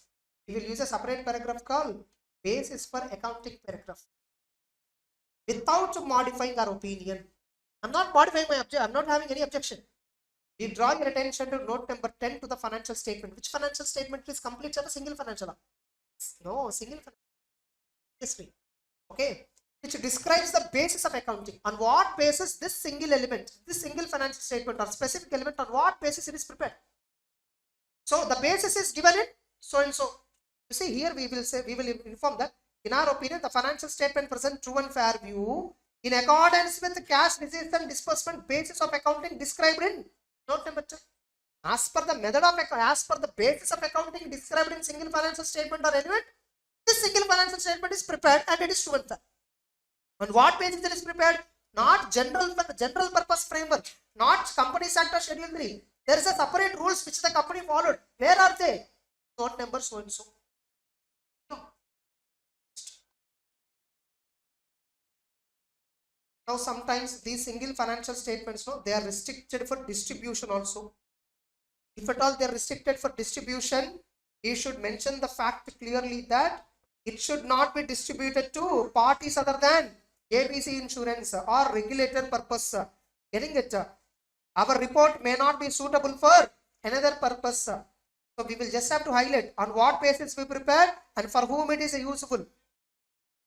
We will use a separate paragraph called basis for accounting paragraph. Without modifying our opinion. I'm not modifying my objection. I'm not having any objection. We draw your attention to note number 10 to the financial statement. Which financial statement is complete or a single financial? No, single financial. Okay. Which describes the basis of accounting. On what basis this single element, this single financial statement or specific element, on what basis it is prepared. So the basis is given in so and so. You see here we will say, we will inform that in our opinion the financial statement present true and fair view in accordance with the cash receipts and disbursement basis of accounting described in note number 2. As per the method of as per the basis of accounting described in single financial statement or element, this single financial statement is prepared and it is true and fair. On what basis it is prepared? Not general purpose framework, not Companies Act or Schedule 3. There is a separate rules which the company followed. Where are they? Note number so and so. Now sometimes these single financial statements, no, they are restricted for distribution also. If at all they are restricted for distribution, we should mention the fact clearly that it should not be distributed to parties other than ABC Insurance or regulator purpose. Getting it? Our report may not be suitable for another purpose. So we will just have to highlight on what basis we prepare and for whom it is useful.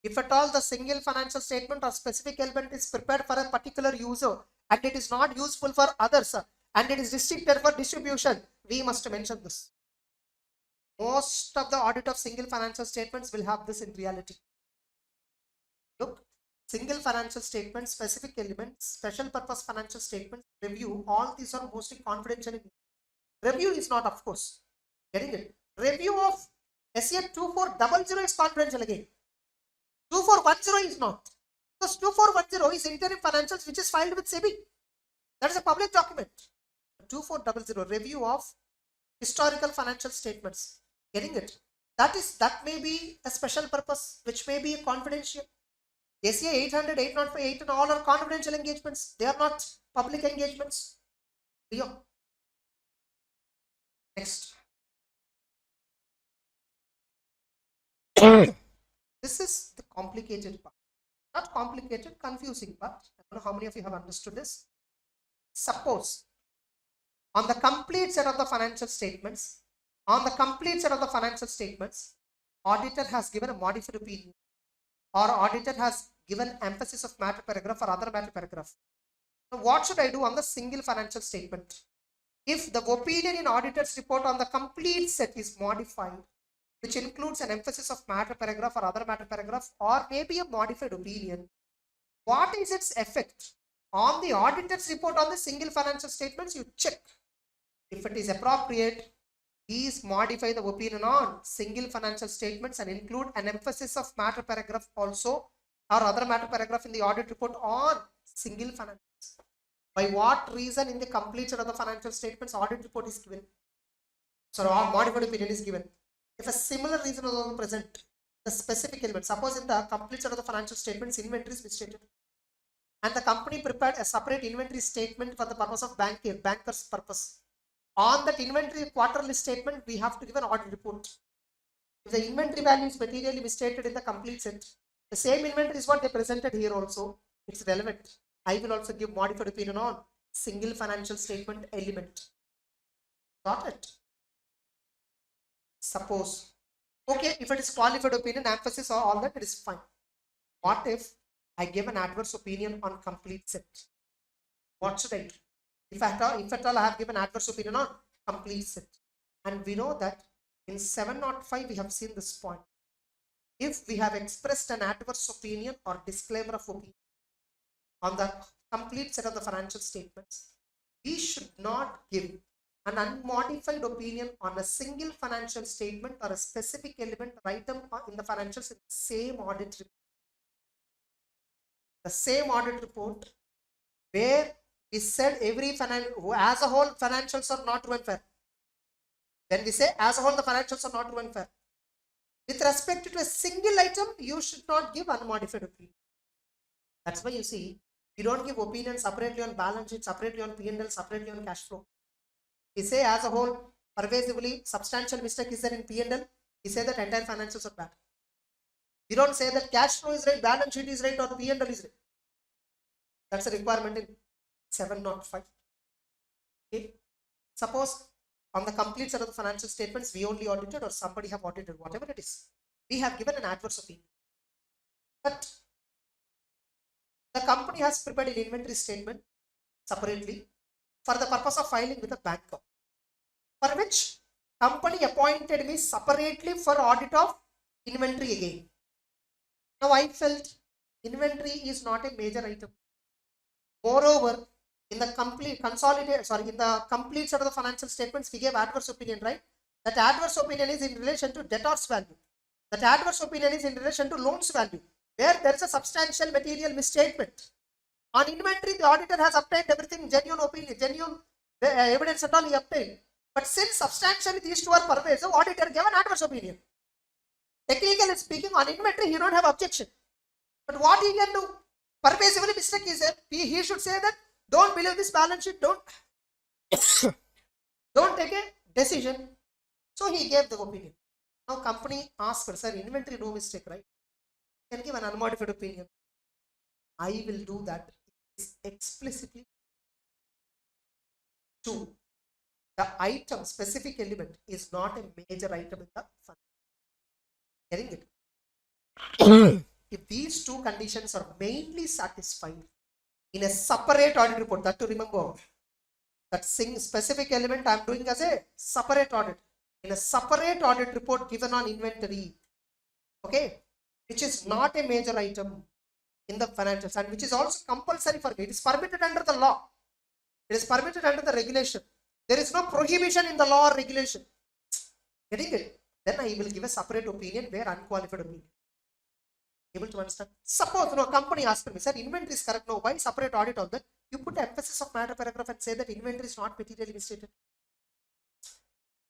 If at all the single financial statement or specific element is prepared for a particular user and it is not useful for others and it is restricted for distribution, we must mention this. Most of the audit of single financial statements will have this in reality. Look, single financial statement, specific elements, special purpose financial statements, review, all these are mostly confidential. Review is not, of course. Getting it? Review of SCA 2400 is confidential again. 2410 is not. Because 2410 is interim financials which is filed with SEBI. That is a public document. 2400 review of historical financial statements. Getting it? That may be a special purpose which may be confidential. ACA 800, 805, 8 and all are confidential engagements. They are not public engagements. Next. This is the complicated part. Not complicated, confusing part. I don't know how many of you have understood this. Suppose on the complete set of the financial statements, auditor has given a modified opinion, or auditor has given emphasis of matter paragraph or other matter paragraph. So what should I do on the single financial statement? If the opinion in auditor's report on the complete set is modified, which includes an emphasis of matter paragraph or other matter paragraph, or maybe a modified opinion, what is its effect on the auditor's report on the single financial statements? You check. If it is appropriate, please modify the opinion on single financial statements and include an emphasis of matter paragraph also, or other matter paragraph in the audit report on single financials. By what reason in the complete set of the financial statements audit report is given? So modified opinion is given. If a similar reason is also present, the specific element, suppose in the complete set of the financial statements inventory is misstated, and the company prepared a separate inventory statement for the purpose of banker's purpose. On that inventory quarterly statement, we have to give an audit report. If the inventory value is materially misstated in the complete set, the same inventory is what they presented here also, it's relevant. I will also give modified opinion on single financial statement element. Got it? Suppose, okay, if it is qualified opinion, emphasis or all that, it is fine. What if I give an adverse opinion on complete set? What should I do? If at all I have given adverse opinion on complete set, and we know that in 705 we have seen this point. If we have expressed an adverse opinion or disclaimer of opinion on the complete set of the financial statements, we should not give an unmodified opinion on a single financial statement or a specific element or item in the financials in the same audit report. The same audit report where we said every financial, as a whole, financials are not true and fair. When we say as a whole, the financials are not true and fair, with respect to a single item, you should not give unmodified opinion. That's why you see, you don't give opinion separately on balance sheet, separately on P&L, separately on cash flow. We say as a whole, pervasively, substantial mistake is there in P&L. We say that entire financials are bad. We don't say that cash flow is right, balance sheet is right, or P&L is right. That's a requirement in 705. Okay. Suppose on the complete set of the financial statements, we only audited or somebody have audited, whatever it is. We have given an adverse opinion. But the company has prepared an inventory statement separately for the purpose of filing with a banker, for which company appointed me separately for audit of inventory again. Now I felt inventory is not a major item. Moreover, in the complete set of the financial statements, we gave adverse opinion, right? That adverse opinion is in relation to debtors value. That adverse opinion is in relation to loans value, where there is a substantial material misstatement. On inventory, the auditor has obtained everything, genuine opinion, genuine evidence and all he obtained. But since substantially these two are pervasive, auditor gave an adverse opinion. Technically speaking, on inventory, he don't have objection. But what he can do? Pervasively mistake is there. He should say that don't believe this balance sheet, don't take a decision. So he gave the opinion. Now company asked, sir, inventory no mistake, right? You can give an unmodified opinion. I will do that. It's explicitly true. The item, specific element is not a major item in the fund. Getting it? If these two conditions are mainly satisfied in a separate audit report, that to remember, that specific element I am doing as a separate audit, in a separate audit report given on inventory, okay, which is not a major item in the financials and which is also compulsory for me. It is permitted under the law. It is permitted under the regulation. There is no prohibition in the law or regulation. Getting it? Then I will give a separate opinion where unqualified opinion. Able to understand? Suppose no company asked me, sir, inventory is correct. No, why separate audit on that? You put emphasis of matter paragraph and say that inventory is not materially misstated.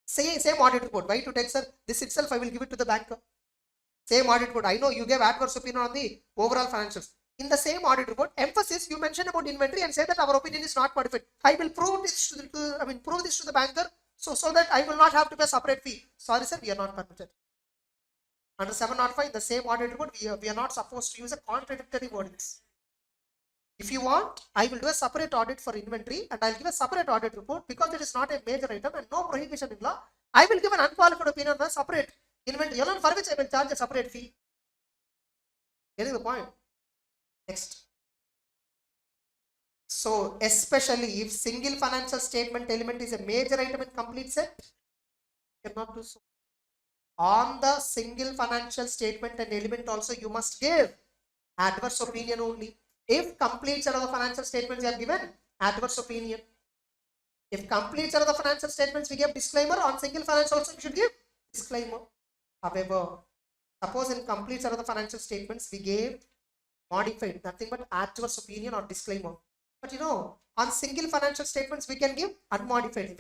Say same audit report. Why to take, sir? This itself I will give it to the banker. Same audit report. I know you gave adverse opinion on the overall financials. In the same audit report, emphasis you mention about inventory and say that our opinion is not modified. I will prove this to the banker so that I will not have to pay a separate fee. Sorry, sir, we are not permitted. Under 705, the same audit report, we are not supposed to use a contradictory wordings. If you want, I will do a separate audit for inventory and I'll give a separate audit report because it is not a major item and no prohibition in law. I will give an unqualified opinion on a separate inventory, for which I will charge a separate fee. Getting the point? Next. So, especially if single financial statement element is a major item in complete set, you cannot do so. On the single financial statement and element also, you must give adverse opinion only. If complete set of the financial statements you have given, adverse opinion. If complete set of the financial statements we give disclaimer, on single finance also we should give disclaimer. However, suppose in complete set of the financial statements we gave modified, nothing but adverse opinion or disclaimer. But on single financial statements we can give unmodified.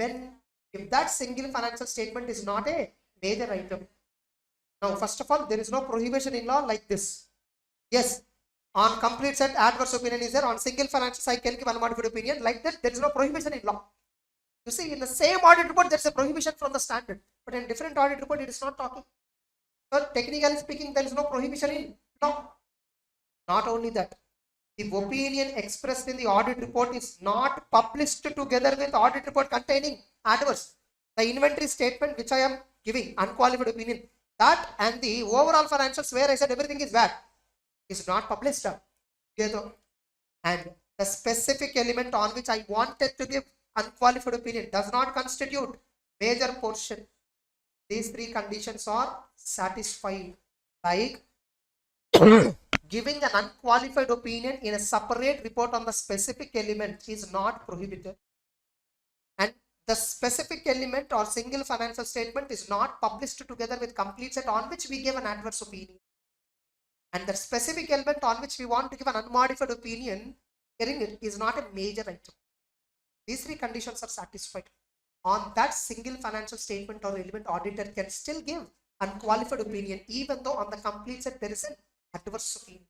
If that single financial statement is not a major item. Now, first of all, there is no prohibition in law like this. Yes, on complete set adverse opinion is there. On single financial I can give unmodified opinion. Like that, there is no prohibition in law. You see, in the same audit report, there is a prohibition from the standard. But in different audit report, it is not talking. So, technically speaking, there is no prohibition in law. Not only that, the opinion expressed in the audit report is not published together with audit report containing adverse. The inventory statement which I am giving, unqualified opinion, that and the overall financials where I said everything is bad, is not published together. And the specific element on which I wanted to give unqualified opinion does not constitute major portion. These three conditions are satisfied. Like giving an unqualified opinion in a separate report on the specific element is not prohibited. And the specific element or single financial statement is not published together with complete set on which we give an adverse opinion. And the specific element on which we want to give an unmodified opinion is not a major item. These three conditions are satisfied. On that single financial statement or element, auditor can still give unqualified opinion even though on the complete set there is an adverse opinion.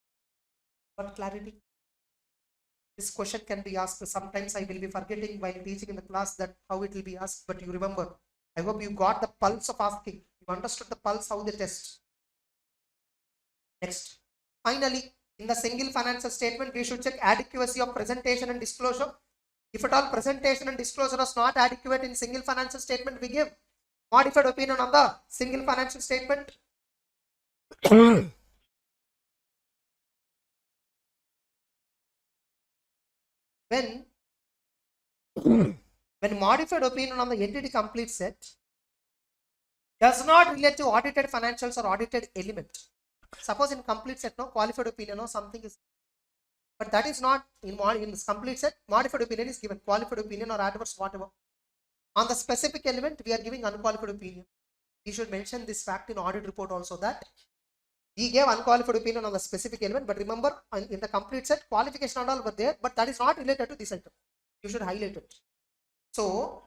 But clarity? This question can be asked. Sometimes I will be forgetting while teaching in the class that how it will be asked, but you remember. I hope you got the pulse of asking. You understood the pulse, how they test. Next. Finally, in the single financial statement, we should check adequacy of presentation and disclosure. If at all presentation and disclosure is not adequate in single financial statement, we give modified opinion on the single financial statement. When modified opinion on the entity complete set does not relate to audited financials or audited element. Suppose in complete set, no qualified opinion or something is, but that is not in this complete set. Modified opinion is given, qualified opinion or adverse, whatever. On the specific element, we are giving unqualified opinion. We should mention this fact in audit report also, that we gave unqualified opinion on the specific element, but remember in the complete set, qualification and all were there, but that is not related to this item. You should highlight it. So,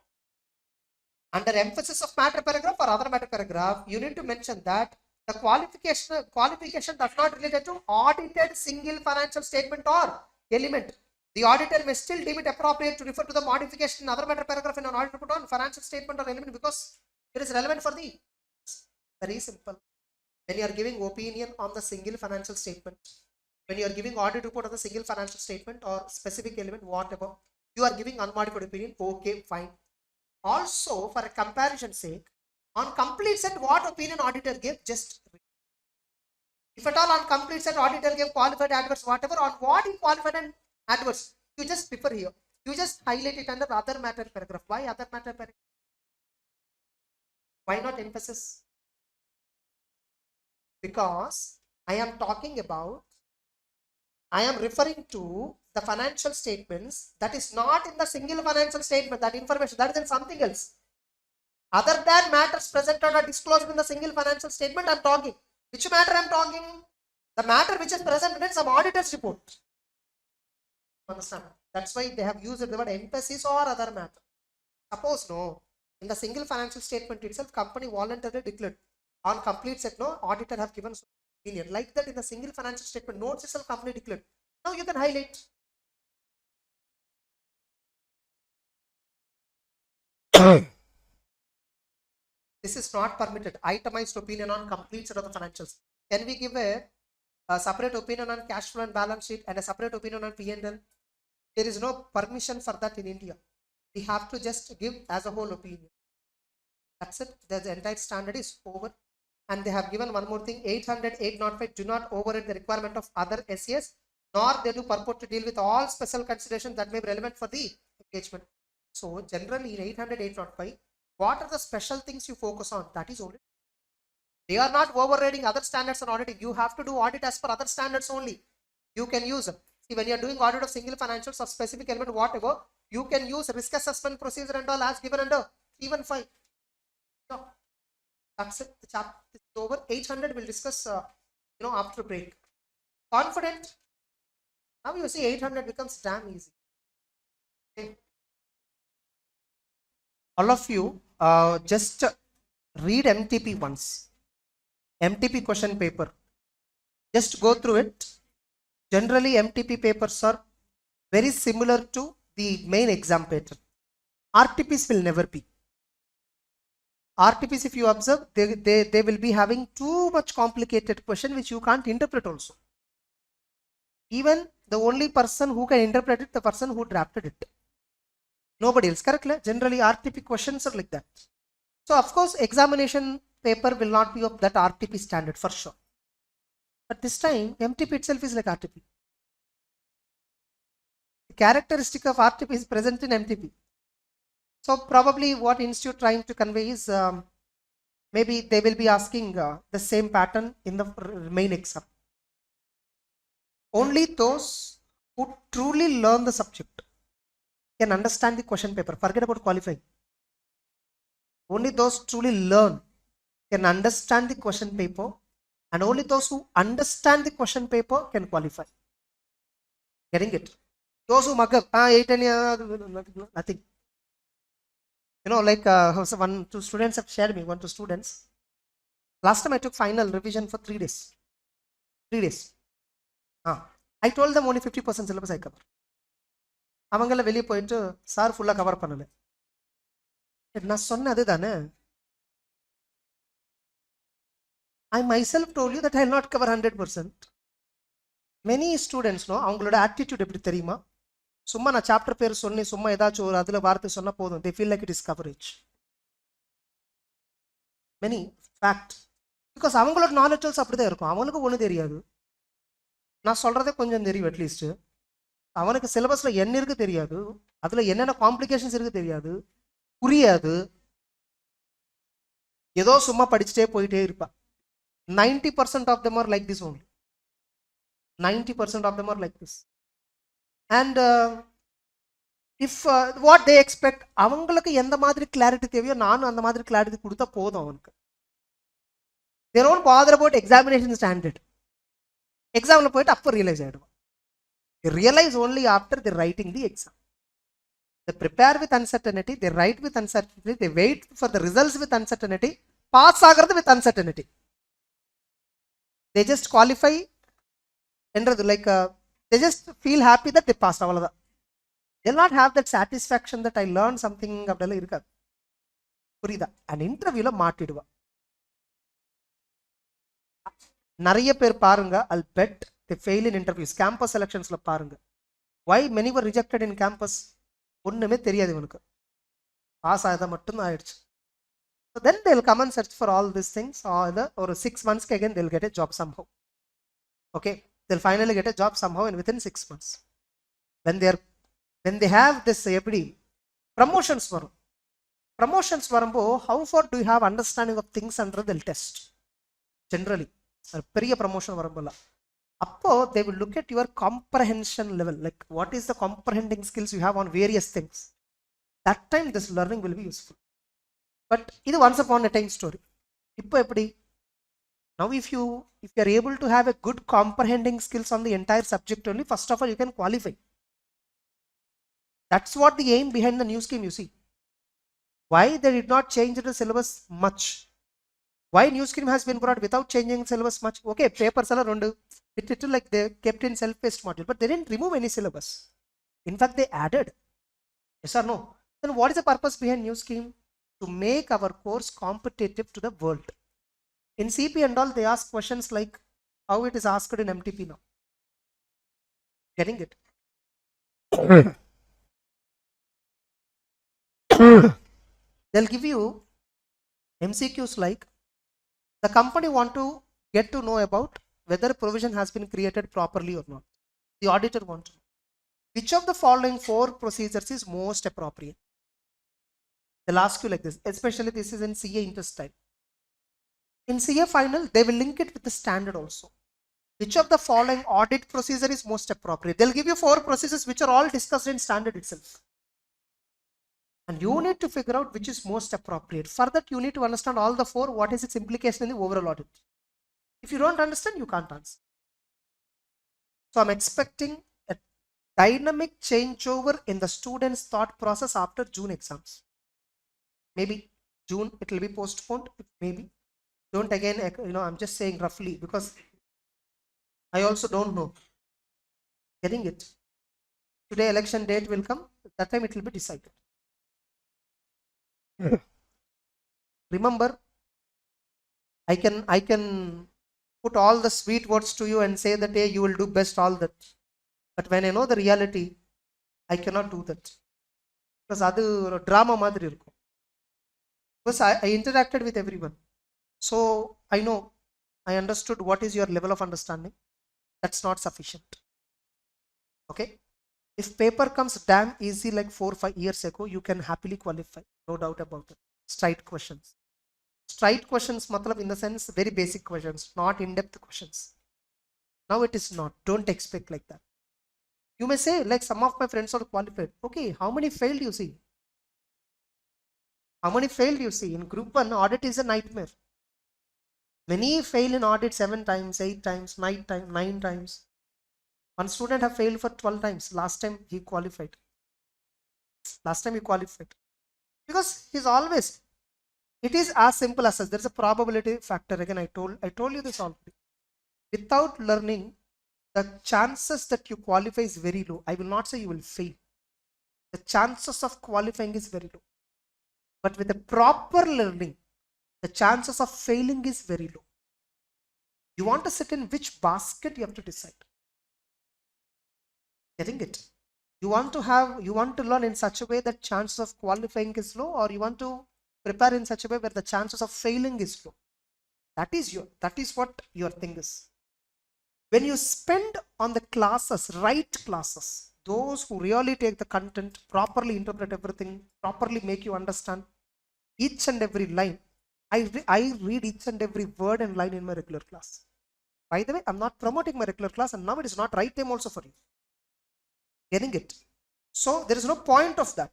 under emphasis of matter paragraph or other matter paragraph, you need to mention that the qualification does not relate to audited single financial statement or element. The auditor may still deem it appropriate to refer to the modification in other matter paragraph in an audit report on financial statement or element because it is relevant for the. Very simple. When you are giving opinion on the single financial statement, when you are giving audit report on the single financial statement or specific element, whatever, you are giving unmodified opinion, okay, fine. Also, for a comparison sake, on complete set, what opinion auditor gave, just read. If at all on complete set, auditor gave qualified, adverse, whatever, on what he qualified and adverse, you just prefer here. You just highlight it under other matter paragraph. Why other matter paragraph? Why not emphasis? Because I am talking about, I am referring to the financial statements that is not in the single financial statement, that information, that is in something else. Other than matters presented or disclosed in the single financial statement, I am talking. Which matter I am talking? The matter which is presented in some auditor's report. Understand? That's why they have used the word emphasis or other matter. Suppose no, in the single financial statement itself, company voluntarily declared. On complete set, no, auditor have given opinion. Like that in the single financial statement, notes itself company declared. Now you can highlight. This is not permitted. Itemized opinion on complete set of the financials. Can we give a separate opinion on cash flow and balance sheet and a separate opinion on P&L? There is no permission for that in India. We have to just give as a whole opinion. That's it. The entire standard is over. And they have given one more thing, 800, 805 do not override the requirement of other SES, nor they do purport to deal with all special considerations that may be relevant for the engagement. So generally in 800, 805, what are the special things you focus on? That is only. They are not overriding other standards on auditing. You have to do audit as per other standards only. You can use them. See, when you are doing audit of single financials or specific element, whatever, you can use risk assessment procedure and all as given under 315. No. That's it. The chapter is over. 800 we'll discuss after break. Confident. Now you see 800 becomes damn easy. Okay. All of you just read MTP once. MTP question paper. Just go through it. Generally MTP papers are very similar to the main exam pattern. RTPs will never be. RTPs, if you observe, they will be having too much complicated question which you can't interpret also. Even the only person who can interpret it, the person who drafted it. Nobody else, correct? Generally RTP questions are like that. So of course examination paper will not be of that RTP standard for sure. But this time MTP itself is like RTP. The characteristic of RTP is present in MTP. So probably what institute trying to convey is maybe they will be asking the same pattern in the main exam. Only those who truly learn the subject can understand the question paper. Forget about qualifying. Only those truly learn can understand the question paper, and only those who understand the question paper can qualify. Getting it? Those who mug up, 8 and nothing. Like two students have shared me, 2 students. Last time I took final revision for 3 days. 3 days. I told them only 50% syllabus I cover. அவங்கள வெளியே போயிட்டு sir ஃபுல்லா cover பண்ணல. நான் சொன்னது தானே. I myself told you that I will not cover 100%. Many students அவங்களோட attitude எப்படி தெரியுமா? சும்மா நான் சாப்டர் பேர் சொன்னேன், சும்மா ஏதாச்சும் ஒரு அதுல வார்த்தை சொன்னா போதும். They feel like it is coverage. Many fact. Because அவங்களோட knowledge also அப்படிதான் இருக்கும். அவங்களுக்கு ஒண்ணு தெரியாது. நான் சொல்றதே கொஞ்சம் தெரியும் அட்லீஸ்ட். அவனுக்கு சிலபஸ்ல என்ன இருக்கு தெரியாது, அதுல என்னென்ன காம்ப்ளிகேஷன்ஸ் இருக்கு தெரியாது, புரியாது, ஏதோ சும்மா படிச்சுட்டே போயிட்டே இருப்பா. 90% of them are like this only. 90% of them are like this. And if what they expect, அவங்களுக்கு எந்த மாதிரி கிளாரிட்டி தேவையோ நானும் அந்த மாதிரி கிளாரிட்டி கொடுத்தா போதும் அவனுக்கு. They don't bother about examination standard. எக்ஸாம்ல போயிட்டு அப்போ ரியலைஸ் ஆயிடுவான். They realize only after they writing the exam. They prepare with uncertainty, they write with uncertainty, they wait for the results with uncertainty, pass ஆகிறது with uncertainty. They just qualify என்றது like they just feel happy that they passed. அவ்வளவுதான். They'll not have that satisfaction that I learned something அப்படிலாம் இருக்காது. புரியுதா? And இன்டர்வியூல மாட்டிடுவா. நிறைய பேர் பாருங்க, I'll bet they fail in interviews. Campus selectionsல பாருங்க. Why many were rejected in campus? ஒண்ணுமே தெரியாது இவனுக்கு. பாஸ் ஆயதா மட்டும் ஆயிடுச்சு. So then they'll come and search for all these things, or 6 months again they'll get a job somehow. Okay, they'll finally get a job somehow and within 6 months. When they have this எப்படி promotions வரும். Promotions வரும்போ how far do you have understanding of things under they'll test. Generally பெரிய promotion வரும்போல அப்போ they will look at your comprehension level, like what is the comprehending skills you have on various things. That time this learning will be useful. But இது once upon a time story. இப்போ எப்படி? Now if you are able to have a good comprehending skills on the entire subject only, first of all you can qualify. That's what the aim behind the new scheme, you see. Why they did not change the syllabus much? Why new scheme has been brought without changing syllabus much? Okay, papers are around it like they kept in self-paced module, but they didn't remove any syllabus. In fact, they added. Yes or no? Then what is the purpose behind new scheme? to make our course competitive to the world. In CP and all, they ask questions like how it is asked in MTP now. Getting it? They'll give you MCQs like the company want to get to know about whether provision has been created properly or not. The auditor wants to know which of the following 4 procedures is most appropriate. They'll ask you like this, especially this is in CA intestine. In CA final, they will link it with the standard also. Which of the following audit procedure is most appropriate? They'll give you 4 procedures which are all discussed in standard itself. And you need to figure out which is most appropriate. For that, you need to understand all the 4, what is its implication in the overall audit. If you don't understand, you can't answer. So I'm expecting a dynamic changeover in the students' thought process after June exams. Maybe June, it will be postponed, maybe. Don't again, I'm just saying roughly because I also don't know. Getting it? Today election date will come, that time it will be decided. Remember, I can put all the sweet words to you and say that, hey, you will do best, all that. But when I know the reality, I cannot do that. Because that's drama madri irukkum. Because I interacted with everyone. So I know, I understood what is your level of understanding. That's not sufficient. Okay. If paper comes damn easy like 4 or 5 years ago, you can happily qualify. No doubt about it. Straight questions. Straight questions, matlab in the sense, very basic questions, not in-depth questions. Now it is not. Don't expect like that. You may say, like some of my friends are qualified. Okay, how many failed you see? How many failed you see? In group 1, audit is a nightmare. Many fail in audit 7 times, 8 times, 9 times. One student have failed for 12 times. Last time he qualified. Because he's always, it is as simple as there's a probability factor. Again, I told you this already. Without learning, the chances that you qualify is very low. I will not say you will fail. The chances of qualifying is very low. But with a proper learning, the chances of failing is very low. You want to sit in which basket, you have to decide. Getting it? You want to learn in such a way that chances of qualifying is low, or you want to prepare in such a way where the chances of failing is low. That is what your thing is. When you spend on the classes, right classes, those who really take the content, properly interpret everything, properly make you understand each and every line. I read each and every word and line in my regular class. By the way, I'm not promoting my regular class, and now it is not right time also for you. Getting it? So there is no point of that.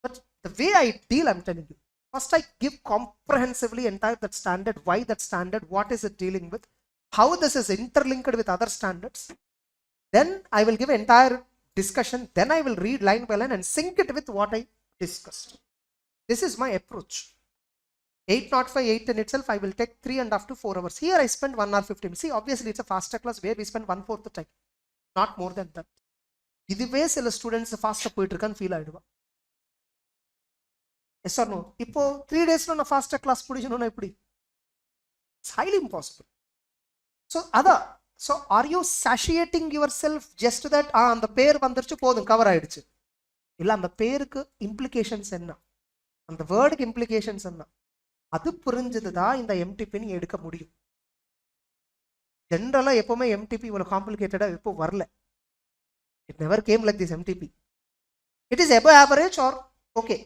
But the way I deal, I'm telling you. First, I give comprehensively entire that standard, why that standard, what is it dealing with, how this is interlinked with other standards. Then I will give entire discussion. Then I will read line by line and sync it with what I discussed. This is my approach. 805, 810 itself, I will take 3.5 to 4 hours. Here I spend 1 hour 15. See, obviously it's a faster class where we spend 1/4 the time. Not more than that. இதுவே சில students ஃபாஸ்ட்டாக போயிட்டு இருக்கான்னு feel ஆகிடுவா. Yes or no? இப்போ 3 daysல நான் ஃபாஸ்ட்டாக கிளாஸ் பிடிச்சணும்னா எப்படி? It's highly impossible. ஸோ அதான். So are you satiating your self just that அந்த பேர் வந்துருச்சு போதும் கவர் ஆயிடுச்சு? இல்லை, அந்த பேருக்கு இம்ப்ளிகேஷன்ஸ் என்ன, அந்த வேர்டுக்கு இம்ப்ளிகேஷன்ஸ் என்ன, அது புரிஞ்சதுதான் இந்த எம்டிபி நீ எடுக்க முடியும். ஜென்ரலாக எப்பவுமே எம்டிபி இவ்வளோ காம்ப்ளிகேட்டடாக எப்போ வரல. It never came like this MTP. It is above average or okay.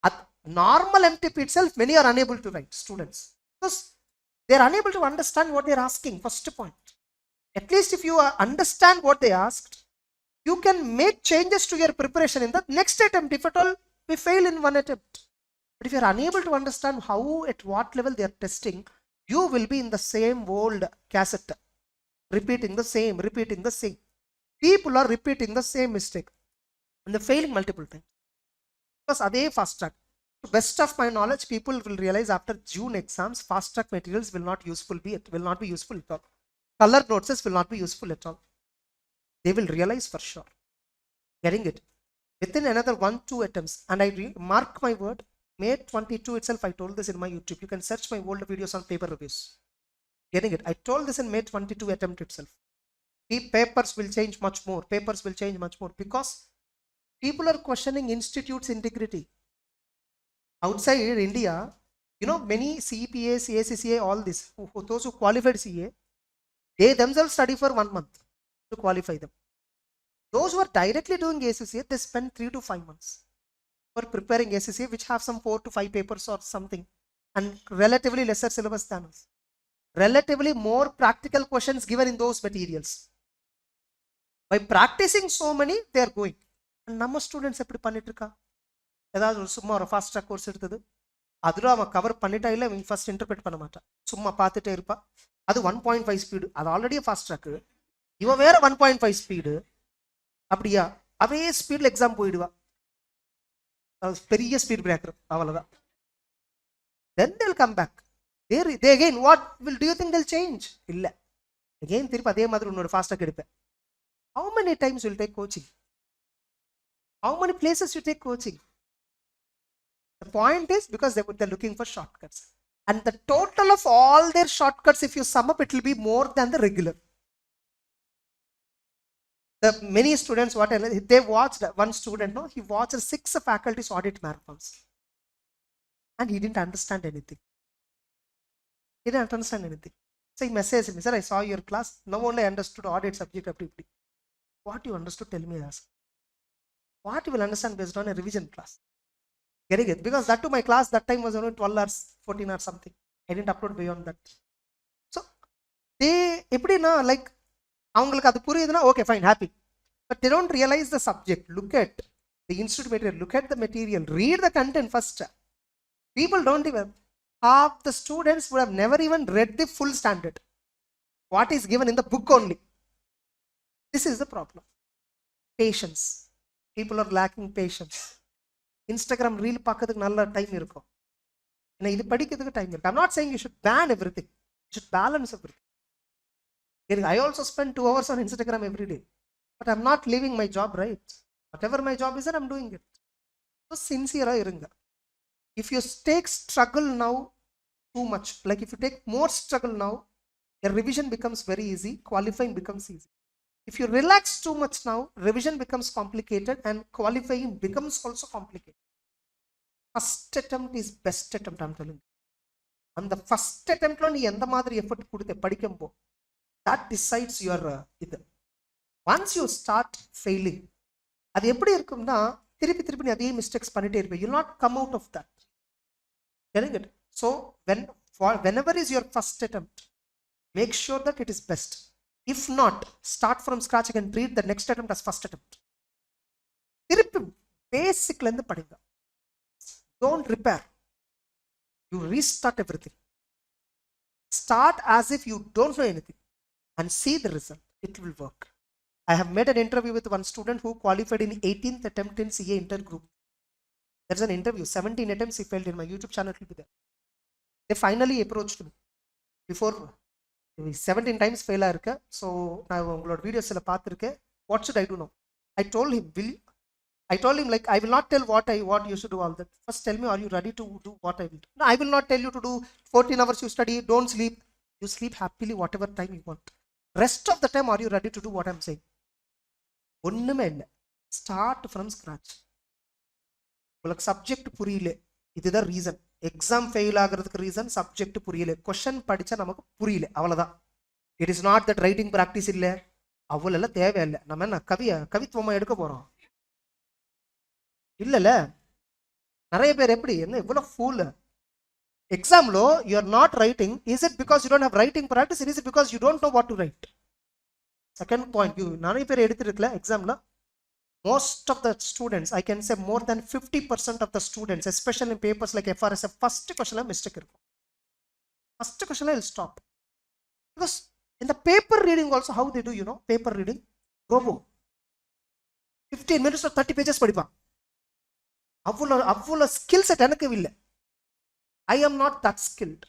At normal MTP itself, many are unable to write, students, because they are unable to understand what they are asking. First point. At least if you understand what they asked, you can make changes to your preparation in the next attempt. If at all we fail in one attempt, but if you are unable to understand how, at what level they are testing, you will be in the same old cassette, repeating the same. People are repeating the same mistake and they're failing multiple times. Because adhe fast track. To best of my knowledge, people will realize after June exams, fast track materials will not be useful at all. Color notes will not be useful at all. They will realize for sure. Getting it? Within another 1-2 attempts, and I mark my word, May 22 itself, I told this in my YouTube. You can search my old videos on paper reviews. Getting it? I told this in May 22 attempt itself. Papers will change much more. Papers will change much more because people are questioning institutes' integrity. Outside India, you know, many CPAs, ACCA, all this, those who qualified CA, they themselves study for 1 month to qualify them. Those who are directly doing ACCA, they spend 3 to 5 months for preparing ACCA, which have some 4 to 5 papers or something, and relatively lesser syllabus than us. Relatively more practical questions given in those materials. By practicing so many, they are going. And நம்ம students எப்படி பண்ணிட்டு இருக்கா? ஏதாவது சும்மா ஒரு fast track course எடுத்தது, அதில் அவன் கவர் பண்ணிட்டா இல்லை இவங்க ஃபர்ஸ்ட் இன்டர்பிரேட் பண்ண மாட்டான், சும்மா பார்த்துட்டே இருப்பா. அது 1.5 ஸ்பீடு, அது ஆல்ரெடி ஃபாஸ்ட் ட்ராக்கு, இவன் வேற 1.5 ஸ்பீடு. அப்படியா? அதே ஸ்பீடில் எக்ஸாம் போயிடுவா. பெரிய ஸ்பீட் பிரேக்கர், அவ்வளோதான். Then they'll come back. They again, what do you think they'll change? இல்லை, again திருப்பி அதே மாதிரி இன்னொரு ஃபாஸ்ட் ட்ராக் எடுப்பேன். How many times will take coaching? How many places you take coaching? The point is because they're looking for shortcuts. And the total of all their shortcuts, if you sum up, it will be more than the regular. The many students, they watched, one student, no, he watched 6 faculties audit marathons. And he didn't understand anything. He didn't understand anything. So he messaged me, sir, I saw your class. Now only I understood audit subject. What you understood, tell me, ask. What you will understand based on a revision class. Getting it? Because that to my class, that time was only 12 hours, 14 hours something. I didn't upload beyond that. So, they, எப்படினா, like, அவங்களுக்கு அது புரியுதுனா, okay, fine, happy. But they don't realize the subject. Look at the institute material, look at the material, read the content first. People don't even, half the students would have never even read the full standard. What is given in the book only. This is the problem. Patience. People are lacking patience. Instagram reel பார்க்கிறதுக்கு நல்ல time இருக்கும், ஏன்னா இது படிக்கிறதுக்கு time இருக்கு. I'm not saying you should ban everything. You should balance everything. I also spend 2 hours on Instagram every day, but I'm not leaving my job, right? Whatever my job is, I'm doing it. So sincere இருங்க. If you take struggle now too much, like if you take more struggle now, your revision becomes very easy, qualifying becomes easy. If you relax too much now, revision becomes complicated and qualifying becomes also complicated. First attempt is best attempt, I'm telling you. And the first attempt lo nee endha madri effort kuduthe padikkumbo, that decides your idu. Once you start failing, adu eppadi irukumna thirupi nee adhe mistakes pannite irpe, you will not come out of that. Getting it? So whenever is your first attempt, make sure that it is best. If not, start from scratch and treat the next attempt as first attempt. திருப்பி பேசிக்ல இருந்து படிங்க. Don't repair. You restart everything. Start as if you don't know anything and see the result. It will work. I have made an interview with one student who qualified in 18th attempt in CA intergroup. There's an interview, 17 attempts he failed. In my YouTube channel, it will be there. They finally approached me. Before 17 times fail ஆயிருக்க, so நான் உங்களோட வீடியோஸில் பார்த்துருக்கேன், what should I do no? I told him like, I will not tell what you should do all that. First tell me, are you ready to do what I will do? No, I will not tell you to do 14 hours you study, don't sleep. You sleep happily whatever time you want. Rest of the time, are you ready to do what I'm saying? ஒன்றுமே இல்லை. Start from scratch. உங்களுக்கு subject புரியல, இதுதான் reason. Exam fail ஆகிறதுக்கு reason subject புரியல, question படித்தா நமக்கு புரியல, அவ்வளோதான். It is not that writing practice இல்லை, அவ்வளோலாம் தேவையில்லை. நம்ம என்ன கவித்துவமாக எடுக்க போகிறோம்? இல்லைல்ல. நிறைய பேர் எப்படி என்ன இவ்வளோ ஃபூல் எக்ஸாம்லோ you are not writing. Is it because you don't have writing practice? Is it because you don't know what to write? Second point, நிறைய பேர் எடுத்துருக்கல எக்ஸாமில். Most of the students, I can say more than 50% of the students, especially in papers like FRSF, first question mistake irukkum. First question will stop. Because in the paper reading also, how they do, you know, paper reading, robo 15 minutes or 30 pages படிப்பா. அவ்வளோ skill set எனக்கு இல்லை. I am not that skilled.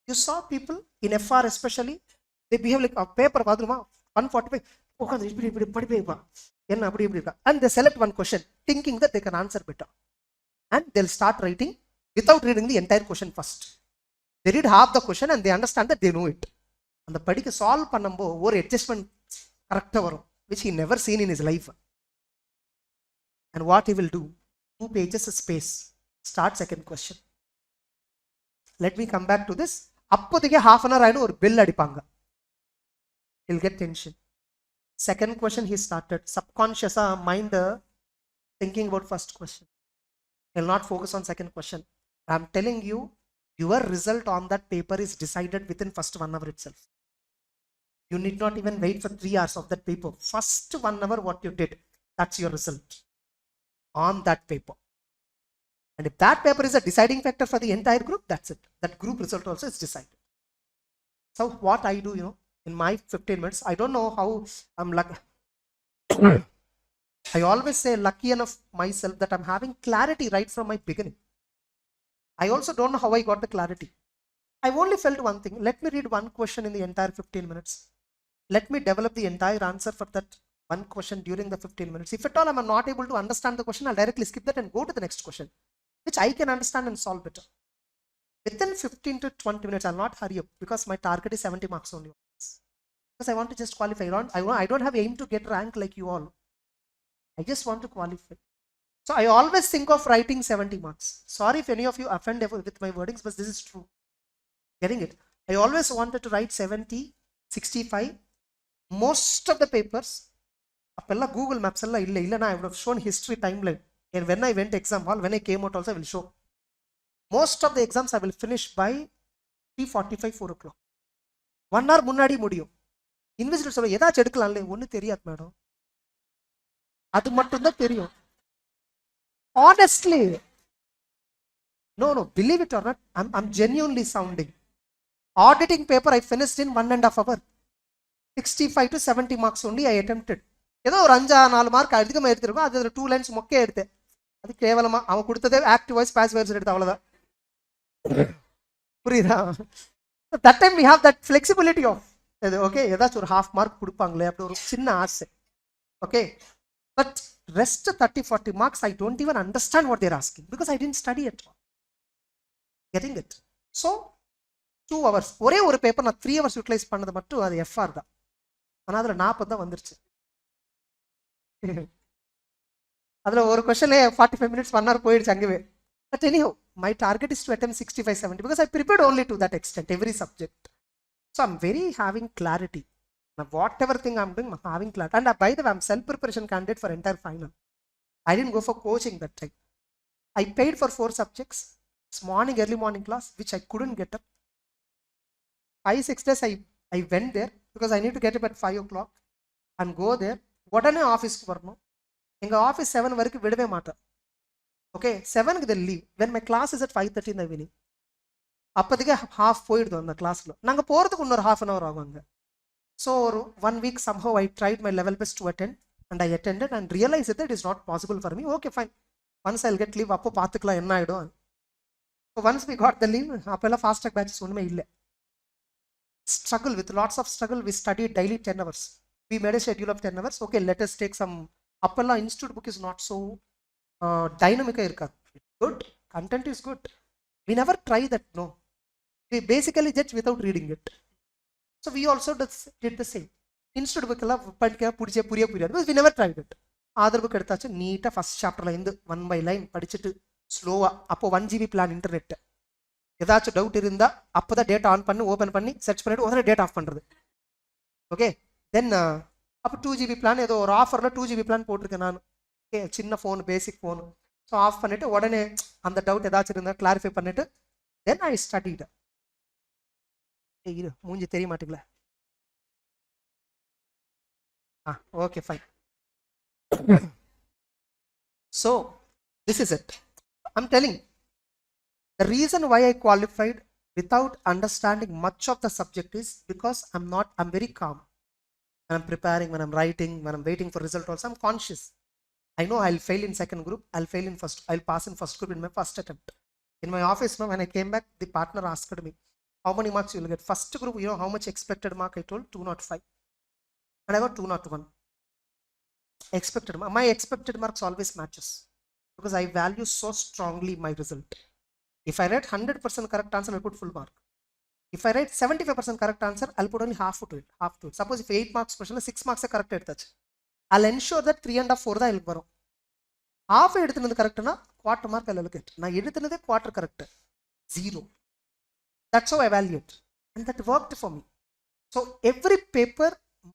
You saw people in FR especially, they behave like a paper பாதுமா 145 உட்காந்து இப்படி படிப்பேப்பா, என்ன அப்படி இப்படி இருக்கா, and they select one question thinking that they can answer better. and they'll start writing without reading the entire question first. They read half the question and they understand that they know it. And the படிக்க solve பண்ணும்போ ஒரு adjustment correct வரும், which he never seen in his life. And what he will do, 2 pages of space, start second question. Let me come back to this. அப்போதைக்கு half an hour ஆயிடும், ஒரு bell அடிப்பாங்க. He'll get tension. Second question he started. Subconscious mind thinking about first question. He'll not focus on second question. I'm telling you, your result on that paper is decided within first 1 hour itself. You need not even wait for 3 hours of that paper. First 1 hour what you did, that's your result on that paper. And if that paper is a deciding factor for the entire group, that's it. That group result also is decided. So what I do, in my 15 minutes, I don't know how I'm lucky. I always say lucky enough myself that I'm having clarity right from my beginning. I also don't know how I got the clarity. I only felt one thing. Let me read one question in the entire 15 minutes. Let me develop the entire answer for that one question during the 15 minutes. If at all I'm not able to understand the question, I'll directly skip that and go to the next question, which I can understand and solve better. Within 15 to 20 minutes, I'll not hurry up because my target is 70 marks only. Because I want to just qualify. I don't have aim to get rank like you all. I just want to qualify. So I always think of writing 70 marks. Sorry if any of you offend with my wordings, but this is true. Getting it? I always wanted to write 70, 65. Most of the papers, Google Maps, I would have shown history timeline. And when I went exam hall, when I came out also, I will show. Most of the exams I will finish by 3:45, 4 o'clock. 1 hour முன்னாடி முடியும். இன்விசிட்டர் சொல்ல ஏதாச்சும் எடுக்கலாம்ல, ஒன்றும் தெரியாது madam, அது மட்டும் தான் தெரியும். Honestly, no, believe it or not, I'm genuinely sounding. Auditing paper I finished in 1.5 hours. 65 to 70 marks only I attempted. ஏதோ ஒரு 5-4 மார்க் அதிகமாக எடுத்திருக்கோம். அது 2 lines மொக்கே எடுத்தேன். அது கேவலமா அவன் கொடுத்ததே ஆக்டிவ் வாய்ஸ் பாசிவ் வாய்ஸ் எடுத்து அவ்வளோதான். புரியுதா? That time we have that flexibility of okay, ஏதாச்சும் ஒரு half mark கொடுப்பாங்களே அப்படி ஒரு சின்ன ஆசை. Okay, but rest 30-40 marks I don't even understand what they're asking because I didn't study at all. Getting it? So 2 hours ஒரே ஒரு paper நான் 3 hours utilise பண்ணது மட்டும் அது FR தான். ஆனால் அதில் 40 தான் வந்துருச்சு. அதில் ஒரு கொஸ்டின்லே 45 minutes 1 hour போயிடுச்சு அங்கேவே. But anyhow, my target is to attempt 65-70 because I prepared only to that extent, every subject. So I'm very having clarity. Now, whatever thing I'm doing, I'm having clarity. And by the way, I'm self-preparation candidate for entire final. I didn't go for coaching that time. I paid for 4 subjects. It's morning, early morning class, which I couldn't get up. 5-6 days I went there because I need to get up at 5 o'clock and go there. உடனே ஆஃபீஸ்க்கு வரணும். எங்கள் office 7 வரைக்கும் விடவே மாட்டேன். Okay, 7க்கு they leave. When my class is at 5:30 in the evening. அப்போதைக்கு half போயிடுது அந்த கிளாஸில். நாங்கள் போகிறதுக்கு இன்னொரு half an hour ஆகுங்க. So 1 week somehow I tried my level best to attend and I attended and realized that it is not possible for me. Okay, fine. Once I'll get leave, அப்போ பார்த்துக்கலாம் என்ன ஆகிடும். So once we got the leave, அப்போல்லாம் fast track batches ஒன்றுமே இல்லை. Struggle, with lots of struggle, we studied daily 10 hours. We made a schedule of 10 hours. Okay, let us take some. Appalla institute book is not so dynamic. Good, content is good. We never try that, no. We basically just without reading it. So we also did the same. Institute book because we never tried it. Other book neat first chapter line 1 by line படிச்சிட்டு ஸ்லோவா. அப்போ 1 GB plan internet. ஏதாச்சும் doubt இருந்தா அப்போதான் data on பண்ணி open பண்ணி search பண்ணிட்டு உடனே டேட்டா ஆஃப் பண்ணுறது. ஓகே, தென் அப்போ 2 GB பிளான் ஏதோ ஒரு ஆஃபரில் 2 GB பிளான் போட்டிருக்கேன் நான். ஓகே, சின்ன phone, basic phone. So off பண்ணிவிட்டு உடனே அந்த டவுட் ஏதாச்சும் இருந்தால் கிளாரிஃபை பண்ணிவிட்டு தென் ஐ ஸ்டடிட். இரு மூஞ்சி தெரிய மாட்டீங்களா? Okay, fine. So this is it. I'm telling the reason why I qualified without understanding much of the subject is because I'm very calm. When I'm preparing, when I'm writing, when I'm waiting for result also, I'm conscious. I know I'll fail in second group, I'll pass in first group in my first attempt. In my office now, when I came back, the partner asked me, how many marks you will get? First group, you know how much expected mark I told? 205. And I got 201. Expected. My expected marks always matches. because I value so strongly my result. If I write 100% correct answer, I'll put full mark. If I write 75% correct answer, I'll put only half to it. Suppose if 8 marks question, 6 marks are correct. I'll ensure that 3 and 4 da ilvarum. Half eduthinadu correct na quarter mark I'll allocate. Na eduthinade quarter correct. 0. That's how I evaluate. And that worked for me. So every paper,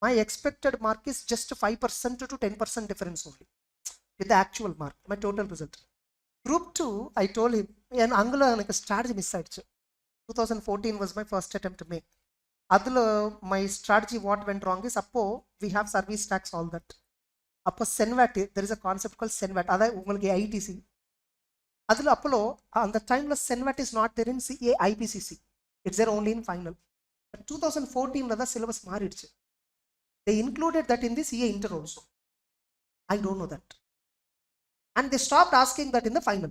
my expected mark is just 5% to 10% difference only with the actual mark, my total result. Group 2, I told him, and Angula like a strategy miss 2014 was my first attempt to make. My strategy what went wrong is we have service tax, all that. Senvat, there is a concept called Senvat. ITC. On the time Senvat is not there in CA IPCC. It's there only in final. 2014 the syllabus maariduchu. They included that in the CA inter also. I don't know that. And they stopped asking that in the final.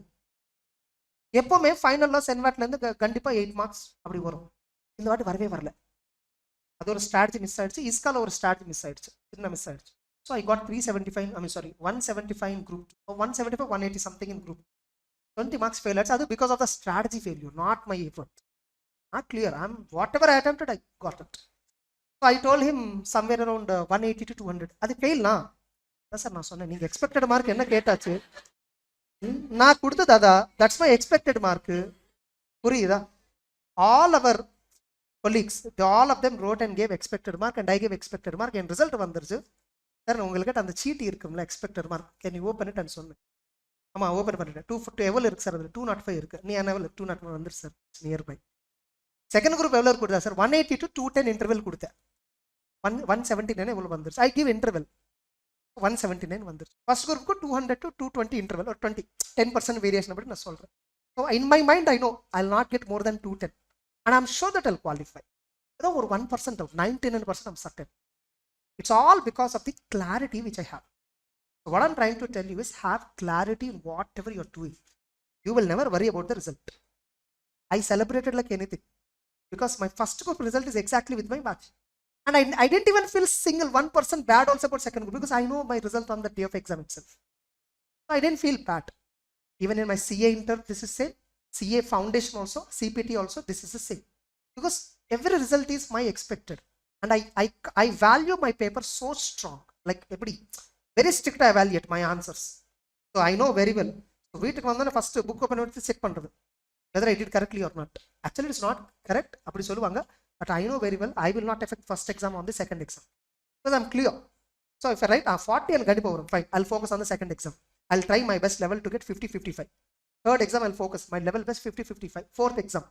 எப்போமே ஃபைனல்ல சென்வாட்ல இருந்து கண்டிப்பா 8 marks அப்படி வரும். இந்த வாட்டி வரவே வரல. அது ஒரு ஸ்ட்ராட்டஜி மிஸ் ஆயிடுச்சு. இஸ்கால ஒரு ஸ்ட்ராட்டஜி மிஸ் ஆயிடுச்சு. சின்ன மிஸ் ஆயிடுச்சு. So I got 175 in group 2. 175, 180 something in group. 20 marks failures. That's because of the strategy failure, not my effort. Not clear. Whatever I attempted, I got it. So I told him somewhere around 180 to 200. அது fail na. Sir, நான் சொன்னேன் நீங்க expected mark என்ன கேட்டாச்சு? நான் கொடுத்தது அதா. That's my expected mark. புரியுதா? All our colleagues, all of them wrote and gave expected mark and I gave expected mark and result வந்துருச்சு. சார் உங்களுக்கு அந்த சீட் இருக்கும்ல expected mark. Can you open it and சொன்னேன். ஆமா open பண்ணிட்டேன். 2 எவ்வளவு இருக்கு சார்? அதுல 205 இருக்கு. நீ என்ன எவ்வளவு? 201 வந்துருச்சு sir. Nearby. Second group எவ்வளவு கொடுத்தா சார்? 180 to 210 இன்டர்வல் கொடுத்தேன். 179 எவ்வளவு வந்துருச்சு? I give interval. 179 வந்துருச்சு. ஃபர்ஸ்ட் குரூப்புக்கு 200 to 220 இன்டர்வல் or 10% வேரியேஷன் அப்படி நான் சொல்றேன். So in my mind I know I'll not get more than 210 and I'm sure that I'll qualify. ஏதோ ஒரு 1% of 99% I'm certain. It's all because of the clarity which I have. So what I'm trying to tell you is have clarity in whatever you're doing. You will never worry about the result. I celebrated like anything because my first group result is exactly with my batch. And I didn't even feel single 1% bad also about second group because I know my result on the day of exam itself. So I didn't feel bad. Even in my CA inter, this is same. CA foundation also, CPT also, this is the same. Because every result is my expected. And I value my paper so strong. Like very strict I evaluate my answers. So I know very well. So வீட்டுக்கு வந்தா first book open பண்ணி check பண்றது. Whether I did correctly or not. Actually it's not correct. அப்படி சொல்லுவாங்க. But I know very well I will not affect first exam on the second exam. Because I'm clear. So if I write 40 I'll get over. Fine. I'll focus on the second exam. I'll try my best level to get 50-55. Third exam I'll focus my level best 50-55. Fourth exam.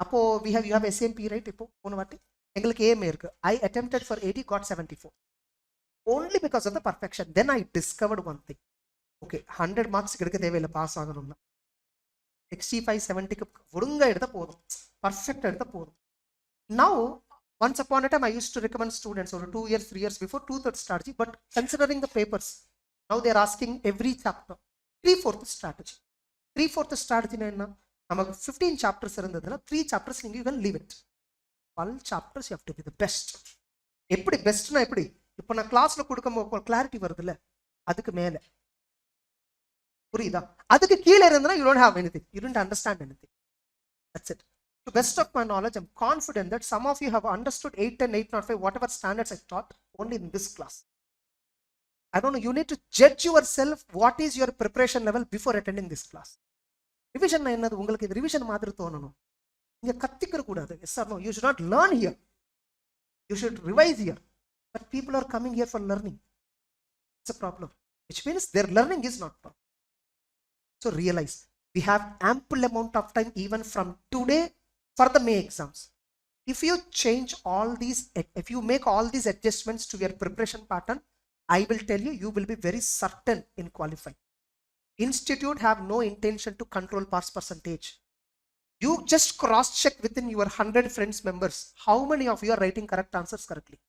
அப்போ you have SMP right? இப்போ போன வாட்டி எங்களுக்கு ஏமே இருக்கு. I attempted for 80, got 74. Only because of the perfection. Then I discovered one thing. Okay, 100 marks எடுக்க தேவையில்லை pass ஆகணும்னா 65-70 ஒழுங்கா எடுத்தா போதும், பர்ஃபெக்ட் எடுத்தா போதும். Now once upon a time I used to recommend students over 2 years 3 years before 2/3 strategy, but considering the papers now they are asking every chapter 3/4 strategy. 3/4 strategy na enna நமக்கு 15 chapters இருந்ததுன்னா 3 chapters நீங்க you can leave it. 12 chapters you have to be the best. எப்படி பெஸ்ட்னா எப்படி? இப்போ நான் கிளாஸ்ல கொடுக்கும்போது clarity வருதுல்ல, அதுக்கு மேல புரியுதா? அதுக்கு கீழே இருந்தா you don't have anything, you don't understand anything. That's it. To best of my knowledge, I'm confident that some of you have understood 810, 805, whatever standards I taught only in this class. I don't know, you need to judge yourself what is your preparation level before attending this class. Revision என்னது? உங்களுக்கு இது revision மாதிரி தோணணும். நீங்க கத்திக்கிற கூடாது. Yes or no? You should not learn here. You should revise here. But people are coming here for learning. It's a problem. Which means their learning is not proper. So realize, we have ample amount of time even from today for the May exams. If you change all these, if you make all these adjustments to your preparation pattern, I will tell you, you will be very certain in qualifying. Institute have no intention to control pass percentage. You just cross check within your 100 friends members how many of you are writing correct answers correctly.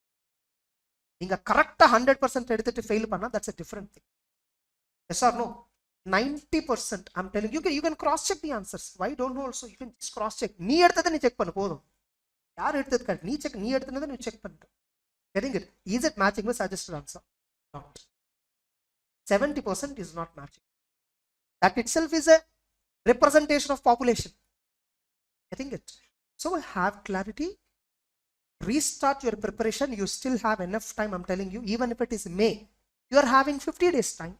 நீங்க கரெக்டா 100% எடுத்துட்டு fail பண்ணா that's a different thing. Yes or no? 90% I'm telling you, you can cross check the answers. Why don't you also? You can just cross check. நீ எடுத்ததை நீ check பண்ணு போதும். யார் எடுத்தது கரெக்ட் நீ செக், நீ எடுத்ததை நீ செக் பண்ணிட்டு. Getting it? Is it matching with suggested answer? Not. 70% is not matching. That itself is a representation of population. Getting it? So have clarity, restart your preparation. You still have enough time. I'm telling you, even if it is May, you are having 50 days time.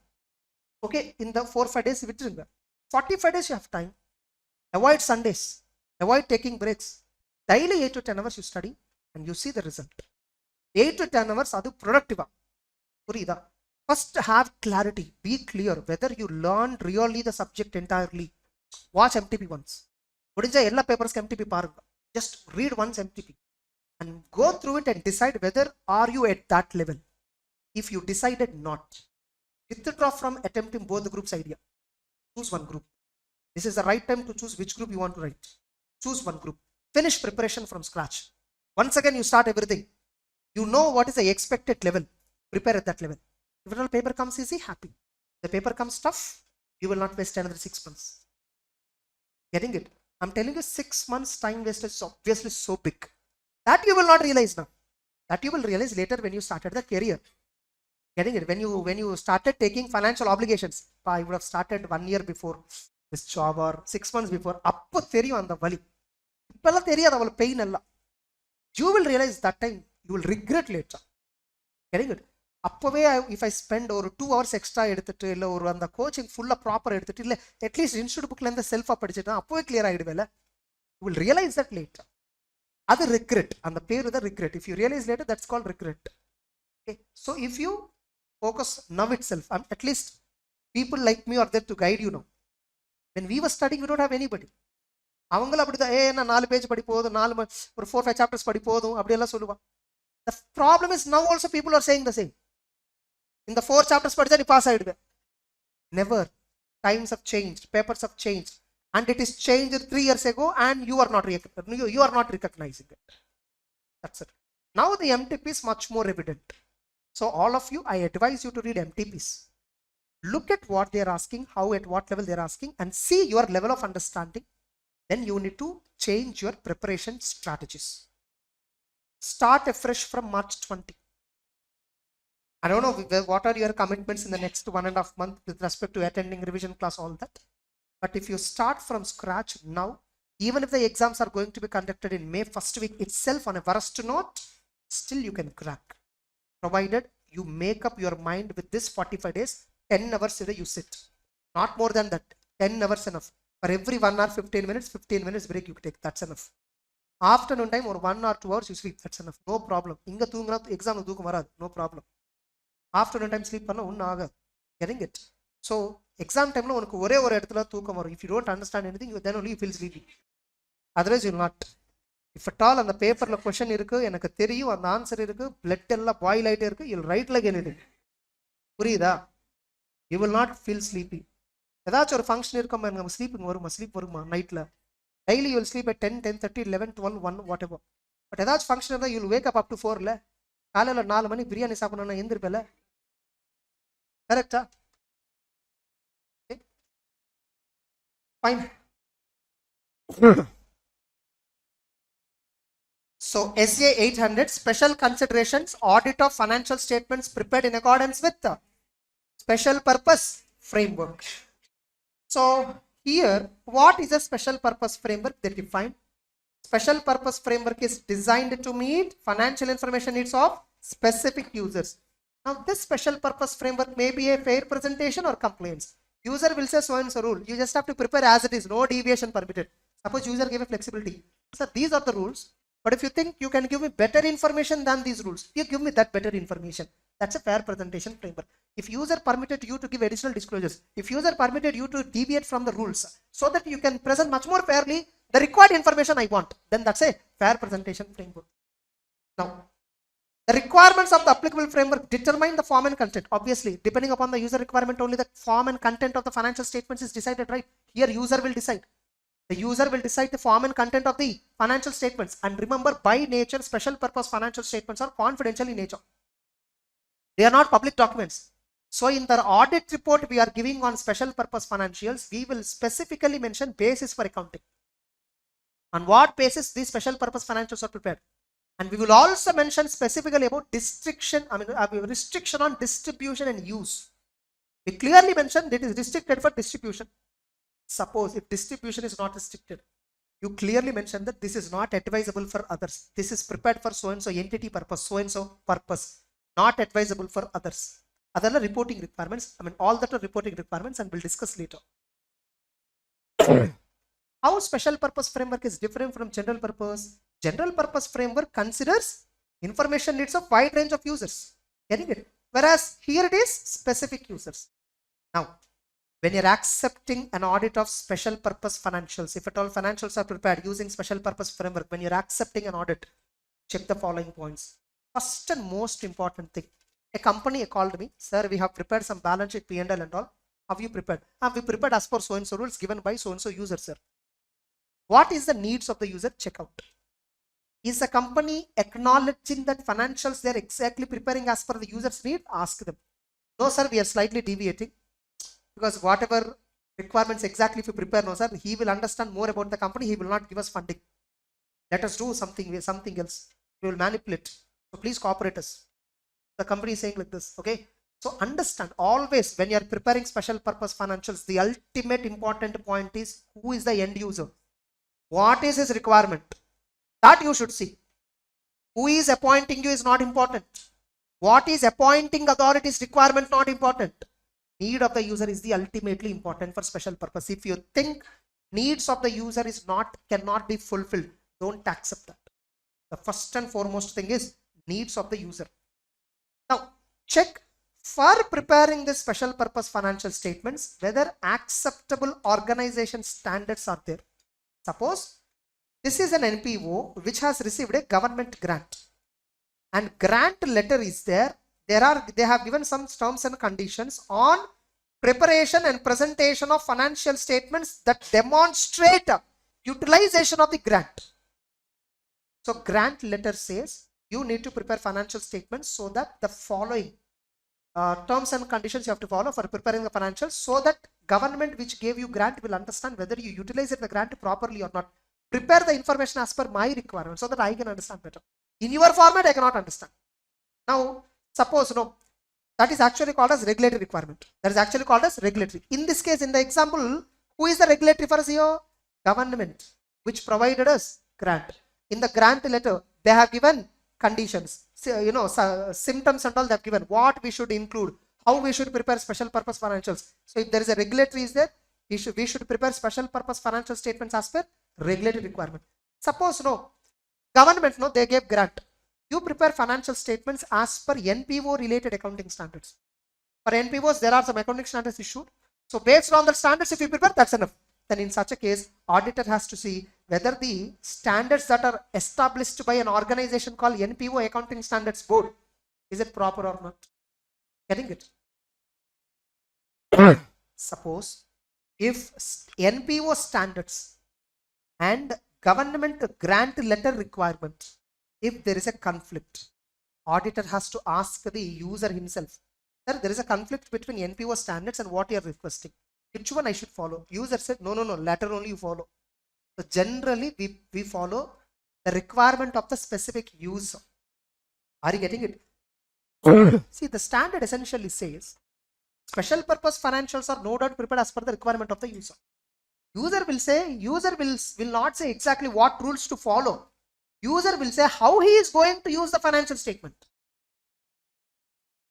Okay, in the 4-5 days, 45 days you have time. Avoid Sundays, avoid taking breaks. Daily 8 to 10 hours you study and you see the result. 8 to 10 hours adu productive. First have clarity, be clear whether you learned really the subject entirely. Watch MTP once. Ella papers MTP parunga. Just read once MTP and go through it and decide whether are you at that level. If you decided not, withdraw from attempting both the groups idea. Choose one group. This is the right time to choose which group you want to write. Choose one group. Finish preparation from scratch. Once again, you start everything. You know what is the expected level. Prepare at that level. If the paper comes easy, happy. The paper comes tough, you will not waste another 6 months. Getting it? I'm telling you, 6 months time wasted is obviously so big. That you will not realize now. That you will realize later when you started the career. Getting it? When you started taking financial obligations, I would have started 1 year before this job or 6 months before. Appo theriyum andha vali. Ippella theriyadhu avalu pain alla. You will realize that time. You will regret later. Getting it? அப்பவே if I spend ஒரு 2 hours extra எடுத்துட்டு இல்லை ஒரு அந்த coaching ஃபுல்லாக proper எடுத்துட்டு இல்லை at least institute புக்கில் இருந்து செல்ஃபாக படிச்சுட்டு அப்போவே கிளியர் ஆகிடுவேல. You will realise that later. அது ரிக்ரெட். அந்த பேர் தான் regret. If you realise later that's called regret. Okay, so if you focus now it self, at least people like me are there to guide you know. When we were studying we don't have anybody. அவங்களும் அப்படி தான், நான் 4 page படி போதும், ஒரு 4-5 chapters படி போதும் அப்படியெல்லாம் சொல்லுவான். The problem is now also people are saying the same. In the 4 chapters படிச்சா நீ pass ஆயிடுவே. Never. Times have changed, papers have changed, and it is changed 3 years ago and you are not recognizing it. That's it. Now the MTP is much more evident. So all of you, I advise you to read MTPs. Look at what they are asking, how at what level they are asking, and see your level of understanding. Then you need to change your preparation strategies. Start afresh from March 20. I don't know what are your commitments in the next 1.5 months with respect to attending revision class, all that. But if you start from scratch now, even if the exams are going to be conducted in May first week itself on a worst note, still you can crack. Provided you make up your mind with this 45 days, 10 hours a day you sit. Not more than that. 10 hours enough. For every 1 hour, 15 minutes break you take. That's enough. Afternoon time or 1 or 2 hours you sleep. That's enough. No problem. Inga thoongana exam thookam varad. No problem. Afternoon time sleep panna ஒன்னும் ஆகாது. Getting it? So exam time la உனக்கு ஒரே ஒரு இடத்துல தூக்கம் வரும். If you don't understand anything, then only you feel sleepy. Otherwise you will not. If at all அந்த பேப்பர்ல question இருக்கு, எனக்கு தெரியும் அந்த ஆன்சர் இருக்கு, blood எல்லாம் பாயில் ஆயிட்டே இருக்கு, you will write like anything. புரியுதா? You will not feel sleepy. ஏதாச்சும் ஒரு ஃபங்க்ஷன் இருக்கும், நம்ம ஸ்லீப் வருமா நைட்ல? Daily you will sleep at 10, 10:30, 11, 12, 1, whatever. But ஏதாச்சும் ஃபங்க்ஷன் இருந்தா you will wake up to 4 ல. காலையில 4 மணி பிரியாணி சாப்பிடணும்னா எந்திருப்பேல. கரெக்டா? Fine. So SA 800 special considerations, audit of financial statements prepared in accordance with the special purpose framework. So here, what is a special purpose framework? They define. Special purpose framework is designed to meet financial information needs of specific users. Now this special purpose framework may be a fair presentation or complaints. User will say so and so rule. You just have to prepare as it is, no deviation permitted. Suppose user gave a flexibility. So these are the rules. But if you think you can give me better information than these rules, you give me that better information. That's a fair presentation framework. If user permitted you to give additional disclosures, if user permitted you to deviate from the rules so that you can present much more fairly the required information I want, then that's a fair presentation framework. Now, the requirements of the applicable framework determine the form and content. Obviously, depending upon the user requirement, only the form and content of the financial statements is decided, right? Here, user will decide. The user will decide the form and content of the financial statements. And remember, by nature, special purpose financial statements are confidential in nature. They are not public documents. So in the audit report we are giving on special purpose financials, we will specifically mention basis for accounting. On what basis these special purpose financials are prepared. And we will also mention specifically about restriction on distribution and use. We clearly mentioned it is restricted for distribution. Suppose if distribution is not restricted, you clearly mentioned that this is not advisable for others. This is prepared for so and so entity purpose, so and so purpose, not advisable for others. Other reporting requirements. I mean, all that are reporting requirements, and we'll discuss later. How special purpose framework is different from general purpose? General purpose framework considers information needs of wide range of users. Getting it? Whereas here it is specific users. Now, when you're accepting an audit of special purpose financials, if at all financials are prepared using special purpose framework, when you're accepting an audit, check the following points. First and most important thing, a company called me, sir, we have prepared some balance sheet, P&L and all. Have you prepared? We prepared as per so and so rules given by so and so user, sir. What is the needs of the user? Check out. Is the company acknowledging that financials they are exactly preparing as per the user's need? Ask them. No, sir, we are slightly deviating. Because whatever requirements exactly if you prepare, no sir, he will understand more about the company, he will not give us funding. Let us do something else. We will manipulate. So please cooperate us. The company is saying like this, okay? So understand, always when you are preparing special purpose financials, the ultimate important point is who is the end user? What is his requirement? That you should see. Who is appointing you is not important. What is appointing authority's requirement not important. Need of the user is the ultimately important for special purpose. If you think needs of the user is cannot be fulfilled, don't accept that. The first and foremost thing is needs of the user. Now check for preparing the special purpose financial statements whether acceptable organization standards are there. Suppose this is an NPO which has received a government grant and grant letter is there. They have given some terms and conditions on preparation and presentation of financial statements that demonstrate utilization of the grant. So grant letter says you need to prepare financial statements so that the following terms and conditions you have to follow for preparing the financials, so that government which gave you grant will understand whether you utilize the grant properly or not. Prepare the information as per my requirement so that I can understand better. In your format, I cannot understand. Now, suppose that is actually called as regulatory requirement. That is actually called as regulatory. In this case, in the example, who is the regulatory for us here? Government, which provided us grant. In the grant letter, they have given conditions, symptoms and all they have given, what we should include, how we should prepare special purpose financials. So if there is a regulatory is there, we should prepare special purpose financial statements as per regulatory requirement. Suppose government they gave grant. You prepare financial statements as per NPO related accounting standards. For NPOs, there are some accounting standards issued. So based on the standards, if you prepare, that's enough. Then in such a case, auditor has to see whether the standards that are established by an organization called NPO Accounting Standards Board, is it proper or not? Getting it? Suppose if NPO standards and government grant letter requirement, if there is a conflict, auditor has to ask the user himself, sir, there is a conflict between NPO standards and what you are requesting. Which one I should follow? User said, no, latter only you follow. So generally, we follow the requirement of the specific user. Are you getting it? See, the standard essentially says, special purpose financials are no doubt prepared as per the requirement of the user. User will not say exactly what rules to follow. User will say how he is going to use the financial statement.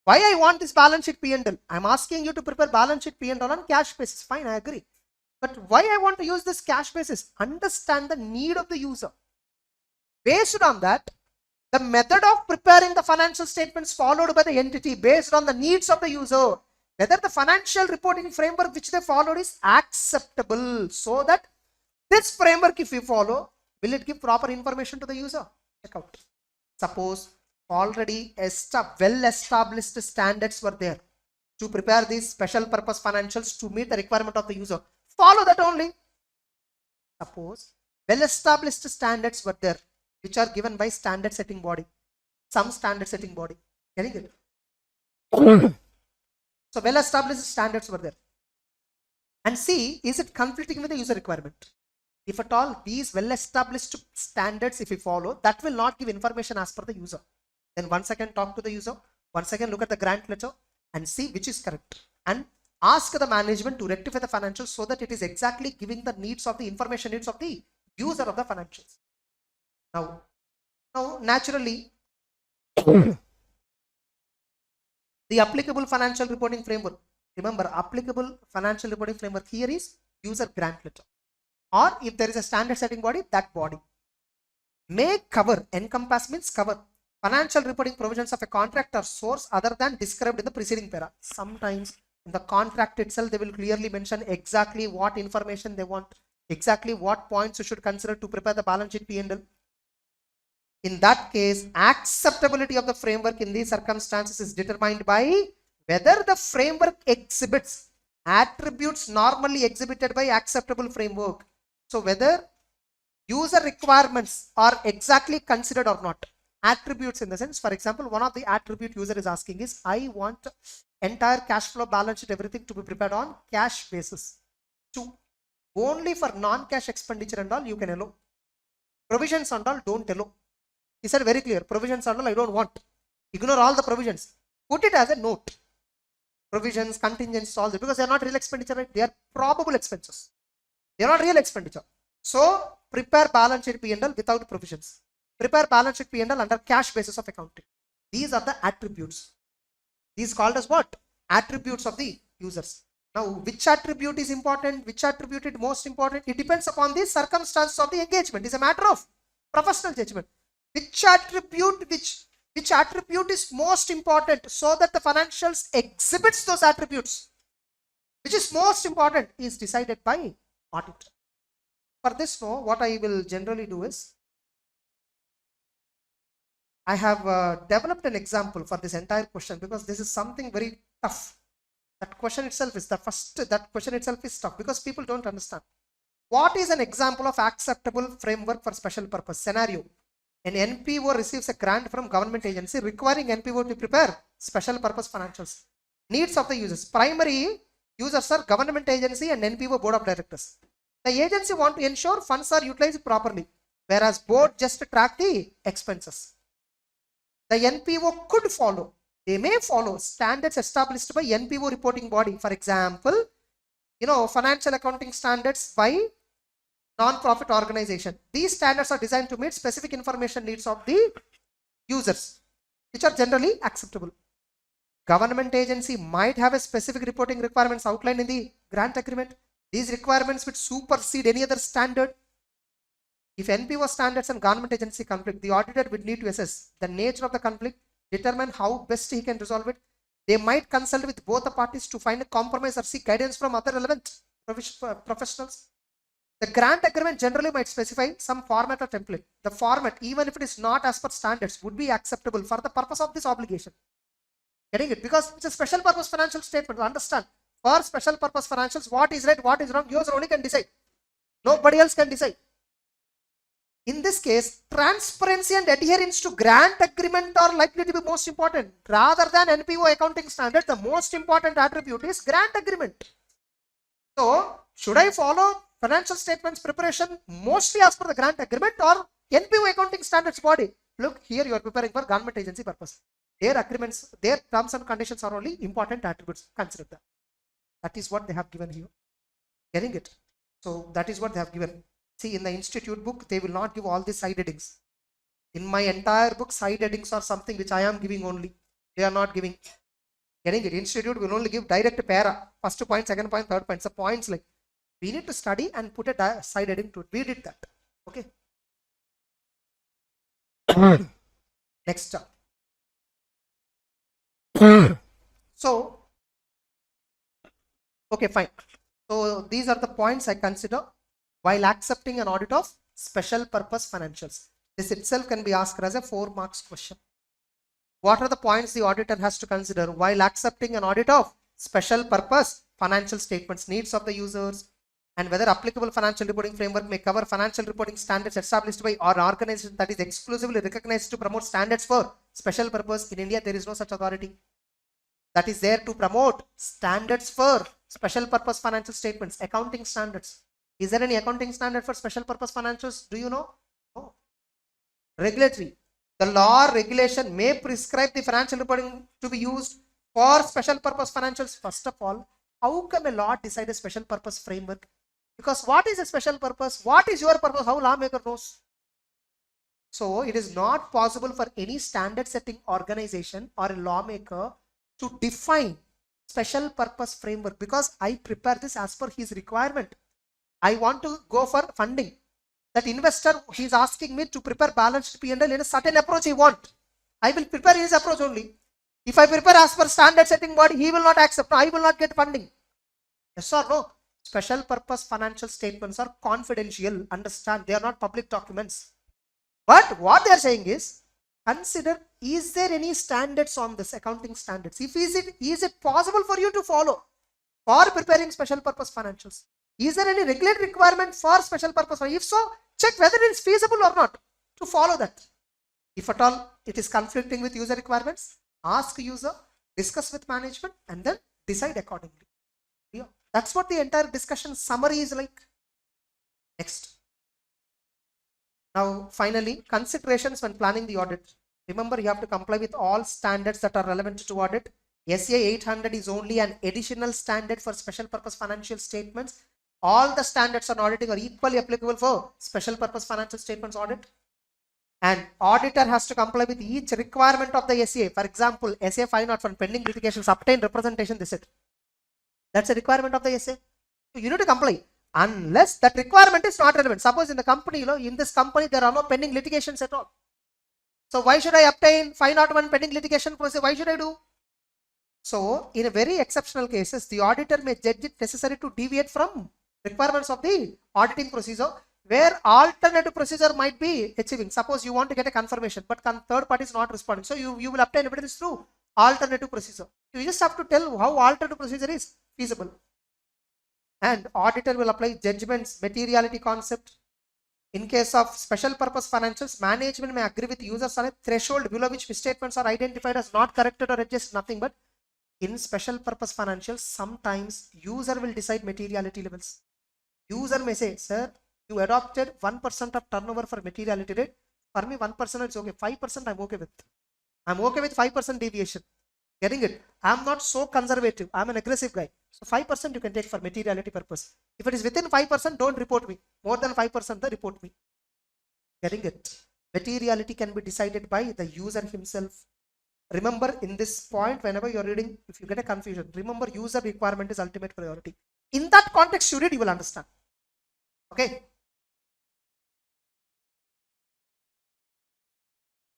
Why I want this balance sheet P&L? I'm asking you to prepare balance sheet P&L on cash basis. Fine, I agree. But why I want to use this cash basis? Understand the need of the user. Based on that, the method of preparing the financial statements followed by the entity based on the needs of the user, whether the financial reporting framework which they followed is acceptable, so that this framework, if you follow, will it give proper information to the user? Check out. Suppose already well established standards were there to prepare these special purpose financials to meet the requirement of the user. Follow that only. Suppose well established standards were there which are given by standard setting body, some standard setting body. Getting it? So well established standards were there. And see, is it conflicting with the user requirement? If at all these well established standards, if we follow, that will not give information as per the user. Then once again talk to the user, once again look at the grant letter and see which is correct and ask the management to rectify the financials so that it is exactly giving the needs of the information needs of the user of the financials. Now naturally, the applicable financial reporting framework. Remember, applicable financial reporting framework here is user grant letter, or if there is a standard setting body, that body may cover, encompass means cover, financial reporting provisions of a contract or source other than described in the preceding para. Sometimes in the contract itself, they will clearly mention exactly what information they want, exactly what points you should consider to prepare the balance sheet P&L. In that case, acceptability of the framework in these circumstances is determined by whether the framework exhibits attributes normally exhibited by acceptable framework. So whether user requirements are exactly considered or not. Attributes in the sense, for example, one of the attribute user is asking is, I want entire cash flow balance sheet, everything to be prepared on cash basis. 2. Only for non-cash expenditure and all you can allow. Provisions and all don't allow. He said very clear, provisions and all I don't want. Ignore all the provisions. Put it as a note. Provisions, contingencies, all that, because they are not real expenditure, right? They are probable expenses. They are not real expenditure. So prepare balance sheet P&L without provisions. Prepare balance sheet P&L under cash basis of accounting. These are the attributes. These called as what? Attributes of the users. Now, which attribute is important? Which attribute is most important? It depends upon the circumstances of the engagement. It's a matter of professional judgment. Which attribute is most important so that the financials exhibits those attributes, which is most important, is decided by audit. For this, what I will generally do is, I have developed an example for this entire question because this is something very tough. That question itself is tough because people don't understand. What is an example of acceptable framework for special purpose scenario? An NPO receives a grant from government agency requiring NPO to prepare special purpose financials. Needs of the users. Primary users are government agency and NPO board of directors. The agency want to ensure funds are utilized properly, whereas board just track the expenses. The NPO could follow, they may follow standards established by NPO reporting body. For example, financial accounting standards by non-profit organization. These standards are designed to meet specific information needs of the users, which are generally acceptable. Government agency might have a specific reporting requirements outlined in the grant agreement. These requirements would supersede any other standard. If NPO standards and government agency conflict, the auditor would need to assess the nature of the conflict, determine how best he can resolve it. They might consult with both the parties to find a compromise or seek guidance from other relevant professionals. The grant agreement generally might specify some format or template. The format, even if it is not as per standards, would be acceptable for the purpose of this obligation. Getting it? Because it's a special purpose financial statement. Understand? For special purpose financials, what is right, what is wrong, user only can decide. Nobody else can decide. In this case, transparency and adherence to grant agreement are likely to be most important. Rather than NPO accounting standard, the most important attribute is grant agreement. So, should I follow financial statements preparation mostly as per the grant agreement or NPO accounting standards body? Look, here you are preparing for government agency purpose. Their agreements, their terms and conditions are only important attributes. Consider that. That is what they have given here. Getting it? So, that is what they have given. See, in the institute book, they will not give all these side headings. In my entire book, side headings are something which I am giving only. They are not giving. Getting it? Institute will only give direct para. First point, second point, third point. So points like we need to study and put a side heading to it. We did that. Okay. Next up. So, okay, fine. So these are the points I consider while accepting an audit of special purpose financials. This itself can be asked as a 4 marks question. What are the points the auditor has to consider while accepting an audit of special purpose financial statements, needs of the users, and whether applicable financial reporting framework may cover financial reporting standards established by or organization that is exclusively recognized to promote standards for special purpose. In India, there is no such authority that is there to promote standards for special purpose financial statements, accounting standards. Is there any accounting standard for special purpose financials? Do you know? No. Regulatory. The law or regulation may prescribe the financial reporting to be used for special purpose financials. First of all, how come a law decide a special purpose framework? Because what is a special purpose? What is your purpose? How lawmaker knows? So it is not possible for any standard setting organization or a lawmaker to define special purpose framework, because I prepare this as per his requirement. I want to go for funding. That investor, he is asking me to prepare balanced P&L in a certain approach he want. I will prepare his approach only. If I prepare as per standard setting body, he will not accept. No, I will not get funding. Yes or no? Special purpose financial statements are confidential. Understand, they are not public documents. But what they are saying is, consider, is there any standards on this, accounting standards? If is it possible for you to follow for preparing special purpose financials? Is there any regulatory requirement for special purpose? If so, check whether it is feasible or not to follow that. If at all it is conflicting with user requirements, ask user, discuss with management, and then decide accordingly. Yeah. That's what the entire discussion summary is like. Next. Now, finally, considerations when planning the audit. Remember, you have to comply with all standards that are relevant to audit. SA 800 is only an additional standard for special purpose financial statements. All the standards on auditing are equally applicable for special purpose financial statements audit. And auditor has to comply with each requirement of the SA. For example, SA 501 pending litigations, obtain representation, they said. That's a requirement of the SA. So you need to comply. Unless that requirement is not relevant. Suppose in the company, in this company, there are no pending litigations at all. So why should I obtain 501 pending litigation process? Why should I do? So in a very exceptional cases, the auditor may judge it necessary to deviate from requirements of the auditing procedure, where alternative procedure might be achieving. Suppose you want to get a confirmation, but third party is not responding. So you will obtain evidence through alternative procedure. You just have to tell how alternative procedure is feasible. And auditor will apply judgments, materiality concept. In case of special purpose financials, management may agree with users on a threshold below which misstatements are identified as not corrected or adjusted, nothing but. In special purpose financials, sometimes user will decide materiality levels. User may say, sir, you adopted 1% of turnover for materiality rate. For me, 1% is okay. 5% I'm okay with. I'm okay with 5% deviation. Getting it? I'm not so conservative. I'm an aggressive guy. So 5% you can take for materiality purpose. If it is within 5%, don't report me. More than 5%, then report me. Getting it? Materiality can be decided by the user himself. Remember, in this point, whenever you're reading, if you get a confusion, remember user requirement is ultimate priority. In that context, you read, you will understand. Okay.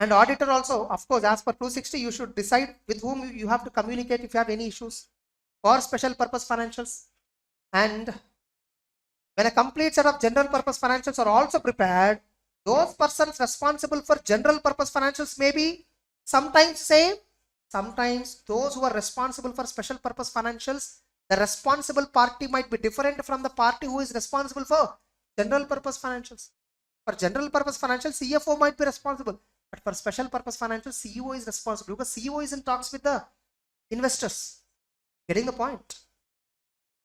And auditor also, of course, as per 260, you should decide with whom you have to communicate if you have any issues for special purpose financials. And when a complete set of general purpose financials are also prepared, those persons responsible for general purpose financials may be sometimes same, sometimes those who are responsible for special purpose financials, the responsible party might be different from the party who is responsible for general purpose financials. For general purpose financials, CFO might be responsible, but for special purpose financials, CEO is responsible because CEO is in talks with the investors. Getting the point?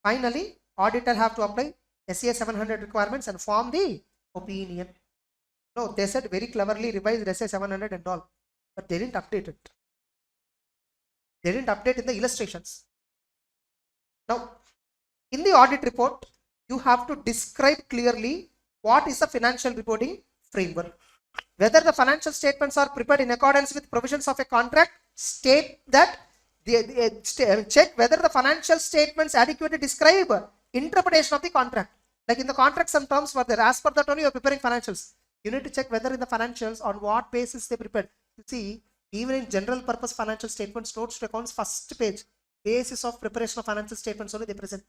Finally, auditor have to apply SA 700 requirements and form the opinion. No, they said very cleverly revised SA 700 and all, but they didn't update it. They didn't update in the illustrations. Now, in the audit report, you have to describe clearly what is the financial reporting framework. Whether the financial statements are prepared in accordance with provisions of a contract, state that check whether the financial statements adequately describe interpretation of the contract. Like in the contract, some terms were there. As per that only you are preparing financials. You need to check whether in the financials on what basis they prepared. You see, even in general purpose financial statements, notes to accounts, first page, basis of preparation of financial statements only they present.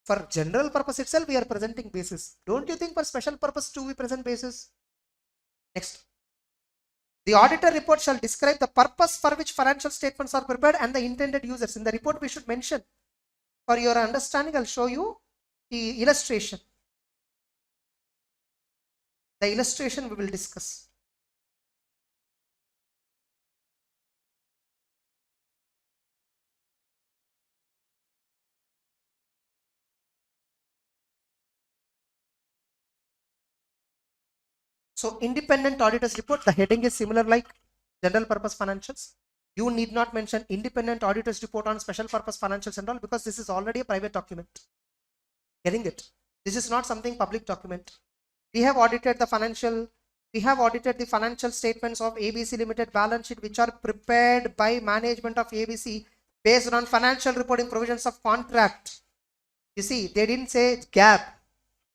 For general purpose itself, we are presenting basis. Don't you think for special purpose too we present basis? Next. The auditor report shall describe the purpose for which financial statements are prepared and the intended users. In the report, we should mention. For your understanding, I'll show you the illustration. The illustration we will discuss. So independent auditors report, the heading is similar like general purpose financials. You need not mention independent auditor's report on special purpose financials and all, because this is already a private document. Getting it? This is not something public document. We have audited the financial statements of ABC Limited balance sheet, which are prepared by management of ABC based on financial reporting provisions of contract. You see, they didn't say gap.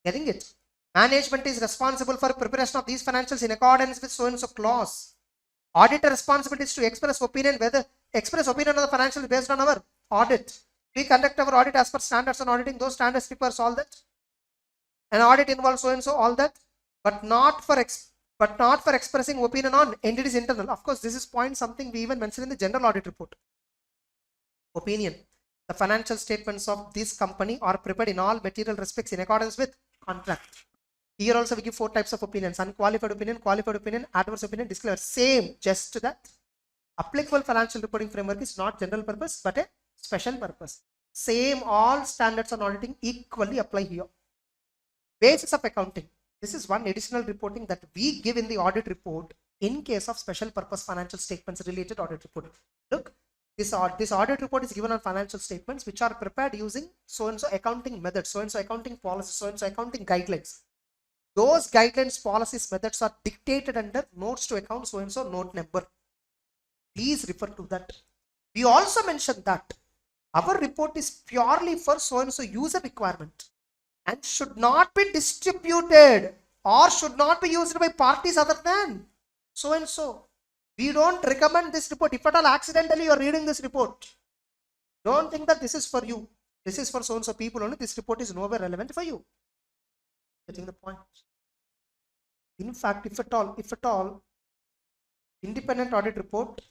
Getting it? Management is responsible for preparation of these financials in accordance with so and so clause. Auditor responsibility is to express opinion on the financials based on our audit. We conduct our audit as per standards on auditing. Those standards requires all that. An audit involves so and so, all that, but not for expressing opinion on entities internal. Of course, this is point something we even mentioned in the general audit report. Opinion. The financial statements of this company are prepared in all material respects in accordance with contract. Here also we give 4 types of opinions: unqualified opinion, qualified opinion, adverse opinion, disclaimer. Same, just that applicable financial reporting framework is not general purpose but a special purpose. Same, all standards on auditing equally apply here. Basis of accounting. This is one additional reporting that we give in the audit report in case of special purpose financial statements related audit report. Look, this audit report is given on financial statements which are prepared using so and so accounting methods, so and so accounting policies, so and so accounting guidelines. Those guidelines, policies, methods are dictated under notes to account so and so note number. Please refer to that. We also mentioned that our report is purely for so and so user requirement and should not be distributed or should not be used by parties other than so and so. We don't recommend this report. If at all accidentally you are reading this report, don't think that this is for you. This is for so and so people only. This report is nowhere relevant for you. Getting the point? In fact, if at all, independent audit report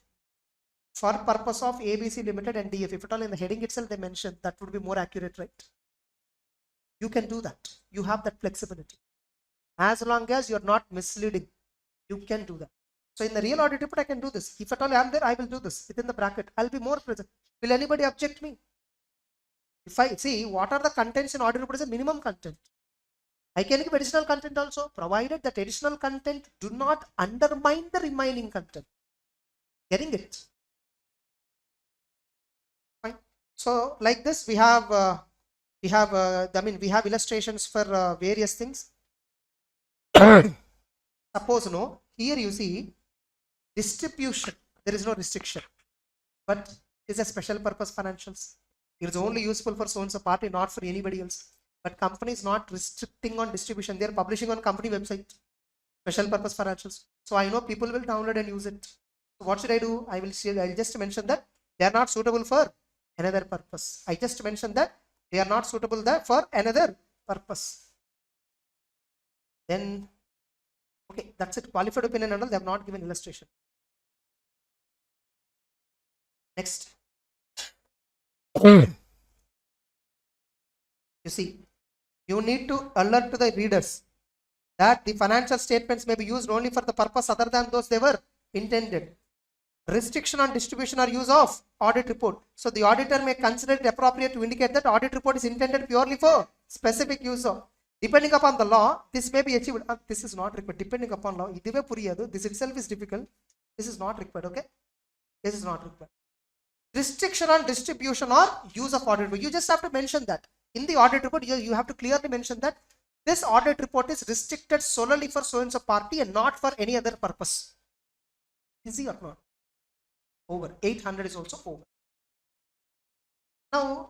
for purpose of ABC Limited and DF, if at all in the heading itself they mention, that would be more accurate, right? You can do that. You have that flexibility. As long as you're not misleading, you can do that. So in the real audit report, I can do this. If at all I am there, I will do this within the bracket. I'll be more present. Will anybody object me? If I see what are the contents in audit report is a minimum content. I can give additional content also, provided that additional content do not undermine the remaining content. Getting it? Fine. So like this, we have illustrations for various things. Suppose here you see distribution. There is no restriction, but it's a special purpose financials. It is only useful for so and so party, not for anybody else. But company is not restricting on distribution. They are publishing on company website. Special purpose financials. So I know people will download and use it. So what should I do? I'll just mention that they are not suitable for another purpose. I just mentioned that they are not suitable for another purpose. Then, okay, that's it. Qualified opinion and all, they have not given illustration. Next. You see, you need to alert to the readers that the financial statements may be used only for the purpose other than those they were intended. Restriction on distribution or use of audit report. So the auditor may consider it appropriate to indicate that audit report is intended purely for specific use of. Depending upon the law, this may be achieved. This is not required. Depending upon law, this itself is difficult. This is not required. Okay, this is not required. Restriction on distribution or use of audit report. You just have to mention that in the audit report. You have to clearly mention that this audit report is restricted solely for so and so party and not for any other purpose. Easy or not? Over 800 is also over. Now,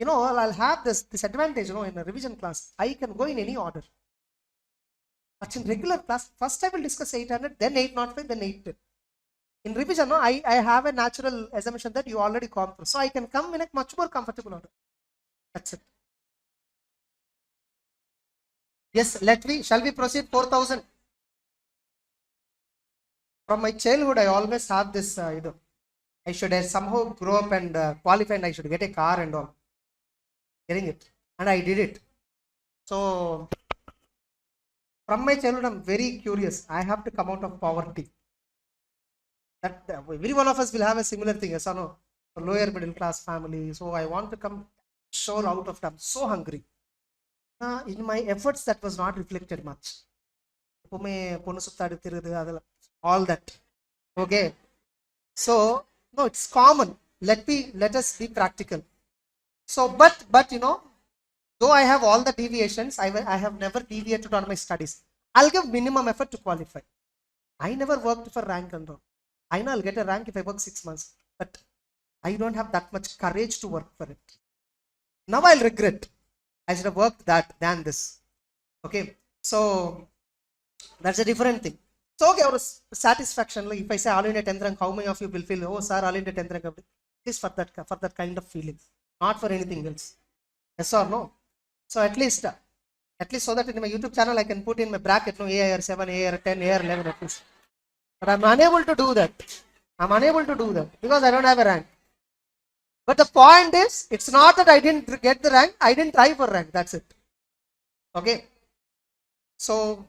I'll have this advantage, in a revision class. I can go in any order. But in regular class, first I will discuss 800, then 805, then 810. In revision, I have a natural assumption that you already come through. So I can come in a much more comfortable order. That's it. Yes, shall we proceed? 4000. From my childhood, I always have this, I should somehow grow up and qualify and I should get a car and all. Getting it? And I did it. So, from my childhood, I'm very curious. I have to come out of poverty. That every one of us will have a similar thing. Yes or no? A lower middle class family. So, I want to come sure out of it. I'm so hungry. In my efforts, that was not reflected much. All that. Okay. So No, it's common. Let us be practical. So, but you know, though I have all the deviations, I have never deviated on my studies. I'll give minimum effort to qualify. I never worked for rank and all. I know I'll get a rank if I work 6 months, but I don't have that much courage to work for it. Now I'll regret. I should have worked that than this. Okay, so that's a different thing. So okay, our satisfaction. Like if I say all India 10th rank, how many of you will feel, oh sir, all India 10th rank? Please for that kind of feeling, not for anything else. Yes or no? So at least so that in my YouTube channel I can put in my bracket, no, AIR 7, AIR 10, AIR 11 at least. But I'm unable to do that. I'm unable to do that because I don't have a rank. But the point is, it's not that I didn't get the rank, I didn't try for rank, that's it. Okay. So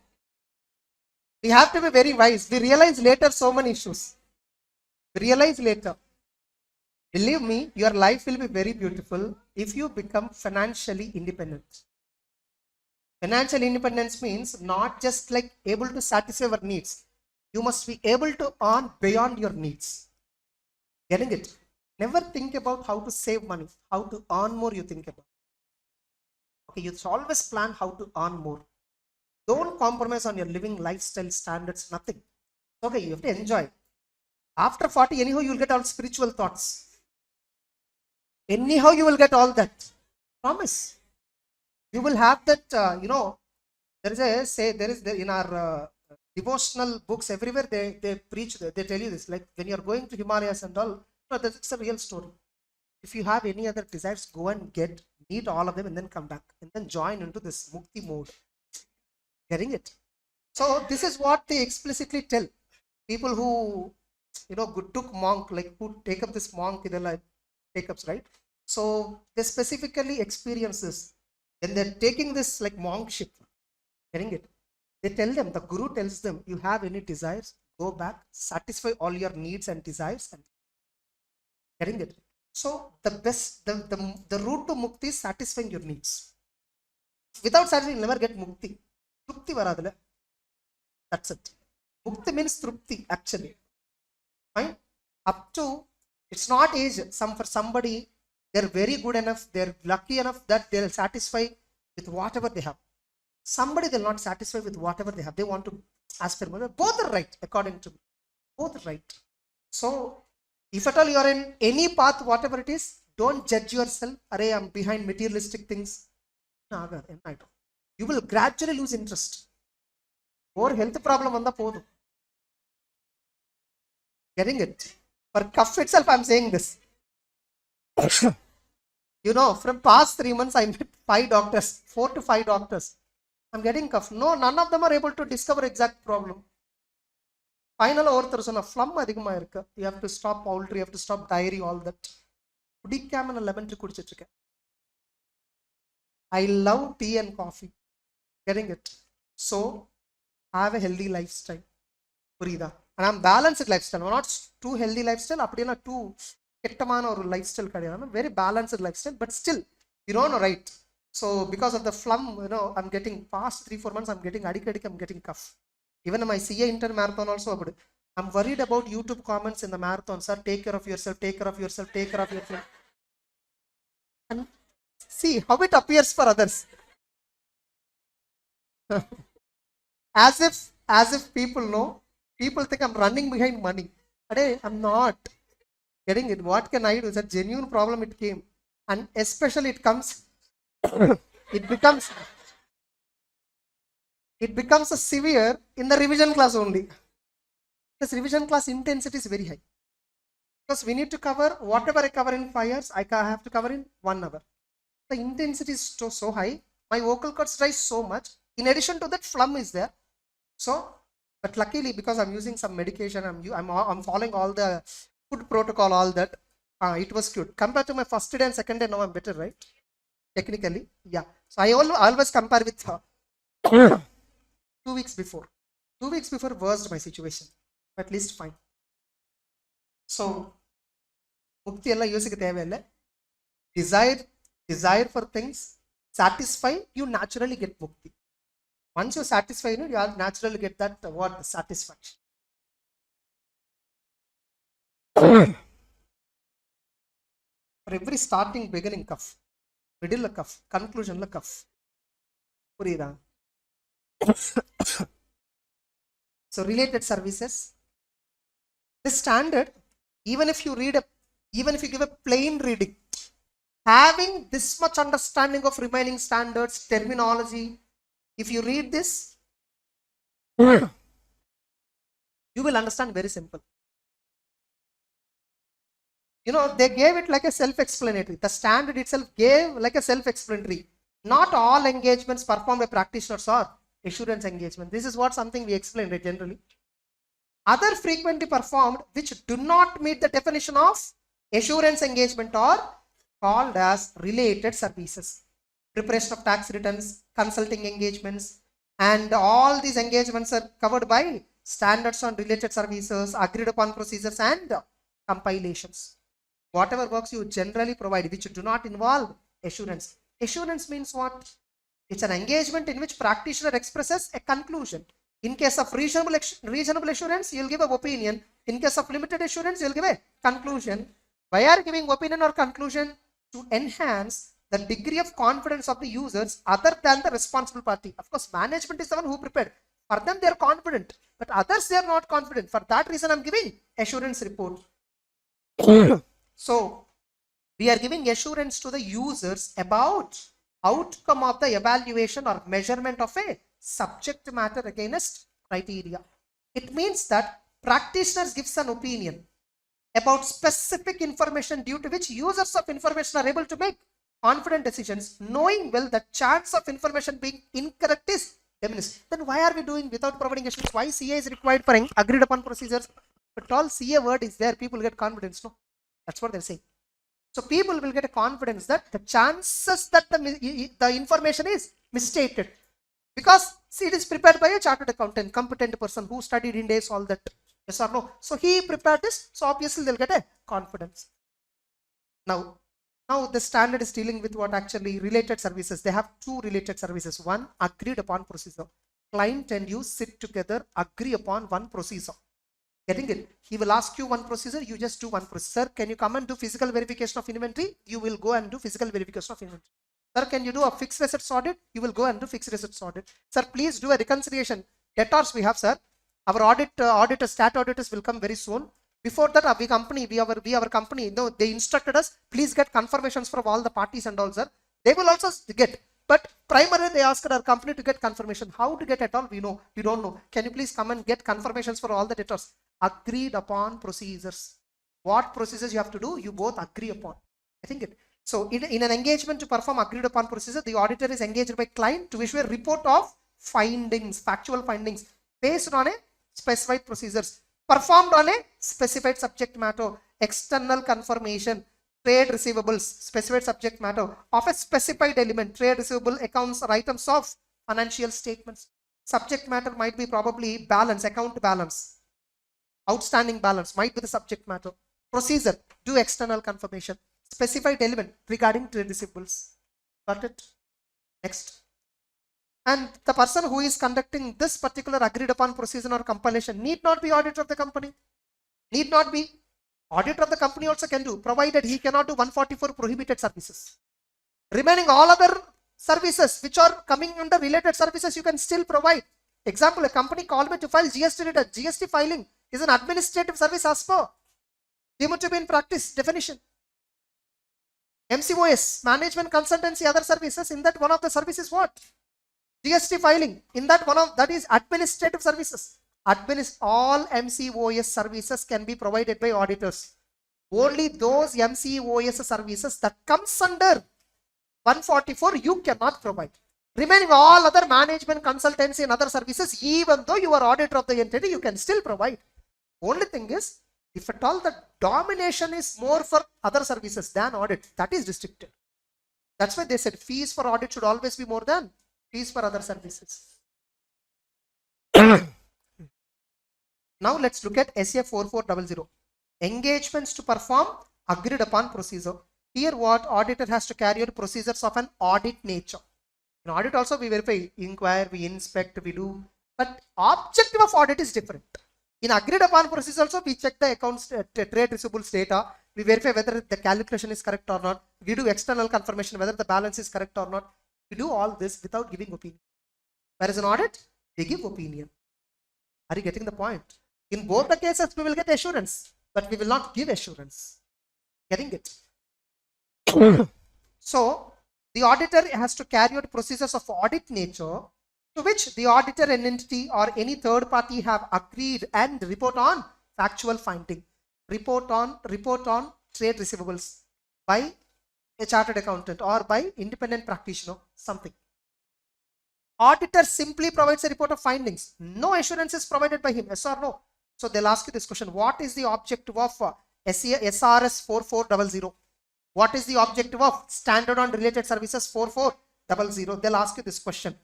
we have to be very wise. We realize later so many issues. We realize later. Believe me, your life will be very beautiful if you become financially independent. Financial independence means not just like able to satisfy your needs. You must be able to earn beyond your needs. Getting it? Never think about how to save money. How to earn more you think about. Okay, you should always plan how to earn more. Don't compromise on your living lifestyle standards, nothing. Okay, you have to enjoy. After 40, anyhow, you will get all spiritual thoughts. Anyhow, you will get all that. Promise. You will have that, you know, there is a say, in our devotional books everywhere, they preach, they tell you this, like when you're going to Himalayas and all, no, that's a real story. If you have any other desires, go and meet all of them and then come back and then join into this mukti mode. Getting it? So this is what they explicitly tell people who, you know, took monk, like who take up this monk in their life, take-ups, right? So they specifically experience this. When they're taking this like monkship, getting it? They tell them, the guru tells them, you have any desires, go back, satisfy all your needs and desires, and getting it? So the best, the route to mukti is satisfying your needs. Without satisfying, you'll never get mukti. Trupti varadala. That's it. Mukti means trupti, actually. Fine? Up to, it's not age. For somebody, they're very good enough, they're lucky enough that they'll satisfy with whatever they have. Somebody they'll not satisfy with whatever they have. They want to aspire more. Both are right, according to me. Both are right. So, if at all you are in any path, whatever it is, don't judge yourself. Array, I'm behind materialistic things. You will gradually lose interest. Or health problem on the pod. Getting it? For cough itself, I'm saying this. You know, from past 3 months, I met 5 doctors, 4 to 5 doctors. I'm getting cough. No, none of them are able to discover exact problem. Final over phlegm adhigama irukku. You have to stop poultry, you have to stop dairy, all that. Kudikkaama lemon tea kudichittirukken. I love tea and coffee. Getting it? So, have a healthy lifestyle. And I'm balanced lifestyle. I'm not too healthy lifestyle. Appadina too kettamana or lifestyle kadiyana. Very balanced lifestyle, but still, you don't know, right? So because of the phlegm, you know, I'm getting past 3-4 months, I'm getting adikadi, I'm getting cough. Even my CA inter marathon also, I'm worried about YouTube comments in the marathon. Sir, take care of yourself, take care of yourself, take care of yourself. And see how it appears for others. as if people know, people think I'm running behind money. But I'm not. Getting it? What can I do? It's a genuine problem it came. And especially it comes, it becomes a severe in the revision class only. This revision class intensity is very high. Because we need to cover whatever I cover in 5 years, I have to cover in 1 hour. The intensity is so high. My vocal cords rise so much. In addition to that, phlegm is there. So, but luckily because I'm using some medication, I'm following all the food protocol, all that. It was cute. Compared to my first day and second day, now I'm better, right? Technically, yeah. So I always compare with 2 weeks before. 2 weeks before worst my situation. At least fine. So, mukti ella yosika thevilla. Desire for things, satisfy, you naturally get mukti. Once you satisfy, you naturally get that word satisfaction. For every starting, beginning, cuff. Middle, cuff. Conclusion, cuff. Purida. So related services. This standard, even if you give a plain reading, having this much understanding of remaining standards, terminology, if you read this, you will understand very simple. You know, they gave it like a self-explanatory. The standard itself gave like a self-explanatory. Not all engagements performed by practitioners are assurance engagement. This is what something we explained generally. Other frequently performed which do not meet the definition of assurance engagement are called as related services. Preparation of tax returns, consulting engagements, and all these engagements are covered by standards on related services, agreed upon procedures, and compilations. Whatever works you generally provide which do not involve assurance. Assurance means what? It's an engagement in which practitioner expresses a conclusion. In case of reasonable assurance, you'll give an opinion. In case of limited assurance, you'll give a conclusion. Why are you giving opinion or conclusion? To enhance the degree of confidence of the users other than the responsible party. Of course, management is the one who prepared. For them, they are confident. But others, they are not confident. For that reason, I'm giving assurance report. So, we are giving assurance to the users about outcome of the evaluation or measurement of a subject matter against criteria. It means that practitioners gives an opinion about specific information due to which users of information are able to make confident decisions, knowing well the chance of information being incorrect is diminished. Then why are we doing without providing assurance? Why CA is required for agreed upon procedures? But all CA word is there, people get confidence. No, that's what they're saying. So people will get a confidence that the chances that the information is misstated, because see, it is prepared by a chartered accountant, competent person who studied in days all that. Yes or no? So he prepared this, so obviously they'll get a confidence. Now the standard is dealing with what actually related services. They have two related services. One, agreed upon procedure. Client and you sit together, agree upon one procedure. Getting it? He will ask you one procedure, you just do one procedure. Sir, can you come and do physical verification of inventory? You will go and do physical verification of inventory. Sir, can you do a fixed assets audit? You will go and do fixed assets audit. Sir, please do a reconciliation. Debtors we have, sir. Our auditors, stat auditors will come very soon. Before that, our company, no, they instructed us, please get confirmations from all the parties and all, sir. They will also get. But primarily they asked our company to get confirmation. How to get at all? We don't know. Can you please come and get confirmations for all the debtors? Agreed upon procedures. What procedures you have to do? You both agree upon. I think it. So in an engagement to perform agreed upon procedure, the auditor is engaged by client to issue a report of findings, factual findings based on a specified procedures performed on a specified subject matter, external confirmation, trade receivables, specified subject matter of a specified element, trade receivable accounts or items of financial statements. Subject matter might be probably balance, account balance, outstanding balance might be the subject matter. Procedure, do external confirmation, specified element regarding trade receivables. Got it? Next. And the person who is conducting this particular agreed upon procedure or compilation need not be auditor of the company. Need not be. Auditor of the company also can do, provided he cannot do 144 prohibited services. Remaining all other services which are coming under related services, you can still provide. Example, a company called me to file GST return. GST filing is an administrative service as per deemed to be in practice definition. MCOS, management consultancy, other services, in that one of the services what? GST filing, in that one of that is administrative services. All MCOS services can be provided by auditors. Only those MCOS services that comes under 144 you cannot provide. Remaining all other management consultancy and other services, even though you are auditor of the entity, you can still provide. Only thing is, if at all the domination is more for other services than audit, that is restricted. That's why they said fees for audit should always be more than fees for other services. Now let's look at SA 4400. Engagements to perform agreed upon procedure. Here what auditor has to carry out procedures of an audit nature. In audit also we verify, inquire, we inspect, we do. But objective of audit is different. In agreed upon procedure also we check the accounts, trade receivables data, We verify whether the calculation is correct or not. We do external confirmation whether the balance is correct or not. We do all this without giving opinion. Whereas in audit, they give opinion. Are you getting the point? In both the cases, we will get assurance, but we will not give assurance. Getting it? So, the auditor has to carry out procedures of audit nature to which the auditor and entity or any third party have agreed and report on factual finding. Report on trade receivables by a chartered accountant or by independent practitioner, something. Auditor simply provides a report of findings. No assurance is provided by him, yes or no? So they'll ask you this question: what is the objective of SRS 4400? What is the objective of Standard on Related Services 4400? They'll ask you this question.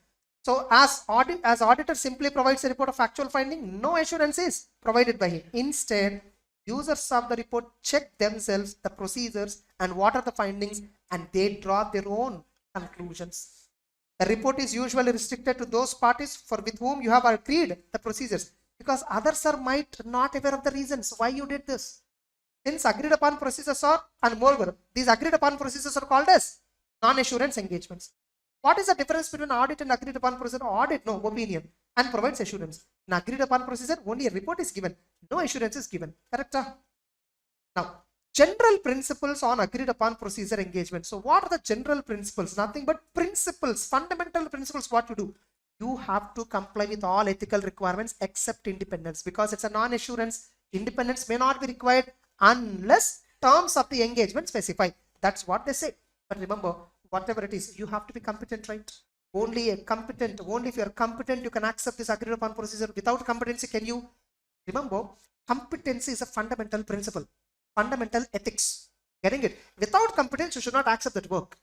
So as auditor simply provides a report of actual finding, no assurance is provided by him. Instead, users of the report check themselves the procedures and what are the findings, and they draw their own conclusions. The report is usually restricted to those parties with whom you have agreed the procedures, because others might not aware of the reasons why you did this. Since agreed upon procedures are, and moreover, these agreed upon procedures are called as non-assurance engagements. What is the difference between audit and agreed upon procedure? Audit, no opinion, and provides assurance. In agreed upon procedure, only a report is given, no assurance is given. Correct? Now, general principles on agreed upon procedure engagement. So what are the general principles? Nothing but principles, fundamental principles. What you do? You have to comply with all ethical requirements except independence, because it's a non-assurance. Independence may not be required unless terms of the engagement specify. That's what they say. But remember, whatever it is, you have to be competent, right? Only if you are competent, you can accept this agreed upon procedure. Without competency, can you? Remember, competency is a fundamental principle, fundamental ethics. Getting it? Without competence, you should not accept that work.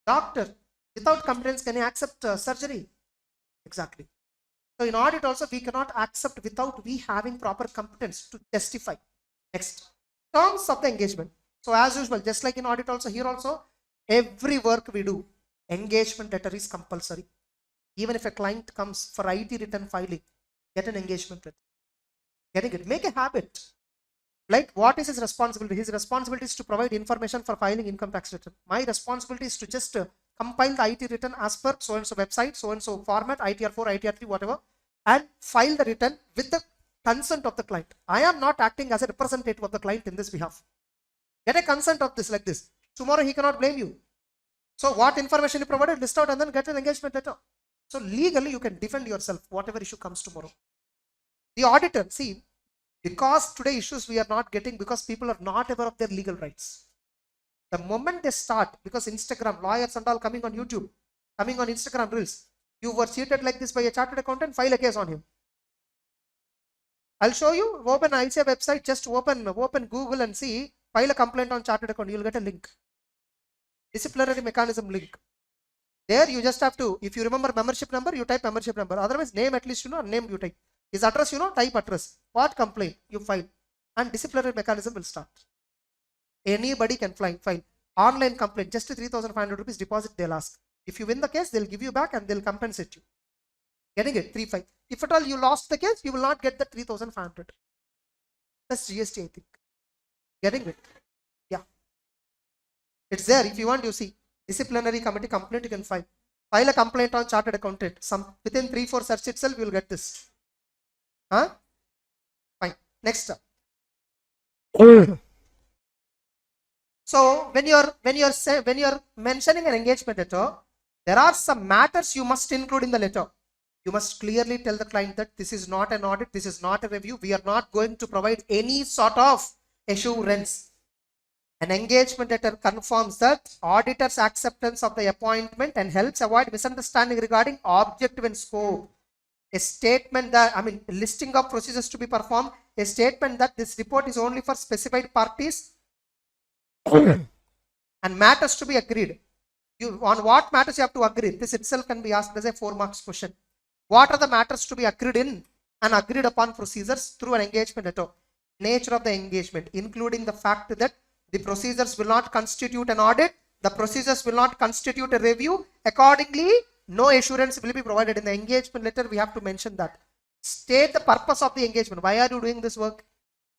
Doctor, without competence, can you accept surgery? Exactly. So in audit also, we cannot accept without we having proper competence to testify. Next, terms of the engagement. So as usual, just like in audit also, here also, every work we do, engagement letter is compulsory. Even if a client comes for IT return filing, get an engagement letter. Getting it? Make a habit. Like, what is his responsibility? His responsibility is to provide information for filing income tax return. My responsibility is to just compile the IT return as per so-and-so website, so-and-so format, ITR 4, ITR 3, whatever, and file the return with the consent of the client. I am not acting as a representative of the client in this behalf. Get a consent of this like this. Tomorrow he cannot blame you. So what information you provided, list out and then get an engagement letter. So legally you can defend yourself, whatever issue comes tomorrow. The auditor, see, because today issues we are not getting because people are not aware of their legal rights. The moment they start, because Instagram, lawyers and all coming on YouTube, coming on Instagram Reels, you were cheated like this by a chartered accountant, file a case on him. I'll show you, open ICA website, just open Google and see, file a complaint on chartered account, you'll get a link. Disciplinary mechanism link. There you just have to, if you remember membership number, you type membership number. Otherwise, name at least you know, name you type. His address, you know, type address. What complaint? You file. And disciplinary mechanism will start. Anybody can file. Online complaint, just 3,500 rupees deposit they'll ask. If you win the case, they'll give you back and they'll compensate you. Getting it? 3,500. If at all you lost the case, you will not get the 3,500. That's GST, I think. Getting it? Yeah. It's there. If you want, you see. Disciplinary committee complaint, you can file. File a complaint on chartered accountant. Within 3-4 search itself, you will get this. Huh? Fine. Next up. So when you're mentioning an engagement letter, there are some matters you must include in the letter. You must clearly tell the client that this is not an audit, this is not a review. We are not going to provide any sort of assurance. An engagement letter confirms that auditor's acceptance of the appointment and helps avoid misunderstanding regarding objective and scope. A statement that, a listing of procedures to be performed, a statement that this report is only for specified parties and matters to be agreed. On what matters you have to agree? This itself can be asked as a 4 marks question. What are the matters to be agreed in and agreed upon procedures through an engagement letter? Nature of the engagement, including the fact that the procedures will not constitute an audit, the procedures will not constitute a review. Accordingly, no assurance will be provided. In the engagement letter, we have to mention that. State the purpose of the engagement. Why are you doing this work?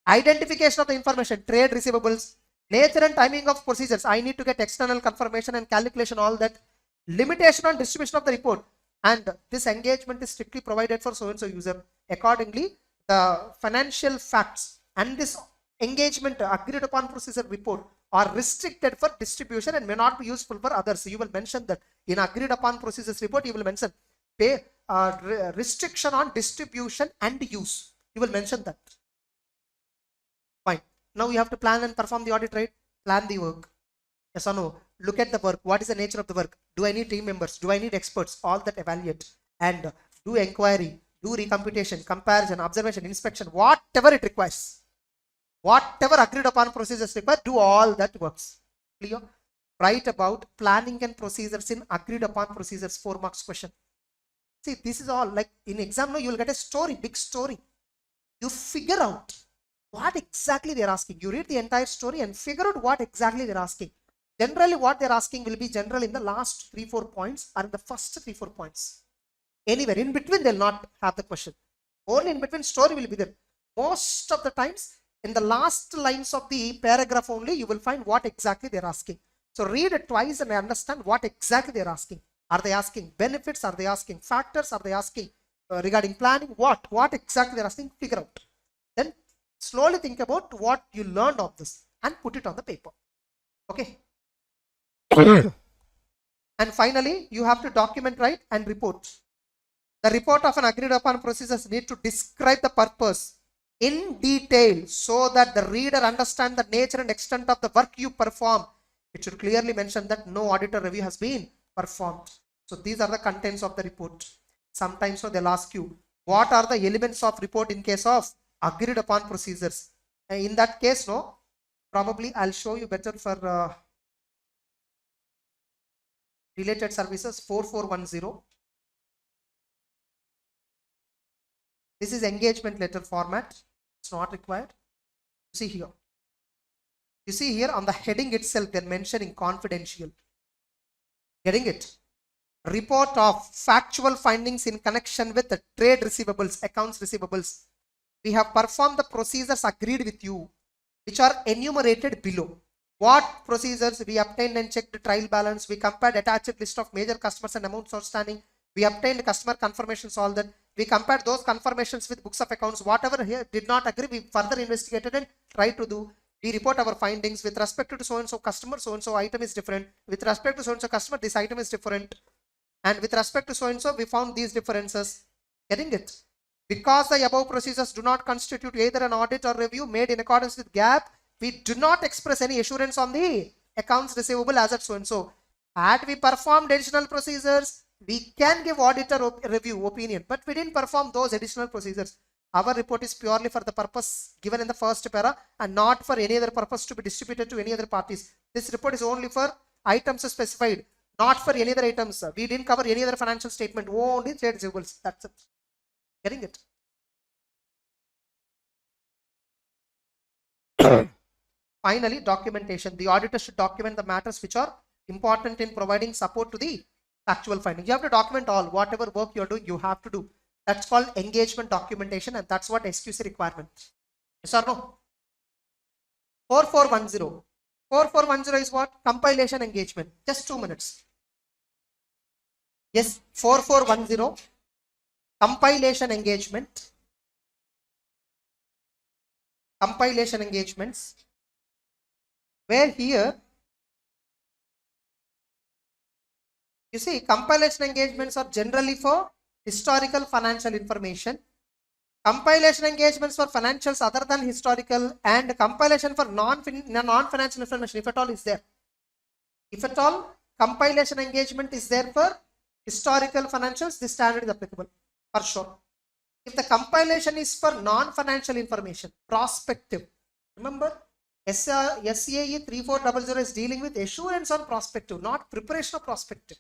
Identification of the information, trade receivables, nature and timing of procedures. I need to get external confirmation and calculation, all that. Limitation on distribution of the report. And this engagement is strictly provided for so-and-so user. Accordingly, the financial facts and this engagement agreed upon procedure report are restricted for distribution and may not be useful for others. So you will mention that in agreed upon procedures report, you will mention restriction on distribution and use. You will mention that. Fine. Now you have to plan and perform the audit, right? Plan the work. Yes or no? Look at the work. What is the nature of the work? Do I need team members? Do I need experts? All that evaluate and do inquiry, do recomputation, comparison, observation, inspection, whatever it requires. Whatever agreed upon procedures require, do all that works. Clear? Write about planning and procedures in agreed upon procedures, 4 marks question. See, this is all like in exam, you will get a story, big story. You figure out what exactly they are asking. You read the entire story and figure out what exactly they are asking. Generally, what they are asking will be general in the last 3-4 points or in the first 3-4 points. Anywhere in between, they'll not have the question. Only in between story will be there. Most of the times, in the last lines of the paragraph only, you will find what exactly they're asking. So read it twice and understand what exactly they're asking. Are they asking benefits? Are they asking factors? Are they asking regarding planning? What exactly they're asking? Figure out. Then slowly think about what you learned of this and put it on the paper. Okay. And finally, you have to document, right, and report. The report of an agreed upon procedures need to describe the purpose in detail so that the reader understands the nature and extent of the work you perform. It should clearly mention that no audit or review has been performed. So these are the contents of the report. Sometimes they'll ask you, what are the elements of report in case of agreed upon procedures? In that case, no, probably I'll show you better for related services 4410. This is engagement letter format. It's not required. See here. You see here on the heading itself, they're mentioning confidential. Getting it? Report of factual findings in connection with the trade receivables, accounts receivables. We have performed the procedures agreed with you, which are enumerated below. What procedures? We obtained and checked the trial balance. We compared attached list of major customers and amounts outstanding. We obtained customer confirmations, all that. We compared those confirmations with books of accounts. Whatever here did not agree, we further investigated and tried to do. We report our findings with respect to so-and-so customer, so-and-so item is different. With respect to so-and-so customer, this item is different. And with respect to so-and-so, we found these differences. Getting it? Because the above procedures do not constitute either an audit or review made in accordance with GAAP, we do not express any assurance on the accounts receivable as at so-and-so. Had we performed additional procedures, we can give auditor review opinion, but we didn't perform those additional procedures. Our report is purely for the purpose given in the first para and not for any other purpose to be distributed to any other parties. This report is only for items specified, not for any other items. We didn't cover any other financial statement, only trade receivables. That's it. Getting it? Finally, documentation. The auditor should document the matters which are important in providing support to the factual findings. You have to document all, whatever work you're doing, you have to do. That's called engagement documentation, and that's what SQC requirement. Yes or no? 4410. 4410 is what? Compilation engagement. Just 2 minutes. Yes, 4410. Compilation engagement. Compilation engagements. Where here, you see, compilation engagements are generally for historical financial information. Compilation engagements for financials other than historical, and compilation for non-financial information, if at all is there. If at all, compilation engagement is there for historical financials, this standard is applicable for sure. If the compilation is for non-financial information, prospective, remember SAE 3400 is dealing with assurance on prospective, not preparation of prospective.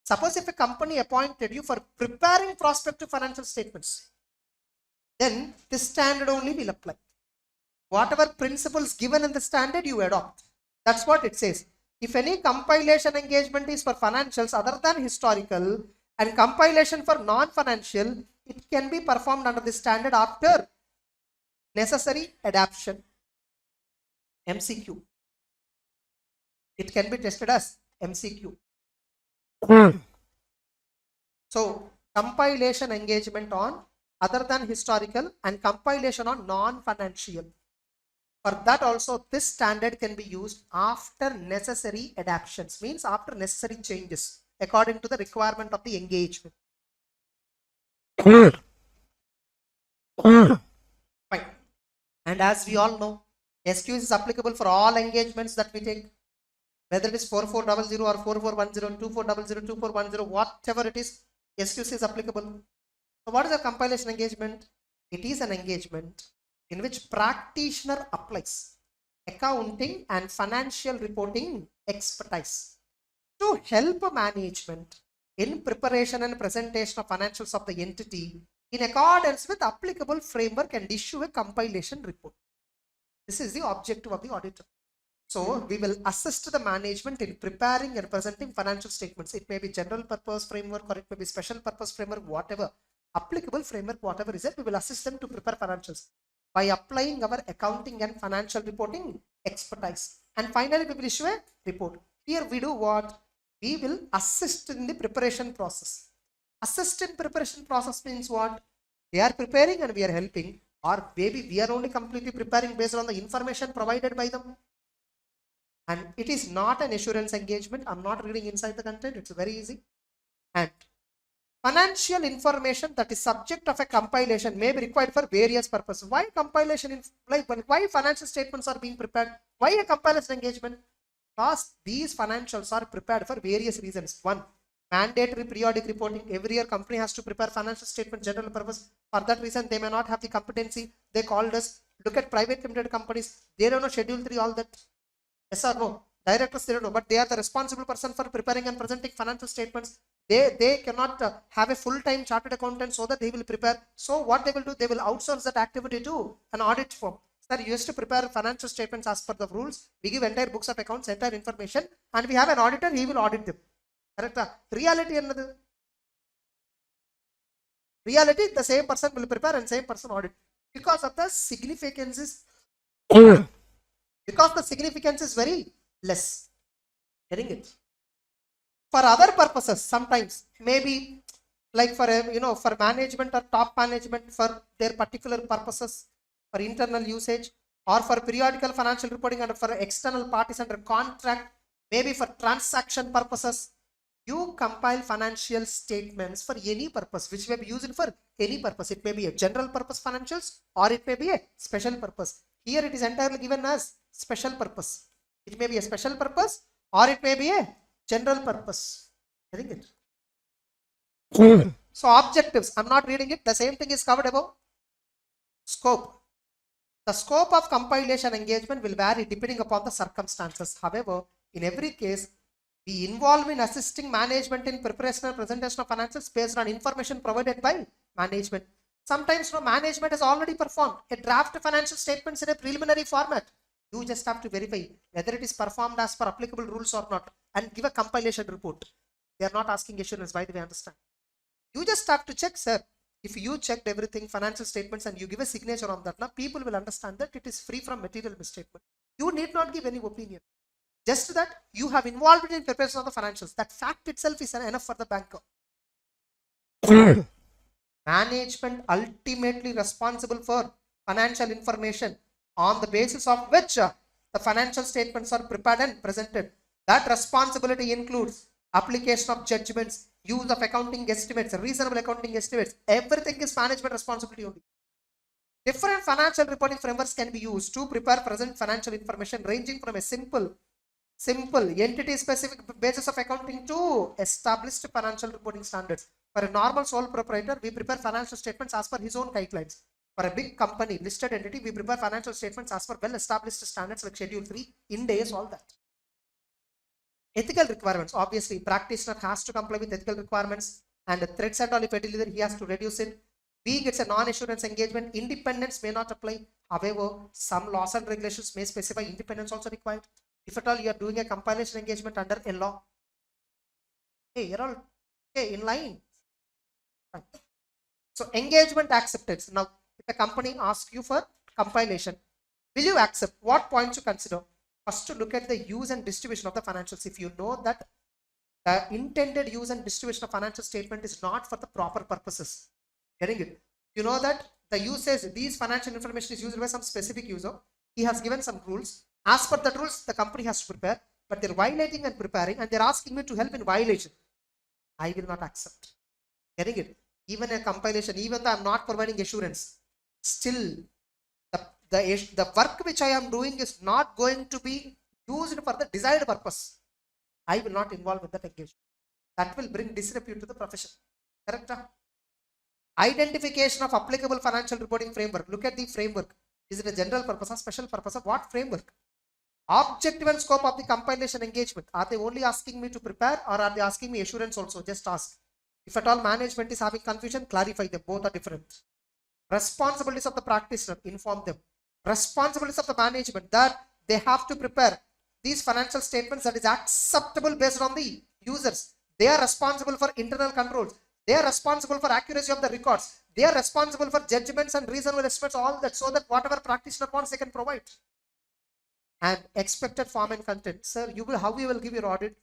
Suppose if a company appointed you for preparing prospective financial statements, then this standard only will apply. Whatever principles given in the standard you adopt. That's what it says. If any compilation engagement is for financials other than historical and compilation for non-financial, it can be performed under the standard after Necessary adaptation, MCQ. It can be tested as MCQ. So compilation engagement on other than historical and compilation on non-financial. For that also, this standard can be used after necessary adaptations, means after necessary changes according to the requirement of the engagement. Fine. And as we all know, SQS is applicable for all engagements that we take, whether it is 4400 or 4410, 2400, 2410, whatever it is, SQS is applicable. So what is a compilation engagement? It is an engagement in which practitioner applies accounting and financial reporting expertise to help management in preparation and presentation of financials of the entity in accordance with applicable framework and issue a compilation report. This is the objective of the auditor. So we will assist the management in preparing and presenting financial statements. It may be general purpose framework or it may be special purpose framework, whatever. Applicable framework, whatever is it, we will assist them to prepare financials by applying our accounting and financial reporting expertise. And finally, we will issue a report. Here we do what? We will assist in the preparation process. Assist in preparation process means what? They are preparing and we are helping, or maybe we are only completely preparing based on the information provided by them. And it is not an assurance engagement. I'm not reading inside the content. It's very easy. And financial information that is subject of a compilation may be required for various purposes. Why compilation? Why financial statements are being prepared? Why a compilation engagement? Because these financials are prepared for various reasons. One, mandatory periodic reporting. Every year company has to prepare financial statement general purpose. For that reason, they may not have the competency. They called us. Look at private limited companies. They don't know Schedule 3, all that. Yes or no? Directors, they don't know, but they are the responsible person for preparing and presenting financial statements. They cannot have a full-time chartered accountant so that they will prepare. So what they will do, they will outsource that activity to an audit firm. Sir, you used to prepare financial statements as per the rules. We give entire books of accounts, entire information, and we have an auditor, he will audit them. Correct? Reality another. Reality, the same person will prepare and same person audit. Because of the significance is because the significance is very less. Getting it? For other purposes, sometimes maybe like for for management or top management for their particular purposes, for internal usage, or for periodical financial reporting and for external parties under contract, maybe for transaction purposes, you compile financial statements for any purpose, which may be used for any purpose. It may be a general purpose financials or it may be a special purpose. Here it is entirely given as special purpose. It may be a special purpose or it may be a general purpose. I think it. So objectives, I'm not reading it. The same thing is covered above. Scope. The scope of compilation engagement will vary depending upon the circumstances. However, in every case, we involve in assisting management in preparation and presentation of financials based on information provided by management. Sometimes management has already performed a draft financial statements in a preliminary format. You just have to verify whether it is performed as per applicable rules or not and give a compilation report. They are not asking assurance, by the way, understand. You just have to check, sir. If you checked everything, financial statements, and you give a signature on that, now people will understand that it is free from material misstatement. You need not give any opinion. Just that you have involved in preparation of the financials. That fact itself is enough for the banker. Management ultimately responsible for financial information on the basis of which the financial statements are prepared and presented. That responsibility includes application of judgments, use of accounting estimates, reasonable accounting estimates. Everything is management responsibility only. Different financial reporting frameworks can be used to prepare present financial information, ranging from a simple entity specific basis of accounting to established financial reporting standards. For a normal sole proprietor, we prepare financial statements as per his own guidelines. For a big company, listed entity, we prepare financial statements as per well established standards like Schedule 3, Ind AS, all that. Ethical requirements. Obviously, practitioner has to comply with ethical requirements, and the threats at all, if it is there, he has to reduce it. Being it's a non-assurance engagement, independence may not apply. However, some laws and regulations may specify independence also required. If at all you are doing a compilation engagement under a law, hey, you're all in line. So engagement acceptance. Now, if a company asks you for compilation. Will you accept? What points to consider? First, to look at the use and distribution of the financials. If you know that the intended use and distribution of financial statement is not for the proper purposes. Getting it? You know that the use says these financial information is used by some specific user. He has given some rules. As per the rules, the company has to prepare, but they're violating and preparing, and they're asking me to help in violation. I will not accept. Getting it? Even a compilation, even though I'm not providing assurance, still the work which I am doing is not going to be used for the desired purpose. I will not involve with that engagement. That will bring disrepute to the profession. Correct? Identification of applicable financial reporting framework. Look at the framework. Is it a general purpose or special purpose of what framework? Objective and scope of the compilation engagement. Are they only asking me to prepare, or are they asking me assurance also? Just ask. If at all management is having confusion, clarify them. Both are different. Responsibilities of the practitioner, inform them. Responsibilities of the management, that they have to prepare these financial statements that is acceptable based on the users. They are responsible for internal controls. They are responsible for accuracy of the records. They are responsible for judgments and reasonable estimates, all that, so that whatever practitioner wants, they can provide. And expected form and content. Sir, you will, how you will give your audit,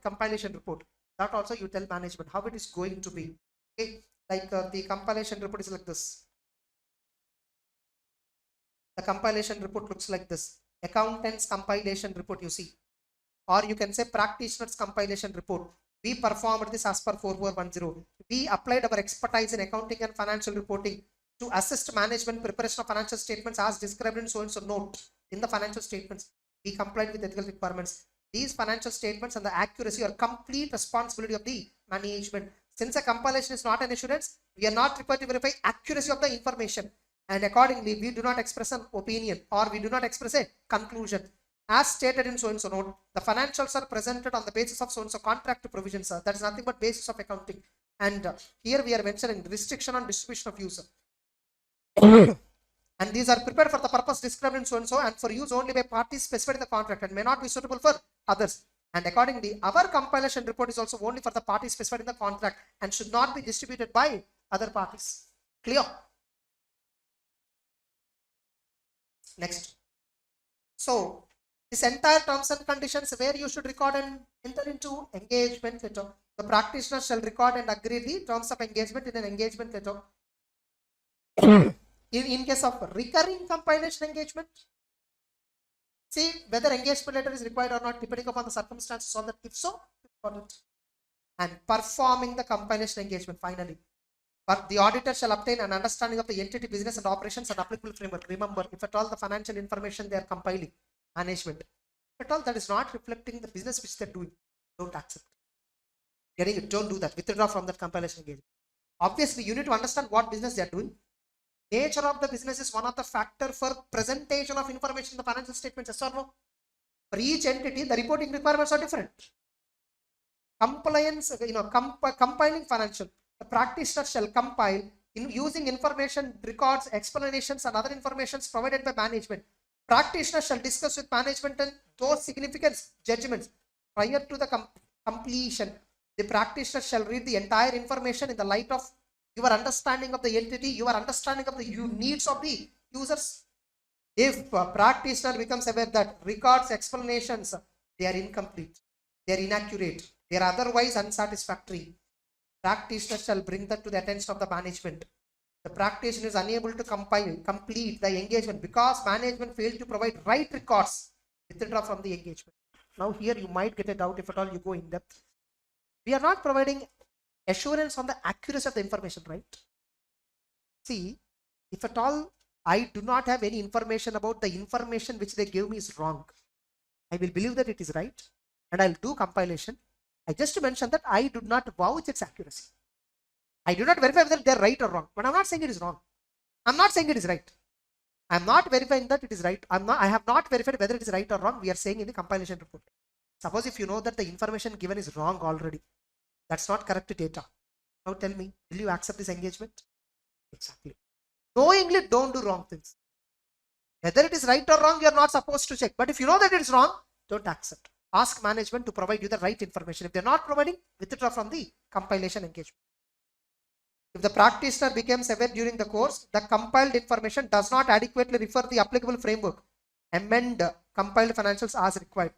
compilation report. That also you tell management how it is going to be. Okay, like the compilation report is like this. The compilation report looks like this. Accountant's compilation report, you see. Or you can say practitioner's compilation report. We performed this as per 4410. We applied our expertise in accounting and financial reporting to assist management preparation of financial statements as described in so and so note in the financial statements. We complied with ethical requirements. These financial statements and the accuracy are complete responsibility of the management. Since a compilation is not an assurance, we are not required to verify accuracy of the information. And accordingly, we do not express an opinion, or we do not express a conclusion. As stated in so and so note, the financials are presented on the basis of so and so contract provisions. That is nothing but basis of accounting. And here we are mentioning restriction on distribution of user. And these are prepared for the purpose described in so and so, and for use only by parties specified in the contract, and may not be suitable for others. And accordingly, our compilation report is also only for the parties specified in the contract and should not be distributed by other parties. Clear? Next. So this entire terms and conditions where you should record and enter into engagement letter. The practitioner shall record and agree the terms of engagement in an engagement letter. In case of recurring compilation engagement, see whether engagement letter is required or not depending upon the circumstances on that. If so, record it. And performing the compilation engagement finally. But the auditor shall obtain an understanding of the entity, business and operations and applicable framework. Remember, if at all the financial information they are compiling, management, if at all that is not reflecting the business which they are doing, don't accept. Getting it? Don't do that. Withdraw from that compilation engagement. Obviously, you need to understand what business they are doing. Nature of the business is one of the factors for presentation of information in the financial statements. Yes or no? For each entity, the reporting requirements are different. Compliance, compiling financial. The practitioner shall compile using information, records, explanations, and other informations provided by management. Practitioner shall discuss with management and those significant judgments prior to the completion. The practitioner shall read the entire information in the light of your understanding of the entity, your understanding of the needs of the users. If a practitioner becomes aware that records, explanations, they are incomplete, they are inaccurate, they are otherwise unsatisfactory, practitioner shall bring that to the attention of the management. The practitioner is unable to complete the engagement because management failed to provide right records. Withdraw from the engagement. Now here you might get a doubt if at all you go in depth. We are not providing assurance on the accuracy of the information, right? See, if at all I do not have any information about the information which they gave me is wrong, I will believe that it is right and I'll do compilation. I just mentioned that I do not vouch its accuracy. I do not verify whether they're right or wrong, but I'm not saying it is wrong. I'm not saying it is right. I'm not verifying that it is right. I have not verified whether it is right or wrong. We are saying in the compilation report. Suppose if you know that the information given is wrong already, that's not correct data. Now tell me, will you accept this engagement? Exactly. Knowingly don't do wrong things. Whether it is right or wrong, you are not supposed to check. But if you know that it is wrong, don't accept. Ask management to provide you the right information. If they're not providing, withdraw from the compilation engagement. If the practitioner becomes aware during the course, the compiled information does not adequately refer the applicable framework, amend compiled financials as required.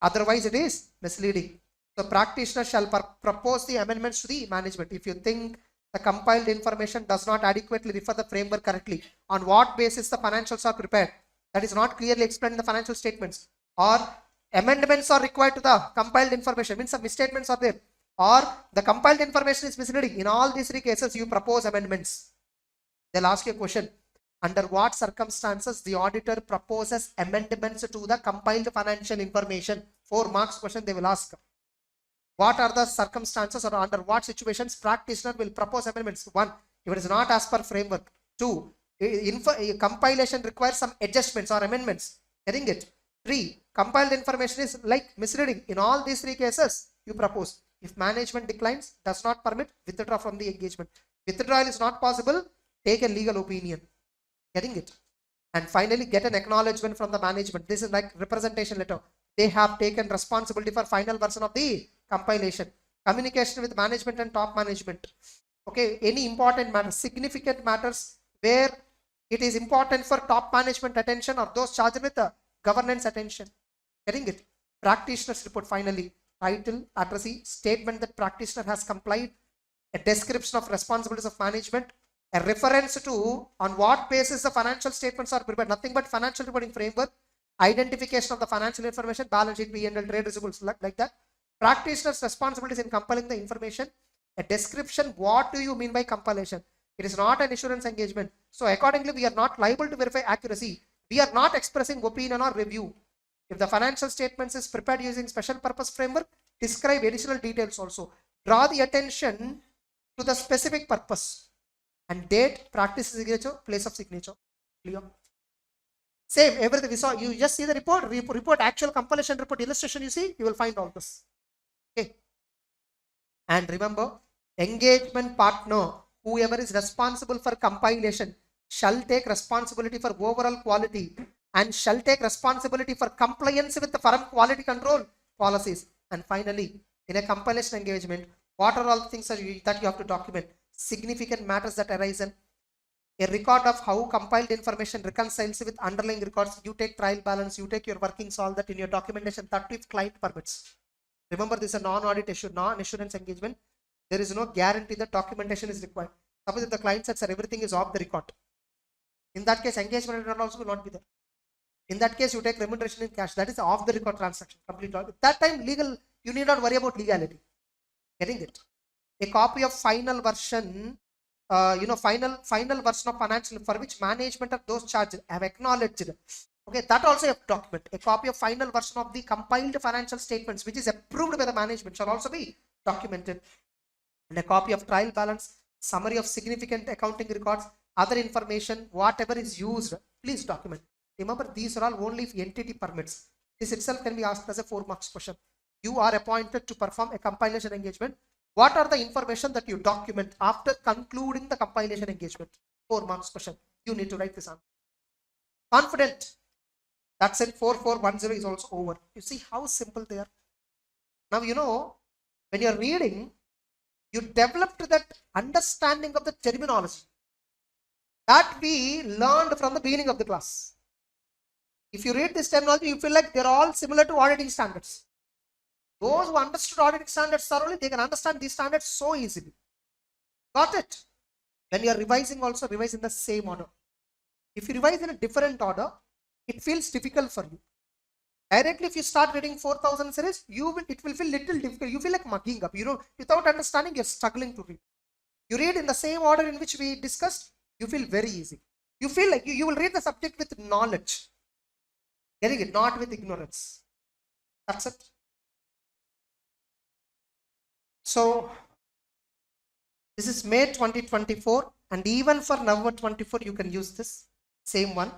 Otherwise, it is misleading. The practitioner shall propose the amendments to the management. If you think the compiled information does not adequately refer the framework correctly, on what basis the financials are prepared, that is not clearly explained in the financial statements, or amendments are required to the compiled information, means some misstatements are there, or the compiled information is misleading. In all these 3 cases, you propose amendments. They'll ask you a question. Under what circumstances the auditor proposes amendments to the compiled financial information? 4 marks question they will ask. What are the circumstances, or under what situations practitioner will propose amendments? 1. If it is not as per framework. 2. Compilation requires some adjustments or amendments. Getting it? 3. Compiled information is like misleading. In all these 3 cases, you propose. If management declines, does not permit, withdraw from the engagement. Withdrawal is not possible, take a legal opinion. Getting it? And finally, get an acknowledgement from the management. This is like representation letter. They have taken responsibility for final version of the compilation. Communication with management and top management. Okay, any important matters, significant matters where it is important for top management attention, or those charged with governance attention. Getting it? Practitioner's report. Finally, title, addressee, statement that practitioner has complied, a description of responsibilities of management, a reference to on what basis the financial statements are prepared, nothing but financial reporting framework, identification of the financial information, balance sheet, P&L, trade receivables, like that. Practitioner's responsibilities in compiling the information, a description, what do you mean by compilation? It is not an assurance engagement. So accordingly, we are not liable to verify accuracy. We are not expressing opinion or review. If the financial statements is prepared using special purpose framework, describe additional details also. Draw the attention to the specific purpose. And date, practice signature, place of signature. Clear? Same, everything we saw. You just see the report, actual compilation report, illustration you see, you will find all this. Okay. And remember, engagement partner, whoever is responsible for compilation, shall take responsibility for overall quality and shall take responsibility for compliance with the firm quality control policies. And finally, in a compilation engagement, what are all the things that you have to document? Significant matters that arise, in a record of how compiled information reconciles with underlying records. You take trial balance, you take your workings, all that in your documentation, that if client permits. Remember, this is a non-audit issue, non-assurance engagement. There is no guarantee that documentation is required. Suppose if the client says, sir, everything is off the record. In that case, engagement also will not be there. In that case, you take remuneration in cash. That is off the record transaction. Complete. At that time, legal, you need not worry about legality. Getting it? A copy of final version, final version of financial for which management of those charges have acknowledged. Okay, that also you have to document. A copy of final version of the compiled financial statements which is approved by the management shall also be documented. And a copy of trial balance, summary of significant accounting records, other information, whatever is used, please document. Remember, these are all only if entity permits. This itself can be asked as a 4 marks question. You are appointed to perform a compilation engagement. What are the information that you document after concluding the compilation engagement? 4 marks question. You need to write this on. Confident. That's it. 4410 is also over. You see how simple they are. Now, when you're reading, you developed that understanding of the terminology that we learned from the beginning of the class. If you read this terminology, you feel like they're all similar to auditing standards. Those who understood auditing standards thoroughly, they can understand these standards so easily. Got it? When you are revising, also revise in the same order. If you revise in a different order, it feels difficult for you. Directly, if you start reading 4000 series, it will feel little difficult. You feel like mugging up. Without understanding, you're struggling to read. You read in the same order in which we discussed, you feel very easy. You feel like you will read the subject with knowledge. Getting it? Not with ignorance. That's it. So, this is May 2024, and even for November 24, you can use this same one.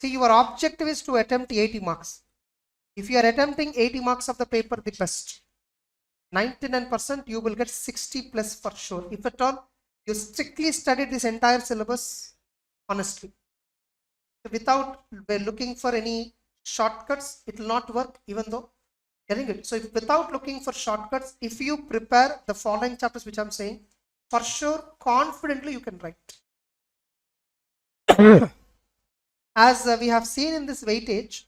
See, your objective is to attempt 80 marks. If you are attempting 80 marks of the paper, the best. 99% you will get 60 plus for sure. If at all, you strictly study this entire syllabus honestly. Without looking for any shortcuts, it will not work, even though getting it. So without looking for shortcuts, if you prepare the following chapters which I'm saying, for sure, confidently you can write. As we have seen in this weightage,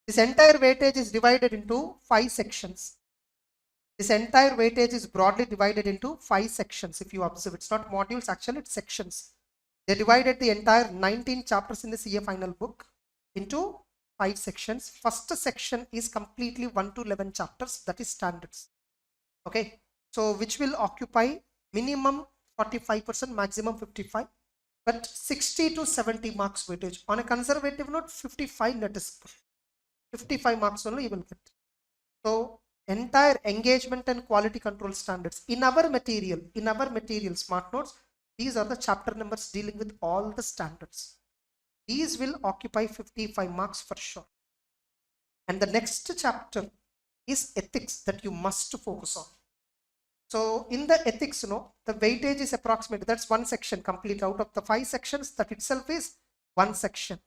this entire weightage is divided into 5 sections. This entire weightage is broadly divided into 5 sections. If you observe, it's not modules, actually it's sections. They divided the entire 19 chapters in the CA final book into 5 sections. First section is completely 1 to 11 chapters, that is standards. Okay, so which will occupy minimum 45%, maximum 55, but 60 to 70 marks weightage. On a conservative note, 55 let us put. 55 marks only you will get. So entire engagement and quality control standards in our material, smart notes, these are the chapter numbers dealing with all the standards. These will occupy 55 marks for sure. And the next chapter is ethics that you must focus on. So in the ethics, the weightage is approximately, that's one section complete out of the 5 sections. That itself is one section.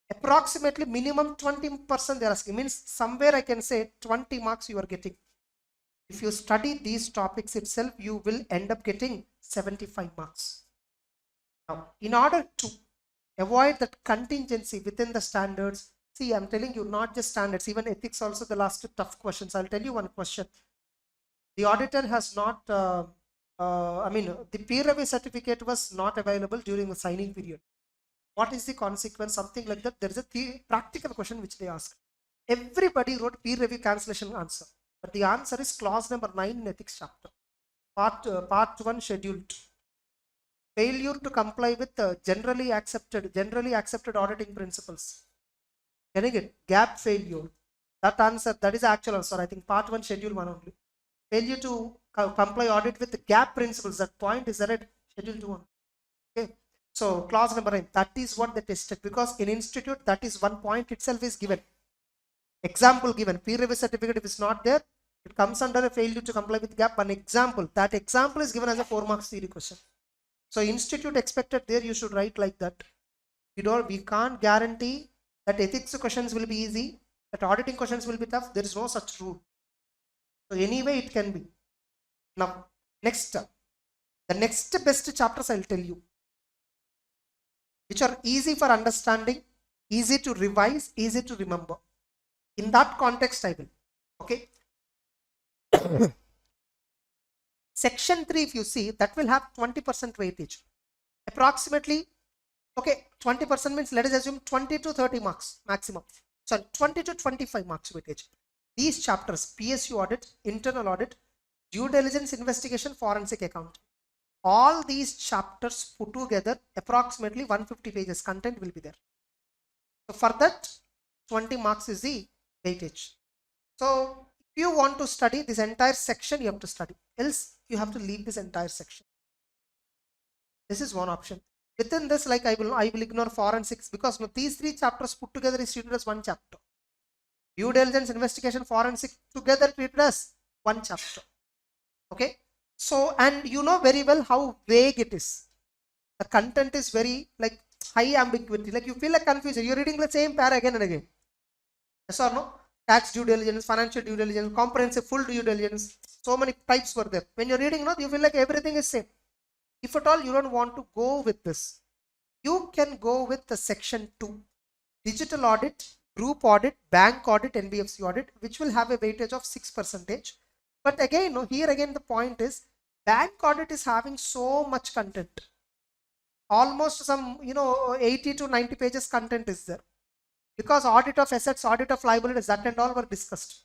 Approximately minimum 20% they are asking, means somewhere I can say 20 marks you are getting. If you study these topics itself, you will end up getting 75 marks. Now, in order to avoid that contingency within the standards, see, I'm telling you, not just standards, even ethics also, the last tough questions. I'll tell you one question. The auditor has not, the peer review certificate was not available during the signing period. What is the consequence? Something like that. There is a practical question which they ask. Everybody wrote peer review cancellation answer, but the answer is clause number 9 in ethics chapter, part 1, schedule 2. Failure to comply with generally accepted auditing principles. Getting it? Gap failure. That answer, that is the actual answer. I think part 1, schedule 1 only. Failure to comply audit with the gap principles. That point is that schedule 2 only. Okay. So clause number 9, that is what they tested, because in institute that is one point itself is given. Example given, peer review certificate if it's not there, it comes under a failure to comply with gap. One example, that example is given as a 4 marks theory question. So institute expected there you should write like that. We can't guarantee that ethics questions will be easy, that auditing questions will be tough. There is no such rule. So anyway it can be. Now next, the next best chapters I'll tell you, which are easy for understanding, easy to revise, easy to remember. In that context, I will. Okay. Section 3, if you see, that will have 20% weightage. Approximately, okay, 20% means let us assume 20 to 30 marks maximum. Sorry, 20 to 25 marks weightage. These chapters, PSU audit, internal audit, due diligence investigation, forensic account. All these chapters put together, approximately 150 pages content will be there. So for that, 20 marks is the weightage. So if you want to study this entire section, you have to study. Else you have to leave this entire section. This is one option. Within this, like I will ignore forensics, because these 3 chapters put together is treated as one chapter. Due diligence, investigation, forensic together treated as one chapter. Okay. So, and you know very well how vague it is. The content is very like high ambiguity. Like you feel like confused. You're reading the same para again and again. Yes or no? Tax due diligence, financial due diligence, comprehensive full due diligence. So many types were there. When you're reading, you feel like everything is same. If at all you don't want to go with this, you can go with the section 2. Digital audit, group audit, bank audit, NBFC audit, which will have a weightage of 6%. But again, here again the point is, bank audit is having so much content. Almost some, 80 to 90 pages content is there. Because audit of assets, audit of liabilities, that and all were discussed.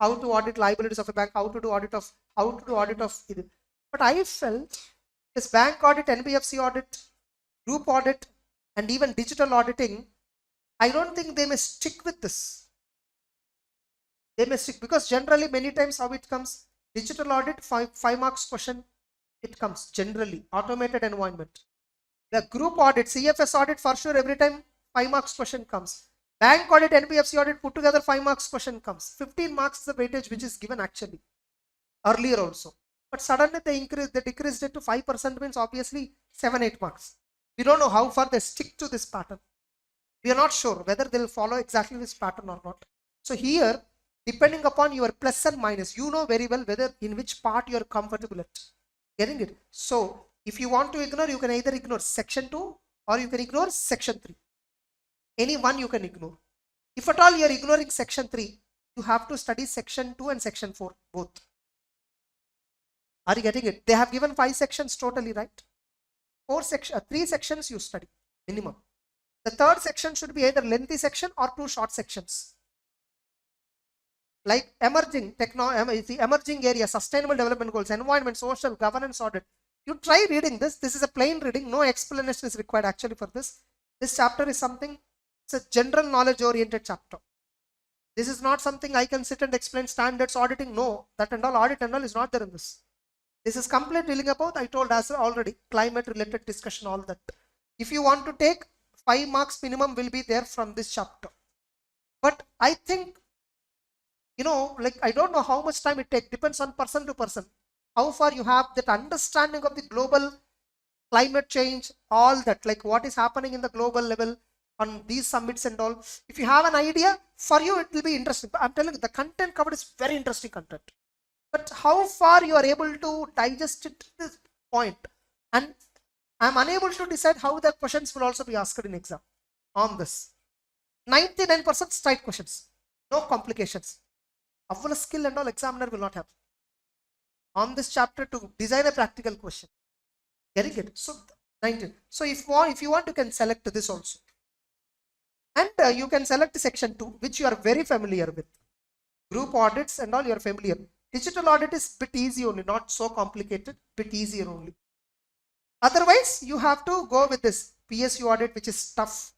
How to audit liabilities of a bank, how to do audit of it. But I felt this bank audit, NBFC audit, group audit, and even digital auditing, I don't think they may stick with this. They may stick, because generally many times how it comes, digital audit, 5 marks question, it comes generally, automated environment. The group audit, CFS audit, for sure every time 5 marks question comes. Bank audit, NBFC audit, put together 5 marks question comes. 15 marks is the weightage which is given actually, earlier also. But suddenly they decreased it to 5%, means obviously 7-8 marks. We don't know how far they stick to this pattern. We are not sure whether they'll follow exactly this pattern or not. So here, depending upon your plus and minus, you know very well whether in which part you are comfortable at. Getting it? So if you want to ignore, you can either ignore section 2 or you can ignore section 3. Any one you can ignore. If at all you are ignoring section 3, you have to study section 2 and section 4 both. Are you getting it? They have given 5 sections totally, right? 3 sections you study minimum. The third section should be either lengthy section or 2 short sections. Like emerging areas, sustainable development goals, environment, social, governance, audit. You try reading this. This is a plain reading. No explanation is required actually for this. This chapter is something, it's a general knowledge oriented chapter. This is not something I can sit and explain standards, auditing. No, that and all, audit and all is not there in this. This is complete dealing about, I told as already, climate related discussion, all that. If you want to take 5 marks minimum will be there from this chapter. But I think, you know, like I don't know how much time it takes, depends on person to person. How far you have that understanding of the global climate change, all that, like what is happening in the global level on these summits and all. If you have an idea, for you it will be interesting. But I'm telling you, the content covered is very interesting content. But how far you are able to digest it to this point, and I'm unable to decide how the questions will also be asked in exam on this. 99% straight questions, no complications. Our skill and all examiner will not have on this chapter to design a practical question. Getting it? So 19. So if you want, you can select this also, and you can select section 2, which you are very familiar with. Group audits and all you are familiar. Digital audit is bit easy only, not so complicated, bit easier only. Otherwise, you have to go with this PSU audit, which is tough.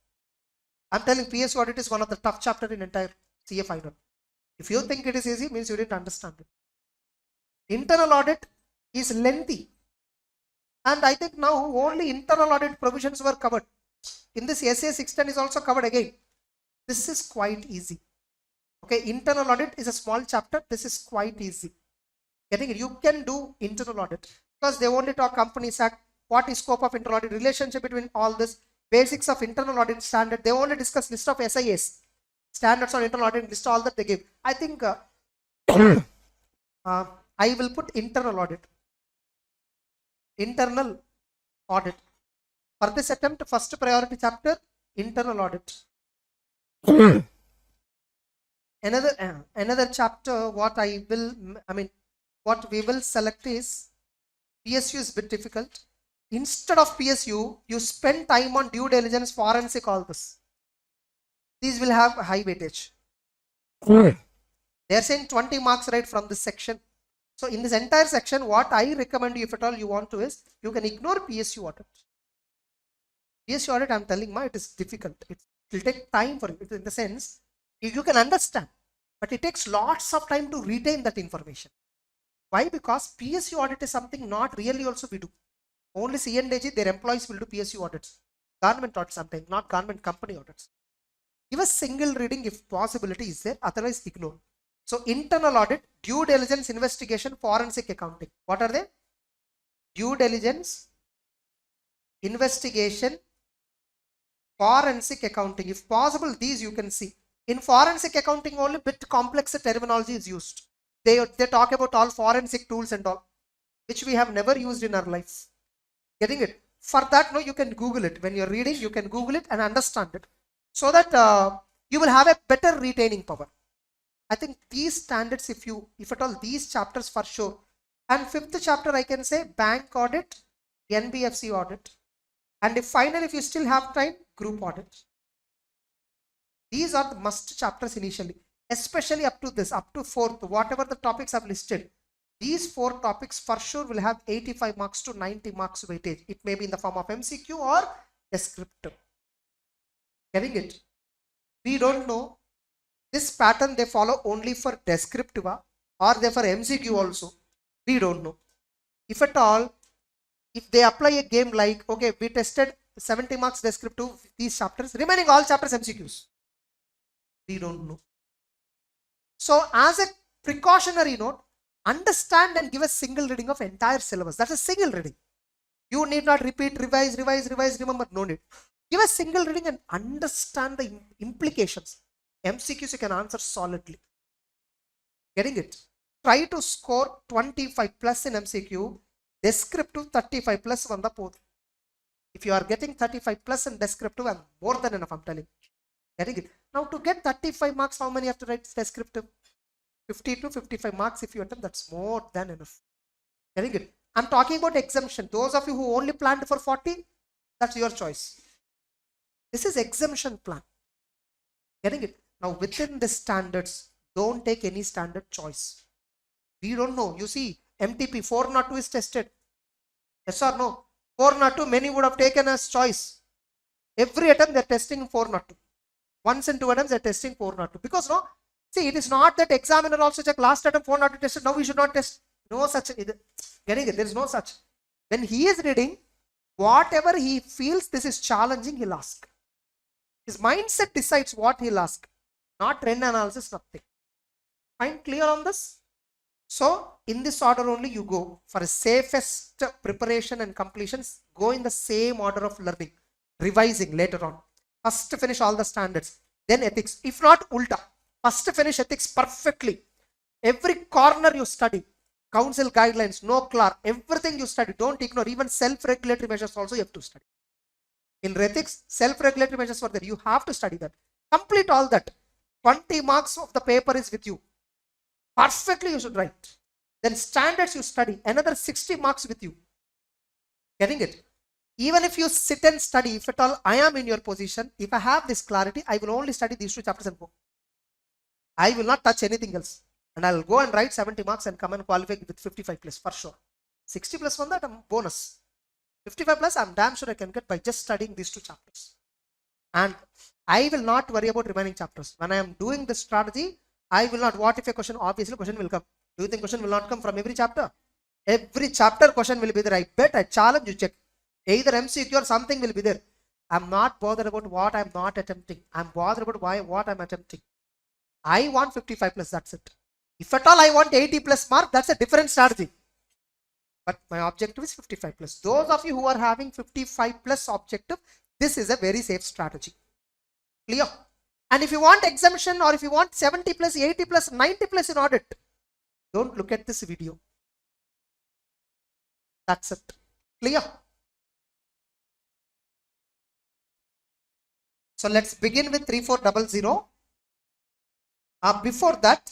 I'm telling PSU audit is one of the tough chapter in entire CA final. If you think it is easy, means you didn't understand it. Internal audit is lengthy. And I think now only internal audit provisions were covered. In this SA 610 is also covered again. This is quite easy. Okay, internal audit is a small chapter. This is quite easy. Getting it? You can do internal audit because they only talk Companies Act, what is scope of internal audit, relationship between all this, basics of internal audit standard. They only discuss list of SIAs, standards on internal audit, list all that they give. I think I will put internal audit. Internal audit. For this attempt, first priority chapter, internal audit. Another chapter, what we will select is PSU is a bit difficult. Instead of PSU, you spend time on due diligence, forensic, all this. These will have a high weightage. They are saying 20 marks right from this section. So in this entire section, what I recommend you, if at all you want to, is you can ignore PSU audit. PSU audit, I'm telling you, it is difficult. It will take time for you. In the sense, you can understand, but it takes lots of time to retain that information. Why? Because PSU audit is something not really also we do. Only C&AG, their employees will do PSU audits. Government audits sometimes, not government company audits. Give a single reading if possibility is there, otherwise ignore. So internal audit, due diligence, investigation, forensic accounting. What are they? Due diligence, investigation, forensic accounting. If possible, these you can see. In forensic accounting only bit complex terminology is used. They talk about all forensic tools and all, which we have never used in our life. Getting it? For that, no, you can Google it. When you're reading, you can Google it and understand it, so that you will have a better retaining power. I think these standards, if at all, these chapters for sure. And fifth chapter, I can say bank audit, NBFC audit. And if finally, if you still have time, group audit. These are the must chapters initially, especially up to this, up to fourth, whatever the topics I've listed. These 4 topics for sure will have 85 marks to 90 marks weightage. It may be in the form of MCQ or descriptive. Getting it? We don't know. This pattern they follow only for descriptive or they for MCQ also. We don't know. If at all, if they apply a game like, okay, we tested 70 marks descriptive, these chapters, remaining all chapters MCQs. We don't know. So as a precautionary note, understand and give a single reading of entire syllabus. That's a single reading. You need not repeat, revise, remember, no need. Give a single reading and understand the implications. MCQs you can answer solidly. Getting it? Try to score 25 plus in MCQ. descriptive 35 plus vanda podu. If you are getting 35 plus in descriptive, I'm more than enough, I'm telling. Getting it. Now to get 35 marks, how many you have to write descriptive? 50 to 55 marks if you attempt, that's more than enough. Getting it. I'm talking about exemption. Those of you who only planned for 40, that's your choice. This is exemption plan. Getting it. Now within the standards, don't take any standard choice. We don't know. You see, MTP 402 is tested. Yes or no? 402 many would have taken as choice. Every attempt they're testing 402. Once in 2 attempts they're testing 402. Because no, see, it is not that examiner also check last attempt 402 tested. Now we should not test. No such. Getting it? There is no such. When he is reading, whatever he feels this is challenging, he'll ask. His mindset decides what he'll ask. Not trend analysis, nothing. Fine, clear on this? So in this order only you go. For a safest preparation and completions, go in the same order of learning, revising later on. First finish all the standards, then ethics. If not, ulta. First finish ethics perfectly. Every corner you study. Council guidelines, no clerk, everything you study. Don't ignore. Even self-regulatory measures also you have to study. In ethics, self-regulatory measures were there. You have to study that. Complete all that. 20 marks of the paper is with you. Perfectly you should write. Then standards you study. Another 60 marks with you. Getting it? Even if you sit and study, if at all I am in your position, if I have this clarity, I will only study these 2 chapters and go. I will not touch anything else. And I will go and write 70 marks and come and qualify with 55 plus for sure. 60 plus one that I'm bonus. 55 plus I'm damn sure I can get by just studying these 2 chapters. And I will not worry about remaining chapters. When I am doing this strategy, I will not. What if a question? Obviously question will come. Do you think question will not come from every chapter? Every chapter question will be there. I bet, I challenge you, check. Either MCQ or something will be there. I'm not bothered about what I'm not attempting. I'm bothered about what I'm attempting. I want 55 plus, that's it. If at all I want 80 plus mark, that's a different strategy. But my objective is 55 plus. Those of you who are having 55 plus objective, this is a very safe strategy. Clear? And if you want exemption or if you want 70 plus, 80 plus, 90 plus in audit, don't look at this video. That's it. Clear? So let's begin with 3400. Before that,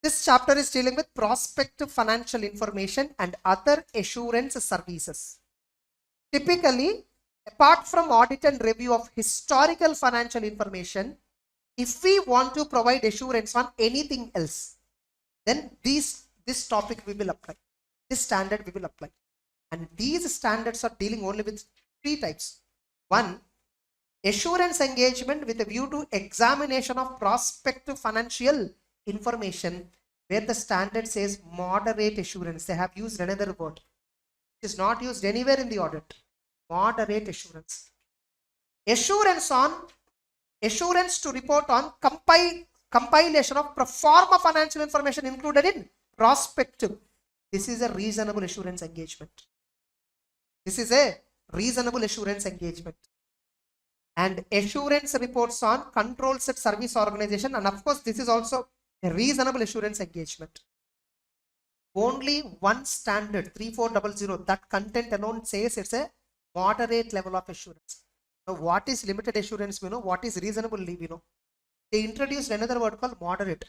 this chapter is dealing with prospective financial information and other assurance services. Typically, apart from audit and review of historical financial information, if we want to provide assurance on anything else, then this topic we will apply. This standard we will apply. And these standards are dealing only with 3 types. 1, assurance engagement with a view to examination of prospective financial information, where the standard says moderate assurance. They have used another word. It is not used anywhere in the audit. Moderate assurance. Assurance to report on compilation of pro forma financial information included in prospective. This is a reasonable assurance engagement. This is a reasonable assurance engagement. And assurance reports on control set service organization, and of course this is also a reasonable assurance engagement. Only one standard 3400, that content alone says it's a moderate level of assurance. Now what is limited assurance we know, what is reasonable we know. They introduced another word called moderate.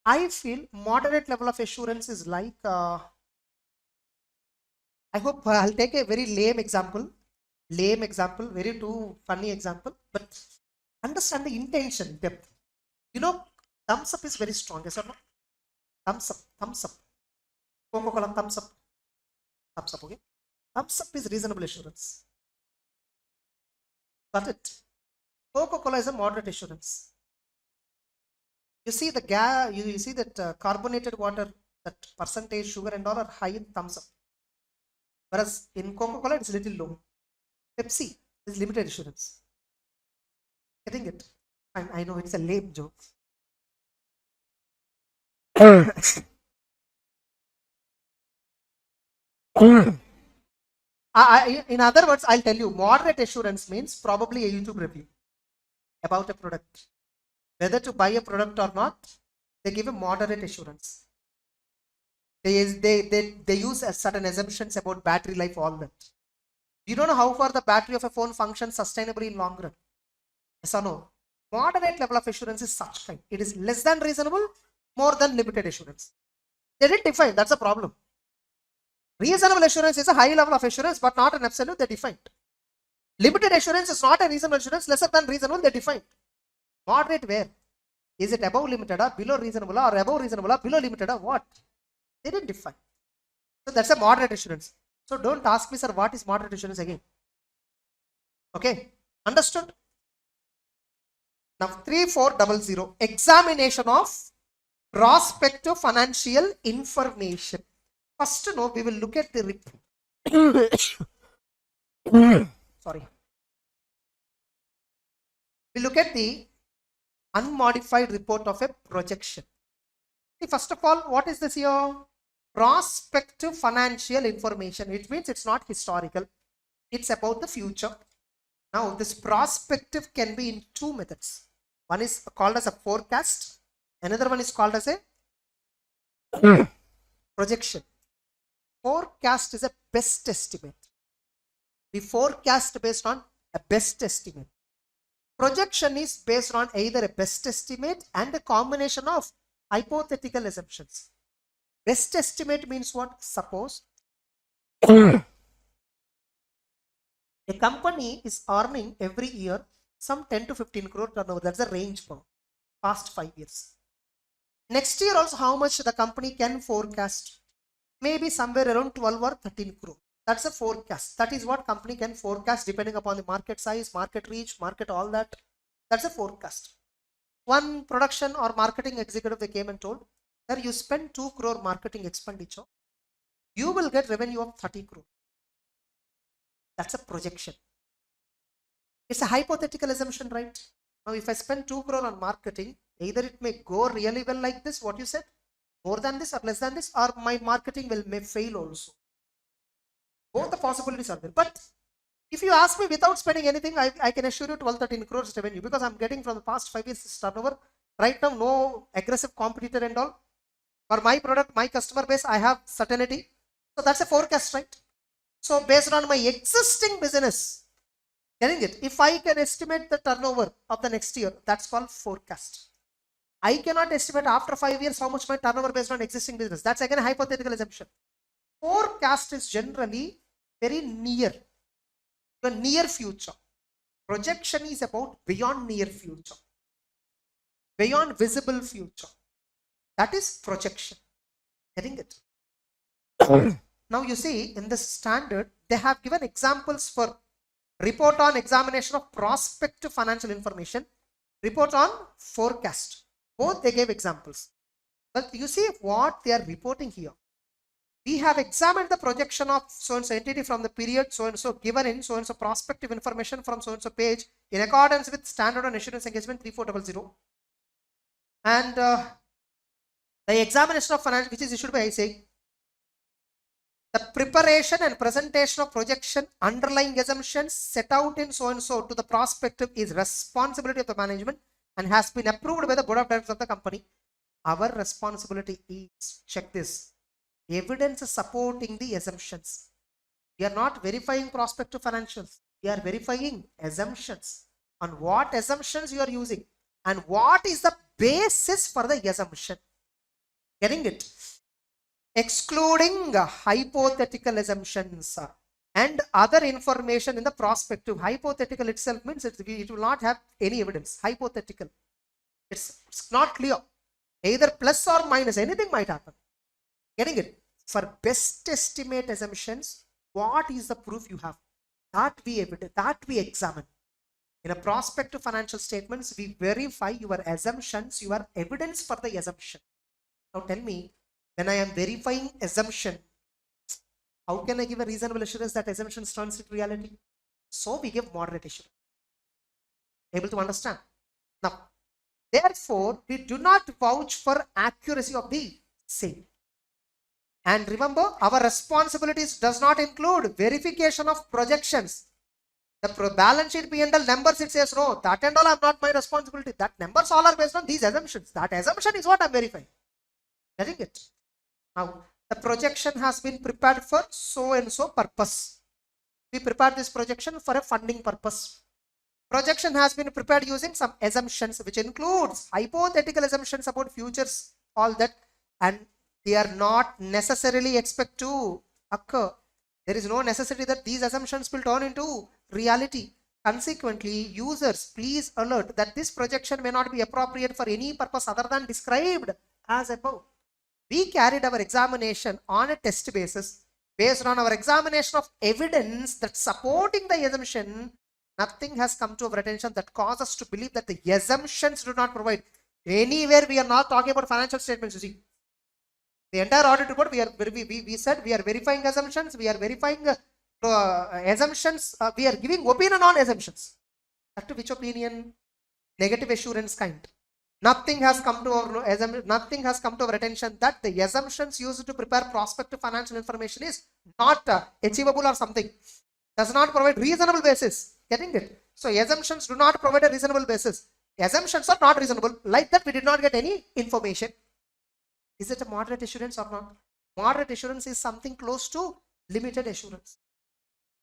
I feel moderate level of assurance is like I hope I'll take a very lame example, very too funny example, but understand the intention, depth. You know, thumbs up is very strong, yes or no? Thumbs up. Coca-Cola, thumbs up, okay? Thumbs up is reasonable assurance. Got it? Coca-Cola is a moderate assurance. You see the gas, you see that carbonated water, that percentage sugar and all are high in thumbs up. Whereas in Coca-Cola it's little low. Pepsi is limited assurance. Getting it? I know it's a lame joke. In other words, I'll tell you, moderate assurance means probably a YouTube review about a product. Whether to buy a product or not, they give a moderate assurance. They use certain assumptions about battery life, all that. You don't know how far the battery of a phone functions sustainably in long run. Yes or no? Moderate level of assurance is such kind. It is less than reasonable, more than limited assurance. They didn't define, that's a problem. Reasonable assurance is a high level of assurance, but not an absolute, they defined. Limited assurance is not a reasonable assurance, lesser than reasonable, they defined. Moderate where? Is it above limited or below reasonable or above reasonable or below limited or what? They didn't define. So that's a moderate assurance. So don't ask me, sir, what is moderate assurance again? Okay, understood? Now 3400, examination of prospective financial information. First, we will look at the sorry. We look at the unmodified report of a projection. See, first of all, what is this here? Prospective financial information. It means it's not historical. It's about the future. Now, this prospective can be in two methods. One is called as a forecast. Another one is called as a projection. Forecast is a best estimate. We forecast based on a best estimate. Projection is based on either a best estimate and a combination of hypothetical assumptions. Best estimate means what? Suppose a company is earning every year some 10 to 15 crore turnover. That's the range for past 5 years. Next year also, how much the company can forecast? Maybe somewhere around 12 or 13 crore. That's a forecast. That is what company can forecast depending upon the market size, market reach, market, all that. That's a forecast. One production or marketing executive, they came and told, sir, you spend 2 crore marketing expenditure, you will get revenue of 30 crore. That's a projection. It's a hypothetical assumption, right? Now, if I spend 2 crore on marketing, either it may go really well like this, what you said, more than this or less than this, or my marketing may fail also. Both the possibilities are there. But if you ask me without spending anything, I can assure you 12-13 crores revenue, because I'm getting from the past 5 years turnover. Right now, no aggressive competitor and all. For my product, my customer base, I have certainty. So that's a forecast, right? So based on my existing business, getting it, if I can estimate the turnover of the next year, that's called forecast. I cannot estimate after 5 years how much my turnover based on existing business. That's again a hypothetical assumption. Forecast is generally very near, the near future. Projection is about beyond near future, beyond visible future. That is projection. Getting it? Now you see in this standard, they have given examples for report on examination of prospective financial information, report on forecast. Both they gave examples. But you see what they are reporting here. We have examined the projection of so-and-so entity from the period so-and-so given in so-and-so prospective information from so-and-so page in accordance with standard on assurance engagement 3400. And the examination of financial, which is issued by ICAI, the preparation and presentation of projection underlying assumptions set out in so-and-so to the prospective is responsibility of the management and has been approved by the board of directors of the company. Our responsibility is, check this, evidence supporting the assumptions. We are not verifying prospective financials. We are verifying assumptions. On what assumptions you are using and what is the basis for the assumption. Getting it? Excluding hypothetical assumptions and other information in the prospective. Hypothetical itself means it will not have any evidence. Hypothetical. It's not clear. Either plus or minus, anything might happen. Getting it? For best estimate assumptions, what is the proof you have? That we examine. In a prospective financial statements, we verify your assumptions, your evidence for the assumption. Now tell me, when I am verifying assumption, how can I give a reasonable assurance that assumptions turns into reality? So we give moderate assurance. Able to understand? Now, therefore, we do not vouch for accuracy of the same. And remember, our responsibilities does not include verification of projections. The balance sheet P&L numbers, it says no, that and all are not my responsibility. That numbers all are based on these assumptions. That assumption is what I'm verifying. Getting it? Now, the projection has been prepared for so and so purpose. We prepared this projection for a funding purpose. Projection has been prepared using some assumptions, which includes hypothetical assumptions about futures, all that, and they are not necessarily expect to occur. There is no necessity that these assumptions will turn into reality. Consequently, users, please alert that this projection may not be appropriate for any purpose other than described as above. We carried our examination on a test basis. Based on our examination of evidence that supporting the assumption, nothing has come to our attention that causes us to believe that the assumptions do not provide. Anywhere we are not talking about financial statements, you see. The entire audit report, we said we are verifying assumptions, we are verifying assumptions, we are giving opinion on assumptions. After which opinion? Negative assurance kind. Nothing has come to our attention that the assumptions used to prepare prospective financial information is not achievable or something. Does not provide reasonable basis. Getting it? So assumptions do not provide a reasonable basis. Assumptions are not reasonable. Like that, we did not get any information. Is it a moderate assurance or not? Moderate assurance is something close to limited assurance.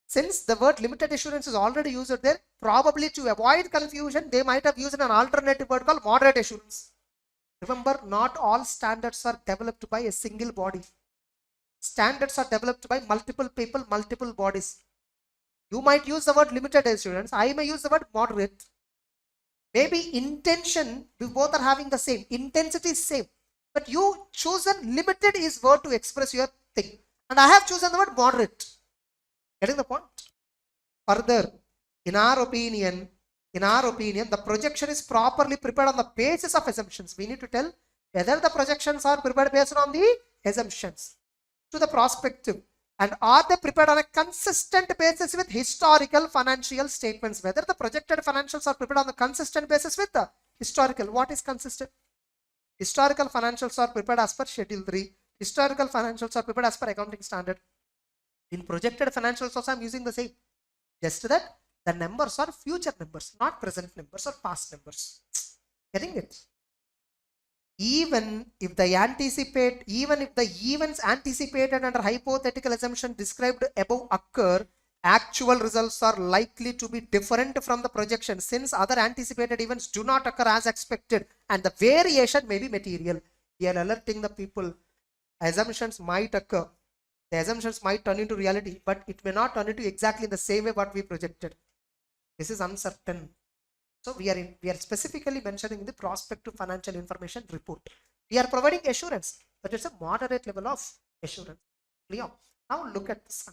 Since the word limited assurance is already used there, probably to avoid confusion, they might have used an alternative word called moderate assurance. Remember, not all standards are developed by a single body. Standards are developed by multiple people, multiple bodies. You might use the word limited assurance. I may use the word moderate. Maybe intention, we both are having the same. Intensity is same. But you chosen limited is word to express your thing. And I have chosen the word moderate. Getting the point? Further, in our opinion, the projection is properly prepared on the basis of assumptions. We need to tell whether the projections are prepared based on the assumptions to the prospective, and are they prepared on a consistent basis with historical financial statements. Whether the projected financials are prepared on a consistent basis with the historical. What is consistent? Historical financials are prepared as per Schedule 3. Historical financials are prepared as per accounting standard. In projected financials also I am using the same. Just that the numbers are future numbers, not present numbers or past numbers. Getting it? Even if the events anticipated under hypothetical assumption described above occur, actual results are likely to be different from the projection, since other anticipated events do not occur as expected and the variation may be material. We are alerting the people. Assumptions might occur. The assumptions might turn into reality, but it may not turn into exactly the same way what we projected. This is uncertain. So we are specifically mentioning the prospective financial information report. We are providing assurance, but it's a moderate level of assurance. Clear? Now look at this.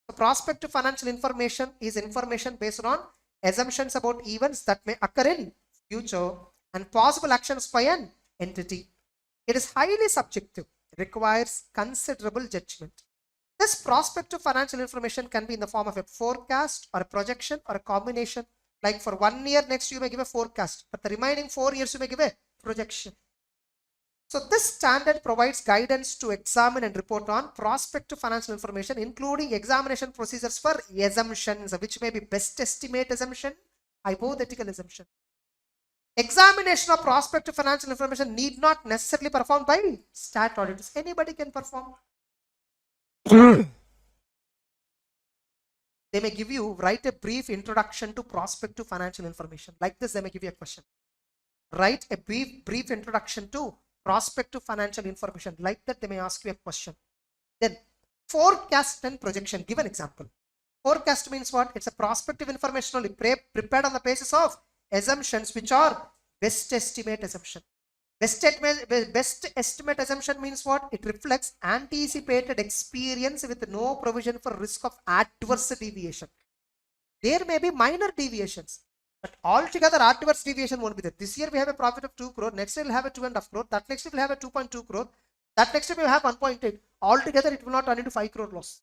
The prospective financial information is information based on assumptions about events that may occur in future and possible actions by an entity. It is highly subjective, requires considerable judgment. This prospective financial information can be in the form of a forecast or a projection or a combination. Like for 1 year next you may give a forecast, but the remaining 4 years you may give a projection. So this standard provides guidance to examine and report on prospective financial information, including examination procedures for assumptions, which may be best estimate assumption, hypothetical assumption. Examination of prospective financial information need not necessarily performed by stat auditors. Anybody can perform. They may give you, write a brief introduction to prospective financial information. Like this, they may give you a question. Write a brief introduction to prospective financial information. Like that, they may ask you a question. Then forecast and projection. Give an example. Forecast means what? It's a prospective information only prepared on the basis of assumptions which are best estimate assumption. Best estimate assumption means what? It reflects anticipated experience with no provision for risk of adverse deviation. There may be minor deviations, but altogether adverse deviation won't be there. This year we have a profit of 2 crore. Next year we'll have a 2.5 crore. That next year we'll have a 2.2 crore. That next year we'll have 1.8. Altogether it will not turn into 5 crore loss.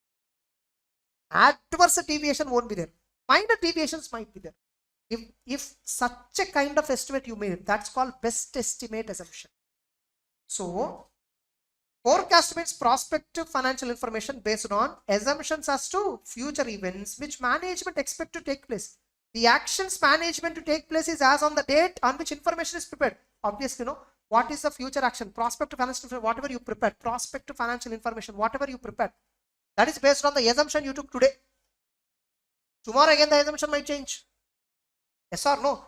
Adverse deviation won't be there. Minor deviations might be there. If such a kind of estimate you made, that's called best estimate assumption. So forecast means prospective financial information based on assumptions as to future events which management expect to take place. The actions management to take place is as on the date on which information is prepared. Obviously, What is the future action? Prospective financial information, whatever you prepared, prospective financial information, whatever you prepared, that is based on the assumption you took today. Tomorrow again the assumption might change. Yes or no?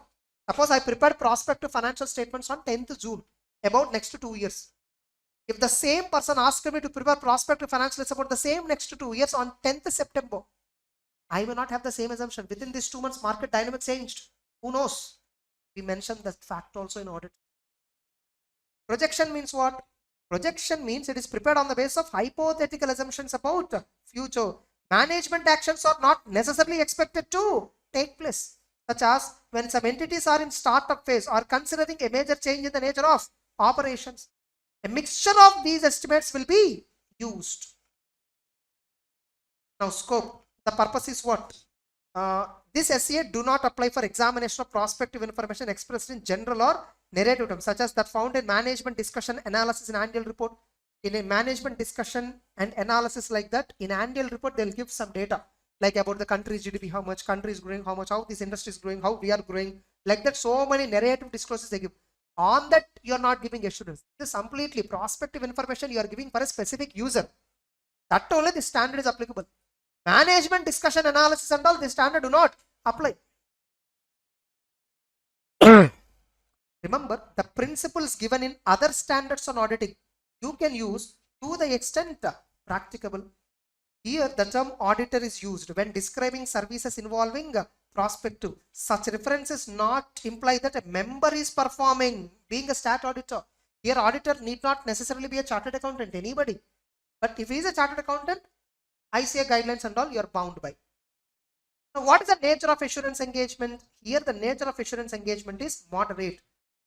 Suppose I prepared prospective financial statements on 10th June about next 2 years. If the same person asked me to prepare prospective financial about the same next 2 years on 10th September, I may not have the same assumption. Within these 2 months, market dynamics changed. Who knows? We mentioned that fact also in audit. Projection means what? Projection means it is prepared on the basis of hypothetical assumptions about future. Management actions are not necessarily expected to take place, such as when some entities are in startup phase or considering a major change in the nature of operations. A mixture of these estimates will be used. Now, scope. The purpose is what? This SCA do not apply for examination of prospective information expressed in general or narrative terms, such as that found in management discussion analysis in annual report. In a management discussion and analysis like that, in annual report, they'll give some data like about the country's GDP, how much country is growing, how much, how this industry is growing, how we are growing, like that. So many narrative disclosures they give. On that, you are not giving assurance. This is completely prospective information you are giving for a specific user. That only the standard is applicable. Management discussion analysis and all, the standard do not apply. Remember, the principles given in other standards on auditing, you can use to the extent practicable. Here, the term auditor is used when describing services involving prospective. Such references not imply that a member is performing, being a stat auditor. Here, auditor need not necessarily be a chartered accountant, anybody. But if he is a chartered accountant, ICA guidelines and all, you are bound by. Now, what is the nature of assurance engagement? Here, the nature of assurance engagement is moderate.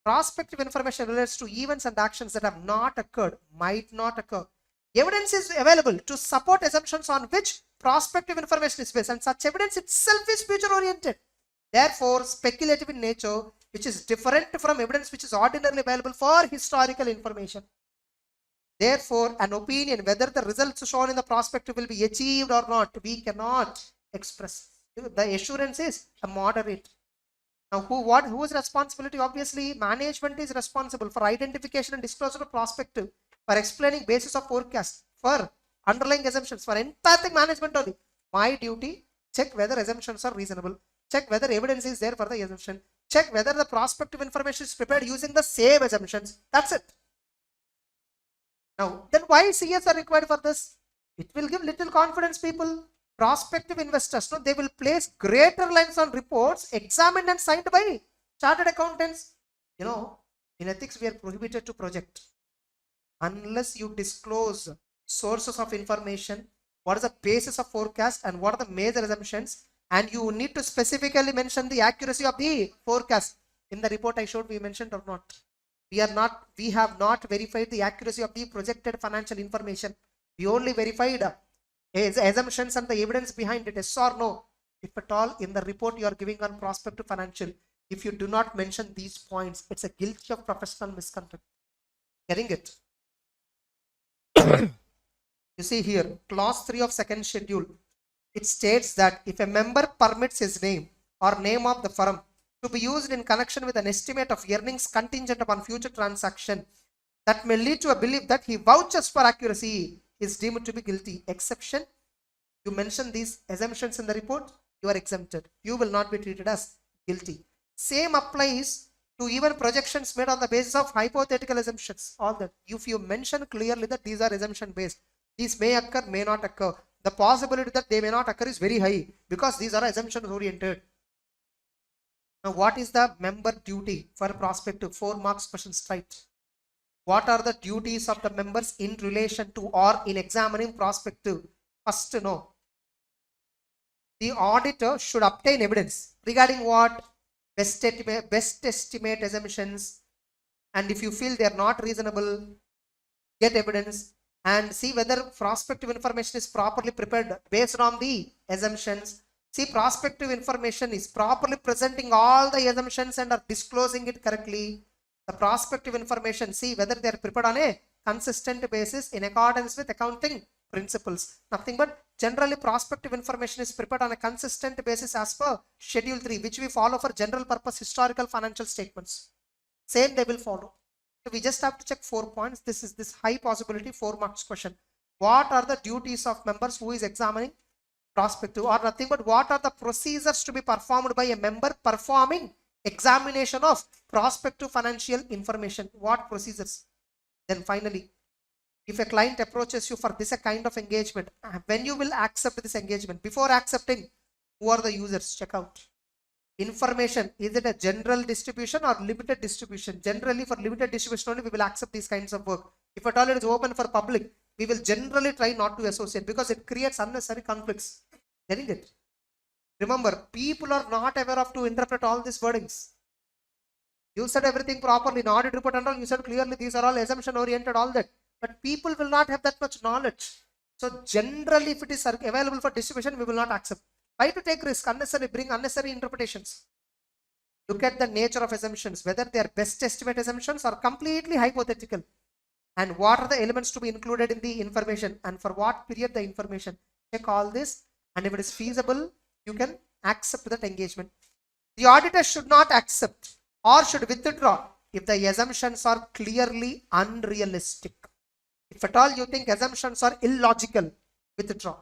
Prospective information relates to events and actions that have not occurred, might not occur. Evidence is available to support assumptions on which prospective information is based, and such evidence itself is future oriented. Therefore, speculative in nature, which is different from evidence which is ordinarily available for historical information. Therefore, an opinion whether the results shown in the prospective will be achieved or not, we cannot express. The assurance is a moderate. Now, whose responsibility? Obviously, management is responsible for identification and disclosure of prospective, for explaining basis of forecast, for underlying assumptions, for empathic management only. My duty, check whether assumptions are reasonable, check whether evidence is there for the assumption, check whether the prospective information is prepared using the same assumptions. That's it. Now, then why CS are required for this? It will give little confidence people. Prospective investors, no, they will place greater lens on reports examined and signed by chartered accountants. You know, in ethics, we are prohibited to project unless you disclose sources of information, what is the basis of forecast, and what are the major assumptions, and you need to specifically mention the accuracy of the forecast. In the report I showed, we mentioned or not? We have not verified the accuracy of the projected financial information. We only verified assumptions and the evidence behind it, yes or no. If at all in the report you are giving on prospective financial, if you do not mention these points, it's a guilty of professional misconduct. Getting it? You see here, clause 3 of second schedule, it states that if a member permits his name or name of the firm to be used in connection with an estimate of earnings contingent upon future transaction, that may lead to a belief that he vouches for accuracy, is deemed to be guilty. Exception, you mention these assumptions in the report, you are exempted. You will not be treated as guilty. Same applies to even projections made on the basis of hypothetical assumptions. All that, if you mention clearly that these are assumption based, these may occur, may not occur. The possibility that they may not occur is very high because these are assumptions oriented. Now, what is the member duty for prospective? 4 marks question straight. What are the duties of the members in relation to or in examining prospective? First, no. The auditor should obtain evidence regarding what? Best estimate assumptions, and if you feel they are not reasonable, get evidence and see whether prospective information is properly prepared based on the assumptions. See, prospective information is properly presenting all the assumptions and are disclosing it correctly. The prospective information, see whether they are prepared on a consistent basis in accordance with accounting principles. Nothing but generally prospective information is prepared on a consistent basis as per schedule 3, which we follow for general purpose historical financial statements. Same they will follow. So we just have to check 4 points. This is this high possibility 4 marks question. What are the duties of members who is examining prospective, or nothing but what are the procedures to be performed by a member performing examination of prospective financial information? What procedures? Then finally, if a client approaches you for this kind of engagement, when you will accept this engagement? Before accepting, who are the users? Check out. Information, is it a general distribution or limited distribution? Generally for limited distribution only we will accept these kinds of work. If at all it is open for public, we will generally try not to associate because it creates unnecessary conflicts. Getting it? Remember, people are not aware of to interpret all these wordings. You said everything properly in audit report and all, you said clearly these are all assumption oriented, all that. But people will not have that much knowledge. So generally if it is available for distribution, we will not accept. Why to take risk, unnecessary, bring unnecessary interpretations? Look at the nature of assumptions, whether they are best estimate assumptions or completely hypothetical. And what are the elements to be included in the information and for what period the information. Check all this, and if it is feasible, you can accept that engagement. The auditor should not accept or should withdraw if the assumptions are clearly unrealistic. If at all you think assumptions are illogical, withdraw.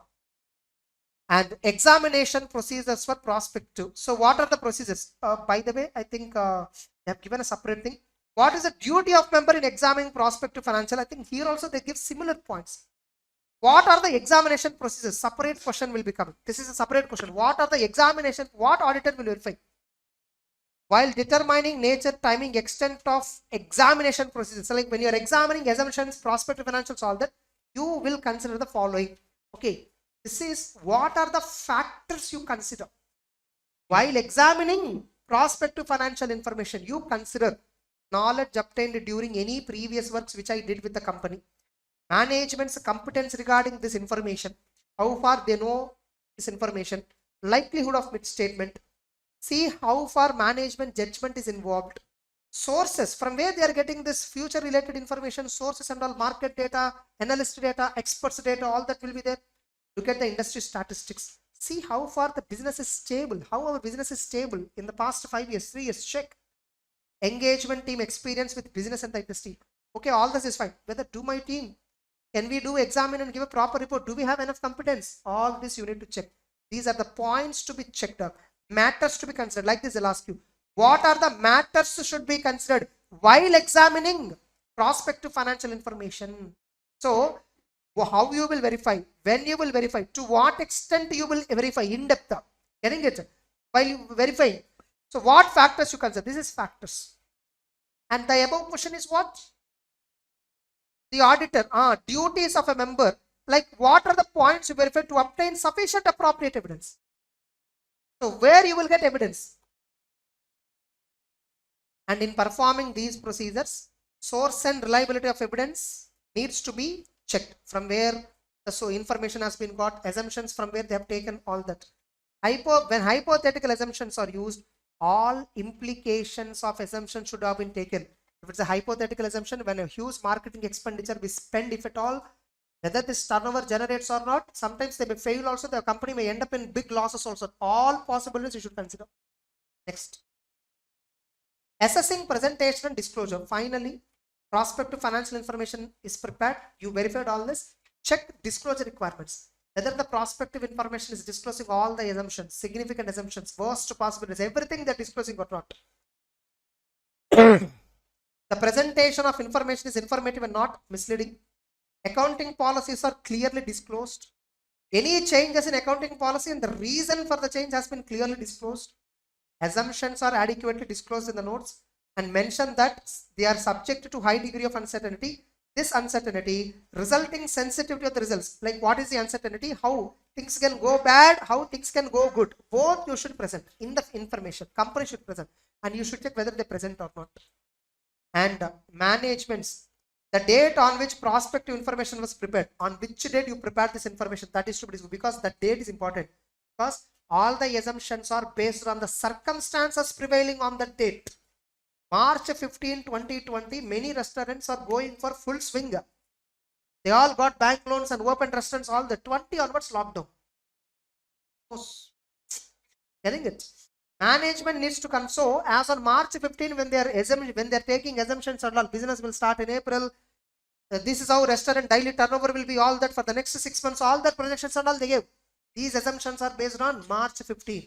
And examination procedures for prospective. So what are the procedures? By the way, I think they have given a separate thing. What is the duty of member in examining prospective financial? I think here also they give similar points. What are the examination procedures? Separate question will be coming. This is a separate question. What are the examination? What auditor will verify? While determining nature, timing, extent of examination procedures. So like when you are examining assumptions, prospective financials, all that, you will consider the following. Okay. This is what are the factors you consider. While examining prospective financial information, you consider knowledge obtained during any previous works which I did with the company. Management's competence regarding this information. How far they know this information. Likelihood of misstatement. See how far management judgment is involved. Sources, from where they are getting this future related information, sources and all, market data, analyst data, experts data, all that will be there. Look at the industry statistics. See how far the business is stable. How our business is stable in the past 5 years, 3 years. Check. Engagement team experience with business and the industry. Okay, all this is fine. Whether do my team, can we do examine and give a proper report? Do we have enough competence? All this you need to check. These are the points to be checked up. Matters to be considered. Like this, I'll ask you. What are the matters should be considered while examining prospective financial information? So, how you will verify, when you will verify, to what extent you will verify in depth. Getting it? While you verify. So what factors you consider? This is factors. And the above question is what? The auditor, duties of a member. Like what are the points you verify to obtain sufficient appropriate evidence? So where you will get evidence? And in performing these procedures, source and reliability of evidence needs to be checked. From where the information has been got, assumptions from where they have taken, all that. When hypothetical assumptions are used, all implications of assumption should have been taken. If it's a hypothetical assumption, when a huge marketing expenditure we spend, if at all, whether this turnover generates or not, sometimes they may fail also, the company may end up in big losses also. All possibilities you should consider. Next. Assessing presentation and disclosure. Finally, prospective financial information is prepared. You verified all this. Check disclosure requirements. Whether the prospective information is disclosing all the assumptions, significant assumptions, worst possibilities, everything they're disclosing or not. The presentation of information is informative and not misleading. Accounting policies are clearly disclosed. Any changes in accounting policy and the reason for the change has been clearly disclosed. Assumptions are adequately disclosed in the notes and mention that they are subject to high degree of uncertainty. This uncertainty resulting sensitivity of the results. Like what is the uncertainty? How things can go bad, how things can go good. Both you should present in the information. Company should present and you should check whether they present or not. And managements, the date on which prospective information was prepared, on which date you prepared this information, that is to be discussed, because that date is important. Because all the assumptions are based on the circumstances prevailing on that date. March 15, 2020, many restaurants are going for full swing. They all got bank loans and open restaurants, all the 20 onwards lockdown. Getting it? Management needs to come. So as on March 15, when they're taking assumptions and all, business will start in April. This is how restaurant daily turnover will be, all that for the next 6 months, all that projections and all they gave. These assumptions are based on March 15.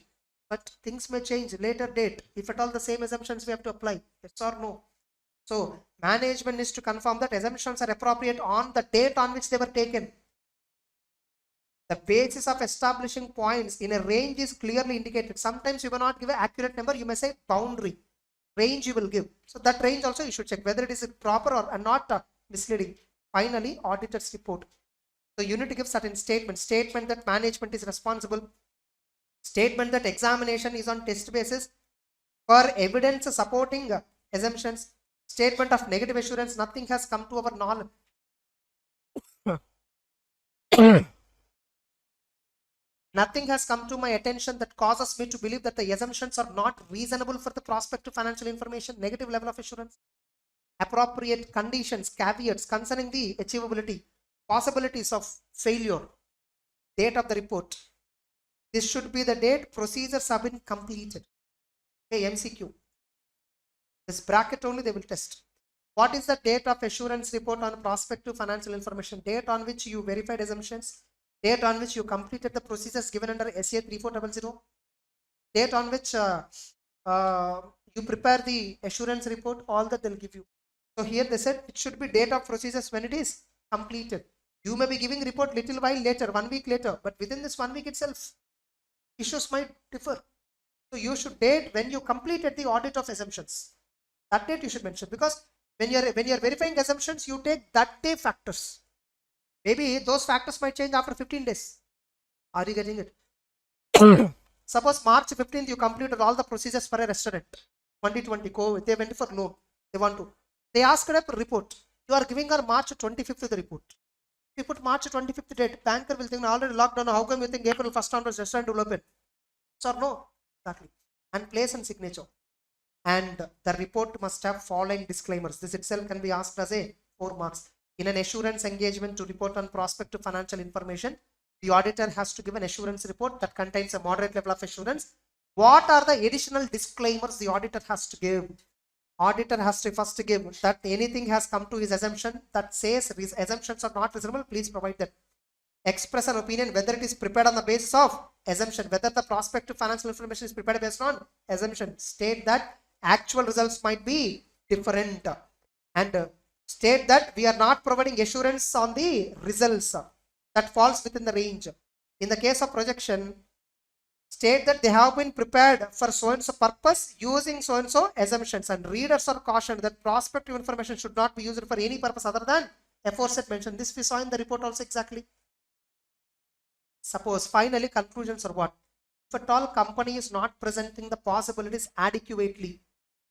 But things may change later date. If at all the same assumptions we have to apply, yes or no. So management needs to confirm that assumptions are appropriate on the date on which they were taken. The basis of establishing points in a range is clearly indicated. Sometimes you may not give an accurate number, you may say boundary. Range you will give. So that range also you should check whether it is proper or not misleading. Finally, auditor's report. So you need to give certain statements. Statement that management is responsible. Statement that examination is on test basis for evidence supporting assumptions. Statement of negative assurance, nothing has come to our knowledge. Nothing has come to my attention that causes me to believe that the assumptions are not reasonable for the prospective financial information. Negative level of assurance. Appropriate conditions, caveats concerning the achievability, possibilities of failure. Date of the report. This should be the date procedures have been completed. Okay, MCQ. This bracket only they will test. What is the date of assurance report on prospective financial information? Date on which you verified assumptions. Date on which you completed the procedures given under SA 3400. Date on which you prepare the assurance report, all that they'll give you. So here they said it should be date of procedures when it is completed. You may be giving report little while later, 1 week later, but within this 1 week itself, issues might differ. So you should date when you completed the audit of assumptions. That date you should mention, because when you're verifying assumptions, you take that day factors. Maybe those factors might change after 15 days. Are you getting it? Suppose March 15th you completed all the procedures for a restaurant. 2020 COVID, they went for loan. They want to. They asked a report. You are giving her March 25th the report. If you put March 25th date, banker will think already locked down. How come you think April 1st onwards restaurant will open? So no, exactly. And place and signature. And the report must have following disclaimers. This itself can be asked as a 4 marks. In an assurance engagement to report on prospective financial information, the auditor has to give an assurance report that contains a moderate level of assurance. What are the additional disclaimers the auditor has to give? Auditor has to first give that anything has come to his assumption that says assumptions are not reasonable, please provide that. Express an opinion whether it is prepared on the basis of assumption, whether the prospective financial information is prepared based on assumption. State that actual results might be different, and state that we are not providing assurance on the results that falls within the range. In the case of projection, state that they have been prepared for so and so purpose using so and so assumptions, and readers are cautioned that prospective information should not be used for any purpose other than aforesaid mentioned. This we saw in the report also exactly. Suppose finally conclusions are what? If at all company is not presenting the possibilities adequately,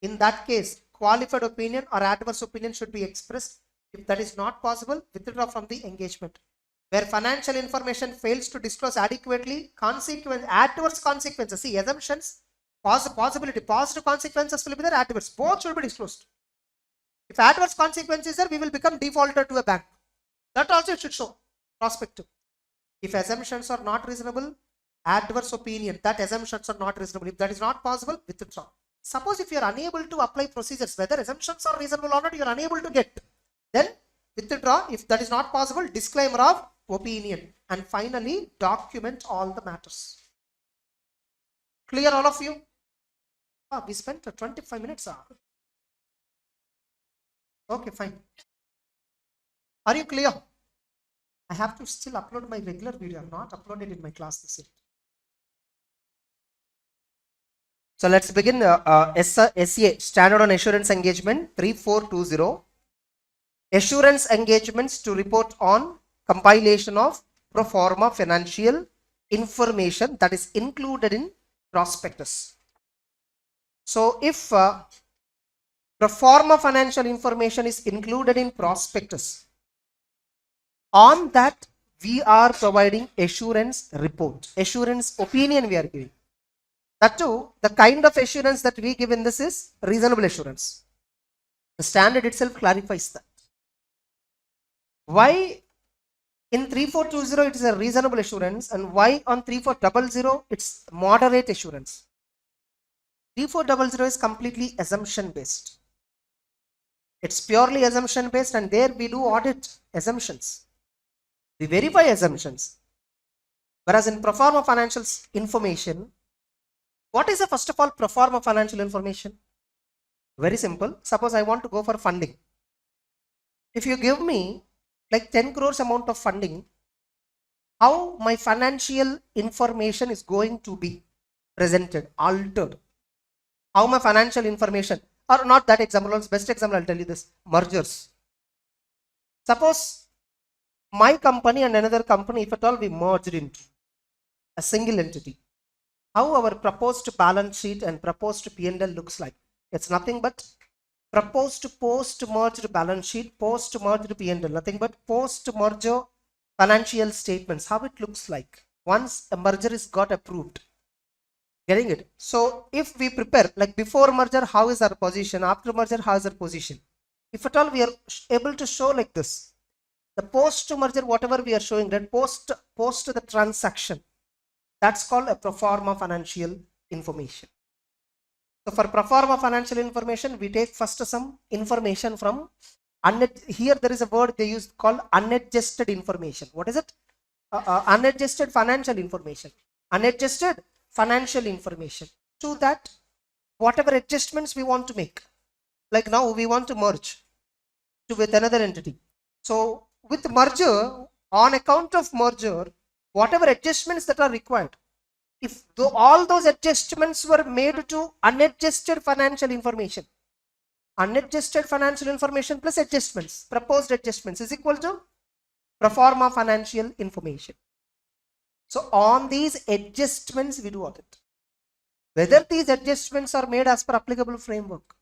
in that case qualified opinion or adverse opinion should be expressed. If that is not possible, withdraw from the engagement. Where financial information fails to disclose adequately, adverse consequences, see assumptions, possibility, positive consequences will be there, adverse, both should be disclosed. If adverse consequences are, we will become defaulter to a bank. That also should show prospective. If assumptions are not reasonable, adverse opinion, that assumptions are not reasonable. If that is not possible, withdraw. Suppose if you are unable to apply procedures, whether assumptions are reasonable or not, you are unable to get, then withdraw. If that is not possible, disclaimer of opinion. And finally, document all the matters. Clear all of you? We spent 25 minutes. Okay, fine. Are you clear? I have to still upload my regular video. I have not uploaded in my class this year. So let's begin. SCA, Standard on Assurance Engagement 3420. Assurance engagements to report on compilation of pro forma financial information that is included in prospectus. So if pro forma financial information is included in prospectus, on that we are providing assurance report, assurance opinion we are giving. That too, the kind of assurance that we give in this is reasonable assurance. The standard itself clarifies that. Why in 3420 it is a reasonable assurance, and why on 3400 it's moderate assurance? D400 is completely assumption based. It's purely assumption based, and there we do audit assumptions. We verify assumptions. Whereas in pro forma financial information, what is the first of all pro forma financial information? Very simple. Suppose I want to go for funding. If you give me like 10 crores amount of funding, how my financial information is going to be presented, altered? How my financial information, or not that example, best example I'll tell you this, mergers. Suppose my company and another company, if at all we merged into a single entity, how our proposed balance sheet and proposed P&L looks like? It's nothing but proposed post-merged balance sheet, post-merged P&L, nothing but post-merger financial statements, how it looks like once a merger is got approved. Getting it? So if we prepare like before merger, how is our position? After merger, how is our position? If at all we are able to show like this, the post merger, whatever we are showing, that post the transaction, that's called a pro forma financial information. So for pro forma financial information, we take first some information from here there is a word they use called unadjusted information. What is it? Unadjusted financial information. Unadjusted financial information. To that, whatever adjustments we want to make, like now we want to merge with another entity. So with merger, on account of merger, whatever adjustments that are required, if all those adjustments were made to unadjusted financial information, unadjusted financial information plus adjustments, proposed adjustments is equal to pro forma financial information. So on these adjustments we do audit. Whether these adjustments are made as per applicable framework,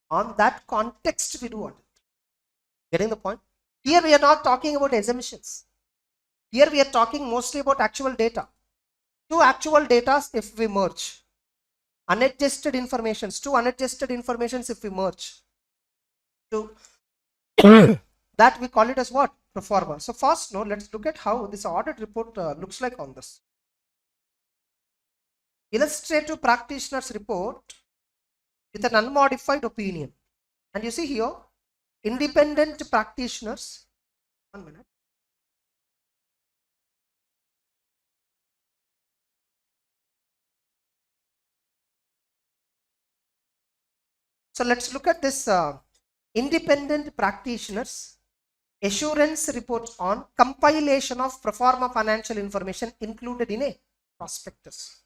on that context we do audit. Getting the point? Here we are not talking about assumptions. Here we are talking mostly about actual data. Two actual data if we merge. Unadjusted informations, two unadjusted informations if we merge. To that we call it as what? Pro forma. So first, let's look at how this audit report looks like on this. Illustrative practitioner's report with an unmodified opinion. And you see here, independent practitioners. 1 minute. So let's look at this independent practitioners assurance report on compilation of pro forma financial information included in a prospectus.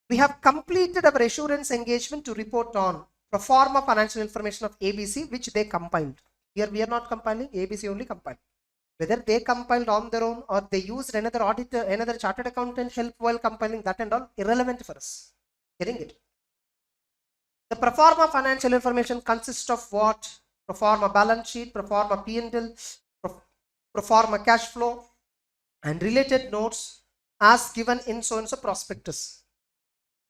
We have completed our assurance engagement to report on pro forma financial information of ABC, which they compiled. Here we are not compiling, ABC only compiled. Whether they compiled on their own or they used another auditor, another chartered accountant help while compiling, that and all irrelevant for us. Getting it? The pro forma financial information consists of what? Pro forma balance sheet, pro forma P&L, pro forma cash flow, and related notes as given in so-and-so prospectus.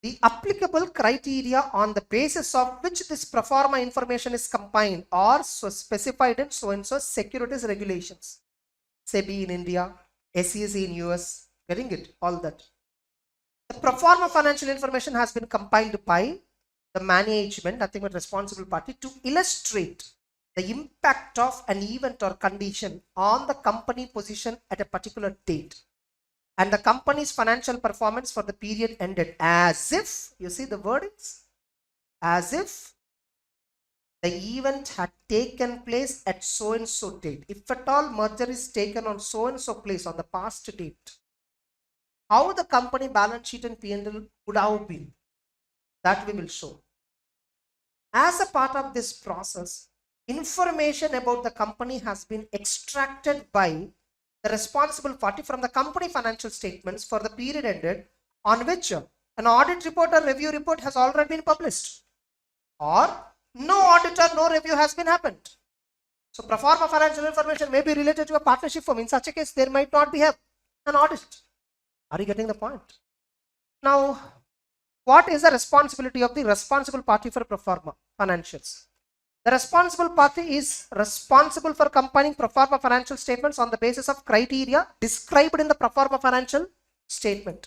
The applicable criteria on the basis of which this pro forma information is combined are specified in so-and-so securities regulations. SEBI in India, SEC in US, getting it? All that. The pro forma financial information has been compiled by the management, nothing but responsible party, to illustrate the impact of an event or condition on the company position at a particular date and the company's financial performance for the period ended, as if, you see the wordings, as if the event had taken place at so and so date. If at all merger is taken on so and so place on the past date, how the company balance sheet and P&L would have been, that we will show. As a part of this process, information about the company has been extracted by the responsible party from the company financial statements for the period ended on which an audit report or review report has already been published, or no audit or no review has been happened. So pro forma financial information may be related to a partnership firm. In such a case, there might not be an audit. Are you getting the point? Now, what is the responsibility of the responsible party for pro forma financials? The responsible party is responsible for compiling pro forma financial statements on the basis of criteria described in the pro forma financial statement.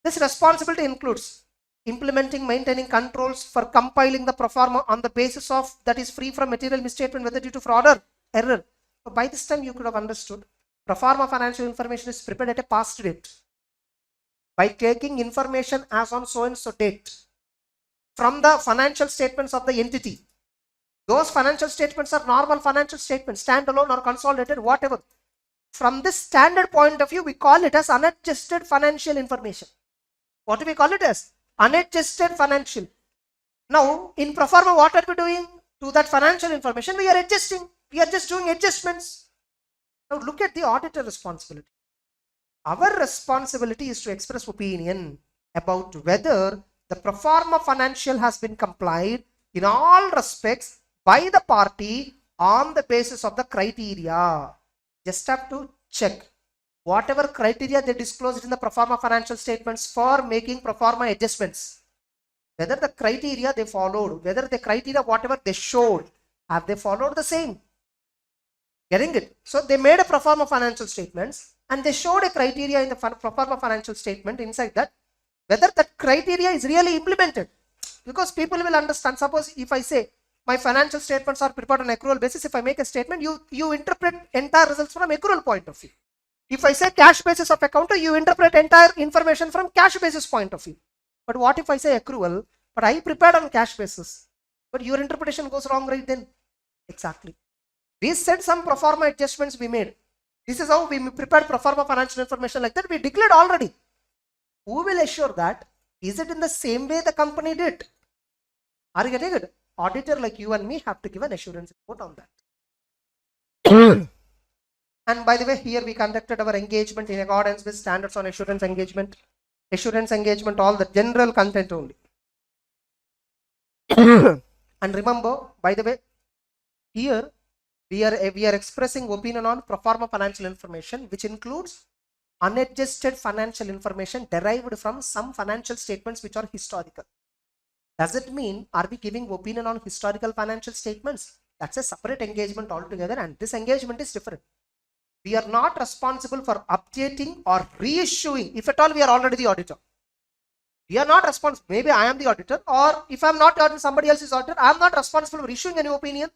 This responsibility includes implementing, maintaining controls for compiling the pro forma on the basis of that is free from material misstatement, whether due to fraud or error. So by this time you could have understood pro forma financial information is prepared at a past date by taking information as on so and so date from the financial statements of the entity. Those financial statements are normal financial statements, standalone or consolidated, whatever. From this standard point of view, we call it as unadjusted financial information. What do we call it as? Unadjusted financial. Now, in pro forma, what are we doing to that financial information? We are adjusting. We are just doing adjustments. Now, look at the auditor responsibility. Our responsibility is to express opinion about whether the pro forma financial has been complied in all respects by the party on the basis of the criteria. Just have to check whatever criteria they disclosed in the pro forma financial statements for making pro forma adjustments. Whether the criteria they followed, whether the criteria whatever they showed, have they followed the same? Getting it? So they made a pro forma financial statements and they showed a criteria in the pro forma financial statement inside that, whether that criteria is really implemented. Because people will understand, suppose if I say my financial statements are prepared on accrual basis, if I make a statement, you interpret entire results from accrual point of view. If I say cash basis of account, you interpret entire information from cash basis point of view. But what if I say accrual, but I prepared on cash basis, but your interpretation goes wrong right then? Exactly. We said some pro forma adjustments we made. This is how we prepared pro forma financial information like that. We declared already. Who will assure that? Is it in the same way the company did? Are you getting it? Auditor like you and me have to give an assurance report on that. And by the way, here we conducted our engagement in accordance with standards on assurance engagement, all the general content only. And remember, by the way, here we are expressing opinion on pro forma financial information, which includes unadjusted financial information derived from some financial statements which are historical. Does it mean, are we giving opinion on historical financial statements? That's a separate engagement altogether, and this engagement is different. We are not responsible for updating or reissuing. If at all, we are already the auditor. We are not responsible. Maybe I am the auditor, or if I am not the auditor, somebody else is auditor. I am not responsible for issuing any opinion.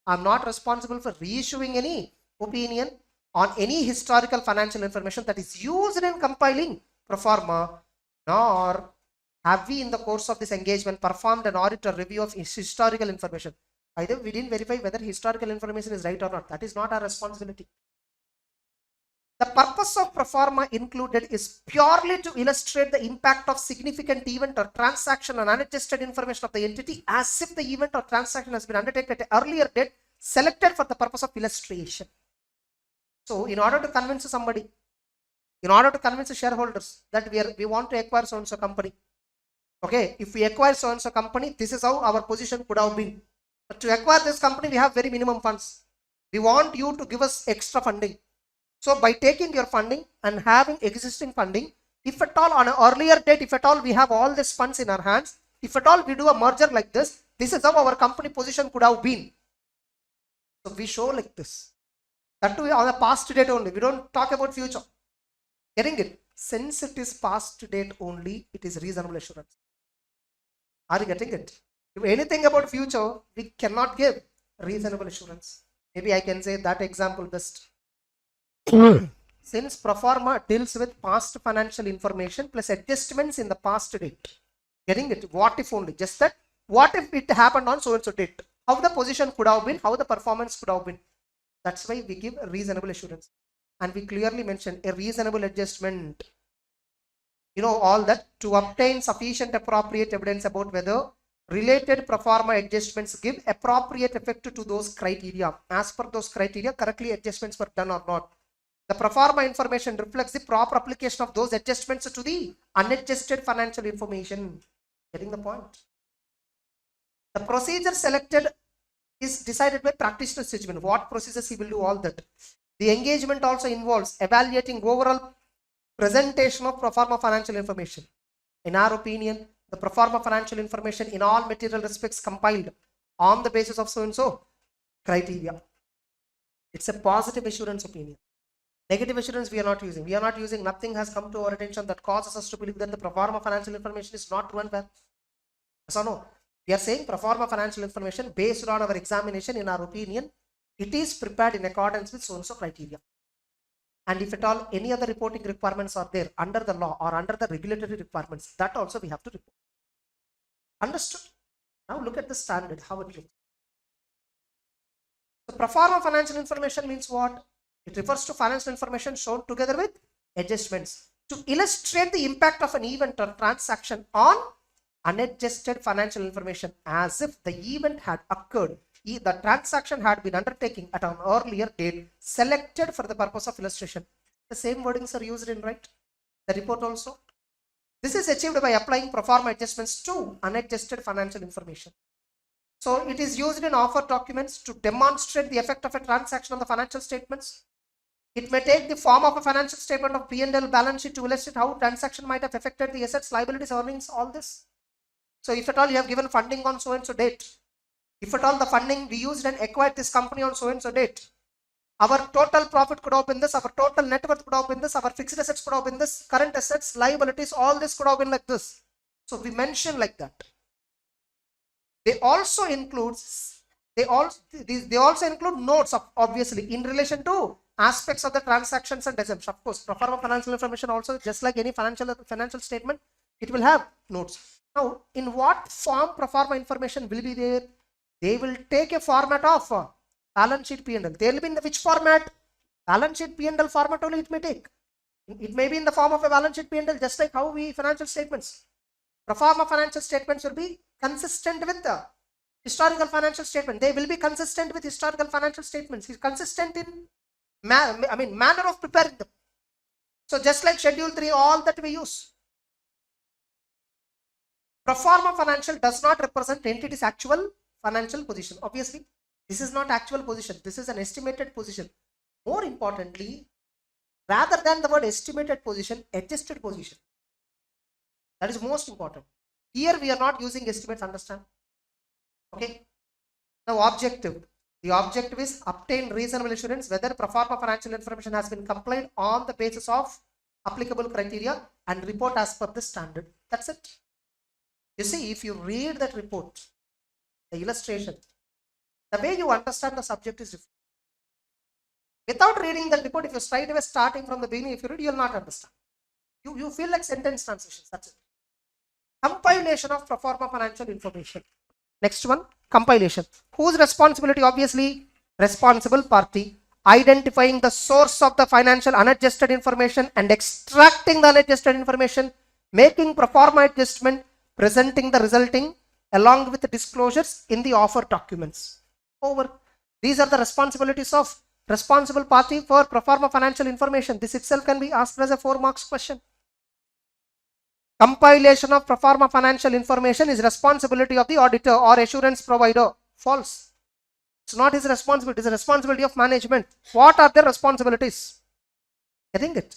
I am not responsible for reissuing any opinion on any historical financial information that is used in compiling pro forma, nor have we in the course of this engagement performed an audit or review of historical information. Either we didn't verify whether historical information is right or not. That is not our responsibility. The purpose of pro forma included is purely to illustrate the impact of significant event or transaction on unadjusted information of the entity, as if the event or transaction has been undertaken at an earlier date selected for the purpose of illustration. So in order to convince somebody, in order to convince the shareholders that we want to acquire so and so company, okay, if we acquire so and so company, this is how our position could have been. But to acquire this company, we have very minimum funds. We want you to give us extra funding. So by taking your funding and having existing funding, if at all on an earlier date, if at all we have all these funds in our hands, if at all we do a merger like this is how our company position could have been. So we show like this. That too on a past date only. We don't talk about future. Getting it? Since it is past date only, it is reasonable assurance. Are you getting it? If anything about future, we cannot give reasonable assurance. Maybe I can say that example best. Since pro forma deals with past financial information plus adjustments in the past date. Getting it? What if only? Just that, what if it happened on so and so date? How the position could have been, how the performance could have been. That's why we give a reasonable assurance. And we clearly mention a reasonable adjustment. You know, all that to obtain sufficient appropriate evidence about whether related pro forma adjustments give appropriate effect to those criteria. As per those criteria, correctly adjustments were done or not. The pro forma information reflects the proper application of those adjustments to the unadjusted financial information. Getting the point? The procedure selected is decided by practitioner's judgment. What procedures he will do, all that. The engagement also involves evaluating overall presentation of pro forma financial information. In our opinion, the pro forma financial information in all material respects compiled on the basis of so and so criteria. It's a positive assurance opinion. Negative assurance we are not using. We are not using nothing has come to our attention that causes us to believe that the pro forma financial information is not true and fair. Yes or no? We are saying pro forma financial information based on our examination, in our opinion, it is prepared in accordance with so and so criteria. And if at all any other reporting requirements are there under the law or under the regulatory requirements, that also we have to report. Understood? Now look at the standard, how it looks. So pro forma financial information means what? It refers to financial information shown together with adjustments to illustrate the impact of an event or transaction on unadjusted financial information, as if the event had occurred, the transaction had been undertaken at an earlier date selected for the purpose of illustration. The same wordings are used in, right? The report also. This is achieved by applying pro forma adjustments to unadjusted financial information. So it is used in offer documents to demonstrate the effect of a transaction on the financial statements. It may take the form of a financial statement of P&L balance sheet to illustrate how transaction might have affected the assets, liabilities, earnings, all this. So if at all you have given funding on so and so date, if at all the funding we used and acquired this company on so and so date, our total profit could have been this, our total net worth could have been this, our fixed assets could have been this, current assets, liabilities, all this could have been like this. So we mention like that. They also include notes of, obviously, in relation to aspects of the transactions and exemptions. Of course, pro forma financial information also, just like any financial statement, it will have notes. Now, in what form pro forma information will be there? They will take a format of balance sheet P&L. They will be in which format? Balance sheet P&L format only it may take. It may be in the form of a balance sheet P&L, just like how we financial statements. Pro forma financial statements will be consistent with the historical financial statement. They will be consistent with historical financial statements. It's consistent in manner of preparing them. So just like Schedule 3, all that we use. Pro forma financial does not represent entity's actual financial position. Obviously, this is not actual position. This is an estimated position. More importantly, rather than the word estimated position, adjusted position. That is most important. Here we are not using estimates, understand? Okay. Now objective. The objective is obtain reasonable assurance whether pro forma financial information has been complied on the basis of applicable criteria and report as per the standard. That's it. You see, if you read that report, the illustration, the way you understand the subject is different. Without reading that report, if you straight away starting from the beginning, if you read, you will not understand. You feel like sentence transitions. That's it. Compilation of pro forma financial information. Next one, compilation. Whose responsibility? Obviously, responsible party. Identifying the source of the financial unadjusted information and extracting the unadjusted information, making pro forma adjustment, presenting the resulting along with the disclosures in the offer documents. Over. These are the responsibilities of responsible party for pro forma financial information. This itself can be asked as a 4 marks question. Compilation of pro forma financial information is responsibility of the auditor or assurance provider. False. It's not his responsibility. It's the responsibility of management. What are their responsibilities? Getting it?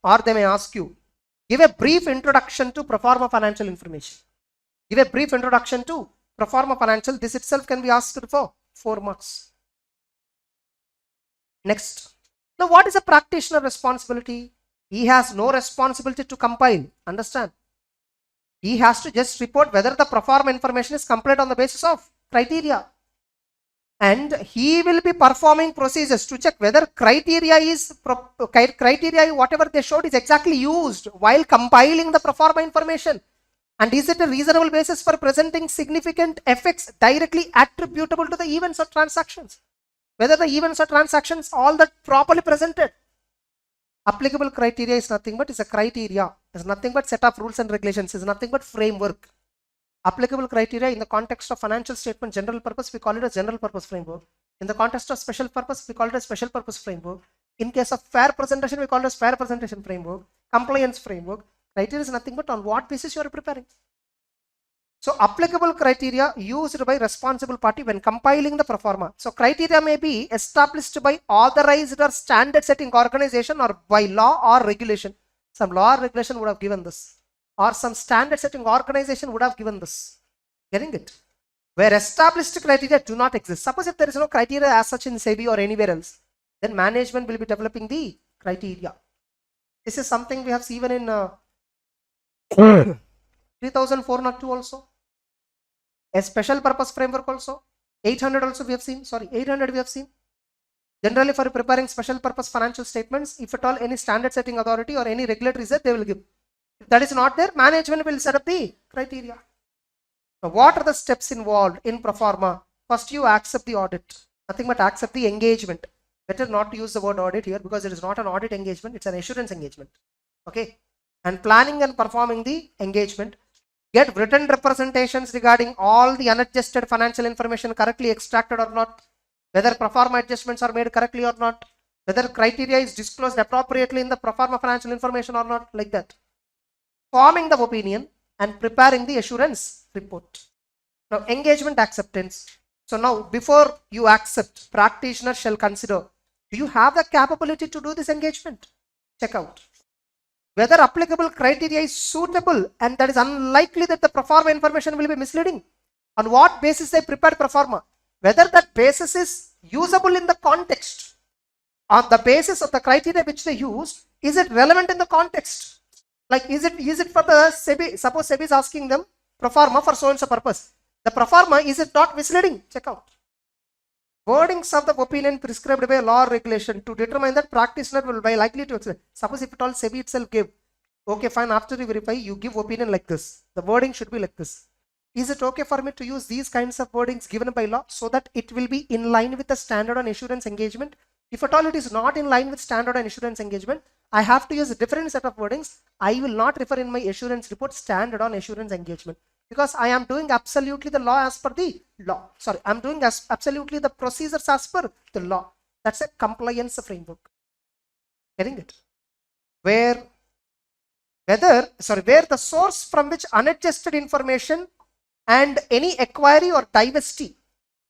Or they may ask you, give a brief introduction to pro forma financial information. Give a brief introduction to pro forma financial. This itself can be asked for 4 marks. Next. Now, what is a practitioner responsibility? He has no responsibility to compile. Understand? He has to just report whether the pro forma information is complied on the basis of criteria. And he will be performing procedures to check whether criteria, whatever they showed, is exactly used while compiling the pro forma information. And is it a reasonable basis for presenting significant effects directly attributable to the events or transactions? Whether the events or transactions all that properly presented. Applicable criteria is nothing but is a criteria. It's nothing but set of rules and regulations. It's nothing but framework. Applicable criteria in the context of financial statement general purpose, we call it a general purpose framework. In the context of special purpose, we call it a special purpose framework. In case of fair presentation, we call it as fair presentation framework. Compliance framework. Criteria is nothing but on what basis you are preparing. So applicable criteria used by responsible party when compiling the pro forma. So criteria may be established by authorized or standard setting organization or by law or regulation. Some law or regulation would have given this, or some standard setting organization would have given this. Getting it? Where established criteria do not exist. Suppose if there is no criteria as such in SEBI or anywhere else, then management will be developing the criteria. This is something we have seen even in 3402 also, a special purpose framework also, 800 also we have seen, sorry, 800 we have seen. Generally for preparing special purpose financial statements, if at all any standard setting authority or any regulatory is there, they will give. If that is not there, management will set up the criteria. Now, what are the steps involved in pro forma? First, you accept the audit. Nothing but accept the engagement. Better not to use the word audit here because it is not an audit engagement, it's an assurance engagement. Okay. And planning and performing the engagement. Get written representations regarding all the unadjusted financial information correctly extracted or not, whether pro forma adjustments are made correctly or not, whether criteria is disclosed appropriately in the pro forma financial information or not, like that. Forming the opinion and preparing the assurance report. Now, engagement acceptance. So now, before you accept, practitioner shall consider, do you have the capability to do this engagement? Check out whether applicable criteria is suitable and that is unlikely that the pro forma information will be misleading. On what basis they prepared pro forma? Whether that basis is usable in the context. On the basis of the criteria which they used, is it relevant in the context? Like, is it for the SEBI? Suppose SEBI is asking them pro forma for so and so purpose. The pro forma, is it not misleading? Check out. Wordings of the opinion prescribed by law or regulation to determine that practitioner will be likely to accept. Suppose if at all SEBI itself gave, okay fine, after you verify, you give opinion like this. The wording should be like this. Is it okay for me to use these kinds of wordings given by law so that it will be in line with the standard on assurance engagement? If at all it is not in line with standard on assurance engagement, I have to use a different set of wordings. I will not refer in my assurance report standard on assurance engagement because I am doing absolutely the law as per the law. Sorry, I am doing absolutely the procedures as per the law. That's a compliance framework. Getting it? Where the source from which unadjusted information and any acquiry or divestee,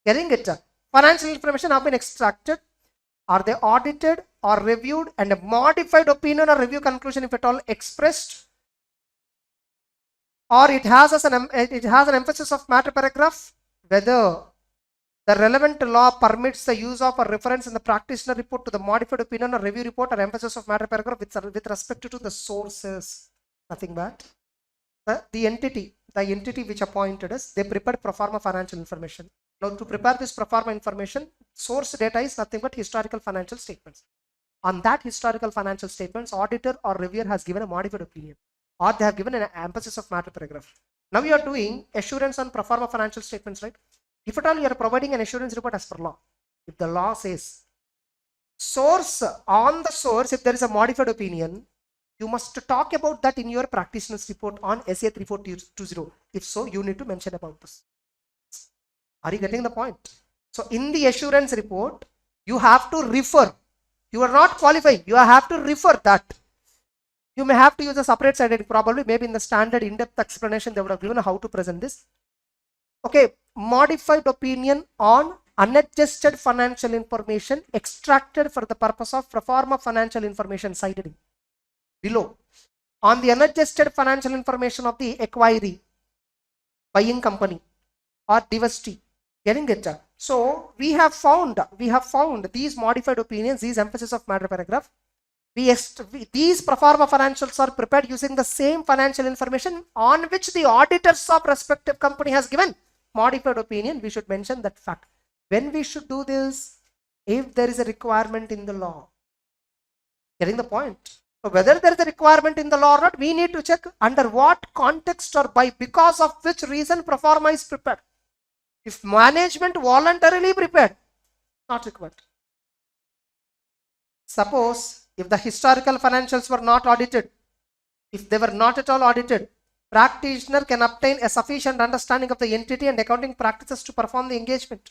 getting it? Financial information have been extracted. Are they audited or reviewed and a modified opinion or review conclusion if at all expressed? Or it has an emphasis of matter paragraph, whether the relevant law permits the use of a reference in the practitioner report to the modified opinion or review report or emphasis of matter paragraph with respect to the sources. Nothing but the entity which appointed us, they prepared pro forma financial information. Now, to prepare this pro forma information, source data is nothing but historical financial statements. On that historical financial statements, auditor or reviewer has given a modified opinion, or they have given an emphasis of matter paragraph. Now you are doing assurance on pro forma financial statements, right? If at all you are providing an assurance report as per law, if the law says source, on the source, if there is a modified opinion, you must talk about that in your practitioner's report on SA 3420. If so, you need to mention about this. Are you getting the point? So in the assurance report, you have to refer. You are not qualified. You have to refer that. You may have to use a separate slide, probably maybe in the standard in-depth explanation they would have given how to present this. Okay, modified opinion on unadjusted financial information extracted for the purpose of pro forma financial information cited below. On the unadjusted financial information of the acquiry, buying company or divestee. Getting it? So we have found these modified opinions, these emphasis of matter paragraph. These pro forma financials are prepared using the same financial information on which the auditors of respective company has given modified opinion. We should mention that fact. When we should do this? If there is a requirement in the law. Getting the point? So whether there is a requirement in the law or not, we need to check under what context or by because of which reason pro forma is prepared. If management voluntarily prepared, not required. Suppose if the historical financials were not audited, if they were not at all audited, practitioner can obtain a sufficient understanding of the entity and accounting practices to perform the engagement.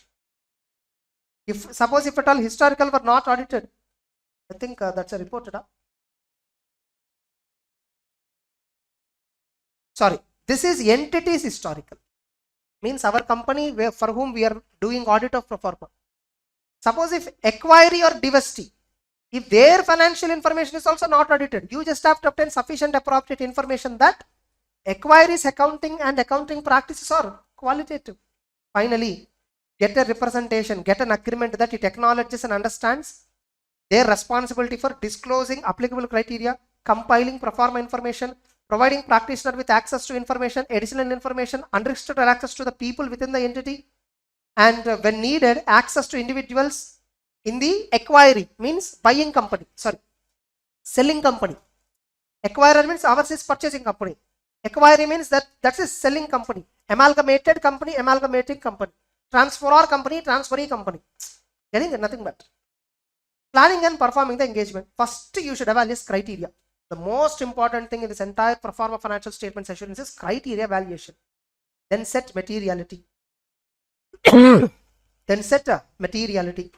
Suppose if at all historical were not audited, I think that's a reported up. Sorry, this is entities historical. Means our company for whom we are doing audit of pro forma. Suppose if acquiry or divestee, if their financial information is also not audited, you just have to obtain sufficient appropriate information that acquiries accounting and accounting practices are qualitative. Finally, get a representation, get an agreement that it acknowledges and understands Their responsibility for disclosing applicable criteria, compiling pro forma information, providing practitioner with access to information, additional information, unrestricted access to the people within the entity, and when needed, access to individuals in the acquiring, means buying company, sorry, selling company. Acquirer means ours is purchasing company. Acquiring means that's a selling company. Amalgamated company, amalgamating company. Transferor company, transferee company. Getting it? Nothing but. Planning and performing the engagement. First, you should evaluate criteria. The most important thing in this entire pro forma financial statements assurance is criteria evaluation. Then set materiality. Then set materiality.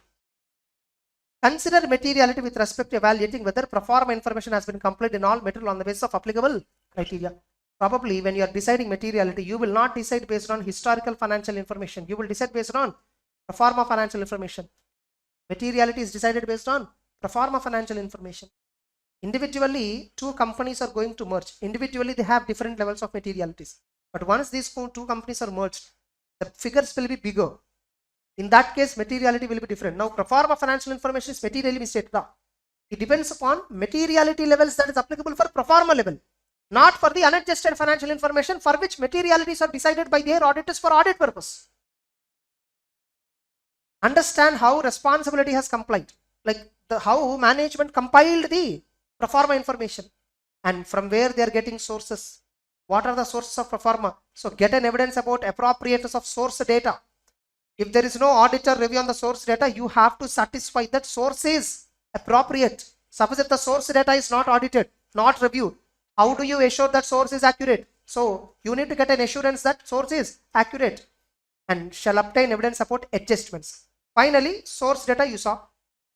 Consider materiality with respect to evaluating whether pro forma information has been completed in all material on the basis of applicable criteria. Probably when you are deciding materiality, you will not decide based on historical financial information. You will decide based on pro forma financial information. Materiality is decided based on pro forma financial information. Individually, two companies are going to merge. Individually, they have different levels of materialities. But once these two companies are merged, the figures will be bigger. In that case, materiality will be different. Now, pro forma financial information is materially misstated. It depends upon materiality levels that is applicable for pro forma level, not for the unadjusted financial information for which materialities are decided by their auditors for audit purpose. Understand how responsibility has complied, like how management compiled the pro forma information and from where they are getting sources. What are the sources of pro forma? So get an evidence about appropriateness of source data. If there is no auditor review on the source data, you have to satisfy that source is appropriate. Suppose if the source data is not audited, not reviewed, how do you assure that source is accurate? So you need to get an assurance that source is accurate and shall obtain evidence about adjustments. Finally, source data you saw.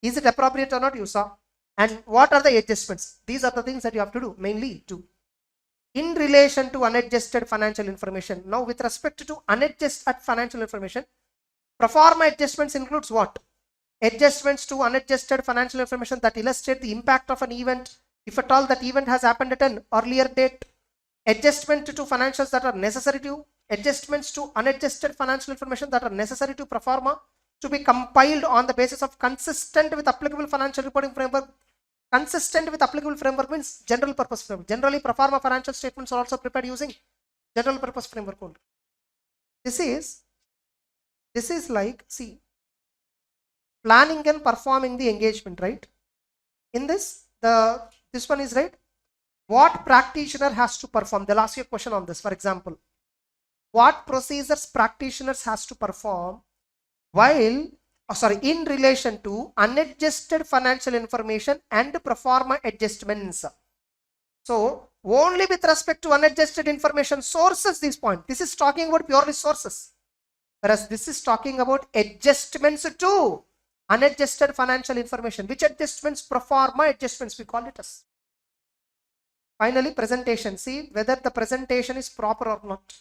Is it appropriate or not? You saw. And what are the adjustments? These are the things that you have to do, mainly two. In relation to unadjusted financial information. Now, with respect to unadjusted financial information, pro forma adjustments includes what? Adjustments to unadjusted financial information that illustrate the impact of an event, if at all that event has happened at an earlier date. Adjustment to financials that are necessary to, adjustments to unadjusted financial information that are necessary to pro forma to be compiled on the basis of consistent with applicable financial reporting framework. Consistent with applicable framework means general purpose framework. Generally, pro forma financial statements are also prepared using general purpose framework only. This is like, see, planning and performing the engagement, right? In this, this one is right. What practitioner has to perform? They'll ask you a question on this. For example, what procedures practitioners has to perform while, in relation to unadjusted financial information and pro forma adjustments. So only with respect to unadjusted information sources, this point. This is talking about purely sources. Whereas this is talking about adjustments to unadjusted financial information. Which adjustments? Pro forma adjustments we call it as. Finally, presentation. See whether the presentation is proper or not.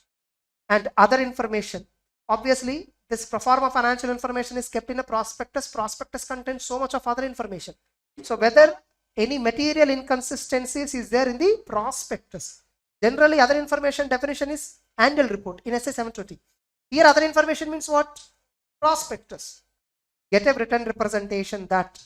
And other information. Obviously, this pro forma financial information is kept in a prospectus. Prospectus contains so much of other information. So whether any material inconsistencies is there in the prospectus. Generally, other information definition is annual report in SA 720. Here, other information means what? Prospectus. Get a written representation that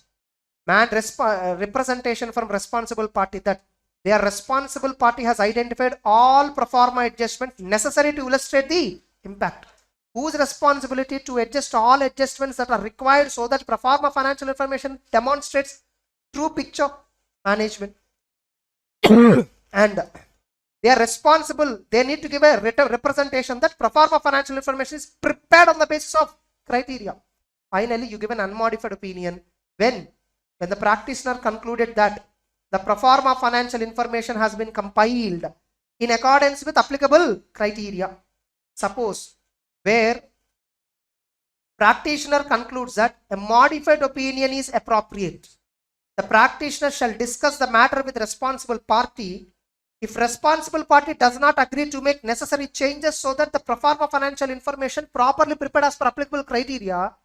representation from responsible party that their responsible party has identified all pro forma adjustments necessary to illustrate the impact. Whose responsibility to adjust all adjustments that are required so that pro forma financial information demonstrates true picture management. And they are responsible, they need to give a written representation that pro forma financial information is prepared on the basis of criteria. Finally, you give an unmodified opinion when the practitioner concluded that the pro forma financial information has been compiled in accordance with applicable criteria. Suppose where practitioner concludes that a modified opinion is appropriate, the practitioner shall discuss the matter with responsible party. If responsible party does not agree to make necessary changes so that the pro forma financial information properly prepared as per applicable criteria,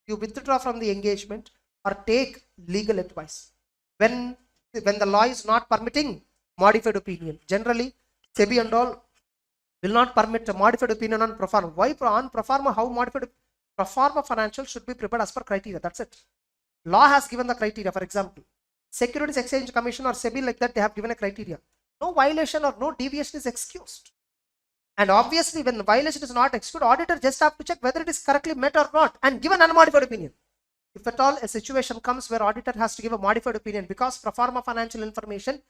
you withdraw from the engagement or take legal advice. When the law is not permitting modified opinion, generally SEBI and all will not permit a modified opinion on pro forma. Why on pro forma? How modified? Pro forma financial should be prepared as per criteria. That's it. Law has given the criteria. For example, Securities Exchange Commission or SEBI, like that, they have given a criteria. No violation or no deviation is excused. And obviously, when the violation is not excused, auditor just have to check whether it is correctly met or not and give an unmodified opinion. If at all a situation comes where auditor has to give a modified opinion because pro forma financial information,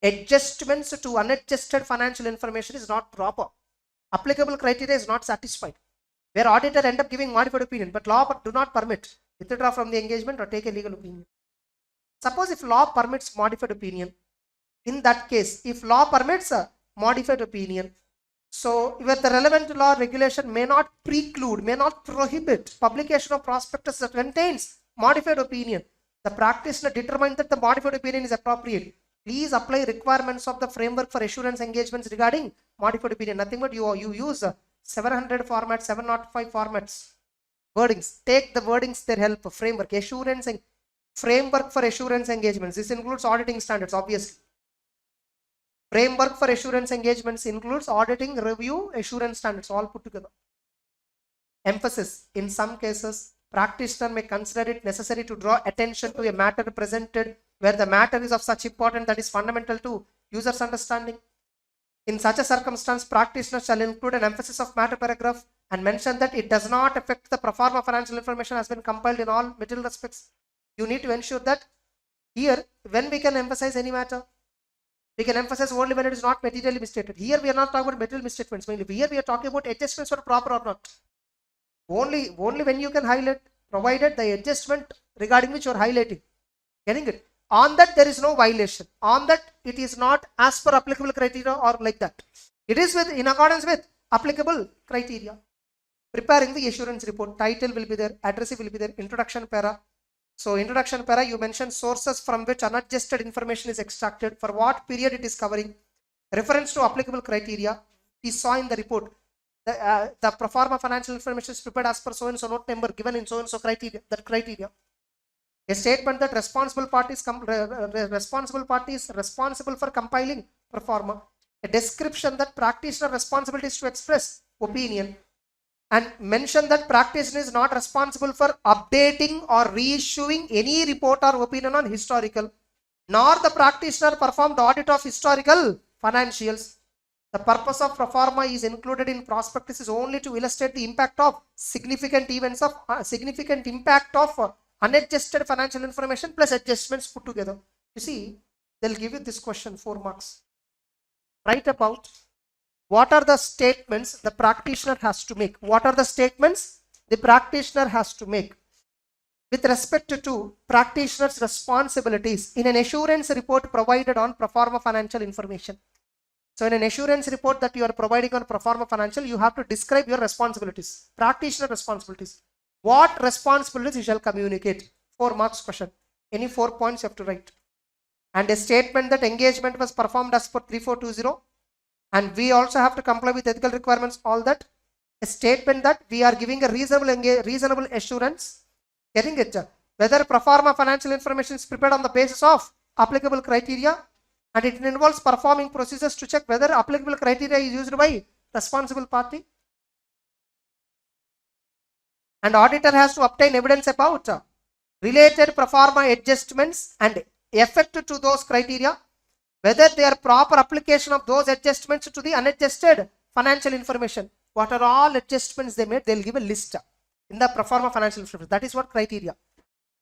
adjustments to unadjusted financial information is not proper, applicable criteria is not satisfied, where auditor end up giving modified opinion, but law do not permit, withdraw from the engagement or take a legal opinion. Suppose if law permits modified opinion, in that case, if law permits a modified opinion, so where the relevant law regulation may not preclude, may not prohibit publication of prospectus that contains modified opinion, the practitioner determined that the modified opinion is appropriate. Please apply requirements of the framework for assurance engagements regarding modified opinion. Nothing but you use 700 formats, 705 formats, wordings. Take the wordings, their help, framework, assurance, and framework for assurance engagements. This includes auditing standards, obviously. Framework for assurance engagements includes auditing, review, assurance standards, all put together. Emphasis: in some cases, practitioner may consider it necessary to draw attention to a matter presented where the matter is of such importance that is fundamental to user's understanding. In such a circumstance, practitioner shall include an emphasis of matter paragraph and mention that it does not affect the pro forma financial information has been compiled in all material respects. You need to ensure that here, when we can emphasize any matter, we can emphasize only when it is not materially misstated. Here we are not talking about material misstatements mainly. Here we are talking about adjustments were proper or not. Only when you can highlight, provided the adjustment regarding which you are highlighting. Getting it? On that there is no violation. On that it is not as per applicable criteria or like that. It is in accordance with applicable criteria. Preparing the assurance report. Title will be there. Address will be there. Introduction para. So introduction para, you mention sources from which unadjusted information is extracted, for what period it is covering, reference to applicable criteria. We saw in the report the pro forma financial information is prepared as per so and so note number given in so and so criteria. That criteria. A statement that responsible parties responsible for compiling pro forma. A description that practitioner responsibilities to express opinion. And mention that practitioner is not responsible for updating or reissuing any report or opinion on historical, nor the practitioner performed audit of historical financials. The purpose of pro forma is included in prospectus is only to illustrate the impact of significant impact of unadjusted financial information plus adjustments put together. You see, they'll give you this question, 4 marks. Write about what are the statements the practitioner has to make? What are the statements the practitioner has to make with respect to practitioner's responsibilities in an assurance report provided on pro forma financial information? So in an assurance report that you are providing on pro forma financial, you have to describe your responsibilities, practitioner responsibilities. What responsibilities you shall communicate? 4 marks question. Any 4 points you have to write. And a statement that engagement was performed as per 3420. And we also have to comply with ethical requirements, all that. A statement that we are giving a reasonable assurance, getting it, whether pro forma financial information is prepared on the basis of applicable criteria, and it involves performing procedures to check whether applicable criteria is used by responsible party. And auditor has to obtain evidence about related pro forma adjustments and effect to those criteria, whether they are proper application of those adjustments to the unadjusted financial information. What are all adjustments they made? They'll give a list in the pro forma financial information. That is what criteria.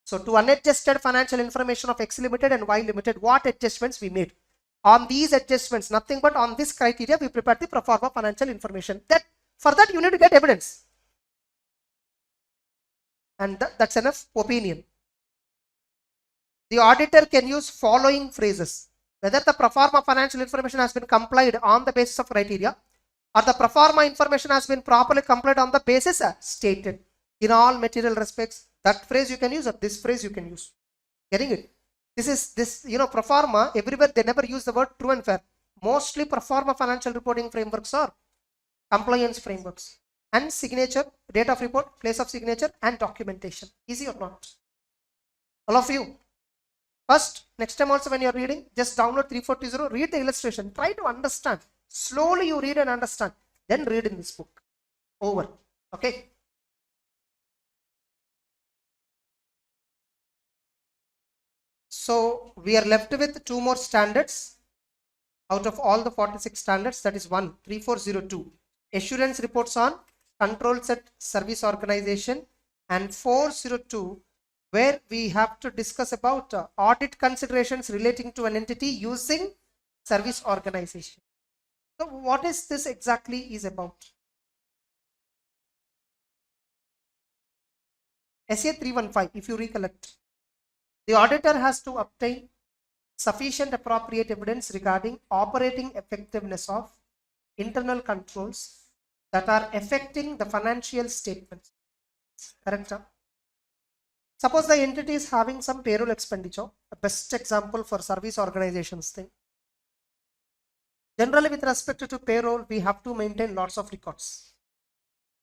So to unadjusted financial information of X Limited and Y Limited, what adjustments we made? On these adjustments, nothing but on this criteria, we prepared the pro forma financial information. For that you need to get evidence. And that's enough opinion. The auditor can use following phrases. Whether the pro forma financial information has been complied on the basis of criteria, or the pro forma information has been properly complied on the basis stated in all material respects. That phrase you can use, or this phrase you can use. Getting it? Pro forma, everywhere they never use the word true and fair. Mostly pro forma financial reporting frameworks are compliance frameworks. And signature, date of report, place of signature, and documentation. Easy or not? All of you. First, next time also when you are reading, just download 3420, read the illustration, try to understand. Slowly you read and understand, then read in this book. Over. Okay. So we are left with 2 more standards out of all the 46 standards. That is 3402 assurance reports on control set service organization, and 402 where we have to discuss about audit considerations relating to an entity using service organization. So what is this exactly is about? SA 315, if you recollect, the auditor has to obtain sufficient appropriate evidence regarding operating effectiveness of internal controls that are affecting the financial statements. Correct? Suppose the entity is having some payroll expenditure, the best example for service organizations thing. Generally, with respect to payroll, we have to maintain lots of records.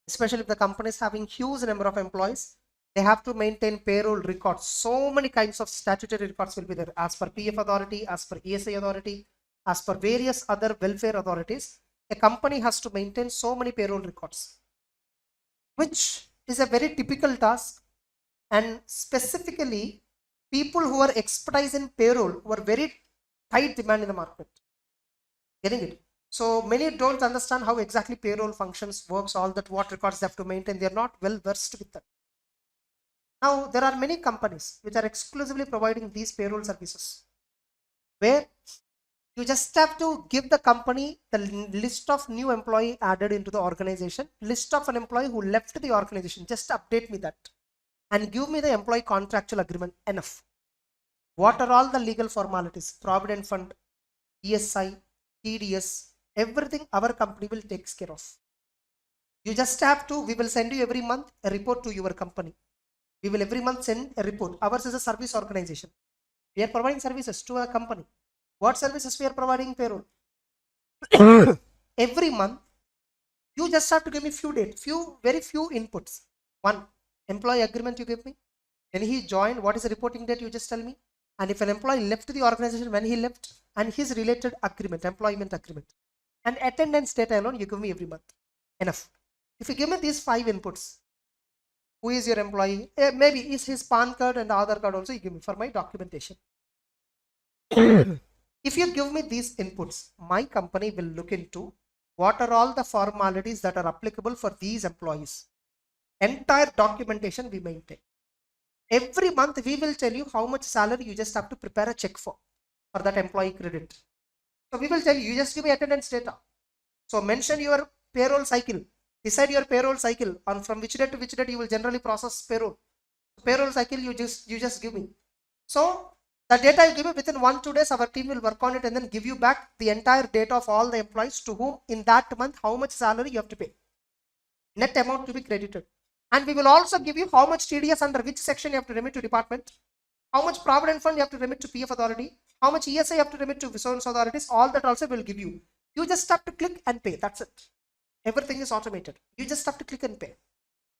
Especially if the company is having huge number of employees, they have to maintain payroll records. So many kinds of statutory records will be there as per PF authority, as per ESI authority, as per various other welfare authorities. A company has to maintain so many payroll records, which is a very typical task, and specifically people who are expertise in payroll were very tight demand in the market. Getting it? So many don't understand how exactly payroll functions, works, all that, what records they have to maintain. They are not well versed with that. Now there are many companies which are exclusively providing these payroll services, where you just have to give the company the list of new employee added into the organization, list of an employee who left the organization, just update me that, and give me the employee contractual agreement. Enough. What are all the legal formalities? Provident fund, ESI, TDS, everything our company will take care of. You just have to, we will send you every month a report to your company. We will every month send a report. Ours is a service organization. We are providing services to a company. What services we are providing? Payroll. Every month, you just have to give me very few inputs. One, employee agreement you give me. When he joined, what is the reporting date? You just tell me. And if an employee left the organization, when he left, and his related agreement, employment agreement, and attendance data alone, you give me every month. Enough. If you give me these 5 inputs, who is your employee? Maybe is his PAN card and Aadhaar card also you give me for my documentation. If you give me these inputs, my company will look into what are all the formalities that are applicable for these employees. Entire documentation we maintain. Every month we will tell you how much salary you just have to prepare a check for that employee credit. So we will tell you, you just give me attendance data. So mention your payroll cycle. Decide your payroll cycle on from which date to which date you will generally process payroll. Payroll cycle you just give me. So the data you give me within 1-2 days, our team will work on it and then give you back the entire data of all the employees to whom in that month how much salary you have to pay. Net amount to be credited. And we will also give you how much TDS under which section you have to remit to department, how much provident fund you have to remit to PF authority, how much ESI you have to remit to so authorities. All that also will give you. You just have to click and pay. That's it. Everything is automated. You just have to click and pay.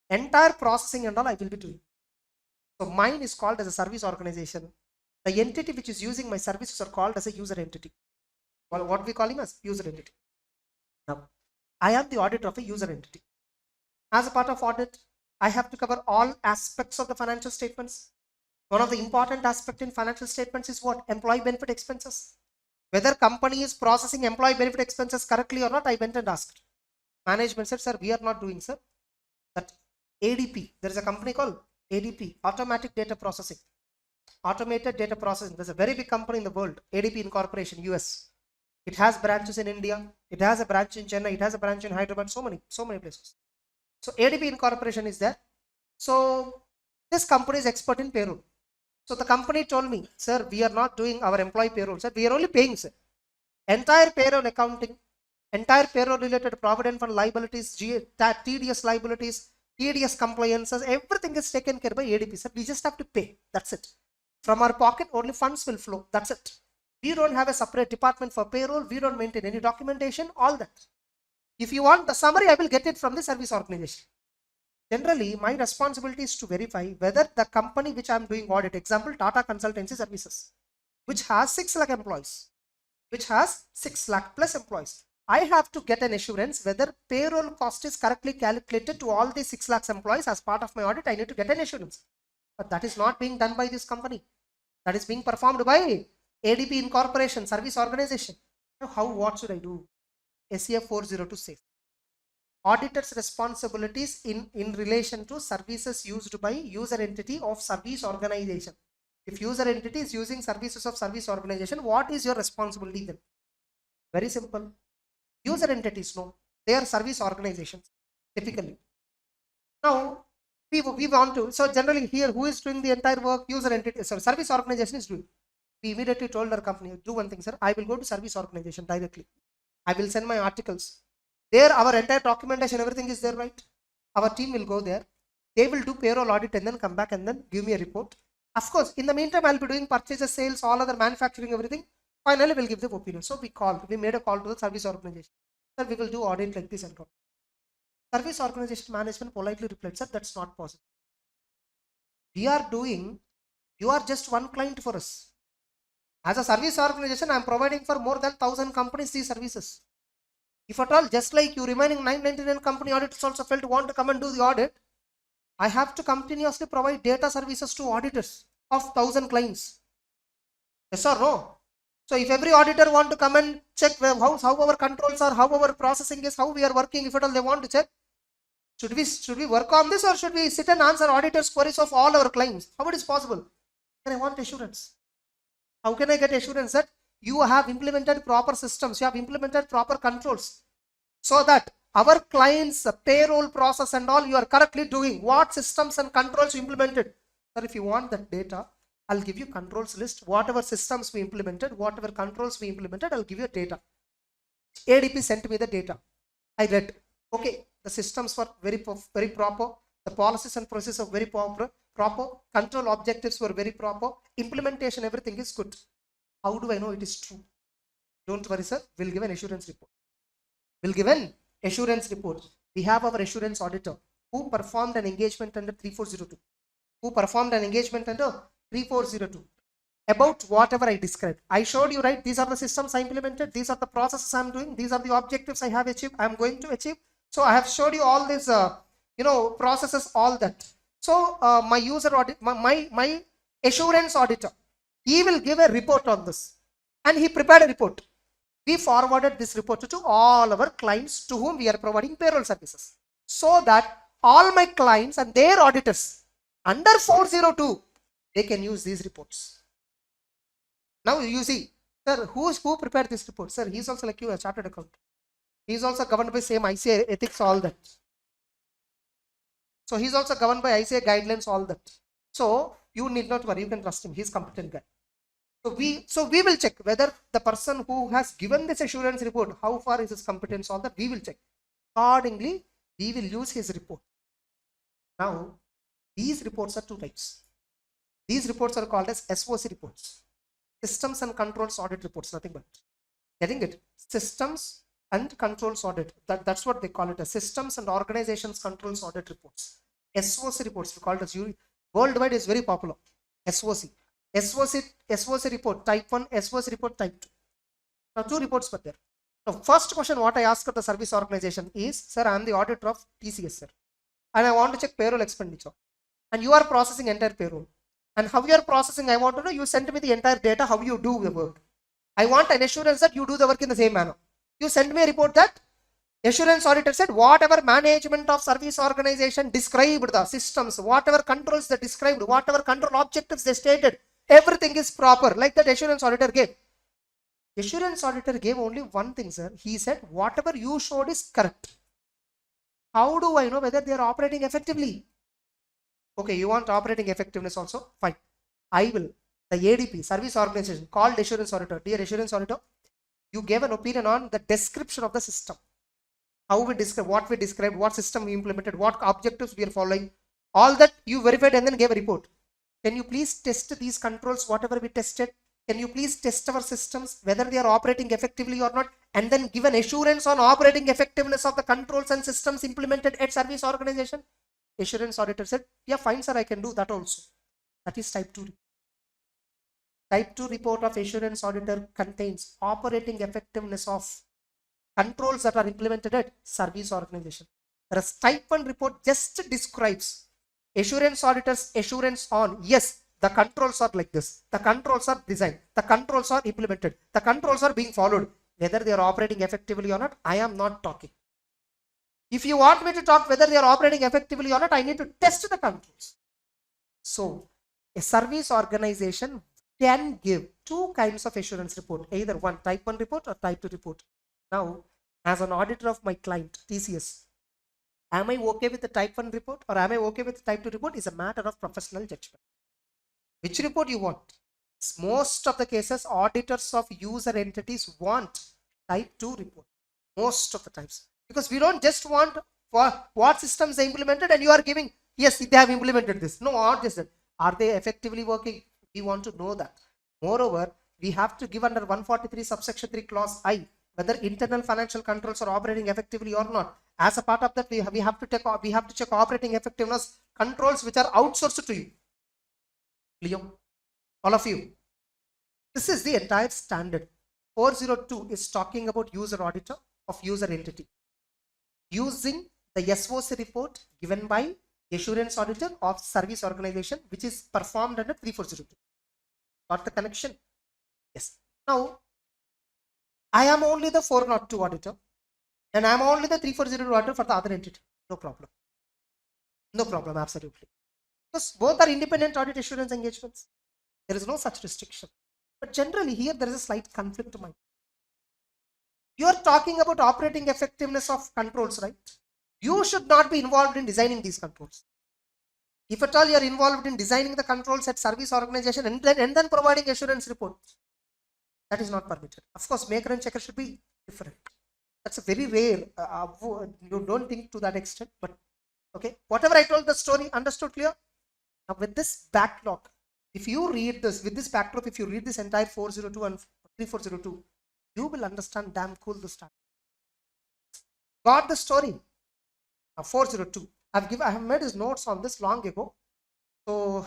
Entire processing and all I will be doing. So mine is called as a service organization. The entity which is using my services are called as a user entity. Well, what we call him as user entity. Now, I am the auditor of a user entity. As a part of audit, I have to cover all aspects of the financial statements. One of the important aspects in financial statements is what? Employee benefit expenses. Whether company is processing employee benefit expenses correctly or not, I went and asked. Management said, sir, we are not doing, sir. That ADP, there is a company called ADP, Automatic Data Processing. Automated Data Processing. There's a very big company in the world, ADP Incorporation, US. It has branches in India. It has a branch in Chennai. It has a branch in Hyderabad. So many places. So ADP Incorporation is there. So this company is expert in payroll. So the company told me, sir, we are not doing our employee payroll, sir. We are only paying, sir. Entire payroll accounting, entire payroll related provident fund liabilities, TDS liabilities, TDS compliances, everything is taken care by ADP, sir. We just have to pay. That's it. From our pocket, only funds will flow. That's it. We don't have a separate department for payroll. We don't maintain any documentation, all that. If you want the summary, I will get it from the service organization. Generally, my responsibility is to verify whether the company which I am doing audit, example, Tata Consultancy Services, which has 6 lakh employees, which has 6 lakh plus employees. I have to get an assurance whether payroll cost is correctly calculated to all these 6 lakhs employees. As part of my audit, I need to get an assurance. But that is not being done by this company. that is being performed by ADP Incorporation, service organization. Now, what should I do? SCF 402 says auditor's responsibilities in relation to services used by user entity of service organization. If user entity is using services of service organization, what is your responsibility then? Very simple. User entities, no, they are service organizations typically. Now we want to, so generally here who is doing the entire work? User entity, so service organization is doing. We immediately told our company, do one thing, sir, I will go to service organization directly. I will send my articles. There our entire documentation, everything is there, right? Our team will go there. They will do payroll audit and then come back and then give me a report. Of course, in the meantime, I'll be doing purchases, sales, all other manufacturing, everything. Finally, we'll give the opinion. So we made a call to the service organization. Sir, we will do audit like this and all. Service organization management politely replied, sir, that's not possible. You are just one client for us. As a service organization, I am providing for more than 1,000 companies these services. If at all, just like you, remaining 999 company auditors also felt want to come and do the audit, I have to continuously provide data services to auditors of 1,000 clients. Yes or no? So if every auditor want to come and check how our controls are, how our processing is, how we are working, if at all they want to check, should we work on this, or should we sit and answer auditors' queries of all our clients? How it is possible? Then I want assurance. How can I get assurance that you have implemented proper systems, you have implemented proper controls, so that our clients' payroll process and all you are correctly doing? What systems and controls you implemented? Sir, if you want that data, I'll give you controls list. Whatever systems we implemented, whatever controls we implemented, I'll give you data. ADP sent me the data. I read. Okay, the systems were very proper. The policies and processes are very proper. Control objectives were very proper. Implementation, everything is good. How do I know it is true? Don't worry, sir. We'll give an assurance report. We have our assurance auditor who performed an engagement under 3402. About whatever I described. I showed you, right? These are the systems I implemented. These are the processes I'm doing. These are the objectives I have achieved. I'm going to achieve. So I have showed you all these, processes, all that. So my user audit, my assurance auditor, he will give a report on this, and he prepared a report. We forwarded this report to all our clients to whom we are providing payroll services, so that all my clients and their auditors under 402, they can use these reports. Now you see, sir, who prepared this report? Sir, he's also like you, a chartered accountant. He's also governed by same ICA ethics, all that. So he's also governed by ICA guidelines, all that. So you need not worry, you can trust him. He's competent guy. So we will check whether the person who has given this assurance report, how far is his competence, all that we will check. Accordingly, we will use his report. Now, these reports are two types. These reports are called as SOC reports. Systems and Controls Audit reports, nothing but. Getting it? Systems and Controls Audit. That's what they call it, as Systems and Organizations Controls Audit reports. SOC reports, we call it as worldwide is very popular. SOC report type 1, SOC report type 2. Now 2 reports were there. Now first question what I asked of the service organization is, sir, I am the auditor of TCS, sir, and I want to check payroll expenditure, and you are processing entire payroll, and how you are processing, I want to know, you send me the entire data, how you do the work. I want an assurance that you do the work in the same manner. You send me a report that assurance auditor said whatever management of service organization described the systems, whatever controls they described, whatever control objectives they stated, everything is proper, like that assurance auditor gave. Assurance auditor gave only one thing, sir. He said whatever you showed is correct. How do I know whether they are operating effectively? Okay, you want operating effectiveness also? Fine. I will. The ADP, service organization, called assurance auditor. Dear assurance auditor, you gave an opinion on the description of the system. How we describe, what we described, what system we implemented, what objectives we are following. All that you verified and then gave a report. Can you please test these controls, whatever we tested? Can you please test our systems, whether they are operating effectively or not, and then give an assurance on operating effectiveness of the controls and systems implemented at service organization? Assurance auditor said, yeah, fine, sir, I can do that also. That is type 2. Type 2 report of assurance auditor contains operating effectiveness of controls that are implemented at service organization. Whereas type 1 report just describes assurance auditor's assurance on, yes, The controls are like this. The controls are designed. The controls are implemented. The controls are being followed. Whether they are operating effectively or not, I am not talking. If you want me to talk whether they are operating effectively or not, I need to test the controls. So, a service organization can give two kinds of assurance report, either one type 1 report or type 2 report. Now, as an auditor of my client, TCS, am I okay with the type 1 report or am I okay with the type 2 report is a matter of professional judgment. Which report you want? Most of the cases, auditors of user entities want type 2 report. Most of the times. Because we don't just want for what systems they implemented and you are giving, yes, they have implemented this. No, not just that. Are they effectively working? We want to know that. Moreover, we have to give under 143 subsection 3 clause I whether internal financial controls are operating effectively or not. As a part of that, we have to check operating effectiveness controls which are outsourced to you. Leo, all of you. This is the entire standard. 402 is talking about user auditor of user entity using the SOC report given by assurance auditor of service organization which is performed under 3402. Got the connection? Yes. Now, I am only the 402 auditor and I am only the 3402 auditor for the other entity. No problem. No problem, absolutely. Because both are independent audit assurance engagements. There is no such restriction. But generally here there is a slight conflict to mind. You are talking about operating effectiveness of controls, right? You should not be involved in designing these controls. If at all you are involved in designing the controls at service organization and then providing assurance reports, that is not permitted. Of course, maker and checker should be different. That's a very rare. You don't think to that extent, but okay. Whatever I told the story, understood, clear? Now with this backlog, if you read this, with this backdrop, if you read this entire 402 and 3402, you will understand damn cool the start. Got the story? Now 402. I have made his notes on this long ago. So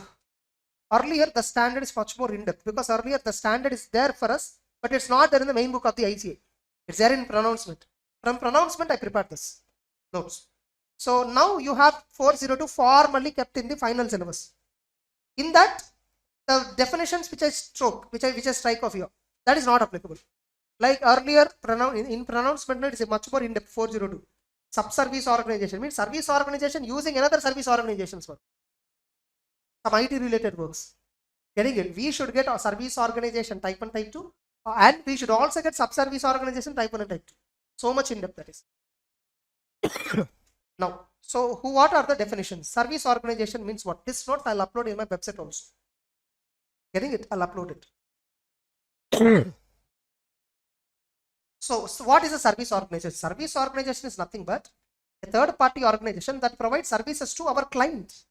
earlier the standard is much more in-depth because earlier the standard is there for us, but it's not there in the main book of the ICA. It's there in pronouncement. From pronouncement I prepared this notes. So now you have 402 formally kept in the final syllabus. In that, the definitions which I strike off here, that is not applicable. Like earlier, in pronouncement, it is a much more in-depth 402. Sub-service organization means service organization using another service organization's work. Some IT related works. Getting it? We should get a service organization type 1, type 2, and we should also get sub-service organization type 1 and type 2. So much in-depth that is. Now, so what are the definitions? Service organization means what? This note I'll upload in my website also. Getting it? I'll upload it. So what is a service organization? Service organization is nothing but a third party organization that provides services to our client.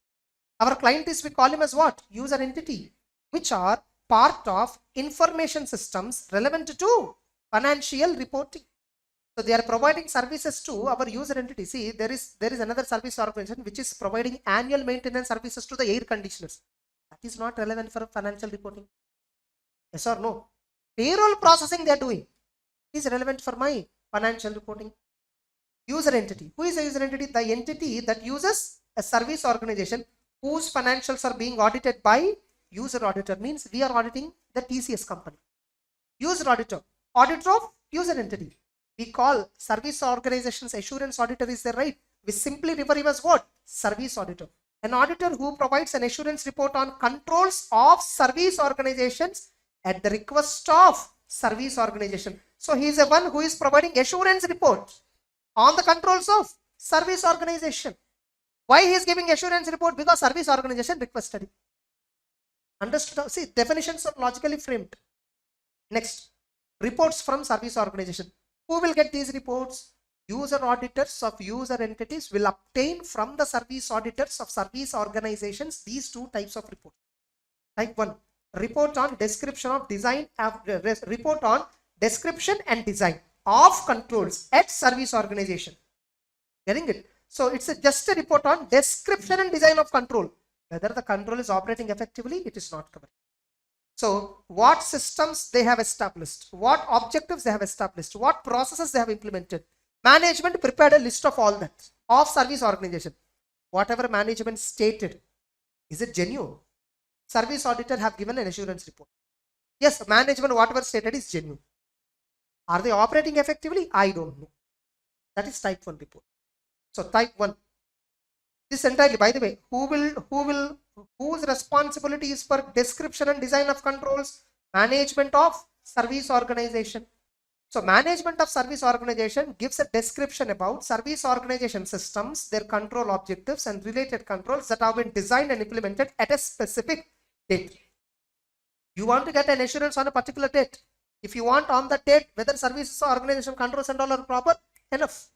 Our client is, we call him as what? User entity, which are part of information systems relevant to financial reporting. So they are providing services to our user entity. See, there is another service organization which is providing annual maintenance services to the air conditioners. That is not relevant for financial reporting. Yes or no? Payroll processing they are doing is relevant for my financial reporting. User entity. Who is a user entity? The entity that uses a service organization whose financials are being audited by user auditor. Means we are auditing the TCS company. User auditor. Auditor of user entity. We call service organizations assurance auditor is there, right? We simply refer him as what? Service auditor. An auditor who provides an assurance report on controls of service organizations at the request of service organization. So he is the one who is providing assurance report on the controls of service organization. Why he is giving assurance report? Because service organization requested it. Understood? See, definitions are logically framed. Next, reports from service organization. Who will get these reports? User auditors of user entities will obtain from the service auditors of service organizations these two types of reports. Type 1, report on description of design, report on description and design of controls at service organization. Getting it? So it's just a report on description and design of control. Whether the control is operating effectively, it is not covered. So what systems they have established, what objectives they have established, what processes they have implemented. Management prepared a list of all that of service organization. Whatever management stated, is it genuine? service auditor have given an assurance report. Yes, management, whatever stated is genuine. Are they operating effectively? I don't know. That is type 1 report. So type 1. This entirely, by the way, whose responsibility is for description and design of controls? Management of service organization. So management of service organization gives a description about service organization systems, their control objectives and related controls that have been designed and implemented at a specific date. You want to get an assurance on a particular date. If you want on that date, whether services or organization controls and all are proper, enough.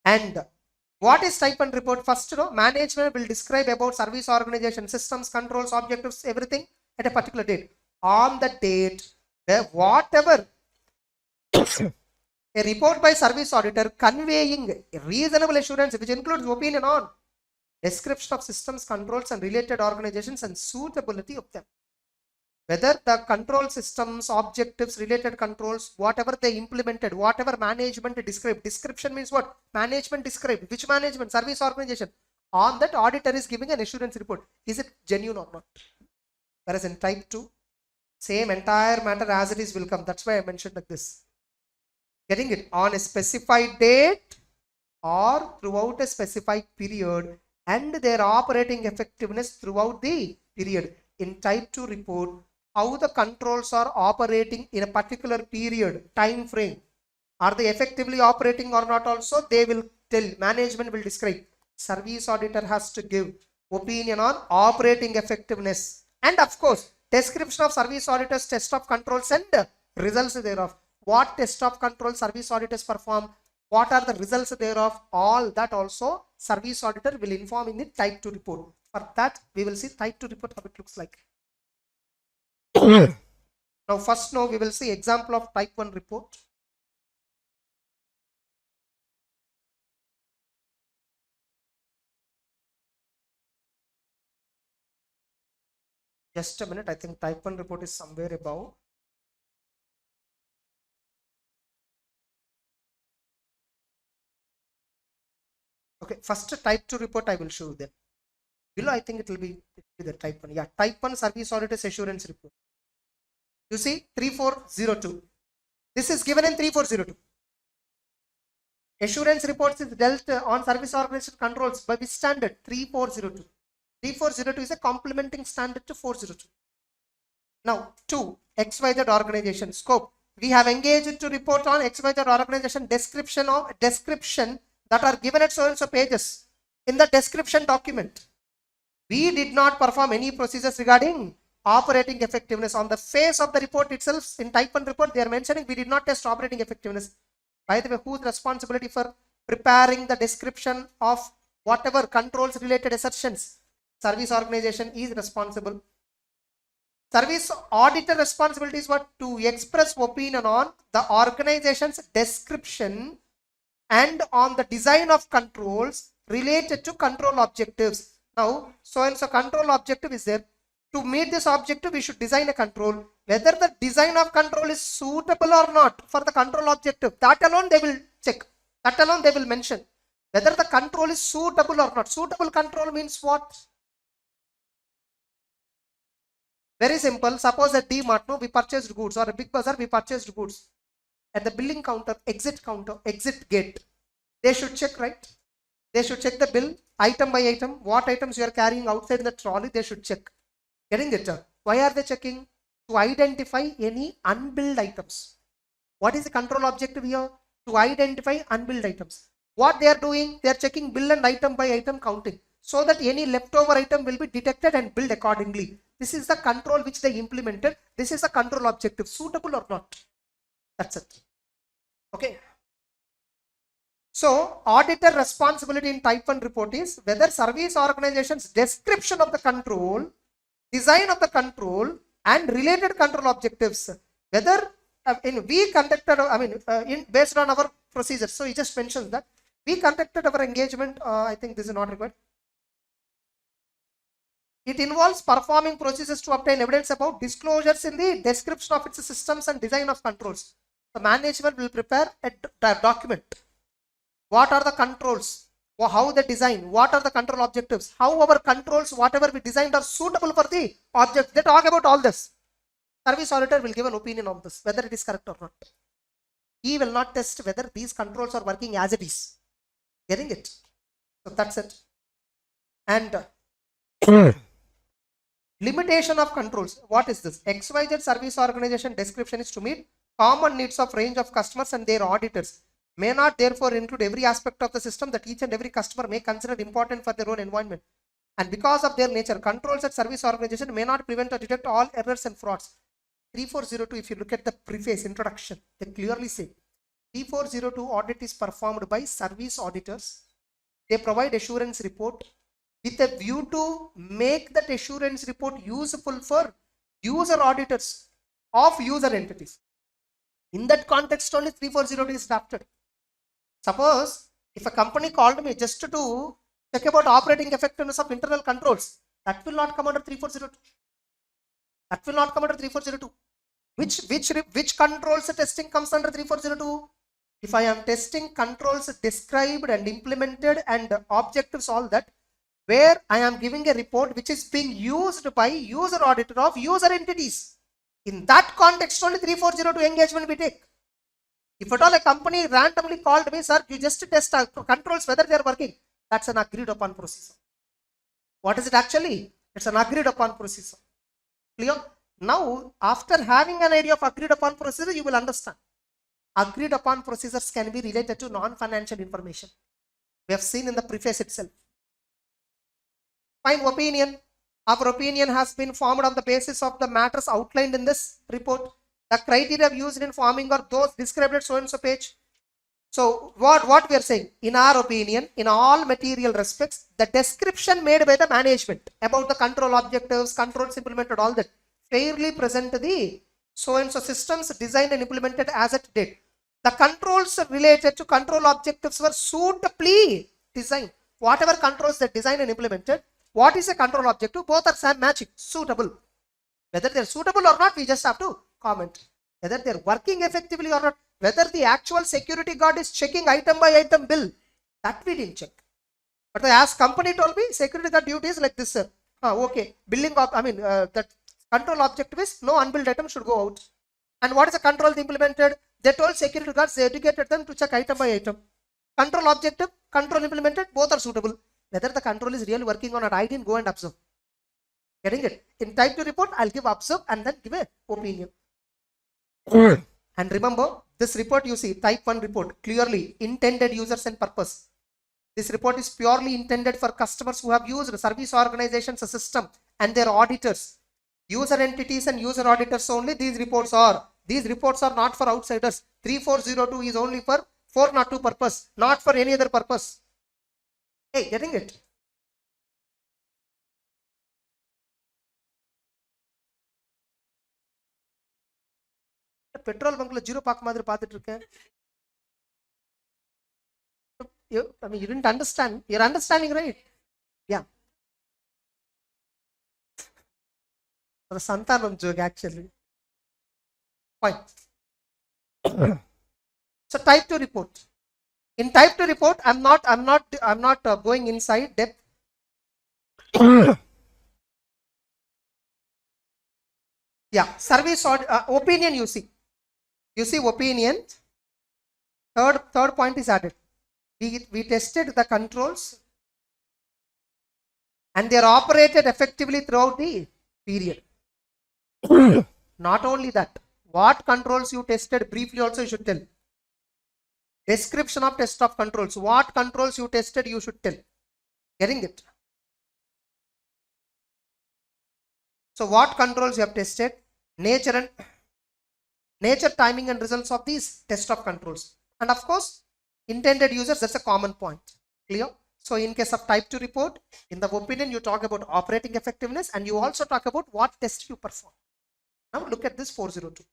And what is type 1 report? First, management will describe about service organization systems, controls, objectives, everything at a particular date. On the date, whatever a report by service auditor conveying reasonable assurance, which includes opinion on description of systems, controls and related organizations and suitability of them. Whether the control systems, objectives, related controls, whatever they implemented, whatever management described. Description means what? Management described. Which management? Service organization. On that, auditor is giving an assurance report. Is it genuine or not? Whereas in type 2, same entire matter as it is will come. That's why I mentioned like this. Getting it on a specified date or throughout a specified period and their operating effectiveness throughout the period. In type 2 report, how the controls are operating in a particular period, time frame. Are they effectively operating or not also? They will tell, management will describe. Service auditor has to give opinion on operating effectiveness. And of course, description of service auditors, test of controls and results thereof. What test of control service auditors perform? What are the results thereof? All that also service auditor will inform in the type 2 report. For that, we will see type 2 report how it looks like. Now first we will see example of type 1 report. Just a minute, I think type 1 report is somewhere above. Okay, first type 2 report I will show them. Below I think it will be the type 1. Yeah, type 1 service auditors assurance report. You see 3402. This is given in 3402. Assurance reports is dealt on service organization controls by which standard? 3402. 3402 is a complementing standard to 402. Now 2. XYZ organization scope. We have engaged to report on XYZ organization description that are given at so and so pages in the description document. We did not perform any procedures regarding operating effectiveness. On the face of the report itself, in type 1 report, they are mentioning we did not test operating effectiveness. By the way, whose responsibility for preparing the description of whatever controls related assertions? Service organization is responsible. Service auditor responsibility is what? To express opinion on the organization's description and on the design of controls related to control objectives. Now, so and so control objective is there. To meet this objective, we should design a control. Whether the design of control is suitable or not for the control objective, that alone they will check. That alone they will mention. Whether the control is suitable or not. Suitable control means what? Very simple. Suppose at D-Mart, we purchased goods, or a Big Bazaar, we purchased goods. At the billing counter, exit gate, they should check, right? They should check the bill, item by item, what items you are carrying outside the trolley, they should check. Getting it? Why are they checking? To identify any unbilled items. What is the control objective here? To identify unbilled items. What they are doing? They are checking bill and item by item counting, so that any leftover item will be detected and billed accordingly. This is the control which they implemented. This is a control objective, suitable or not. That's it. Okay. So, auditor responsibility in type 1 report is whether service organization's description of the control, design of the control and related control objectives, whether we conducted, based on our procedures. So, he just mentions that we conducted our engagement. I think this is not required. It involves performing procedures to obtain evidence about disclosures in the description of its systems and design of controls. The management will prepare a document. What are the controls? how the design, what are the control objectives, how our controls, whatever we designed are suitable for the object. They talk about all this. Service auditor will give an opinion on this, whether it is correct or not. He will not test whether these controls are working as it is. Getting it? So that's it. And limitation of controls. What is this? XYZ service organization description is to meet common needs of range of customers and their auditors. May not therefore include every aspect of the system that each and every customer may consider important for their own environment. And because of their nature, controls at service organization may not prevent or detect all errors and frauds. 3402, if you look at the preface introduction, they clearly say 3402 audit is performed by service auditors. They provide assurance report with a view to make that assurance report useful for user auditors of user entities. In that context only 3402 is drafted. Suppose if a company called me just to check about operating effectiveness of internal controls, that will not come under 3402. That will not come under 3402. Which controls testing comes under 3402? If I am testing controls described and implemented and objectives, all that, where I am giving a report which is being used by user auditor of user entities. In that context only 3402 engagement we take. If at all a company randomly called me, sir, you just test controls whether they are working, that's an agreed upon procedure. What is it actually? It's an agreed upon procedure. Clear? Now, after having an idea of agreed upon procedure, you will understand. Agreed upon procedures can be related to non-financial information. We have seen in the preface itself. Fine, opinion. Our opinion has been formed on the basis of the matters outlined in this report. The criteria used in forming are those described at so and so page. So what we are saying, in our opinion, in all material respects, the description made by the management about the control objectives, controls implemented, all that, fairly present the so and so systems designed and implemented as it did. The controls related to control objectives were suitably designed. Whatever controls that designed and implemented, what is a control objective? Both are matching, suitable. Whether they're suitable or not, we just have to comment. Whether they're working effectively or not, whether the actual security guard is checking item by item bill, that we didn't check. But as company told me, security guard duty is like this, sir. Okay, billing of, that control objective is no unbilled item should go out. And what is the control they implemented? They told security guards, they educated them to check item by item. Control objective, control implemented, both are suitable. Whether the control is really working or not, I didn't go and observe. Getting it? In type 2 report, I'll give observe and then give a opinion. And remember, this report you see, type 1 report, clearly intended users and purpose. This report is purely intended for customers who have used service organizations system and their auditors. User entities and user auditors only these reports are. These reports are not for outsiders. 3402 is only for 402 purpose, not for any other purpose. Hey, getting it? Petrol bunkla zero park madri paatittu irukken. You didn't understand. You're understanding, right? Yeah. The Santanam joke actually. Fine. So type 2 report. In type 2 report, I'm not going inside depth. Yeah, service opinion you see. You see opinion. Third point is added. We tested the controls and they are operated effectively throughout the period. Not only that, what controls you tested briefly also you should tell. Description of test of controls. What controls you tested you should tell. Getting it? So what controls you have tested? Nature, timing and results of these test of controls. And of course, intended users, that's a common point. Clear? So in case of type 2 report, in the opinion, you talk about operating effectiveness and you also talk about what test you perform. Now look at this 402.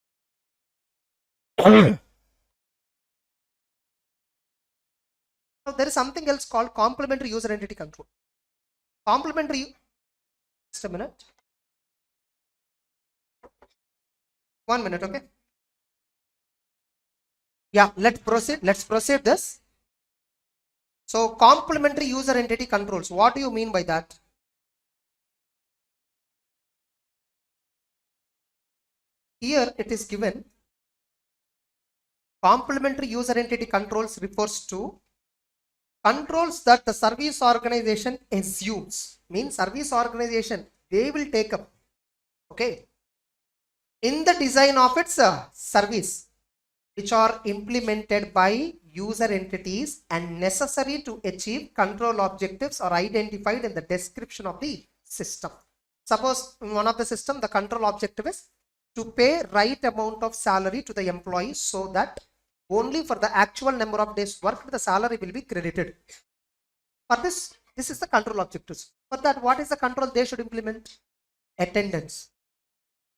Now there is something else called complementary user entity control. Complementary, just a minute. 1 minute, okay? Yeah, let's proceed this. So complementary user entity controls, what do you mean by that? Here it is given, complementary user entity controls refers to controls that the service organization assumes, means service organization, they will take up, okay, in the design of its service, which are implemented by user entities and necessary to achieve control objectives or identified in the description of the system. Suppose in one of the system, the control objective is to pay right amount of salary to the employee so that only for the actual number of days worked, the salary will be credited. For this is the control objectives. For that, what is the control they should implement? Attendance.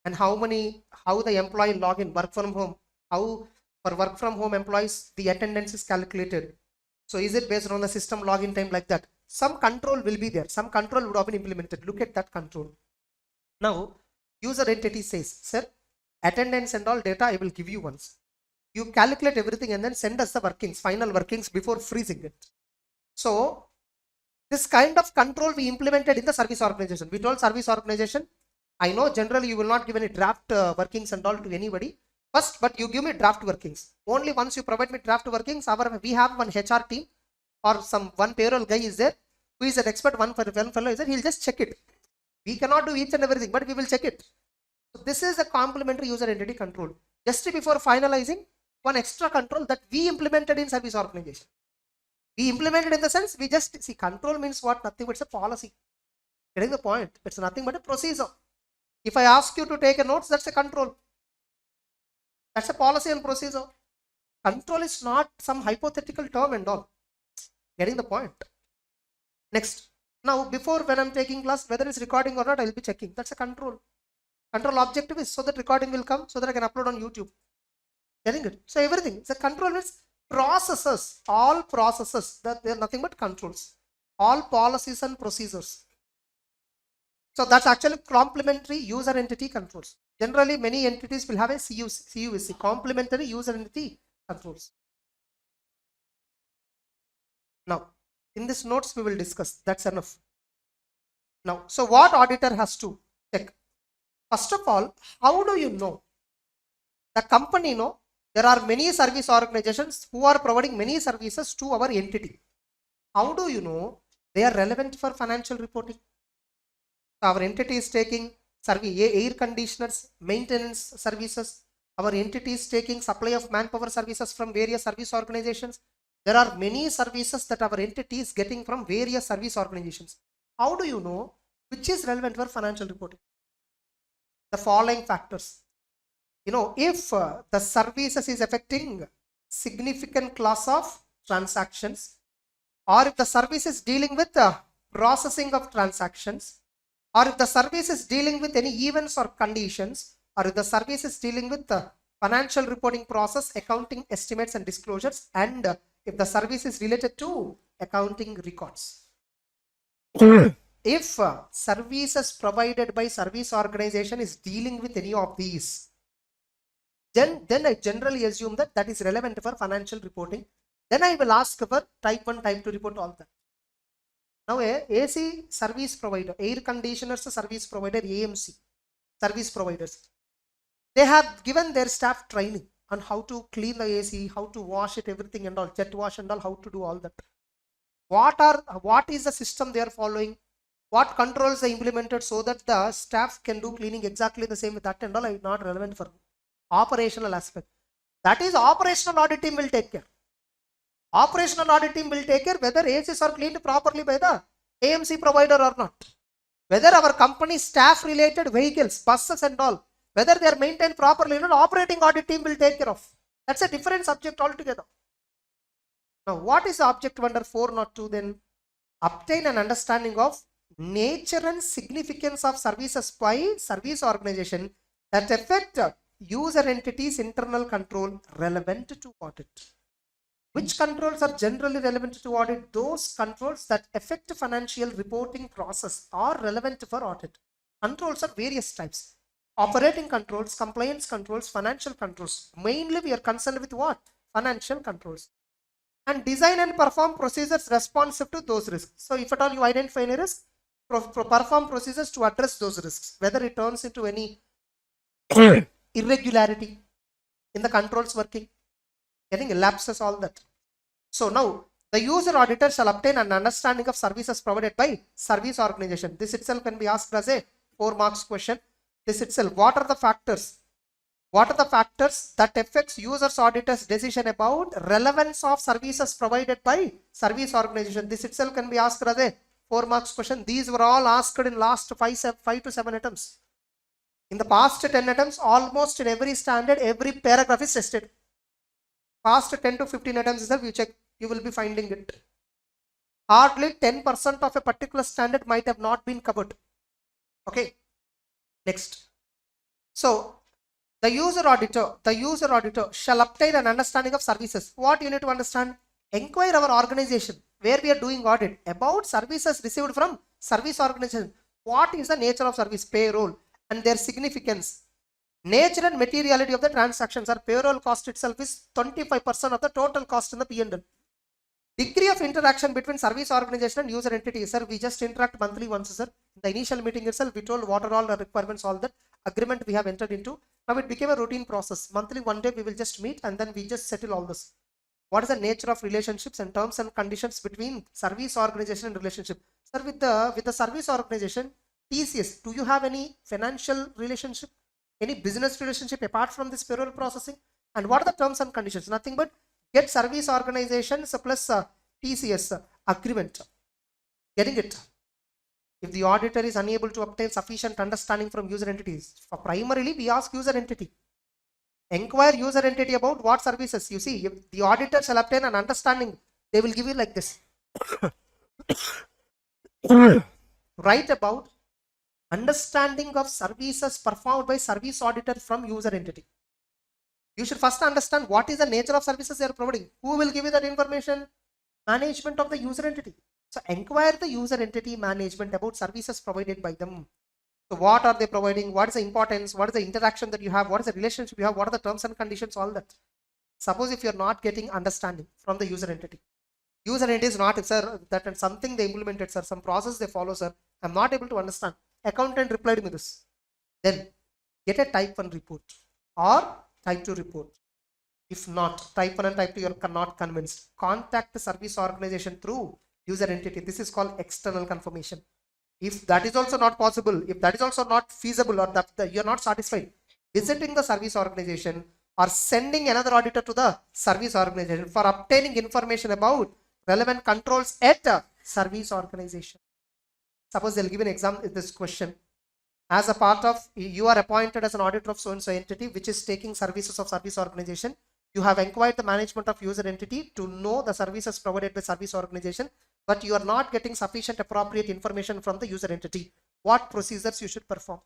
And how the employee log in, work from home, how for work from home employees, the attendance is calculated. So is it based on the system login time like that? Some control will be there. Some control would have been implemented. Look at that control. Now, user entity says, sir, attendance and all data I will give you once. You calculate everything and then send us the workings, final workings before freezing it. So, this kind of control we implemented in the service organization. We told service organization, I know generally you will not give any draft workings and all to anybody. First, but you give me draft workings. Only once you provide me draft workings, we have one HR team or one payroll guy is there who is an expert, one fellow is there, he'll just check it. We cannot do each and everything, but we will check it. So this is a complementary user entity control. Just before finalizing, one extra control that we implemented in service organization. We implemented in the sense, we just see control means what? Nothing but it's a policy. Getting the point? It's nothing but a procedure. If I ask you to take a notes, that's a control. That's a policy and procedure. Control is not some hypothetical term and all. Getting the point? Next. Now, before when I'm taking class, whether it's recording or not, I'll be checking. That's a control. Control objective is so that recording will come, so that I can upload on YouTube. Getting it? So everything. The control is processes. All processes. They're nothing but controls. All policies and procedures. So that's actually complementary user entity controls. Generally, many entities will have a CUC, complementary user entity controls. Now, in this notes we will discuss. That's enough. Now, so what auditor has to check? First of all, how do you know? The company know there are many service organizations who are providing many services to our entity. How do you know they are relevant for financial reporting? Our entity is taking air conditioners, maintenance services. Our entity is taking supply of manpower services from various service organizations. There are many services that our entity is getting from various service organizations. How do you know which is relevant for financial reporting? The following factors. You know, if the services is affecting significant class of transactions, or if the service is dealing with the processing of transactions, or if the service is dealing with any events or conditions, or if the service is dealing with the financial reporting process, accounting estimates and disclosures, and if the service is related to accounting records. If services provided by service organization is dealing with any of these, then I generally assume that that is relevant for financial reporting. Then I will ask for type 1, type 2 report, all that. Now, AC service provider, air conditioners service provider, AMC service providers, they have given their staff training on how to clean the AC, how to wash it, everything and all, jet wash and all, how to do all that. What is the system they are following? What controls they implemented so that the staff can do cleaning exactly the same with that and all is not relevant for operational aspect. That is operational audit team will take care. Operational audit team will take care whether ACs are cleaned properly by the AMC provider or not. Whether our company staff related vehicles, buses and all, whether they are maintained properly or not, operating audit team will take care of. That's a different subject altogether. Now, what is the objective under 402 then? Obtain an understanding of nature and significance of services by service organization that affect user entities internal control relevant to audit. Which controls are generally relevant to audit? Those controls that affect financial reporting process are relevant for audit. Controls are various types. Operating controls, compliance controls, financial controls. Mainly we are concerned with what? Financial controls. and design and perform procedures responsive to those risks. So if at all you identify any risk, perform procedures to address those risks, whether it turns into any irregularity in the controls working, getting lapses, all that. So now the user auditor shall obtain an understanding of services provided by service organization. This itself can be asked as a 4 marks question. This itself, what are the factors? What are the factors that affects users auditor's decision about relevance of services provided by service organization? This itself can be asked as a 4 marks question. These were all asked in last 5 to 7 attempts. In the past 10 attempts, almost in every standard, every paragraph is tested. Past 10 to 15 attempts itself, you check, you will be finding it. Hardly 10% of a particular standard might have not been covered. Okay. Next. So the user auditor shall obtain an understanding of services. What you need to understand? Inquire our organization where we are doing audit about services received from service organization. What is the nature of service? Payroll and their significance. Nature and materiality of the transactions. Our payroll cost itself is 25% of the total cost in the P&L. Degree of interaction between service organization and user entity. Sir, we just interact monthly once, sir. In the initial meeting itself, we told what are all the requirements, all that agreement we have entered into. Now it became a routine process. Monthly, one day we will just meet and then we just settle all this. What is the nature of relationships and terms and conditions between service organization and relationship? Sir, with the service organization, TCS, do you have any financial relationship, any business relationship apart from this payroll processing? And what are the terms and conditions? Nothing but get service organizations plus TCS agreement. Getting it? If the auditor is unable to obtain sufficient understanding from user entities, for primarily we ask user entity. Inquire user entity about what services. You see, if the auditor shall obtain an understanding, they will give you like this. Write about understanding of services performed by service auditor from user entity. You should first understand what is the nature of services they are providing. Who will give you that information? Management of the user entity. So inquire the user entity management about services provided by them. So what are they providing? What is the importance? What is the interaction that you have? What is the relationship you have? What are the terms and conditions? All that. Suppose if you are not getting understanding from the user entity. User entity is not, sir, that and something they implemented, sir, some process they follow, sir. I'm not able to understand. Accountant replied me this. Then get a type 1 report or type 2 report. If not, type 1 and type 2 you are not convinced. Contact the service organization through user entity. This is called external confirmation. If that is also not possible, if that is also not feasible or that you are not satisfied, visiting the service organization or sending another auditor to the service organization for obtaining information about relevant controls at a service organization. Suppose they'll give an example in this question. As a part of, you are appointed as an auditor of so-and-so entity which is taking services of service organization. You have inquired the management of user entity to know the services provided by service organization, but you are not getting sufficient appropriate information from the user entity. What procedures you should perform?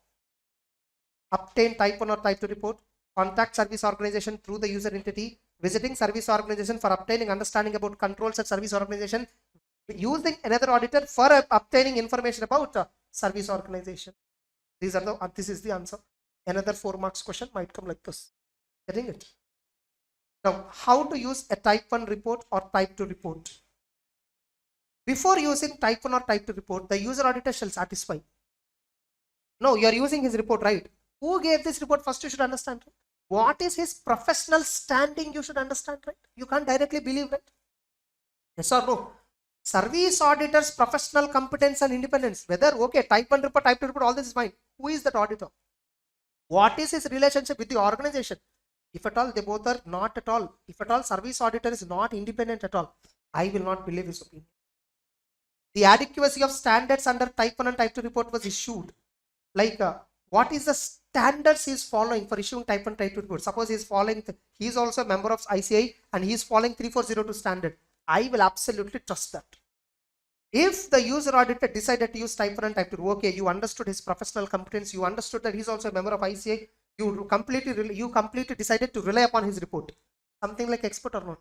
Obtain type 1 or type 2 report, contact service organization through the user entity, visiting service organization for obtaining understanding about controls at service organization, using another auditor for obtaining information about service organization. This is the answer. Another 4 marks question might come like this. Getting it? Now, how to use a type 1 report or type 2 report? Before using type 1 or type 2 report, the user auditor shall satisfy. No, you are using his report, right? Who gave this report? First you should understand. Right? What is his professional standing? You should understand, right? You can't directly believe, right? Yes or no? Service auditor's professional competence and independence. Whether, okay, type 1 report, type 2 report, all this is fine. Who is that auditor? What is his relationship with the organization? If at all they both are not at all, if at all service auditor is not independent at all, I will not believe his opinion. The adequacy of standards under type 1 and type 2 report was issued. Like what is the standards he is following for issuing type 1 type 2 report? Suppose he is following, he is also a member of ICI and he is following 3402 standard. I will absolutely trust that. If the user auditor decided to use type 1 and type 2, okay, you understood his professional competence, you understood that he is also a member of ICI, you completely decided to rely upon his report. Something like expert or not.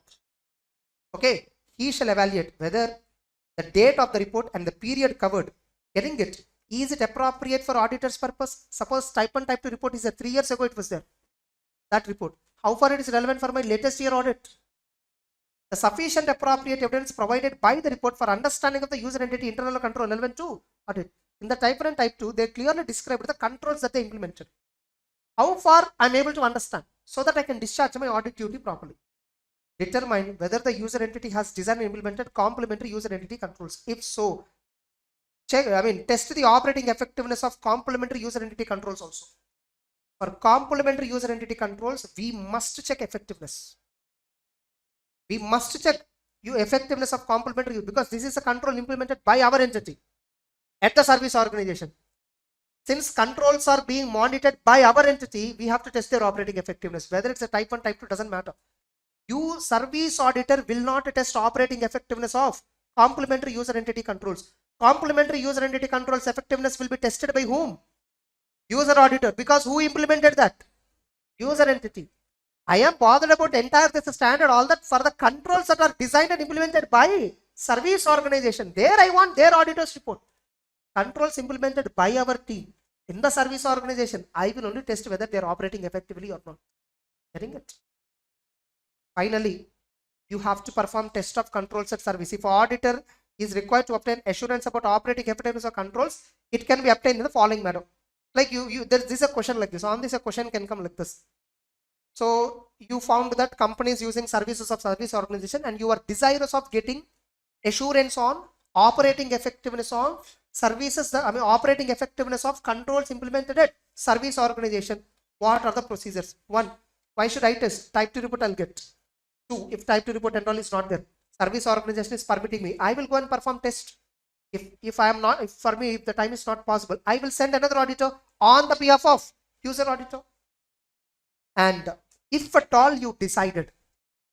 Okay, he shall evaluate whether the date of the report and the period covered, getting it, is it appropriate for auditor's purpose? Suppose type 1 type 2 report is there, 3 years ago it was there. That report, how far it is relevant for my latest year audit? The sufficient appropriate evidence provided by the report for understanding of the user entity internal control relevant to audit. In the type 1 and type 2, they clearly described the controls that they implemented. How far I'm able to understand so that I can discharge my audit duty properly. Determine whether the user entity has designed and implemented complementary user entity controls. If so, test the operating effectiveness of complementary user entity controls also. For complementary user entity controls, we must check effectiveness. We must check effectiveness of complementary because this is a control implemented by our entity at the service organization. Since controls are being monitored by our entity, we have to test their operating effectiveness. Whether it's a type 1, type 2, doesn't matter. You service auditor will not test operating effectiveness of complementary user entity controls. Complementary user entity controls effectiveness will be tested by whom? User auditor. Because who implemented that? User entity. I am bothered about entire this standard, all that for the controls that are designed and implemented by service organization. There I want their auditor's report. Controls implemented by our team in the service organization, I will only test whether they are operating effectively or not. Getting it? Finally, you have to perform test of controls at service. If auditor is required to obtain assurance about operating effectiveness of controls, it can be obtained in the following manner. Like this is a question like this. On this, a question can come like this. So you found that companies using services of service organization and you are desirous of getting assurance on operating effectiveness of services, operating effectiveness of controls implemented at service organization. What are the procedures? 1. Why should I test? Type 2 report I'll get. 2. If type 2 report and all is not there, service organization is permitting me, I will go and perform test. If I am not, if the time is not possible, I will send another auditor on the behalf of user auditor. And if at all you decided,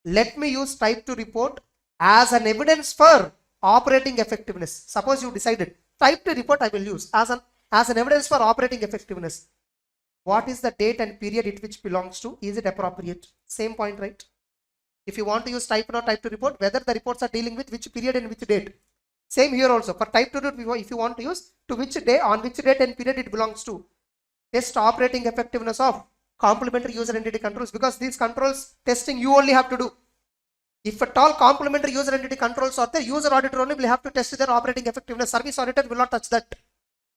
let me use type 2 report as an evidence for operating effectiveness. Suppose you decided type 2 report I will use as an evidence for operating effectiveness. What is the date and period it which belongs to? Is it appropriate? Same point, right? If you want to use type 1 or type 2 report, whether the reports are dealing with which period and which date. Same here also. For type 2 report, if you want to use to which day, on which date and period it belongs to. Test operating effectiveness of complementary user entity controls, because these controls testing you only have to do. If at all complementary user entity controls are there, user auditor only will have to test their operating effectiveness. Service auditor will not touch that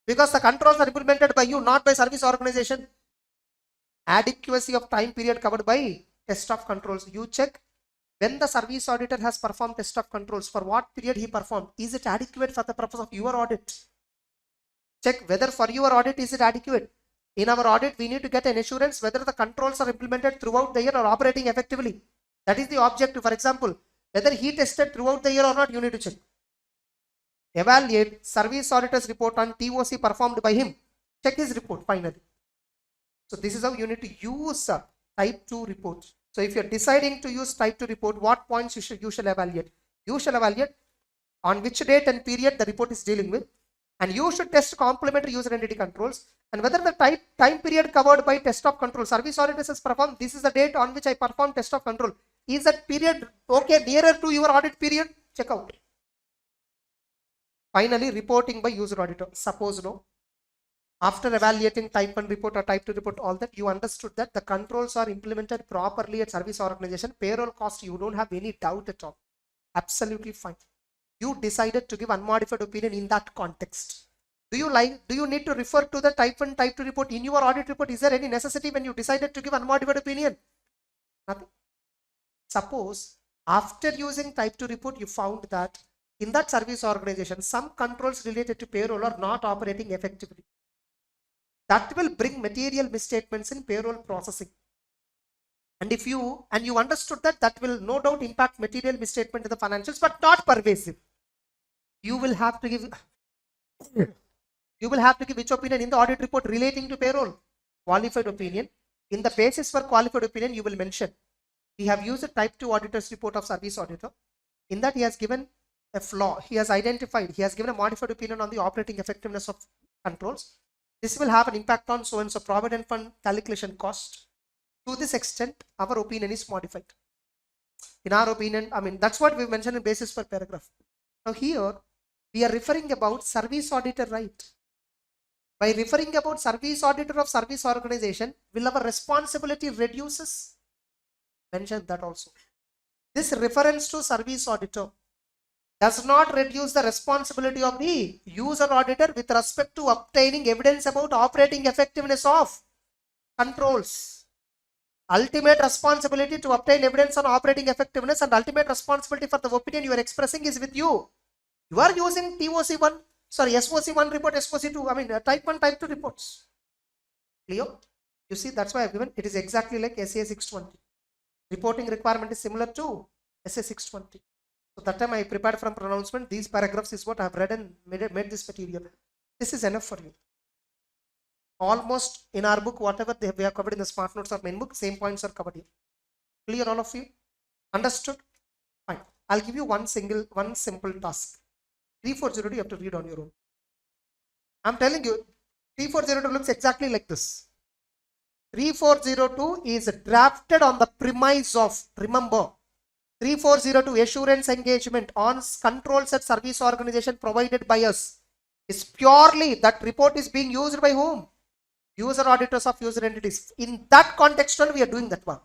because the controls are implemented by you, not by service organization. Adequacy of time period covered by test of controls. You check when the service auditor has performed test of controls, for what period he performed. Is it adequate for the purpose of your audit? Check whether for your audit is it adequate. In our audit, we need to get an assurance whether the controls are implemented throughout the year or operating effectively. That is the objective. For example, whether he tested throughout the year or not, you need to check. Evaluate service auditor's report on TOC performed by him. Check his report finally. So this is how you need to use type 2 report. So if you're deciding to use type 2 report, what points you shall evaluate? You shall evaluate on which date and period the report is dealing with, and you should test complementary user entity controls, and whether the time period covered by test of control, service auditors has performed, this is the date on which I perform test of control. Is that period okay, nearer to your audit period? Check out. Finally, reporting by user auditor. Suppose no, after evaluating type 1 report or type 2 report, all that, you understood that the controls are implemented properly at service organization, payroll cost, you don't have any doubt at all. Absolutely fine. You decided to give unmodified opinion in that context. Do you need to refer to the type 1, type 2 report in your audit report? Is there any necessity when you decided to give unmodified opinion? Nothing. Suppose after using type 2 report, you found that in that service organization, some controls related to payroll are not operating effectively. That will bring material misstatements in payroll processing. And if you understood that, that will no doubt impact material misstatement in the financials, but not pervasive. You will have to give which opinion in the audit report relating to payroll? Qualified opinion. In the basis for qualified opinion, you will mention, we have used a type 2 auditor's report of service auditor. In that, he has given a flaw. He has given a modified opinion on the operating effectiveness of controls. This will have an impact on so and so provident fund calculation cost. To this extent, our opinion is modified. In our opinion, that's what we mentioned in basis for paragraph. Now here, we are referring about service auditor, right? By referring about service auditor of service organization, will our responsibility reduces? Mention that also. This reference to service auditor does not reduce the responsibility of the user auditor with respect to obtaining evidence about operating effectiveness of controls. Ultimate responsibility to obtain evidence on operating effectiveness and ultimate responsibility for the opinion you are expressing is with you. You are using TOC1, sorry, SOC1 report, SOC2, I mean type 1, type 2 reports. Clear? You see, that's why I've given it is exactly like SA 620. Reporting requirement is similar to SA 620. So that time I prepared from pronouncement. These paragraphs is what I have read and made this material. This is enough for you. Almost in our book, whatever we have covered in the smart notes or main book, same points are covered here. Clear, all of you? Understood? Fine. I'll give you one simple task. 340 you have to read on your own. I'm telling you, 3402 looks exactly like this. 3402 is drafted on the premise of, remember, 3402 assurance engagement on control set service organization provided by us is purely, that report is being used by whom? User auditors of user entities. In that context, we are doing that work.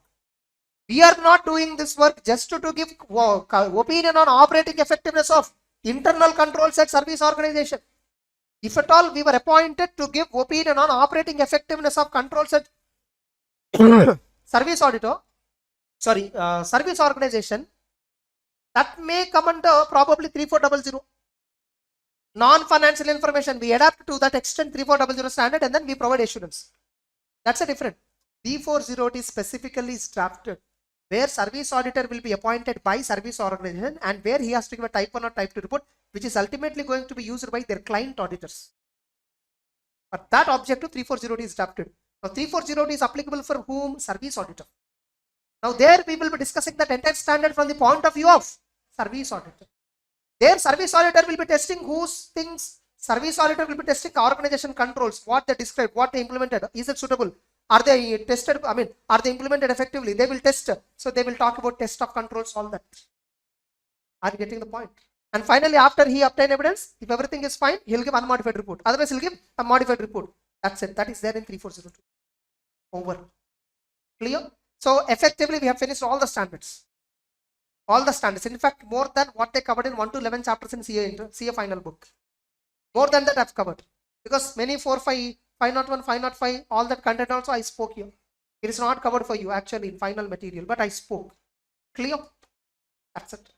We are not doing this work just to give opinion on operating effectiveness of internal control set service organization. If at all we were appointed to give opinion on operating effectiveness of control set service auditor, sorry, service organization, that may come under probably 3400. Non-financial information, we adapt to that extent 3400 standard and then we provide assurance. That's a different. 3408 specifically is drafted where service auditor will be appointed by service organization and where he has to give a type 1 or type 2 report, which is ultimately going to be used by their client auditors. But that objective 3408 is drafted. Now 3408 is applicable for whom? Service auditor. Now there we will be discussing that entire standard from the point of view of service auditor. Their service auditor will be testing whose things. Service auditor will be testing organization controls, what they described, what they implemented. Is it suitable? Are they tested? I mean, are they implemented effectively? They will test. So they will talk about test of controls, all that. Are you getting the point? And finally, after he obtain evidence, if everything is fine, he'll give unmodified report. Otherwise, he'll give a modified report. That's it. That is there in 3402. Over. Clear? So effectively, we have finished all the standards. All the standards. In fact, more than what they covered in 1 to 11 chapters in CA final book. More than that I've covered. Because many 4, 5, 501, 505, all that content also I spoke here. It is not covered for you actually in final material, but I spoke. Clear? That's it.